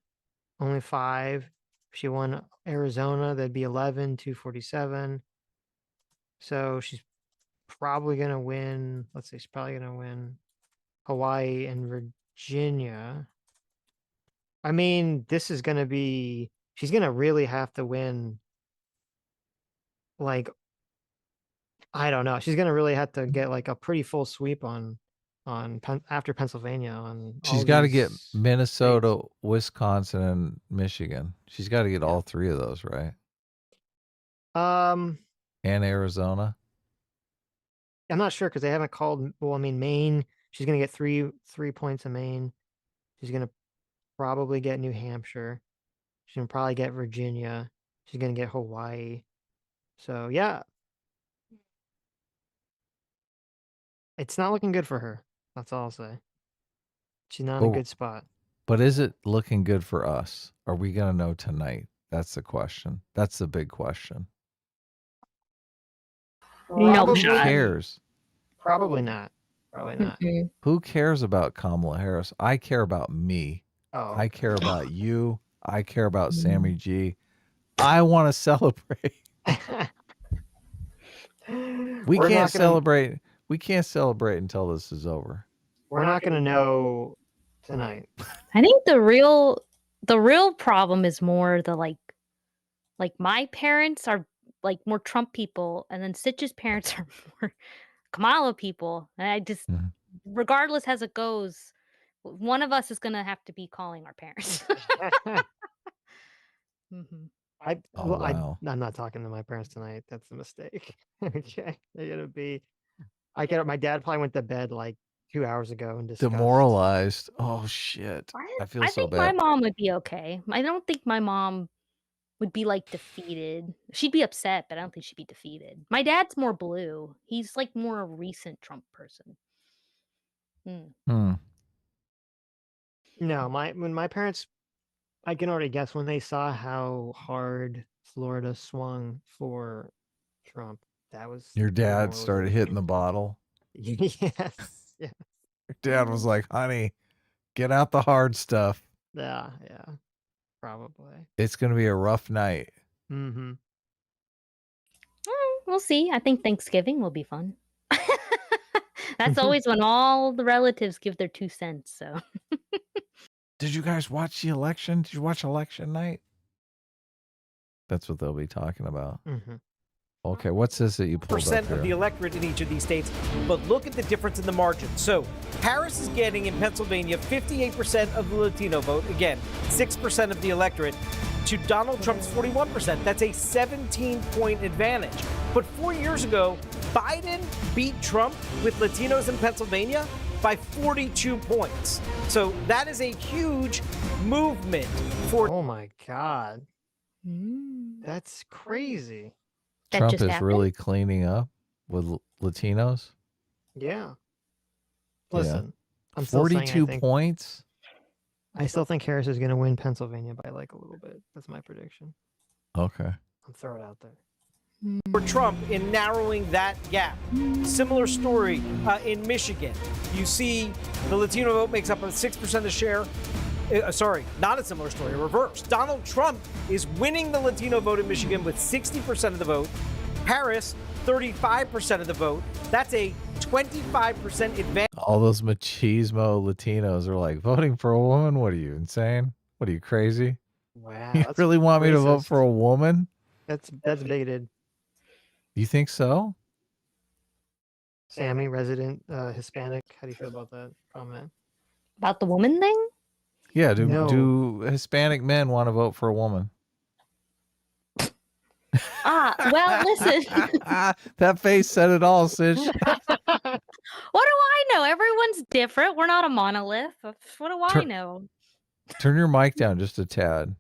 only 5. If she won Arizona, that'd be 11, 247. So she's probably going to win, let's see, she's probably going to win Hawaii and Virginia. I mean, this is going to be, she's going to really have to win, like, I don't know. She's going to really have to get like a pretty full sweep after Pennsylvania. She's got to get Minnesota, Wisconsin, and Michigan. She's got to get all 3 of those, right? And Arizona. I'm not sure because they haven't called. Well, I mean, Maine. She's gonna get 3 points in Maine. She's gonna probably get New Hampshire. She's gonna probably get Virginia. She's gonna get Hawaii. So yeah, it's not looking good for her. That's all I'll say. She's not in a good spot. But is it looking good for us? Are we gonna know tonight? That's the question. That's the big question. No, who cares? Probably not. Probably not. Who cares about Kamala Harris? I care about me. Oh, I care about you. I care about Sammy G. I want to celebrate. We can't celebrate. We can't celebrate until this is over. We're not going to know tonight. I think the real problem is more the like my parents are like more Trump people, and then Sitch's parents are more Kamala people. And I just, regardless as it goes, one of us is gonna have to be calling our parents. I'm not talking to my parents tonight. That's a mistake. Okay, they're gonna be. My dad probably went to bed like 2 hours ago and disgust. Demoralized. Oh shit! I feel so think bad. my mom would be okay. I don't think my mom would be like defeated. She'd be upset, but I don't think she'd be defeated. My dad's more blue. He's like more a recent Trump person. No, when my parents, I can already guess when they saw how hard Florida swung for Trump. That was Your dad demoralizing. started hitting the bottle. Yes. Yeah. Your dad was like, honey, get out the hard stuff. Yeah. Probably. It's going to be a rough night. Mm-hmm. We'll see. I think Thanksgiving will be fun. That's always when all the relatives give their 2 cents. So. Did you guys watch the election? Did you watch election night? That's what they'll be talking about. Mm-hmm. Okay, what's this that you pulled up % of the here? electorate in each of these states, but look at the difference in the margin. So Harris is getting in Pennsylvania 58% of the Latino vote, again, 6% of the electorate, to Donald Trump's 41%. That's a 17-point advantage. But 4 years ago, Biden beat Trump with Latinos in Pennsylvania by 42 points. So that is a huge movement for. Oh my God. That's crazy. Trump is really cleaning up with Latinos. Yeah. Listen, I'm 42 points. I still think Harris is going to win Pennsylvania by like a little bit. That's my prediction. Okay. I'm throwing it out there. For Trump in narrowing that gap. Similar story in Michigan. You see the Latino vote makes up a 6% of the share. Sorry, not a similar story, reverse. Donald Trump is winning the Latino vote in Michigan with 60% of the vote. Harris, 35% of the vote. That's a 25% advantage. All those machismo Latinos are like, voting for a woman? What are you, insane? What are you, crazy? Wow. You really want me to vote for a woman? That's bigoted. You think so? Sammy, resident Hispanic. How do you feel about that comment? About the woman thing? Yeah, No. do Hispanic men want to vote for a woman? Well, listen. That face said it all, Sitch. What do I know? Everyone's different. We're not a monolith. What do I know? Turn your mic down just a tad.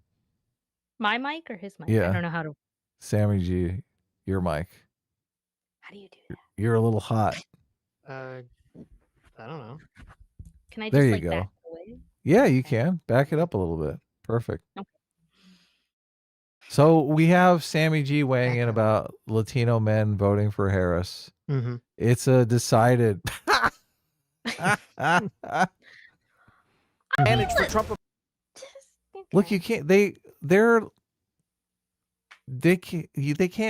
My mic or his mic? Yeah. I don't know how to. Sammy G, your mic. How do you do that? You're a little hot. I don't know. Can I There just you like go. back away? Yeah, you can. Back it up a little bit. Perfect. Okay. So we have Sammy G weighing in about Latino men voting for Harris. Mm-hmm. It's a decided advantage for Trump. Look, you can't. They can't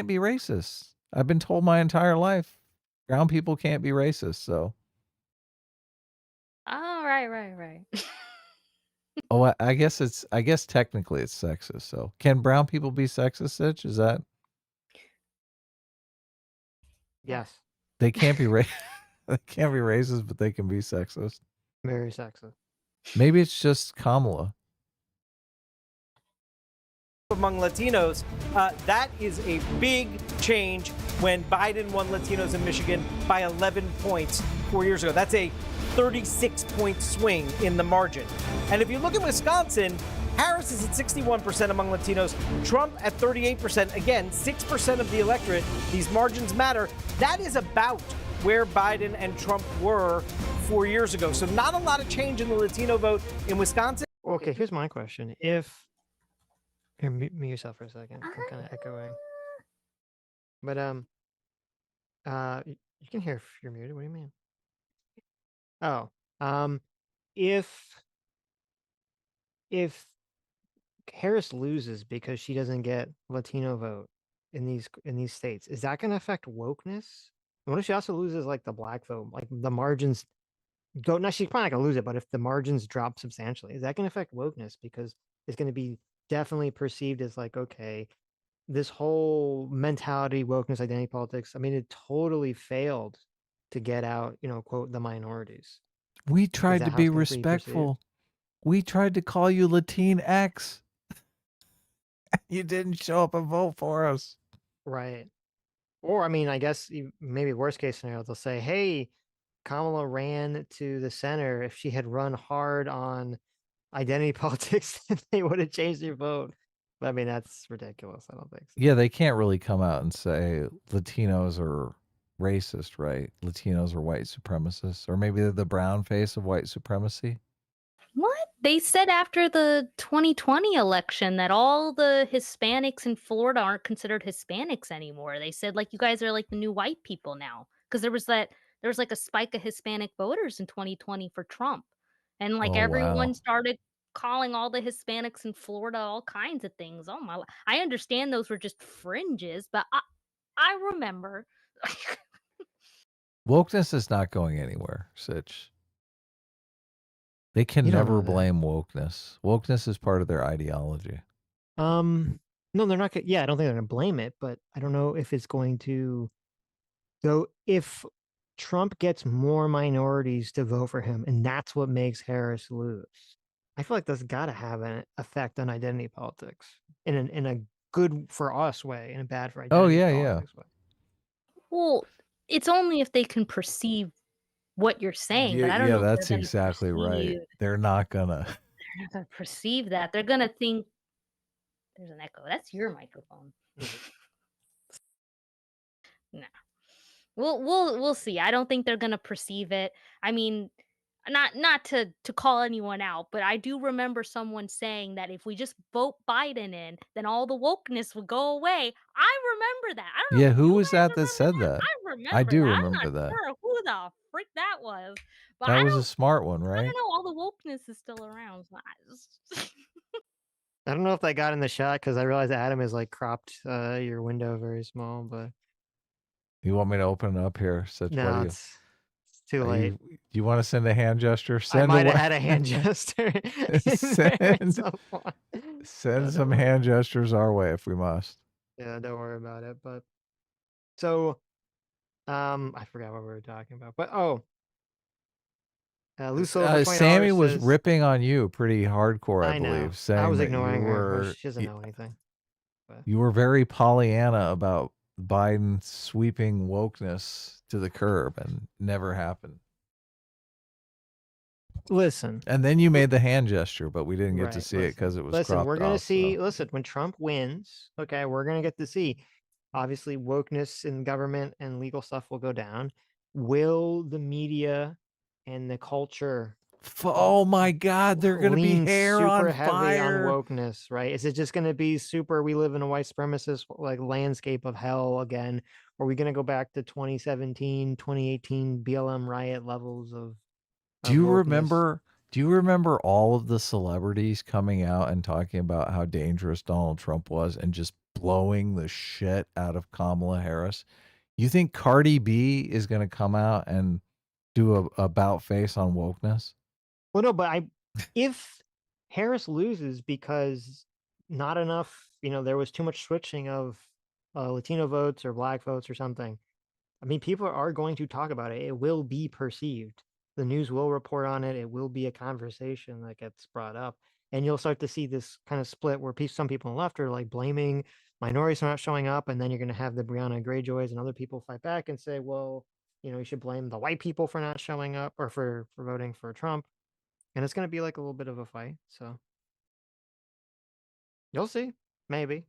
be racist. I've been told my entire life, brown people can't be racist. So, Oh, right. oh, I guess technically it's sexist. So, can brown people be sexist? Sitch? Is that Yes. they can't be they can't be racist, but they can be sexist. Very sexist. Maybe it's just Kamala. Among Latinos, that is a big change when Biden won Latinos in Michigan by 11 points 4 years ago. That's a 36-point swing in the margin. And if you look at Wisconsin, Harris is at 61% among Latinos, Trump at 38%. Again, 6% of the electorate. These margins matter. That is about where Biden and Trump were 4 years ago. So not a lot of change in the Latino vote in Wisconsin. Okay, here's my question. Here, mute yourself for a second. I'm kind of echoing. But you can hear if you're muted. What do you mean? Oh, if Harris loses because she doesn't get Latino vote in these states, is that going to affect wokeness? And what if she also loses like the black vote, like the margins go? Now she's probably not going to lose it, but if the margins drop substantially, is that going to affect wokeness? Because it's going to be definitely perceived as like, okay, this whole mentality, wokeness, identity politics, I mean, it totally failed to get out, quote, the minorities. We tried to how be it's gonna be perceived? respectful. We tried to call you Latinx. You didn't show up and vote for us. Right. Or, I mean, I guess maybe worst case scenario, they'll say, hey, Kamala ran to the center. If she had run hard on identity politics, they would have changed their vote. But I mean, that's ridiculous. I don't think so. Yeah, they can't really come out and say Latinos are racist, right? Latinos are white supremacists, or maybe they're the brown face of white supremacy. What? They said after the 2020 election that all the Hispanics in Florida aren't considered Hispanics anymore. They said, like, you guys are like the new white people now. Because there was like a spike of Hispanic voters in 2020 for Trump. And like Oh, everyone wow. started calling all the Hispanics in Florida all kinds of things. Oh my, I understand those were just fringes, but I remember. Wokeness is not going anywhere, Sitch. They can You don't never know that. blame wokeness. Wokeness is part of their ideology. No, they're not. Yeah, I don't think they're gonna blame it, but I don't know if it's going to. So if Trump gets more minorities to vote for him, and that's what makes Harris lose, I feel like that's got to have an effect on identity politics in a good for us way, and a bad for Oh, identity yeah, politics way. Well, it's only if they can perceive what you're saying, but I don't Yeah, know if that's they're gonna exactly right. perceive They're not gonna. they're not gonna perceive that. They're gonna think there's an echo. That's your microphone. No. We'll see. I don't think they're gonna perceive it. I mean, not to call anyone out, but I do remember someone saying that if we just vote Biden in, then all the wokeness would go away. I remember that. I don't know Yeah, if who you was guys that remember said that. that? I I remember do that. I'm remember not that. sure who the frick that was, but That I was a smart one, don't right? know. All the wokeness is still around. So I don't know if that got in the shot because I realized Adam is like cropped your window very small, but You want me to open it up here, Sitch? What do no, you? it's too Are late. do you want to send a hand gesture? I Send might have a had a hand gesture in there at send some point. send Don't some worry. hand gestures our way if we must. Yeah, don't worry about it. But so, I forgot what we were talking about. But Luso for Sammy $20 was says, ripping on you pretty hardcore, I I know. believe, I saying was that you ignoring her. were She doesn't know anything. But you were very Pollyanna about Biden sweeping wokeness to the curb, and never happened. listen, And then you made the hand gesture, but we didn't get to right, see it because it was listen, we're cropped gonna off. see. So. Listen, when Trump wins, okay, we're gonna get to see. Obviously, wokeness in government and legal stuff will go down. Will the media and the culture Oh my God, they're gonna be lean hair super on heavy on fire. wokeness, right? Is it just gonna be super? We live in a white supremacist like landscape of hell again. Or are we gonna go back to 2017, 2018 BLM riot levels of Do you wokeness? remember? Do you remember all of the celebrities coming out and talking about how dangerous Donald Trump was and just blowing the shit out of Kamala Harris? You think Cardi B is going to come out and do a about face on wokeness? Well, no, but if Harris loses because not enough, there was too much switching of Latino votes or black votes or something. I mean, people are going to talk about it. It will be perceived. The news will report on it. It will be a conversation that gets brought up. And you'll start to see this kind of split where some people on the left are like blaming minorities for not showing up. And then you're going to have the Breonna Greyjoys and other people fight back and say, well, you should blame the white people for not showing up or for voting for Trump. And it's going to be like a little bit of a fight. So you'll see. Maybe.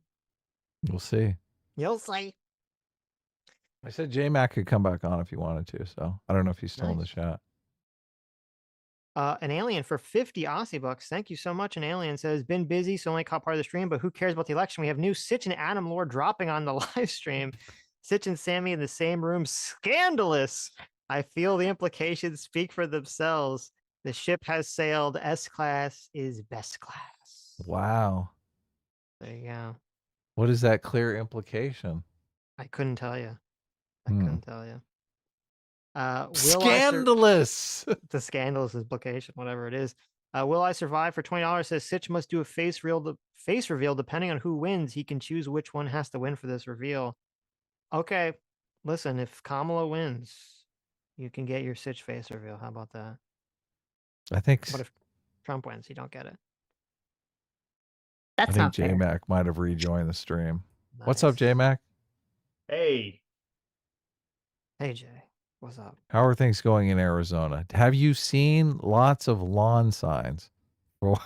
We'll see. You'll see. I said J-Mac could come back on if he wanted to, so I don't know if he's still in the chat. An alien for 50 Aussie bucks. Thank you so much. An alien says, been busy, so only caught part of the stream, but who cares about the election? We have new Sitch and Adam Lore dropping on the live stream. Sitch and Sammy in the same room. Scandalous. I feel the implications speak for themselves. The ship has sailed. S-class is best class. Wow. There you go. What is that clear implication? I couldn't tell you. I couldn't tell you. Scandalous. The scandalous implication, whatever it is. Will I survive for $20? Says Sitch must do a face reveal depending on who wins. He can choose which one has to win for this reveal. Okay, listen, if Kamala wins, you can get your Sitch face reveal. How about that? I think. What if Trump wins? You don't get it. That's I think J-Mac might have rejoined the stream. Nice. What's up, J-Mac? Hey. Hey, Jay. What's up? How are things going in Arizona? Have you seen lots of lawn signs for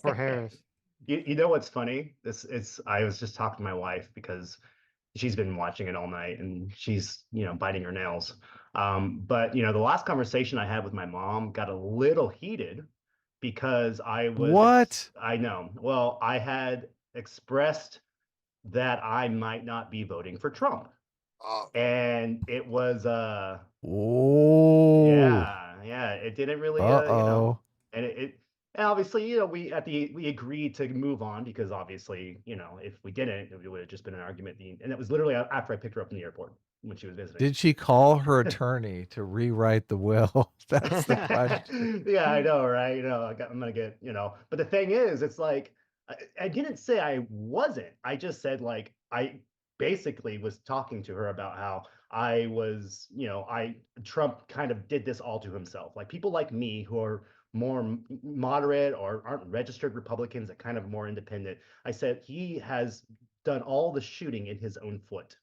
Harris? You know what's funny? I was just talking to my wife because she's been watching it all night and she's biting her nails. But the last conversation I had with my mom got a little heated because I was What? I know. Well, I had expressed that I might not be voting for Trump. And it was Oh. yeah, it didn't really Uh-oh. and and obviously, we we agreed to move on because obviously, if we didn't, it would have just been an argument. And it was literally after I picked her up in the airport when she was visiting. Did she call her attorney to rewrite the will? That's the question. Yeah, I know, right? I'm gonna get, but the thing is, it's like I didn't say I wasn't. I just said like I basically was talking to her about how I was, Trump kind of did this all to himself. Like people like me who are more moderate or aren't registered Republicans, that kind of more independent. I said he has done all the shooting in his own foot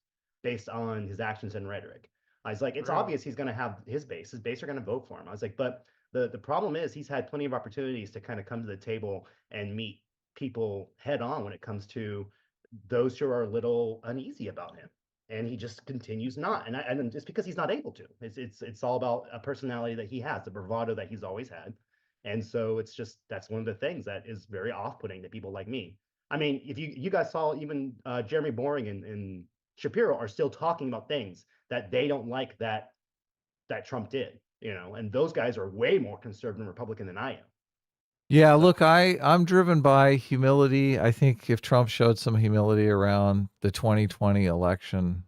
based on his actions and rhetoric. I was like, it's obvious he's going to have his base. His base are going to vote for him. I was like, but the problem is he's had plenty of opportunities to kind of come to the table and meet people head on when it comes to those who are a little uneasy about him. And he just continues not. And it's because he's not able to. It's all about a personality that he has, the bravado that he's always had. And so it's just, that's one of the things that is very off-putting to people like me. I mean, if you guys saw, even Jeremy Boring and Shapiro are still talking about things that they don't like that Trump did, and those guys are way more conservative and Republican than I am. Yeah, look, I'm driven by humility. I think if Trump showed some humility around the 2020 election,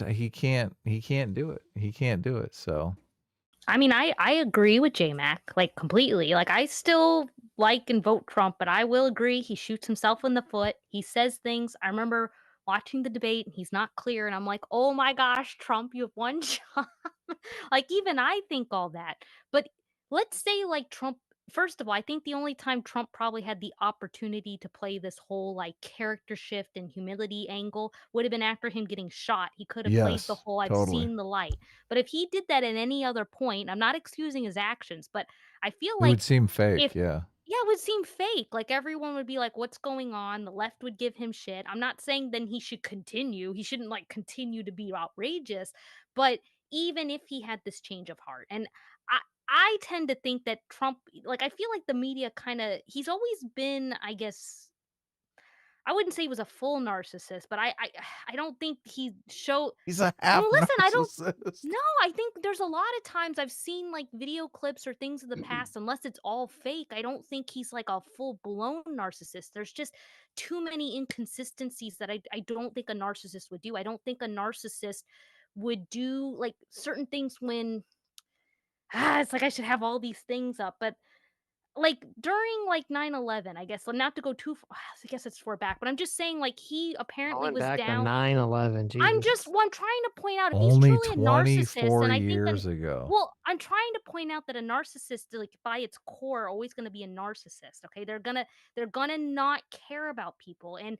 he can't do it. He can't do it. So I mean, I agree with J-Mac, like, completely. Like, I still like and vote Trump, but I will agree he shoots himself in the foot. He says things. I remember watching the debate and he's not clear, and I'm like, oh my gosh, Trump, you have one job. Like, even I think all that. But let's say, like, Trump, first of all, I think the only time Trump probably had the opportunity to play this whole like character shift and humility angle would have been after him getting shot. He could have played the yes, whole I've totally. seen the light. But if he did that at any other point, I'm not excusing his actions, but I feel It would like seem fake. if Yeah. yeah, it would seem fake. Like everyone would be like, what's going on? The left would give him shit. I'm not saying then he should continue. He shouldn't like continue to be outrageous. But even if he had this change of heart, and I I tend to think that Trump, like I feel like the media kind of, he's always been, I guess, I wouldn't say he was a full narcissist, but I don't think he showed. He's a Well, half listen, I don't. narcissist. No, I think there's a lot of times I've seen like video clips or things of the past, unless it's all fake. I don't think he's like a full blown narcissist. There's just too many inconsistencies that I don't think a narcissist would do. I don't think a narcissist would do like certain things when it's like I should have all these things up, but like during like 9/11, I guess, so not to go too far, I guess it's far back, but I'm just saying like he apparently Going was back to down. 9/11, I'm Jesus. just well, I'm trying to point out if he's Only truly a narcissist, 24 and I think that years ago. well, I'm trying to point out that a narcissist, like by its core, always going to be a narcissist. Okay, they're gonna not care about people, and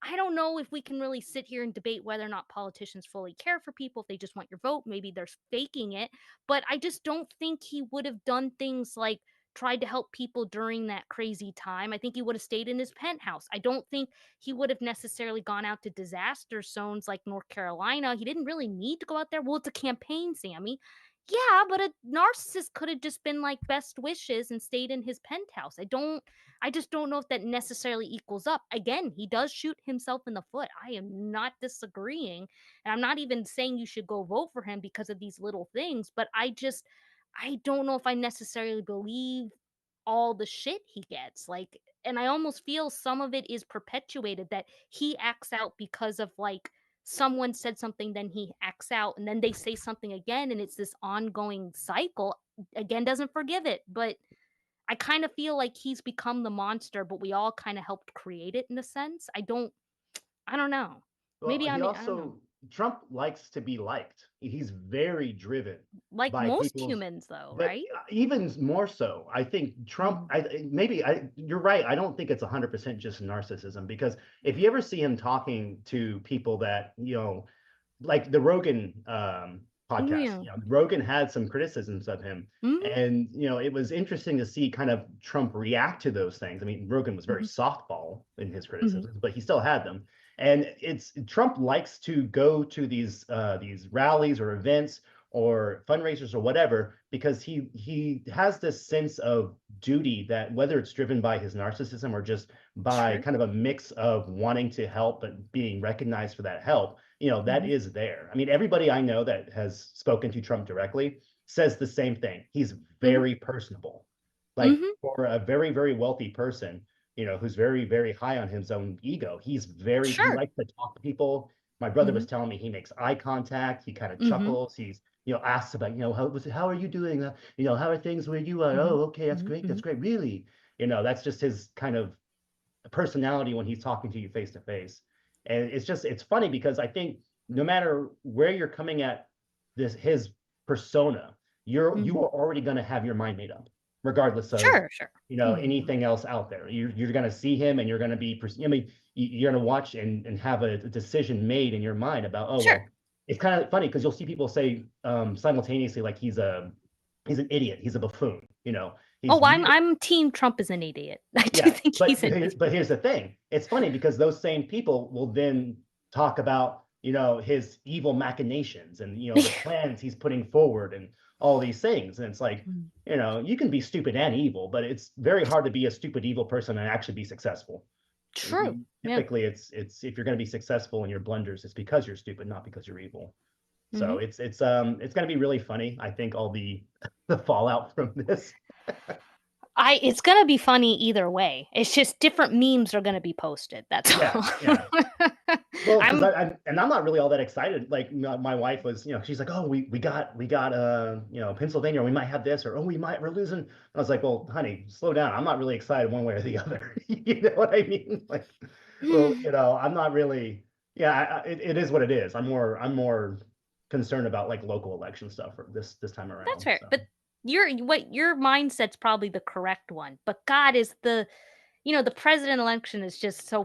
I don't know if we can really sit here and debate whether or not politicians fully care for people. If they just want your vote, maybe they're faking it. But I just don't think he would have done things like tried to help people during that crazy time. I think he would have stayed in his penthouse. I don't think he would have necessarily gone out to disaster zones like North Carolina. He didn't really need to go out there. Well, it's a campaign, Sammy. Yeah, but a narcissist could have just been like best wishes and stayed in his penthouse. I just don't know if that necessarily equals up. Again, he does shoot himself in the foot. I am not disagreeing. And I'm not even saying you should go vote for him because of these little things, but I don't know if I necessarily believe all the shit he gets. Like, and I almost feel some of it is perpetuated that he acts out because of like someone said something, then he acts out, and then they say something again, and it's this ongoing cycle. Again, doesn't forgive it, but I kind of feel like he's become the monster, but we all kind of helped create it in a sense. I don't know. Well, Maybe he I don't know. also Trump likes to be liked. He's very driven Like by most people's, humans though, but right? even more so. I think Trump. You're right. I don't think it's 100% just narcissism, because if you ever see him talking to people that like the Rogan podcast, Yeah. Rogan had some criticisms of him, and it was interesting to see kind of Trump react to those things. I mean, Rogan was very softball in his criticisms, but he still had them. And it's Trump likes to go to these rallies or events or fundraisers or whatever, because he has this sense of duty that, whether it's driven by his narcissism or just by kind of a mix of wanting to help but being recognized for that help, that is there. I mean, everybody I know that has spoken to Trump directly says the same thing. He's very personable. Like for a very, very wealthy person, who's very, very high on his own ego, he likes to talk to people. My brother was telling me he makes eye contact. He kind of chuckles. He's, asks about, how are you doing? How are things where you are? Oh, okay, that's great. That's great. Really? That's just his kind of personality when he's talking to you face to face. And it's funny because I think no matter where you're coming at his persona, you are already going to have your mind made up, regardless of anything else out there. You're going to see him and you're going to be, you're going to watch and have a decision made in your mind about, well, it's kind of funny because you'll see people say simultaneously, like he's an idiot, he's a buffoon, I'm team Trump is an idiot. I do think he's an idiot. But here's the thing. It's funny because those same people will then talk about, his evil machinations and, the plans he's putting forward and all these things. And it's like, you can be stupid and evil, but it's very hard to be a stupid, evil person and actually be successful. True. Typically, it's if you're going to be successful in your blunders, it's because you're stupid, not because you're evil. So it's going to be really funny. I think all the fallout from this. It's going to be funny either way. It's just different memes are going to be posted. That's all. Yeah. Well, I'm not really all that excited. Like my wife was, she's like, oh, we got Pennsylvania, or we might have this, or we're losing. I was like, well, honey, slow down. I'm not really excited one way or the other. You know what I mean? Like, well, I'm not really. Yeah, it is what it is. I'm more concerned about like local election stuff for this time around. That's fair, but your mindset's probably the correct one. But God, is the president election is just so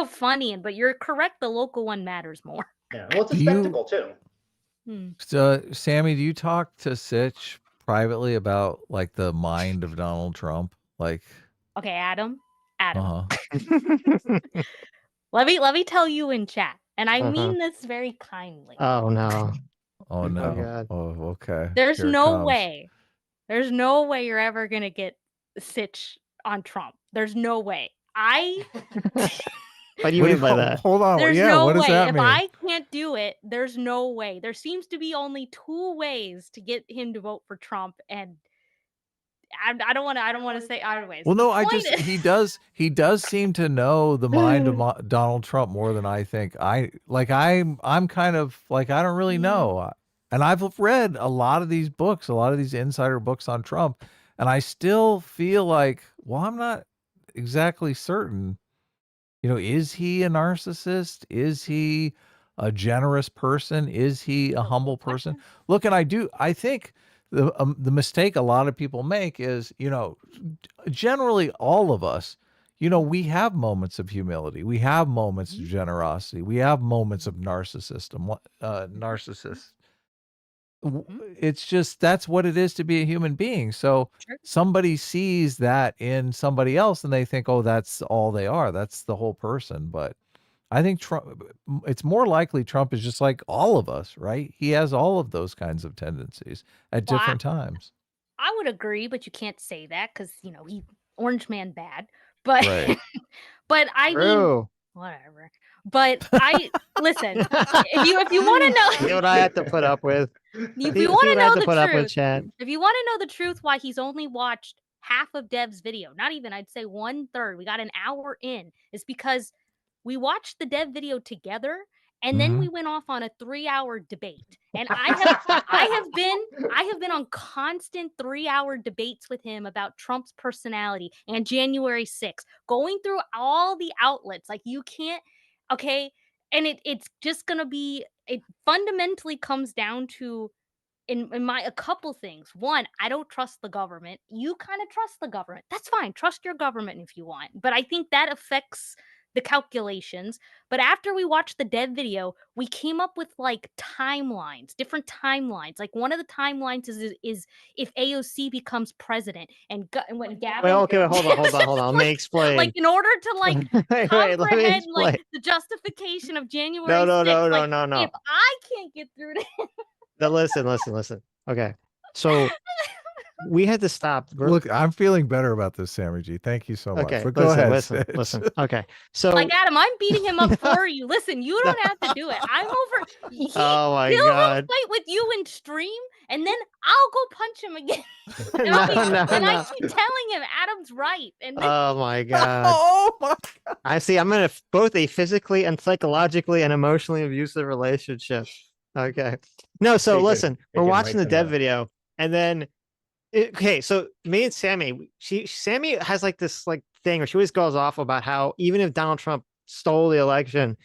funny, but you're correct. The local one matters more. Yeah, well, it's a spectacle too. So, Sammy, do you talk to Sitch privately about like the mind of Donald Trump? Like, okay, Adam. Let me tell you in chat, and I mean this very kindly. Oh no. Oh no. Oh, God. Oh, okay. There's no way you're ever gonna get Sitch on Trump. There's no way. What do you mean by that? Hold on. There's no what does way. that If mean? I can't do it, there's no way. There seems to be only 2 ways to get him to vote for Trump, and I don't want to say other ways. Well, no, he does seem to know the mind of Donald Trump more than I think. I'm kind of like, I don't really know. And I've read a lot of these books, a lot of these insider books on Trump, and I still feel like, well, I'm not exactly certain. Is he a narcissist? Is he a generous person? Is he a humble person? Look, and I think the mistake a lot of people make is, generally all of us, we have moments of humility. We have moments of generosity. We have moments of narcissism. It's just, that's what it is to be a human being. So somebody sees that in somebody else and they think, oh, that's all they are. That's the whole person. But I think it's more likely Trump is just like all of us, right? He has all of those kinds of tendencies at different times. I would agree, but you can't say that because he orange man bad. But Right. but I mean, whatever. But listen. If you want to know, You know what I have to put up with. if you want to know the put up with, truth, Chad. if you want to know the truth, why he's only watched half of Dev's video, not even, I'd say 1/3. We got an hour in. Is because we watched the Dev video together, and then we went off on a 3-hour debate. And I have been on constant 3-hour debates with him about Trump's personality and January 6th, going through all the outlets. Like, you can't, okay? And it's just gonna be, it fundamentally comes down to, in a couple things. One, I don't trust the government. You kind of trust the government. That's fine. Trust your government if you want. But I think that affects the calculations. But after we watched the Dev video, we came up with like timelines, different timelines. Like, one of the timelines is if AOC becomes president, and when Gavin. Wait, okay, hold on. Let me explain. Like, in order to like Wait, let me comprehend explain. like the justification of January. No. If I can't get through to him, Now listen. Okay, so we had to stop. Look, I'm feeling better about this, Sammy G. Thank you so much. Okay, But go ahead. listen. Sitch. Okay, so Like Adam, I'm beating him up for you. Listen, you don't have to do it. I'm over. Oh my He'll God. fight with you in stream, and then I'll go punch him again. And, No, I keep telling him Adam's right. And then Oh my God. Oh my God. I see. I'm in both a physically and psychologically and emotionally abusive relationship. Okay. No, so listen, we're watching the dev video, and then okay, so me and Sammy, Sammy has like this like thing where she always goes off about how even if Donald Trump stole the election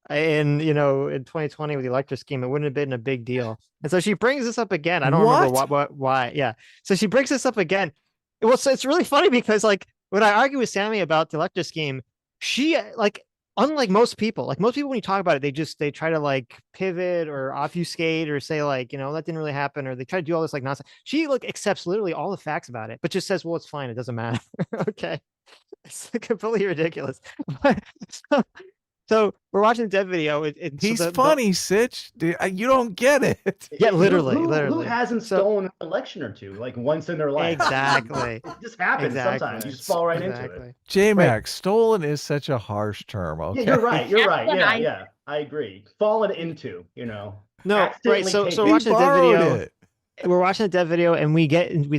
in 2020 with the electoral scheme, it wouldn't have been a big deal. And so she brings this up again. I don't remember why. Yeah. So she brings this up again. Well, so it's really funny because like when I argue with Sammy about the electoral scheme, she like unlike most people, when you talk about it, they try to like pivot or obfuscate or say like, that didn't really happen, or they try to do all this like nonsense. She like accepts literally all the facts about it, but just says, well, it's fine. It doesn't matter. Okay. It's completely ridiculous. So we're watching the dev video. He's funny, Sitch. You don't get it. Yeah, literally. Who hasn't stolen an election or two, like once in their life? Exactly. It just happens sometimes. You just fall right into it. J-Mac, stolen is such a harsh term. Okay. Yeah, you're right. Yeah, I agree. Fallen into, No, right. So we're watching the dev video. We're watching the dev video, and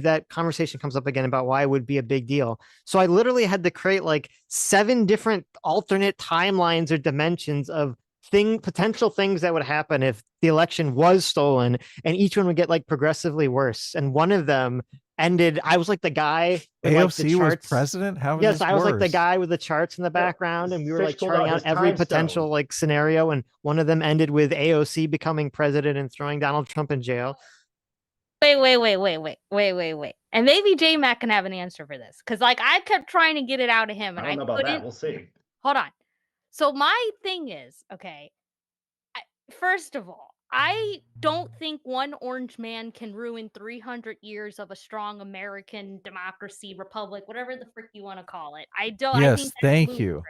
that conversation comes up again about why it would be a big deal. So I literally had to create like 7 different alternate timelines or dimensions of potential things that would happen if the election was stolen, and each one would get like progressively worse. And one of them ended. I was like the guy. With, AOC like, was president. How was yes, this I was like the worse? guy with the charts in the background, and we were like Sitch pulled charting out out his every time potential stone. like scenario. And one of them ended with AOC becoming president and throwing Donald Trump in jail. Wait. And maybe J-Mac can have an answer for this. Because like I kept trying to get it out of him, and I don't know about that. We'll see. Hold on. So my thing is, okay, first of all, I don't think one orange man can ruin 300 years of a strong American democracy, republic, whatever the frick you want to call it. I don't. Yes, I think that's thank you.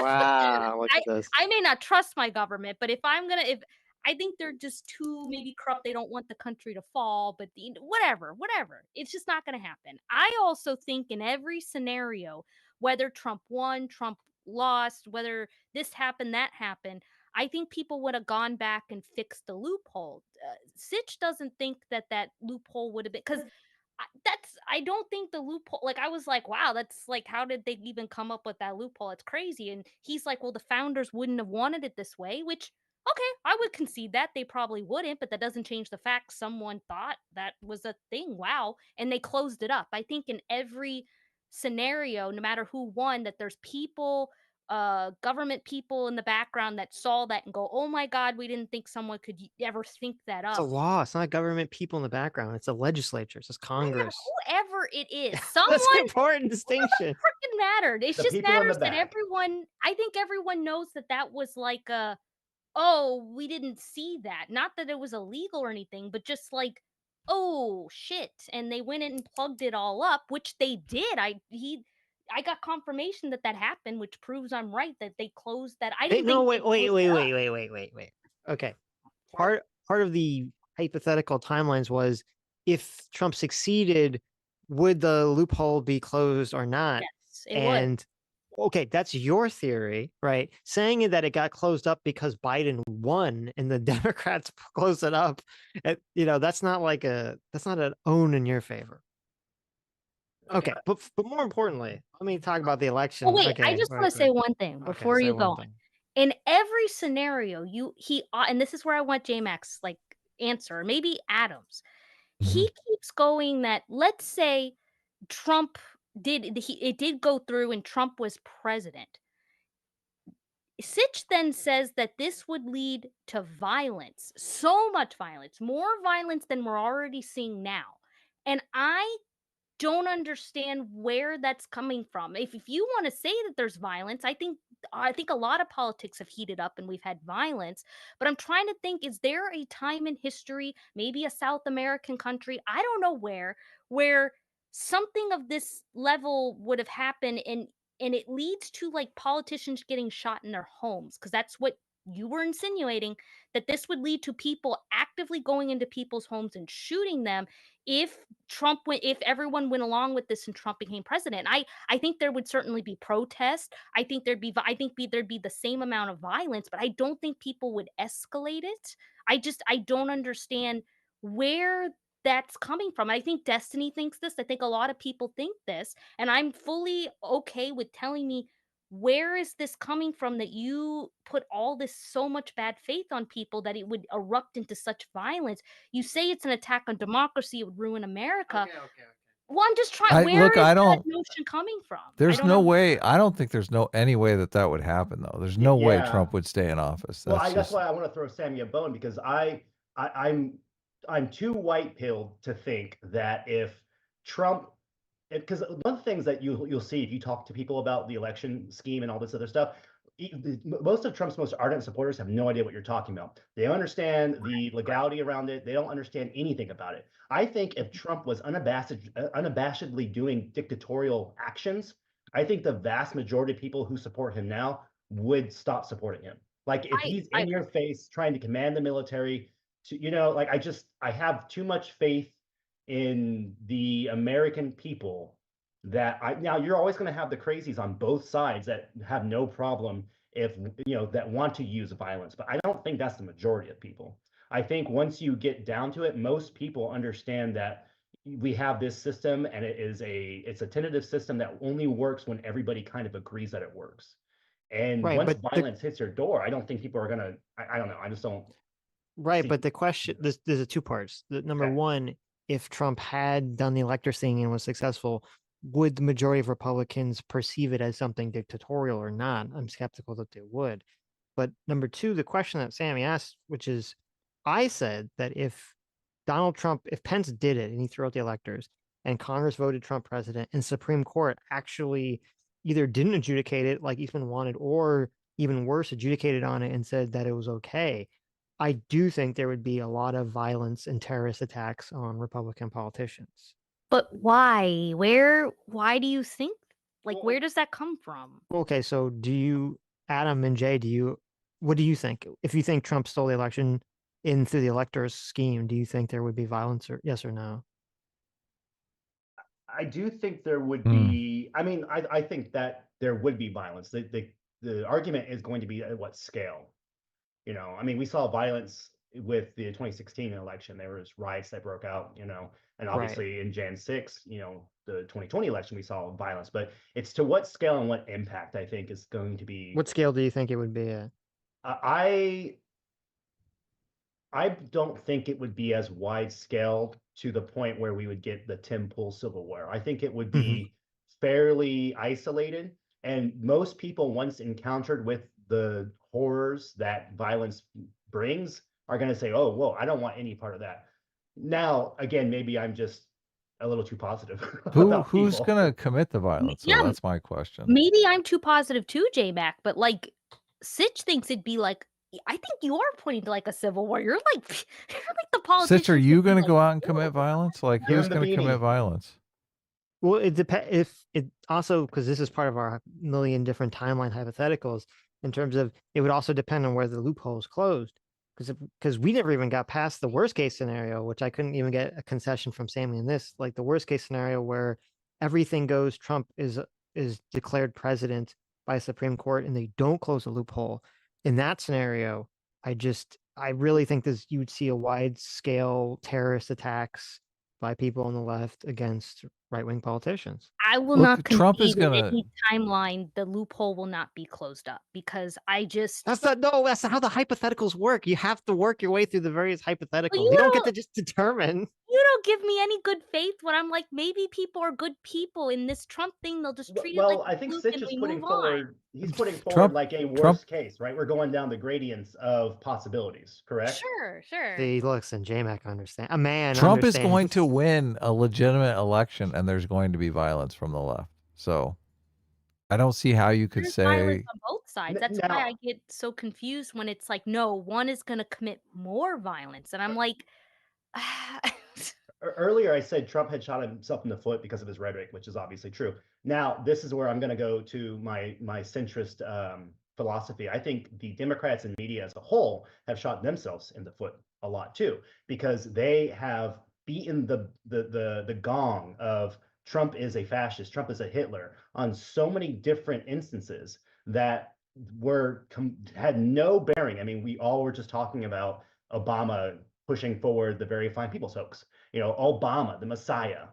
Wow, look at this. I may not trust my government, but if I think they're just too maybe corrupt. They don't want the country to fall, but whatever. It's just not going to happen. I also think in every scenario, whether Trump won, Trump lost, whether this happened, that happened, I think people would have gone back and fixed the loophole. Sitch doesn't think that loophole would have been, because I don't think the loophole, like I was like, wow, that's like, how did they even come up with that loophole? It's crazy. And he's like, well, the founders wouldn't have wanted it this way, which, okay, I would concede that they probably wouldn't, but that doesn't change the fact someone thought that was a thing. Wow. And they closed it up. I think in every scenario, no matter who won, that there's people, government people in the background that saw that and go, oh my God, we didn't think someone could ever think that up. It's a law. It's not government people in the background. It's the legislature. It's Congress. Whoever it is, someone. That's an important distinction. Freaking mattered. It just people in the matters that back. everyone. I think everyone knows that was like oh, we didn't see that. Not that it was illegal or anything, but just like, oh shit, and they went in and plugged it all up, which they did. I got confirmation that happened, which proves I'm right, that they closed that. I didn't No, think wait. Okay. Part of the hypothetical timelines was if Trump succeeded, would the loophole be closed or not? Yes, it would. Okay, that's your theory, right? Saying that it got closed up because Biden won and the Democrats closed it up, that's not an own in your favor. Okay, but more importantly, let me talk about the election. Oh, wait, okay, I just want to say one thing before you go on. In every scenario, and this is where I want J-Mac's like answer, maybe Adams. He keeps going that, let's say Trump it did go through and Trump was president. Sitch then says that this would lead to violence, so much violence, more violence than we're already seeing now. And I don't understand where that's coming from. If you want to say that there's violence, I think a lot of politics have heated up and we've had violence, but I'm trying to think, is there a time in history, maybe a South American country, I don't know where something of this level would have happened and it leads to like politicians getting shot in their homes, because that's what you were insinuating that this would lead to people actively going into people's homes and shooting them if if everyone went along with this and Trump became president. I think there would certainly be protest. There'd be the same amount of violence, but I don't think people would escalate it. I don't understand where that's coming from. I think Destiny thinks this. I think a lot of people think this, and I'm fully okay with telling me, where is this coming from that you put all this so much bad faith on people that it would erupt into such violence? You say it's an attack on democracy, it would ruin America. Well, I'm just trying. Where is I that don't. notion coming from? I There's don't no know. way. I don't think there's any way that would happen though. There's no way Yeah. Trump would stay in office. Well, That's that's just why I want to throw Sammy a bone, because I'm too white pilled to think that if Trump, because one of the things that you'll see if you talk to people about the election scheme and all this other stuff, most of Trump's most ardent supporters have no idea what you're talking about. They don't understand the legality around it. They don't understand anything about it. I think if Trump was unabashedly doing dictatorial actions, I think the vast majority of people who support him now would stop supporting him. Like if he's in your face trying to command the military, like I have too much faith in the American people that now you're always going to have the crazies on both sides that have no problem if that want to use violence, but I don't think that's the majority of people. I think once you get down to it, most people understand that we have this system, and it's a tentative system that only works when everybody kind of agrees that it works. And Right, once but violence hits your door, I don't think people are gonna. I don't know. I just don't. Right, but the question, there's a two parts. Number one, if Trump had done the elector thing and was successful, would the majority of Republicans perceive it as something dictatorial or not? I'm skeptical that they would. But number two, the question that Sammy asked, which is, I said that if Pence did it and he threw out the electors and Congress voted Trump president and Supreme Court actually either didn't adjudicate it like Eastman wanted, or even worse, adjudicated on it and said that it was okay, I do think there would be a lot of violence and terrorist attacks on Republican politicians. But why? Why do you think? Like, where does that come from? Okay, so Adam and Jay, what do you think? If you think Trump stole the election through the electors scheme, do you think there would be violence, or yes or no? I do think there would be. I mean, I think that there would be violence. The argument is going to be at what scale. I mean, we saw violence with the 2016 election. There was riots that broke out, and obviously in Jan 6, the 2020 election, we saw violence. But it's to what scale and what impact, I think, is going to be. What scale do you think it would be at? I don't think it would be as wide scale to the point where we would get the Tim Pool Civil War. I think it would be fairly isolated, and most people, once encountered with the horrors that violence brings, are going to say, oh, whoa, I don't want any part of that. Now, again, maybe I'm just a little too positive. Who's going to commit the violence? So that's my question. Maybe I'm too positive too, J-Mac, but like Sitch thinks it'd be like, I think you are pointing to like a civil war. You're like the politician. Sitch, are you going to go out and commit violence? Like, who's going to commit violence? Well, it depends. If it also, because this is part of our million different timeline hypotheticals, in terms of it would also depend on where the loophole is closed. Because we never even got past the worst case scenario, which I couldn't even get a concession from Sammy in this. Like the worst case scenario where everything goes, Trump is declared president by a Supreme Court, and they don't close a loophole. In that scenario, I really think you would see a wide scale terrorist attacks by people on the left against right-wing politicians. I will not concede in any timeline the loophole will not be closed up, because that's how the hypotheticals work. You have to work your way through the various hypotheticals. You don't get to just determine. You don't give me any good faith when I'm like, maybe people are good people in this Trump thing. They'll just treat it like I think Sitch is putting forward. He's putting forward Trump, like a worst case, right? We're going down the gradients of possibilities, correct? Sure. See, listen, J-Mac understand. A man. Trump is going to win a legitimate election, and there's going to be violence from the left. So I don't see how you could say violence on both sides. That's why I get so confused when it's like, no, one is going to commit more violence, and I'm like. Earlier, I said Trump had shot himself in the foot because of his rhetoric, which is obviously true. Now, this is where I'm going to go to my centrist philosophy. I think the Democrats and media as a whole have shot themselves in the foot a lot too, because they have beaten the gong of Trump is a fascist, Trump is a Hitler on so many different instances that had no bearing. I mean, we all were just talking about Obama pushing forward the Very Fine People's hoax, you know, Obama, the Messiah.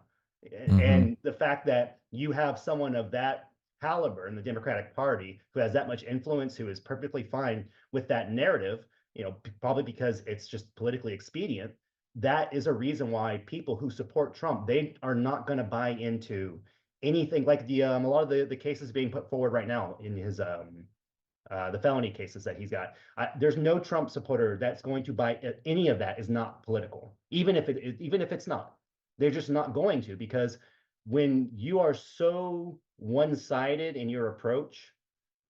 And the fact that you have someone of that caliber in the Democratic Party who has that much influence, who is perfectly fine with that narrative, you know, probably because it's just politically expedient, that is a reason why people who support Trump, they are not going to buy into anything like a lot of the cases being put forward right now in his the felony cases that he's got. There's no Trump supporter that's going to buy any of that is not political, even if it's not. They're just not going to, because when you are so one-sided in your approach,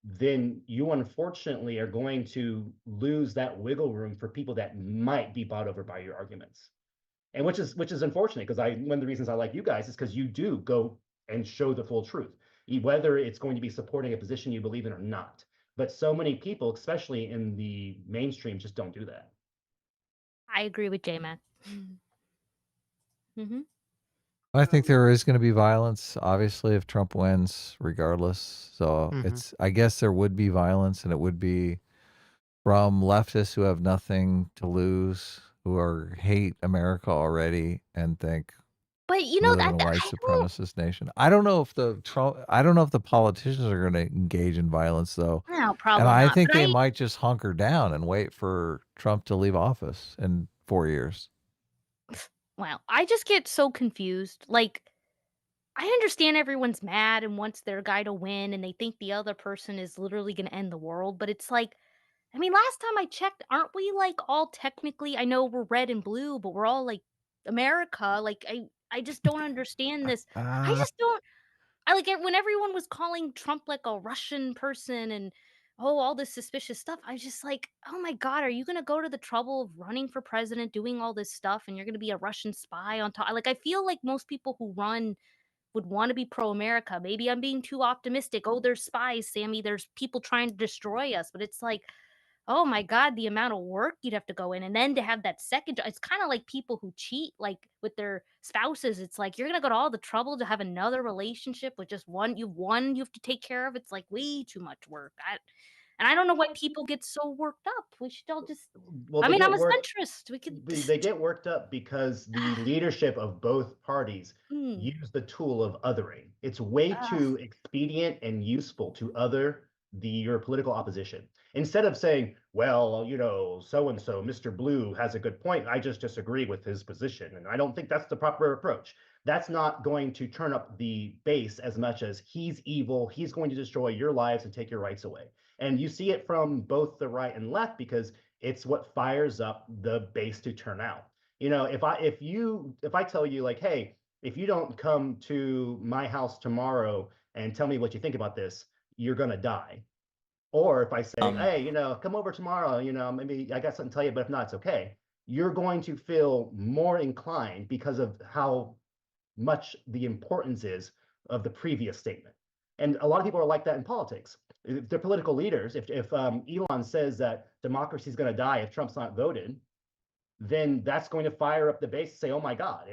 then you unfortunately are going to lose that wiggle room for people that might be bought over by your arguments. And which is unfortunate, because one of the reasons I like you guys is because you do go and show the full truth, whether it's going to be supporting a position you believe in or not. But so many people, especially in the mainstream, just don't do that. I agree with J-Man. I think there is going to be violence, obviously, if Trump wins, regardless. So I guess there would be violence, and it would be from leftists who have nothing to lose, who hate America already and think But you we know live in a white supremacist nation. I don't know if the politicians are going to engage in violence, though. No, probably And I not. think But they might just hunker down and wait for Trump to leave office in 4 years. Wow, I just get so confused. Like, I understand everyone's mad and wants their guy to win, and they think the other person is literally going to end the world. But it's like, I mean, last time I checked, aren't we like all technically? I know we're red and blue, but we're all like America. Like, I just don't understand this. I just don't. I like it when everyone was calling Trump like a Russian person and all this suspicious stuff. I was just like, oh my God, are you gonna go to the trouble of running for president, doing all this stuff, and you're gonna be a Russian spy on top? Like, I feel like most people who run would want to be pro-America. Maybe I'm being too optimistic. Oh, there's spies, Sammy. There's people trying to destroy us. But it's like, oh my God, the amount of work you'd have to go in. And then to have that second, it's kind of like people who cheat, like with their spouses. It's like, you're going to go to all the trouble to have another relationship with just one you have to take care of. It's like way too much work. And I don't know why people get so worked up. We should all just, I mean, I'm a centrist. We could They get worked up because the leadership of both parties use the tool of othering. It's way too expedient and useful to other your political opposition. Instead of saying, well, you know, so-and-so, Mr. Blue has a good point. I just disagree with his position. And I don't think that's the proper approach. That's not going to turn up the base as much as he's evil. He's going to destroy your lives and take your rights away. And you see it from both the right and left, because it's what fires up the base to turn out. You know, if I tell you like, hey, if you don't come to my house tomorrow and tell me what you think about this, you're gonna die. Or if I say, hey, you know, come over tomorrow, you know, maybe I got something to tell you, but if not, it's okay. You're going to feel more inclined because of how much the importance is of the previous statement. And a lot of people are like that in politics. If they're political leaders, if Elon says that democracy is going to die if Trump's not voted, then that's going to fire up the base and say, oh my God,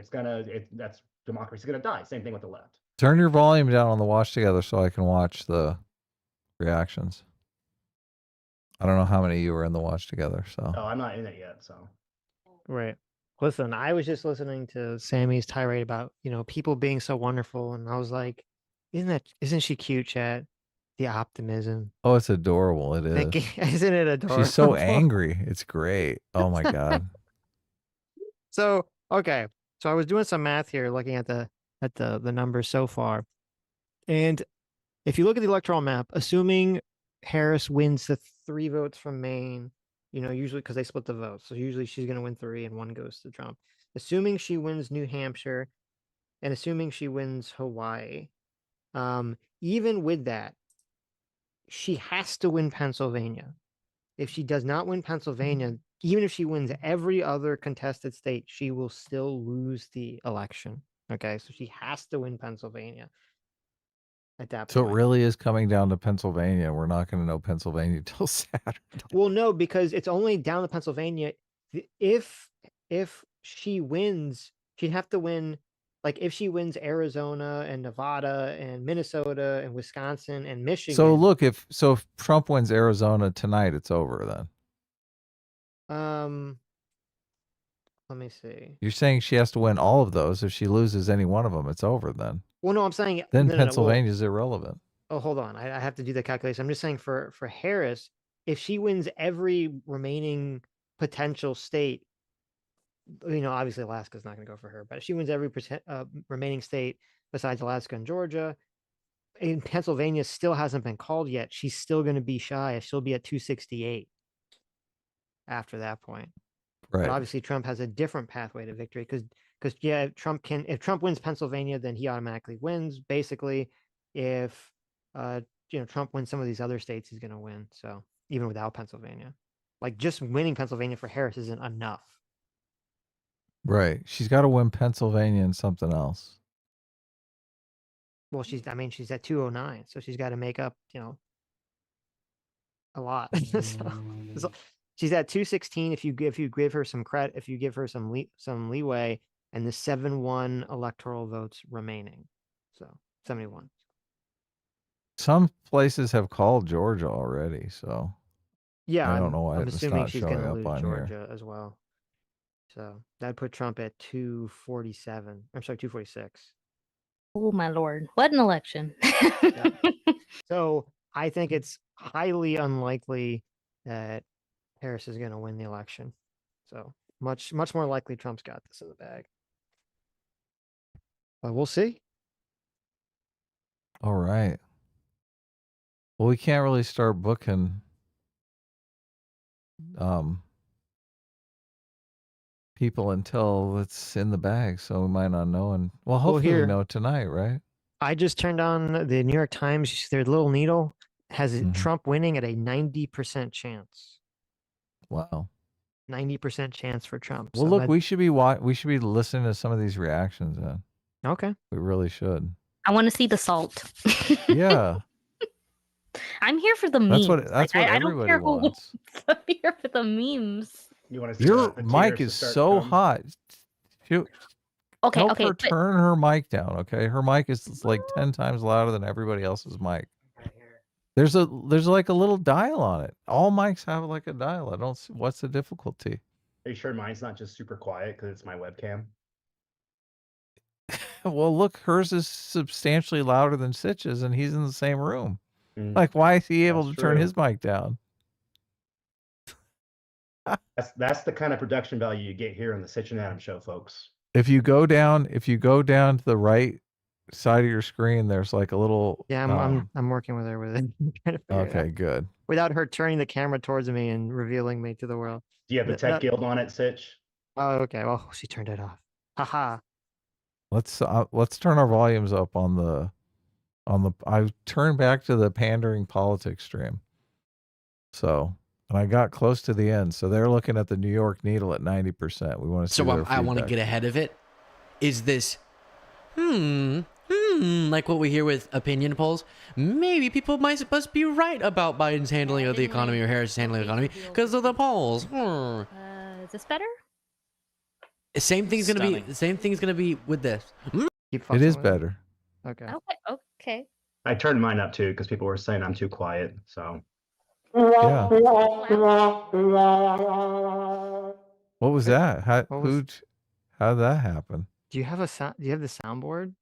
that's democracy going to die. Same thing with the left. Turn your volume down on the watch together so I can watch the reactions. I don't know how many of you were in the watch together, so. Oh, I'm not in it yet, so. Right. Listen, I was just listening to Sammy's tirade about, you know, people being so wonderful, and I was like, isn't she cute, Chad? The optimism. Oh, it's adorable. It is. Isn't it adorable? She's so angry. It's great. Oh my God. So, okay. So I was doing some math here, looking at the numbers so far. And if you look at the electoral map, assuming Harris wins the 3 votes from Maine, you know, usually because they split the votes. So usually she's going to win 3 and 1 goes to Trump. Assuming she wins New Hampshire and assuming she wins Hawaii, even with that, she has to win Pennsylvania. If she does not win Pennsylvania, even if she wins every other contested state, she will still lose the election. Okay, so she has to win Pennsylvania. at that So point. it really is coming down to Pennsylvania. We're not going to know Pennsylvania till Saturday. Well, no, because it's only down to Pennsylvania. If she wins, she'd have to win. Like if she wins Arizona and Nevada and Minnesota and Wisconsin and Michigan. So look, if Trump wins Arizona tonight, it's over then. Let me see. You're saying she has to win all of those. If she loses any one of them, it's over then. Well, no, I'm saying Then no, no, no, Pennsylvania's irrelevant. Oh, hold on. I have to do the calculation. I'm just saying for Harris, if she wins every remaining potential state, obviously Alaska's not going to go for her, but if she wins every remaining state besides Alaska and Georgia, and Pennsylvania still hasn't been called yet, she's still going to be shy. She'll be at 268 after that point. Right. But obviously Trump has a different pathway to victory because yeah, if Trump wins Pennsylvania, then he automatically wins. Basically, if Trump wins some of these other states, he's going to win. So even without Pennsylvania, like just winning Pennsylvania for Harris isn't enough. Right. She's got to win Pennsylvania and something else. Well, she's at 209, so she's got to make up, a lot. So she's at 216 if you give her some credit, if you give her some leeway, and the 71 electoral votes remaining. So 71. Some places have called Georgia already, so yeah, I don't know why I'm it's assuming not she's showing going to up lose on Georgia here. as well. So that'd put Trump at 247. I'm sorry, 246. Oh my lord! What an election! Yeah. So I think it's highly unlikely that Harris is going to win the election. So much more likely Trump's got this in the bag. But we'll see. All right. Well, we can't really start booking people until it's in the bag, so we might not know. And well, hopefully we know tonight, right? I just turned on the New York Times. Their little needle has Trump winning at a 90% chance. Wow. 90% chance for Trump. Well, so look, we should be listening to some of these reactions then. Okay. We really should. I want to see the salt. Yeah. I'm here for the memes. That's what everybody wants. I'm here for the memes. You want to see Your the mic tears is to start so from? hot. Help Okay, her turn her mic down, okay? Her mic is like 10 times louder than everybody else's mic. There's like a little dial on it. All mics have like a dial. I don't see what's the difficulty. Are you sure mine's not just super quiet because it's my webcam? Well, look, hers is substantially louder than Sitch's, and he's in the same room. Like, why is he able to turn his mic down? That's the kind of production value you get here on the Sitch and Adam show, folks. If you go down to the right side of your screen, there's like a little. Yeah, I'm working with her with it. Trying to figure it Okay, out. good. Without her turning the camera towards me and revealing me to the world. Do you have the Tech Guild on it, Sitch? Oh, okay. Well, she turned it off. Haha. Let's turn our volumes up on the. I turned back to the pandering politics stream. So, and I got close to the end. So they're looking at the New York Needle at 90%. We want to see. So I want to get ahead of it. Is this, like what we hear with opinion polls? Maybe people must be right about Biden's handling of the economy or Harris's handling of the economy because of the polls. Is this better? Same thing's gonna be with this. It is better. Okay. Okay. I turned mine up too because people were saying I'm too quiet. So. Yeah. What was that? How did that happen? Do you have a sound? Do you have the soundboard?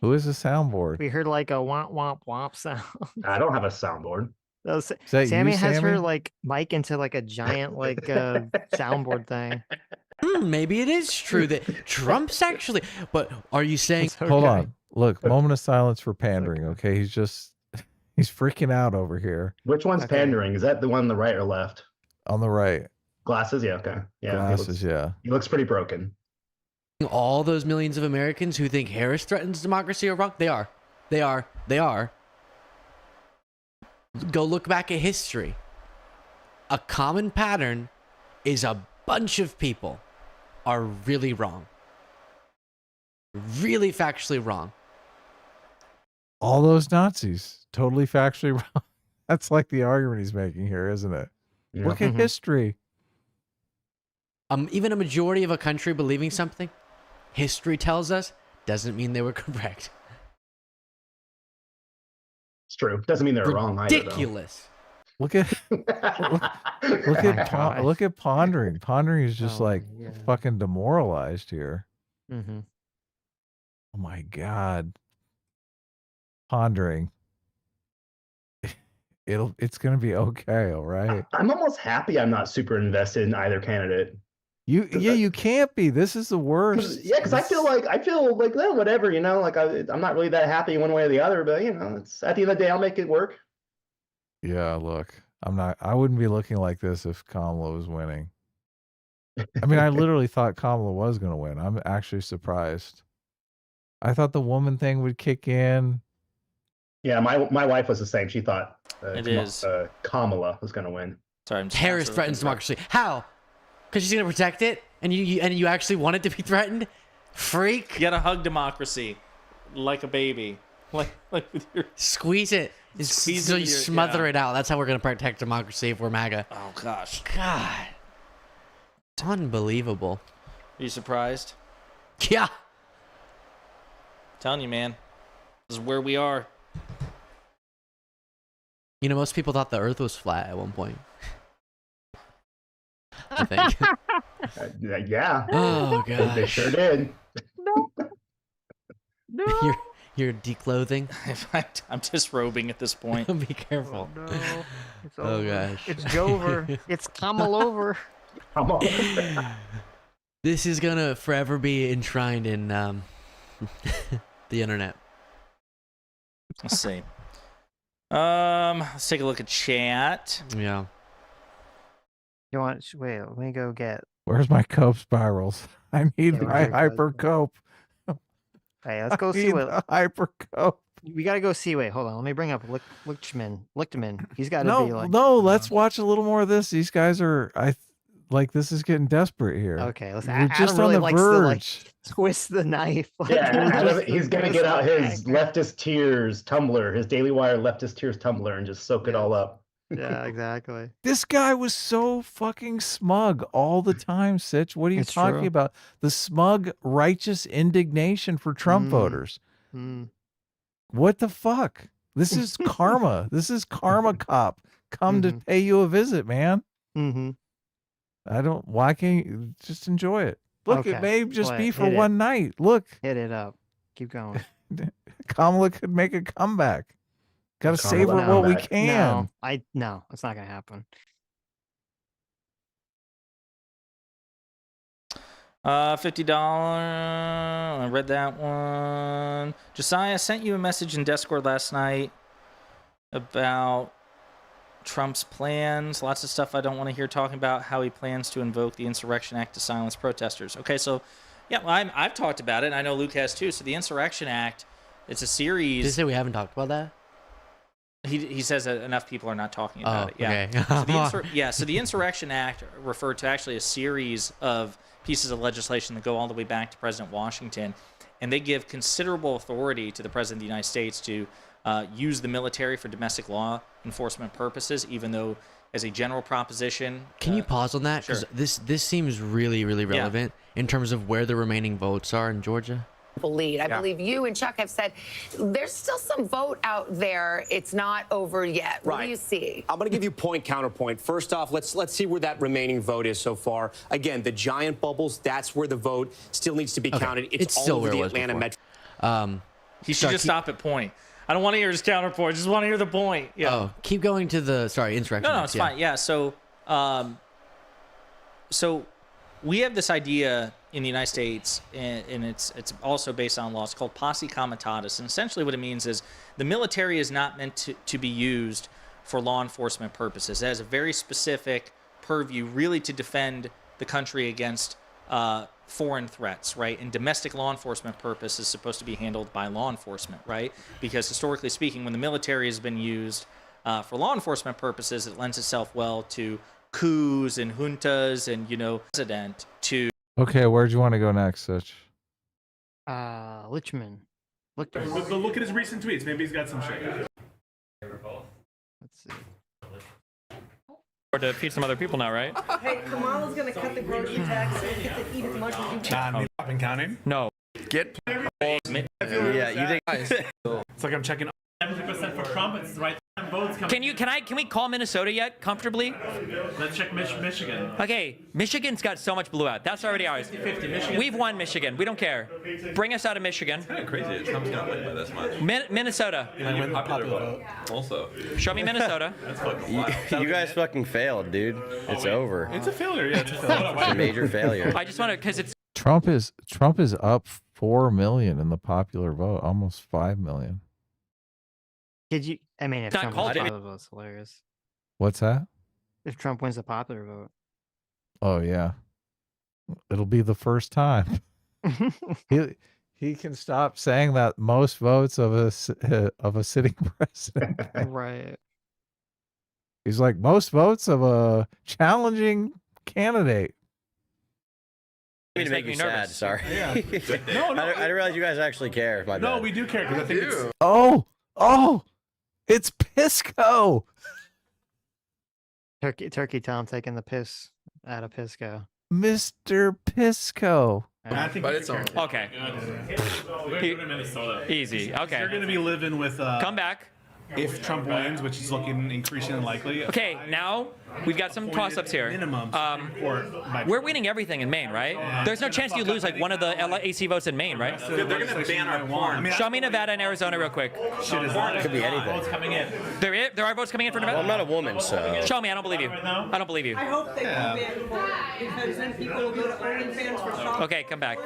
Who is the soundboard? We heard like a womp womp womp sound. I don't have a soundboard. that Sammy you, has her Sammy? like mic into like a giant like soundboard thing. Maybe it is true that Trump's actually. But are you saying? Hold on. Look, moment of silence for pandering. Okay, he's freaking out over here. Which one's pandering? Is that the one on the right or left? On the right. Glasses? Yeah, okay. Yeah. Glasses, yeah. He looks pretty broken. All those millions of Americans who think Harris threatens democracy are wrong. They are. Go look back at history. A common pattern is a bunch of people are really wrong. Really factually wrong. All those Nazis, totally factually wrong. That's like the argument he's making here, isn't it? Yeah. Look at history. Even a majority of a country believing something, history tells us, doesn't mean they were correct. It's true. Doesn't mean they're wrong either. Ridiculous. Look at look at pondering. Pondering is just like fucking demoralized here. Mm-hmm. Oh my god. Pondering. It's gonna be okay, all right. I'm almost happy I'm not super invested in either candidate. You can't be. This is the worst. Yeah, because I feel like well, whatever, you know, like I'm not really that happy one way or the other, but you know, it's at the end of the day, I'll make it work. Yeah, look, I wouldn't be looking like this if Kamala was winning. I mean, I literally thought Kamala was going to win. I'm actually surprised. I thought the woman thing would kick in. Yeah, my wife was the same. She thought Kamala was going to win. Sorry, Harris threatens democracy. How? Because she's going to protect it, and you actually want it to be threatened? Freak. You gotta hug democracy like a baby. Like with your... Squeeze it. Squeeze so it you with your- smother it out. That's how we're going to protect democracy if we're MAGA. Oh, gosh. God. It's unbelievable. Are you surprised? Yeah. Telling you, man. This is where we are. You know, most people thought the Earth was flat at one point. I think. Yeah. Oh, God. They sure did. No. You're declothing. I'm disrobing at this point. Be careful. Oh, no. It's Oh, over. gosh. It's Jover. It's Kamala over. This is gonna forever be enshrined in the internet. Let's see. Let's take a look at chat. Yeah. You want? Wait, let me go get. Where's my cope spirals? I need Yeah, my we're hyper cope. Hey, let's go I see need what. the hyper cope. We gotta go see. Wait, hold on. Let me bring up Lichtman. He's got to be like. No, let's watch a little more of this. These guys are like this is getting desperate here. Okay, let's. We're Adam just really on the likes verge. to twist the knife. Yeah, Adam, he's gonna get out his leftist tears tumbler, his Daily Wire leftist tears tumbler, and just soak it all up. Yeah, exactly. This guy was so fucking smug all the time, Sitch. What are you It's talking true. about? The smug, righteous indignation for Trump voters. What the fuck? This is karma. This is karma cop come to pay you a visit, man. Mm-hmm. Why can't you just enjoy it? Look, it Okay. may just What? be for Hit it. one night. Look, Hit it up. Keep going. Kamala could make a comeback. Got to Kamala savor what we comeback. can. No, it's not gonna happen. $50. I read that one. Josiah, I sent you a message in Discord last night about Trump's plans. Lots of stuff I don't want to hear talking about. How he plans to invoke the Insurrection Act to silence protesters. Okay, so yeah, well, I've talked about it. And I know Luke has too. So the Insurrection Act, it's a series. Did you say we haven't talked about that? He says that enough people are not talking about it. Yeah. Okay. So the Insurrection Act referred to actually a series of pieces of legislation that go all the way back to President Washington, and they give considerable authority to the President of the United States to use the military for domestic law enforcement purposes, even though as a general proposition. Can you pause on that? Because this seems really, really relevant in terms of where the remaining votes are in Georgia. Lead. I believe you and Chuck have said there's still some vote out there. It's not over yet. What do you see? I'm going to give you point counterpoint. First off, let's see where that remaining vote is so far. Again, the giant bubbles, that's where the vote still needs to be counted. It's all still over where it the was Atlanta before. metro. He should just stop at point. I don't want to hear his counterpoint. I just want to hear the point. Yeah. Oh, keep going to the insurrection. No, it's fine. Yeah. So, so we have this idea in the United States, and it's also based on law. It's called posse comitatus, and essentially what it means is the military is not meant to be used for law enforcement purposes. It has a very specific purview, really, to defend the country against foreign threats, right? And domestic law enforcement purpose is supposed to be handled by law enforcement, right? Because historically speaking, when the military has been used for law enforcement purposes, it lends itself well to coups and juntas and, president to. Okay, where'd you want to go next, Sitch? Lichtman. Look, But look at his recent tweets. Maybe he's got some shit. let's see. Or to feed some other people now, right? Hey, Kamala's gonna cut the grocery tax and get to eat as much as you can. I've been counting. No. Get. Yeah, you think? It's like I'm checking. 70% for Trump. It's the right time. Votes coming. Can we call Minnesota yet comfortably? Let's check Michigan. Okay, Michigan's got so much blue out. That's already ours. 50 Michigan. We've won Michigan. We don't care. Bring us out of Michigan. Kind of crazy that Trump's gonna win by this much. Minnesota. Popular vote. Also. Show me Minnesota. That's fucking You, wild. you guys fucking failed, dude. It's over. It's a failure. Yeah, it's a failure. It's a major failure. I just want to, because it's Trump is up 4 million in the popular vote, almost 5 million. Did you? I mean, if Not Trump called wins it. the popular vote, it's hilarious. What's that? If Trump wins the popular vote. Oh yeah, it'll be the first time. He can stop saying that most votes of a sitting president. Right. He's like most votes of a challenging candidate. I mean to make me sad. nervous. Sorry. Yeah. I didn't realize you guys actually care. My No, bad. we do care because I think it's. Oh, it's Pisco. Turkey Tom taking the piss out of Pisco. Mr. Pisco. I think But we it's do on. care. okay. We're going to Minnesota. Easy. Okay. You're going to be living with. Come back. If Trump wins, which is looking increasingly likely. Okay, now we've got some toss-ups here. Minimum. We're winning everything in Maine, right? There's no chance you lose like one of the AC votes in Maine, right? They're gonna ban our porn. Show me Nevada and Arizona real quick. Could be anything. coming in. There are votes coming in for Nevada? Well, I'm not a woman, so. Show me. I don't believe you. I don't believe you. I hope they can ban porn because then people will go to OnlyFans for shopping. Okay, come back.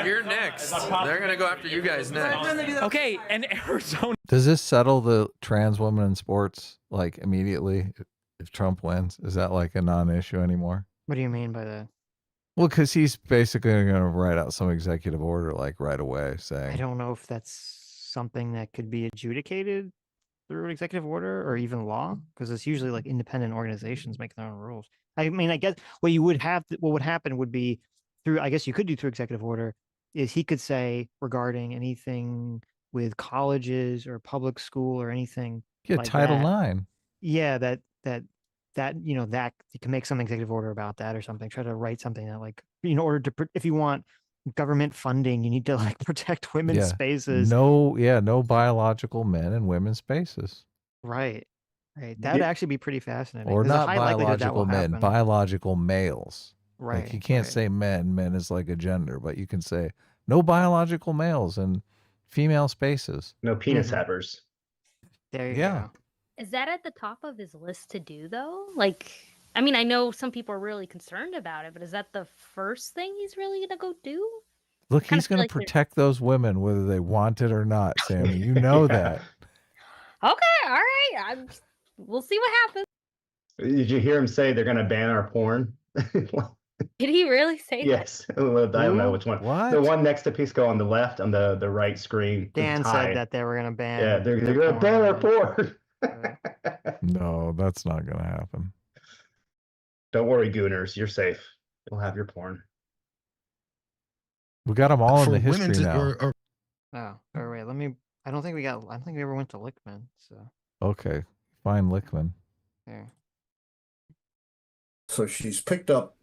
You're next. They're gonna go after you guys next. Okay, and Arizona. Does this settle the trans woman in sports like immediately if Trump wins? Is that like a non-issue anymore? What do you mean by that? Well, because he's basically going to write out some executive order like right away saying. I don't know if that's something that could be adjudicated through an executive order or even law, because it's usually like independent organizations make their own rules. I mean, I guess what would happen would be through, I guess you could do through executive order, is he could say regarding anything with colleges or public school or anything. Yeah, like Title that. IX. Yeah, that that you can make some executive order about that or something. Try to write something that like in order to if you want government funding, you need to like protect women's spaces. No biological men in women's spaces. Right. That'd actually be pretty fascinating. Or There's a not high likelihood that biological will men, happen. biological males. Right. Like you can't say men. Men is like a gender, but you can say no biological males in female spaces. No penis havers. There you go. Is that at the top of his list to do though? Like, I mean, I know some people are really concerned about it, but is that the first thing he's really gonna go do? Look, Kinda he's going feel to like protect those women whether they want it or not, Sammy. You know that. Okay, all right. We'll see what happens. Did you hear him say they're going to ban our porn? Did he really say Yes. I don't know which one. What? The one next to Pisco on the left, on the right screen. Dan It's said high. that they were going to ban. Yeah, they're the going to ban our porn. porn. No, that's not going to happen. Don't worry, Gooners. You're safe. You'll have your porn. We got them all in For the women history to- now. Oh, or wait, I don't think we ever went to Lickman, so. Okay, fine, Lickman. There. So she's picked up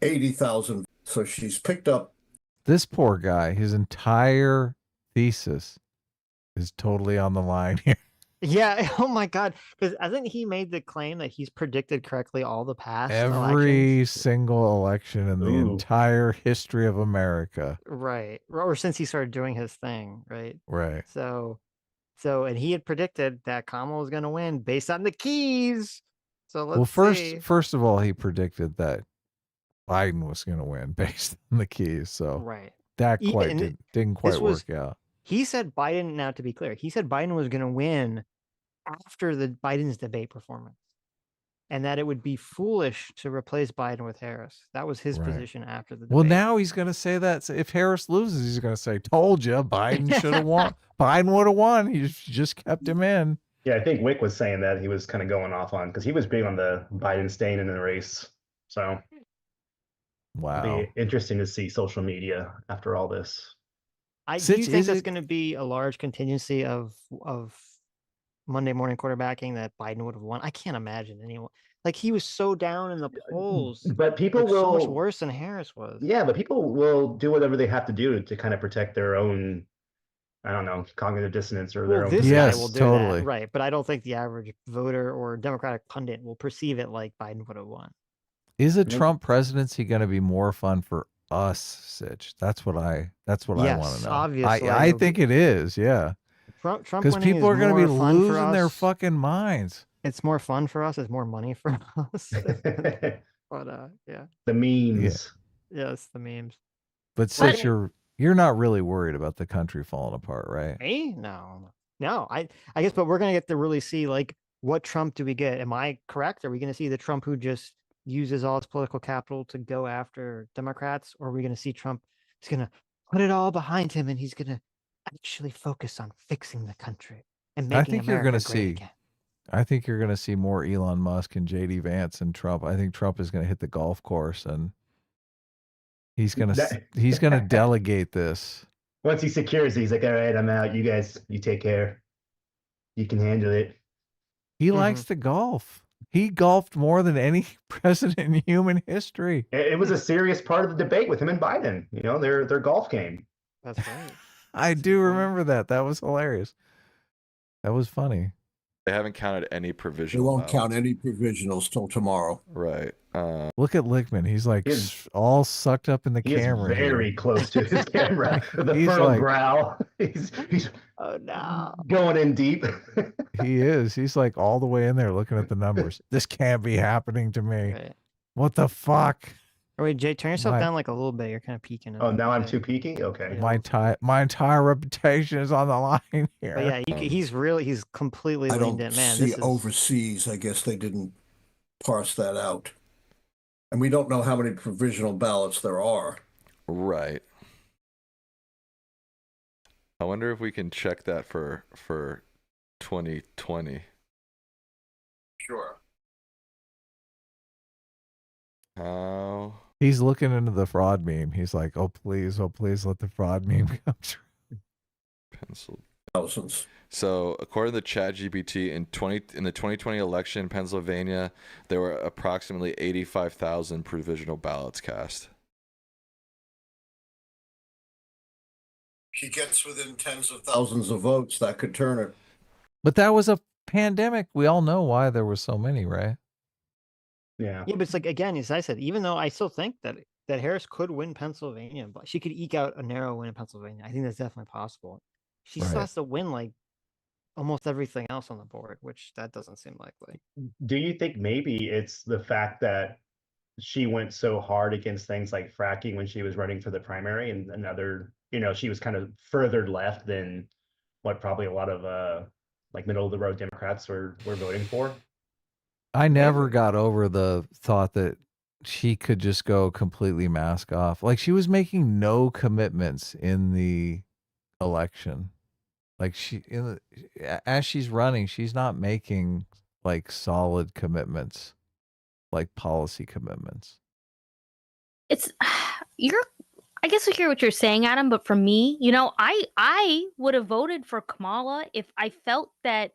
80,000. So she's picked up. This poor guy, his entire thesis is totally on the line here. Yeah, oh my God. Because I think he made the claim that he's predicted correctly all the past Every elections. single election in the entire history of America. Right. Or since he started doing his thing, right? Right. So and he had predicted that Kamala was going to win based on the keys. So let's see. First of all, he predicted that Biden was going to win based on the keys. So Right. that And didn't quite this was- work out. He said Biden, now to be clear, he said Biden was going to win after Biden's debate performance, and that it would be foolish to replace Biden with Harris. That was his Right. position after the debate. Well, now he's going to say that if Harris loses, he's going to say, "Told you, Biden should have won. Biden would have won. He just kept him in." Yeah, I think Wick was saying that he was kind of going off on because he was big on the Biden staying in the race. So wow, it'll be interesting to see social media after all this. Do you Sitch, think is that's it? going to be a large contingency of Monday morning quarterbacking that Biden would have won? I can't imagine anyone. Like, he was so down in the polls, But people like so much will, worse than Harris was. yeah, but people will do whatever they have to do to kind of protect their own, I don't know, cognitive dissonance or their Well, own this guy beliefs. will Yes, do totally. that, right? But I don't think the average voter or Democratic pundit will perceive it like Biden would have won. Is a Nope. Trump presidency going to be more fun for us, Sitch? That's what I want Yes, to know. obviously. I think it is, yeah. Trump Because winning people is are going to be more fun for losing their us. fucking minds. It's more fun for us. It's more money for us. The But yeah, memes. yes, the memes. But Sitch, you're not really worried about the country falling apart, right? Me? No. I guess, but we're gonna get to really see, like, what Trump do we get? Am I correct? Are we gonna see the Trump who just uses all his political capital to go after Democrats, or are we gonna see Trump is gonna put it all behind him and he's gonna actually focus on fixing the country and I making think you're going America to great see. again? I think you're going to see more Elon Musk and JD Vance and Trump. I think Trump is going to hit the golf course and he's going to delegate this. Once he secures it, he's like, all right, I'm out. You guys, you take care. You can handle it. He likes to golf. He golfed more than any president in human history. It was a serious part of the debate with him and Biden. You know, their golf game. That's right. I do remember that. That was hilarious. That was funny. They haven't counted any They provisional won't ballots. count any provisionals till tomorrow. Right. Look at Lichtman. He's like all sucked up in the He camera. is very close to his camera. The He's furrowed like- brow. He's Oh no. going in deep. He is. He's like all the way in there looking at the numbers. This can't be happening to me. Right. What the fuck? Oh, wait, Jay, turn yourself My- down like a little bit. You're kind of peeking. Oh, now I'm too peaky? Okay. My entire reputation is on the line here. But yeah, he's completely I leaned don't in. Man, see this is overseas. I guess they didn't parse that out. And we don't know how many provisional ballots there are. Right. I wonder if we can check that for 2020. Sure. How? He's looking into the fraud meme. He's like, oh please let the fraud meme come true. Pencil. Thousands. So, according to ChatGPT, in the 2020 election in Pennsylvania, there were approximately 85,000 provisional ballots cast. He gets within tens of thousands of votes. That could turn it. But that was a pandemic. We all know why there were so many, right? Yeah. Yeah, but it's like, again, as I said, even though I still think that Harris could win Pennsylvania, but she could eke out a narrow win in Pennsylvania. I think that's definitely possible. She still Right. has to win like almost everything else on the board, which that doesn't seem likely. Do you think maybe it's the fact that she went so hard against things like fracking when she was running for the primary and another, she was kind of further left than what probably a lot of like middle of the road Democrats were voting for? I never got over the thought that she could just go completely mask off. Like she was making no commitments in the election. Like as she's running, she's not making like solid commitments, like policy commitments. It's I guess I hear what you're saying, Adam, but for me, I would have voted for Kamala if I felt that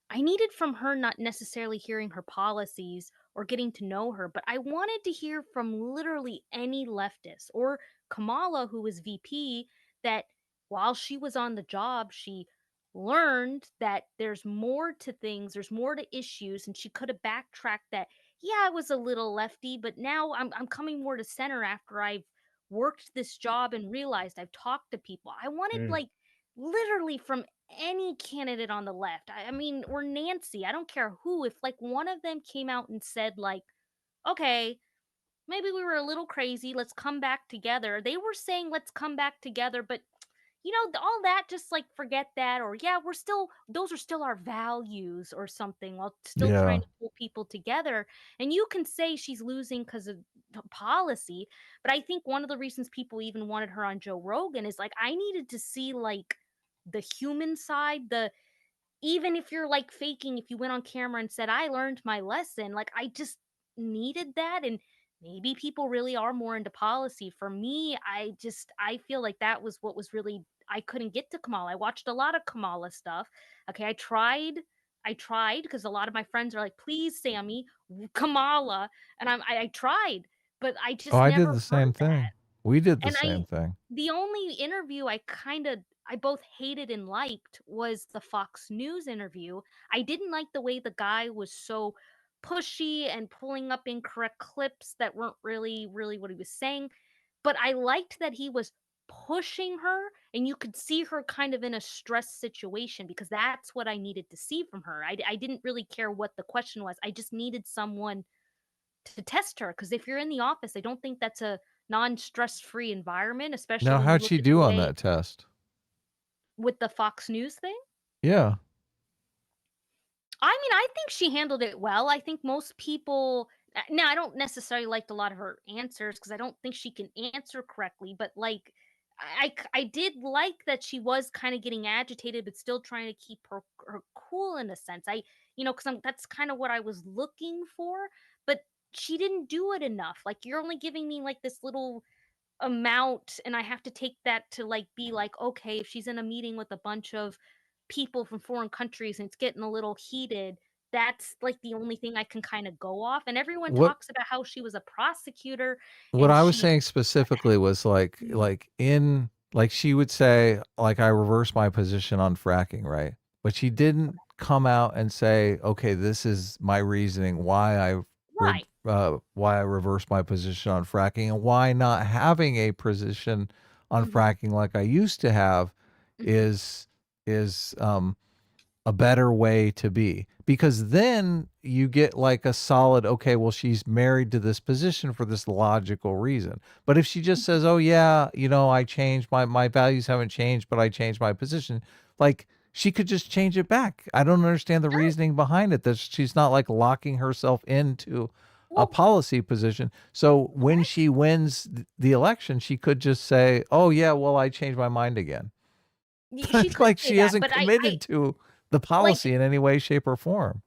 I needed from her not necessarily hearing her policies or getting to know her, but I wanted to hear from literally any leftist or Kamala, who was VP, that while she was on the job, she learned that there's more to things, there's more to issues, and she could have backtracked that, yeah, I was a little lefty, but now I'm coming more to center after I've worked this job and realized I've talked to people. I wanted like literally from any candidate on the left. I mean, or Nancy, I don't care who, if like one of them came out and said like, okay, maybe we were a little crazy, let's come back together. They were saying let's come back together, but all that, just like forget that, or yeah, those are still our values or something, while still trying to pull people together. And you can say she's losing because of policy, but I think one of the reasons people even wanted her on Joe Rogan is like, I needed to see like the human side, even if you're like faking, if you went on camera and said, I learned my lesson, like I just needed that. And maybe people really are more into policy. For me, I feel like that was what was really, I couldn't get to Kamala. I watched a lot of Kamala stuff. Okay, I tried because a lot of my friends are like, please, Sammy, Kamala, and I tried, but I Oh, just I never did the heard same that. thing. We did the And same thing. the only interview I both hated and liked was the Fox News interview. I didn't like the way the guy was so pushy and pulling up incorrect clips that weren't really what he was saying, but I liked that he was pushing her and you could see her kind of in a stress situation because that's what I needed to see from her. I didn't really care what the question was. I just needed someone to test her because if you're in the office, I don't think that's a non-stress-free environment, especially Now, when you how'd look she at the do on way that test? with the Fox News thing. Yeah. I mean, I think she handled it well. I think most people now I don't necessarily liked a lot of her answers because I don't think she can answer correctly, but like I did like that she was kind of getting agitated but still trying to keep her cool in a sense. Cuz that's kind of what I was looking for, but she didn't do it enough. Like you're only giving me like this little amount and I have to take that to like be like, okay, if she's in a meeting with a bunch of people from foreign countries and it's getting a little heated, that's like the only thing I can kind of go off. And everyone What talks about how she was a prosecutor what and I was she saying specifically was like she would say like I reversed my position on fracking, right? But she didn't come out and say, okay, this is my reasoning right. why I reversed my position on fracking and why not having a position on fracking like I used to have is is a better way to be, because then you get like a solid, okay, well, she's married to this position for this logical reason. But if she just says, oh yeah, I changed my values haven't changed, but I changed my position, like she could just change it back. I don't understand the reasoning behind it, that she's not like locking herself into a policy position. So when she wins the election, she could just say, oh yeah, well, I changed my mind again. She could Like say she that, hasn't but committed to the like policy in any way, shape, or form.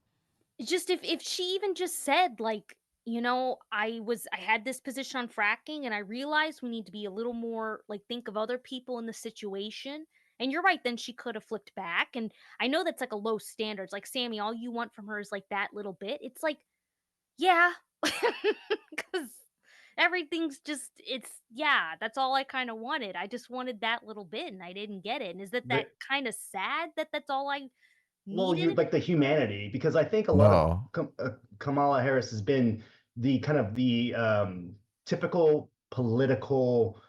just if she even just said like, I had this position on fracking and I realized we need to be a little more like think of other people in the situation. And you're right, then she could have flipped back. And I know that's like a low standards. Like Sammy, all you want from her is like that little bit. It's like, yeah. Cuz everything's just yeah, that's all I kind of wanted. I just wanted that little bit and I didn't get it. And is that kind of sad that that's all I Well, you needed? like the humanity, because I think a lot of No. Kamala Harris has been the kind of the typical political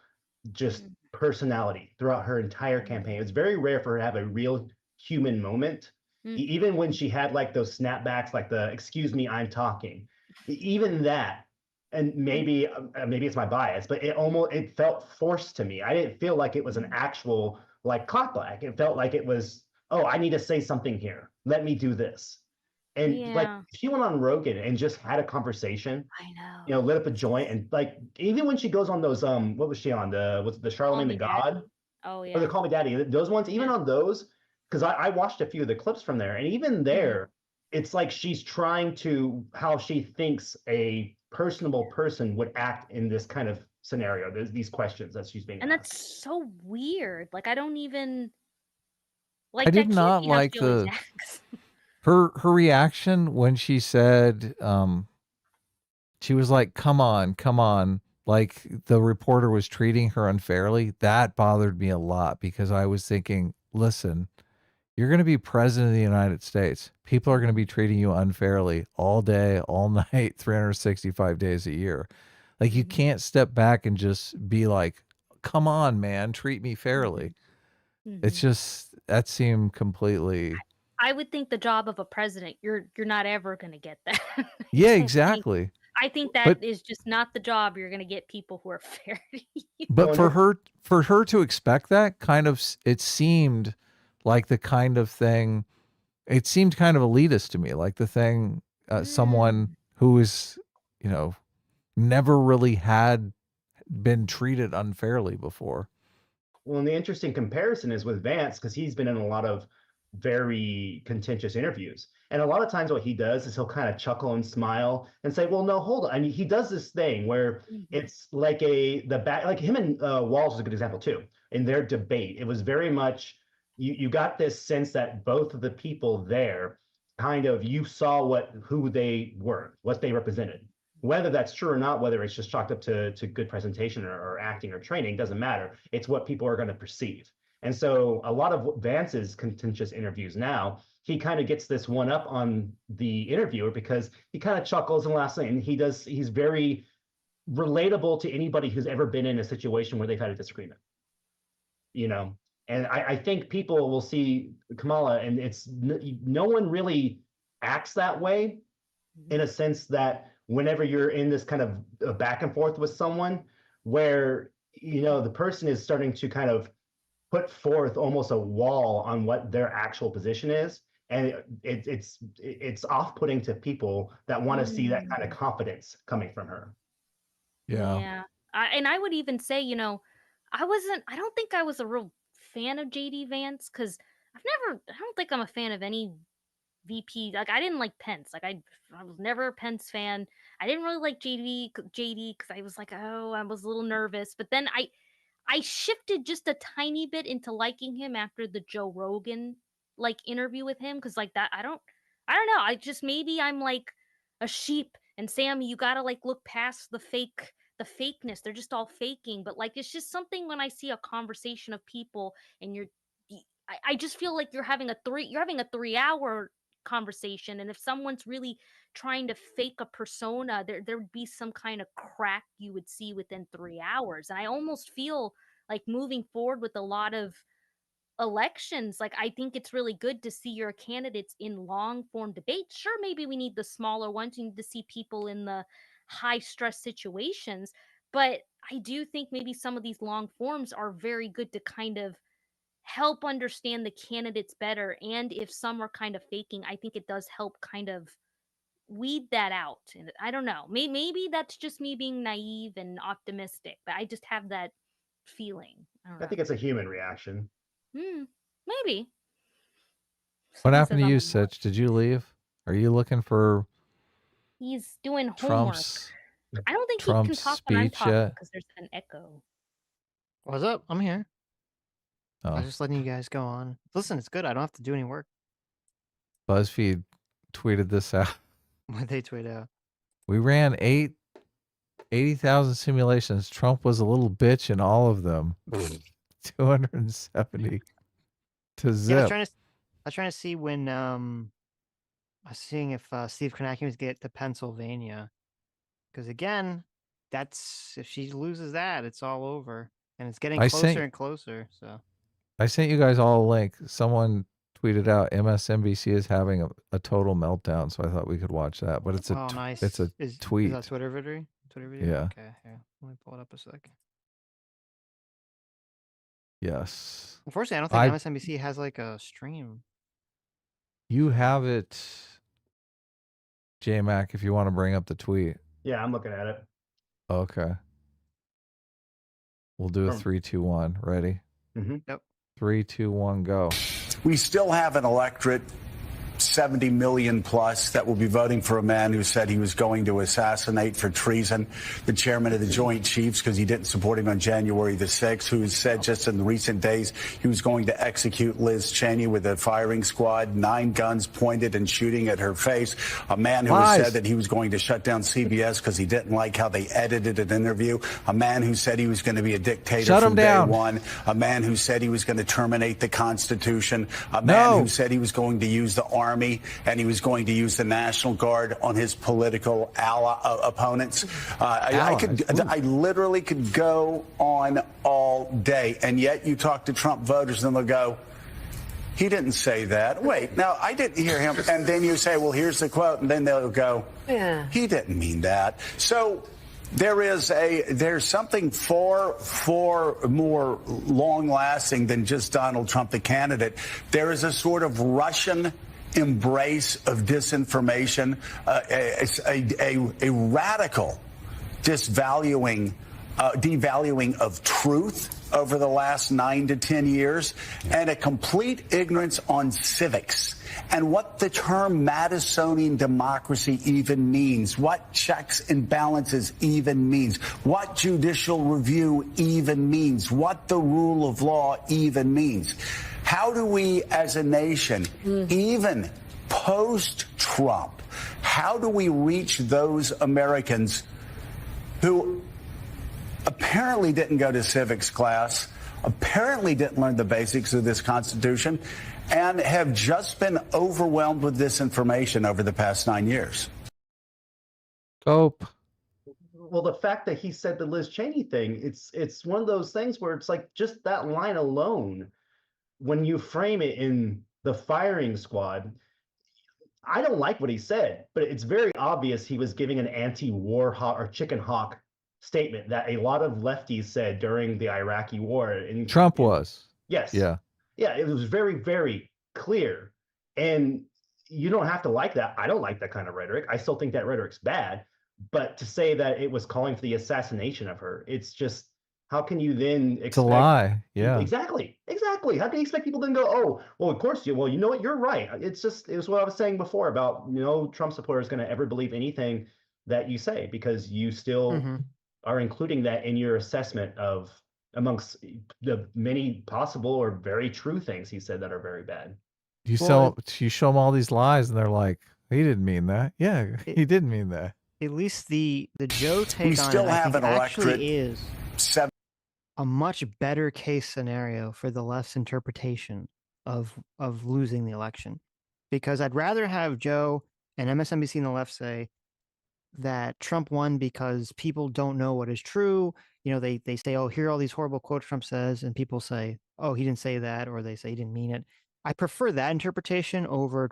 just personality throughout her entire campaign. It's very rare for her to have a real human moment. Even when she had like those snapbacks, like the "excuse me, I'm talking," even that. And maybe it's my bias, but it felt forced to me. I didn't feel like it was an actual like clapback. It felt like it was, oh, I need to say something here. Let me do this. And like Yeah. she went on Rogan and just had a conversation, I know. lit up a joint, and like even when she goes on those what was she on, was the Call Charlemagne the Me Daddy. God Oh, or the yeah. Call Me Daddy, those ones, even on those, because I watched a few of the clips from there, and even there, it's like she's trying to how she thinks a personable person would act in this kind of scenario. There's these questions that she's being And asked. that's so weird. Like, I don't even I like, did that can't not be how like she always acts. her reaction when she said, she was like, come on, come on. Like the reporter was treating her unfairly. That bothered me a lot because I was thinking, listen, you're going to be president of the United States. People are going to be treating you unfairly all day, all night, 365 days a year. Like you can't step back and just be like, come on, man, treat me fairly. It's just, that seemed completely. I would think the job of a president, you're not ever gonna get that. Yeah, I think exactly. I think that But is just not the job you're gonna get people who are fair to you. But for her to expect that kind of, it seemed like the kind of thing, it seemed kind of elitist to me, like the thing, someone who is, you know, never really had been treated unfairly before. Well, and the interesting comparison is with Vance, because he's been in a lot of very contentious interviews. And a lot of times what he does is he'll kind of chuckle and smile and say, well, no, hold on. I mean, he does this thing where it's like like him and Walz is a good example too. In their debate, it was very much, you got this sense that both of the people there kind of, you saw who they were, what they represented. Whether that's true or not, whether it's just chalked up to good presentation or acting or training, doesn't matter. It's what people are going to perceive. And so a lot of Vance's contentious interviews now, he kind of gets this one up on the interviewer because he kind of chuckles and laughs, and he's very relatable to anybody who's ever been in a situation where they've had a disagreement. And I think people will see Kamala, and it's no one really acts that way, in a sense that whenever you're in this kind of a back and forth with someone where, the person is starting to kind of put forth almost a wall on what their actual position is. And it's off-putting to people that want to see that kind of confidence coming from her. Yeah. And I would even say, I don't think I was a real fan of JD Vance, because I don't think I'm a fan of any VP. Like, I didn't like Pence. Like, I was never a Pence fan. I didn't really like JD because I was like, oh, I was a little nervous. But then I shifted just a tiny bit into liking him after the Joe Rogan interview with him, because that I don't know. I just, maybe I'm like a sheep, and Sammy, you gotta look past the fakeness. They're just all faking. But it's just something when I see a conversation of people and I just feel like you're having a 3-hour conversation, and if someone's really trying to fake a persona, there would be some kind of crack you would see within 3 hours. And I almost feel like moving forward with a lot of elections, I think it's really good to see your candidates in long form debates. Sure, maybe we need the smaller ones. You need to see people in the high stress situations, but I do think maybe some of these long forms are very good to kind of help understand the candidates better. And if some are kind of faking, I think it does help kind of weed that out. And I don't know, maybe that's just me being naive and optimistic, but I just have that feeling. I think it's a human reaction. Maybe. What happened to you, Sitch? Did you leave? Are you looking for He's doing homework. Trump's I don't think he can talk when I'm speech talking yet? because there's an echo. What's up? I'm here. I Oh, was just letting you guys go on. Listen, it's good. I don't have to do any work. BuzzFeed tweeted this out. What they tweet out? We ran 80,000 simulations. Trump was a little bitch in all of them. 270 to zip. Yeah, I was trying to see when I was seeing if Steve Kornacki was get to Pennsylvania, because again, that's if she loses that, it's all over, and it's getting closer and closer. So I sent you guys all a link. Someone tweeted out MSNBC is having a total meltdown, so I thought we could watch that. But it's nice. It's a tweet. Is that Twitter video? Yeah. Okay, here. Let me pull it up a sec. Yes. Unfortunately, I don't think MSNBC has a stream. You have it, J-Mac, if you want to bring up the tweet. Yeah, I'm looking at it. Okay. We'll do a 3, 2, 1. Ready? Yep. 3, 2, 1, go. We still have an electorate, 70 million plus, that will be voting for a man who said he was going to assassinate for treason the chairman of the Joint Chiefs because he didn't support him on January the 6th, who said just in recent days he was going to execute Liz Cheney with a firing squad, 9 guns pointed and shooting at her face. A man who has said that he was going to shut down CBS because he didn't like how they edited an interview. A man who said he was going to be a dictator from day one. A man who said he was going to terminate the Constitution. A man who said he was going to use the army and he was going to use the National Guard on his political opponents. I literally could go on all day. And yet you talk to Trump voters and they'll go, he didn't say that. Wait, now I didn't hear him. And then you say, well, here's the quote. And then they'll go, yeah, he didn't mean that. So there's something far more long-lasting than just Donald Trump, the candidate. There is a sort of Russian embrace of disinformation, a radical disvaluing devaluing of truth over the last 9 to 10 years, and a complete ignorance on civics and what the term Madisonian democracy even means, what checks and balances even means, what judicial review even means, what the rule of law even means. How do we as a nation, even post-Trump, how do we reach those Americans who apparently didn't go to civics class, apparently didn't learn the basics of this Constitution, and have just been overwhelmed with this information over the past 9 years? Cope. Well, the fact that he said the Liz Cheney thing, it's one of those things where it's like just that line alone, when you frame it in the firing squad, I don't like what he said, but it's very obvious he was giving an anti-war hawk or chicken hawk statement that a lot of lefties said during the Iraqi war. And Trump was. Yes. Yeah. Yeah, it was very, very clear. And you don't have to like that. I don't like that kind of rhetoric. I still think that rhetoric's bad. But to say that it was calling for the assassination of her, it's just, how can you then expect... It's a lie. Yeah. Exactly. Exactly. How can you expect people then go, oh, well, of course, you know what, you're right. It was what I was saying before about, no Trump supporter is going to ever believe anything that you say, because you still are including that in your assessment of amongst the many possible or very true things he said that are very bad. You show them all these lies, and they're like, he didn't mean that. Yeah, he didn't mean that. At least the Joe take We on still it, I have think, an actually electorate is a much better case scenario for the left's interpretation of losing the election, because I'd rather have Joe and MSNBC and the left say that Trump won because people don't know what is true. You know, they say, oh, here are all these horrible quotes Trump says, and people say, oh, he didn't say that, or they say he didn't mean it. I prefer that interpretation over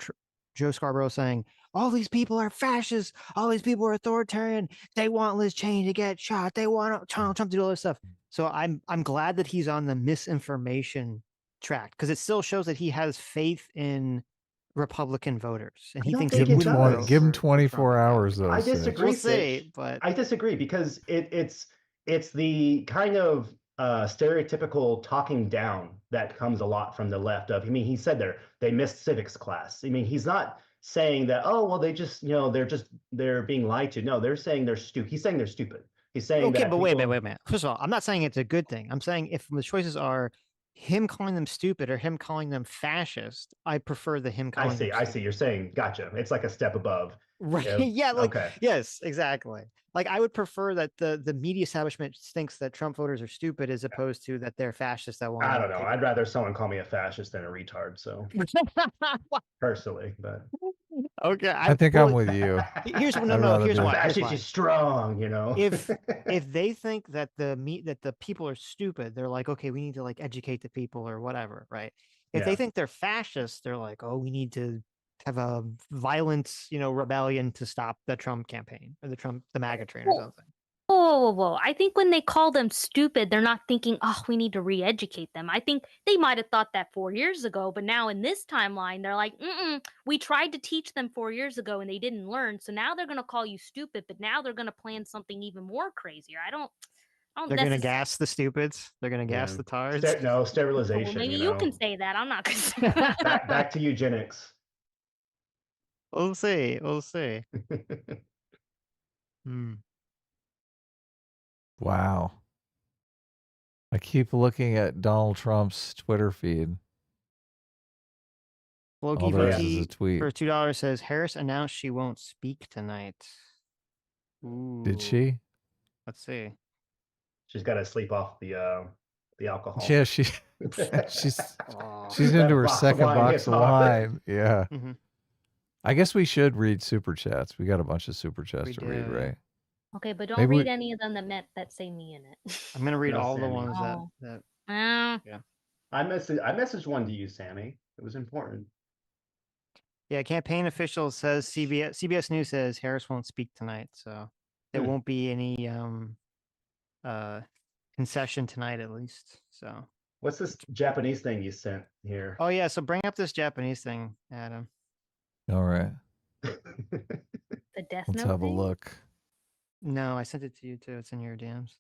Joe Scarborough saying, all these people are fascists, all these people are authoritarian, they want Liz Cheney to get shot, they want Donald Trump to do all this stuff. So I'm glad that he's on the misinformation track, because it still shows that he has faith in Republican voters, and he thinks give him 24 hours though. I disagree. We'll see, but I disagree, because it's the kind of stereotypical talking down that comes a lot from the left. Of, I mean, he said they missed civics class. I mean, he's not saying that, oh well, they just, they're being lied to. No, they're saying they're stupid. He's saying they're stupid. He's saying okay, that but wait a minute. First of all, I'm not saying it's a good thing. I'm saying if the choices are him calling them stupid or him calling them fascist, I prefer the him calling them I see. You're saying, gotcha. It's like a step above. Right. Yeah. Yes, exactly. Like, I would prefer that the media establishment thinks that Trump voters are stupid as opposed to that they're fascists that want. I don't know. I'd rather someone call me a fascist than a retard. So personally, but okay. I think I'm with you. Here's why. Fascist is strong, If they think that the people are stupid, they're like, okay, we need to like educate the people or whatever, right? If they think they're fascists, they're like, oh, we need to have a violent, rebellion to stop the Trump campaign or the MAGA train or something. Whoa. I think when they call them stupid, they're not thinking, oh, we need to re-educate them. I think they might have thought that 4 years ago, but now in this timeline, they're like, we tried to teach them 4 years ago and they didn't learn. So now they're going to call you stupid, but now they're going to plan something even more crazier. They're going to gas the stupids. They're going to gas the tards. No, sterilization. Well, maybe you can say that. I'm not going to say that. back to eugenics. We'll see. Wow. I keep looking at Donald Trump's Twitter feed. Loki All there is a tweet. for $2 says Harris announced she won't speak tonight. Ooh. Did she? Let's see. She's got to sleep off the alcohol. Yeah, she's into her second box of wine. Yeah. Mm-hmm. I guess we should read super chats. We got a bunch of super chats to read, right? Okay, but don't read any of them that say me in it. I'm gonna read all the ones that. Yeah. I messaged one to you, Sammy. It was important. Yeah, campaign official says CBS News says Harris won't speak tonight, so there won't be any concession tonight, at least. So what's this Japanese thing you sent here? Oh yeah, so bring up this Japanese thing, Adam. All right. The Death Let's Note have a thing? look. No, I sent it to you too. It's in your DMs.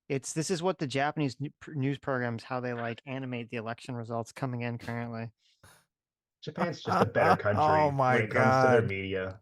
This is what the Japanese news programs, how they like animate the election results coming in currently. Japan's just a better country Oh my when it comes to their God. media.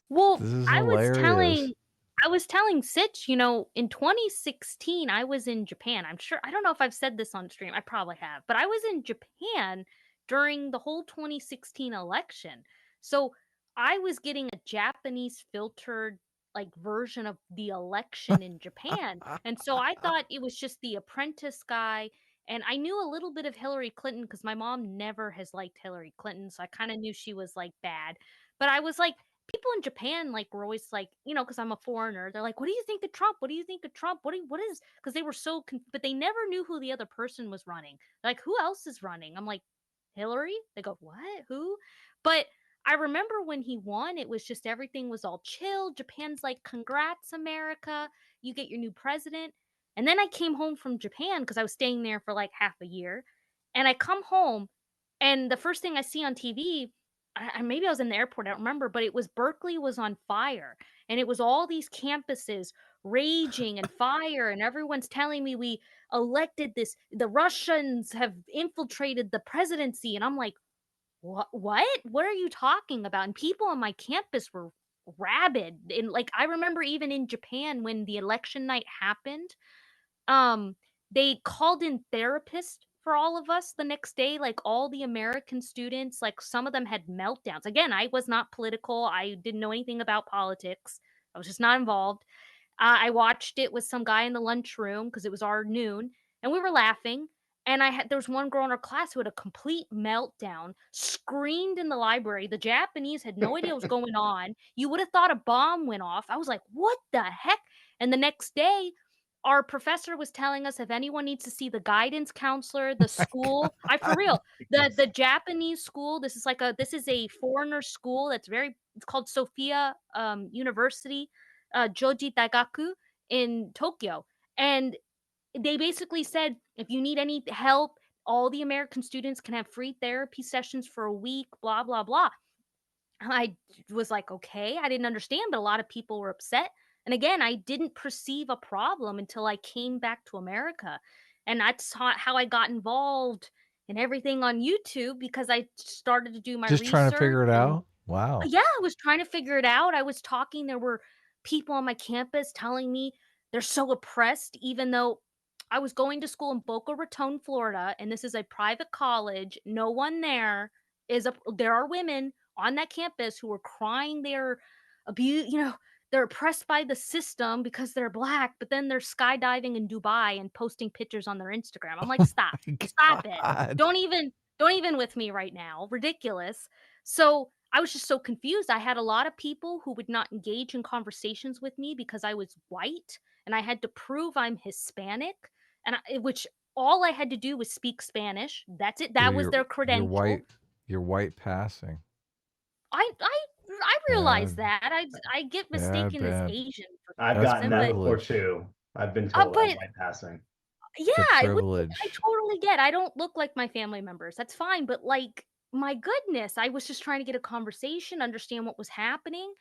Well, This is I was hilarious. telling Sitch, in 2016, I was in Japan. I don't know if I've said this on stream. I probably have, but I was in Japan during the whole 2016 election. So I was getting a Japanese filtered like version of the election in Japan. And so I thought it was just the apprentice guy. And I knew a little bit of Hillary Clinton because my mom never has liked Hillary Clinton. So I kind of knew she was like bad. But I was like, people in Japan like were always like, because I'm a foreigner, they're like, "What do you think of Trump? What do you think of Trump? What is?" Because they were so, but they never knew who the other person was running. Like, who else is running? I'm like, Hillary. They go, what? Who? But I remember when he won, it was just everything was all chill. Japan's like, "Congrats, America! You get your new president." And then I came home from Japan because I was staying there for like half a year, and I come home, and the first thing I see on TV, maybe I was in the airport, I don't remember, but it was Berkeley was on fire, and it was all these campuses raging and fire, and everyone's telling me we elected the Russians have infiltrated the presidency, and I'm like, what? What are you talking about? And people on my campus were rabid, and like I remember even in Japan when the election night happened, um, they called in therapists for all of us the next day, like all the American students, like some of them had meltdowns. Again, I was not political. I didn't know anything about politics. I was just not involved. I watched it with some guy in the lunchroom because it was our noon, and we were laughing. And there was one girl in our class who had a complete meltdown, screamed in the library. The Japanese had no idea what was going on. You would have thought a bomb went off. I was like, what the heck? And the next day, our professor was telling us if anyone needs to see the guidance counselor, the school, for real, the Japanese school, this is a foreigner school it's called Sophia University, Joji Daigaku in Tokyo. And they basically said if you need any help, all the American students can have free therapy sessions for a week, blah blah blah. I was like, okay, I didn't understand, but a lot of people were upset. And again, I didn't perceive a problem until I came back to America. And that's how I got involved in everything on YouTube because I started to do my Just trying to research. figure it And out. Wow. yeah, I was trying to figure it out. I was talking, there were people on my campus telling me they're so oppressed, even though I was going to school in Boca Raton, Florida, and this is a private college. No one there there are women on that campus who are crying they're abused, they're oppressed by the system because they're black, but then they're skydiving in Dubai and posting pictures on their Instagram. I'm like, stop. Stop it. Don't even with me right now. Ridiculous. So I was just so confused. I had a lot of people who would not engage in conversations with me because I was white and I had to prove I'm Hispanic, which all I had to do was speak Spanish. That's it. That was their credential. You're white passing. I realize Bad. that. I get mistaken as Asian for some I've gotten reason, that but before too. I've been told I'm white passing. yeah, privilege. I totally get. I don't look like my family members. That's fine, but like, my goodness, I was just trying to get a conversation, understand what was happening.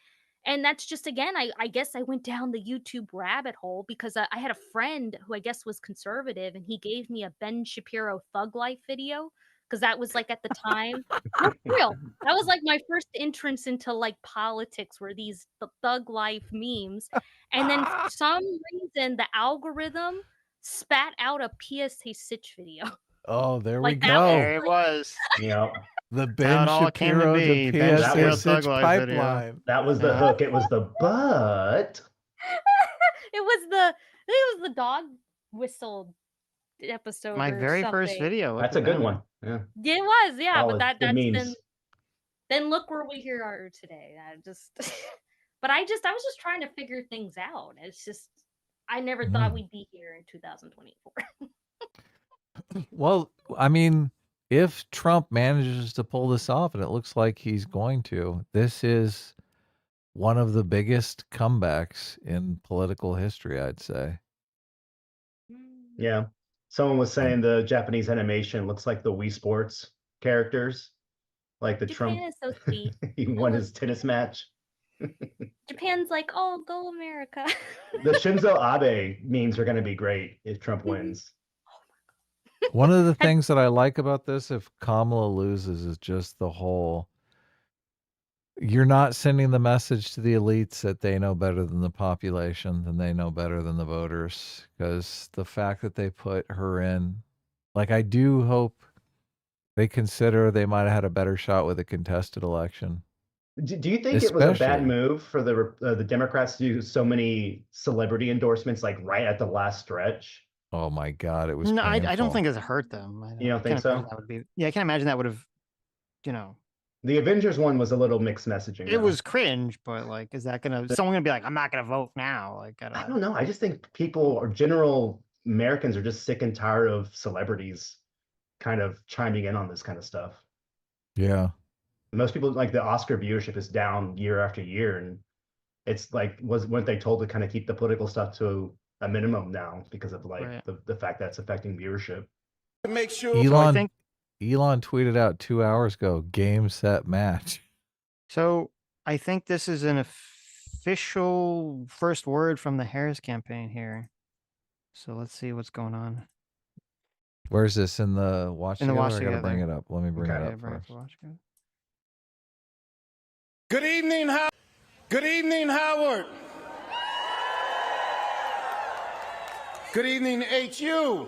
And that's just again, I guess I went down the YouTube rabbit hole because I had a friend who I guess was conservative, and he gave me a Ben Shapiro Thug Life video because that was like at the time. No, for real. That was like my first entrance into like politics were these Thug Life memes. And then for some reason the algorithm spat out a PSA Sitch video. Oh, there we Like, that was go. There it was. Yep. The How Ben it all came to Shapiro be. to Ben PSA Shapiro Sitch Thug Life video. pipeline. That was the hook. It was the but. it was the dog whistle episode. My or very first something. video. That's a good one. Yeah. It was, yeah, Solid. but Good that's memes. then look where we here are today. I just but I was just trying to figure things out. It's just I never thought we'd be here in 2024. Well, I mean, if Trump manages to pull this off, and it looks like he's going to, this is one of the biggest comebacks in political history, I'd say. Yeah. Someone was saying the Japanese animation looks like the Wii Sports characters, like the Japan Trump. is so sweet. He won his tennis match. Japan's like, oh, go America. The Shinzo Abe memes are going to be great if Trump wins. One of the things that I like about this, if Kamala loses, is just the whole, you're not sending the message to the elites that they know better than the population, than they know better than the voters. Because the fact that they put her in, like, I do hope they consider they might have had a better shot with a contested election. Do you think it was a bad Especially- move for the Democrats to do so many celebrity endorsements like right at the last stretch? Oh my God, it was No, I don't painful. think it's hurt them. You don't think can't imagine so? That would be, yeah, I can't imagine that would have, you know, The Avengers one was a little mixed messaging. it though. was cringe, but like, is that gonna, someone gonna be like, I'm not gonna vote now? Like, I don't know. I just think people or general Americans are just sick and tired of celebrities kind of chiming in on this kind of stuff. Yeah. Most people, like, the Oscar viewership is down year after year, and it's like, weren't they told to kind of keep the political stuff to a minimum now because of like Right. the fact that it's affecting viewership? To make sure. Elon tweeted out 2 hours ago, game, set, match. So I think this is an official first word from the Harris campaign here. So let's see what's going on. Where's this in the watch? In the together? watch I gotta together. bring it up. Let me bring Okay, it up bring it first. to watch together. Good evening, Good evening, Howard. Good evening, HU.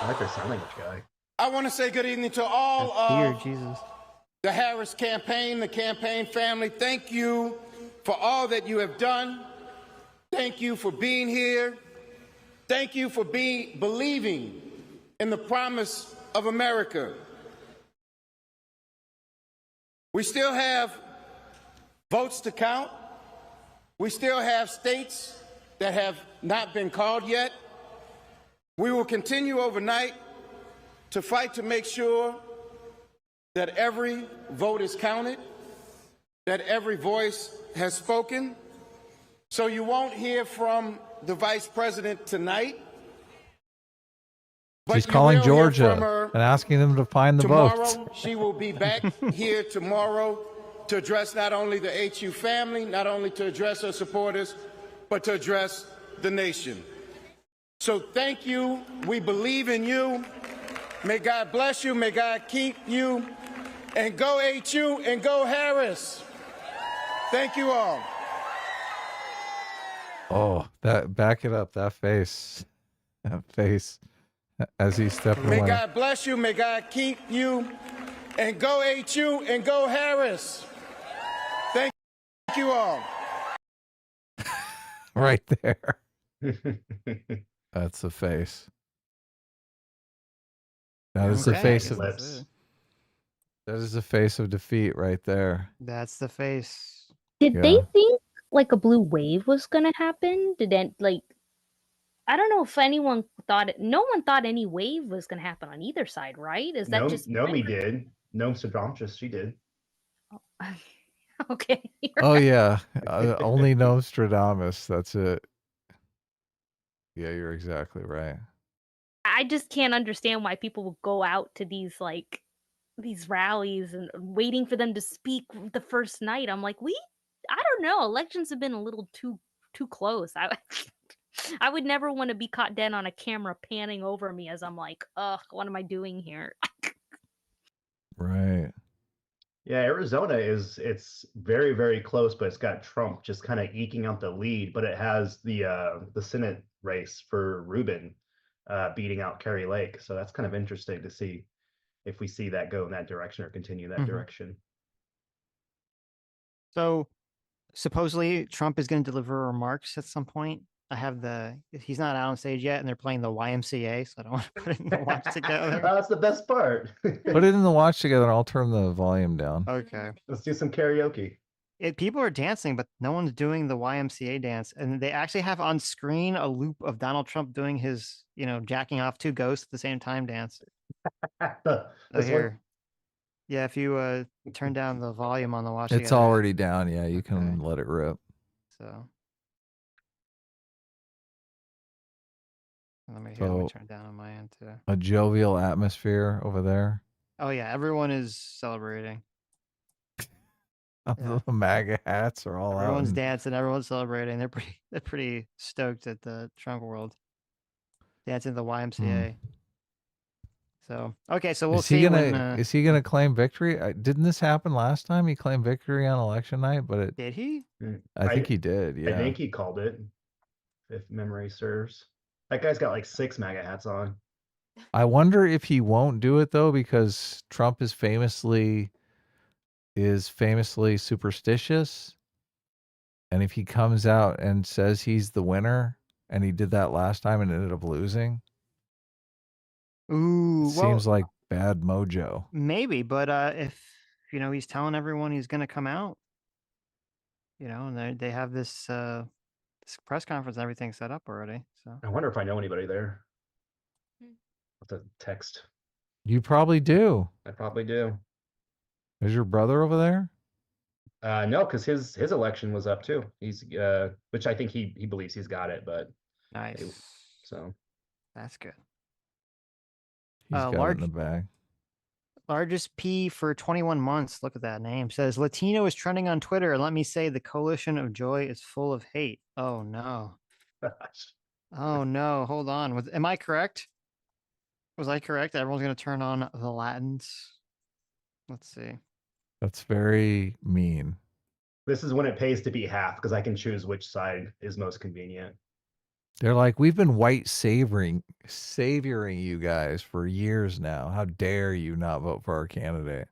I like their sign language guy. I want to say good evening to all Here, of Jesus. the Harris campaign, the campaign family. Thank you for all that you have done. Thank you for being here. Thank you for believing in the promise of America. We still have votes to count. We still have states that have not been called yet. We will continue overnight to fight to make sure that every vote is counted, that every voice has spoken. So you won't hear from the vice president tonight. but She's you calling will hear from Georgia her and asking them to find the votes. tomorrow. She will be back here tomorrow to address not only the HU family, not only to address her supporters, but to address the nation. So thank you. We believe in you. May God bless you. May God keep you. And go HU and go Harris. Thank you all. Oh, back it up. That face as he's stepping May away. God bless you. May God keep you. And go HU and go Harris. Thank you all. Right there. That's the face. That is the Okay, face I of guess that's it. that is the face of defeat right there. That's the face. Did Yeah. they think like a blue wave was gonna happen? Did it like? I don't know if anyone thought it. No one thought any wave was gonna happen on either side, right? Is that just Nomi did. No Nostradamus, she did. okay? Oh yeah, only Nostradamus. That's it. Yeah, you're exactly right. I just can't understand why people will go out to these rallies and waiting for them to speak the first night. I'm like, I don't know. Elections have been a little too close. I would never want to be caught dead on a camera panning over me as I'm like, ugh, what am I doing here? Right. Yeah, Arizona it's very, very close, but it's got Trump just kind of eking out the lead, but it has the Senate race for Rubin beating out Kerry Lake. So that's kind of interesting to see if we see that go in that direction or continue that Mhm. direction. So supposedly Trump is going to deliver remarks at some point. He's not out on stage yet, and they're playing the YMCA, so I don't want to put it in the watch together. That's the best part. Put it in the watch together. I'll turn the volume down. Okay. Let's do some karaoke. People are dancing, but no one's doing the YMCA dance. And they actually have on screen a loop of Donald Trump doing his, jacking off two ghosts at the same time dance. This Here. one? Yeah, if you turn down the volume on the watch It's together. already down. Yeah, you can let it rip. So let me So, turn it down on my end too. A jovial atmosphere over there. Oh yeah, everyone is celebrating. Yeah. The MAGA hats are all Everyone's out. dancing. Everyone's celebrating. They're pretty stoked at the Trump world. Dancing at the YMCA. So okay, so we'll Is he see gonna when. is he gonna claim victory? Didn't this happen last time? He claimed victory on election night, but it. Did he? I think he did. Yeah. I think he called it, if memory serves. That guy's got like 6 MAGA hats on. I wonder if he won't do it though, because Trump is famously superstitious. And if he comes out and says he's the winner, and he did that last time and ended up losing, Ooh, seems well, like bad mojo. maybe, but if he's telling everyone he's going to come out, and they have this this press conference and everything set up already. So I wonder if I know anybody there. With a text. You probably do. I probably do. Is your brother over there? No, because his election was up too. He's which I think he believes he's got it, but nice. So that's good. He's got it in the bag. Largest P for 21 months. Look at that name. Says Latino is trending on Twitter. Let me say the coalition of joy is full of hate. Oh no. Oh no. Hold on. Am I correct? Was I correct? Everyone's going to turn on the Latins. Let's see. That's very mean. this is when it pays to be half because I can choose which side is most convenient. They're like, we've been white savoring you guys for years now. How dare you not vote for our candidate?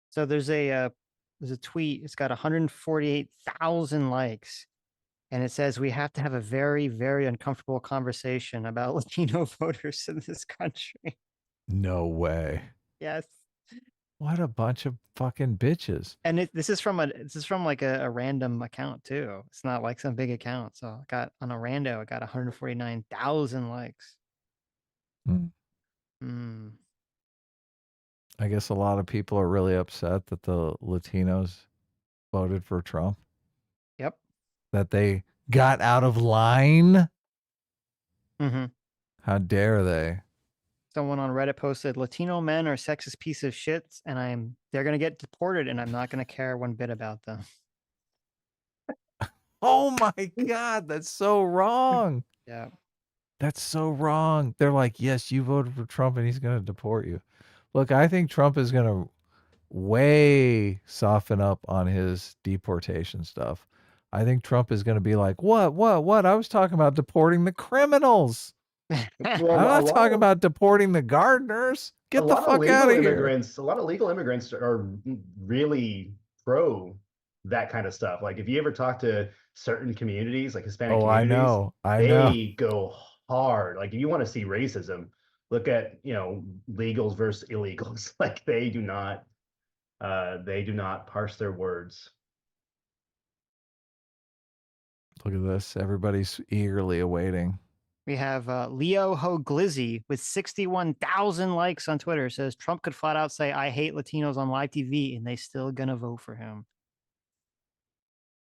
So there's a tweet. It's got 148,000 likes, and it says we have to have a very, very uncomfortable conversation about Latino voters in this country. No way. Yes. What a bunch of fucking bitches. And this is from like a random account too. It's not like some big account. So I got on a rando, I got 149,000 likes. I guess a lot of people are really upset that the Latinos voted for Trump. Yep. That they got out of line. Mm-hmm. How dare they? Someone on Reddit posted, Latino men are sexist piece of shit, and they're gonna get deported, and I'm not gonna care one bit about them. Oh my God, that's so wrong. Yeah. That's so wrong. They're like, yes, you voted for Trump and he's going to deport you. Look, I think Trump is going to way soften up on his deportation stuff. I think Trump is going to be like, what? I was talking about deporting the criminals. I'm not talking about deporting the gardeners. Get the fuck out of here. A lot of legal immigrants are really pro that kind of stuff. Like if you ever talk to certain communities, like Hispanic communities, they go hard. Like if you want to see racism, look at, legals versus illegals. Like they do not parse their words. Look at this. Everybody's eagerly awaiting. We have Leo Hoglizzy with 61,000 likes on Twitter. Says Trump could flat out say, I hate Latinos on live TV, and they still gonna vote for him.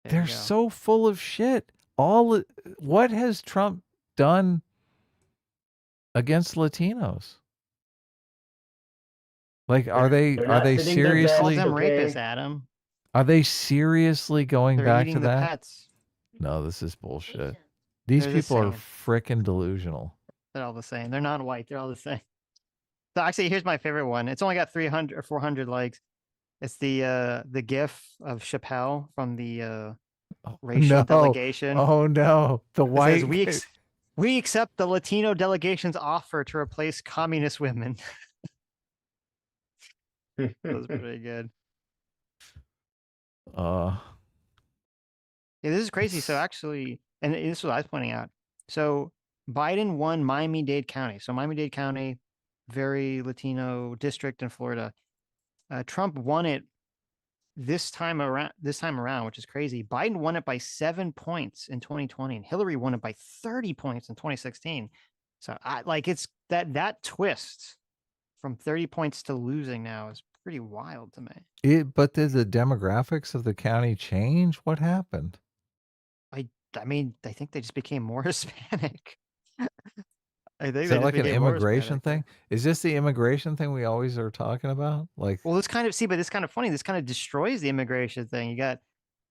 They're so full of shit. What has Trump done against Latinos? Like, are they seriously them rapists, Adam? Are they seriously going back to that? Pets. No, this is bullshit. These people are freaking delusional. They're all the same. They're not white. They're all the same. So actually, here's my favorite one. It's only got 300 or 400 likes. It's the GIF of Chappelle from the racial delegation. Oh no, the white. Says, we accept the Latino delegation's offer to replace communist women. That was pretty good. Yeah, this is crazy. So actually, and this is what I was pointing out. So Biden won Miami-Dade County. So Miami-Dade County, very Latino district in Florida. Trump won it this time around, which is crazy. Biden won it by 7 points in 2020, and Hillary won it by 30 points in 2016. So it's that twist from 30 points to losing now is pretty wild to me. But did the demographics of the county change? What happened? I mean, I think they just became more Hispanic. I think Is they that just like an became more immigration Hispanic. thing? Is this the immigration thing we always are talking about? Like, Well, this kind of but it's kind of funny. This kind of destroys the immigration thing.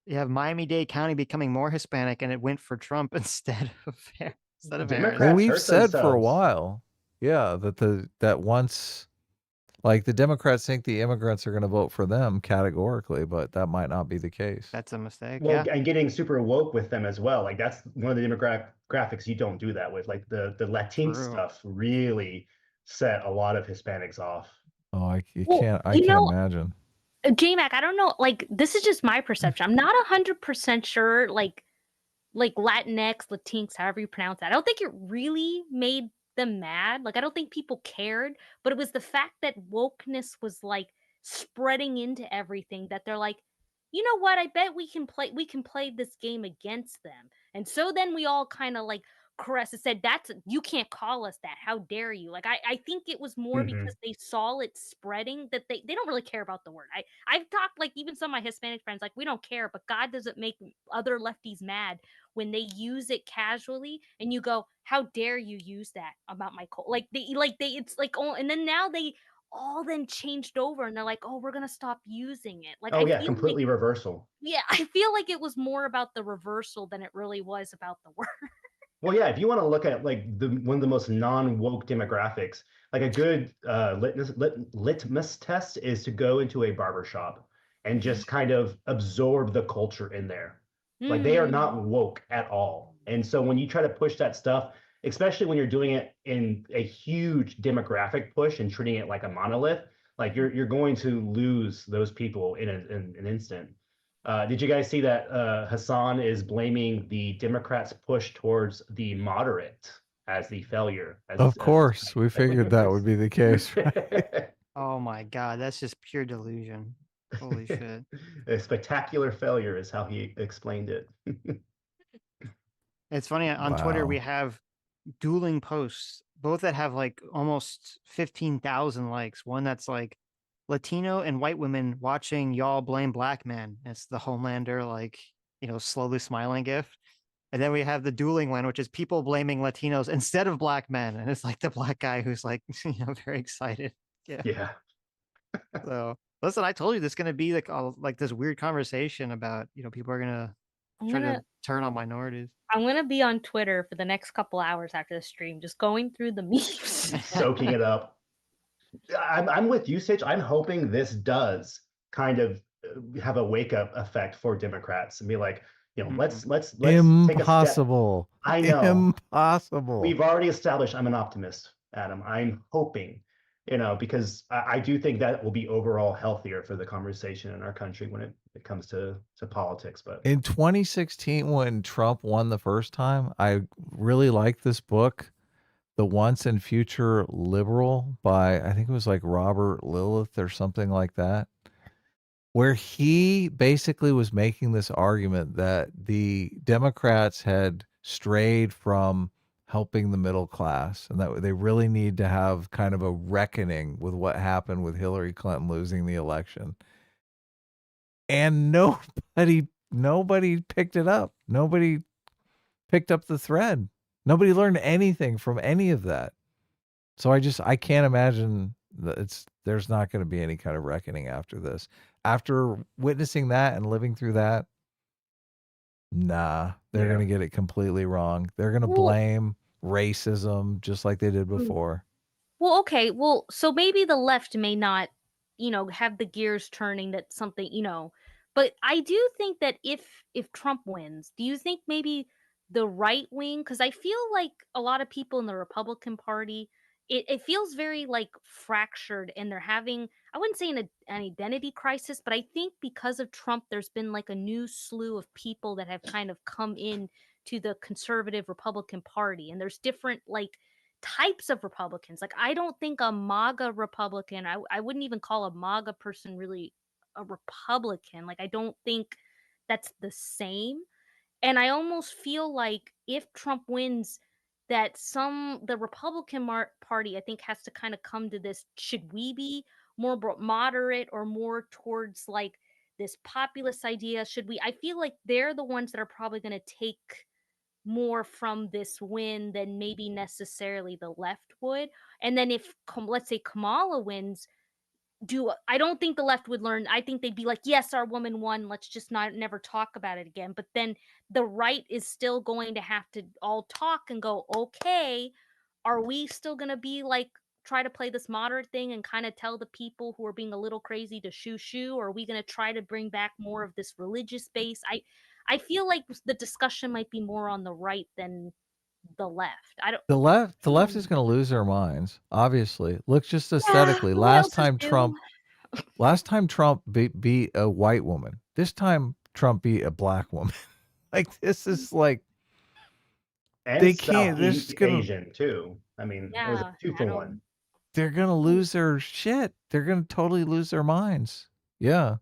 You have Miami-Dade County becoming more Hispanic, and it went for Trump instead of Harris. well, Democrats we've hurt said for a themselves. while, yeah, that once, like the Democrats think the immigrants are going to vote for them categorically, but that might not be the case. That's a mistake. Well, Yeah. and getting super woke with them as well. Like that's one of the demographics you don't do that with. Like the Latinx True. stuff really set a lot of Hispanics off. Oh, you Well, can't. I you can know, imagine. J-Mac, I don't know. Like, this is just my perception. I'm not 100% sure. Like Latinx, Latinx, however you pronounce that. I don't think it really made them mad. Like, I don't think people cared, but it was the fact that wokeness was like spreading into everything that they're like, you know what? I bet we can play this game against them. And so then we all kind of like caressed and said, that's you can't call us that. How dare you? Like I think it was more because they saw it spreading that they don't really care about the word. I've talked like even some of my Hispanic friends, like we don't care, but God doesn't make other lefties mad when they use it casually and you go, how dare you use that about my like they it's like, oh, and then now they all then changed over and they're like, oh, we're gonna stop using it. Like Oh I yeah, feel like completely reversal. yeah, I feel like it was more about the reversal than it really was about the word. Well, yeah, if you want to look at like one of the most non-woke demographics, like a good litmus test is to go into a barber shop and just kind of absorb the culture in there. Like they are not woke at all. And so when you try to push that stuff, especially when you're doing it in a huge demographic push and treating it like a monolith, like you're going to lose those people in an instant. Did you guys see that Hassan is blaming the Democrats' push towards the moderate as the failure? Of course, we figured that would be the case, right? Oh my God, that's just pure delusion. Holy shit. A spectacular failure is how he explained it. It's funny on Twitter we Wow. have dueling posts, both that have like almost 15,000 likes. One that's like Latino and white women watching y'all blame black man. It's the Homelander, like, slowly smiling gif. And then we have the dueling one, which is people blaming Latinos instead of black men. And it's like the black guy who's like, very excited. Yeah. Yeah. So listen, I told you this is going to be like this weird conversation about, people are going to try to turn on minorities. I'm gonna be on Twitter for the next couple hours after the stream, just going through the memes. Soaking it up. I'm with you, Sitch. I'm hoping this does kind of have a wake up effect for Democrats and be like, let's take a step. Impossible. I know. Impossible. We've already established I'm an optimist, Adam. I'm hoping, because I do think that will be overall healthier for the conversation in our country when it comes to politics. But in 2016, when Trump won the first time, I really liked this book, The Once and Future Liberal, by, I think it was like Robert Lilith or something like that, where he basically was making this argument that the Democrats had strayed from helping the middle class and that they really need to have kind of a reckoning with what happened with Hillary Clinton losing the election. And nobody picked it up. Nobody picked up the thread. Nobody learned anything from any of that. So I can't imagine that there's not going to be any kind of reckoning after this. After witnessing that and living through that, nah, they're going to get it completely wrong. They're going to blame racism just like they did before. Well, okay. Well, so maybe the left may not, have the gears turning that something, but I do think that if Trump wins, do you think maybe the right wing, because I feel like a lot of people in the Republican Party, it feels very like fractured and they're having, I wouldn't say an identity crisis, but I think because of Trump, there's been like a new slew of people that have kind of come in to the conservative Republican Party. And there's different like types of Republicans. Like I don't think a MAGA Republican, I wouldn't even call a MAGA person really a Republican. Like I don't think that's the same. And I almost feel like if Trump wins, that the Republican Party, I think, has to kind of come to this. Should we be more moderate or more towards like this populist idea? Should we? I feel like they're the ones that are probably going to take more from this win than maybe necessarily the left would. And then if let's say Kamala wins, I don't think the left would learn. I think they'd be like, yes, our woman won. Let's just not never talk about it again. But then the right is still going to have to all talk and go, okay, are we still going to be like, try to play this moderate thing and kind of tell the people who are being a little crazy to shoo? Or are we going to try to bring back more of this religious base? I feel like the discussion might be more on the right than the left. I don't. The left is going to lose their minds. Obviously, look just aesthetically. Who Last else is time due? Trump beat a white woman. This time Trump beat a black woman. Like this is like And they can't. They're Southeast just gonna. Asian too. I mean, it was a Yeah, 2-for-1. They're gonna lose their shit. They're gonna totally lose their minds. Yeah.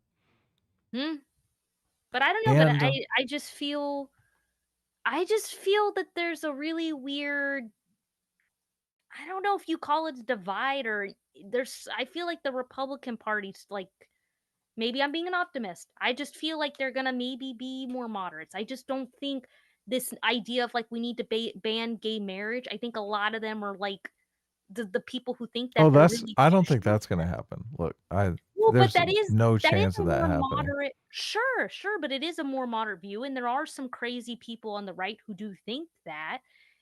But I don't know. But And I just feel that there's a really weird. I don't know if you call it a divide or I feel like the Republican Party's like, maybe I'm being an optimist. I just feel like they're gonna maybe be more moderates. I just don't think this idea of like we need to ban gay marriage. I think a lot of them are like the people who think that they're really I don't think pushing. that's gonna happen. Look, Well, but there's no chance a of that more happening. moderate. Sure, but it is a more moderate view, and there are some crazy people on the right who do think that.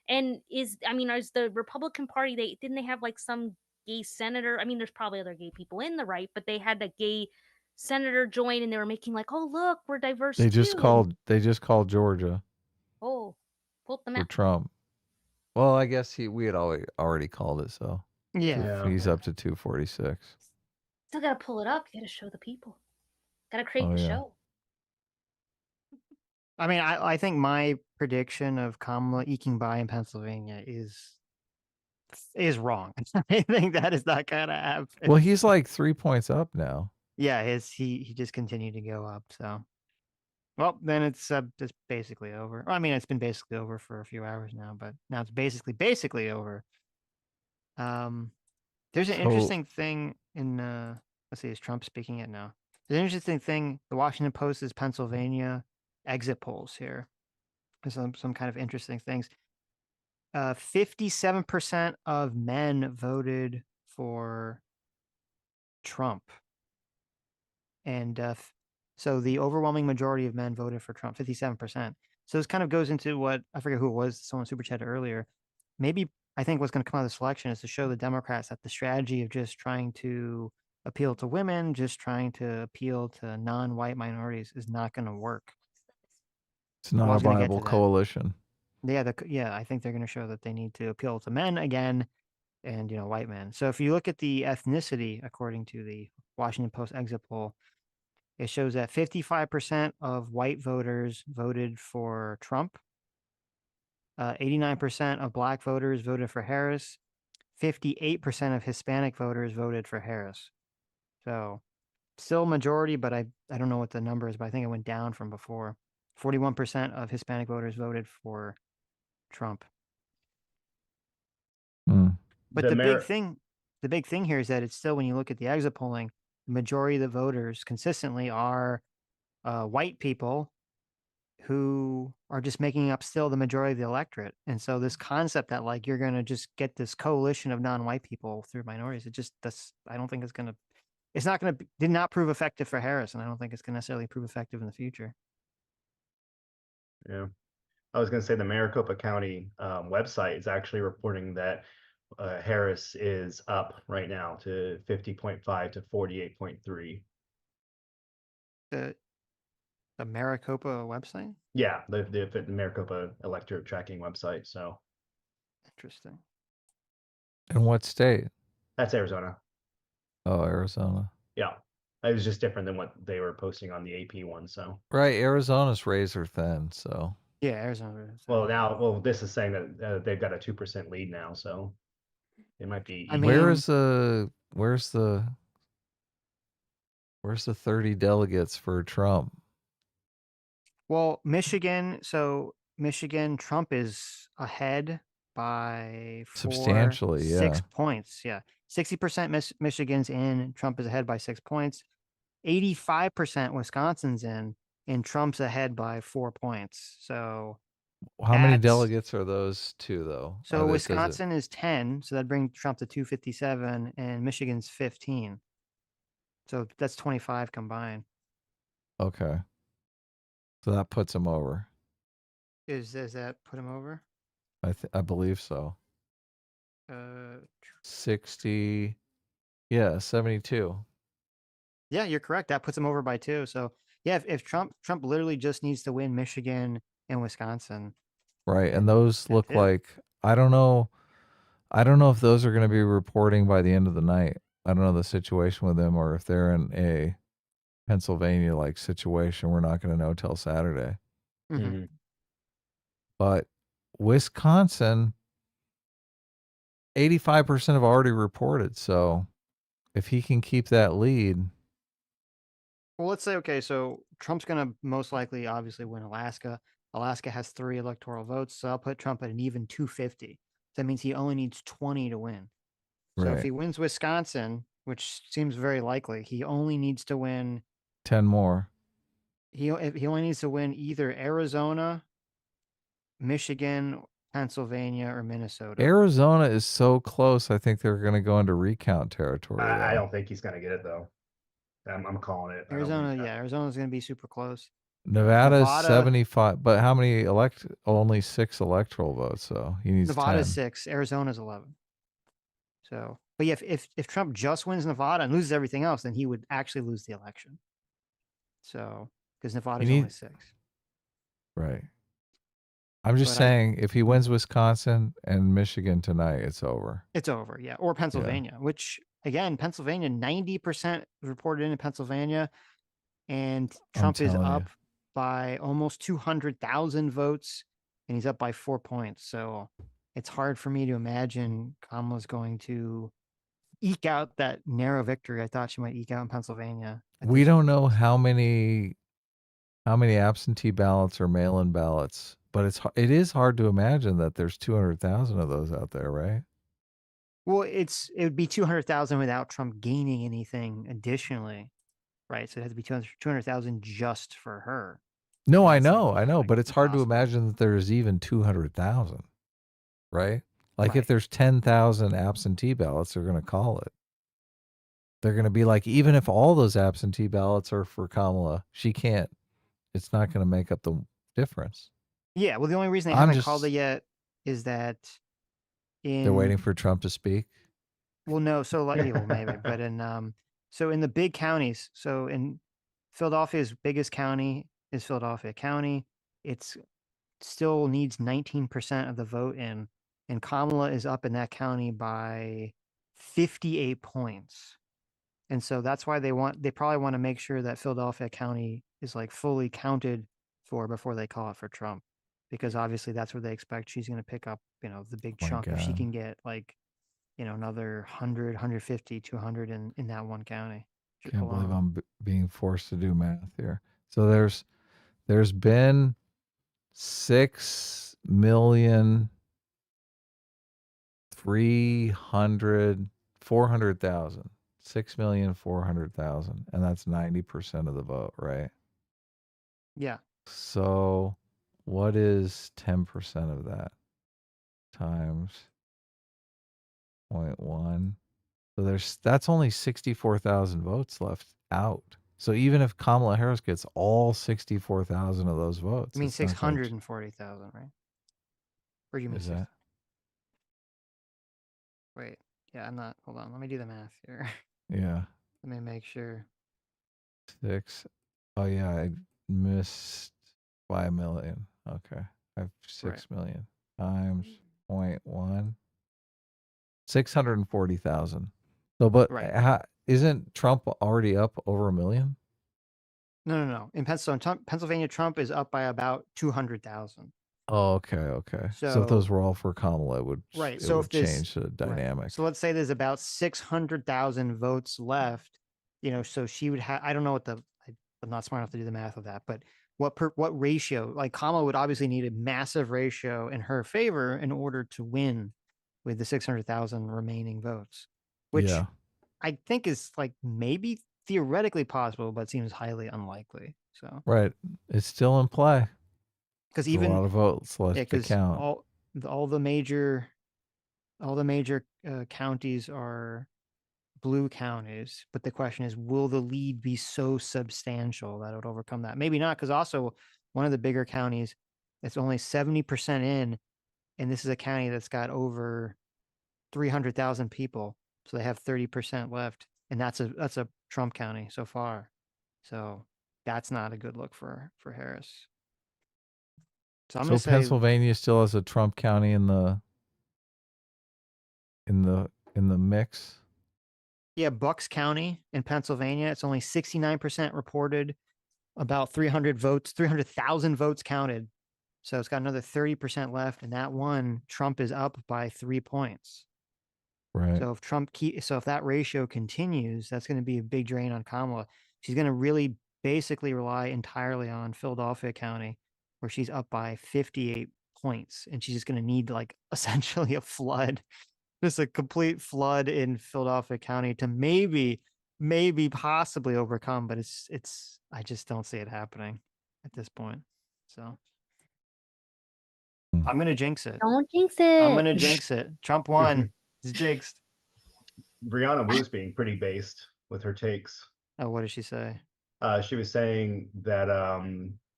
And is the Republican Party? They have like some gay senator. I mean, there's probably other gay people in the right, but they had a gay senator join, and they were making like, oh look, we're diverse too. And They just called Georgia oh, pulled them for out. Trump. Well, I guess we had already called it, so Yeah. he's up to 246. Still gotta pull it up. You gotta show the people. Gotta create the yeah. show. I mean, I think my prediction of Kamala eking by in Pennsylvania is wrong. I think that is not gonna happen. Well, he's like 3 points up now. Yeah, he just continued to go up. So, well, then it's basically over. Well, I mean, it's been basically over for a few hours now, but now it's basically over. There's an interesting thing in let's see, is Trump speaking it now? There's an interesting thing. The Washington Post's Pennsylvania exit polls here. There's some kind of interesting things. 57% of men voted for Trump. And so the overwhelming majority of men voted for Trump, 57%. So this kind of goes into what, I forget who it was, someone super chatted earlier. Maybe I think what's going to come out of this election is to show the Democrats that the strategy of just trying to appeal to women, just trying to appeal to non-white minorities is not going to work. It's not a viable coalition. Yeah, I think they're going to show that they need to appeal to men again and, white men. So if you look at the ethnicity, according to the Washington Post exit poll, it shows that 55% of white voters voted for Trump. 89% of black voters voted for Harris. 58% of Hispanic voters voted for Harris. So still majority, but I don't know what the number is, but I think it went down from before. 41% of Hispanic voters voted for Trump. But the big thing here is that it's still, when you look at the exit polling, the majority of the voters consistently are white people who are just making up still the majority of the electorate. And so this concept that like you're going to just get this coalition of non-white people through minorities, I don't think did not prove effective for Harris, and I don't think it's going to necessarily prove effective in the future. Yeah. I was going to say the Maricopa County website is actually reporting that Harris is up right now to 50.5 to 48.3. The Maricopa website? Yeah, the Maricopa electorate tracking website. So interesting. In what state? That's Arizona. Oh, Arizona. Yeah. It was just different than what they were posting on the AP one. So right, Arizona's razor thin. So yeah, Arizona. Well, this is saying that they've got a 2% lead now, so it might be. I mean, where's the 30 delegates for Trump? Well, Michigan. So Michigan, Trump is ahead by substantially, 6 points. Yeah, 60% Michigan's in. Trump is ahead by 6 points. 85% Wisconsin's in, and Trump's ahead by 4 points. So How many That's- delegates are those two, though? So Does it- Wisconsin is 10, so that'd bring Trump to 257, and Michigan's 15. So that's 25 combined. Okay. So that puts him over. Does that put him over? I believe so. 60. Yeah, 72. Yeah, you're correct. That puts him over by 2. So yeah, if Trump literally just needs to win Michigan and Wisconsin. Right, and those look it. like I don't know if those are going to be reporting by the end of the night. I don't know the situation with them, or if they're in a Pennsylvania like situation. We're not going to know till Saturday. Mm-hmm. But Wisconsin, 85% have already reported. So if he can keep that lead. Well, let's say, okay, so Trump's going to most likely obviously win Alaska. Alaska has 3 electoral votes, so I'll put Trump at an even 250. That means he only needs 20 to win. So if Right. he wins Wisconsin, which seems very likely, he only needs to win 10 more. He only needs to win either Arizona, Michigan, Pennsylvania, or Minnesota. Arizona is so close. I think they're going to go into recount territory. I don't think he's going to get it, though. I'm calling it. Arizona, yeah, Arizona's going to be super close. Nevada's 75, but how many only 6 electoral votes, so he needs Nevada's 10. 6, Arizona's 11. So, but yeah, if Trump just wins Nevada and loses everything else, then he would actually lose the election. So, because Nevada's only 6. Right. I'm just saying, if he wins Wisconsin and Michigan tonight, it's over. It's over, yeah. Or Pennsylvania, which, again, Pennsylvania, 90% reported in Pennsylvania, and Trump is up by almost 200,000 votes, and he's up by 4 points. So it's hard for me to imagine Kamala's going to eke out that narrow victory I thought she might eke out in Pennsylvania. We don't know how many absentee ballots or mail-in ballots, but it is hard to imagine that there's 200,000 of those out there, right? Well, it would be 200,000 without Trump gaining anything additionally, right? So it has to be 200,000 just for her. No, I know, but it's hard to imagine that there's even 200,000, right? Like if there's 10,000 absentee ballots, they're going to call it. They're going to be like, even if all those absentee ballots are for Kamala, it's not going to make up the difference. Yeah, well, the only reason they haven't called it yet is that they're waiting for Trump to speak. Well, no, so like, well, maybe, but so in the big counties, so in Philadelphia's biggest county is Philadelphia County. It's still needs 19% of the vote in, and Kamala is up in that county by 58 points. And so that's why they probably want to make sure that Philadelphia County is like fully counted for before they call it for Trump, because obviously that's where they expect she's going to pick up, the big chunk if she can get like, another 100, 150, 200 in that one county. Can't believe I'm being forced to do math here. So there's been 6,300,400,000, 6,400,000, and that's 90% of the vote, right? Yeah. So what is 10% of that times 0.1? So that's only 64,000 votes left out. So even if Kamala Harris gets all 64,000 of those votes, I mean 640,000, right? Or do you mean is that? Wait, yeah, I'm not. Hold on, let me do the math here. Yeah. Let me make sure. 6. Oh yeah, I missed by 1 million. Okay, I have 6 million times 0.1. 640,000. So, but isn't Trump already up over 1 million? No. In Pennsylvania, Trump is up by about 200,000. Oh, okay. So if those were all for Kamala, it would change the dynamic. Right. So let's say there's about 600,000 votes left. So she would have. I don't know what I'm not smart enough to do the math of that, but what ratio? Like Kamala would obviously need a massive ratio in her favor in order to win with the 600,000 remaining votes, which I think is like maybe theoretically possible, but seems highly unlikely. So right, it's still in play. because a even lot of votes left to 'cause count. all the major counties are blue counties, but the question is, will the lead be so substantial that it would overcome that? Maybe not, because also one of the bigger counties that's only 70% in, and this is a county that's got over 300,000 people, so they have 30% left, and that's a Trump county so far. So that's not a good look for Harris. So I'm So gonna say Pennsylvania still has a Trump county in the mix. yeah, Bucks County in Pennsylvania, it's only 69% reported, about 300,000 votes counted. So it's got another 30% left, and that one, Trump is up by 3 points. Right. So if that ratio continues, that's going to be a big drain on Kamala. She's going to really basically rely entirely on Philadelphia County, where she's up by 58 points, and she's just going to need like essentially a flood, just a complete flood in Philadelphia County to maybe possibly overcome, but I just don't see it happening at this point. So I'm going to jinx it. Don't jinx it. I'm going to jinx it. Trump won. It's jinxed. Brianna Wu's being pretty based with her takes. Oh, what did she say? She was saying that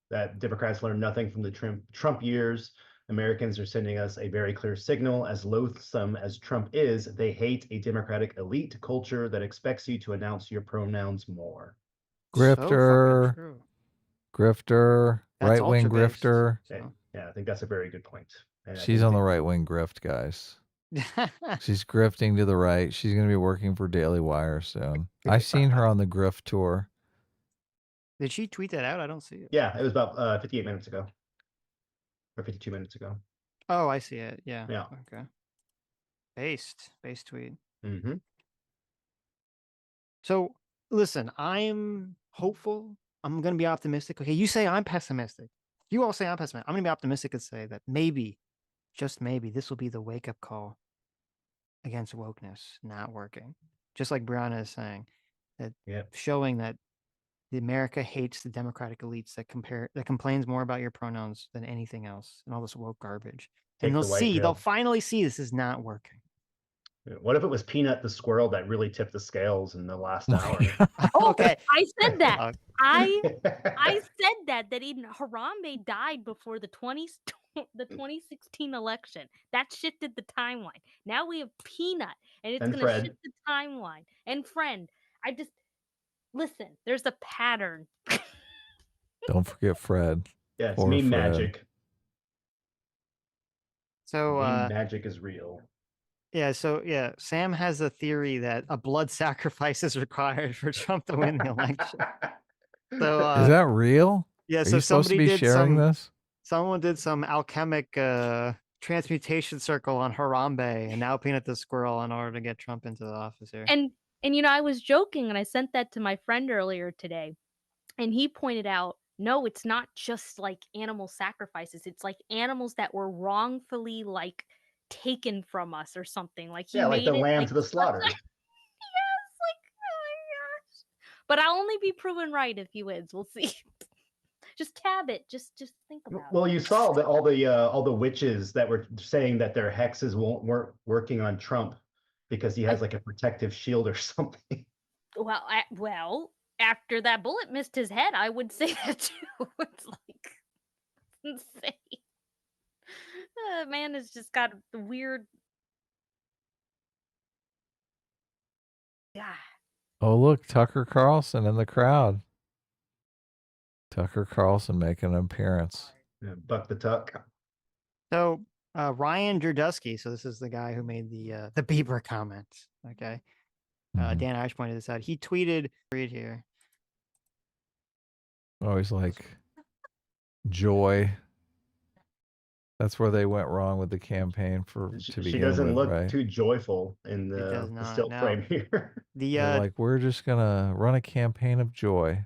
that Democrats learned nothing from the Trump years. Americans are sending us a very clear signal. As loathsome as Trump is, they hate a Democratic elite culture that expects you to announce your pronouns more. Grifter, grifter, right wing grifter. Yeah, I think that's a very good point. And She's on the right wing grift, guys. She's grifting to the right. She's going to be working for Daily Wire soon. I've seen her on the grift tour. Did she tweet that out? I don't see it. Yeah, it was about 58 minutes ago. Or 52 minutes ago. Oh, I see it. Yeah. Yeah. Okay. Based tweet. Mm-hmm. So listen, I'm hopeful. I'm going to be optimistic. Okay, you say I'm pessimistic. You all say I'm pessimistic. I'm going to be optimistic and say that maybe, just maybe, this will be the wake-up call against wokeness not working. Just like Brianna is saying, that showing that America hates the Democratic elites that complains more about your pronouns than anything else and all this woke garbage. And they'll finally see this is not working. What if it was Peanut the squirrel that really tipped the scales in the last hour? Okay. I said that. I said that Harambe died before the 2016 election. That shifted the timeline. Now we have Peanut, and it's going to shift the timeline. And Friend, listen, there's a pattern. Don't forget Fred. Yeah, it's meme magic. So meme magic is real. Yeah, Sam has a theory that a blood sacrifice is required for Trump to win the election. So is that real? Yeah, Are so you supposed to be sharing this? Someone did some alchemic transmutation circle on Harambe, and now Peanut the squirrel in order to get Trump into the office here. And I was joking, and I sent that to my friend earlier today, and he pointed out, no, it's not just like animal sacrifices. It's like animals that were wrongfully like taken from us or something. Like he like made the it lamb like to the slaughter. Yes, like oh my gosh. But I'll only be proven right if he wins. We'll see. Just tab it. Just think about it. Well, you saw that all the witches that were saying that their hexes weren't working on Trump because he has like a protective shield or something. Well, after that bullet missed his head, I would say that too. It's like insane. Man has just got the weird. Yeah. Oh, look, Tucker Carlson in the crowd. Tucker Carlson making an appearance. Yeah, Buck the Tuck. So Ryan Durdusky, so this is the guy who made the Bieber comment. Okay. Dan Ash pointed this out. He tweeted, read here. Oh, he's like, joy. That's where they went wrong with the campaign to begin with. She doesn't look right? too joyful in the still frame here. They're like, we're just gonna run a campaign of joy.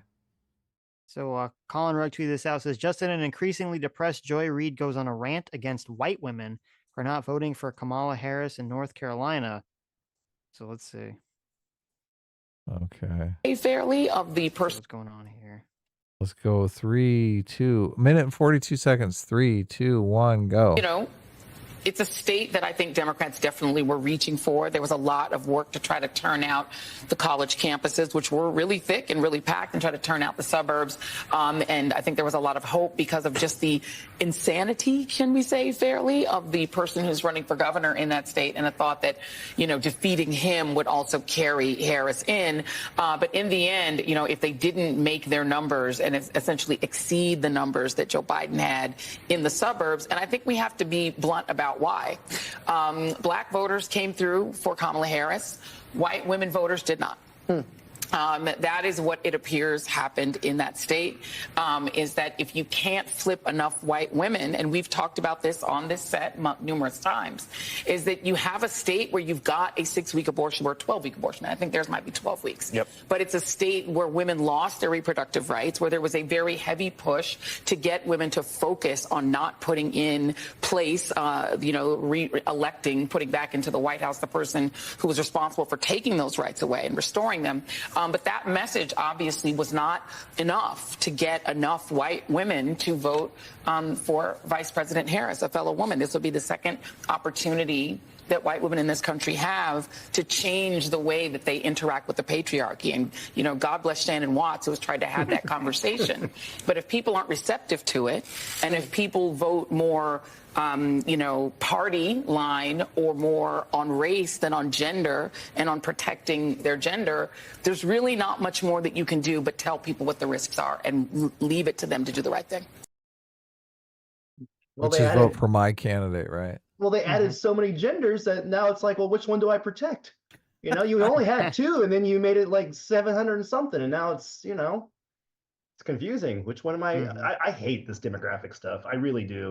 So Colin Rugg tweeted this out, says, just in an increasingly depressed Joy Reid goes on a rant against white women for not voting for Kamala Harris in North Carolina. So let's see. Okay. Fairly of the person. What's going on here? Let's go. 3, 2, minute and 42 seconds. 3, 2, 1, go. You know, it's a state that I think Democrats definitely were reaching for. There was a lot of work to try to turn out the college campuses, which were really thick and really packed, and try to turn out the suburbs. And I think there was a lot of hope because of just the insanity, can we say fairly, of the person who's running for governor in that state, and a thought that, you know, defeating him would also carry Harris in. But in the end, you know, if they didn't make their numbers and essentially exceed the numbers that Joe Biden had in the suburbs, and I think we have to be blunt about why. Black voters came through for Kamala Harris. White women voters did not. That is what it appears happened in that state, is that if you can't flip enough white women, and we've talked about this on this set numerous times, is that you have a state where you've got a 6-week abortion or a 12-week abortion. I think theirs might be 12 weeks. Yep. But it's a state where women lost their reproductive rights, where there was a very heavy push to get women to focus on not putting in place, re-electing, putting back into the White House the person who was responsible for taking those rights away and restoring them. But that message obviously was not enough to get enough white women to vote for Vice President Harris, a fellow woman. This will be the second opportunity that white women in this country have to change the way that they interact with the patriarchy. And, you know, God bless Shannon Watts, who has tried to have that conversation. But if people aren't receptive to it, and if people vote more party line or more on race than on gender and on protecting their gender, there's really not much more that you can do but tell people what the risks are and leave it to them to do the right thing. Well, Which is vote for my candidate, right? Well, they added so many genders that now it's like, well, which one do I protect? You know, you only had 2, and then you made it like 700 and something, and now it's, you know, it's confusing. Which one am I? I hate this demographic stuff. I really do.